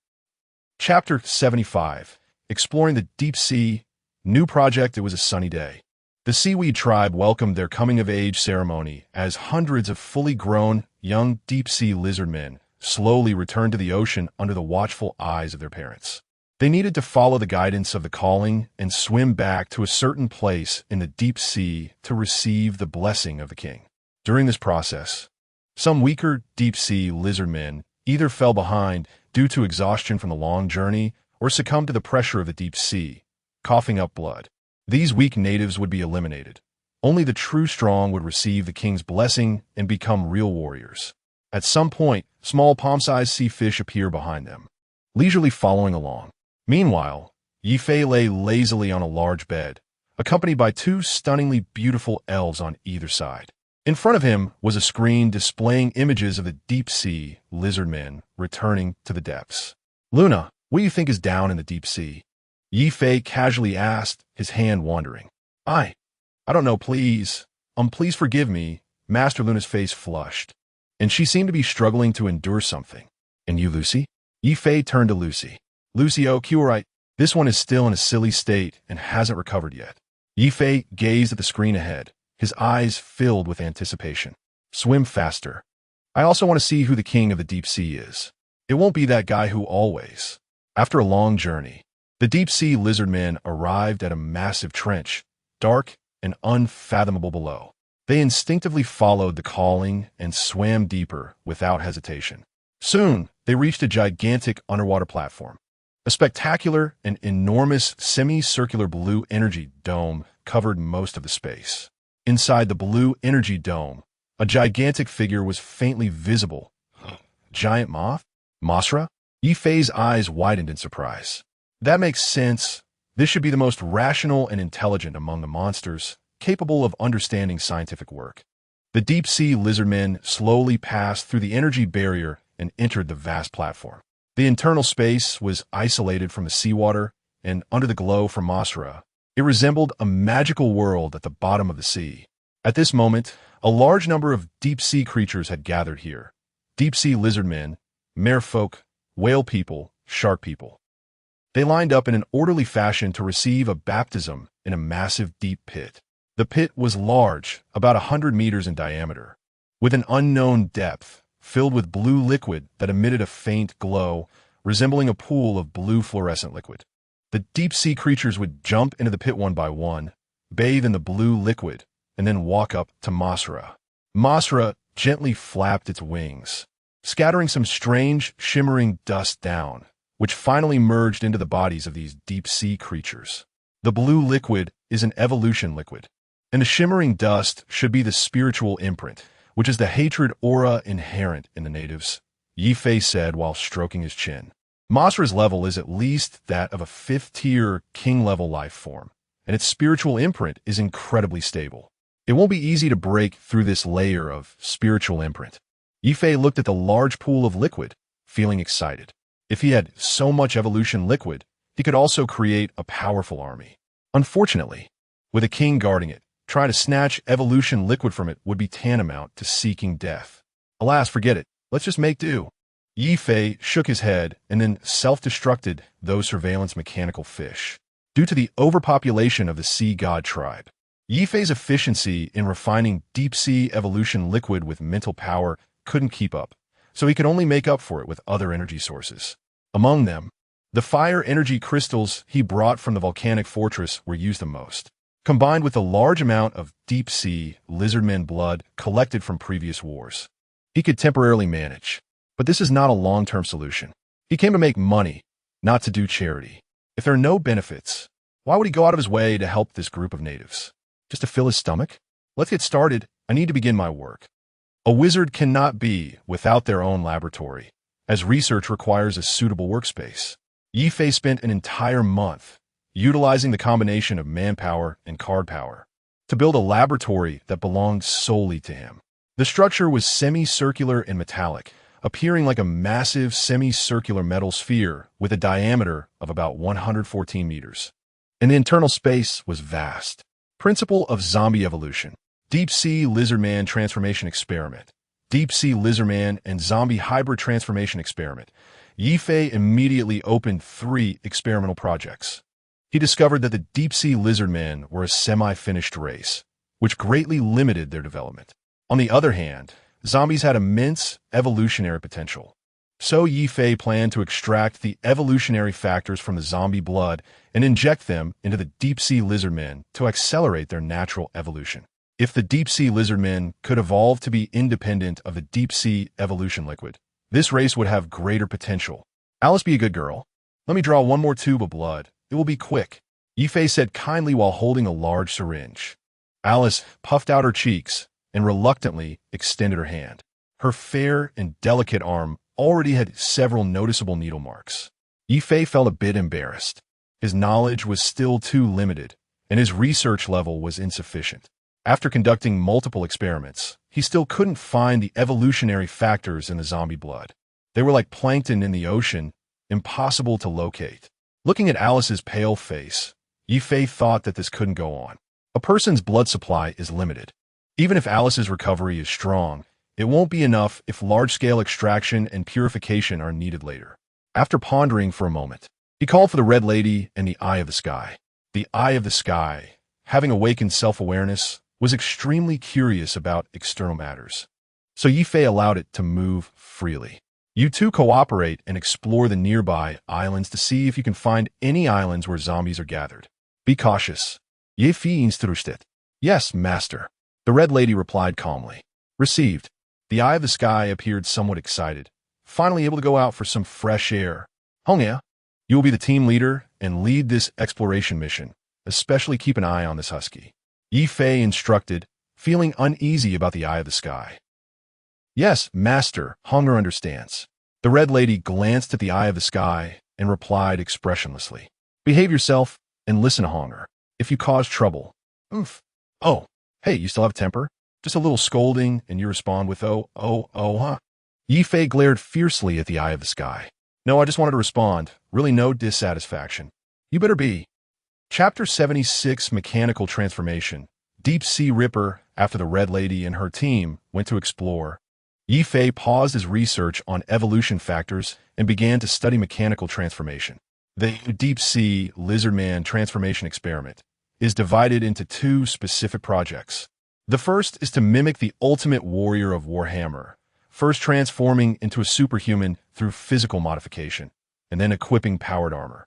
Chapter 75. Exploring the Deep Sea. New project. It was a sunny day. The seaweed tribe welcomed their coming-of-age ceremony as hundreds of fully grown, young deep-sea lizard men slowly returned to the ocean under the watchful eyes of their parents. They needed to follow the guidance of the calling and swim back to a certain place in the deep sea to receive the blessing of the king. During this process, some weaker deep-sea lizard men either fell behind due to exhaustion from the long journey or succumbed to the pressure of the deep sea, coughing up blood. These weak natives would be eliminated. Only the true strong would receive the king's blessing and become real warriors. At some point, small palm-sized sea fish appear behind them, leisurely following along. Meanwhile, Ye Fei lay lazily on a large bed, accompanied by two stunningly beautiful elves on either side. In front of him was a screen displaying images of the deep-sea lizard men returning to the depths. "Luna, what do you think is down in the deep sea?" Ye Fei casually asked, his hand wandering. I don't know, please. Please forgive me." Master Luna's face flushed, and she seemed to be struggling to endure something. "And you, Lucy?" Ye Fei turned to Lucy. "Lucy, oh, you right. This one is still in a silly state and hasn't recovered yet." Ye Fei gazed at the screen ahead, his eyes filled with anticipation. "Swim faster. I also want to see who the king of the deep sea is. It won't be that guy who always." After a long journey, the deep-sea lizard men arrived at a massive trench, dark and unfathomable below. They instinctively followed the calling and swam deeper without hesitation. Soon, they reached a gigantic underwater platform. A spectacular and enormous semicircular blue energy dome covered most of the space. Inside the blue energy dome, a gigantic figure was faintly visible. Giant moth? Masra? Ye Fei's eyes widened in surprise. That makes sense. This should be the most rational and intelligent among the monsters, capable of understanding scientific work. The deep-sea lizard men slowly passed through the energy barrier and entered the vast platform. The internal space was isolated from the seawater, and under the glow from Masra, it resembled a magical world at the bottom of the sea. At this moment, a large number of deep-sea creatures had gathered here. Deep-sea lizard men, merfolk, whale people, shark people. They lined up in an orderly fashion to receive a baptism in a massive deep pit. The pit was large, about 100 meters in diameter, with an unknown depth, filled with blue liquid that emitted a faint glow, resembling a pool of blue fluorescent liquid. The deep-sea creatures would jump into the pit one by one, bathe in the blue liquid, and then walk up to Masra. Masra gently flapped its wings, scattering some strange, shimmering dust down, which finally merged into the bodies of these deep-sea creatures. The blue liquid is an evolution liquid, and the shimmering dust should be the spiritual imprint, which is the hatred aura inherent in the natives, Ye Fei said while stroking his chin. Masra's level is at least that of a 5th-tier king-level life form, and its spiritual imprint is incredibly stable. It won't be easy to break through this layer of spiritual imprint. Ye Fei looked at the large pool of liquid, feeling excited. If he had so much evolution liquid, he could also create a powerful army. Unfortunately, with a king guarding it, Trying to snatch evolution liquid from it would be tantamount to seeking death. Alas, forget it. Let's just make do. Ye Fei shook his head and then self-destructed those surveillance mechanical fish. Due to the overpopulation of the sea god tribe, Ye Fei's efficiency in refining deep-sea evolution liquid with mental power couldn't keep up, so he could only make up for it with other energy sources. Among them, the fire energy crystals he brought from the volcanic fortress were used the most, combined with a large amount of deep-sea lizardmen blood collected from previous wars. He could temporarily manage, but this is not a long-term solution. He came to make money, not to do charity. If there are no benefits, why would he go out of his way to help this group of natives? Just to fill his stomach? Let's get started. I need to begin my work. A wizard cannot be without their own laboratory, as research requires a suitable workspace. Ye Fei spent an entire month utilizing the combination of manpower and card power to build a laboratory that belonged solely to him. The structure was semicircular and metallic, appearing like a massive semicircular metal sphere with a diameter of about 114 meters. And the internal space was vast. Principle of zombie evolution. Deep-sea lizardman transformation experiment. Deep-sea lizardman and zombie hybrid transformation experiment. Ye Fei immediately opened 3 experimental projects. He discovered that the deep-sea lizardmen were a semi-finished race, which greatly limited their development. On the other hand, zombies had immense evolutionary potential. So Ye Fei planned to extract the evolutionary factors from the zombie blood and inject them into the deep-sea lizardmen to accelerate their natural evolution. If the deep-sea lizardmen could evolve to be independent of the deep-sea evolution liquid, this race would have greater potential. Alice, be a good girl. Let me draw one more tube of blood. It will be quick, Ye Fei said kindly while holding a large syringe. Alice puffed out her cheeks and reluctantly extended her hand. Her fair and delicate arm already had several noticeable needle marks. Ye Fei felt a bit embarrassed. His knowledge was still too limited, and his research level was insufficient. After conducting multiple experiments, he still couldn't find the evolutionary factors in the zombie blood. They were like plankton in the ocean, impossible to locate. Looking at Alice's pale face, Ye Fei thought that this couldn't go on. A person's blood supply is limited. Even if Alice's recovery is strong, it won't be enough if large-scale extraction and purification are needed later. After pondering for a moment, he called for the Red Lady and the Eye of the Sky. The Eye of the Sky, having awakened self-awareness, was extremely curious about external matters. So Ye Fei allowed it to move freely. You two cooperate and explore the nearby islands to see if you can find any islands where zombies are gathered. Be cautious. Ye Fei instructed. Yes, master. The Red Lady replied calmly. Received. The Eye of the Sky appeared somewhat excited, finally able to go out for some fresh air. Hongya, you will be the team leader and lead this exploration mission. Especially keep an eye on this husky. Ye Fei instructed, feeling uneasy about the Eye of the Sky. Yes, master, Honger understands. The Red Lady glanced at the Eye of the Sky and replied expressionlessly. Behave yourself and listen, Honger. If you cause trouble. Oof. Oh, hey, you still have temper? Just a little scolding and you respond with huh? Ye Fei glared fiercely at the Eye of the Sky. No, I just wanted to respond. Really no dissatisfaction. You better be. Chapter 76 Mechanical Transformation. Deep Sea Ripper. After the Red Lady and her team went to explore, Ye Fei paused his research on evolution factors and began to study mechanical transformation. The deep-sea lizardman transformation experiment is divided into 2 specific projects. The first is to mimic the ultimate warrior of Warhammer, first transforming into a superhuman through physical modification, and then equipping powered armor.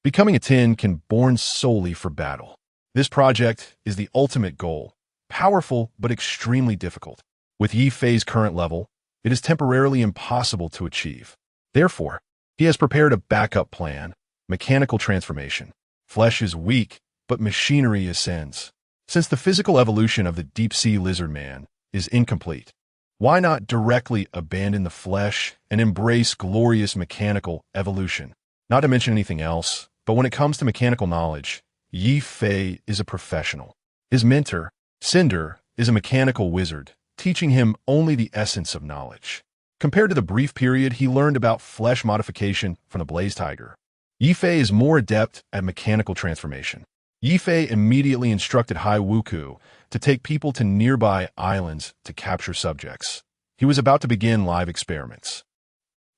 Becoming a tin born solely for battle. This project is the ultimate goal, powerful but extremely difficult. With Ye Fei's current level, it is temporarily impossible to achieve. Therefore, he has prepared a backup plan, mechanical transformation. Flesh is weak, but machinery ascends. Since the physical evolution of the deep-sea lizard man is incomplete, why not directly abandon the flesh and embrace glorious mechanical evolution? Not to mention anything else, but when it comes to mechanical knowledge, Ye Fei is a professional. His mentor, Cinder, is a mechanical wizard, teaching him only the essence of knowledge. Compared to the brief period he learned about flesh modification from the Blaze Tiger, Ye Fei is more adept at mechanical transformation. Ye Fei immediately instructed Hai Wuku to take people to nearby islands to capture subjects. He was about to begin live experiments.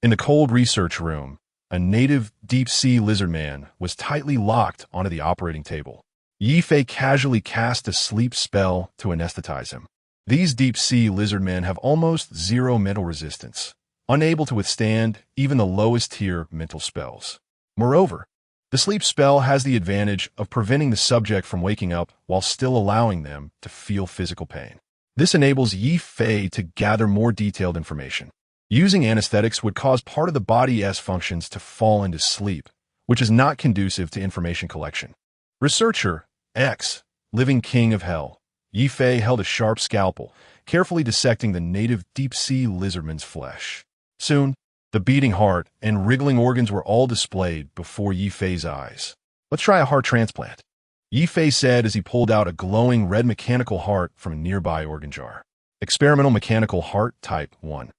In the cold research room, a native deep-sea lizard man was tightly locked onto the operating table. Ye Fei casually cast a sleep spell to anesthetize him. These deep-sea lizard men have almost zero mental resistance, unable to withstand even the lowest-tier mental spells. Moreover, the sleep spell has the advantage of preventing the subject from waking up while still allowing them to feel physical pain. This enables Ye Fei to gather more detailed information. Using anesthetics would cause part of the body's functions to fall into sleep, which is not conducive to information collection. Researcher X, living king of hell. Ye Fei held a sharp scalpel, carefully dissecting the native deep-sea lizardman's flesh. Soon, the beating heart and wriggling organs were all displayed before Ye Fei's eyes. "Let's try a heart transplant," Ye Fei said as he pulled out a glowing red mechanical heart from a nearby organ jar. Experimental mechanical heart type 1.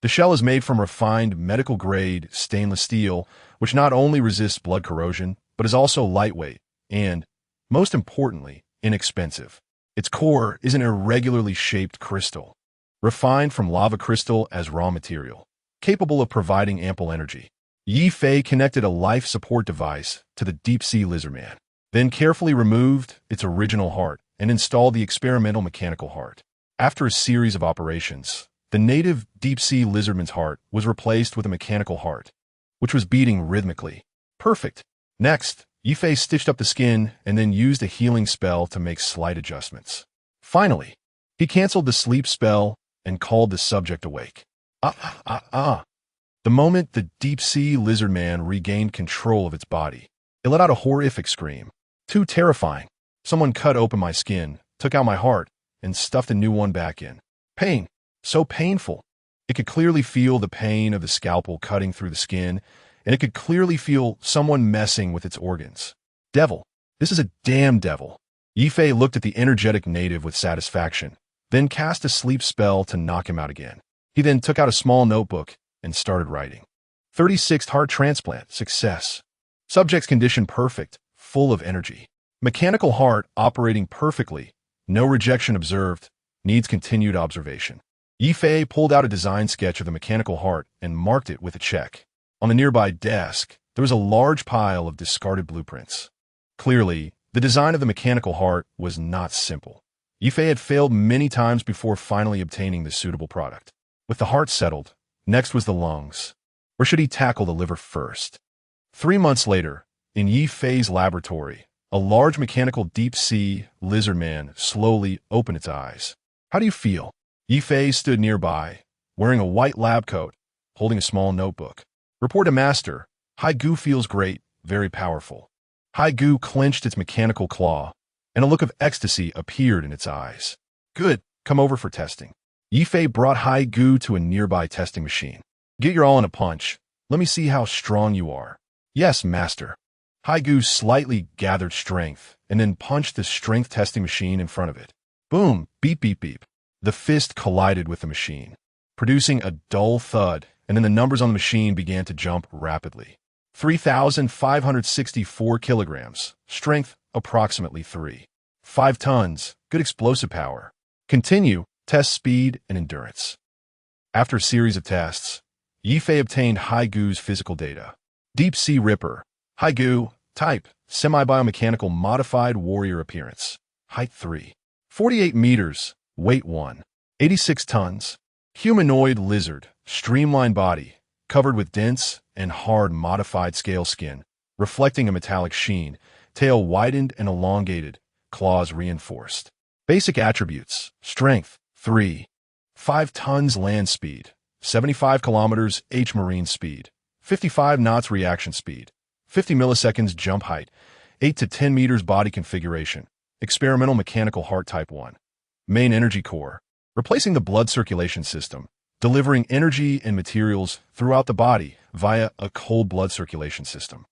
The shell is made from refined medical-grade stainless steel, which not only resists blood corrosion, but is also lightweight and, most importantly, inexpensive. Its core is an irregularly shaped crystal, refined from lava crystal as raw material, capable of providing ample energy. Ye Fei connected a life support device to the deep-sea lizardman, then carefully removed its original heart and installed the experimental mechanical heart. After a series of operations, the native deep-sea lizardman's heart was replaced with a mechanical heart, which was beating rhythmically. Perfect. Next, Ye Fei stitched up the skin and then used a healing spell to make slight adjustments. Finally, he canceled the sleep spell and called the subject awake. The moment the deep-sea lizard man regained control of its body, it let out a horrific scream. Too terrifying. Someone cut open my skin, took out my heart, and stuffed a new one back in. Pain. So painful. It could clearly feel the pain of the scalpel cutting through the skin, and it could clearly feel someone messing with its organs. Devil. This is a damn devil. Ye Fei looked at the energetic native with satisfaction, then cast a sleep spell to knock him out again. He then took out a small notebook and started writing. 36th heart transplant, success. Subject's condition perfect, full of energy. Mechanical heart operating perfectly, no rejection observed, needs continued observation. Ye Fei pulled out a design sketch of the mechanical heart and marked it with a check. On the nearby desk, there was a large pile of discarded blueprints. Clearly, the design of the mechanical heart was not simple. Ye Fei had failed many times before finally obtaining the suitable product. With the heart settled, next was the lungs. Or should he tackle the liver first? 3 months later, in Ye Fei's laboratory, a large mechanical deep-sea lizard man slowly opened its eyes. "How do you feel?" Ye Fei stood nearby, wearing a white lab coat, holding a small notebook. "Report to master. Hai Gu feels great, very powerful." Hai Gu clenched its mechanical claw, and a look of ecstasy appeared in its eyes. "Good, come over for testing." Ye Fei brought Hai Gu to a nearby testing machine. "Get your all in a punch. Let me see how strong you are." "Yes, master." Hai Gu slightly gathered strength, and then punched the strength testing machine in front of it. Boom, beep, beep, beep. The fist collided with the machine, producing a dull thud, and then the numbers on the machine began to jump rapidly. 3,564 kilograms, strength approximately 5 tons, good explosive power. Continue, test speed and endurance. After a series of tests, Ye Fei obtained Hai Gu's physical data. Deep Sea Ripper, Hai Gu, type, semi-biomechanical modified warrior appearance, height 3, 48 meters, weight 1, 86 tons, humanoid lizard, streamlined body, covered with dense and hard modified scale skin, reflecting a metallic sheen, tail widened and elongated, claws reinforced. Basic attributes, strength, 3, 5 tons land speed, 75 kilometers H marine speed, 55 knots reaction speed, 50 milliseconds jump height, 8 to 10 meters body configuration, experimental mechanical heart type 1. Main energy core, replacing the blood circulation system, delivering energy and materials throughout the body via a cold blood circulation system.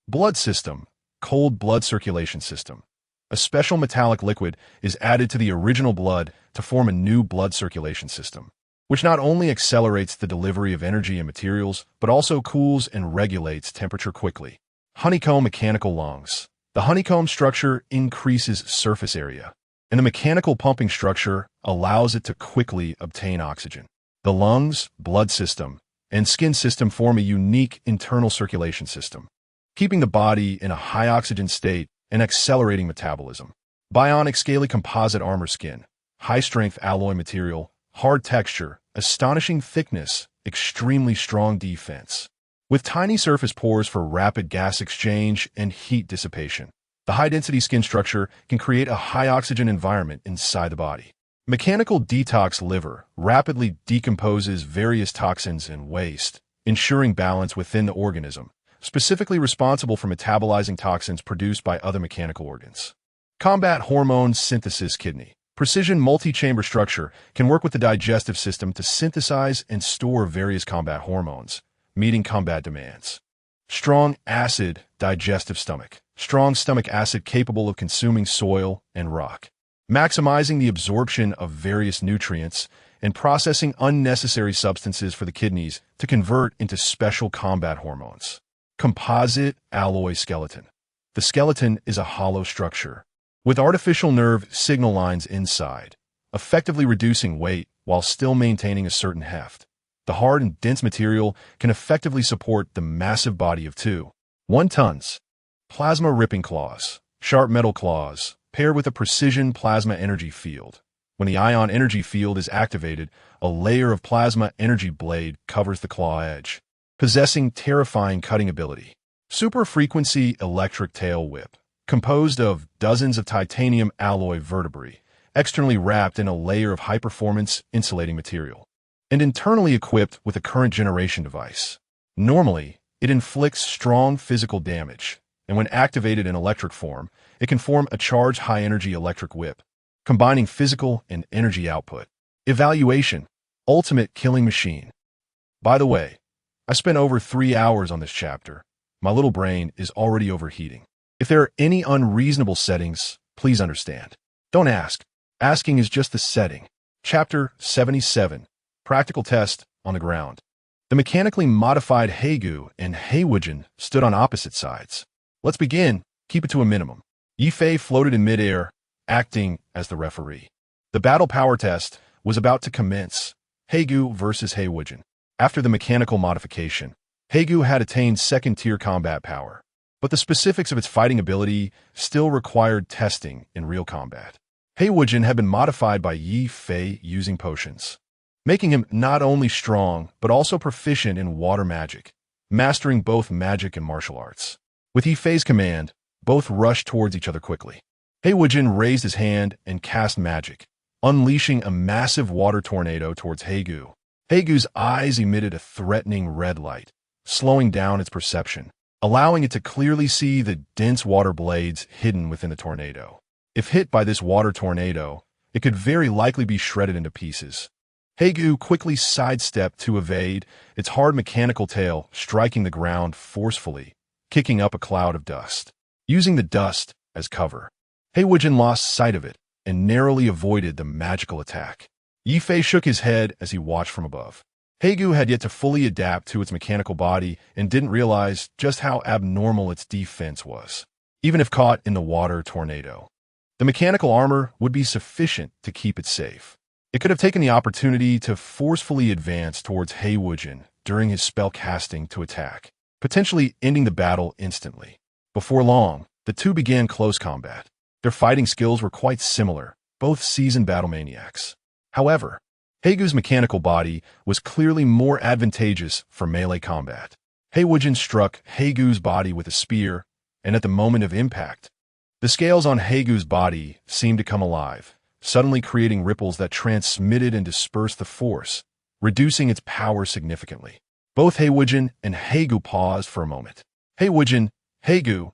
Blood system, cold blood circulation system. A special metallic liquid is added to the original blood to form a new blood circulation system, which not only accelerates the delivery of energy and materials, but also cools and regulates temperature quickly. Honeycomb mechanical lungs. The honeycomb structure increases surface area, and the mechanical pumping structure allows it to quickly obtain oxygen. The lungs, blood system, and skin system form a unique internal circulation system, keeping the body in a high oxygen state and accelerating metabolism. Bionic scaly composite armor skin, high-strength alloy material, hard texture, astonishing thickness, extremely strong defense. With tiny surface pores for rapid gas exchange and heat dissipation, the high-density skin structure can create a high-oxygen environment inside the body. Mechanical detox liver rapidly decomposes various toxins and waste, ensuring balance within the organism, specifically responsible for metabolizing toxins produced by other mechanical organs. Combat hormone synthesis kidney. Precision multi-chamber structure can work with the digestive system to synthesize and store various combat hormones, meeting combat demands. Strong acid digestive stomach. Strong stomach acid capable of consuming soil and rock, maximizing the absorption of various nutrients and processing unnecessary substances for the kidneys to convert into special combat hormones. Composite alloy skeleton. The skeleton is a hollow structure with artificial nerve signal lines inside, effectively reducing weight while still maintaining a certain heft. The hard and dense material can effectively support the massive body of 1 tons. Plasma ripping claws. Sharp metal claws, paired with a precision plasma energy field. When the ion energy field is activated, a layer of plasma energy blade covers the claw edge, possessing terrifying cutting ability. Super-frequency electric tail whip. Composed of dozens of titanium alloy vertebrae, externally wrapped in a layer of high-performance insulating material, and internally equipped with a current generation device. Normally, it inflicts strong physical damage, and when activated in electric form, it can form a charged high-energy electric whip, combining physical and energy output. Evaluation. Ultimate killing machine. By the way, I spent over 3 hours on this chapter. My little brain is already overheating. If there are any unreasonable settings, please understand. Don't ask. Asking is just the setting. Chapter 77. Practical test on the ground. The mechanically modified Haegu and Haewujin stood on opposite sides. Let's begin. Keep it to a minimum. Ye Fei floated in midair, acting as the referee. The battle power test was about to commence. Haegu versus Haewujin. After the mechanical modification, Haegu had attained second-tier combat power, but the specifics of its fighting ability still required testing in real combat. Haewujin had been modified by Ye Fei using potions, making him not only strong but also proficient in water magic, mastering both magic and martial arts. With Ye Fei's command, both rushed towards each other quickly. Haewujin raised his hand and cast magic, unleashing a massive water tornado towards Haegu. Haegu's eyes emitted a threatening red light, slowing down its perception, allowing it to clearly see the dense water blades hidden within the tornado. If hit by this water tornado, it could very likely be shredded into pieces. Haegu quickly sidestepped to evade, its hard mechanical tail striking the ground forcefully, kicking up a cloud of dust. Using the dust as cover, Haewujin lost sight of it and narrowly avoided the magical attack. Ye Fei shook his head as he watched from above. Haegu had yet to fully adapt to its mechanical body and didn't realize just how abnormal its defense was, even if caught in the water tornado. The mechanical armor would be sufficient to keep it safe. It could have taken the opportunity to forcefully advance towards Haewujin during his spell casting to attack, potentially ending the battle instantly. Before long, the two began close combat. Their fighting skills were quite similar, both seasoned battle maniacs. However, Haegu's mechanical body was clearly more advantageous for melee combat. Haewujin struck Haegu's body with a spear, and at the moment of impact, the scales on Haegu's body seemed to come alive, suddenly creating ripples that transmitted and dispersed the force, reducing its power significantly. Both Haewujin and Haegu paused for a moment. Haewujin, Haegu,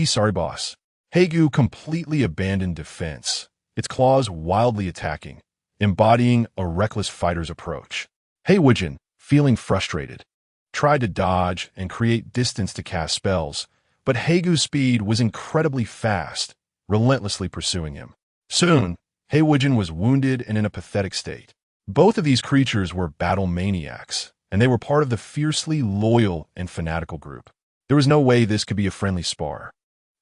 sorry boss. Haegu completely abandoned defense, its claws wildly attacking, embodying a reckless fighter's approach. Haewujin, feeling frustrated, tried to dodge and create distance to cast spells, but Haegu's speed was incredibly fast, relentlessly pursuing him. Soon, Haewujin was wounded and in a pathetic state. Both of these creatures were battle maniacs, and they were part of the fiercely loyal and fanatical group. There was no way this could be a friendly spar.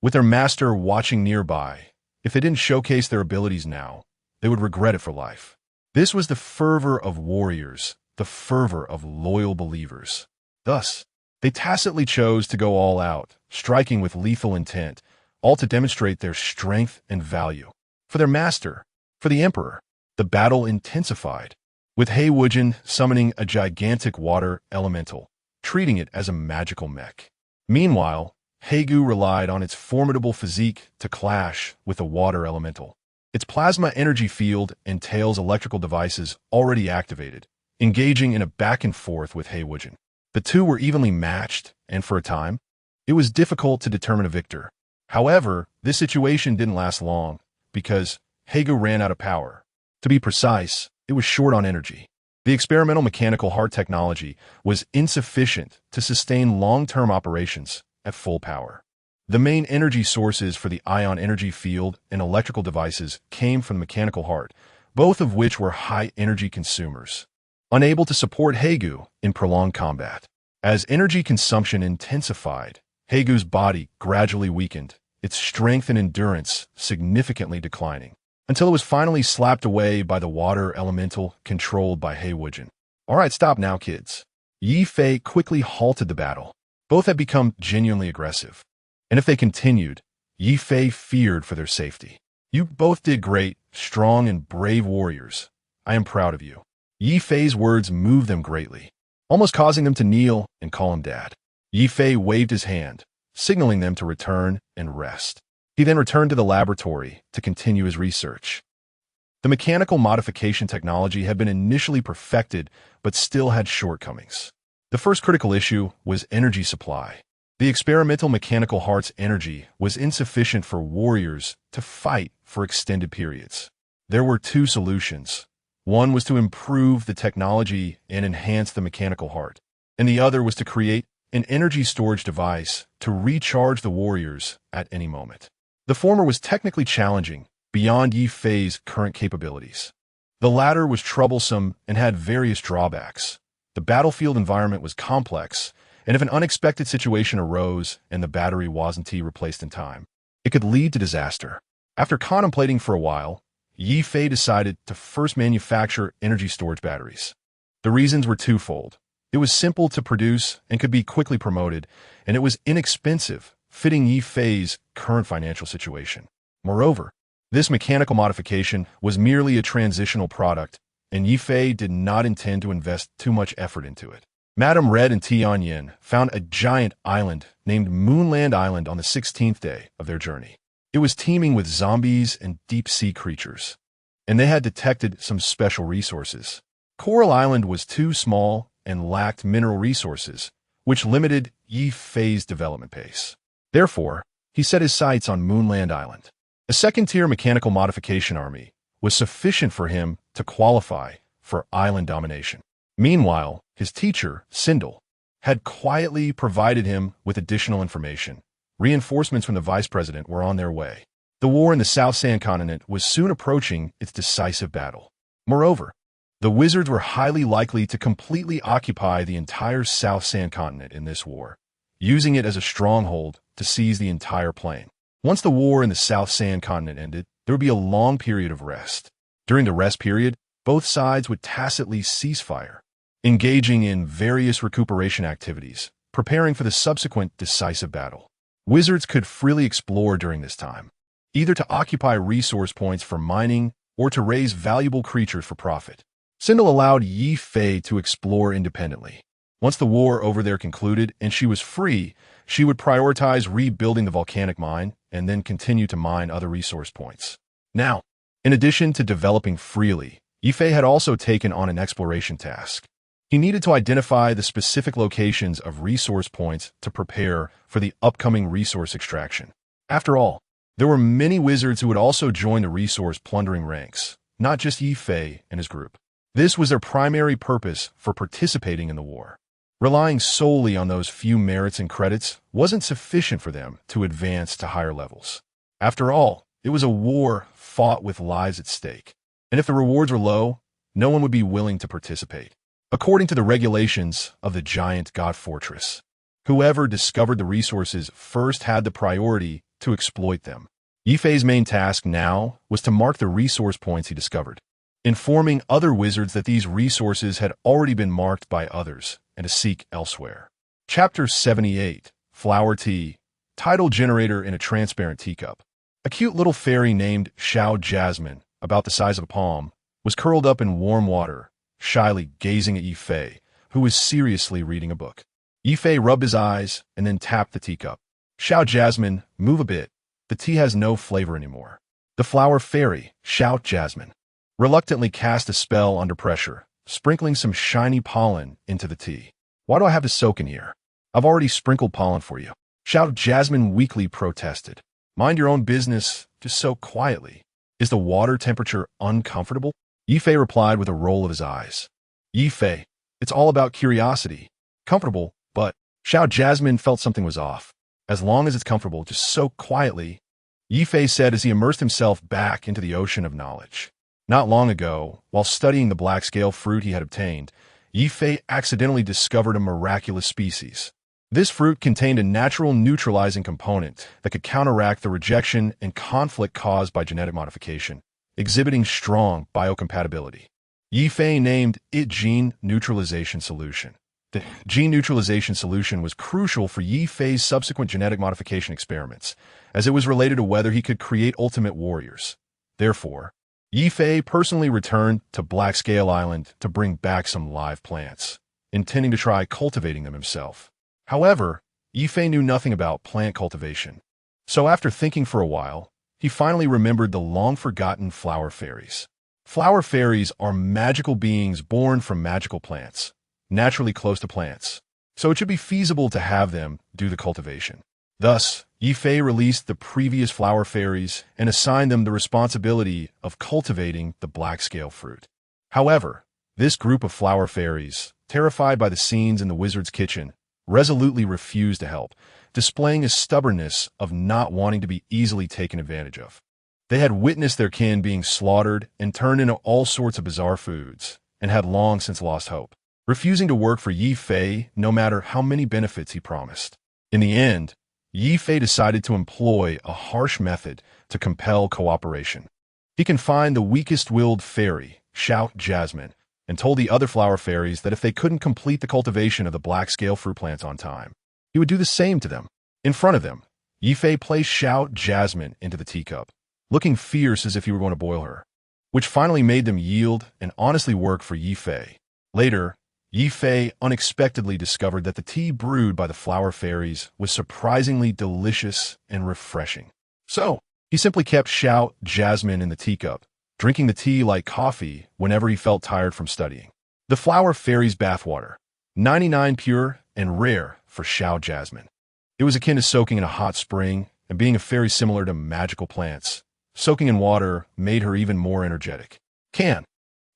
with their master watching nearby. If they didn't showcase their abilities now, they would regret it for life. This was the fervor of warriors, the fervor of loyal believers. Thus, they tacitly chose to go all out, striking with lethal intent, all to demonstrate their strength and value. For their master, for the emperor, the battle intensified, with Ye Fei summoning a gigantic water elemental, treating it as a magical mech. Meanwhile, Hegu relied on its formidable physique to clash with the water elemental. Its plasma energy field entails electrical devices already activated, engaging in a back and forth with Ye Fei. The two were evenly matched, and for a time, it was difficult to determine a victor. However, this situation didn't last long, because Hegu ran out of power. To be precise, it was short on energy. The experimental mechanical heart technology was insufficient to sustain long-term operations at full power. The main energy sources for the ion energy field and electrical devices came from the mechanical heart, both of which were high-energy consumers, unable to support Hegu in prolonged combat. As energy consumption intensified, Hegu's body gradually weakened, its strength and endurance significantly declining, until it was finally slapped away by the water elemental controlled by Ye Fei. All right, stop now, kids. Ye Fei quickly halted the battle. Both had become genuinely aggressive, and if they continued, Ye Fei feared for their safety. You both did great, strong, and brave warriors. I am proud of you. Ye Fei's words moved them greatly, almost causing them to kneel and call him Dad. Ye Fei waved his hand, signaling them to return and rest. He then returned to the laboratory to continue his research. The mechanical modification technology had been initially perfected, but still had shortcomings. The first critical issue was energy supply. The experimental mechanical heart's energy was insufficient for warriors to fight for extended periods. There were two solutions. One was to improve the technology and enhance the mechanical heart, and the other was to create an energy storage device to recharge the warriors at any moment. The former was technically challenging, beyond Ye Fei's current capabilities. The latter was troublesome and had various drawbacks. The battlefield environment was complex, and if an unexpected situation arose and the battery wasn't replaced in time, it could lead to disaster. After contemplating for a while, Ye Fei decided to first manufacture energy storage batteries. The reasons were twofold. It was simple to produce and could be quickly promoted, and it was inexpensive, fitting Ye Fei's current financial situation. Moreover, this mechanical modification was merely a transitional product, and Ye Fei did not intend to invest too much effort into it. Madame Red and Tianyin found a giant island named Moonland Island on the 16th day of their journey. It was teeming with zombies and deep-sea creatures, and they had detected some special resources. Coral Island was too small and lacked mineral resources, which limited Ye Fei's development pace. Therefore, he set his sights on Moonland Island. A second-tier mechanical modification army was sufficient for him to qualify for island domination. Meanwhile, his teacher, Sindel, had quietly provided him with additional information. Reinforcements from the vice president were on their way. The war in the South Sand continent was soon approaching its decisive battle. Moreover, the wizards were highly likely to completely occupy the entire South Sand continent in this war, using it as a stronghold to seize the entire plain. Once the war in the South Sand continent ended, there would be a long period of rest. During the rest period, both sides would tacitly cease fire, engaging in various recuperation activities, preparing for the subsequent decisive battle. Wizards could freely explore during this time, either to occupy resource points for mining or to raise valuable creatures for profit. Sindel allowed Ye Fei to explore independently. Once the war over there concluded and she was free, she would prioritize rebuilding the volcanic mine and then continue to mine other resource points. Now, in addition to developing freely, Ye Fei had also taken on an exploration task. He needed to identify the specific locations of resource points to prepare for the upcoming resource extraction. After all, there were many wizards who would also join the resource plundering ranks, not just Ye Fei and his group. This was their primary purpose for participating in the war. Relying solely on those few merits and credits wasn't sufficient for them to advance to higher levels. After all, it was a war fought with lives at stake, and if the rewards were low, no one would be willing to participate. According to the regulations of the giant god fortress, whoever discovered the resources first had the priority to exploit them. Ye Fei's main task now was to mark the resource points he discovered, informing other wizards that these resources had already been marked by others and to seek elsewhere. Chapter 78, Flower Tea, Tidal Generator in a Transparent Teacup. A cute little fairy named Xiao Jasmine, about the size of a palm, was curled up in warm water, shyly gazing at Ye Fei, who was seriously reading a book. Ye Fei rubbed his eyes and then tapped the teacup. Xiao Jasmine, move a bit. The tea has no flavor anymore. The flower fairy, Xiao Jasmine, reluctantly cast a spell under pressure, sprinkling some shiny pollen into the tea. Why do I have to soak in here? I've already sprinkled pollen for you. Xiao Jasmine weakly protested. Mind your own business, just soak quietly. Is the water temperature uncomfortable? Ye Fei replied with a roll of his eyes. Ye Fei, it's all about curiosity. Comfortable, but Xiao Jasmine felt something was off. As long as it's comfortable, just soak quietly, Ye Fei said as he immersed himself back into the ocean of knowledge. Not long ago, while studying the black scale fruit he had obtained, Ye Fei accidentally discovered a miraculous species. This fruit contained a natural neutralizing component that could counteract the rejection and conflict caused by genetic modification, exhibiting strong biocompatibility. Ye Fei named it Gene Neutralization Solution. The gene neutralization solution was crucial for Ye Fei's subsequent genetic modification experiments, as it was related to whether he could create ultimate warriors. Therefore, Ye Fei personally returned to Black Scale Island to bring back some live plants, intending to try cultivating them himself. However, Ye Fei knew nothing about plant cultivation. So after thinking for a while, he finally remembered the long-forgotten flower fairies. Flower fairies are magical beings born from magical plants, naturally close to plants, so it should be feasible to have them do the cultivation. Thus, Ye Fei released the previous flower fairies and assigned them the responsibility of cultivating the black scale fruit. However, this group of flower fairies, terrified by the scenes in the wizard's kitchen, resolutely refused to help, displaying a stubbornness of not wanting to be easily taken advantage of. They had witnessed their kin being slaughtered and turned into all sorts of bizarre foods, and had long since lost hope, refusing to work for Ye Fei no matter how many benefits he promised. In the end, Ye Fei decided to employ a harsh method to compel cooperation. He confined the weakest-willed fairy, Xiao Jasmine, and told the other flower fairies that if they couldn't complete the cultivation of the black-scale fruit plants on time, he would do the same to them. In front of them, Ye Fei placed Xiao Jasmine into the teacup, looking fierce as if he were going to boil her, which finally made them yield and honestly work for Ye Fei. Later, Ye Fei unexpectedly discovered that the tea brewed by the flower fairies was surprisingly delicious and refreshing. So, he simply kept Xiao Jasmine in the teacup, drinking the tea like coffee whenever he felt tired from studying. The flower fairies' bathwater, 99 pure and rare for Xiao Jasmine. It was akin to soaking in a hot spring and being a fairy similar to magical plants. Soaking in water made her even more energetic. Can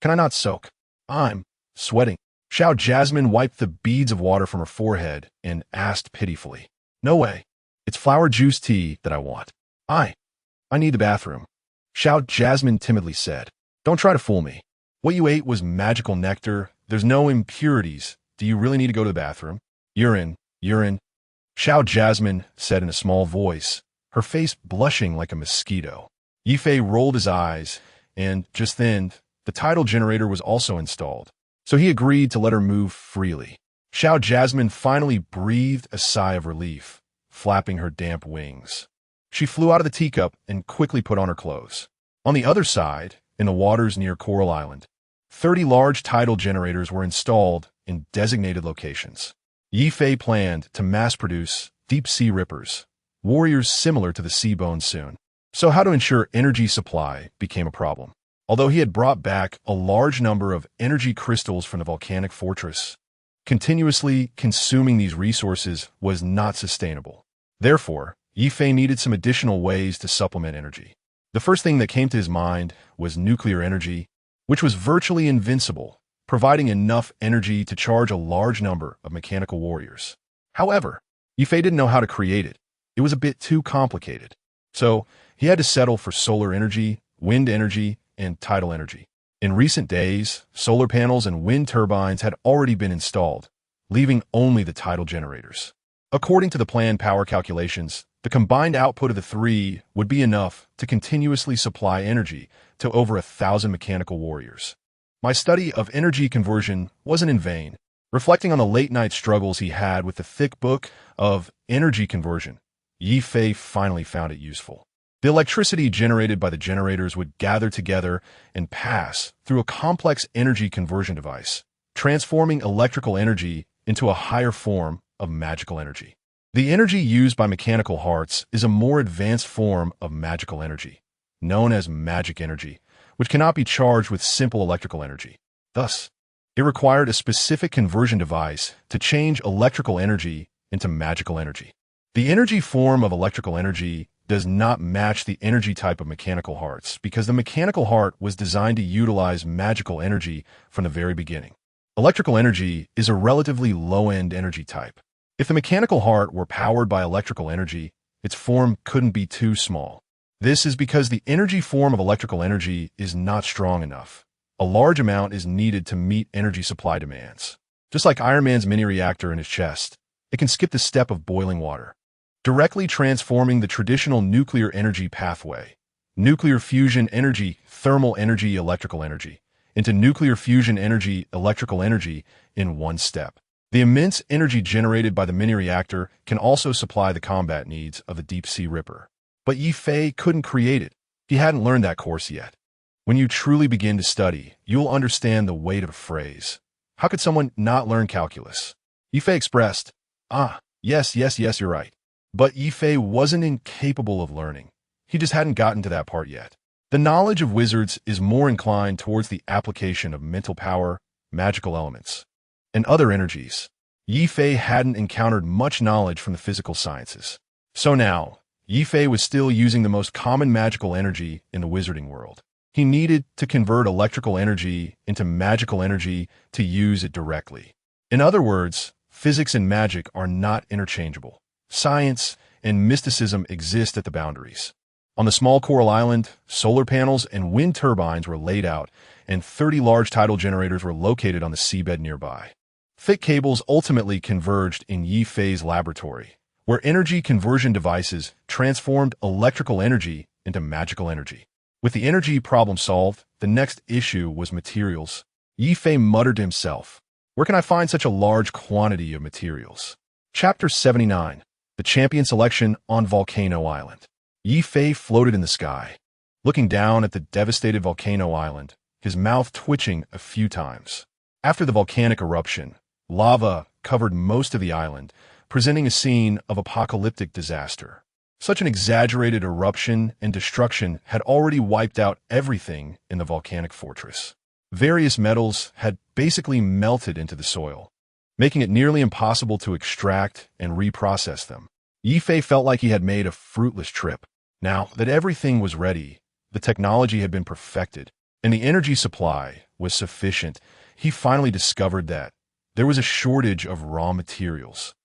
I not soak? I'm sweating. Xiao Jasmine wiped the beads of water from her forehead and asked pitifully. No way. It's flower juice tea that I want. I need the bathroom. Xiao Jasmine timidly said. Don't try to fool me. What you ate was magical nectar. There's no impurities. Do you really need to go to the bathroom? Urine. Xiao Jasmine said in a small voice, her face blushing like a mosquito. Ye Fei rolled his eyes, and just then, the tidal generator was also installed, so he agreed to let her move freely. Xiao Jasmine finally breathed a sigh of relief, flapping her damp wings. She flew out of the teacup and quickly put on her clothes. On the other side, in the waters near Coral Island, 30 large tidal generators were installed in designated locations. Ye Fei planned to mass-produce deep-sea rippers, warriors similar to the sea bones soon. So how to ensure energy supply became a problem. Although he had brought back a large number of energy crystals from the volcanic fortress, continuously consuming these resources was not sustainable. Therefore, Ye Fei needed some additional ways to supplement energy. The first thing that came to his mind was nuclear energy, which was virtually invincible, providing enough energy to charge a large number of mechanical warriors. However, Ye Fei didn't know how to create it. It was a bit too complicated. So, he had to settle for solar energy, wind energy, and tidal energy. In recent days, solar panels and wind turbines had already been installed, leaving only the tidal generators. According to the planned power calculations, The combined output of the three would be enough to continuously supply energy to over 1,000 mechanical warriors. My study of energy conversion wasn't in vain. Reflecting on the late-night struggles he had with the thick book of energy conversion, Ye Fei finally found it useful. The electricity generated by the generators would gather together and pass through a complex energy conversion device, transforming electrical energy into a higher form of magical energy. The energy used by mechanical hearts is a more advanced form of magical energy, known as magic energy, which cannot be charged with simple electrical energy. Thus, it required a specific conversion device to change electrical energy into magical energy. The energy form of electrical energy does not match the energy type of mechanical hearts because the mechanical heart was designed to utilize magical energy from the very beginning. Electrical energy is a relatively low-end energy type. If the mechanical heart were powered by electrical energy, its form couldn't be too small. This is because the energy form of electrical energy is not strong enough. A large amount is needed to meet energy supply demands. Just like Iron Man's mini-reactor in his chest, it can skip the step of boiling water, directly transforming the traditional nuclear energy pathway, nuclear fusion energy, thermal energy, electrical energy, into nuclear fusion energy, electrical energy in one step. The immense energy generated by the mini-reactor can also supply the combat needs of the deep-sea Ripper. But Ye Fei couldn't create it. He hadn't learned that course yet. When you truly begin to study, you'll understand the weight of a phrase. How could someone not learn calculus? Ye Fei expressed, yes, you're right. But Ye Fei wasn't incapable of learning. He just hadn't gotten to that part yet. The knowledge of wizards is more inclined towards the application of mental power, magical elements, and other energies. Ye Fei hadn't encountered much knowledge from the physical sciences. So now, Ye Fei was still using the most common magical energy in the wizarding world. He needed to convert electrical energy into magical energy to use it directly. In other words, physics and magic are not interchangeable. Science and mysticism exist at the boundaries. On the small coral island, solar panels and wind turbines were laid out, and 30 large tidal generators were located on the seabed nearby. Thick cables ultimately converged in Ye Fei's laboratory, where energy conversion devices transformed electrical energy into magical energy. With the energy problem solved, the next issue was materials. Ye Fei muttered to himself, "Where can I find such a large quantity of materials?" Chapter 79. The Champion Selection on Volcano Island. Ye Fei floated in the sky, looking down at the devastated volcano island, his mouth twitching a few times. After the volcanic eruption, lava covered most of the island, presenting a scene of apocalyptic disaster. Such an exaggerated eruption and destruction had already wiped out everything in the volcanic fortress. Various metals had basically melted into the soil, making it nearly impossible to extract and reprocess them. Ye Fei felt like he had made a fruitless trip. Now that everything was ready, the technology had been perfected, and the energy supply was sufficient, he finally discovered that there was a shortage of raw materials.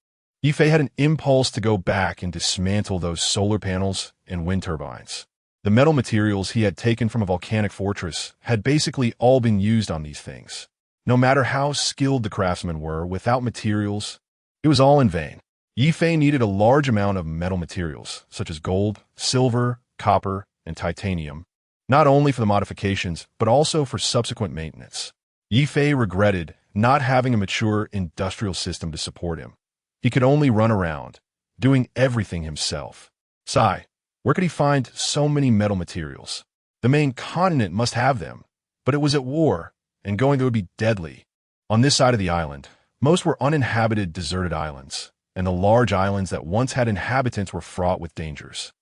Ye Fei had an impulse to go back and dismantle those solar panels and wind turbines. The metal materials he had taken from a volcanic fortress had basically all been used on these things. No matter how skilled the craftsmen were, without materials, it was all in vain. Ye Fei needed a large amount of metal materials, such as gold, silver, copper, and titanium, not only for the modifications, but also for subsequent maintenance. Ye Fei regretted not having a mature industrial system to support him. He could only run around, doing everything himself. Where could he find so many metal materials? The main continent must have them, but it was at war, and going there would be deadly. On this side of the island, most were uninhabited, deserted islands, and the large islands that once had inhabitants were fraught with dangers.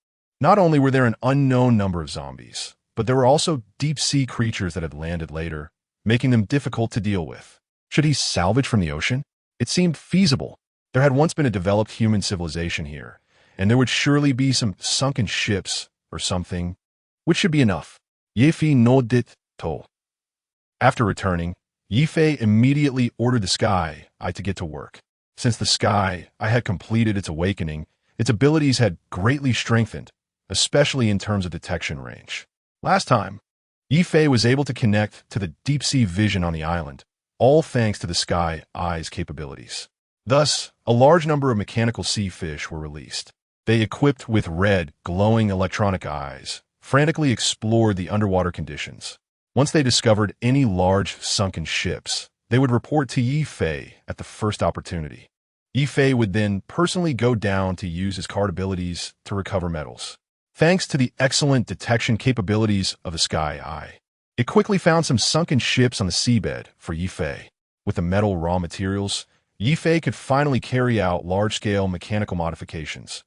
Not only were there an unknown number of zombies, but there were also deep-sea creatures that had landed later, making them difficult to deal with. Should he salvage from the ocean? It seemed feasible. There had once been a developed human civilization here, and there would surely be some sunken ships or something, which should be enough. Ye Fei no dit to. After returning, Ye Fei immediately ordered the Sky Eye to get to work. Since the Sky Eye had completed its awakening, its abilities had greatly strengthened, especially in terms of detection range. Last time, Ye Fei was able to connect to the deep-sea vision on the island, all thanks to the Sky Eye's capabilities. Thus, a large number of mechanical sea fish were released. They, equipped with red, glowing electronic eyes, frantically explored the underwater conditions. Once they discovered any large, sunken ships, they would report to Ye Fei at the first opportunity. Ye Fei would then personally go down to use his card abilities to recover metals. Thanks to the excellent detection capabilities of the Sky Eye, it quickly found some sunken ships on the seabed for Ye Fei. With the metal raw materials, Ye Fei could finally carry out large-scale mechanical modifications.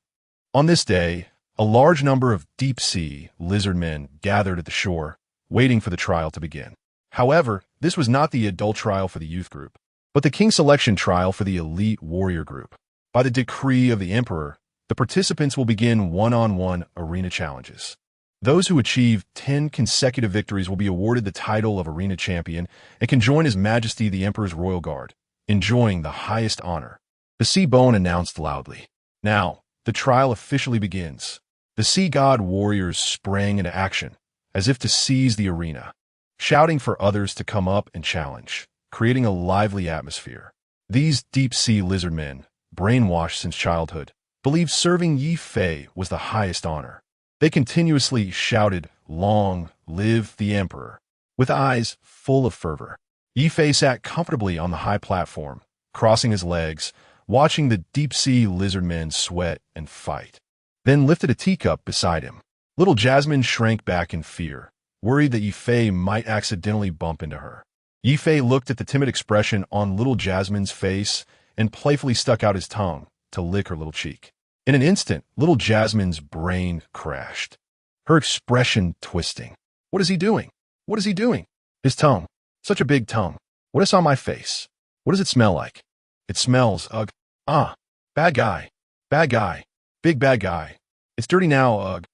On this day, a large number of deep-sea lizardmen gathered at the shore, waiting for the trial to begin. However, this was not the adult trial for the youth group, but the king selection trial for the elite warrior group. By the decree of the emperor, the participants will begin one-on-one arena challenges. Those who achieve 10 consecutive victories will be awarded the title of arena champion and can join His Majesty the Emperor's Royal Guard, enjoying the highest honor. The sea bone announced loudly. Now, the trial officially begins. The sea god warriors sprang into action, as if to seize the arena, shouting for others to come up and challenge, creating a lively atmosphere. These deep-sea lizardmen, brainwashed since childhood, believed serving Ye Fei was the highest honor. They continuously shouted, "Long live the Emperor!" with eyes full of fervor. Ye Fei sat comfortably on the high platform, crossing his legs, watching the deep-sea lizardmen sweat and fight. Then lifted a teacup beside him. Little Jasmine shrank back in fear, worried that Ye Fei might accidentally bump into her. Ye Fei looked at the timid expression on little Jasmine's face and playfully stuck out his tongue to lick her little cheek. In an instant, little Jasmine's brain crashed, her expression twisting. What is he doing? What is he doing? His tongue. Such a big tongue. What is on my face? What does it smell like? It smells, ugh. Ah, bad guy. Bad guy. Big bad guy. It's dirty now, ugh.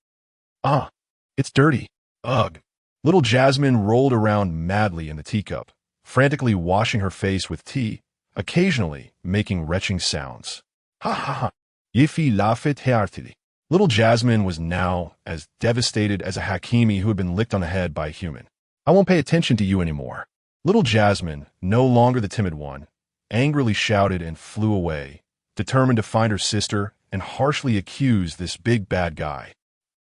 Ah, it's dirty, ugh. Little Jasmine rolled around madly in the teacup, frantically washing her face with tea, occasionally making retching sounds. Ha ha ha. Ye Fei laughed heartily. Little Jasmine was now as devastated as a Hakimi who had been licked on the head by a human. I won't pay attention to you anymore. Little Jasmine, no longer the timid one, angrily shouted and flew away, determined to find her sister and harshly accuse this big bad guy.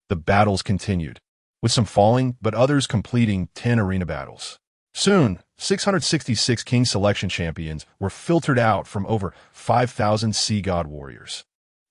The battles continued, with some falling but others completing 10 arena battles. Soon, 666 king selection champions were filtered out from over 5,000 sea god warriors.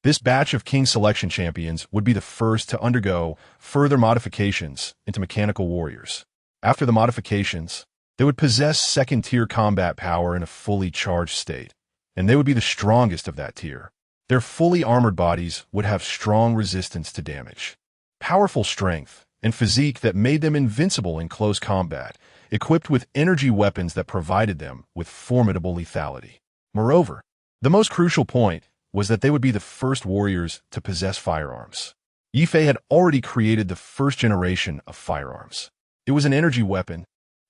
This batch of king selection champions would be the first to undergo further modifications into mechanical warriors. After the modifications, they would possess second-tier combat power in a fully charged state, and they would be the strongest of that tier. Their fully armored bodies would have strong resistance to damage, powerful strength, and physique that made them invincible in close combat, equipped with energy weapons that provided them with formidable lethality. Moreover, the most crucial point was that they would be the first warriors to possess firearms. Ye Fei had already created the first generation of firearms. It was an energy weapon,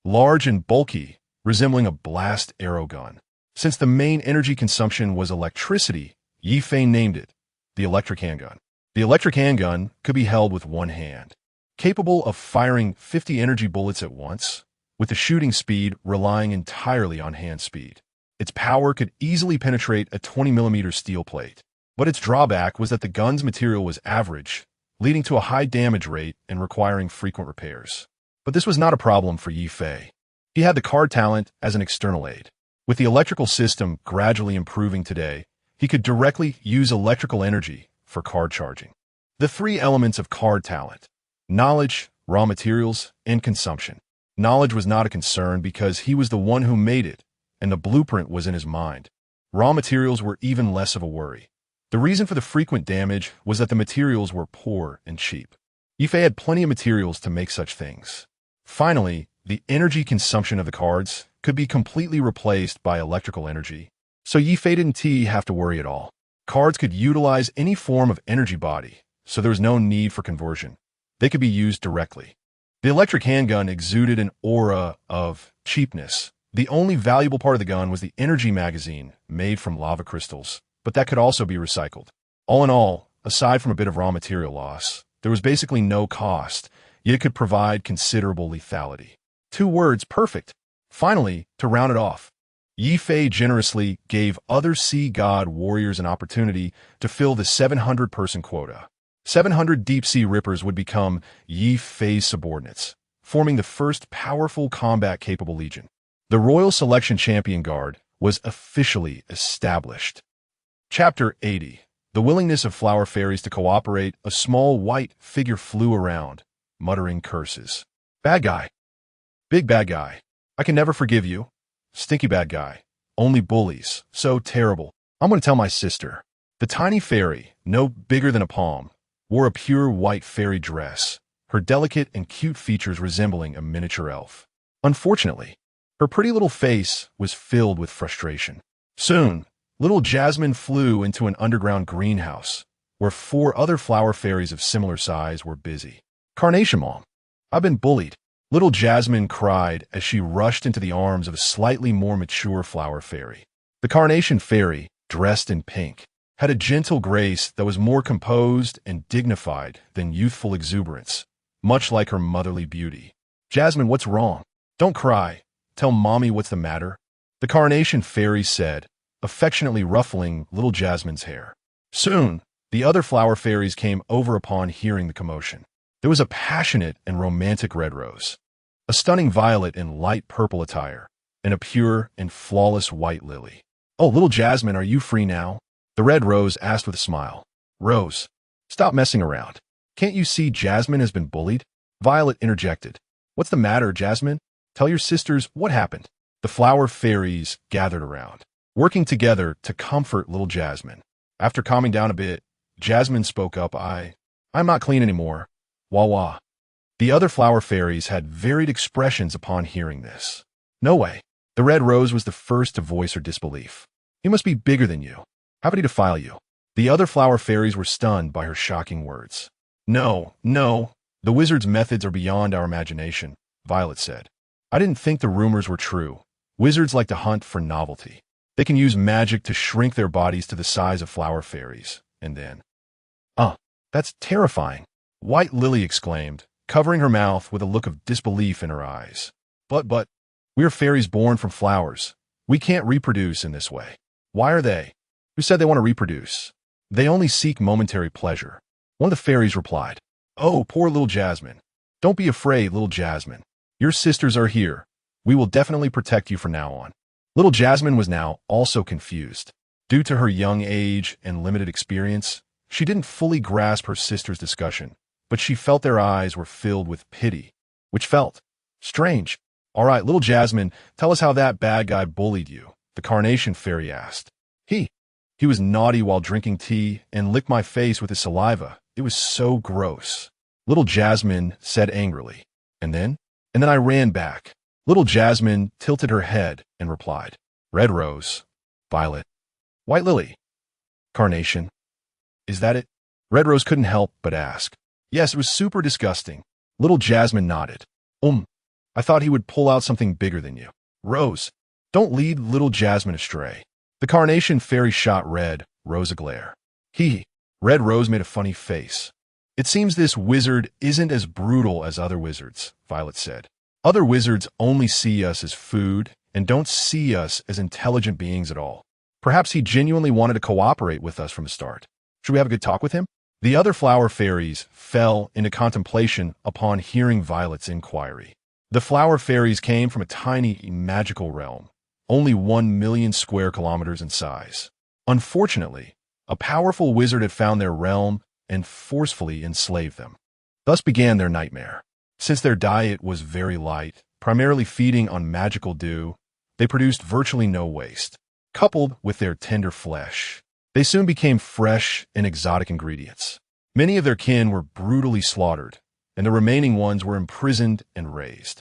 large and bulky, resembling a blast arrow gun. Since the main energy consumption was electricity, Ye Fei named it the electric handgun. The electric handgun could be held with one hand, capable of firing 50 energy bullets at once, with the shooting speed relying entirely on hand speed. Its power could easily penetrate a 20mm steel plate, but its drawback was that the gun's material was average, leading to a high damage rate and requiring frequent repairs. But this was not a problem for Ye Fei. He had the card talent as an external aid. With the electrical system gradually improving today, he could directly use electrical energy for card charging. The three elements of card talent: knowledge, raw materials, and consumption. Knowledge was not a concern because he was the one who made it, and the blueprint was in his mind. Raw materials were even less of a worry. The reason for the frequent damage was that the materials were poor and cheap. Ye Fei had plenty of materials to make such things. Finally, the energy consumption of the cards could be completely replaced by electrical energy, so Ye Fei didn't have to worry at all. Cards could utilize any form of energy body, so there was no need for conversion. They could be used directly. The electric handgun exuded an aura of cheapness. The only valuable part of the gun was the energy magazine made from lava crystals, but that could also be recycled. All in all, aside from a bit of raw material loss, there was basically no cost, yet it could provide considerable lethality. 2 words, perfect. Finally, to round it off, Ye Fei generously gave other sea god warriors an opportunity to fill the 700-person quota. 700 deep-sea rippers would become Ye Fei's subordinates, forming the first powerful combat-capable legion. The Royal Selection Champion Guard was officially established. Chapter 80. The willingness of flower fairies to cooperate. A small white figure flew around, muttering curses. Bad guy. Big bad guy. I can never forgive you. Stinky bad guy. Only bullies. So terrible. I'm going to tell my sister. The tiny fairy, no bigger than a palm, wore a pure white fairy dress, her delicate and cute features resembling a miniature elf. Unfortunately, her pretty little face was filled with frustration. Soon, little Jasmine flew into an underground greenhouse, where 4 other flower fairies of similar size were busy. Carnation Mom, I've been bullied. Little Jasmine cried as she rushed into the arms of a slightly more mature flower fairy. The Carnation Fairy, dressed in pink, had a gentle grace that was more composed and dignified than youthful exuberance, much like her motherly beauty. Jasmine, what's wrong? Don't cry. Tell Mommy what's the matter. The Carnation Fairy said, affectionately ruffling little Jasmine's hair. Soon, the other flower fairies came over upon hearing the commotion. There was a passionate and romantic red rose, a stunning violet in light purple attire, and a pure and flawless white lily. Oh, little Jasmine, are you free now? The red rose asked with a smile. Rose, stop messing around. Can't you see Jasmine has been bullied? Violet interjected. What's the matter, Jasmine? Tell your sisters what happened. The flower fairies gathered around, working together to comfort little Jasmine. After calming down a bit, Jasmine spoke up. I'm not clean anymore. Wah wah. The other flower fairies had varied expressions upon hearing this. No way. The red rose was the first to voice her disbelief. He must be bigger than you. How could he defile you? The other flower fairies were stunned by her shocking words. No. The wizard's methods are beyond our imagination, Violet said. I didn't think the rumors were true. Wizards like to hunt for novelty. They can use magic to shrink their bodies to the size of flower fairies, and then... That's terrifying, White Lily exclaimed, covering her mouth with a look of disbelief in her eyes. But, we're fairies born from flowers. We can't reproduce in this way. Why are they? Who said they want to reproduce? They only seek momentary pleasure. One of the fairies replied. Oh, poor little Jasmine. Don't be afraid, little Jasmine. Your sisters are here. We will definitely protect you from now on. Little Jasmine was now also confused. Due to her young age and limited experience, she didn't fully grasp her sister's discussion, but she felt their eyes were filled with pity, which felt strange. All right, little Jasmine, tell us how that bad guy bullied you, the Carnation Fairy asked. He was naughty while drinking tea and licked my face with his saliva. It was so gross. Little Jasmine said angrily. And then I ran back. Little Jasmine tilted her head and replied. Red Rose, Violet, White Lily, Carnation. Is that it? Red Rose couldn't help but ask. Yes, it was super disgusting. Little Jasmine nodded. I thought he would pull out something bigger than you. Rose, don't lead little Jasmine astray. The Carnation Fairy shot Red Rose a glare. Red Rose made a funny face. It seems this wizard isn't as brutal as other wizards, Violet said. Other wizards only see us as food and don't see us as intelligent beings at all. Perhaps he genuinely wanted to cooperate with us from the start. Should we have a good talk with him? The other flower fairies fell into contemplation upon hearing Violet's inquiry. The flower fairies came from a tiny magical realm, only 1 million square kilometers in size. Unfortunately, a powerful wizard had found their realm and forcefully enslaved them. Thus began their nightmare. Since their diet was very light, primarily feeding on magical dew, they produced virtually no waste. Coupled with their tender flesh, they soon became fresh and exotic ingredients. Many of their kin were brutally slaughtered, and the remaining ones were imprisoned and raised.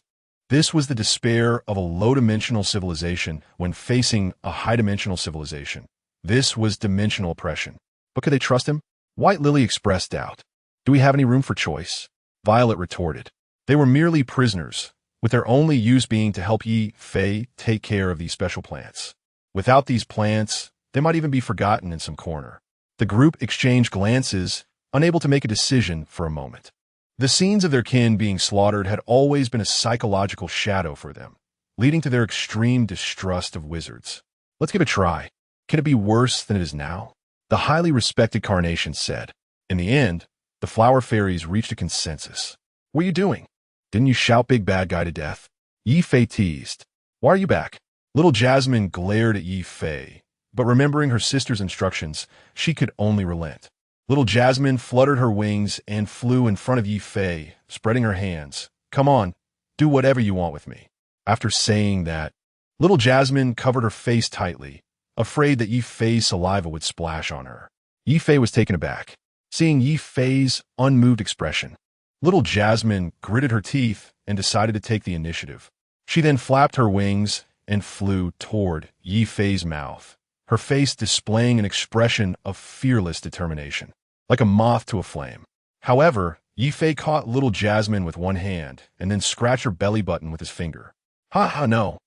This was the despair of a low-dimensional civilization when facing a high-dimensional civilization. This was dimensional oppression. But could they trust him? White Lily expressed doubt. Do we have any room for choice? Violet retorted. They were merely prisoners, with their only use being to help Ye Fei take care of these special plants. Without these plants, they might even be forgotten in some corner. The group exchanged glances, unable to make a decision for a moment. The scenes of their kin being slaughtered had always been a psychological shadow for them, leading to their extreme distrust of wizards. Let's give it a try. Can it be worse than it is now? The highly respected carnation said. In the end, the flower fairies reached a consensus. What are you doing? Didn't you shout big bad guy to death? Ye Fei teased. Why are you back? Little Jasmine glared at Ye Fei, but remembering her sister's instructions, she could only relent. Little Jasmine fluttered her wings and flew in front of Ye Fei, spreading her hands. Come on, do whatever you want with me. After saying that, little Jasmine covered her face tightly, afraid that Ye Fei's saliva would splash on her. Ye Fei was taken aback, seeing Ye Fei's unmoved expression. Little Jasmine gritted her teeth and decided to take the initiative. She then flapped her wings and flew toward Ye Fei's mouth, her face displaying an expression of fearless determination, like a moth to a flame. However, Ye Fei caught little Jasmine with one hand and then scratched her belly button with his finger. Ha ha, no.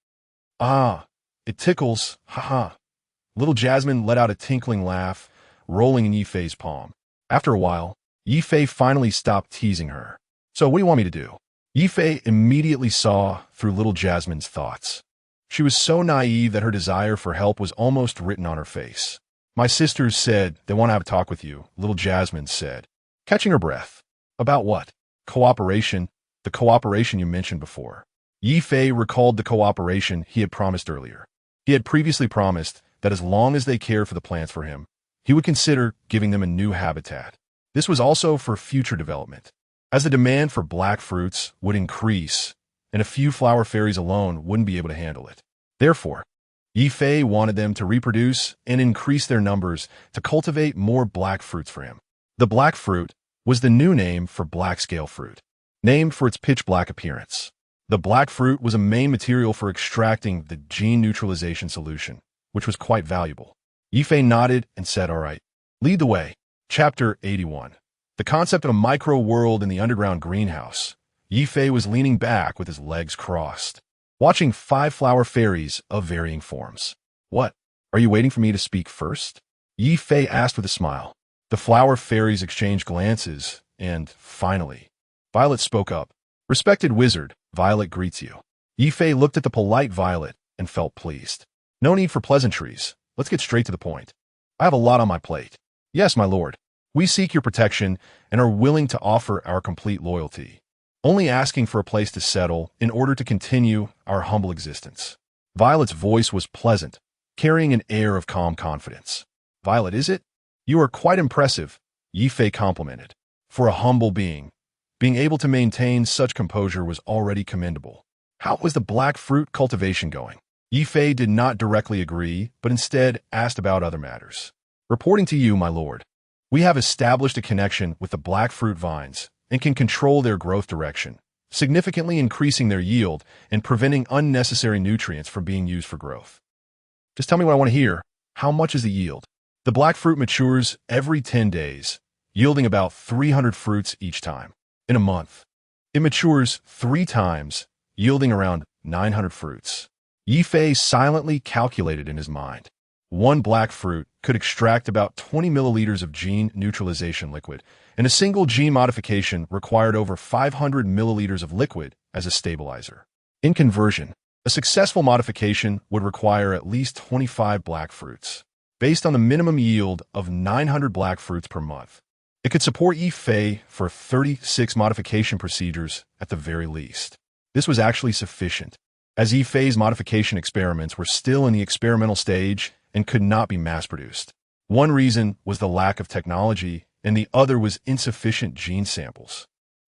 Ah, it tickles, ha ha. Little Jasmine let out a tinkling laugh, rolling in Ye Fei's palm. After a while, Ye Fei finally stopped teasing her. So what do you want me to do? Ye Fei immediately saw through little Jasmine's thoughts. She was so naive that her desire for help was almost written on her face. My sisters said they want to have a talk with you, little Jasmine said, catching her breath. About what? Cooperation, the cooperation you mentioned before. Ye Fei recalled the cooperation he had promised earlier. He had previously promised that as long as they cared for the plants for him, he would consider giving them a new habitat. This was also for future development. As the demand for black fruits would increase, and a few flower fairies alone wouldn't be able to handle it. Therefore, Ye Fei wanted them to reproduce and increase their numbers to cultivate more black fruits for him. The black fruit was the new name for black scale fruit, named for its pitch-black appearance. The black fruit was a main material for extracting the gene neutralization solution, which was quite valuable. Ye Fei nodded and said, all right, lead the way. Chapter 81. The concept of a micro-world in the underground greenhouse. Ye Fei was leaning back with his legs crossed, watching 5 flower fairies of varying forms. What? Are you waiting for me to speak first? Ye Fei asked with a smile. The flower fairies exchanged glances, and, finally, Violet spoke up. Respected wizard, Violet greets you. Ye Fei looked at the polite Violet and felt pleased. No need for pleasantries. Let's get straight to the point. I have a lot on my plate. Yes, my lord. We seek your protection and are willing to offer our complete loyalty, only asking for a place to settle in order to continue our humble existence. Violet's voice was pleasant, carrying an air of calm confidence. Violet, is it? You are quite impressive, Ye Fei complimented. For a humble being able to maintain such composure was already commendable. How was the black fruit cultivation going? Ye Fei did not directly agree, but instead asked about other matters. Reporting to you, my lord, we have established a connection with the black fruit vines and can control their growth direction, significantly increasing their yield and preventing unnecessary nutrients from being used for growth. Just tell me what I want to hear. How much is the yield? The black fruit matures every 10 days, yielding about 300 fruits each time. In a month, it matures 3 times, yielding around 900 fruits. Ye Fei silently calculated in his mind. One black fruit could extract about 20 milliliters of gene neutralization liquid, and a single gene modification required over 500 milliliters of liquid as a stabilizer. In conversion, a successful modification would require at least 25 black fruits. Based on the minimum yield of 900 black fruits per month, it could support Ye Fei for 36 modification procedures at the very least. This was actually sufficient, as Ye Fei's modification experiments were still in the experimental stage and could not be mass-produced. One reason was the lack of technology, and the other was insufficient gene samples.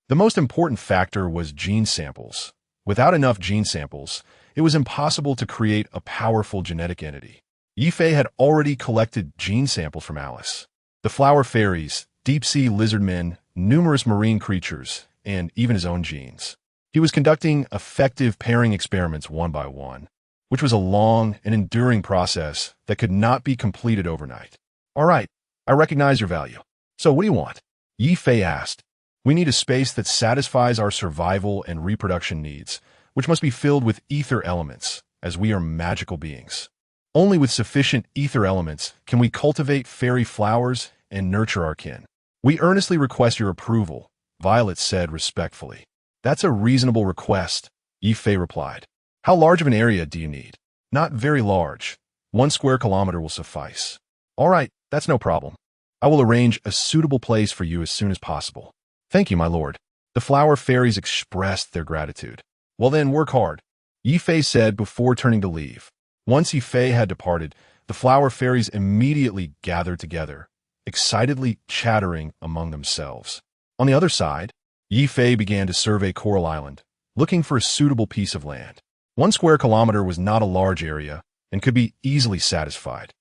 The most important factor was gene samples. Without enough gene samples, it was impossible to create a powerful genetic entity. Ye Fei had already collected gene samples from Alice, the flower fairies, deep-sea lizardmen, numerous marine creatures, and even his own genes. He was conducting effective pairing experiments one by one, which was a long and enduring process that could not be completed overnight. All right, I recognize your value. So what do you want? Ye Fei asked. We need a space that satisfies our survival and reproduction needs, which must be filled with ether elements, as we are magical beings. Only with sufficient ether elements can we cultivate fairy flowers and nurture our kin. We earnestly request your approval, Violet said respectfully. That's a reasonable request, Ye Fei replied. How large of an area do you need? Not very large. 1 square kilometer will suffice. All right, that's no problem. I will arrange a suitable place for you as soon as possible. Thank you, my lord. The flower fairies expressed their gratitude. Well then, work hard, Ye Fei said before turning to leave. Once Ye Fei had departed, the flower fairies immediately gathered together, excitedly chattering among themselves. On the other side, Ye Fei began to survey Coral Island, looking for a suitable piece of land. 1 square kilometer was not a large area and could be easily satisfied.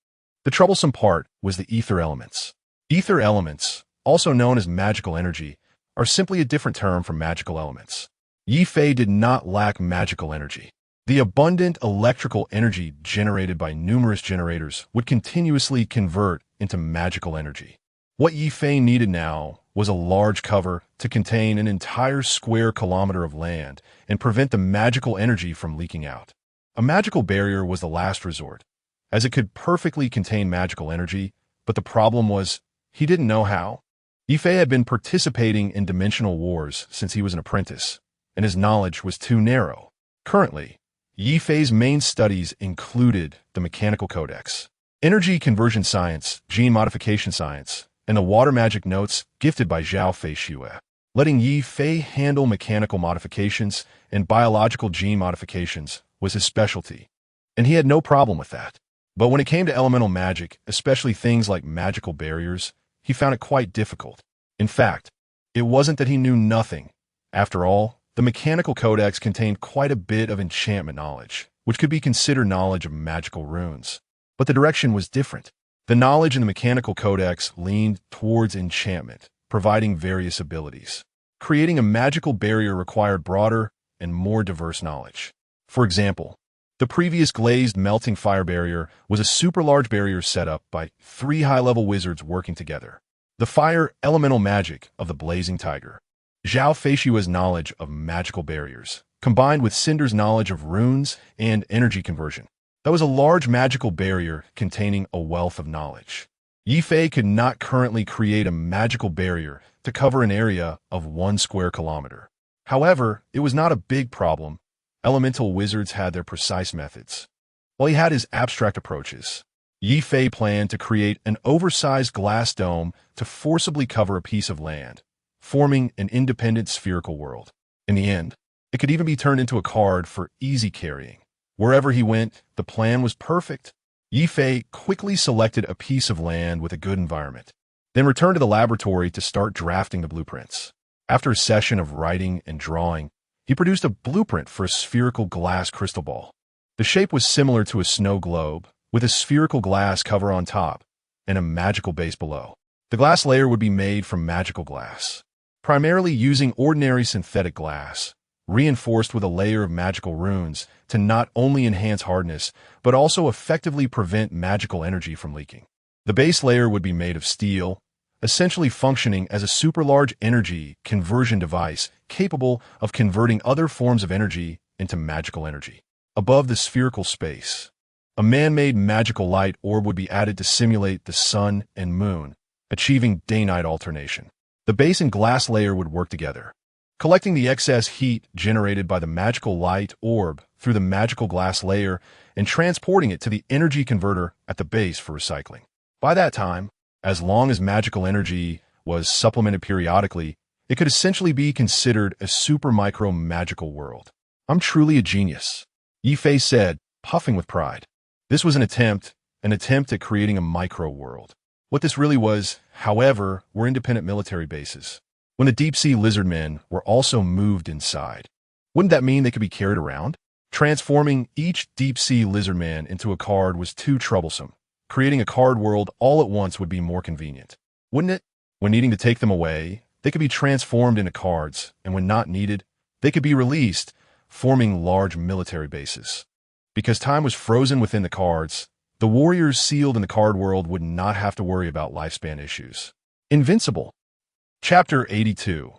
The troublesome part was the ether elements. Ether elements, also known as magical energy, are simply a different term for magical elements. Ye Fei did not lack magical energy. The abundant electrical energy generated by numerous generators would continuously convert into magical energy. What Ye Fei needed now was a large cover to contain an entire square kilometer of land and prevent the magical energy from leaking out. A magical barrier was the last resort, as it could perfectly contain magical energy, but the problem was he didn't know how. Ye Fei had been participating in dimensional wars since he was an apprentice, and his knowledge was too narrow. Currently, Ye Fei's main studies included the mechanical codex, energy conversion science, gene modification science, and the water magic notes gifted by Zhao Fei Xue. Letting Ye Fei handle mechanical modifications and biological gene modifications was his specialty, and he had no problem with that. But when it came to elemental magic, especially things like magical barriers, he found it quite difficult. In fact, it wasn't that he knew nothing. After all, the mechanical codex contained quite a bit of enchantment knowledge, which could be considered knowledge of magical runes. But the direction was different. The knowledge in the mechanical codex leaned towards enchantment, providing various abilities. Creating a magical barrier required broader and more diverse knowledge. For example, the previous glazed melting fire barrier was a super large barrier set up by 3 high-level wizards working together. The fire elemental magic of the blazing tiger. Zhao Feishua's knowledge of magical barriers, combined with Cinder's knowledge of runes and energy conversion. That was a large magical barrier containing a wealth of knowledge. Ye Fei could not currently create a magical barrier to cover an area of 1 square kilometer. However, it was not a big problem. Elemental wizards had their precise methods, while he had his abstract approaches. Ye Fei planned to create an oversized glass dome to forcibly cover a piece of land, forming an independent spherical world. In the end, it could even be turned into a card for easy carrying. Wherever he went, the plan was perfect. Ye Fei quickly selected a piece of land with a good environment, then returned to the laboratory to start drafting the blueprints. After a session of writing and drawing, he produced a blueprint for a spherical glass crystal ball. The shape was similar to a snow globe, with a spherical glass cover on top and a magical base below. The glass layer would be made from magical glass, primarily using ordinary synthetic glass, reinforced with a layer of magical runes to not only enhance hardness, but also effectively prevent magical energy from leaking. The base layer would be made of steel, essentially functioning as a super large energy conversion device capable of converting other forms of energy into magical energy. Above the spherical space, a man-made magical light orb would be added to simulate the sun and moon, achieving day-night alternation. The base and glass layer would work together, collecting the excess heat generated by the magical light orb through the magical glass layer and transporting it to the energy converter at the base for recycling. By that time, as long as magical energy was supplemented periodically, it could essentially be considered a super micro magical world. I'm truly a genius, Ye Fei said, puffing with pride. This was an attempt at creating a micro world. What this really was, however, were independent military bases. When the deep-sea lizardmen were also moved inside, wouldn't that mean they could be carried around? Transforming each deep-sea lizardman into a card was too troublesome. Creating a card world all at once would be more convenient, wouldn't it? When needing to take them away, they could be transformed into cards, and when not needed, they could be released, forming large military bases. Because time was frozen within the cards, the warriors sealed in the card world would not have to worry about lifespan issues. Invincible. Chapter 82.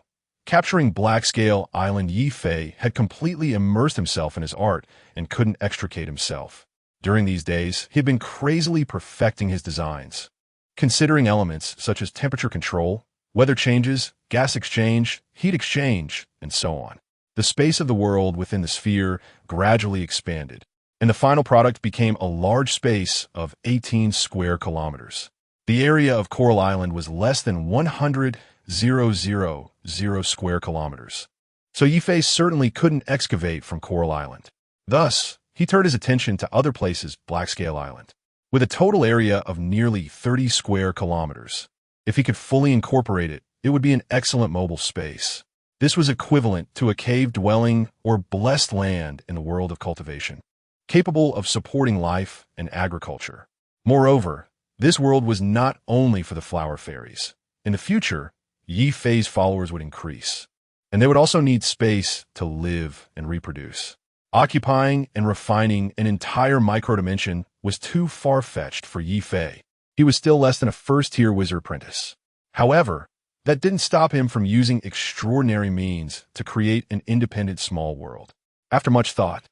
Capturing Blackscale Island. Ye Fei had completely immersed himself in his art and couldn't extricate himself. During these days, he had been crazily perfecting his designs, considering elements such as temperature control, weather changes, gas exchange, heat exchange, and so on. The space of the world within the sphere gradually expanded, and the final product became a large space of 18 square kilometers. The area of Coral Island was less than 100,000 square kilometers. So Ye Fei certainly couldn't excavate from Coral Island. Thus, he turned his attention to other places, Blackscale Island, with a total area of nearly 30 square kilometers. If he could fully incorporate it, it would be an excellent mobile space. This was equivalent to a cave-dwelling or blessed land in the world of cultivation, capable of supporting life and agriculture. Moreover, this world was not only for the flower fairies. In the future, Ye Fei's followers would increase, and they would also need space to live and reproduce. Occupying and refining an entire microdimension was too far-fetched for Ye Fei. He was still less than a first-tier wizard apprentice. However, that didn't stop him from using extraordinary means to create an independent small world. After much thought,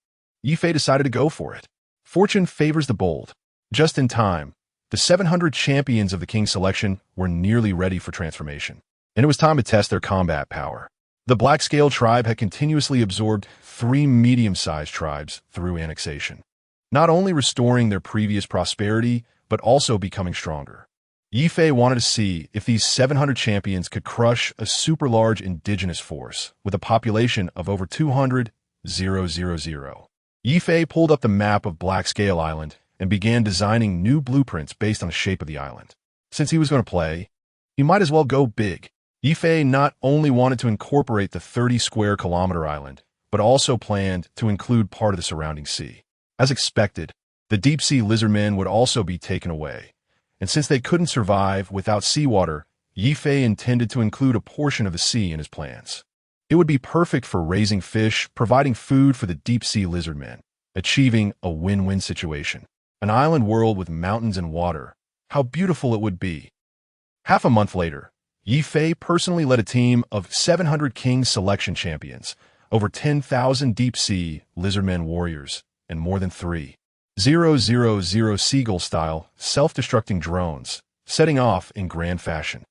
Ye Fei decided to go for it. Fortune favors the bold. Just in time, the 700 champions of the King's selection were nearly ready for transformation, and it was time to test their combat power. The Blackscale tribe had continuously absorbed 3 medium-sized tribes through annexation, not only restoring their previous prosperity, but also becoming stronger. Ye Fei wanted to see if these 700 champions could crush a super-large indigenous force with a population of over 200,000. Ye Fei pulled up the map of Blackscale Island and began designing new blueprints based on the shape of the island. Since he was going to play, he might as well go big. Ye Fei not only wanted to incorporate the 30 square kilometer island, but also planned to include part of the surrounding sea. As expected, the deep-sea lizardmen would also be taken away, and since they couldn't survive without seawater, Ye Fei intended to include a portion of the sea in his plans. It would be perfect for raising fish, providing food for the deep-sea lizardmen, achieving a win-win situation. An island world with mountains and water. How beautiful it would be. Half a month later, Ye Fei personally led a team of 700 King's selection champions, over 10,000 deep-sea lizardmen warriors, and more than 3,000 seagull-style self-destructing drones, setting off in grand fashion.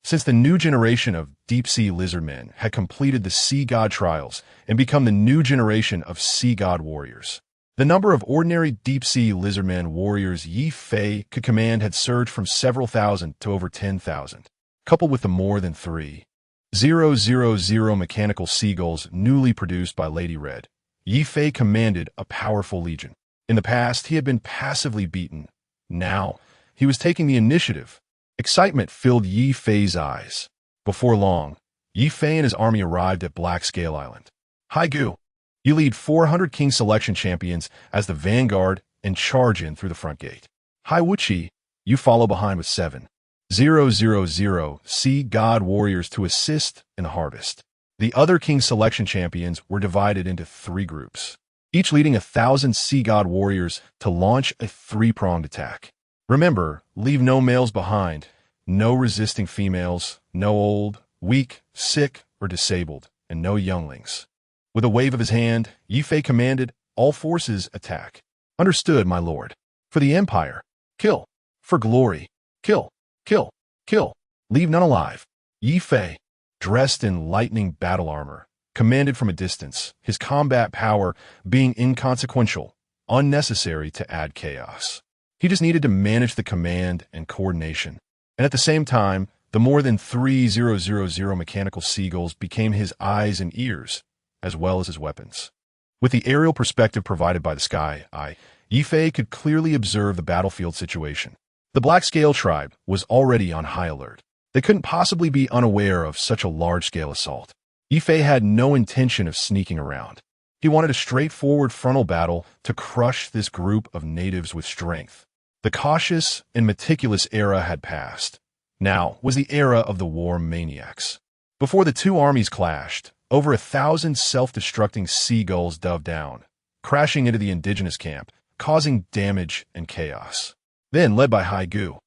Since the new generation of deep-sea lizardmen had completed the Sea God trials and become the new generation of Sea God warriors, the number of ordinary deep-sea lizardmen warriors Ye Fei could command had surged from several thousand to over 10,000. Coupled with the more than 3,000 mechanical seagulls newly produced by Lady Red, Ye Fei commanded a powerful legion. In the past, he had been passively beaten. Now, he was taking the initiative. Excitement filled Ye Fei's eyes. Before long, Ye Fei and his army arrived at Blackscale Island. Haigu, you lead 400 King Selection champions as the vanguard and charge in through the front gate. Hai Wuchi, you follow behind with 7,000 Sea God warriors to assist in the harvest. The other King Selection champions were divided into 3 groups, each leading 1,000 Sea God warriors to launch a 3-pronged attack. Remember, leave no males behind, no resisting females, no old, weak, sick, or disabled, and no younglings. With a wave of his hand, Ye Fei commanded, all forces attack. Understood, my lord. For the Empire, kill. For glory, kill, kill, kill. Leave none alive. Ye Fei, dressed in lightning battle armor, commanded from a distance, his combat power being inconsequential, unnecessary to add chaos. He just needed to manage the command and coordination. And at the same time, the more than 3,000 mechanical seagulls became his eyes and ears, as well as his weapons. With the aerial perspective provided by the sky eye, Ye Fei could clearly observe the battlefield situation. The Blackscale tribe was already on high alert. They couldn't possibly be unaware of such a large-scale assault. Ye Fei had no intention of sneaking around. He wanted a straightforward frontal battle to crush this group of natives with strength. The cautious and meticulous era had passed. Now was the era of the war maniacs. Before the 2 armies clashed, over 1,000 self-destructing seagulls dove down, crashing into the indigenous camp, causing damage and chaos. Then, led by Haigu,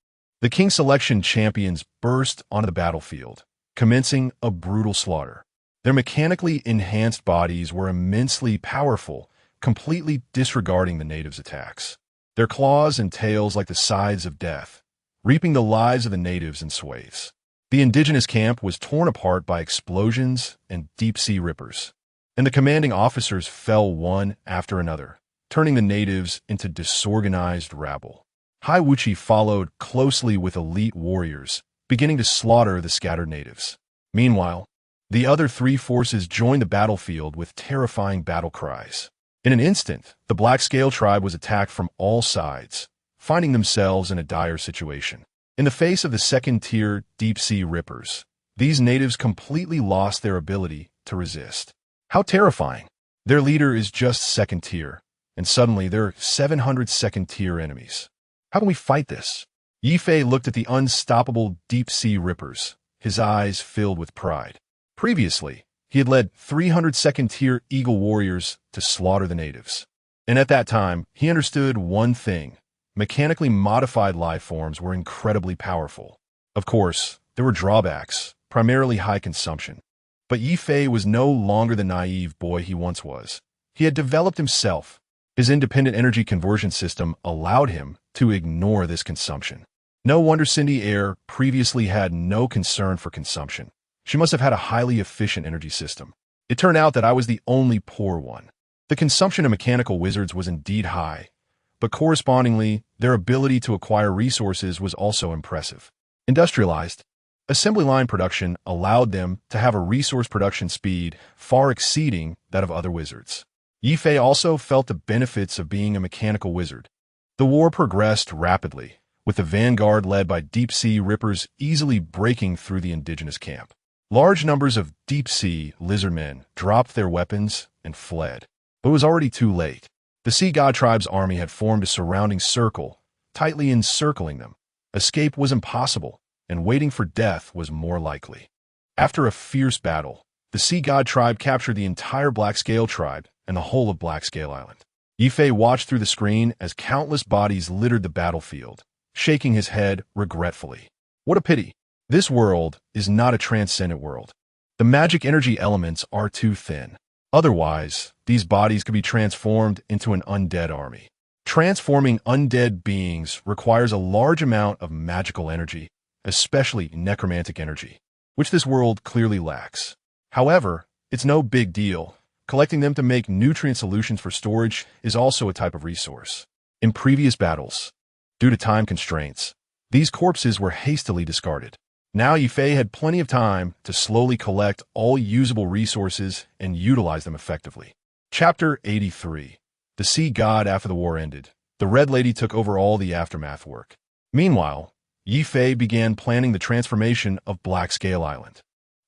the King Selection champions burst onto the battlefield, commencing a brutal slaughter. Their mechanically enhanced bodies were immensely powerful, completely disregarding the natives' attacks. Their claws and tails like the scythes of death, reaping the lives of the natives in swathes. The indigenous camp was torn apart by explosions and deep-sea rippers. and the commanding officers fell one after another, turning the natives into disorganized rabble. Hai Wuchi followed closely with elite warriors, beginning to slaughter the scattered natives. Meanwhile, the other three forces joined the battlefield with terrifying battle cries. In an instant, the Black Scale tribe was attacked from all sides, finding themselves in a dire situation. In the face of the second-tier deep-sea rippers, these natives completely lost their ability to resist. How terrifying! Their leader is just second-tier, and suddenly there are 700 second-tier enemies. How can we fight this? Ye Fei looked at the unstoppable deep-sea rippers, his eyes filled with pride. Previously, he had led 300 second-tier eagle warriors to slaughter the natives. And at that time, he understood one thing. Mechanically modified life forms were incredibly powerful. Of course, there were drawbacks, primarily high consumption. But Ye Fei was no longer the naive boy he once was. He had developed himself. His independent energy conversion system allowed him to ignore this consumption. No wonder Cindy Eyre previously had no concern for consumption. She must have had a highly efficient energy system. It turned out that I was the only poor one. The consumption of mechanical wizards was indeed high, but correspondingly, their ability to acquire resources was also impressive. Industrialized, assembly line production allowed them to have a resource production speed far exceeding that of other wizards. Ye Fei also felt the benefits of being a mechanical wizard. The war progressed rapidly, with the vanguard led by deep-sea rippers easily breaking through the indigenous camp. Large numbers of deep-sea lizardmen dropped their weapons and fled. But it was already too late. The Sea God tribe's army had formed a surrounding circle, tightly encircling them. Escape was impossible, and waiting for death was more likely. After a fierce battle, the Sea God tribe captured the entire Black Scale tribe and the whole of Black Scale Island. Ye Fei watched through the screen as countless bodies littered the battlefield, shaking his head regretfully. What a pity. This world is not a transcendent world. The magic energy elements are too thin. Otherwise, these bodies could be transformed into an undead army. Transforming undead beings requires a large amount of magical energy, especially necromantic energy, which this world clearly lacks. However, it's no big deal. Collecting them to make nutrient solutions for storage is also a type of resource. In previous battles, due to time constraints, these corpses were hastily discarded. Now Ye Fei had plenty of time to slowly collect all usable resources and utilize them effectively. Chapter 83. The Sea God after the war ended. The Red Lady took over all the aftermath work. Meanwhile, Ye Fei began planning the transformation of Black Scale Island.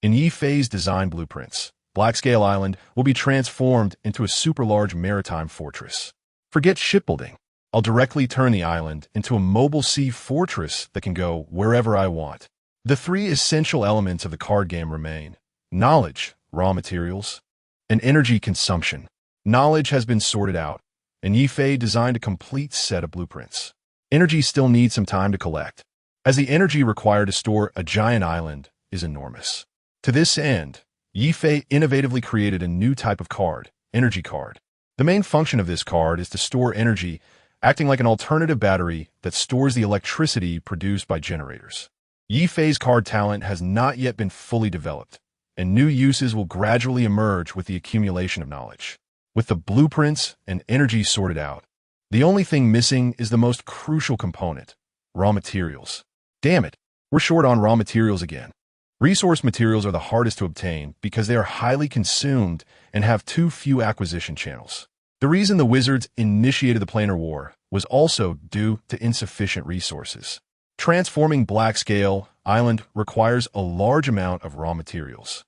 In Ye Fei's design blueprints, Black Scale Island will be transformed into a super-large maritime fortress. Forget shipbuilding. I'll directly turn the island into a mobile sea fortress that can go wherever I want. The three essential elements of the card game remain: knowledge, raw materials, and energy consumption. Knowledge has been sorted out, and Ye Fei designed a complete set of blueprints. Energy still needs some time to collect, as the energy required to store a giant island is enormous. To this end, Ye Fei innovatively created a new type of card, energy card. The main function of this card is to store energy, acting like an alternative battery that stores the electricity produced by generators. Ye Fei's card talent has not yet been fully developed, and new uses will gradually emerge with the accumulation of knowledge. With the blueprints and energy sorted out, the only thing missing is the most crucial component: raw materials. Damn it, we're short on raw materials again. Resource materials are the hardest to obtain because they are highly consumed and have too few acquisition channels. The reason the wizards initiated the planar war was also due to insufficient resources. Transforming Black Scale Island requires a large amount of raw materials,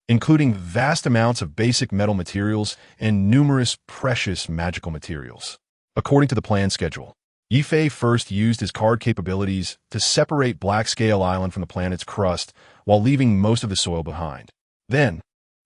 including vast amounts of basic metal materials and numerous precious magical materials. According to the planned schedule, Ye Fei first used his card capabilities to separate Black Scale Island from the planet's crust while leaving most of the soil behind. Then,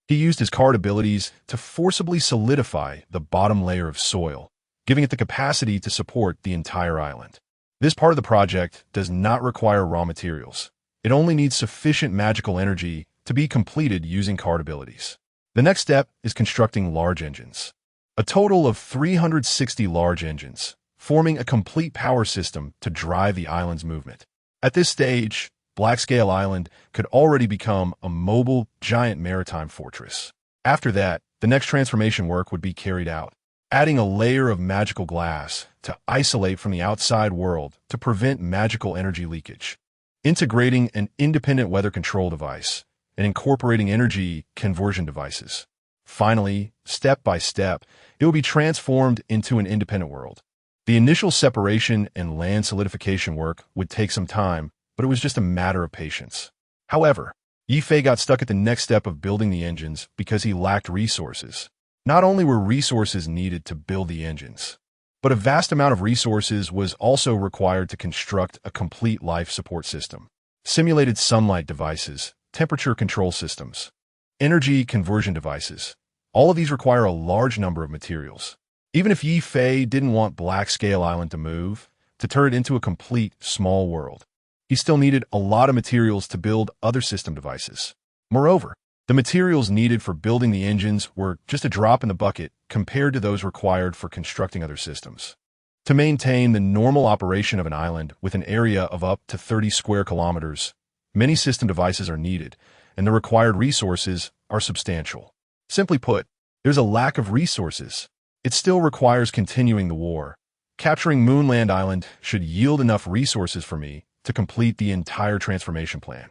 he used his card abilities to forcibly solidify the bottom layer of soil, giving it the capacity to support the entire island. This part of the project does not require raw materials. It only needs sufficient magical energy to be completed using card abilities. The next step is constructing large engines. A total of 360 large engines, forming a complete power system to drive the island's movement. At this stage, Black Scale Island could already become a mobile, giant maritime fortress. After that, the next transformation work would be carried out, adding a layer of magical glass to isolate from the outside world to prevent magical energy leakage, integrating an independent weather control device, and incorporating energy conversion devices. Finally, step by step, it will be transformed into an independent world. The initial separation and land solidification work would take some time, but it was just a matter of patience. However, Ye Fei got stuck at the next step of building the engines because he lacked resources. Not only were resources needed to build the engines, but a vast amount of resources was also required to construct a complete life support system. Simulated sunlight devices, temperature control systems, energy conversion devices. All of these require a large number of materials. Even if Ye Fei didn't want Black Scale Island to turn it into a complete small world, he still needed a lot of materials to build other system devices. Moreover, the materials needed for building the engines were just a drop in the bucket compared to those required for constructing other systems. To maintain the normal operation of an island with an area of up to 30 square kilometers, many system devices are needed, and the required resources are substantial. Simply put, there's a lack of resources. It still requires continuing the war. Capturing Moonland Island should yield enough resources for me to complete the entire transformation plan.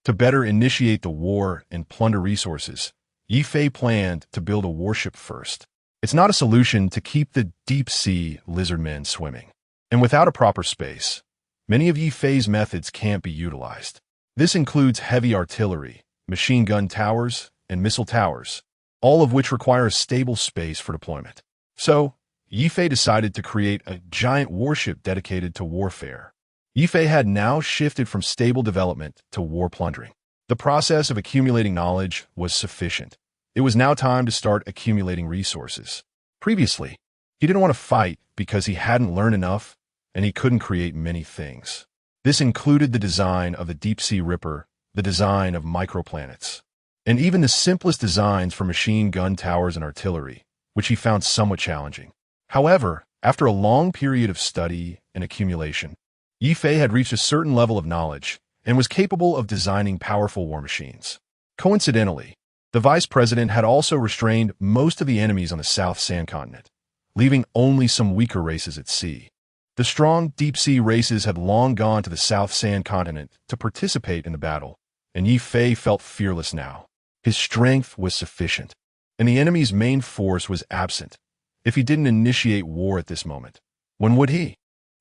To better initiate the war and plunder resources, Ye Fei planned to build a warship first. It's not a solution to keep the deep-sea lizardmen swimming. And without a proper space, many of Ye Fei's methods can't be utilized. This includes heavy artillery, machine gun towers, and missile towers, all of which require a stable space for deployment. So, Ye Fei decided to create a giant warship dedicated to warfare. Ye Fei had now shifted from stable development to war plundering. The process of accumulating knowledge was sufficient. It was now time to start accumulating resources. Previously, he didn't want to fight because he hadn't learned enough and he couldn't create many things. This included the design of the deep-sea ripper, the design of microplanets, and even the simplest designs for machine gun towers and artillery, which he found somewhat challenging. However, after a long period of study and accumulation, Ye Fei had reached a certain level of knowledge and was capable of designing powerful war machines. Coincidentally, the vice president had also restrained most of the enemies on the South Sand Continent, leaving only some weaker races at sea. The strong deep-sea races had long gone to the South Sand Continent to participate in the battle, and Ye Fei felt fearless now. His strength was sufficient, and the enemy's main force was absent. If he didn't initiate war at this moment, when would he?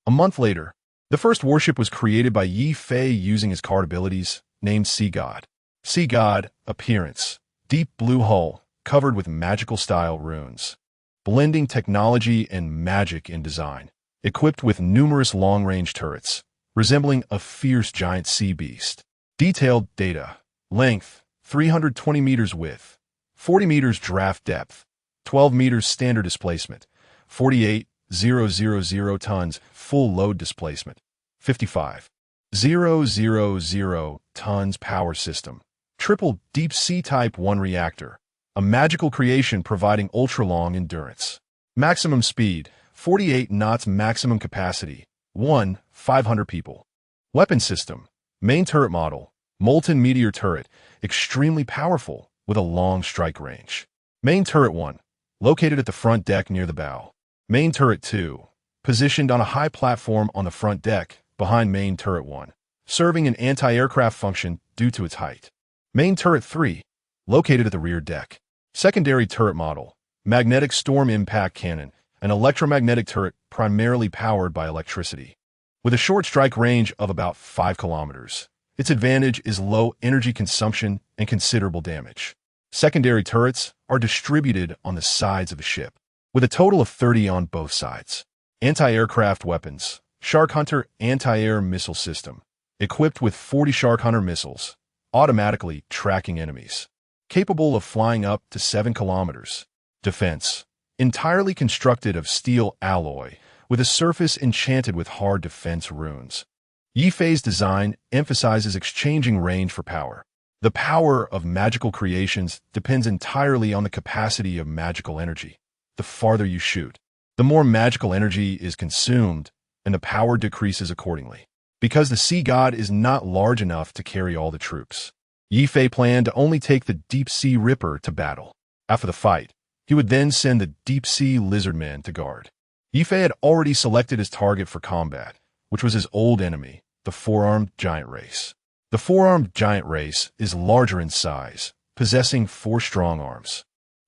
A month later, the first warship was created by Ye Fei using his card abilities, named Sea God. Sea God, appearance, deep blue hull, covered with magical-style runes, blending technology and magic in design, equipped with numerous long-range turrets, resembling a fierce giant sea beast. Detailed data, length, 320 meters width, 40 meters draft depth, 12 meters standard displacement, 48,000 tons full load displacement, 55,000 tons power system, triple deep-sea Type 1 reactor, a magical creation providing ultra-long endurance. Maximum speed, 48 knots maximum capacity, 500 people. Weapon system, main turret model, molten meteor turret, extremely powerful with a long strike range. Main turret 1, located at the front deck near the bow. Main turret 2, positioned on a high platform on the front deck behind main turret 1, serving an anti-aircraft function due to its height. Main turret 3, located at the rear deck. Secondary turret model, magnetic storm impact cannon, an electromagnetic turret primarily powered by electricity. With a short strike range of about 5 kilometers, its advantage is low energy consumption and considerable damage. Secondary turrets are distributed on the sides of the ship, with a total of 30 on both sides. Anti-aircraft weapons, Shark Hunter anti-air missile system, equipped with 40 Shark Hunter missiles, automatically tracking enemies, capable of flying up to 7 kilometers. Defense, entirely constructed of steel alloy, with a surface enchanted with hard defense runes. Ye Fei's design emphasizes exchanging range for power. The power of magical creations depends entirely on the capacity of magical energy. The farther you shoot, the more magical energy is consumed, and the power decreases accordingly. Because the Sea God is not large enough to carry all the troops, Ye Fei planned to only take the deep-sea ripper to battle. After the fight, he would then send the deep-sea lizardmen to guard. Ye Fei had already selected his target for combat, which was his old enemy, the four-armed giant race. The four-armed giant race is larger in size, possessing 4 strong arms,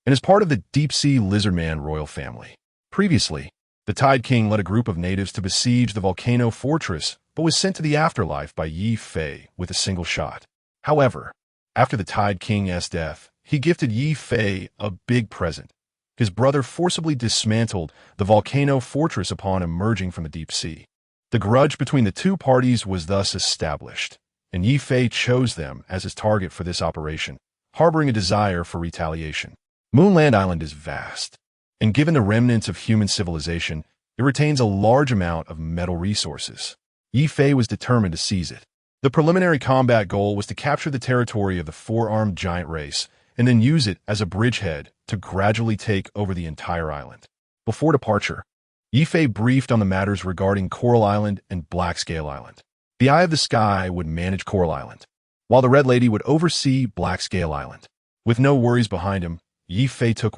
and is part of the deep-sea lizardman royal family. Previously, the Tide King led a group of natives to besiege the volcano fortress, but was sent to the afterlife by Ye Fei with a single shot. However, after the Tide King's death, he gifted Ye Fei a big present. His brother forcibly dismantled the volcano fortress upon emerging from the deep sea. The grudge between the two parties was thus established, and Ye Fei chose them as his target for this operation, harboring a desire for retaliation. Moonland Island is vast, and given the remnants of human civilization, it retains a large amount of metal resources. Ye Fei was determined to seize it. The preliminary combat goal was to capture the territory of the four-armed giant race and then use it as a bridgehead to gradually take over the entire island. Before departure, Ye Fei briefed on the matters regarding Coral Island and Blackscale Island. The Eye of the Sky would manage Coral Island, while the Red Lady would oversee Blackscale Island. With no worries behind him, Ye Fei took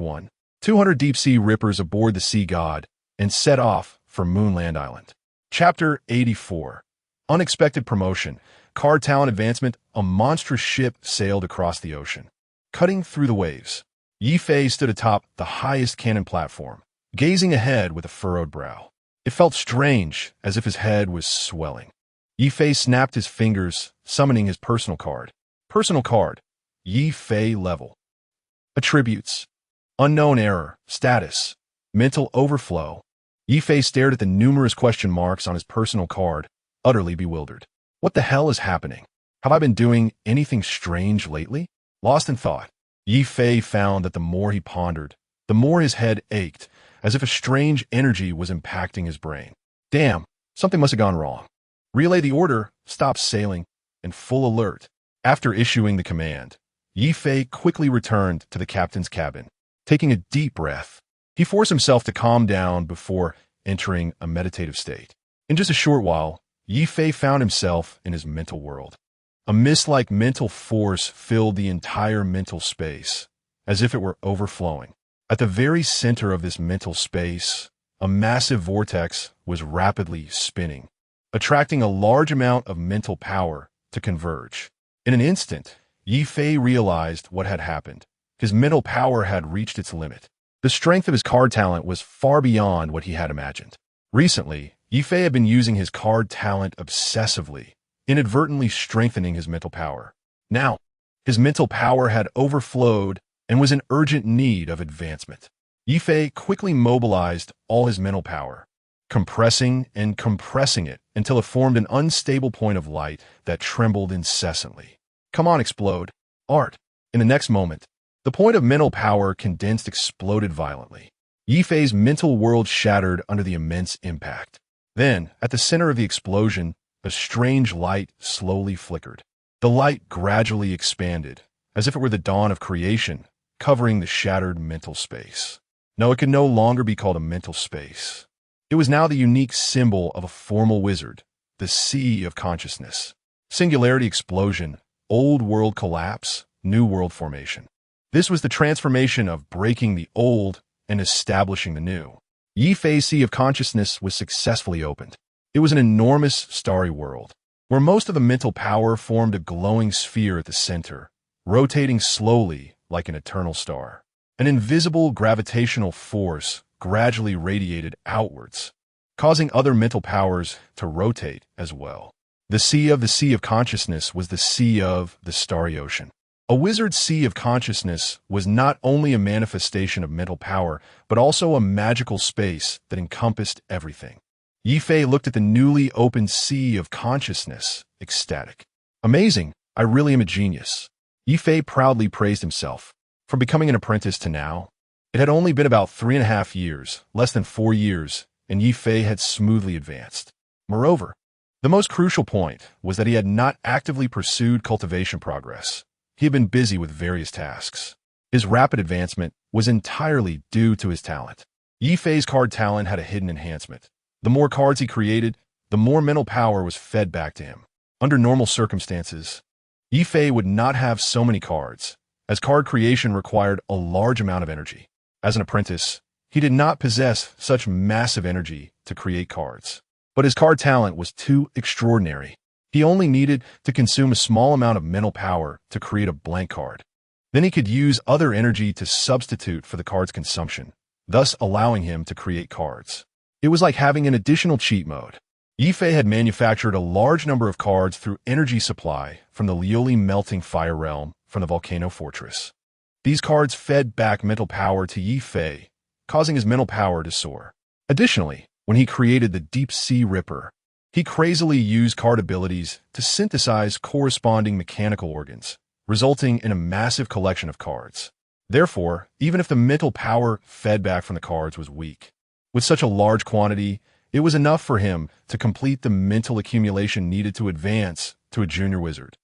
200 deep-sea rippers aboard the Sea God and set off for Moonland Island. Chapter 84. Unexpected promotion. Card talent advancement. A monstrous ship sailed across the ocean, cutting through the waves. Ye Fei stood atop the highest cannon platform, gazing ahead with a furrowed brow. It felt strange, as if his head was swelling. Ye Fei snapped his fingers, summoning his personal card. Personal card. Ye Fei level. Attributes. Unknown error. Status. Mental overflow. Ye Fei stared at the numerous question marks on his personal card, utterly bewildered. What the hell is happening? Have I been doing anything strange lately? Lost in thought, Ye Fei found that the more he pondered, the more his head ached, as if a strange energy was impacting his brain. Damn, something must have gone wrong. Relay the order, stop sailing, and full alert. After issuing the command, Ye Fei quickly returned to the captain's cabin. Taking a deep breath, he forced himself to calm down before entering a meditative state. In just a short while, Ye Fei found himself in his mental world. A mist-like mental force filled the entire mental space, as if it were overflowing. At the very center of this mental space, a massive vortex was rapidly spinning, attracting a large amount of mental power to converge. In an instant, Ye Fei realized what had happened. His mental power had reached its limit. The strength of his card talent was far beyond what he had imagined. Recently, Ye Fei had been using his card talent obsessively, inadvertently strengthening his mental power. Now, his mental power had overflowed and was in urgent need of advancement. Ye Fei quickly mobilized all his mental power, compressing and compressing it until it formed an unstable point of light that trembled incessantly. Come on, explode. Art. In the next moment, the point of mental power condensed exploded violently. Ye Fei's mental world shattered under the immense impact. Then, at the center of the explosion, a strange light slowly flickered. The light gradually expanded, as if it were the dawn of creation, covering the shattered mental space. No, it could no longer be called a mental space. It was now the unique symbol of a formal wizard, the Sea of Consciousness. Singularity explosion, old world collapse, new world formation. This was the transformation of breaking the old and establishing the new. Ye Fei's Sea of Consciousness was successfully opened. It was an enormous starry world, where most of the mental power formed a glowing sphere at the center, rotating slowly like an eternal star. An invisible gravitational force gradually radiated outwards, causing other mental powers to rotate as well. The Sea of Consciousness was the sea of the starry ocean. A wizard's Sea of Consciousness was not only a manifestation of mental power, but also a magical space that encompassed everything. Ye Fei looked at the newly opened Sea of Consciousness, ecstatic. Amazing, I really am a genius. Ye Fei proudly praised himself. From becoming an apprentice to now, it had only been about 3.5 years, less than 4 years, and Ye Fei had smoothly advanced. Moreover, the most crucial point was that he had not actively pursued cultivation progress. He had been busy with various tasks. His rapid advancement was entirely due to his talent. Ye Fei's card talent had a hidden enhancement. The more cards he created, the more mental power was fed back to him. Under normal circumstances, Ye Fei would not have so many cards, as card creation required a large amount of energy. As an apprentice, he did not possess such massive energy to create cards. But his card talent was too extraordinary. He only needed to consume a small amount of mental power to create a blank card. Then he could use other energy to substitute for the card's consumption, thus allowing him to create cards. It was like having an additional cheat mode. Ye Fei had manufactured a large number of cards through energy supply from the Lioli melting fire realm from the volcano fortress. These cards fed back mental power to Ye Fei, causing his mental power to soar. Additionally, when he created the Deep Sea Ripper, he crazily used card abilities to synthesize corresponding mechanical organs, resulting in a massive collection of cards. Therefore, even if the mental power fed back from the cards was weak, with such a large quantity, it was enough for him to complete the mental accumulation needed to advance to a junior wizard.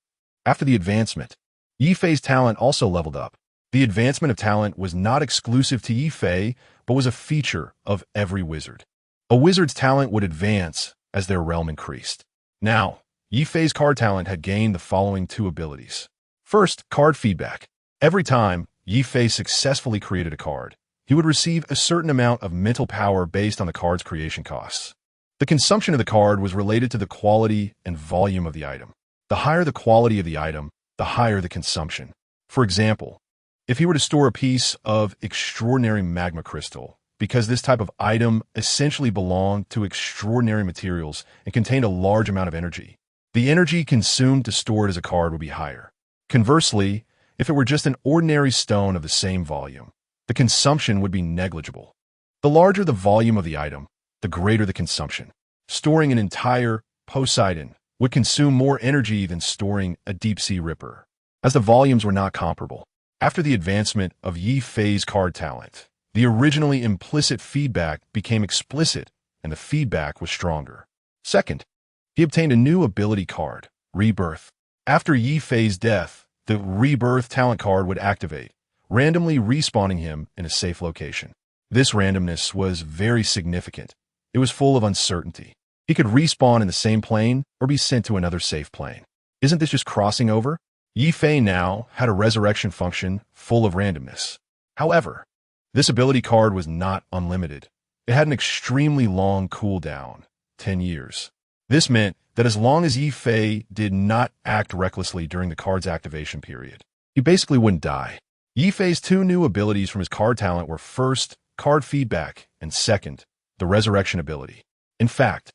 After the advancement, Ye Fei's talent also leveled up. The advancement of talent was not exclusive to Ye Fei, but was a feature of every wizard. A wizard's talent would advance as their realm increased. Now, Ye Fei's card talent had gained the following two abilities. First, card feedback. Every time Ye Fei successfully created a card, he would receive a certain amount of mental power based on the card's creation costs. The consumption of the card was related to the quality and volume of the item. The higher the quality of the item, the higher the consumption. For example, if he were to store a piece of extraordinary magma crystal, because this type of item essentially belonged to extraordinary materials and contained a large amount of energy, the energy consumed to store it as a card would be higher. Conversely, if it were just an ordinary stone of the same volume, the consumption would be negligible. The larger the volume of the item, the greater the consumption. Storing an entire Poseidon would consume more energy than storing a Deep Sea Ripper, as the volumes were not comparable. After the advancement of Ye Fei's card talent, the originally implicit feedback became explicit, and the feedback was stronger. Second, he obtained a new ability card, Rebirth. After Ye Fei's death, the Rebirth talent card would activate, randomly respawning him in a safe location. This randomness was very significant. It was full of uncertainty. He could respawn in the same plane or be sent to another safe plane. Isn't this just crossing over? Ye Fei now had a resurrection function full of randomness. However, this ability card was not unlimited. It had an extremely long cooldown, 10 years. This meant that as long as Ye Fei did not act recklessly during the card's activation period, he basically wouldn't die. Ye Fei's two new abilities from his card talent were first, card feedback, and second, the resurrection ability. In fact,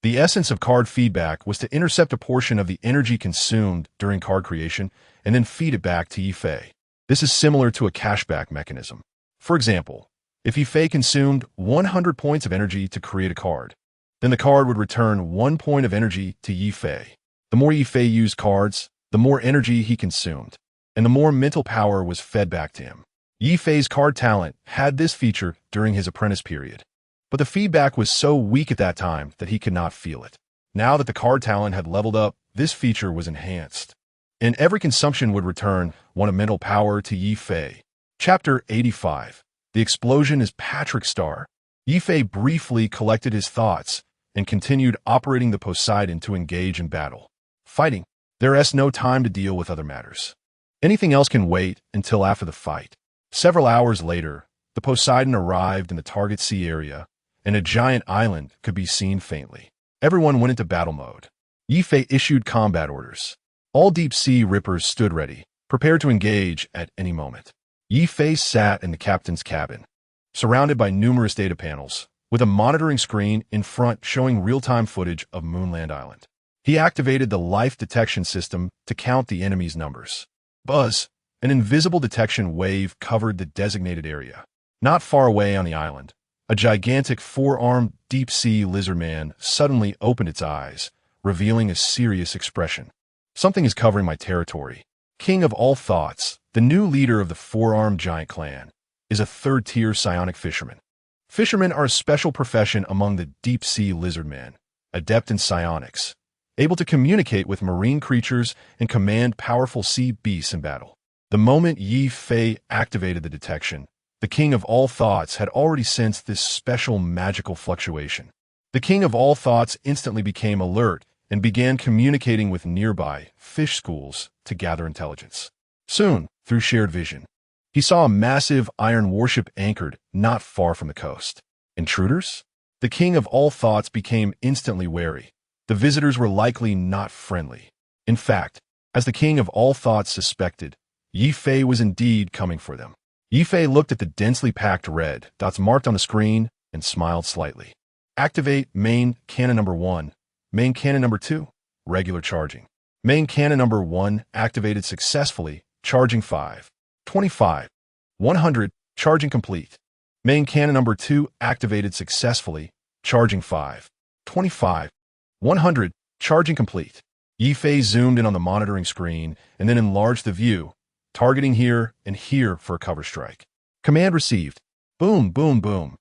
the essence of card feedback was to intercept a portion of the energy consumed during card creation and then feed it back to Ye Fei. This is similar to a cashback mechanism. For example, if Ye Fei consumed 100 points of energy to create a card, then the card would return 1 point of energy to Ye Fei. The more Ye Fei used cards, the more energy he consumed, and the more mental power was fed back to him. Ye Fei's card talent had this feature during his apprentice period, but the feedback was so weak at that time that he could not feel it. Now that the card talent had leveled up, this feature was enhanced, and every consumption would return 1 of mental power to Ye Fei. Chapter 85. The explosion is Patrick Star. Ye Fei briefly collected his thoughts and continued operating the Poseidon to engage in battle. Fighting. There is no time to deal with other matters. Anything else can wait until after the fight. Several hours later, the Poseidon arrived in the target sea area, and a giant island could be seen faintly. Everyone went into battle mode. Ye Fei issued combat orders. All Deep Sea Rippers stood ready, prepared to engage at any moment. Ye Fei sat in the captain's cabin, surrounded by numerous data panels, with a monitoring screen in front showing real-time footage of Moonland Island. He activated the life detection system to count the enemy's numbers. Buzz, an invisible detection wave covered the designated area. Not far away on the island, a gigantic 4-armed deep-sea lizard man suddenly opened its eyes, revealing a serious expression. Something is covering my territory. King of all thoughts, the new leader of the 4-armed giant clan, is a third-tier psionic fisherman. Fishermen are a special profession among the deep-sea lizard men, adept in psionics, able to communicate with marine creatures and command powerful sea beasts in battle. The moment Ye Fei activated the detection, the King of all thoughts had already sensed this special magical fluctuation. The King of all thoughts instantly became alert and began communicating with nearby fish schools to gather intelligence. Soon, through shared vision. He saw a massive iron warship anchored not far from the coast. Intruders? The king of all thoughts became instantly wary. The visitors were likely not friendly. In fact, as the king of all thoughts suspected, Ye Fei was indeed coming for them. Ye Fei looked at the densely packed red dots marked on the screen and smiled slightly. Activate main cannon number 1. Main cannon number 2. Regular charging. Main cannon number 1 activated successfully, charging 5. 25. 100, charging complete. Main cannon number 2 activated successfully, charging 5. 25. 100, charging complete. Ye Fei zoomed in on the monitoring screen and then enlarged the view, targeting here and here for a cover strike. Command received. Boom, boom, boom.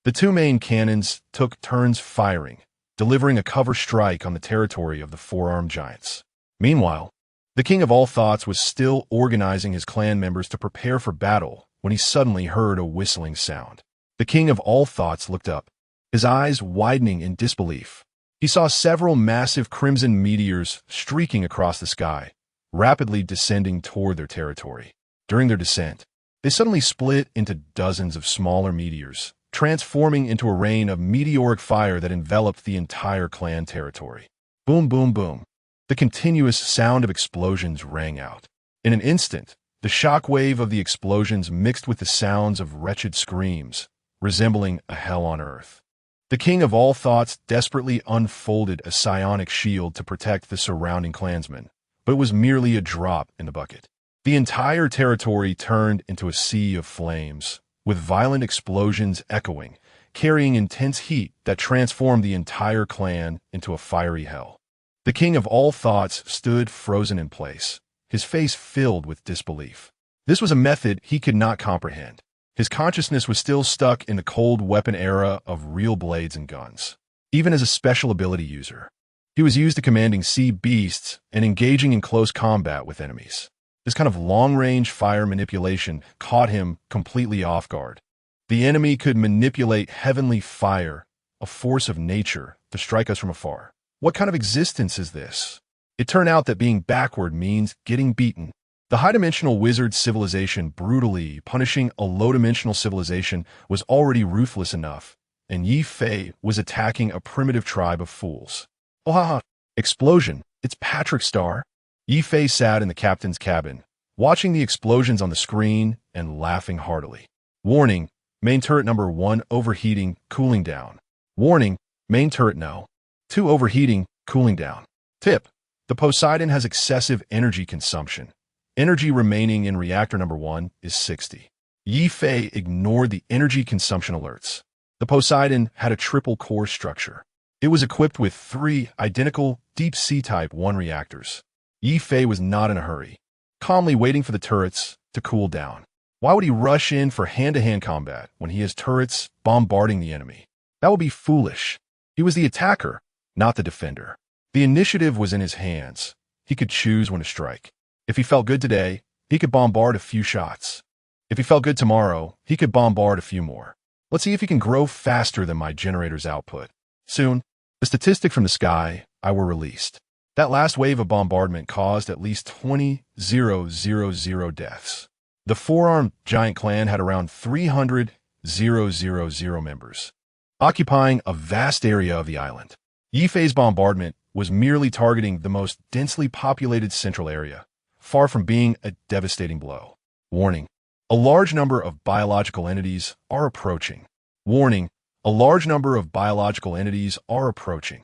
The two main cannons took turns firing, delivering a cover strike on the territory of the four-armed giants. Meanwhile, the king of all thoughts was still organizing his clan members to prepare for battle when he suddenly heard a whistling sound. The king of all thoughts looked up, his eyes widening in disbelief. He saw several massive crimson meteors streaking across the sky, rapidly descending toward their territory. During their descent, they suddenly split into dozens of smaller meteors, transforming into a rain of meteoric fire that enveloped the entire clan territory. Boom, boom, boom. The continuous sound of explosions rang out. In an instant, the shockwave of the explosions mixed with the sounds of wretched screams, resembling a hell on earth. The king of all thoughts desperately unfolded a psionic shield to protect the surrounding clansmen, but it was merely a drop in the bucket. The entire territory turned into a sea of flames, with violent explosions echoing, carrying intense heat that transformed the entire clan into a fiery hell. The king of all thoughts stood frozen in place, his face filled with disbelief. This was a method he could not comprehend. His consciousness was still stuck in the cold weapon era of real blades and guns. Even as a special ability user, he was used to commanding sea beasts and engaging in close combat with enemies. This kind of long-range fire manipulation caught him completely off guard. The enemy could manipulate heavenly fire, a force of nature, to strike us from afar. What kind of existence is this? It turned out that being backward means getting beaten. The high-dimensional wizard civilization brutally punishing a low-dimensional civilization was already ruthless enough, and Ye Fei was attacking a primitive tribe of fools. Oh ha ha! Explosion! It's Patrick Star! Ye Fei sat in the captain's cabin, watching the explosions on the screen and laughing heartily. Warning, main turret number 1 overheating, cooling down. Warning, main turret no. 2 overheating, cooling down. Tip, the Poseidon has excessive energy consumption. Energy remaining in reactor number 1 is 60. Ye Fei ignored the energy consumption alerts. The Poseidon had a triple core structure. It was equipped with 3 identical deep-sea Type 1 reactors. Ye Fei was not in a hurry, calmly waiting for the turrets to cool down. Why would he rush in for hand-to-hand combat when he has turrets bombarding the enemy? That would be foolish. He was the attacker, not the defender. The initiative was in his hands. He could choose when to strike. If he felt good today, he could bombard a few shots. If he felt good tomorrow, he could bombard a few more. Let's see if he can grow faster than my generator's output. Soon, the statistic from the sky were released. That last wave of bombardment caused at least 20,000 deaths. The four-armed giant clan had around 300,000 members, occupying a vast area of the island. Ye Fei's bombardment was merely targeting the most densely populated central area, far from being a devastating blow. Warning, a large number of biological entities are approaching. Warning, a large number of biological entities are approaching.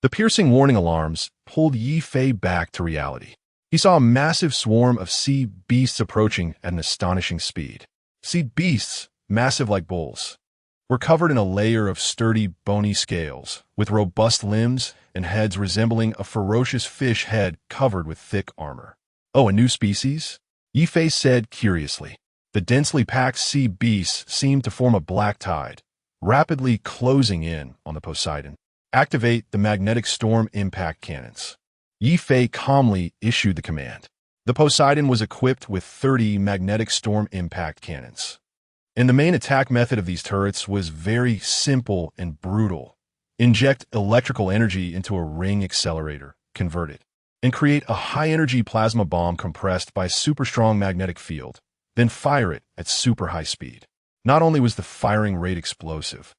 The piercing warning alarms pulled Ye Fei back to reality. He saw a massive swarm of sea beasts approaching at an astonishing speed. Sea beasts, massive like bulls, were covered in a layer of sturdy, bony scales, with robust limbs and heads resembling a ferocious fish head covered with thick armor. Oh, a new species? Ye Fei said curiously. The densely packed sea beasts seemed to form a black tide, rapidly closing in on the Poseidon. Activate the magnetic storm impact cannons. Ye Fei calmly issued the command. The Poseidon was equipped with 30 magnetic storm impact cannons. And the main attack method of these turrets was very simple and brutal. Inject electrical energy into a ring accelerator, convert it. and create a high-energy plasma bomb compressed by a super-strong magnetic field, then fire it at super high speed. Not only was the firing rate explosive,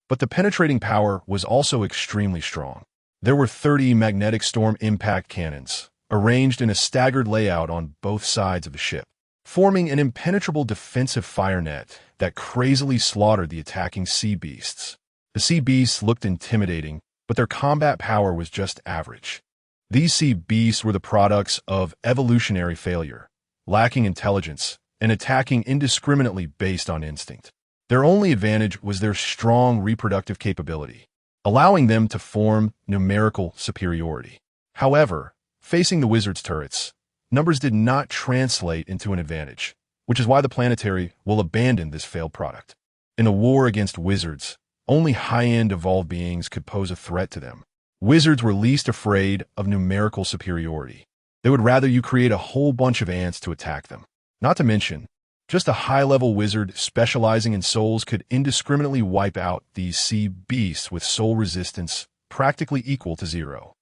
but the penetrating power was also extremely strong. There were 30 magnetic storm impact cannons, arranged in a staggered layout on both sides of the ship, forming an impenetrable defensive fire net that crazily slaughtered the attacking sea beasts. The sea beasts looked intimidating, but their combat power was just average. These sea beasts were the products of evolutionary failure, lacking intelligence, and attacking indiscriminately based on instinct. Their only advantage was their strong reproductive capability, allowing them to form numerical superiority. However, facing the wizards' turrets, numbers did not translate into an advantage, which is why the planetary will abandon this failed product. In a war against wizards, only high-end evolved beings could pose a threat to them. Wizards were least afraid of numerical superiority. They would rather you create a whole bunch of ants to attack them. Not to mention, just a high-level wizard specializing in souls could indiscriminately wipe out these sea beasts with soul resistance practically equal to 0.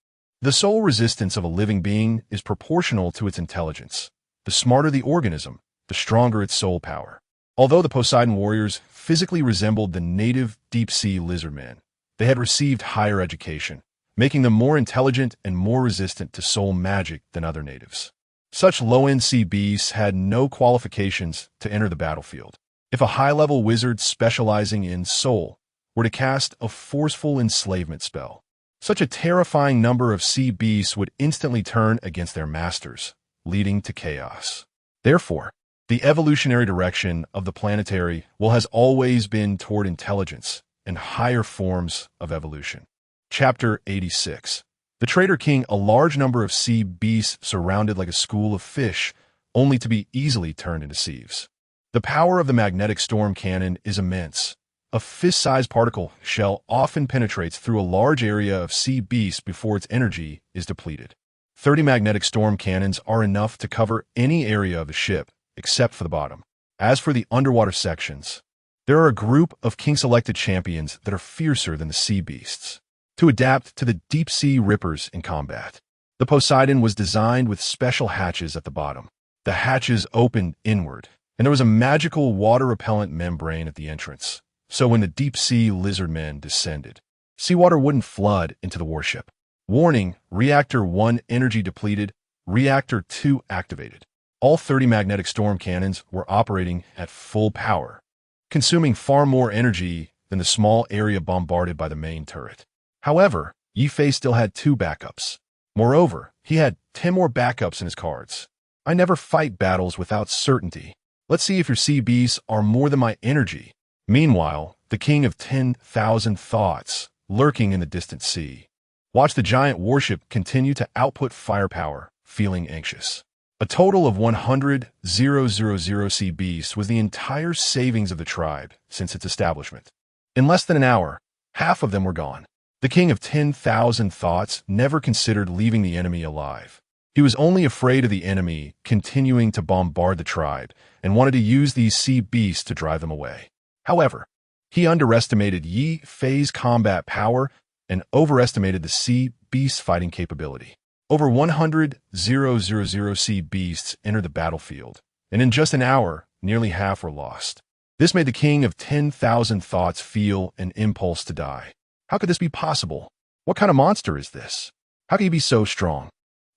The soul resistance of a living being is proportional to its intelligence. The smarter the organism, the stronger its soul power. Although the Poseidon warriors physically resembled the native deep-sea lizardmen, they had received higher education, making them more intelligent and more resistant to soul magic than other natives. Such low-end sea beasts had no qualifications to enter the battlefield. If a high-level wizard specializing in soul were to cast a forceful enslavement spell, such a terrifying number of sea beasts would instantly turn against their masters, leading to chaos. Therefore, the evolutionary direction of the planetary has always been toward intelligence and higher forms of evolution. Chapter 86. The Trader King, a large number of sea beasts surrounded like a school of fish, only to be easily turned into sieves. The power of the magnetic storm cannon is immense. A fist-sized particle shell often penetrates through a large area of sea beasts before its energy is depleted. 30 magnetic storm cannons are enough to cover any area of the ship, except for the bottom. As for the underwater sections, there are a group of king-selected champions that are fiercer than the sea beasts. To adapt to the deep-sea rippers in combat, the Poseidon was designed with special hatches at the bottom. The hatches opened inward, and there was a magical water-repellent membrane at the entrance. So when the deep-sea lizardmen descended, seawater wouldn't flood into the warship. Warning, Reactor 1 energy depleted, Reactor 2 activated. All 30 magnetic storm cannons were operating at full power, consuming far more energy than the small area bombarded by the main turret. However, Ye Fei still had 2 backups. Moreover, he had 10 more backups in his cards. I never fight battles without certainty. Let's see if your sea beasts are more than my energy. Meanwhile, the king of 10,000 thoughts, lurking in the distant sea, watched the giant warship continue to output firepower, feeling anxious. A total of 100,000 sea beasts was the entire savings of the tribe since its establishment. In less than an hour, half of them were gone. The king of 10,000 thoughts never considered leaving the enemy alive. He was only afraid of the enemy continuing to bombard the tribe and wanted to use these sea beasts to drive them away. However, he underestimated Ye Fei's combat power and overestimated the sea beast's fighting capability. Over 100,000 sea beasts entered the battlefield, and in just an hour, nearly half were lost. This made the king of 10,000 thoughts feel an impulse to die. How could this be possible? What kind of monster is this? How can he be so strong?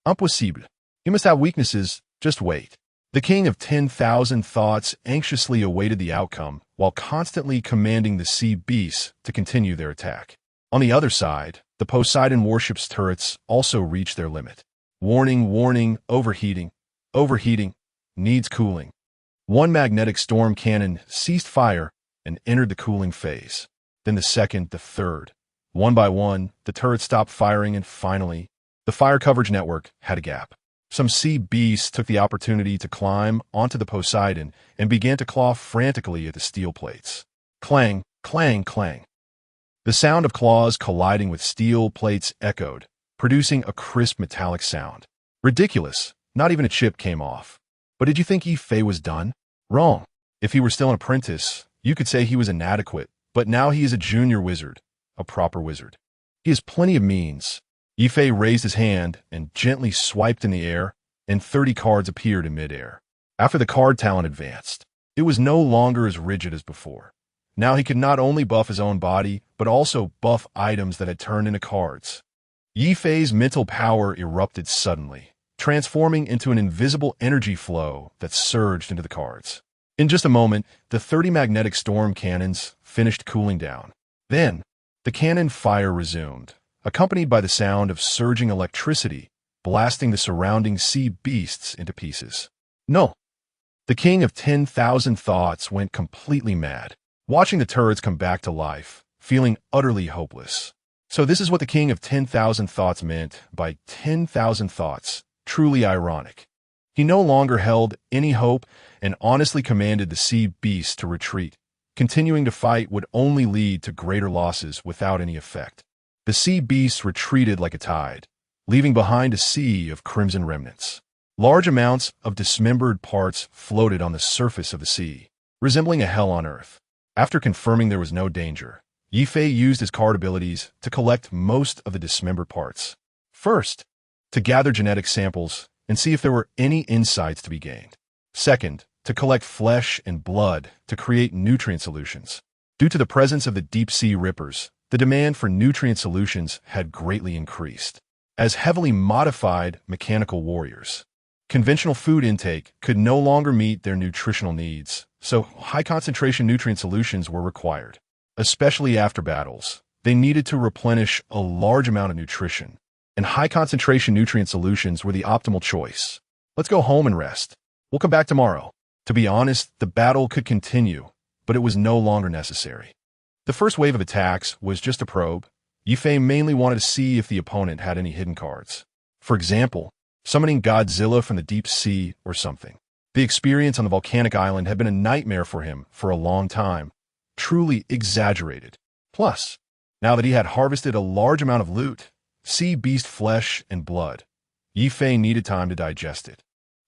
Impossible. He must have weaknesses. Just wait. The king of 10,000 thoughts anxiously awaited the outcome while constantly commanding the sea beasts to continue their attack. On the other side, the Poseidon warship's turrets also reached their limit. Warning, warning, overheating, overheating, needs cooling. One magnetic storm cannon ceased fire and entered the cooling phase. Then the second, the third. One by one, the turrets stopped firing, and finally, the fire coverage network had a gap. Some sea beasts took the opportunity to climb onto the Poseidon and began to claw frantically at the steel plates. Clang, clang, clang. The sound of claws colliding with steel plates echoed, producing a crisp metallic sound. Ridiculous, not even a chip came off. But did you think Ye Fei was done? Wrong. If he were still an apprentice, you could say he was inadequate, but now he is a junior wizard, a proper wizard. He has plenty of means. Ye Fei raised his hand and gently swiped in the air, and 30 cards appeared in midair. After the card talent advanced, it was no longer as rigid as before. Now he could not only buff his own body, but also buff items that had turned into cards. Ye Fei's mental power erupted suddenly, transforming into an invisible energy flow that surged into the cards. In just a moment, the 30 magnetic storm cannons finished cooling down. Then, the cannon fire resumed, accompanied by the sound of surging electricity, blasting the surrounding sea beasts into pieces. No! The king of 10,000 thoughts went completely mad, watching the turrets come back to life, feeling utterly hopeless. So this is what the king of 10,000 thoughts meant by 10,000 thoughts. Truly ironic. He no longer held any hope and honestly commanded the sea beasts to retreat. Continuing to fight would only lead to greater losses without any effect. The sea beasts retreated like a tide, leaving behind a sea of crimson remnants. Large amounts of dismembered parts floated on the surface of the sea, resembling a hell on earth. After confirming there was no danger, Ye Fei used his card abilities to collect most of the dismembered parts. First, to gather genetic samples and see if there were any insights to be gained. Second, to collect flesh and blood to create nutrient solutions. Due to the presence of the deep-sea rippers, the demand for nutrient solutions had greatly increased. As heavily modified mechanical warriors, conventional food intake could no longer meet their nutritional needs, so high-concentration nutrient solutions were required. Especially after battles, they needed to replenish a large amount of nutrition, and high-concentration nutrient solutions were the optimal choice. Let's go home and rest. We'll come back tomorrow. To be honest, the battle could continue, but it was no longer necessary. The first wave of attacks was just a probe. Ye Fei mainly wanted to see if the opponent had any hidden cards. For example, summoning Godzilla from the deep sea or something. The experience on the volcanic island had been a nightmare for him for a long time, truly exaggerated. Plus, now that he had harvested a large amount of loot, sea beast flesh and blood, Ye Fei needed time to digest it.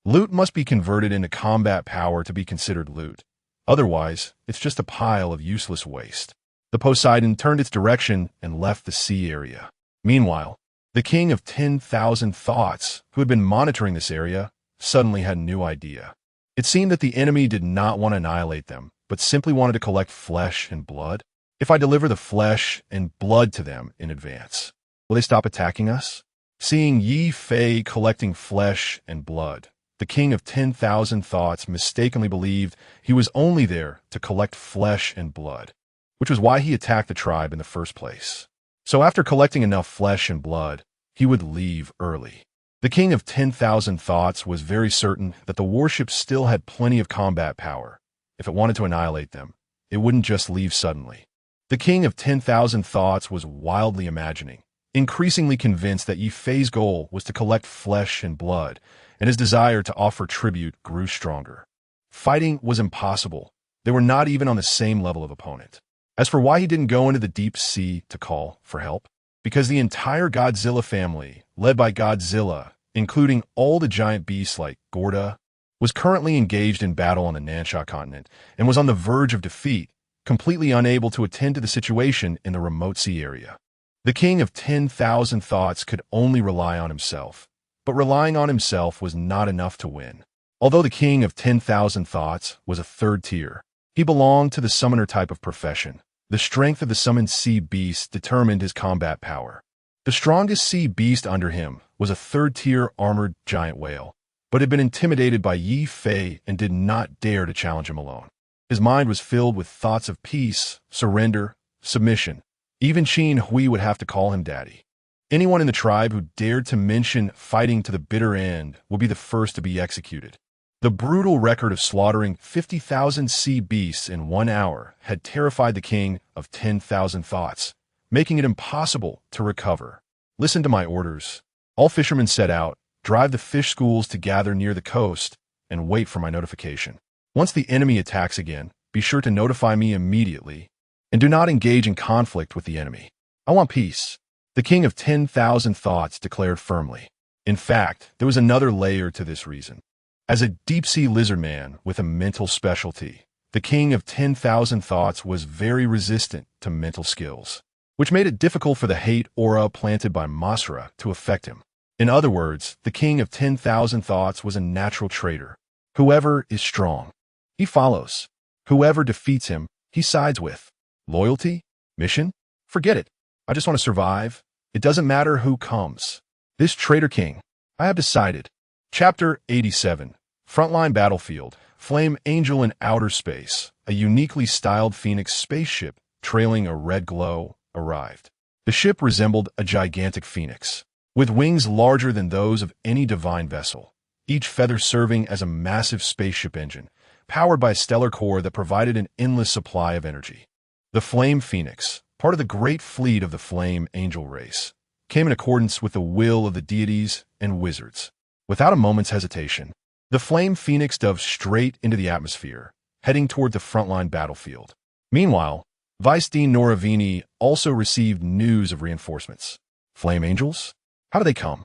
Loot must be converted into combat power to be considered loot. Otherwise, it's just a pile of useless waste. The Poseidon turned its direction and left the sea area. Meanwhile, the king of 10,000 thoughts, who had been monitoring this area, suddenly had a new idea. It seemed that the enemy did not want to annihilate them, but simply wanted to collect flesh and blood. If I deliver the flesh and blood to them in advance, will they stop attacking us? Seeing Ye Fei collecting flesh and blood, the king of 10,000 thoughts mistakenly believed he was only there to collect flesh and blood, which was why he attacked the tribe in the first place. So after collecting enough flesh and blood, he would leave early. The king of 10,000 thoughts was very certain that the warship still had plenty of combat power. If it wanted to annihilate them, it wouldn't just leave suddenly. The king of 10,000 thoughts was wildly imagining, increasingly convinced that Ye Fei's goal was to collect flesh and blood, and his desire to offer tribute grew stronger. Fighting was impossible. They were not even on the same level of opponent. As for why he didn't go into the deep sea to call for help, because the entire Godzilla family, led by Godzilla, including all the giant beasts like Gorda, was currently engaged in battle on the Nansha continent and was on the verge of defeat, completely unable to attend to the situation in the remote sea area. The king of 10,000 thoughts could only rely on himself, but relying on himself was not enough to win. Although the king of 10,000 thoughts was a third tier, he belonged to the summoner type of profession. The strength of the summoned sea beast determined his combat power. The strongest sea beast under him was a third-tier armored giant whale, but had been intimidated by Ye Fei and did not dare to challenge him alone. His mind was filled with thoughts of peace, surrender, submission. Even Qin Hui would have to call him daddy. Anyone in the tribe who dared to mention fighting to the bitter end would be the first to be executed. The brutal record of slaughtering 50,000 sea beasts in 1 hour had terrified the king of 10,000 thoughts, making it impossible to recover. Listen to my orders. All fishermen set out, drive the fish schools to gather near the coast, and wait for my notification. Once the enemy attacks again, be sure to notify me immediately, and do not engage in conflict with the enemy. I want peace. The king of 10,000 thoughts declared firmly. In fact, there was another layer to this reason. As a deep-sea lizard man with a mental specialty, the king of 10,000 thoughts was very resistant to mental skills. which made it difficult for the hate aura planted by Masra to affect him. In other words, the king of 10,000 thoughts was a natural traitor. Whoever is strong, he follows. Whoever defeats him, he sides with. Loyalty? Mission? Forget it. I just want to survive. It doesn't matter who comes. This traitor king, I have decided. Chapter 87. Frontline Battlefield. Flame Angel in Outer Space. A uniquely styled Phoenix spaceship, trailing a red glow, arrived. The ship resembled a gigantic phoenix, with wings larger than those of any divine vessel, each feather serving as a massive spaceship engine, powered by a stellar core that provided an endless supply of energy. The Flame Phoenix, part of the great fleet of the Flame Angel race, came in accordance with the will of the deities and wizards. Without a moment's hesitation, the Flame Phoenix dove straight into the atmosphere, heading toward the frontline battlefield. Meanwhile, Vice Dean Noravini also received news of reinforcements. Flame Angels? How did they come?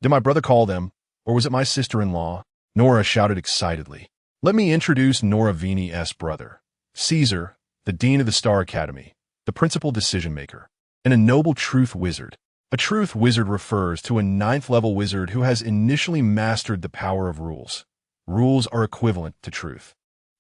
Did my brother call them, or was it my sister-in-law? Nora shouted excitedly. Let me introduce Noravini's brother, Caesar, the Dean of the Star Academy, the principal decision-maker, and a noble truth wizard. A truth wizard refers to a 9th-level wizard who has initially mastered the power of rules. Rules are equivalent to truth.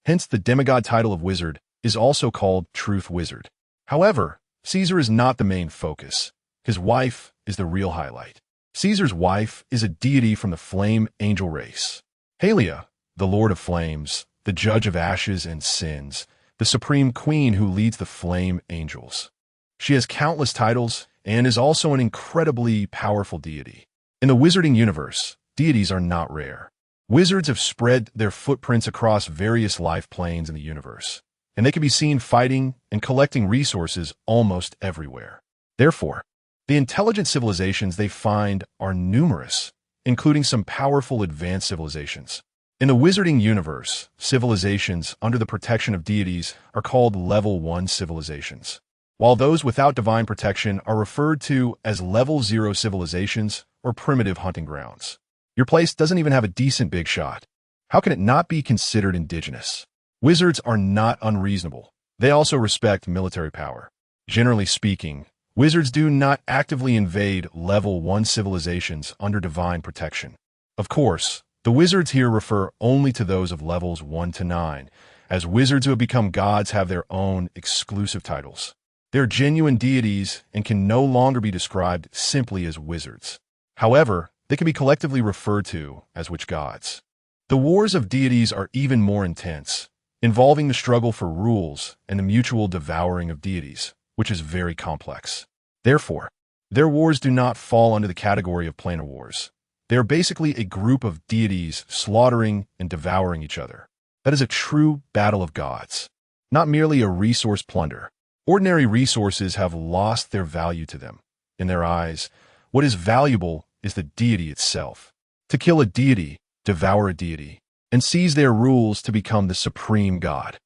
Hence, the demigod title of wizard is also called Truth Wizard. However, Caesar is not the main focus. His wife is the real highlight. Caesar's wife is a deity from the Flame Angel race. Halia, the Lord of Flames, the Judge of Ashes and Sins, the Supreme Queen who leads the Flame Angels. She has countless titles and is also an incredibly powerful deity. In the wizarding universe, deities are not rare. Wizards have spread their footprints across various life planes in the universe, and they can be seen fighting and collecting resources almost everywhere. Therefore, the intelligent civilizations they find are numerous, including some powerful advanced civilizations. In the wizarding universe, civilizations under the protection of deities are called Level 1 civilizations, while those without divine protection are referred to as Level 0 civilizations or primitive hunting grounds. Your place doesn't even have a decent big shot. How can it not be considered indigenous? Wizards are not unreasonable. They also respect military power. Generally speaking, wizards do not actively invade Level 1 civilizations under divine protection. Of course, the wizards here refer only to those of levels 1 to 9, as wizards who have become gods have their own exclusive titles. They're genuine deities and can no longer be described simply as wizards. However, they can be collectively referred to as witch gods. The wars of deities are even more intense, involving the struggle for rules and the mutual devouring of deities, which is very complex. Therefore, their wars do not fall under the category of planar wars. They are basically a group of deities slaughtering and devouring each other. That is a true battle of gods, not merely a resource plunder. Ordinary resources have lost their value to them. In their eyes, what is valuable is the deity itself. To kill a deity, devour a deity, and seize their rules to become the supreme god.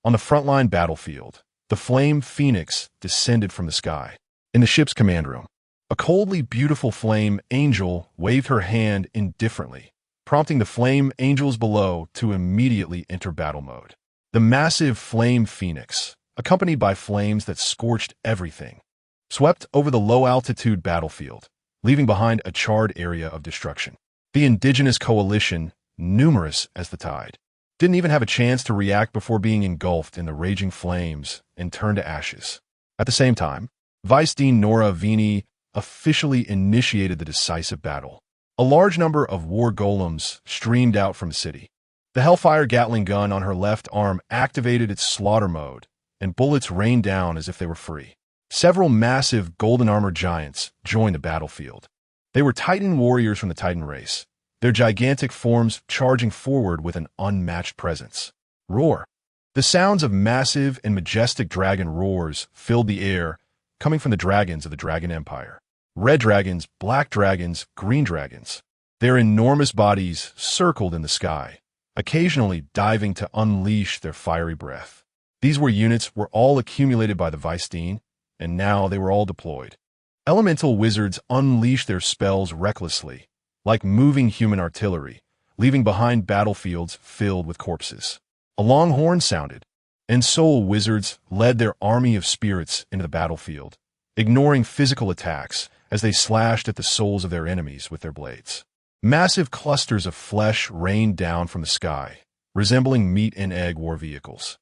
On the frontline battlefield, the Flame Phoenix descended from the sky. In the ship's command room, a coldly beautiful Flame Angel waved her hand indifferently, prompting the Flame Angels below to immediately enter battle mode. The massive Flame Phoenix, accompanied by flames that scorched everything, swept over the low-altitude battlefield, leaving behind a charred area of destruction. The indigenous coalition, numerous as the tide, didn't even have a chance to react before being engulfed in the raging flames and turned to ashes. At the same time, Vice Dean Noravini officially initiated the decisive battle. A large number of war golems streamed out from the city. The Hellfire Gatling gun on her left arm activated its slaughter mode, and bullets rained down as if they were free. Several massive golden armor giants joined the battlefield. They were Titan warriors from the Titan race, their gigantic forms charging forward with an unmatched presence. Roar! The sounds of massive and majestic dragon roars filled the air, coming from the dragons of the Dragon Empire. Red dragons, black dragons, green dragons. Their enormous bodies circled in the sky, occasionally diving to unleash their fiery breath. These units were all accumulated by the Vice Dean, and now they were all deployed. Elemental wizards unleashed their spells recklessly, like moving human artillery, leaving behind battlefields filled with corpses. A long horn sounded, and soul wizards led their army of spirits into the battlefield, ignoring physical attacks as they slashed at the souls of their enemies with their blades. Massive clusters of flesh rained down from the sky, resembling meat and egg war vehicles,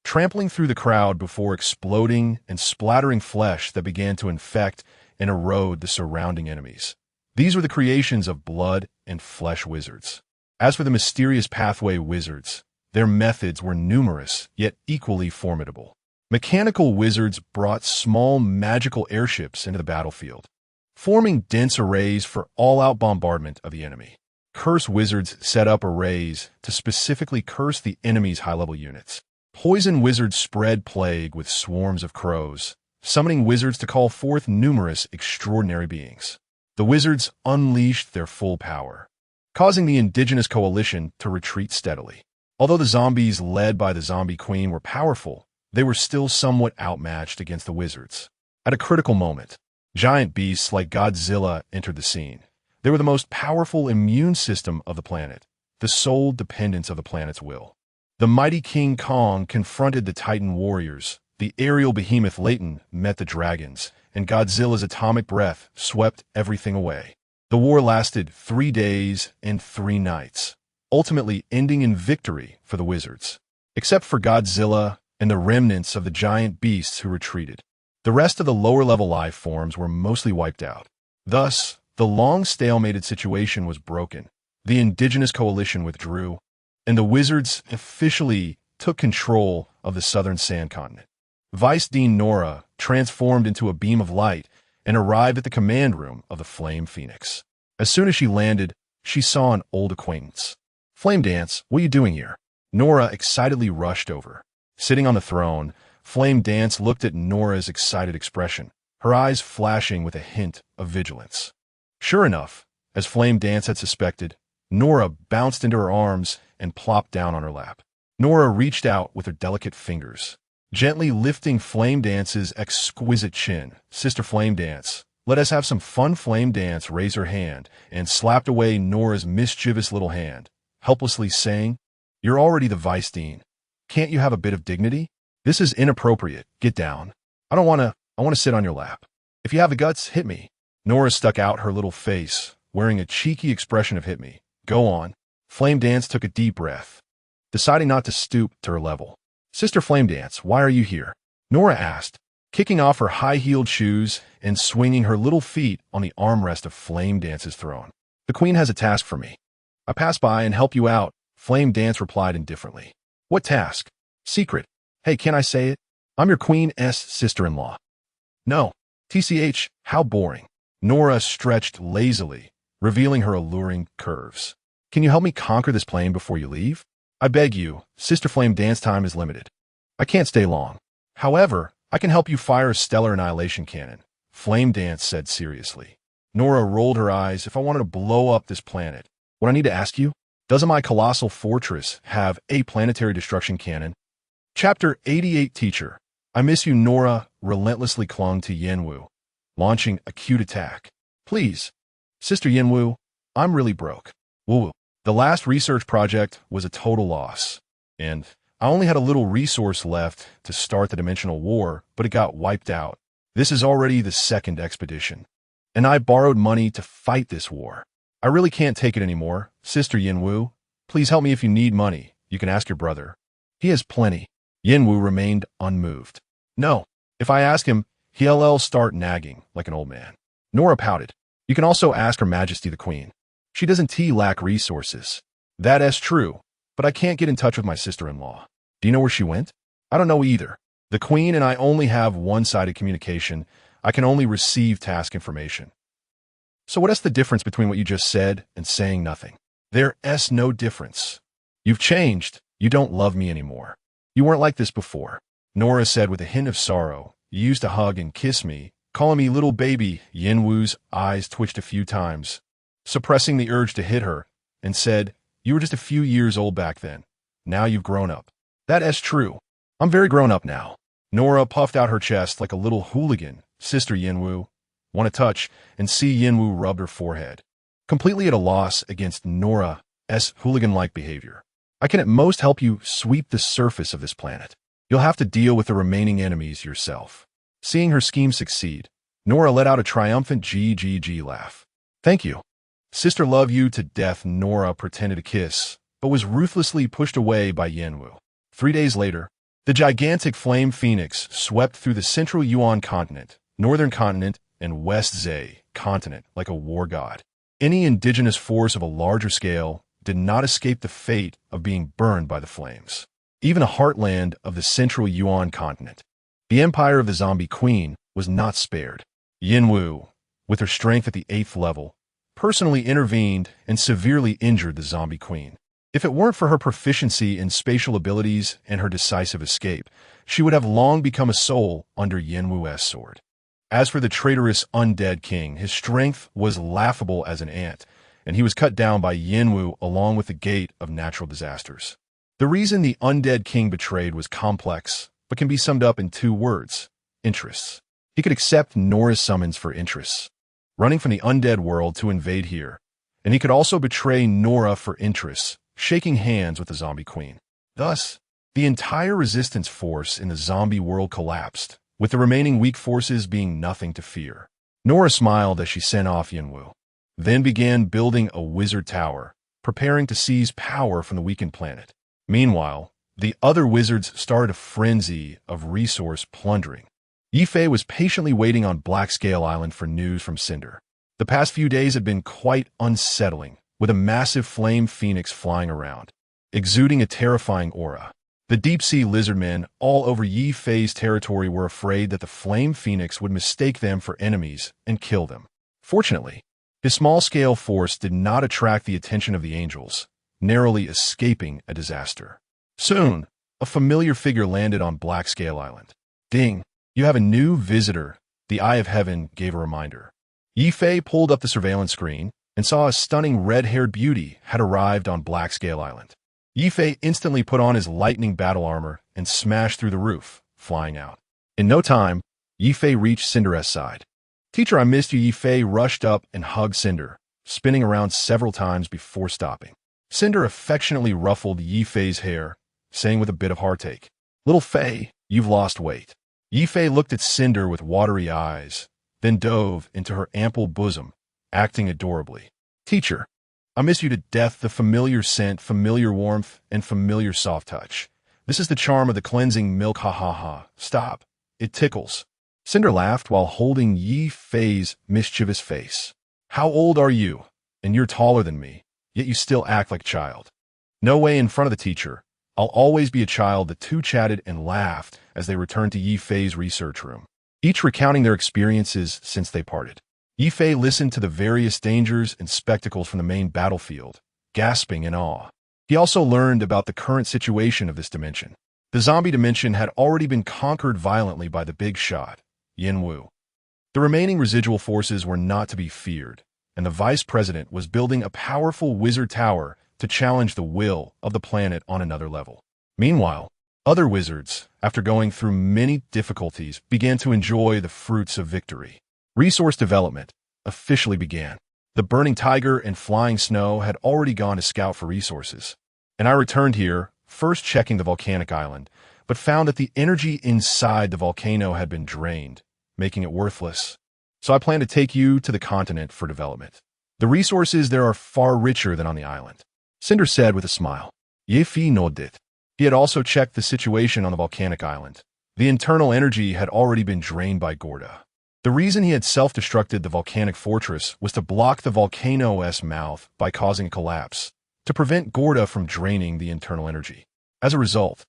trampling through the crowd before exploding and splattering flesh that began to infect and erode the surrounding enemies. These were the creations of blood and flesh wizards. As for the mysterious pathway wizards, their methods were numerous, yet equally formidable. Mechanical wizards brought small magical airships into the battlefield, forming dense arrays for all-out bombardment of the enemy. Curse wizards set up arrays to specifically curse the enemy's high-level units. Poison wizards spread plague with swarms of crows, summoning wizards to call forth numerous extraordinary beings. The wizards unleashed their full power, causing the indigenous coalition to retreat steadily. Although the zombies led by the zombie queen were powerful, they were still somewhat outmatched against the wizards. At a critical moment, giant beasts like Godzilla entered the scene. They were the most powerful immune system of the planet, the sole dependence of the planet's will. The mighty King Kong confronted the Titan warriors, the aerial behemoth Leighton met the dragons, and Godzilla's atomic breath swept everything away. The war lasted 3 days and 3 nights, ultimately ending in victory for the wizards. Except for Godzilla and the remnants of the giant beasts who retreated, the rest of the lower-level life forms were mostly wiped out. Thus, the long stalemated situation was broken. The indigenous coalition withdrew, and the wizards officially took control of the southern sand continent. Vice Dean Nora transformed into a beam of light and arrived at the command room of the Flame Phoenix. As soon as she landed, she saw an old acquaintance. "Flame Dance, what are you doing here?" Nora excitedly rushed over. Sitting on the throne, Flame Dance looked at Nora's excited expression, her eyes flashing with a hint of vigilance. Sure enough, as Flame Dance had suspected, Nora bounced into her arms and plopped down on her lap. Nora reached out with her delicate fingers, gently lifting Flame Dance's exquisite chin. "Sister Flame Dance, let us have some fun." Flame Dance raised her hand and slapped away Nora's mischievous little hand, helplessly saying, "You're already the Vice Dean. Can't you have a bit of dignity? This is inappropriate. Get down. I want to sit on your lap. If you have the guts, hit me." Nora stuck out her little face, wearing a cheeky expression of "hit me. Go on." Flame Dance took a deep breath, deciding not to stoop to her level. "Sister Flame Dance, why are you here?" Nora asked, kicking off her high-heeled shoes and swinging her little feet on the armrest of Flame Dance's throne. "The Queen has a task for me. I pass by and help you out," Flame Dance replied indifferently. "What task?" "Secret. Hey, can I say it? I'm your Queen's sister-in-law." "No. TCH, how boring." Nora stretched lazily, revealing her alluring curves. "Can you help me conquer this plane before you leave? I beg you, Sister Flame Dance time is limited. I can't stay long. However, I can help you fire a stellar annihilation cannon," Flame Dance said seriously. Nora rolled her eyes. "If I wanted to blow up this planet, what I need to ask you? Doesn't my colossal fortress have a planetary destruction cannon?" Chapter 88 Teacher. I miss you. Nora relentlessly clung to Yenwu, launching a cute attack. "Please, Sister Yenwu, I'm really broke. Woo. The last research project was a total loss, and I only had a little resource left to start the dimensional war, but it got wiped out. This is already the 2nd expedition, and I borrowed money to fight this war. I really can't take it anymore. Sister Yenwu, please help me. If you need money, you can ask your brother. He has plenty." Yenwu remained unmoved. "No, if I ask him, he'll start nagging like an old man." Nora pouted. "You can also ask Her Majesty the Queen. She doesn't lack resources." "That's true, but I can't get in touch with my sister-in-law. Do you know where she went?" "I don't know either. The Queen and I only have one-sided communication. I can only receive task information." "So what's the difference between what you just said and saying nothing?" "There's no difference. You've changed. You don't love me anymore. You weren't like this before," Nora said with a hint of sorrow. "You used to hug and kiss me, calling me little baby." Yenwu's eyes twitched a few times, suppressing the urge to hit her, and said, "You were just a few years old back then. Now you've grown up." "That's true. I'm very grown up now." Nora puffed out her chest like a little hooligan. "Sister Yenwu, want to touch?" And see Yenwu rubbed her forehead, completely at a loss against Nora's hooligan-like behavior. "I can at most help you sweep the surface of this planet. You'll have to deal with the remaining enemies yourself." Seeing her scheme succeed, Nora let out a triumphant GGG laugh. Thank you. Sister, love you to death. Nora pretended to kiss, but was ruthlessly pushed away by Yenwu. 3 days later, the gigantic flame phoenix swept through the central Yuan continent, northern continent, and West Zhe continent like a war god. Any indigenous force of a larger scale did not escape the fate of being burned by the flames. Even a heartland of the central Yuan continent. The empire of the zombie queen was not spared. Yenwu, with her strength at the 8th level, personally intervened and severely injured the zombie queen. If it weren't for her proficiency in spatial abilities and her decisive escape, she would have long become a soul under Yenwu's sword. As for the traitorous undead king, his strength was laughable as an ant, and he was cut down by Yenwu along with the gate of natural disasters. The reason the undead king betrayed was complex, but can be summed up in 2 words: interests. He could accept Nora's summons for interests, running from the undead world to invade here, and he could also betray Nora for interests, shaking hands with the zombie queen. Thus, the entire resistance force in the zombie world collapsed, with the remaining weak forces being nothing to fear. Nora smiled as she sent off Yenwu, then began building a wizard tower, preparing to seize power from the weakened planet. Meanwhile, the other wizards started a frenzy of resource plundering. Ye Fei was patiently waiting on Blackscale Island for news from Cinder. The past few days had been quite unsettling, with a massive flame phoenix flying around, exuding a terrifying aura. The deep-sea lizardmen all over Ye Fei's territory were afraid that the flame phoenix would mistake them for enemies and kill them. Fortunately, his small-scale force did not attract the attention of the angels, narrowly escaping a disaster. Soon, a familiar figure landed on Blackscale Island. Ding! You have a new visitor, the Eye of Heaven gave a reminder. Ye Fei pulled up the surveillance screen and saw a stunning red-haired beauty had arrived on Blackscale Island. Ye Fei instantly put on his lightning battle armor and smashed through the roof, flying out. In no time, Ye Fei reached Cinder's side. Teacher, I missed you. Ye Fei rushed up and hugged Cinder, spinning around several times before stopping. Cinder affectionately ruffled Ye Fei's hair, saying with a bit of heartache, "Little Fei, you've lost weight." Ye Fei looked at Cinder with watery eyes, then dove into her ample bosom, acting adorably. Teacher, I miss you to death. The familiar scent, familiar warmth, and familiar soft touch. This is the charm of the cleansing milk. Ha ha ha. Stop. It tickles. Cinder laughed while holding Ye Fei's mischievous face. How old are you? And you're taller than me, yet you still act like a child. No way in front of the teacher. I'll always be a child. The two chatted and laughed as they returned to Ye Fei's research room, each recounting their experiences since they parted. Ye Fei listened to the various dangers and spectacles from the main battlefield, gasping in awe. He also learned about the current situation of this dimension. The zombie dimension had already been conquered violently by the big shot, Yenwu. The remaining residual forces were not to be feared, and the vice president was building a powerful wizard tower to challenge the will of the planet on another level. Meanwhile, other wizards, after going through many difficulties, began to enjoy the fruits of victory. Resource development officially began. The burning tiger and flying snow had already gone to scout for resources, and I returned here, first checking the volcanic island, but found that the energy inside the volcano had been drained, making it worthless. So I plan to take you to the continent for development. The resources there are far richer than on the island, Cinder said with a smile. Ye Fei nodded. He had also checked the situation on the volcanic island. The internal energy had already been drained by Gorda. The reason he had self-destructed the volcanic fortress was to block the volcano's mouth by causing a collapse, to prevent Gorda from draining the internal energy. As a result,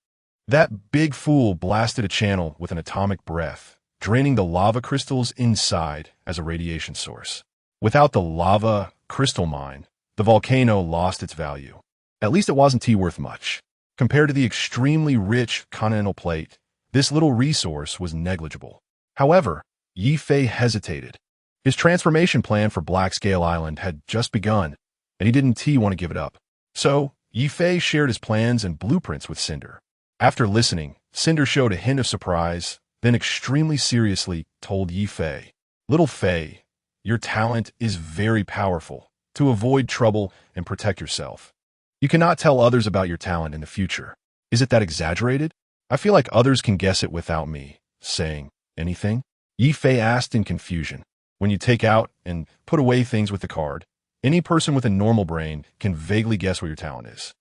that big fool blasted a channel with an atomic breath, draining the lava crystals inside as a radiation source. Without the lava crystal mine, the volcano lost its value. At least it wasn't worth much. Compared to the extremely rich continental plate, this little resource was negligible. However, Ye Fei hesitated. His transformation plan for Blackscale Island had just begun, and he didn't want to give it up. So, Ye Fei shared his plans and blueprints with Cinder. After listening, Cinder showed a hint of surprise, then extremely seriously told Ye Fei, "Little Fei, your talent is very powerful. To avoid trouble and protect yourself. You cannot tell others about your talent in the future. Is it that exaggerated? I feel like others can guess it without me saying anything." Ye Fei asked in confusion. When you take out and put away things with the card, any person with a normal brain can vaguely guess what your talent is.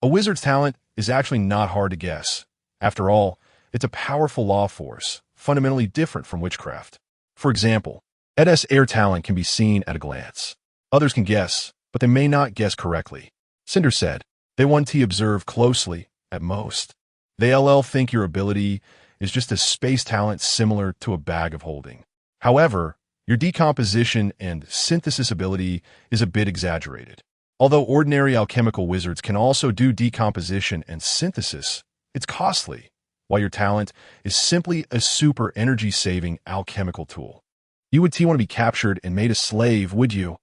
A wizard's talent is actually not hard to guess. After all, it's a powerful law force, fundamentally different from witchcraft. For example, Ed's air talent can be seen at a glance. Others can guess, but they may not guess correctly. Cinder said, they want to observe closely, at most. They think your ability is just a space talent similar to a bag of holding. However, your decomposition and synthesis ability is a bit exaggerated. Although ordinary alchemical wizards can also do decomposition and synthesis, it's costly, while your talent is simply a super energy-saving alchemical tool. You would want to be captured and made a slave, would you?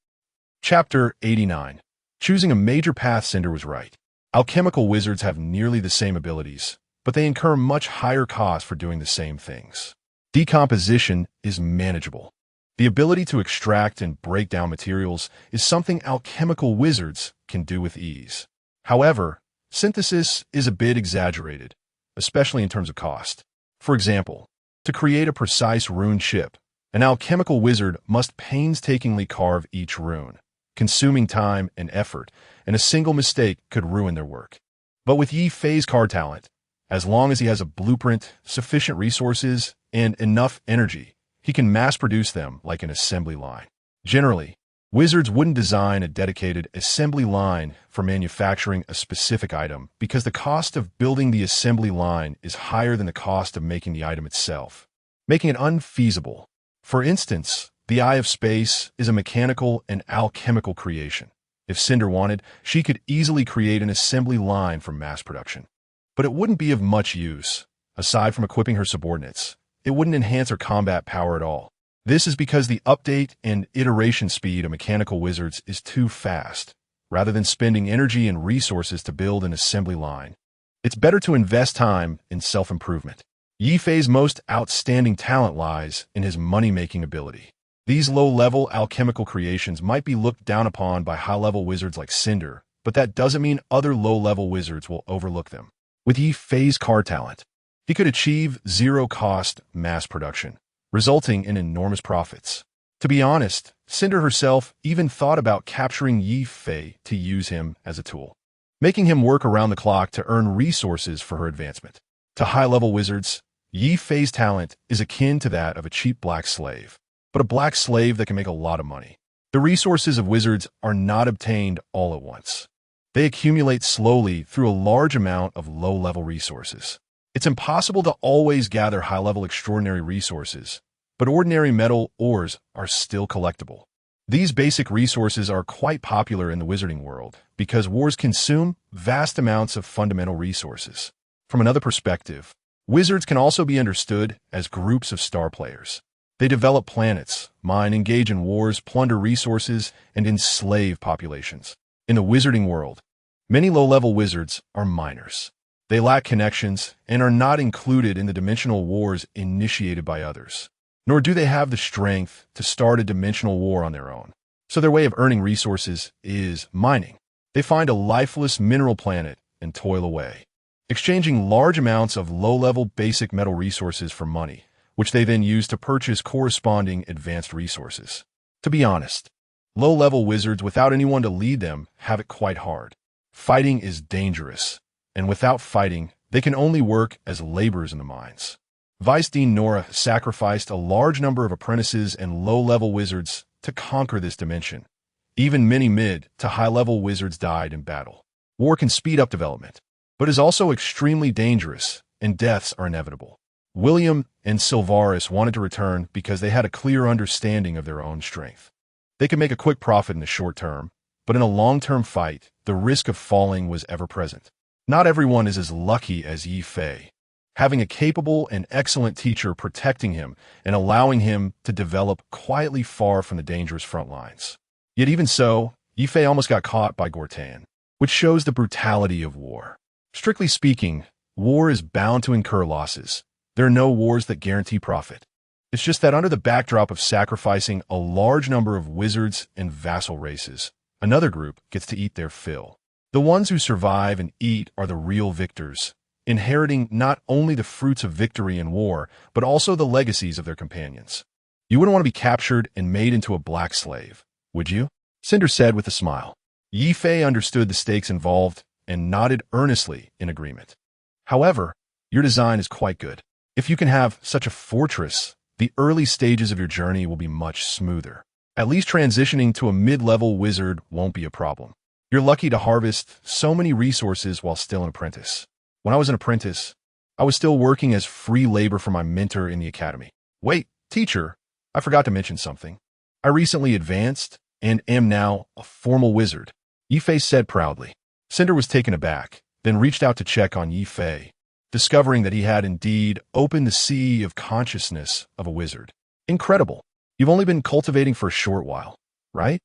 Chapter 89. Choosing a major path. Cinder was right. Alchemical wizards have nearly the same abilities, but they incur much higher costs for doing the same things. Decomposition is manageable. The ability to extract and break down materials is something alchemical wizards can do with ease. However, synthesis is a bit exaggerated, especially in terms of cost. For example, to create a precise rune chip, an alchemical wizard must painstakingly carve each rune, consuming time and effort, and a single mistake could ruin their work. But with Ye Fei's card talent, as long as he has a blueprint, sufficient resources, and enough energy, he can mass-produce them like an assembly line. Generally, wizards wouldn't design a dedicated assembly line for manufacturing a specific item because the cost of building the assembly line is higher than the cost of making the item itself, making it unfeasible. For instance, the Eye of Space is a mechanical and alchemical creation. If Cinder wanted, she could easily create an assembly line for mass production. But it wouldn't be of much use. Aside from equipping her subordinates, it wouldn't enhance her combat power at all. This is because the update and iteration speed of mechanical wizards is too fast. Rather than spending energy and resources to build an assembly line, it's better to invest time in self-improvement. Ye Fei's most outstanding talent lies in his money-making ability. These low-level alchemical creations might be looked down upon by high-level wizards like Cinder, but that doesn't mean other low-level wizards will overlook them. With Ye Fei's card talent, he could achieve zero-cost mass production, resulting in enormous profits. To be honest, Cinder herself even thought about capturing Ye Fei to use him as a tool, making him work around the clock to earn resources for her advancement. To high-level wizards, Ye Fei's talent is akin to that of a cheap black slave, but a black slave that can make a lot of money. The resources of wizards are not obtained all at once. They accumulate slowly through a large amount of low-level resources. It's impossible to always gather high-level extraordinary resources, but ordinary metal ores are still collectible. These basic resources are quite popular in the wizarding world because wars consume vast amounts of fundamental resources. From another perspective, wizards can also be understood as groups of star players. They develop planets, mine, engage in wars, plunder resources, and enslave populations. In the wizarding world, many low-level wizards are miners. They lack connections and are not included in the dimensional wars initiated by others. Nor do they have the strength to start a dimensional war on their own. So their way of earning resources is mining. They find a lifeless mineral planet and toil away, exchanging large amounts of low-level basic metal resources for money, which they then use to purchase corresponding advanced resources. To be honest, low-level wizards without anyone to lead them have it quite hard. Fighting is dangerous, and without fighting, they can only work as laborers in the mines. Vice Dean Nora sacrificed a large number of apprentices and low-level wizards to conquer this dimension. Even many mid to high-level wizards died in battle. War can speed up development, but is also extremely dangerous, and deaths are inevitable. William and Sylvaris wanted to return because they had a clear understanding of their own strength. They could make a quick profit in the short term, but in a long-term fight, the risk of falling was ever present. Not everyone is as lucky as Ye Fei, having a capable and excellent teacher protecting him and allowing him to develop quietly far from the dangerous front lines. Yet even so, Ye Fei almost got caught by Gortan, which shows the brutality of war. Strictly speaking, war is bound to incur losses. There are no wars that guarantee profit. It's just that under the backdrop of sacrificing a large number of wizards and vassal races, another group gets to eat their fill. The ones who survive and eat are the real victors, inheriting not only the fruits of victory in war, but also the legacies of their companions. You wouldn't want to be captured and made into a black slave, would you? Cinder said with a smile. Ye Fei understood the stakes involved and nodded earnestly in agreement. However, your design is quite good. If you can have such a fortress, the early stages of your journey will be much smoother. At least transitioning to a mid-level wizard won't be a problem. You're lucky to harvest so many resources while still an apprentice. When I was an apprentice, I was still working as free labor for my mentor in the academy. Wait, teacher, I forgot to mention something. I recently advanced and am now a formal wizard, Ye Fei said proudly. Cinder was taken aback, then reached out to check on Ye Fei, discovering that he had indeed opened the sea of consciousness of a wizard. Incredible. You've only been cultivating for a short while, right?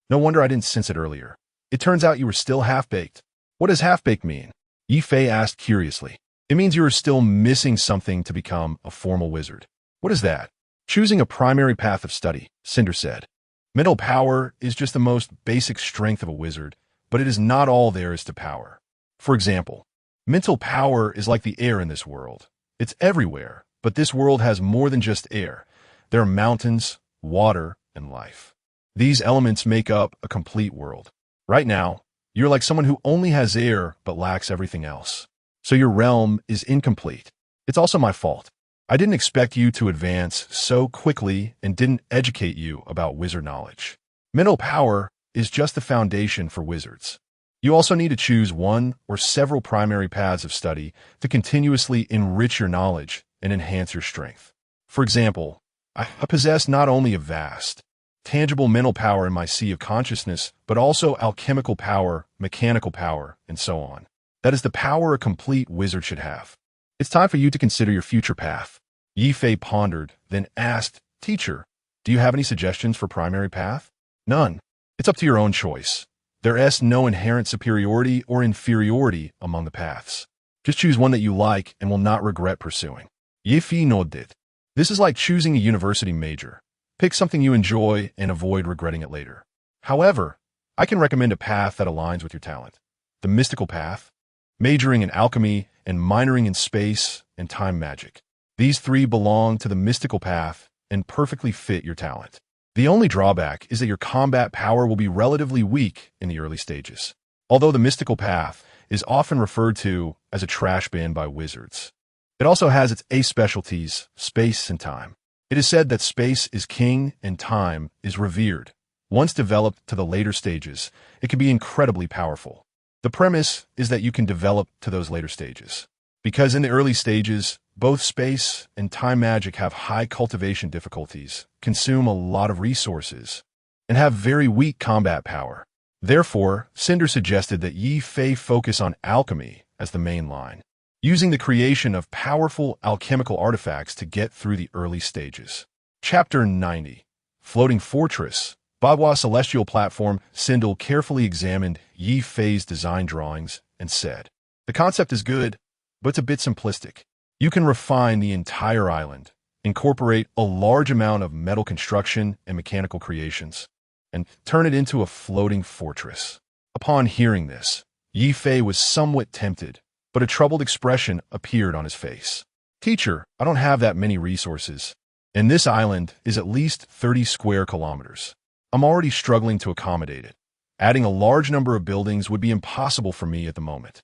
No wonder I didn't sense it earlier. It turns out you were still half-baked. What does half-baked mean? Ye Fei asked curiously. It means you are still missing something to become a formal wizard. What is that? Choosing a primary path of study, Cinder said. Mental power is just the most basic strength of a wizard, but it is not all there is to power. For example, mental power is like the air in this world. It's everywhere, but this world has more than just air. There are mountains, water, and life. These elements make up a complete world. Right now, you're like someone who only has air but lacks everything else. So your realm is incomplete. It's also my fault. I didn't expect you to advance so quickly and didn't educate you about wizard knowledge. Mental power is just the foundation for wizards. You also need to choose one or several primary paths of study to continuously enrich your knowledge and enhance your strength. For example, I possess not only a vast, tangible mental power in my sea of consciousness, but also alchemical power, mechanical power, and so on. That is the power a complete wizard should have. It's time for you to consider your future path. Ye Fei pondered, then asked, Teacher, do you have any suggestions for primary path? None. It's up to your own choice. There is no inherent superiority or inferiority among the paths. Just choose one that you like and will not regret pursuing. Ye Fei nodded. This is like choosing a university major. Pick something you enjoy and avoid regretting it later. However, I can recommend a path that aligns with your talent. The mystical path, majoring in alchemy and minoring in space and time magic. These three belong to the mystical path and perfectly fit your talent. The only drawback is that your combat power will be relatively weak in the early stages, although the mystical path is often referred to as a trash bin by wizards. It also has its ace specialties, space and time. It is said that space is king and time is revered. Once developed to the later stages, it can be incredibly powerful. The premise is that you can develop to those later stages. Because in the early stages, both space and time magic have high cultivation difficulties, consume a lot of resources, and have very weak combat power. Therefore, Cinder suggested that Ye Fei focus on alchemy as the main line, using the creation of powerful alchemical artifacts to get through the early stages. Chapter 90. Floating Fortress. Bagua Celestial Platform. Sindel carefully examined Ye Fei's design drawings and said, The concept is good, but it's a bit simplistic. You can refine the entire island, incorporate a large amount of metal construction and mechanical creations, and turn it into a floating fortress. Upon hearing this, Ye Fei was somewhat tempted, but a troubled expression appeared on his face. Teacher, I don't have that many resources, and this island is at least 30 square kilometers. I'm already struggling to accommodate it. Adding a large number of buildings would be impossible for me at the moment.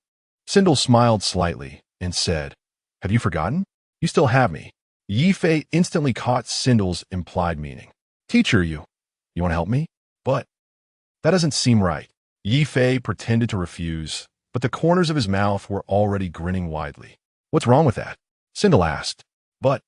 Sindel smiled slightly and said, Have you forgotten? You still have me. Ye Fei instantly caught Sindel's implied meaning. Teacher, you want to help me? But that doesn't seem right. Ye Fei pretended to refuse, but the corners of his mouth were already grinning widely. What's wrong with that? Sindel asked. But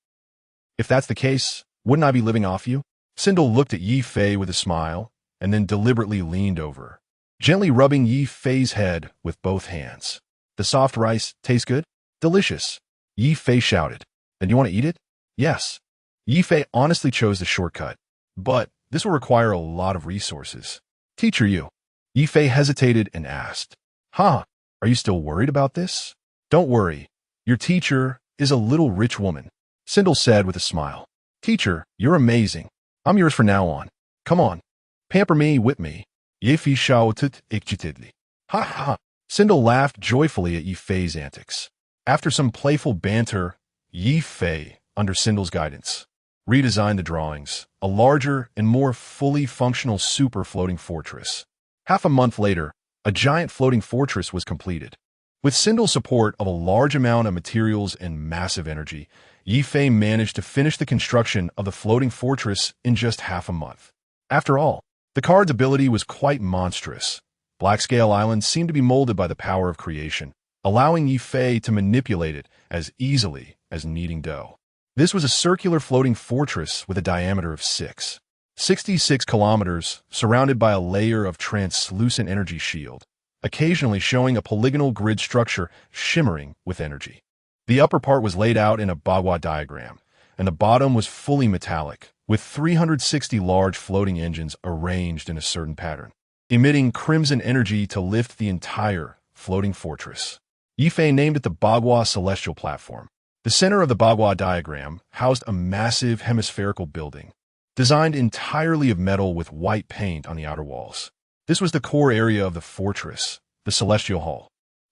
if that's the case, wouldn't I be living off you? Sindel looked at Ye Fei with a smile, and then deliberately leaned over, gently rubbing Ye Fei's head with both hands. The soft rice tastes good? Delicious. Ye Fei shouted. Then you want to eat it? Yes. Ye Fei honestly chose the shortcut, but this will require a lot of resources. Teacher, you. Ye Fei hesitated and asked, Are you still worried about this? Don't worry. Your teacher is a little rich woman, Sindel said with a smile. Teacher, you're amazing. I'm yours from now on. Come on. Pamper me, whip me. Ye Fei shouted excitedly. Ha! Sindel laughed joyfully at Ye Fei's antics. After some playful banter, Ye Fei, under Sindel's guidance, redesigned the drawings, a larger and more fully functional super-floating fortress. Half a month later, a giant floating fortress was completed. With Sindel's support of a large amount of materials and massive energy, Ye Fei managed to finish the construction of the floating fortress in just half a month. After all, the card's ability was quite monstrous. Black-scale islands seemed to be molded by the power of creation, allowing Ye Fei to manipulate it as easily as kneading dough. This was a circular floating fortress with a diameter of 66 kilometers, surrounded by a layer of translucent energy shield, occasionally showing a polygonal grid structure shimmering with energy. The upper part was laid out in a bagua diagram, and the bottom was fully metallic, with 360 large floating engines arranged in a certain pattern, emitting crimson energy to lift the entire floating fortress. Ye Fei named it the Bagua Celestial Platform. The center of the Bagua diagram housed a massive hemispherical building, designed entirely of metal with white paint on the outer walls. This was the core area of the fortress, the Celestial Hall.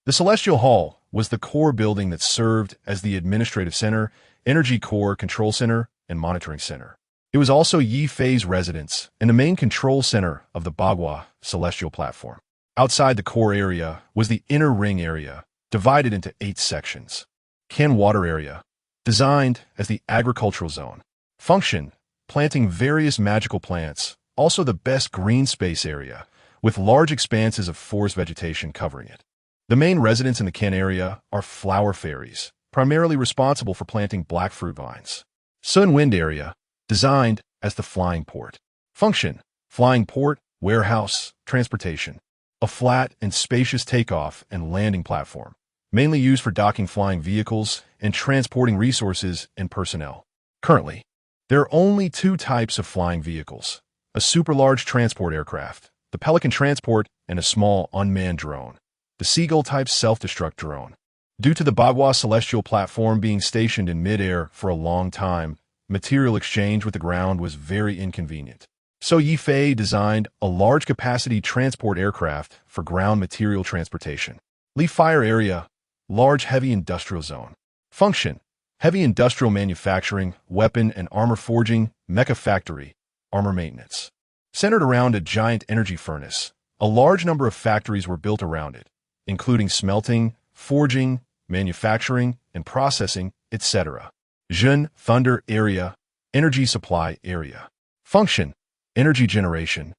The Celestial Hall was the core building that served as the administrative center, energy core control center, and monitoring center. It was also Ye Fei's residence and the main control center of the Bagua Celestial Platform. Outside the core area was the inner ring area, divided into 8 sections. Can Water Area, designed as the agricultural zone. Function, planting various magical plants, also the best green space area, with large expanses of forest vegetation covering it. The main residents in the Ken area are flower fairies, primarily responsible for planting black fruit vines. Sun Wind Area, designed as the flying port. Function, flying port, warehouse, transportation. A flat and spacious takeoff and landing platform, mainly used for docking flying vehicles and transporting resources and personnel. Currently, there are only 2 types of flying vehicles: a super-large transport aircraft, the Pelican Transport, and a small unmanned drone, the Seagull-type self-destruct drone. Due to the Bagua Celestial Platform being stationed in mid-air for a long time, material exchange with the ground was very inconvenient. So Ye Fei designed a large-capacity transport aircraft for ground material transportation. Leaf Fire Area, large heavy industrial zone. Function, heavy industrial manufacturing, weapon and armor forging, mecha factory, armor maintenance. Centered around a giant energy furnace, a large number of factories were built around it, including smelting, forging, manufacturing, and processing, etc. Jun Thunder Area, energy supply area. Function, energy generation,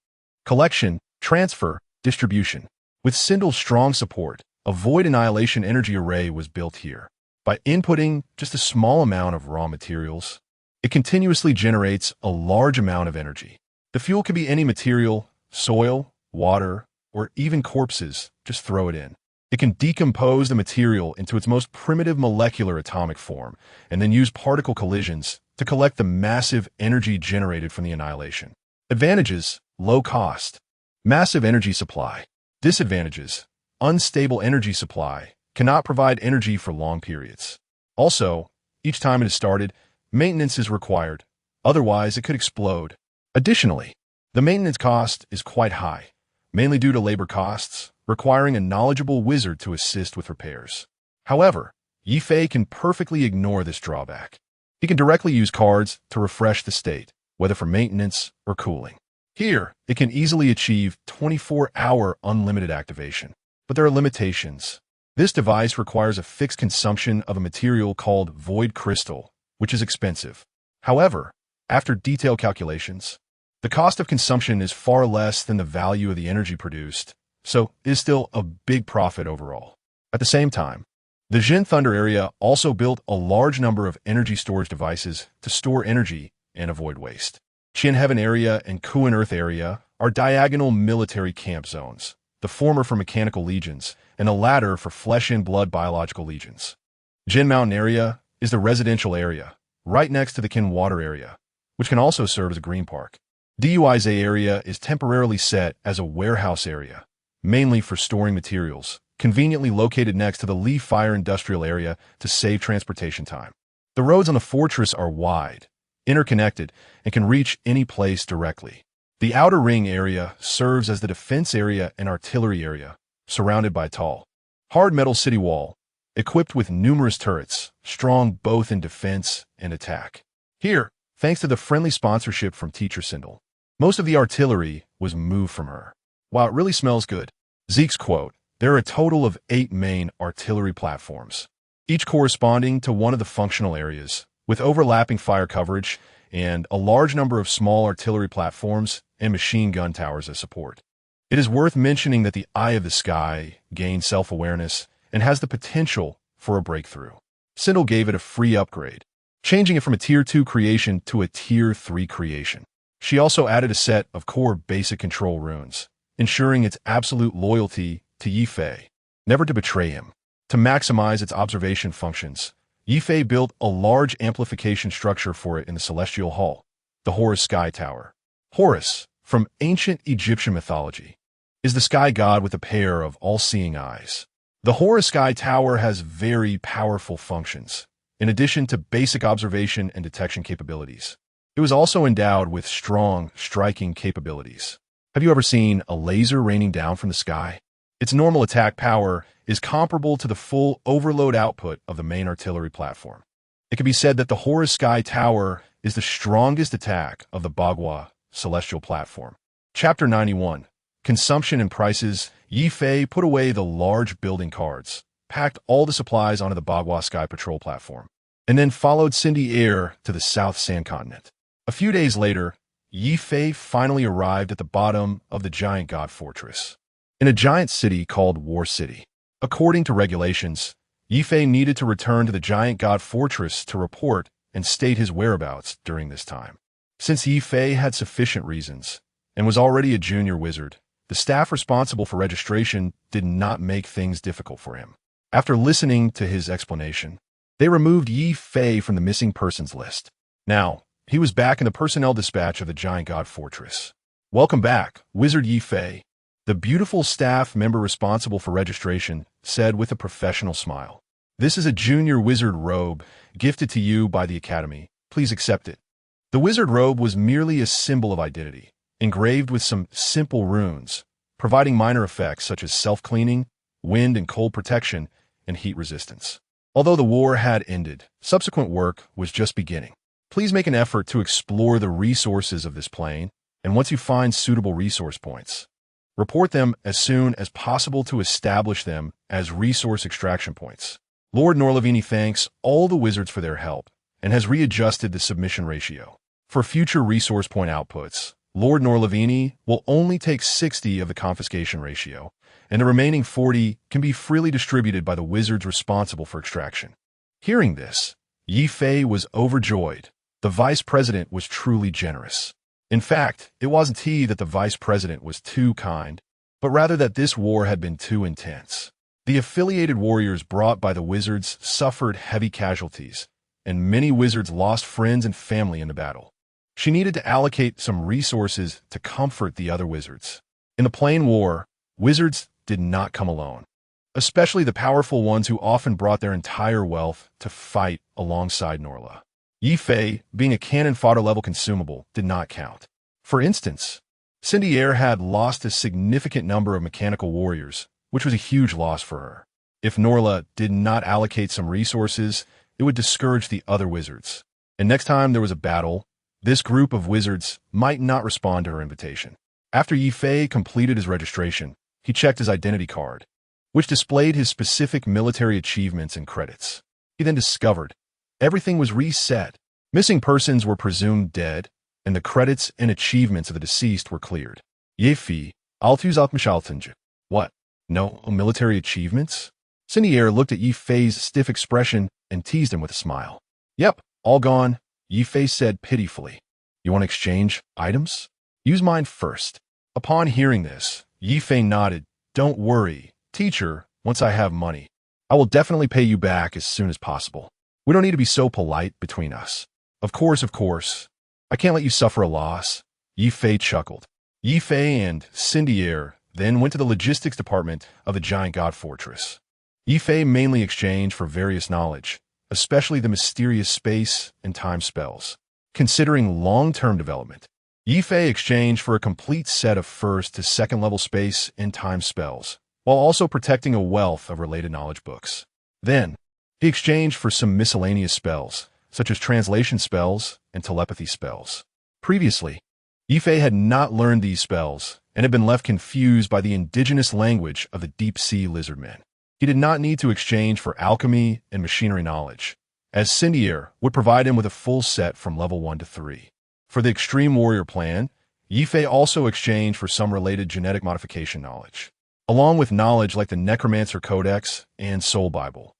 collection, transfer, distribution. With Sindel's strong support, a void annihilation energy array was built here. By inputting just a small amount of raw materials, it continuously generates a large amount of energy. The fuel can be any material, soil, water, or even corpses. Just throw it in. It can decompose the material into its most primitive molecular atomic form and then use particle collisions to collect the massive energy generated from the annihilation. Advantages: low cost, massive energy supply. Disadvantages: unstable energy supply, cannot provide energy for long periods. Also, each time it is started, maintenance is required, otherwise it could explode. Additionally, the maintenance cost is quite high, mainly due to labor costs, requiring a knowledgeable wizard to assist with repairs. However, Ye Fei can perfectly ignore this drawback. He can directly use cards to refresh the state, whether for maintenance or cooling. Here, it can easily achieve 24-hour unlimited activation. But there are limitations. This device requires a fixed consumption of a material called void crystal, which is expensive. However, after detailed calculations, the cost of consumption is far less than the value of the energy produced, so it is still a big profit overall. At the same time, the Jin Thunder Area also built a large number of energy storage devices to store energy and avoid waste. Qin Heaven Area and Kuan Earth Area are diagonal military camp zones, the former for mechanical legions and the latter for flesh and blood biological legions. Jin Mountain Area is the residential area, right next to the Qin Water Area, which can also serve as a green park. Duize Area is temporarily set as a warehouse area, mainly for storing materials, conveniently located next to the Leaf Fire Industrial Area to save transportation time. The roads on the fortress are wide, interconnected, and can reach any place directly. The Outer Ring Area serves as the defense area and artillery area, surrounded by tall, hard metal city wall, equipped with numerous turrets, strong both in defense and attack. Here, thanks to the friendly sponsorship from Teacher Sindel, most of the artillery was moved from her. Wow, it really smells good. Zeke's quote, there are a total of 8 main artillery platforms, each corresponding to one of the functional areas, with overlapping fire coverage and a large number of small artillery platforms and machine gun towers as support. It is worth mentioning that the Eye of the Sky gains self-awareness and has the potential for a breakthrough. Sindel gave it a free upgrade, changing it from a Tier 2 creation to a Tier 3 creation. She also added a set of core basic control runes, ensuring its absolute loyalty to Ye Fei, never to betray him. To maximize its observation functions, Ye Fei built a large amplification structure for it in the Celestial Hall, the Horus Sky Tower. Horus, from ancient Egyptian mythology, is the sky god with a pair of all-seeing eyes. The Horus Sky Tower has very powerful functions, in addition to basic observation and detection capabilities. It was also endowed with strong striking capabilities. Have you ever seen a laser raining down from the sky? Its normal attack power is comparable to the full overload output of the main artillery platform. It can be said that the Horus Sky Tower is the strongest attack of the Bagua celestial platform. Chapter 91. Consumption and Prices. Ye Fei put away the large building cards, packed all the supplies onto the Bagua Sky Patrol platform, and then followed Cindy Air to the South Sand Continent. A few days later, Ye Fei finally arrived at the bottom of the giant god fortress, in a giant city called War City. According to regulations, Ye Fei needed to return to the giant god fortress to report and state his whereabouts during this time. Since Ye Fei had sufficient reasons and was already a junior wizard, the staff responsible for registration did not make things difficult for him. After listening to his explanation, they removed Ye Fei from the missing persons list. Now, he was back in the personnel dispatch of the giant god fortress. Welcome back, Wizard Ye Fei, the beautiful staff member responsible for registration said with a professional smile. This is a junior wizard robe gifted to you by the Academy. Please accept it. The wizard robe was merely a symbol of identity, engraved with some simple runes, providing minor effects such as self-cleaning, wind and cold protection, and heat resistance. Although the war had ended, subsequent work was just beginning. Please make an effort to explore the resources of this plane, and once you find suitable resource points, report them as soon as possible to establish them as resource extraction points. Lord Norlavini thanks all the wizards for their help and has readjusted the submission ratio. For future resource point outputs, Lord Norlavini will only take 60 of the confiscation ratio, and the remaining 40 can be freely distributed by the wizards responsible for extraction. Hearing this, Ye Fei was overjoyed. The vice president was truly generous. In fact, it wasn't he that the vice president was too kind, but rather that this war had been too intense. The affiliated warriors brought by the wizards suffered heavy casualties, and many wizards lost friends and family in the battle. She needed to allocate some resources to comfort the other wizards. In the plain war, wizards did not come alone, especially the powerful ones who often brought their entire wealth to fight alongside Norla. Ye Fei, being a cannon fodder level consumable, did not count. For instance, Cindy Air had lost a significant number of mechanical warriors, which was a huge loss for her. If Norla did not allocate some resources, it would discourage the other wizards. And next time there was a battle, this group of wizards might not respond to her invitation. After Ye Fei completed his registration, he checked his identity card, which displayed his specific military achievements and credits. He then discovered everything was reset. Missing persons were presumed dead, and the credits and achievements of the deceased were cleared. Ye Fei, what? No military achievements? Cindy Air looked at Ye Fei's stiff expression and teased him with a smile. Yep, all gone, Ye Fei said pitifully. You want to exchange items? Use mine first. Upon hearing this, Ye Fei nodded. Don't worry, teacher, once I have money, I will definitely pay you back as soon as possible. We don't need to be so polite between us. Of course. I can't let you suffer a loss. Ye Fei chuckled. Ye Fei and Cindy Air then went to the logistics department of the giant god fortress. Ye Fei mainly exchanged for various knowledge, especially the mysterious space and time spells. Considering long-term development, Ye Fei exchanged for a complete set of first to second level space and time spells, while also protecting a wealth of related knowledge books. Then, he exchanged for some miscellaneous spells, such as translation spells and telepathy spells. Previously, Ye Fei had not learned these spells and had been left confused by the indigenous language of the deep-sea lizardmen. He did not need to exchange for alchemy and machinery knowledge, as Cindier would provide him with a full set from level 1 to 3. For the Extreme Warrior plan, Ye Fei also exchanged for some related genetic modification knowledge, along with knowledge like the Necromancer Codex and Soul Bible.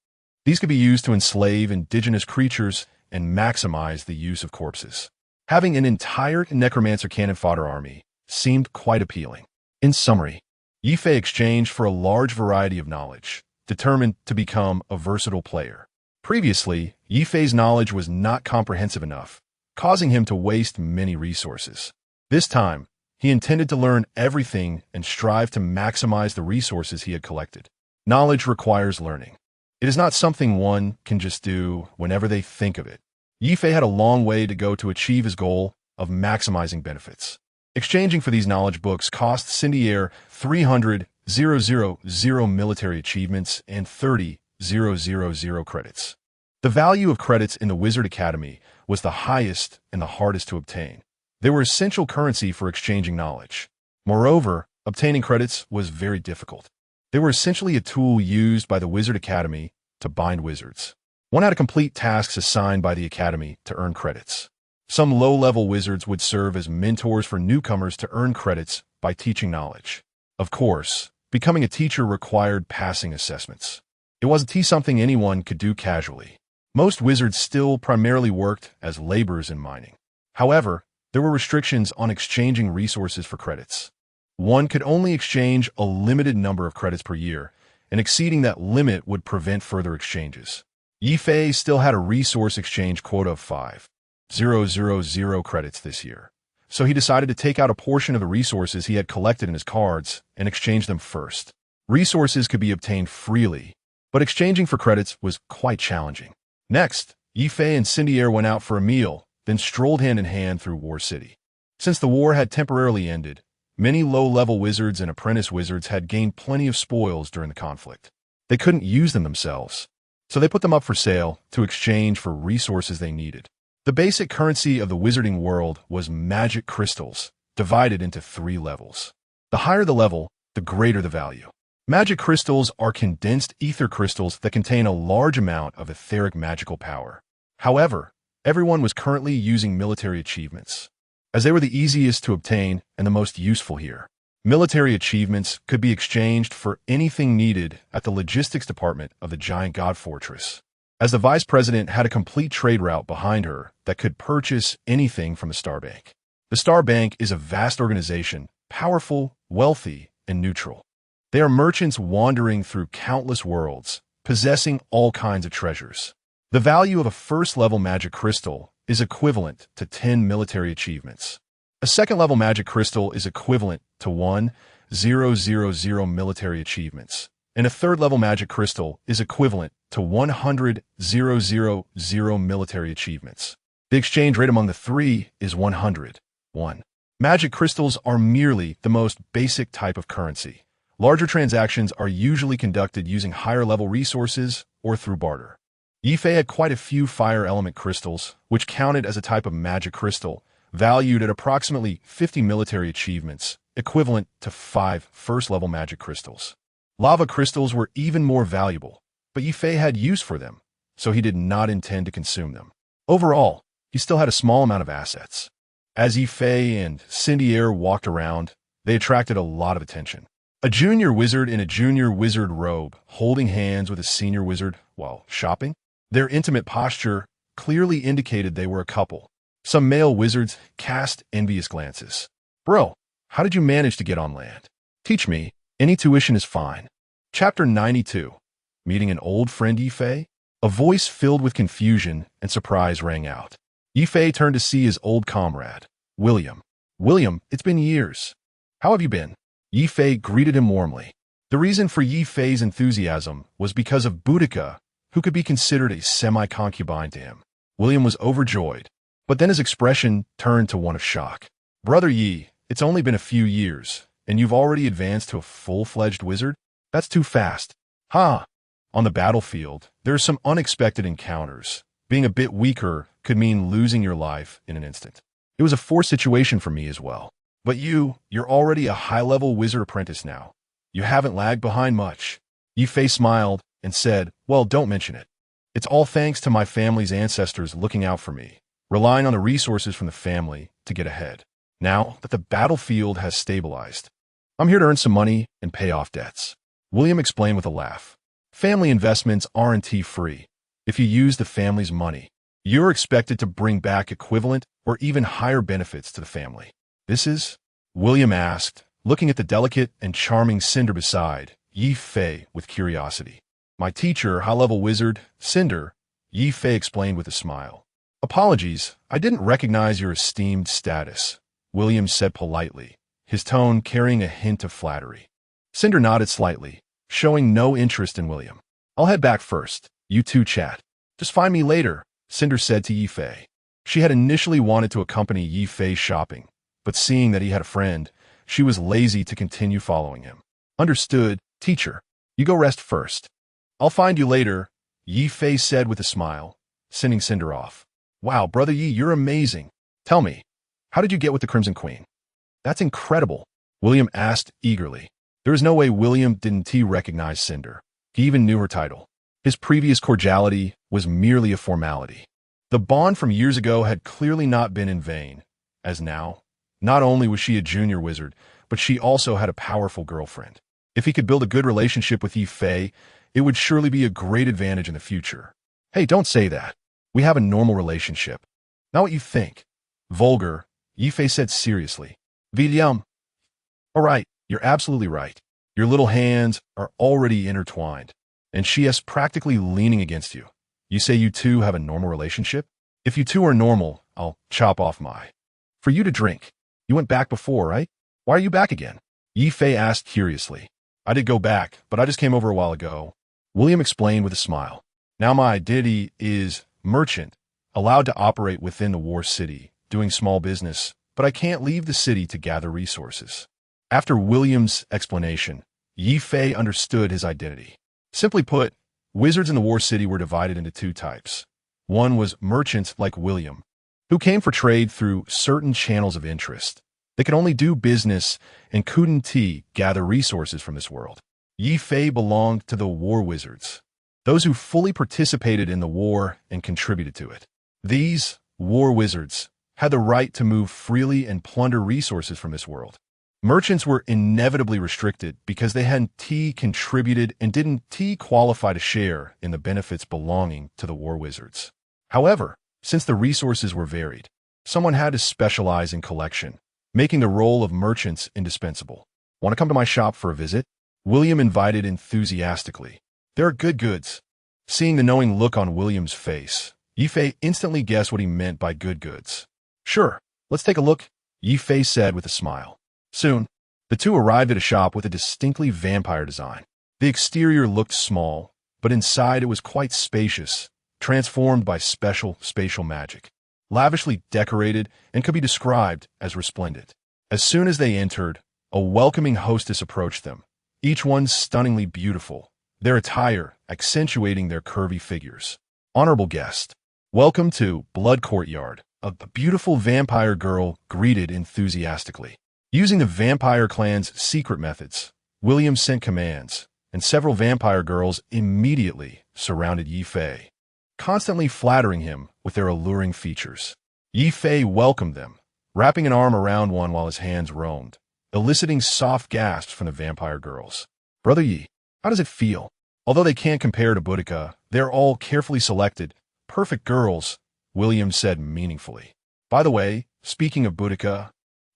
These could be used to enslave indigenous creatures and maximize the use of corpses. Having an entire Necromancer cannon fodder army seemed quite appealing. In summary, Ye Fei exchanged for a large variety of knowledge, determined to become a versatile player. Previously, Ye Fei's knowledge was not comprehensive enough, causing him to waste many resources. This time, he intended to learn everything and strive to maximize the resources he had collected. Knowledge requires learning. It is not something one can just do whenever they think of it. Ye Fei had a long way to go to achieve his goal of maximizing benefits. Exchanging for these knowledge books cost Cindier 300,000 military achievements and 30,000 credits. The value of credits in the Wizard Academy was the highest and the hardest to obtain. They were essential currency for exchanging knowledge. Moreover, obtaining credits was very difficult. They were essentially a tool used by the Wizard Academy to bind wizards. One had to complete tasks assigned by the Academy to earn credits. Some low-level wizards would serve as mentors for newcomers to earn credits by teaching knowledge. Of course, becoming a teacher required passing assessments. It wasn't something anyone could do casually. Most wizards still primarily worked as laborers in mining. However, there were restrictions on exchanging resources for credits. One could only exchange a limited number of credits per year, and exceeding that limit would prevent further exchanges. Ye Fei still had a resource exchange quota of 5,000 credits this year, so he decided to take out a portion of the resources he had collected in his cards and exchange them first. Resources could be obtained freely, but exchanging for credits was quite challenging. Next, Ye Fei and Cindier went out for a meal, then strolled hand in hand through War City. Since the war had temporarily ended, many low-level wizards and apprentice wizards had gained plenty of spoils during the conflict. They couldn't use them themselves, so they put them up for sale to exchange for resources they needed. The basic currency of the wizarding world was magic crystals, divided into 3 levels. The higher the level, the greater the value. Magic crystals are condensed ether crystals that contain a large amount of etheric magical power. However, everyone was currently using military achievements, as they were the easiest to obtain and the most useful here. Military achievements could be exchanged for anything needed at the logistics department of the giant god fortress, as the vice president had a complete trade route behind her that could purchase anything from the Star Bank. The Star Bank is a vast organization, powerful, wealthy, and neutral. They are merchants wandering through countless worlds, possessing all kinds of treasures. The value of a first-level magic crystal is equivalent to 10 military achievements. A second-level magic crystal is equivalent to 1,000 military achievements, and a third-level magic crystal is equivalent to 100,000 military achievements. The exchange rate among the three is 100:1. Magic crystals are merely the most basic type of currency. Larger transactions are usually conducted using higher-level resources or through barter. Ye Fei had quite a few fire element crystals, which counted as a type of magic crystal, valued at approximately 50 military achievements, equivalent to 5 first-level magic crystals. Lava crystals were even more valuable, but Ye Fei had use for them, so he did not intend to consume them. Overall, he still had a small amount of assets. As Ye Fei and Cindier walked around, they attracted a lot of attention. A junior wizard in a junior wizard robe, holding hands with a senior wizard while shopping. Their intimate posture clearly indicated they were a couple. Some male wizards cast envious glances. "Bro, how did you manage to get on land? Teach me. Any tuition is fine." Chapter 92. Meeting an old friend, Ye Fei? A voice filled with confusion and surprise rang out. Ye Fei turned to see his old comrade, William. "William, it's been years. How have you been?" Ye Fei greeted him warmly. The reason for Ye Fei's enthusiasm was because of Boudica, who could be considered a semi-concubine to him. William was overjoyed, but then his expression turned to one of shock. "Brother Yi, it's only been a few years, and you've already advanced to a full-fledged wizard? That's too fast." "Ha! On the battlefield, there are some unexpected encounters. Being a bit weaker could mean losing your life in an instant. It was a forced situation for me as well. But you're already a high-level wizard apprentice now. You haven't lagged behind much. Ye Fei smiled and said, well, don't mention it. It's all thanks to my family's ancestors looking out for me, relying on the resources from the family to get ahead. Now that the battlefield has stabilized, I'm here to earn some money and pay off debts. William explained with a laugh. Family investments aren't free. If you use the family's money, you're expected to bring back equivalent or even higher benefits to the family. This is? William asked, looking at the delicate and charming Cinder beside Ye Fei with curiosity. My teacher, high-level wizard, Cinder, Ye Fei explained with a smile. Apologies, I didn't recognize your esteemed status, William said politely, his tone carrying a hint of flattery. Cinder nodded slightly, showing no interest in William. I'll head back first. You two chat. Just find me later, Cinder said to Ye Fei. She had initially wanted to accompany Ye Fei shopping, but seeing that he had a friend, she was lazy to continue following him. Understood, teacher. You go rest first. I'll find you later, Ye Fei said with a smile, sending Cinder off. Wow, Brother Yi, you're amazing. Tell me, how did you get with the Crimson Queen? That's incredible, William asked eagerly. There was no way William didn't recognize Cinder. He even knew her title. His previous cordiality was merely a formality. The bond from years ago had clearly not been in vain, as now, not only was she a junior wizard, but she also had a powerful girlfriend. If he could build a good relationship with Ye Fei, it would surely be a great advantage in the future. Hey, don't say that. We have a normal relationship. Not what you think. Vulgar, Ye Fei said seriously. William. All right, you're absolutely right. Your little hands are already intertwined, and she is practically leaning against you. You say you two have a normal relationship? If you two are normal, I'll chop off my. For you to drink. You went back before, right? Why are you back again? Ye Fei asked curiously. I did go back, but I just came over a while ago. William explained with a smile. Now my identity is merchant, allowed to operate within the war city, doing small business, but I can't leave the city to gather resources. After William's explanation, Ye Fei understood his identity. Simply put, wizards in the war city were divided into two types. One was merchants like William, who came for trade through certain channels of interest. They could only do business and couldn't gather resources from this world. Ye Fei belonged to the war wizards, those who fully participated in the war and contributed to it. These war wizards had the right to move freely and plunder resources from this world. Merchants were inevitably restricted because they hadn't contributed and didn't qualify to share in the benefits belonging to the war wizards. However, since the resources were varied, someone had to specialize in collection, making the role of merchants indispensable. Want to come to my shop for a visit? William invited enthusiastically. There are good goods. Seeing the knowing look on William's face, Ye Fei instantly guessed what he meant by good goods. Sure, let's take a look, Ye Fei said with a smile. Soon, the two arrived at a shop with a distinctly vampire design. The exterior looked small, but inside it was quite spacious, transformed by special spatial magic. Lavishly decorated and could be described as resplendent. As soon as they entered, a welcoming hostess approached them, each one stunningly beautiful, their attire accentuating their curvy figures. Honorable guest, welcome to Blood Courtyard, a beautiful vampire girl greeted enthusiastically. Using the vampire clan's secret methods, William sent commands, and several vampire girls immediately surrounded Ye Fei, constantly flattering him with their alluring features. Ye Fei welcomed them, wrapping an arm around one while his hands roamed, eliciting soft gasps from the vampire girls. Brother Yi, how does it feel? Although they can't compare to Boudica, they're all carefully selected, perfect girls, William said meaningfully. By the way, speaking of Boudica,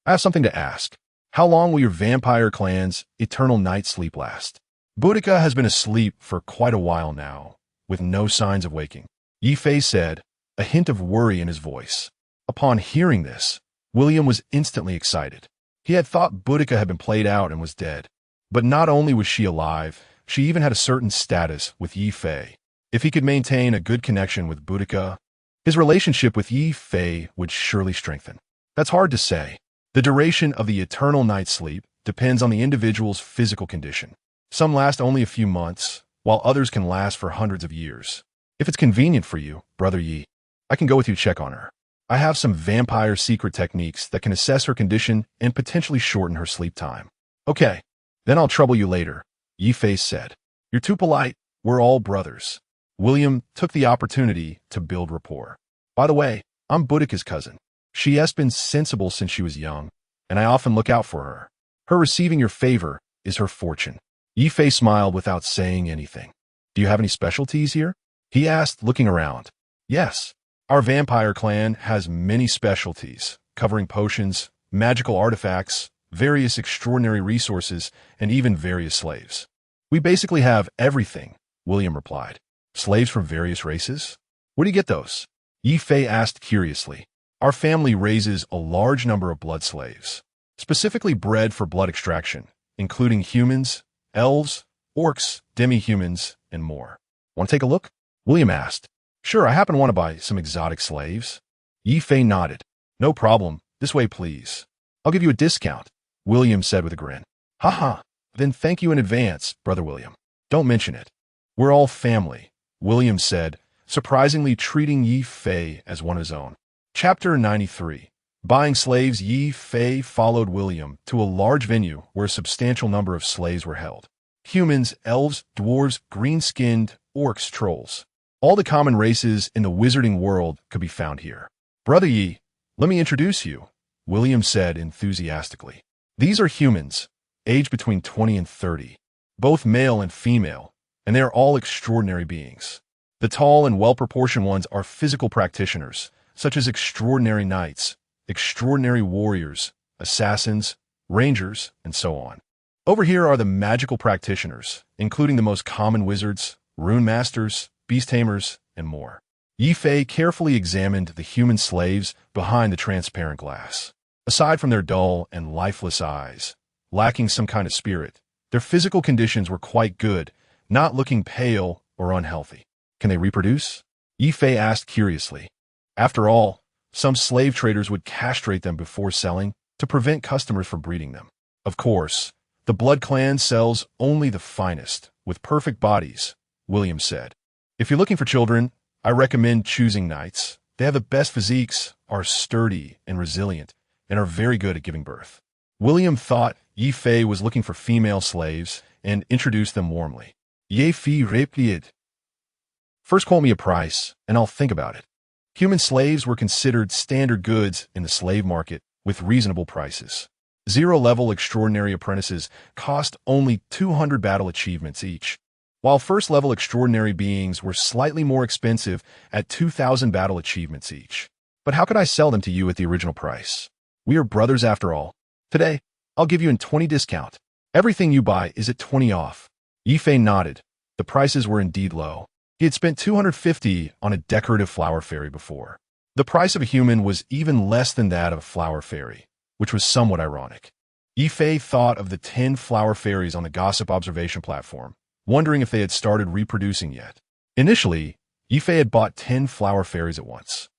I have something to ask. How long will your vampire clan's eternal night sleep last? Boudica has been asleep for quite a while now, with no signs of waking, Ye Fei said, a hint of worry in his voice. Upon hearing this, William was instantly excited. He had thought Boudica had been played out and was dead. But not only was she alive, she even had a certain status with Ye Fei. If he could maintain a good connection with Boudica, his relationship with Ye Fei would surely strengthen. That's hard to say. The duration of the eternal night sleep depends on the individual's physical condition. Some last only a few months, while others can last for hundreds of years. If it's convenient for you, Brother Ye, I can go with you to check on her. I have some vampire secret techniques that can assess her condition and potentially shorten her sleep time. Okay, then I'll trouble you later, Ye Fei said. You're too polite. We're all brothers. William took the opportunity to build rapport. By the way, I'm Boudica's cousin. She has been sensible since she was young, and I often look out for her. Her receiving your favor is her fortune. Ye Fei smiled without saying anything. Do you have any specialties here? He asked, looking around. Yes. Our vampire clan has many specialties, covering potions, magical artifacts, various extraordinary resources, and even various slaves. We basically have everything, William replied. Slaves from various races? Where do you get those? Ye Fei asked curiously. Our family raises a large number of blood slaves, specifically bred for blood extraction, including humans, elves, orcs, demi-humans, and more. Want to take a look? William asked. Sure, I happen to want to buy some exotic slaves. Ye Fei nodded. No problem. This way, please. I'll give you a discount, William said with a grin. Haha. Then thank you in advance, Brother William. Don't mention it. We're all family, William said, surprisingly treating Ye Fei as one of his own. Chapter 93. Buying slaves. Ye Fei followed William to a large venue where a substantial number of slaves were held. Humans, elves, dwarves, green-skinned, orcs, trolls. All the common races in the wizarding world could be found here. Brother Ye, let me introduce you, William said enthusiastically. These are humans, aged between 20 and 30, both male and female, and they are all extraordinary beings. The tall and well-proportioned ones are physical practitioners, such as extraordinary knights, extraordinary warriors, assassins, rangers, and so on. Over here are the magical practitioners, including the most common wizards, rune masters, beast tamers, and more. Ye Fei carefully examined the human slaves behind the transparent glass. Aside from their dull and lifeless eyes, lacking some kind of spirit, their physical conditions were quite good, not looking pale or unhealthy. Can they reproduce? Ye Fei asked curiously. After all, some slave traders would castrate them before selling to prevent customers from breeding them. Of course, the Blood Clan sells only the finest, with perfect bodies, William said. If you're looking for children, I recommend choosing knights. They have the best physiques, are sturdy and resilient, and are very good at giving birth. William thought Ye Fei was looking for female slaves and introduced them warmly. Ye Fei replied. First quote me a price, and I'll think about it. Human slaves were considered standard goods in the slave market with reasonable prices. Zero-level extraordinary apprentices cost only 200 battle achievements each, while first-level extraordinary beings were slightly more expensive at 2,000 battle achievements each. But how could I sell them to you at the original price? We are brothers after all. Today, I'll give you a 20 discount. Everything you buy is at 20 off. Ye Fei nodded. The prices were indeed low. He had spent 250 on a decorative flower fairy before. The price of a human was even less than that of a flower fairy, which was somewhat ironic. Ye Fei thought of the 10 flower fairies on the gossip observation platform, wondering if they had started reproducing yet. Initially, Ye Fei had bought 10 flower fairies at once.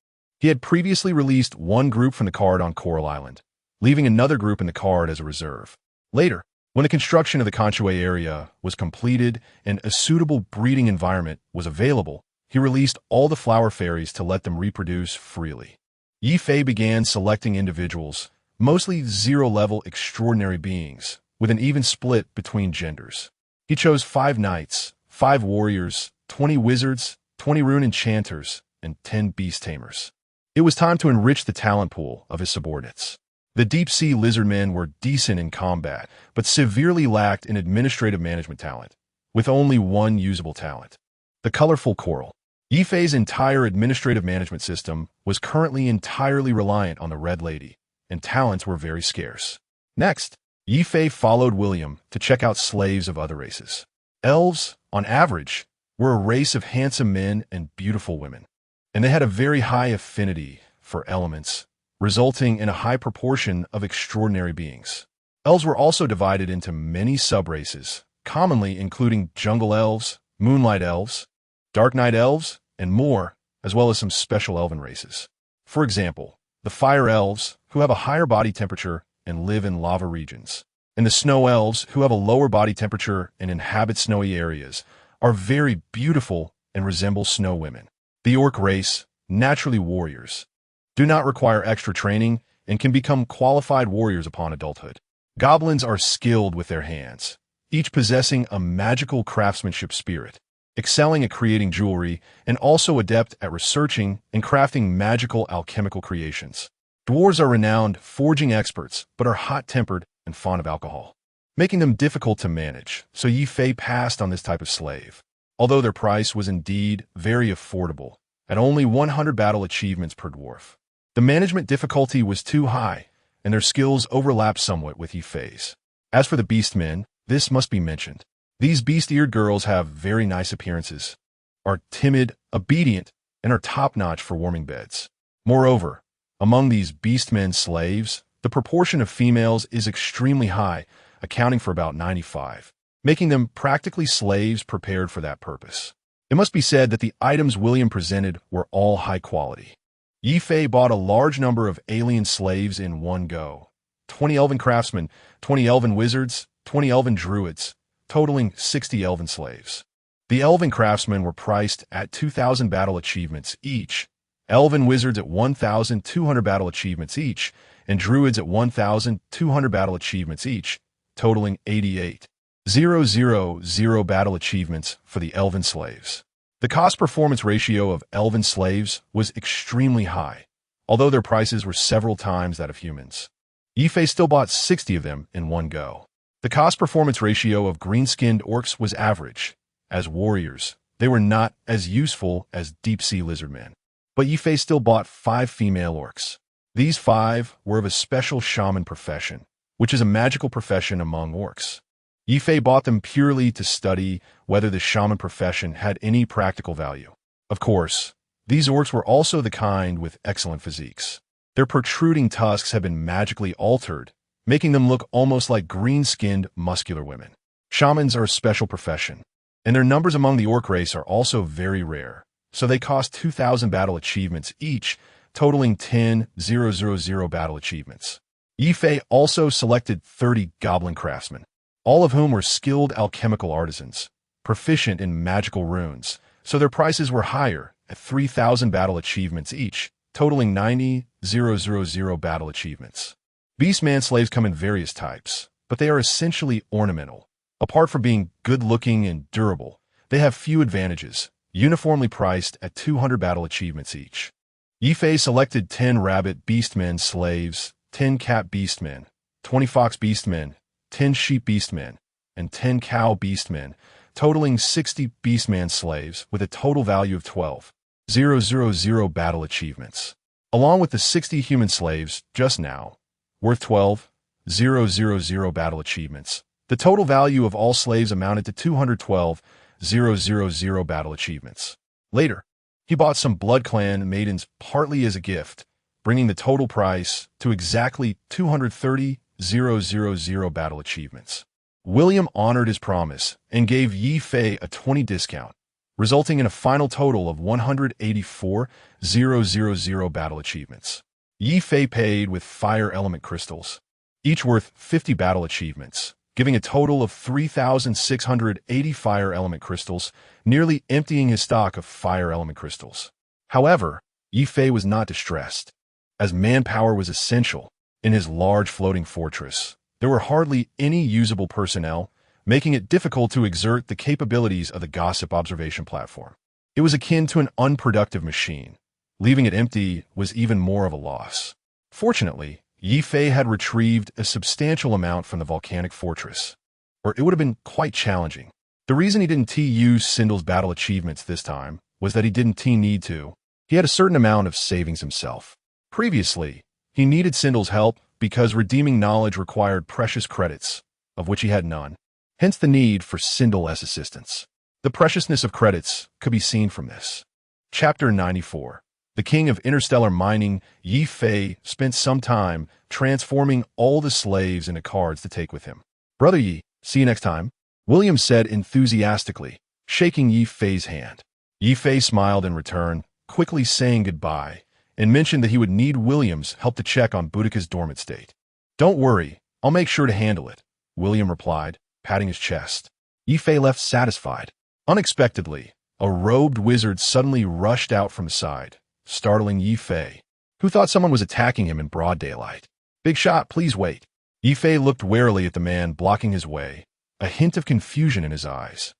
He had previously released one group from the card on Coral Island, leaving another group in the card as a reserve. Later, when the construction of the Conchaway area was completed and a suitable breeding environment was available, he released all the flower fairies to let them reproduce freely. Ye Fei began selecting individuals, mostly zero-level extraordinary beings, with an even split between genders. He chose 5 knights, 5 warriors, 20 wizards, 20 rune enchanters, and 10 beast tamers. It was time to enrich the talent pool of his subordinates. The deep-sea lizardmen were decent in combat, but severely lacked in administrative management talent, with only one usable talent: the colorful coral. Ye Fei's entire administrative management system was currently entirely reliant on the Red Lady, and talents were very scarce. Next, Ye Fei followed William to check out slaves of other races. Elves, on average, were a race of handsome men and beautiful women, and they had a very high affinity for elements, resulting in a high proportion of extraordinary beings. Elves were also divided into many sub-races, commonly including jungle elves, moonlight elves, dark night elves, and more, as well as some special elven races. For example, the fire elves, who have a higher body temperature and live in lava regions, and the snow elves, who have a lower body temperature and inhabit snowy areas, are very beautiful and resemble snow women. The orc race, naturally warriors, do not require extra training and can become qualified warriors upon adulthood. Goblins are skilled with their hands, each possessing a magical craftsmanship spirit, excelling at creating jewelry and also adept at researching and crafting magical alchemical creations. Dwarves are renowned forging experts, but are hot-tempered and fond of alcohol, making them difficult to manage, so Ye Fei passed on this type of slave. Although their price was indeed very affordable, at only 100 battle achievements per dwarf. The management difficulty was too high, and their skills overlapped somewhat with Ye Fei's. As for the beastmen, this must be mentioned. These beast-eared girls have very nice appearances, are timid, obedient, and are top-notch for warming beds. Moreover, among these beastmen slaves, the proportion of females is extremely high, accounting for about 95, making them practically slaves prepared for that purpose. It must be said that the items William presented were all high quality. Ye Fei bought a large number of alien slaves in one go. 20 elven craftsmen, 20 elven wizards, 20 elven druids, totaling 60 elven slaves. The elven craftsmen were priced at 2,000 battle achievements each, elven wizards at 1,200 battle achievements each, and druids at 1,200 battle achievements each, totaling 88,000 battle achievements for the elven slaves. The cost-performance ratio of elven slaves was extremely high, although their prices were several times that of humans. Ye Fei still bought 60 of them in one go. The cost-performance ratio of green-skinned orcs was average. As warriors, they were not as useful as deep-sea lizardmen. But Ye Fei still bought 5 female orcs. These 5 were of a special shaman profession, which is a magical profession among orcs. Ye Fei bought them purely to study whether the shaman profession had any practical value. Of course, these orcs were also the kind with excellent physiques. Their protruding tusks had been magically altered, making them look almost like green-skinned, muscular women. Shamans are a special profession, and their numbers among the orc race are also very rare, so they cost 2,000 battle achievements each, totaling 10,000 battle achievements. Ye Fei also selected 30 goblin craftsmen, all of whom were skilled alchemical artisans, proficient in magical runes, so their prices were higher at 3,000 battle achievements each, totaling 90,000 battle achievements. Beastman slaves come in various types, but they are essentially ornamental. Apart from being good-looking and durable, they have few advantages, uniformly priced at 200 battle achievements each. Ye Fei selected 10 rabbit beastmen slaves, 10 cat beastmen, 20 fox beastmen, 10 sheep beastmen, and 10 cow beastmen, totaling 60 beastman slaves with a total value of 12,000 battle achievements. Along with the 60 human slaves just now, worth 12,000 battle achievements, the total value of all slaves amounted to 212,000 battle achievements. Later, he bought some Blood Clan maidens partly as a gift, bringing the total price to exactly 230,000 battle achievements. William honored his promise and gave Ye Fei a 20 discount, resulting in a final total of 184,000 battle achievements. Ye Fei paid with fire element crystals, each worth 50 battle achievements, giving a total of 3,680 fire element crystals, nearly emptying his stock of fire element crystals. However, Ye Fei was not distressed. As manpower was essential in his large floating fortress, there were hardly any usable personnel, making it difficult to exert the capabilities of the gossip observation platform. It was akin to an unproductive machine. Leaving it empty was even more of a loss. Fortunately, Ye Fei had retrieved a substantial amount from the volcanic fortress, or it would have been quite challenging. The reason he didn't use Sindel's battle achievements this time was that he didn't need to. He had a certain amount of savings himself. Previously, he needed Sindel's help because redeeming knowledge required precious credits, of which he had none. Hence the need for Sindel's assistance. The preciousness of credits could be seen from this. Chapter 94. The king of interstellar mining, Ye Fei, spent some time transforming all the slaves into cards to take with him. Brother Ye, see you next time, William said enthusiastically, shaking Ye Fei's hand. Ye Fei smiled in return, quickly saying goodbye, and mentioned that he would need William's help to check on Boudica's dormant state. Don't worry, I'll make sure to handle it, William replied, patting his chest. Ye Fei left satisfied. Unexpectedly, a robed wizard suddenly rushed out from the side, startling Ye Fei, who thought someone was attacking him in broad daylight. "Big shot, please wait." Ye Fei looked warily at the man blocking his way, a hint of confusion in his eyes.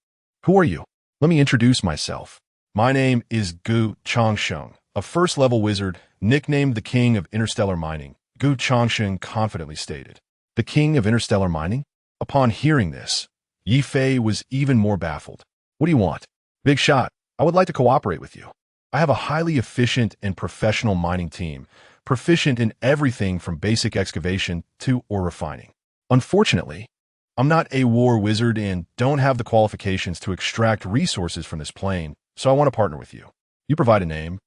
"Who are you?" "Let me introduce myself. My name is Gu Changsheng, a first-level wizard, nicknamed the King of Interstellar Mining," Gu Changsheng confidently stated. "The King of Interstellar Mining?" Upon hearing this, Ye Fei was even more baffled. "What do you want?" "Big shot, I would like to cooperate with you. I have a highly efficient and professional mining team, proficient in everything from basic excavation to ore refining. Unfortunately, I'm not a war wizard and don't have the qualifications to extract resources from this plane, so I want to partner with you. You provide a name,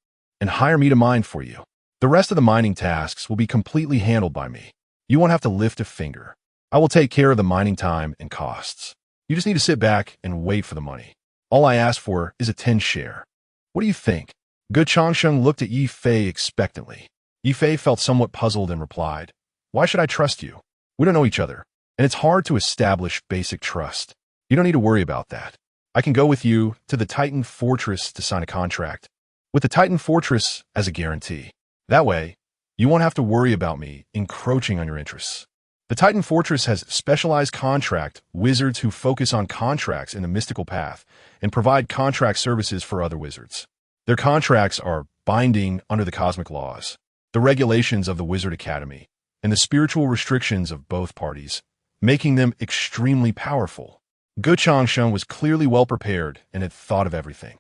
and hire me to mine for you. The rest of the mining tasks will be completely handled by me. You won't have to lift a finger. I will take care of the mining time and costs. You just need to sit back and wait for the money. All I ask for is a 10 share. What do you think?" Gu Changsheng looked at Ye Fei expectantly. Ye Fei felt somewhat puzzled and replied, "Why should I trust you? We don't know each other, and it's hard to establish basic trust. You don't need to worry about that. I can go with you to the Titan Fortress to sign a contract, with the Titan Fortress as a guarantee. That way, you won't have to worry about me encroaching on your interests. The Titan Fortress has specialized contract wizards who focus on contracts in the mystical path and provide contract services for other wizards. Their contracts are binding under the cosmic laws, the regulations of the Wizard Academy, and the spiritual restrictions of both parties, making them extremely powerful." Gu Changsheng was clearly well prepared and had thought of everything.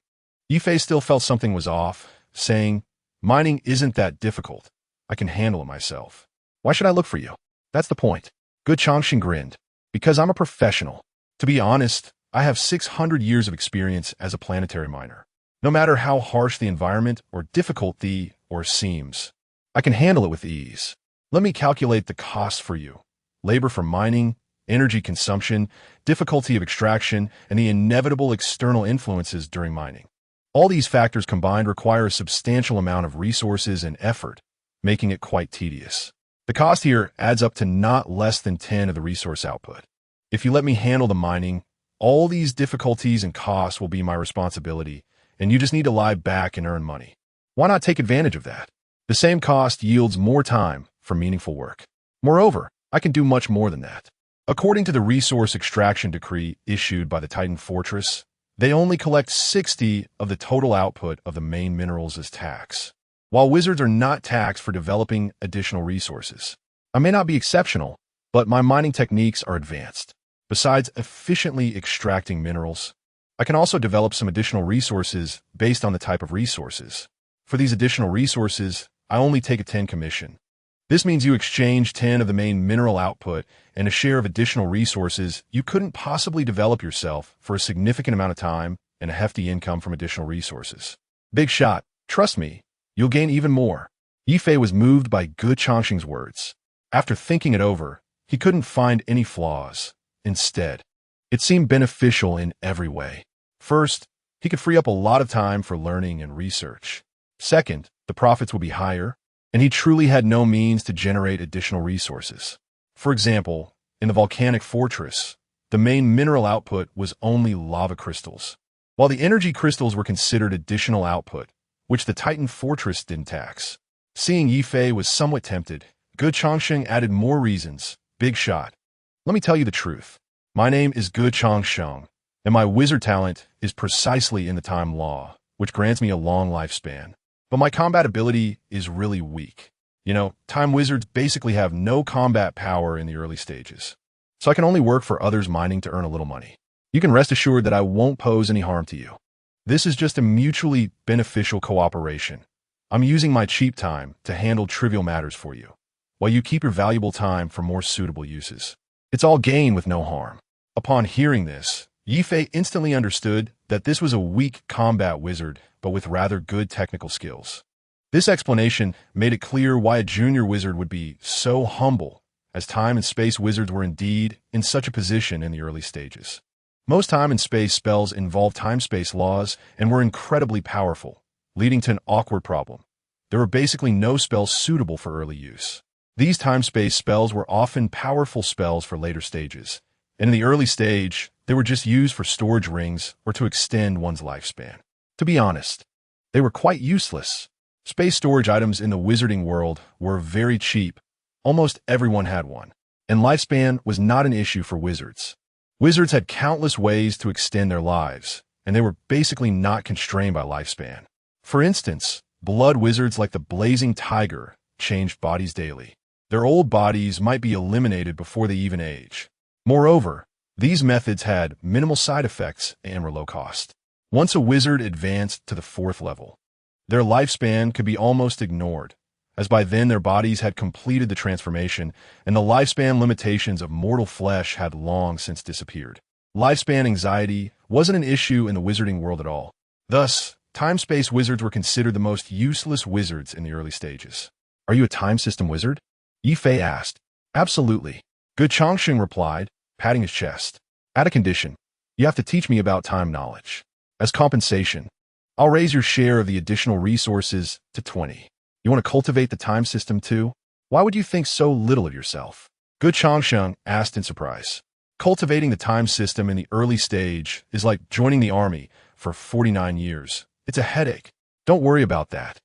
Ye Fei still felt something was off, saying, "Mining isn't that difficult. I can handle it myself. Why should I look for you?" "That's the point." Gu Changsheng grinned. "Because I'm a professional. To be honest, I have 600 years of experience as a planetary miner. No matter how harsh the environment or difficult the ore seems, I can handle it with ease. Let me calculate the cost for you. Labor for mining, energy consumption, difficulty of extraction, and the inevitable external influences during mining. All these factors combined require a substantial amount of resources and effort, making it quite tedious. The cost here adds up to not less than 10 of the resource output. If you let me handle the mining, all these difficulties and costs will be my responsibility, and you just need to lie back and earn money. Why not take advantage of that? The same cost yields more time for meaningful work. Moreover, I can do much more than that. According to the resource extraction decree issued by the Titan Fortress, they only collect 60 of the total output of the main minerals as tax, while wizards are not taxed for developing additional resources. I may not be exceptional, but my mining techniques are advanced. Besides efficiently extracting minerals, I can also develop some additional resources based on the type of resources. For these additional resources, I only take a 10 commission. This means you exchange 10 of the main mineral output and a share of additional resources you couldn't possibly develop yourself for a significant amount of time and a hefty income from additional resources. Big shot, trust me, you'll gain even more." Ye Fei was moved by Gu Changsheng's words. After thinking it over, he couldn't find any flaws. Instead, it seemed beneficial in every way. First, he could free up a lot of time for learning and research. Second, the profits would be higher, and he truly had no means to generate additional resources. For example, in the volcanic fortress, the main mineral output was only lava crystals, while the energy crystals were considered additional output, which the Titan Fortress didn't tax. Seeing Ye Fei was somewhat tempted, Gu Changsheng added more reasons. "Big shot. Let me tell you the truth. My name is Gu Changsheng, and my wizard talent is precisely in the time law, which grants me a long lifespan. But my combat ability is really weak. You know, time wizards basically have no combat power in the early stages. So I can only work for others mining to earn a little money. You can rest assured that I won't pose any harm to you. This is just a mutually beneficial cooperation. I'm using my cheap time to handle trivial matters for you, while you keep your valuable time for more suitable uses. It's all gain with no harm." Upon hearing this, Ye Fei instantly understood that this was a weak combat wizard, but with rather good technical skills. This explanation made it clear why a junior wizard would be so humble, as time and space wizards were indeed in such a position in the early stages. Most time and space spells involved time-space laws and were incredibly powerful, leading to an awkward problem. There were basically no spells suitable for early use. These time-space spells were often powerful spells for later stages, and in the early stage, They were just used for storage rings or to extend one's lifespan. To be honest, they were quite useless. Space storage items in the wizarding world were very cheap. Almost everyone had one. And lifespan was not an issue for wizards. Wizards had countless ways to extend their lives, and they were basically not constrained by lifespan. For instance, blood wizards like the Blazing Tiger changed bodies daily. Their old bodies might be eliminated before they even age. Moreover, these methods had minimal side effects and were low cost. Once a wizard advanced to the 4th level, their lifespan could be almost ignored, as by then their bodies had completed the transformation and the lifespan limitations of mortal flesh had long since disappeared. Lifespan anxiety wasn't an issue in the wizarding world at all. Thus, time-space wizards were considered the most useless wizards in the early stages. Are you a time system wizard? Ye Fei asked. Absolutely. Good Changsheng replied, patting his chest. At a condition, you have to teach me about time knowledge. As compensation, I'll raise your share of the additional resources to 20. You want to cultivate the time system too? Why would you think so little of yourself? Good Changsheng asked in surprise. Cultivating the time system in the early stage is like joining the army for 49 years. It's a headache. Don't worry about that.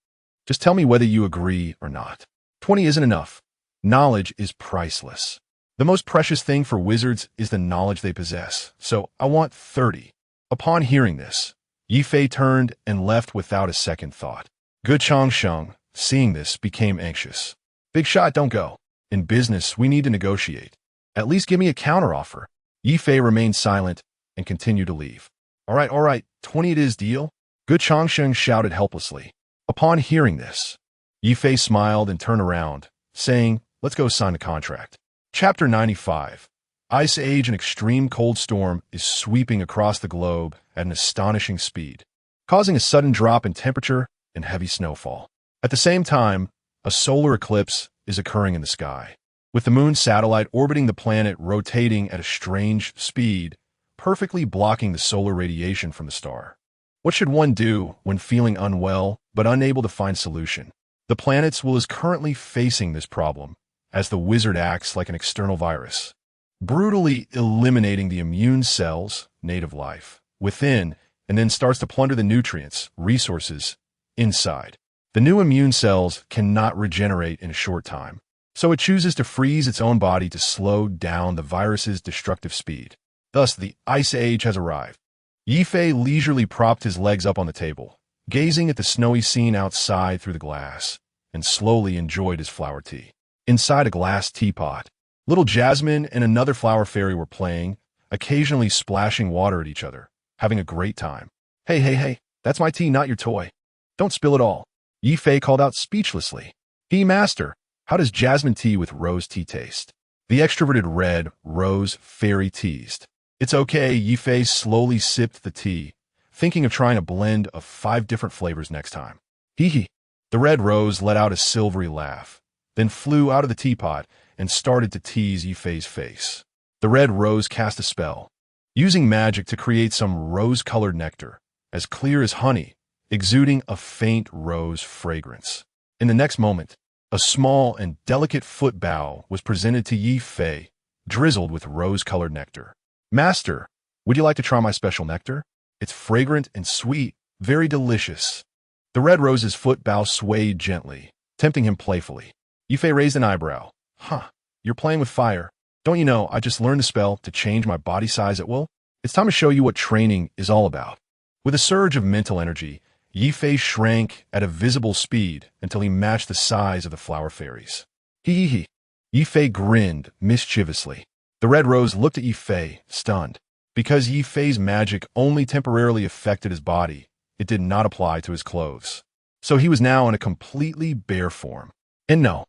Just tell me whether you agree or not. 20 isn't enough. Knowledge is priceless. The most precious thing for wizards is the knowledge they possess, so I want 30. Upon hearing this, Ye Fei turned and left without a second thought. Good Changsheng, seeing this, became anxious. Big shot, don't go. In business, we need to negotiate. At least give me a counteroffer. Ye Fei remained silent and continued to leave. All right, 20 it is, deal? Good Changsheng shouted helplessly. Upon hearing this, Ye Fei smiled and turned around, saying, let's go sign the contract. Chapter 95. Ice Age. An extreme cold storm is sweeping across the globe at an astonishing speed, causing a sudden drop in temperature and heavy snowfall. At the same time, a solar eclipse is occurring in the sky, with the moon satellite orbiting the planet rotating at a strange speed, perfectly blocking the solar radiation from the star. What should one do when feeling unwell but unable to find solution? The planet's will is currently facing this problem, as the wizard acts like an external virus, brutally eliminating the immune cells, native life, within, and then starts to plunder the nutrients, resources, inside. The new immune cells cannot regenerate in a short time, so it chooses to freeze its own body to slow down the virus's destructive speed. Thus, the Ice Age has arrived. Ye Fei leisurely propped his legs up on the table, gazing at the snowy scene outside through the glass, and slowly enjoyed his flower tea. Inside a glass teapot, little Jasmine and another flower fairy were playing, occasionally splashing water at each other, having a great time. Hey, that's my tea, not your toy. Don't spill it all. Ye Fei called out speechlessly. Master, how does jasmine tea with rose tea taste? The extroverted red rose fairy teased. It's okay, Ye Fei slowly sipped the tea, thinking of trying a blend of 5 different flavors next time. Hee. The red rose let out a silvery laugh, then flew out of the teapot and started to tease Ye Fei's face. The red rose cast a spell, using magic to create some rose-colored nectar, as clear as honey, exuding a faint rose fragrance. In the next moment, a small and delicate foot bow was presented to Ye Fei, drizzled with rose-colored nectar. Master, would you like to try my special nectar? It's fragrant and sweet, very delicious. The red rose's foot bow swayed gently, tempting him playfully. Ye Fei raised an eyebrow. You're playing with fire. Don't you know I just learned the spell to change my body size at will? It's time to show you what training is all about. With a surge of mental energy, Ye Fei shrank at a visible speed until he matched the size of the flower fairies. Hee. Ye Fei grinned mischievously. The red rose looked at Ye Fei, stunned. Because Ye Fei's magic only temporarily affected his body, it did not apply to his clothes. So he was now in a completely bare form. And no,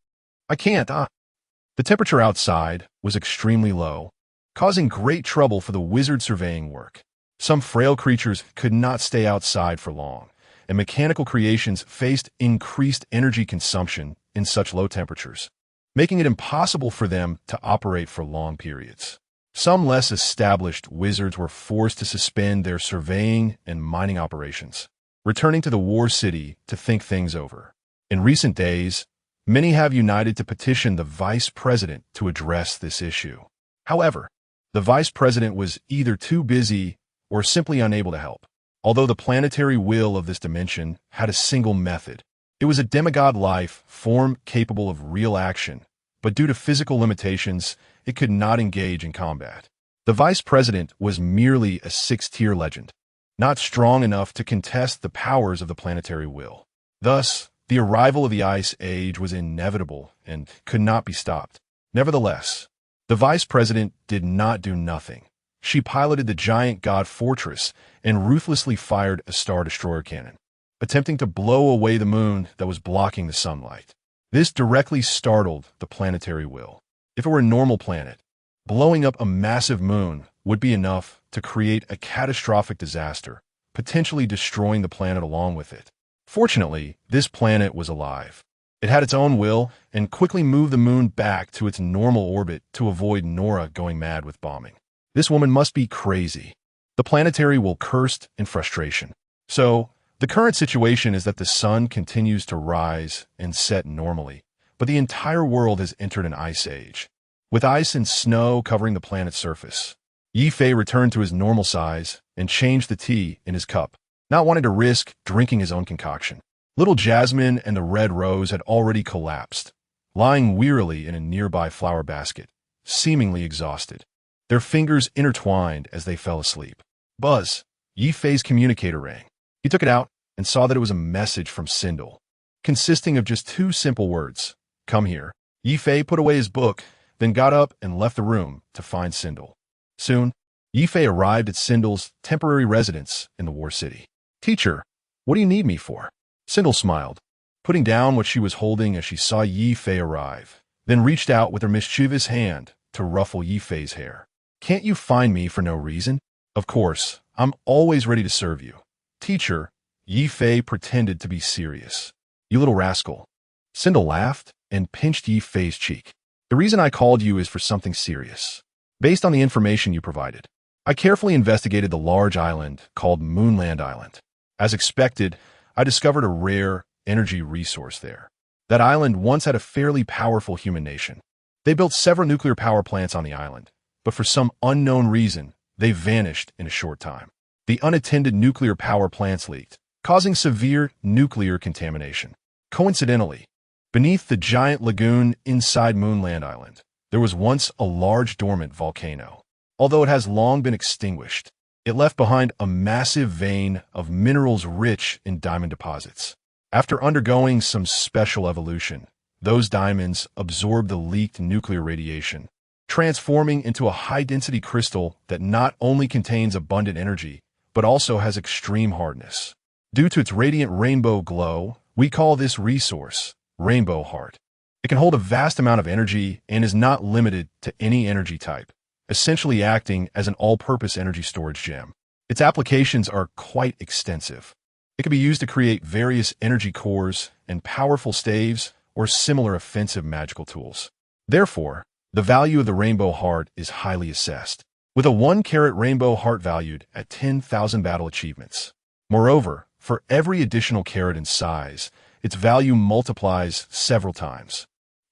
I can't. The temperature outside was extremely low, causing great trouble for the wizard surveying work. Some frail creatures could not stay outside for long, and mechanical creations faced increased energy consumption in such low temperatures, making it impossible for them to operate for long periods. Some less established wizards were forced to suspend their surveying and mining operations, returning to the war city to think things over. In recent days, many have united to petition the vice president to address this issue. However, The vice president was either too busy or simply unable to help. Although the planetary will of this dimension had a single method, it was a demigod life form capable of real action, but due to physical limitations, it could not engage in combat. The vice president was merely a sixth-tier legend, not strong enough to contest the powers of the planetary will. Thus, the arrival of the Ice Age was inevitable and could not be stopped. Nevertheless, the vice president did not do nothing. She piloted the giant god fortress and ruthlessly fired a Star Destroyer cannon, attempting to blow away the moon that was blocking the sunlight. This directly startled the planetary will. If it were a normal planet, blowing up a massive moon would be enough to create a catastrophic disaster, potentially destroying the planet along with it. Fortunately, this planet was alive. It had its own will and quickly moved the moon back to its normal orbit to avoid Nora going mad with bombing. This woman must be crazy. The planetary will cursed in frustration. So, the current situation is that the sun continues to rise and set normally, but the entire world has entered an ice age, with ice and snow covering the planet's surface. Ye Fei returned to his normal size and changed the tea in his cup, not wanting to risk drinking his own concoction. Little Jasmine and the Red Rose had already collapsed, lying wearily in a nearby flower basket, seemingly exhausted. Their fingers intertwined as they fell asleep. Buzz, Ye Fei's communicator rang. He took it out and saw that it was a message from Sindel, consisting of just two simple words. Come here. Ye Fei put away his book, then got up and left the room to find Sindel. Soon, Ye Fei arrived at Sindel's temporary residence in the War City. Teacher, what do you need me for? Sindel smiled, putting down what she was holding as she saw Ye Fei arrive, then reached out with her mischievous hand to ruffle Ye Fei's hair. Can't you find me for no reason? Of course, I'm always ready to serve you. Teacher, Ye Fei pretended to be serious. You little rascal. Sindel laughed and pinched Ye Fei's cheek. The reason I called you is for something serious. Based on the information you provided, I carefully investigated the large island called Moonland Island. As expected, I discovered a rare energy resource there. That island once had a fairly powerful human nation. They built several nuclear power plants on the island, but for some unknown reason, they vanished in a short time. The unattended nuclear power plants leaked, causing severe nuclear contamination. Coincidentally, beneath the giant lagoon inside Moonland Island, there was once a large dormant volcano. Although it has long been extinguished, it left behind a massive vein of minerals rich in diamond deposits. After undergoing some special evolution, those diamonds absorbed the leaked nuclear radiation, transforming into a high-density crystal that not only contains abundant energy, but also has extreme hardness. Due to its radiant rainbow glow, we call this resource Rainbow Heart. It can hold a vast amount of energy and is not limited to any energy type, essentially acting as an all-purpose energy storage gem. Its applications are quite extensive. It can be used to create various energy cores and powerful staves or similar offensive magical tools. Therefore, the value of the Rainbow Heart is highly assessed, with a 1-carat Rainbow Heart valued at 10,000 battle achievements. Moreover, for every additional carat in size, its value multiplies several times.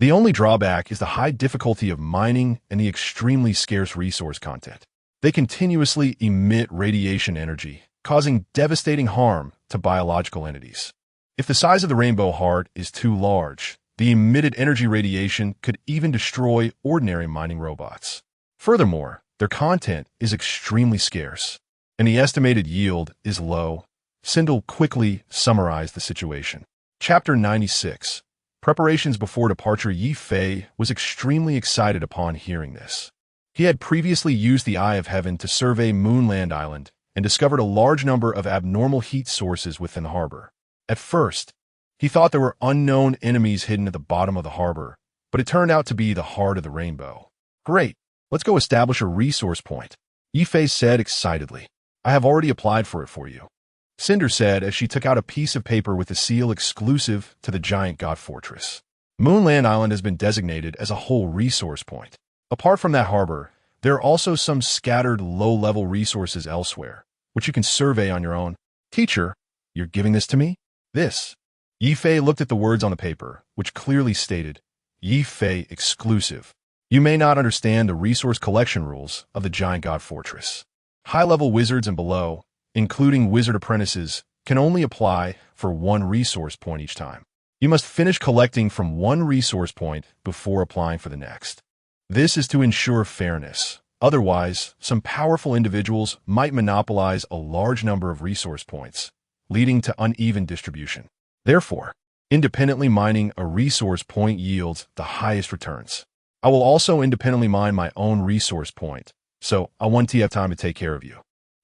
The only drawback is the high difficulty of mining and the extremely scarce resource content. They continuously emit radiation energy, causing devastating harm to biological entities. If the size of the Rainbow Heart is too large, the emitted energy radiation could even destroy ordinary mining robots. Furthermore, their content is extremely scarce, and the estimated yield is low. Sindel quickly summarized the situation. Chapter 96. Preparations before departure. Ye Fei was extremely excited upon hearing this. He had previously used the Eye of Heaven to survey Moonland Island and discovered a large number of abnormal heat sources within the harbor. At first, he thought there were unknown enemies hidden at the bottom of the harbor, but it turned out to be the heart of the rainbow. Great, let's go establish a resource point, Ye Fei said excitedly. I have already applied for it for you, Cinder said as she took out a piece of paper with a seal exclusive to the giant god fortress. Moonland Island has been designated as a whole resource point. Apart from that harbor, there are also some scattered low-level resources elsewhere, which you can survey on your own. Teacher, you're giving this to me? This. Ye Fei looked at the words on the paper, which clearly stated, Ye Fei exclusive. You may not understand the resource collection rules of the giant god fortress. High-level wizards and below, including wizard apprentices, can only apply for one resource point each time. You must finish collecting from one resource point before applying for the next. This is to ensure fairness. Otherwise, some powerful individuals might monopolize a large number of resource points, leading to uneven distribution. Therefore, independently mining a resource point yields the highest returns. I will also independently mine my own resource point, so I won't have time to take care of you.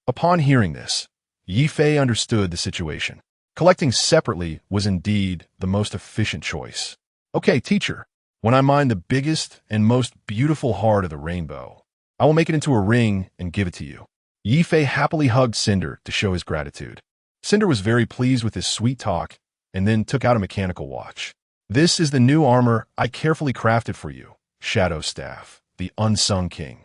Upon hearing this, Ye Fei understood the situation. Collecting separately was indeed the most efficient choice. Okay, teacher, when I mine the biggest and most beautiful heart of the rainbow, I will make it into a ring and give it to you. Ye Fei happily hugged Cinder to show his gratitude. Cinder was very pleased with his sweet talk and then took out a mechanical watch. This is the new armor I carefully crafted for you, Shadow Staff, the unsung king.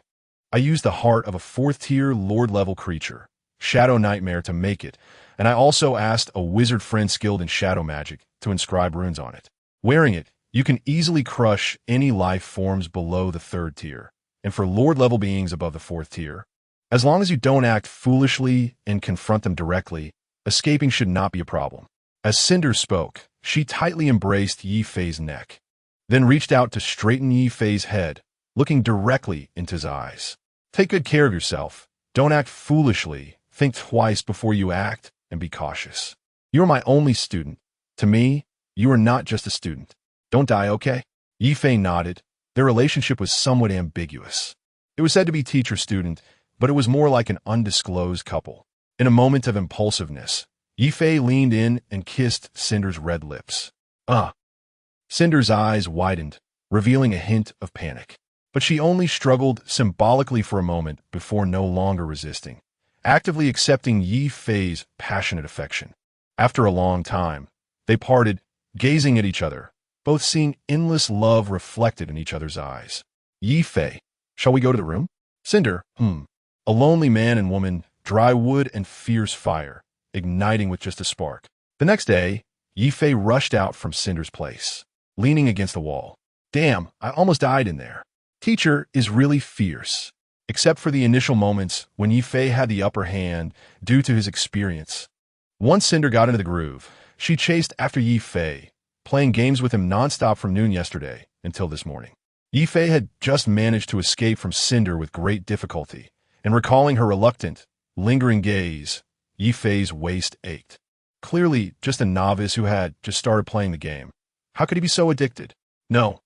I used the heart of a 4th-tier Lord-level creature, Shadow Nightmare, to make it, and I also asked a wizard friend skilled in shadow magic to inscribe runes on it. Wearing it, you can easily crush any life forms below the 3rd tier, and for Lord-level beings above the 4th tier. As long as you don't act foolishly and confront them directly, escaping should not be a problem. As Cinder spoke, she tightly embraced Ye Fei's neck, then reached out to straighten Ye Fei's head, looking directly into his eyes. Take good care of yourself. Don't act foolishly. Think twice before you act, and be cautious. You are my only student. To me, you are not just a student. Don't die, okay? Ye Fei nodded. Their relationship was somewhat ambiguous. It was said to be teacher-student, but it was more like an undisclosed couple. In a moment of impulsiveness, Ye Fei leaned in and kissed Cinder's red lips. Cinder's eyes widened, revealing a hint of panic. But she only struggled symbolically for a moment before no longer resisting, actively accepting Ye Fei's passionate affection. After a long time, they parted, gazing at each other, both seeing endless love reflected in each other's eyes. Ye Fei, shall we go to the room? Cinder, A lonely man and woman, dry wood and fierce fire, igniting with just a spark. The next day, Ye Fei rushed out from Cinder's place, leaning against the wall. Damn, I almost died in there. Teacher is really fierce, except for the initial moments when Ye Fei had the upper hand due to his experience. Once Cinder got into the groove, she chased after Ye Fei, playing games with him nonstop from noon yesterday until this morning. Ye Fei had just managed to escape from Cinder with great difficulty, and recalling her reluctant, lingering gaze, Ye Fei's waist ached. Clearly just a novice who had just started playing the game. How could he be so addicted? No,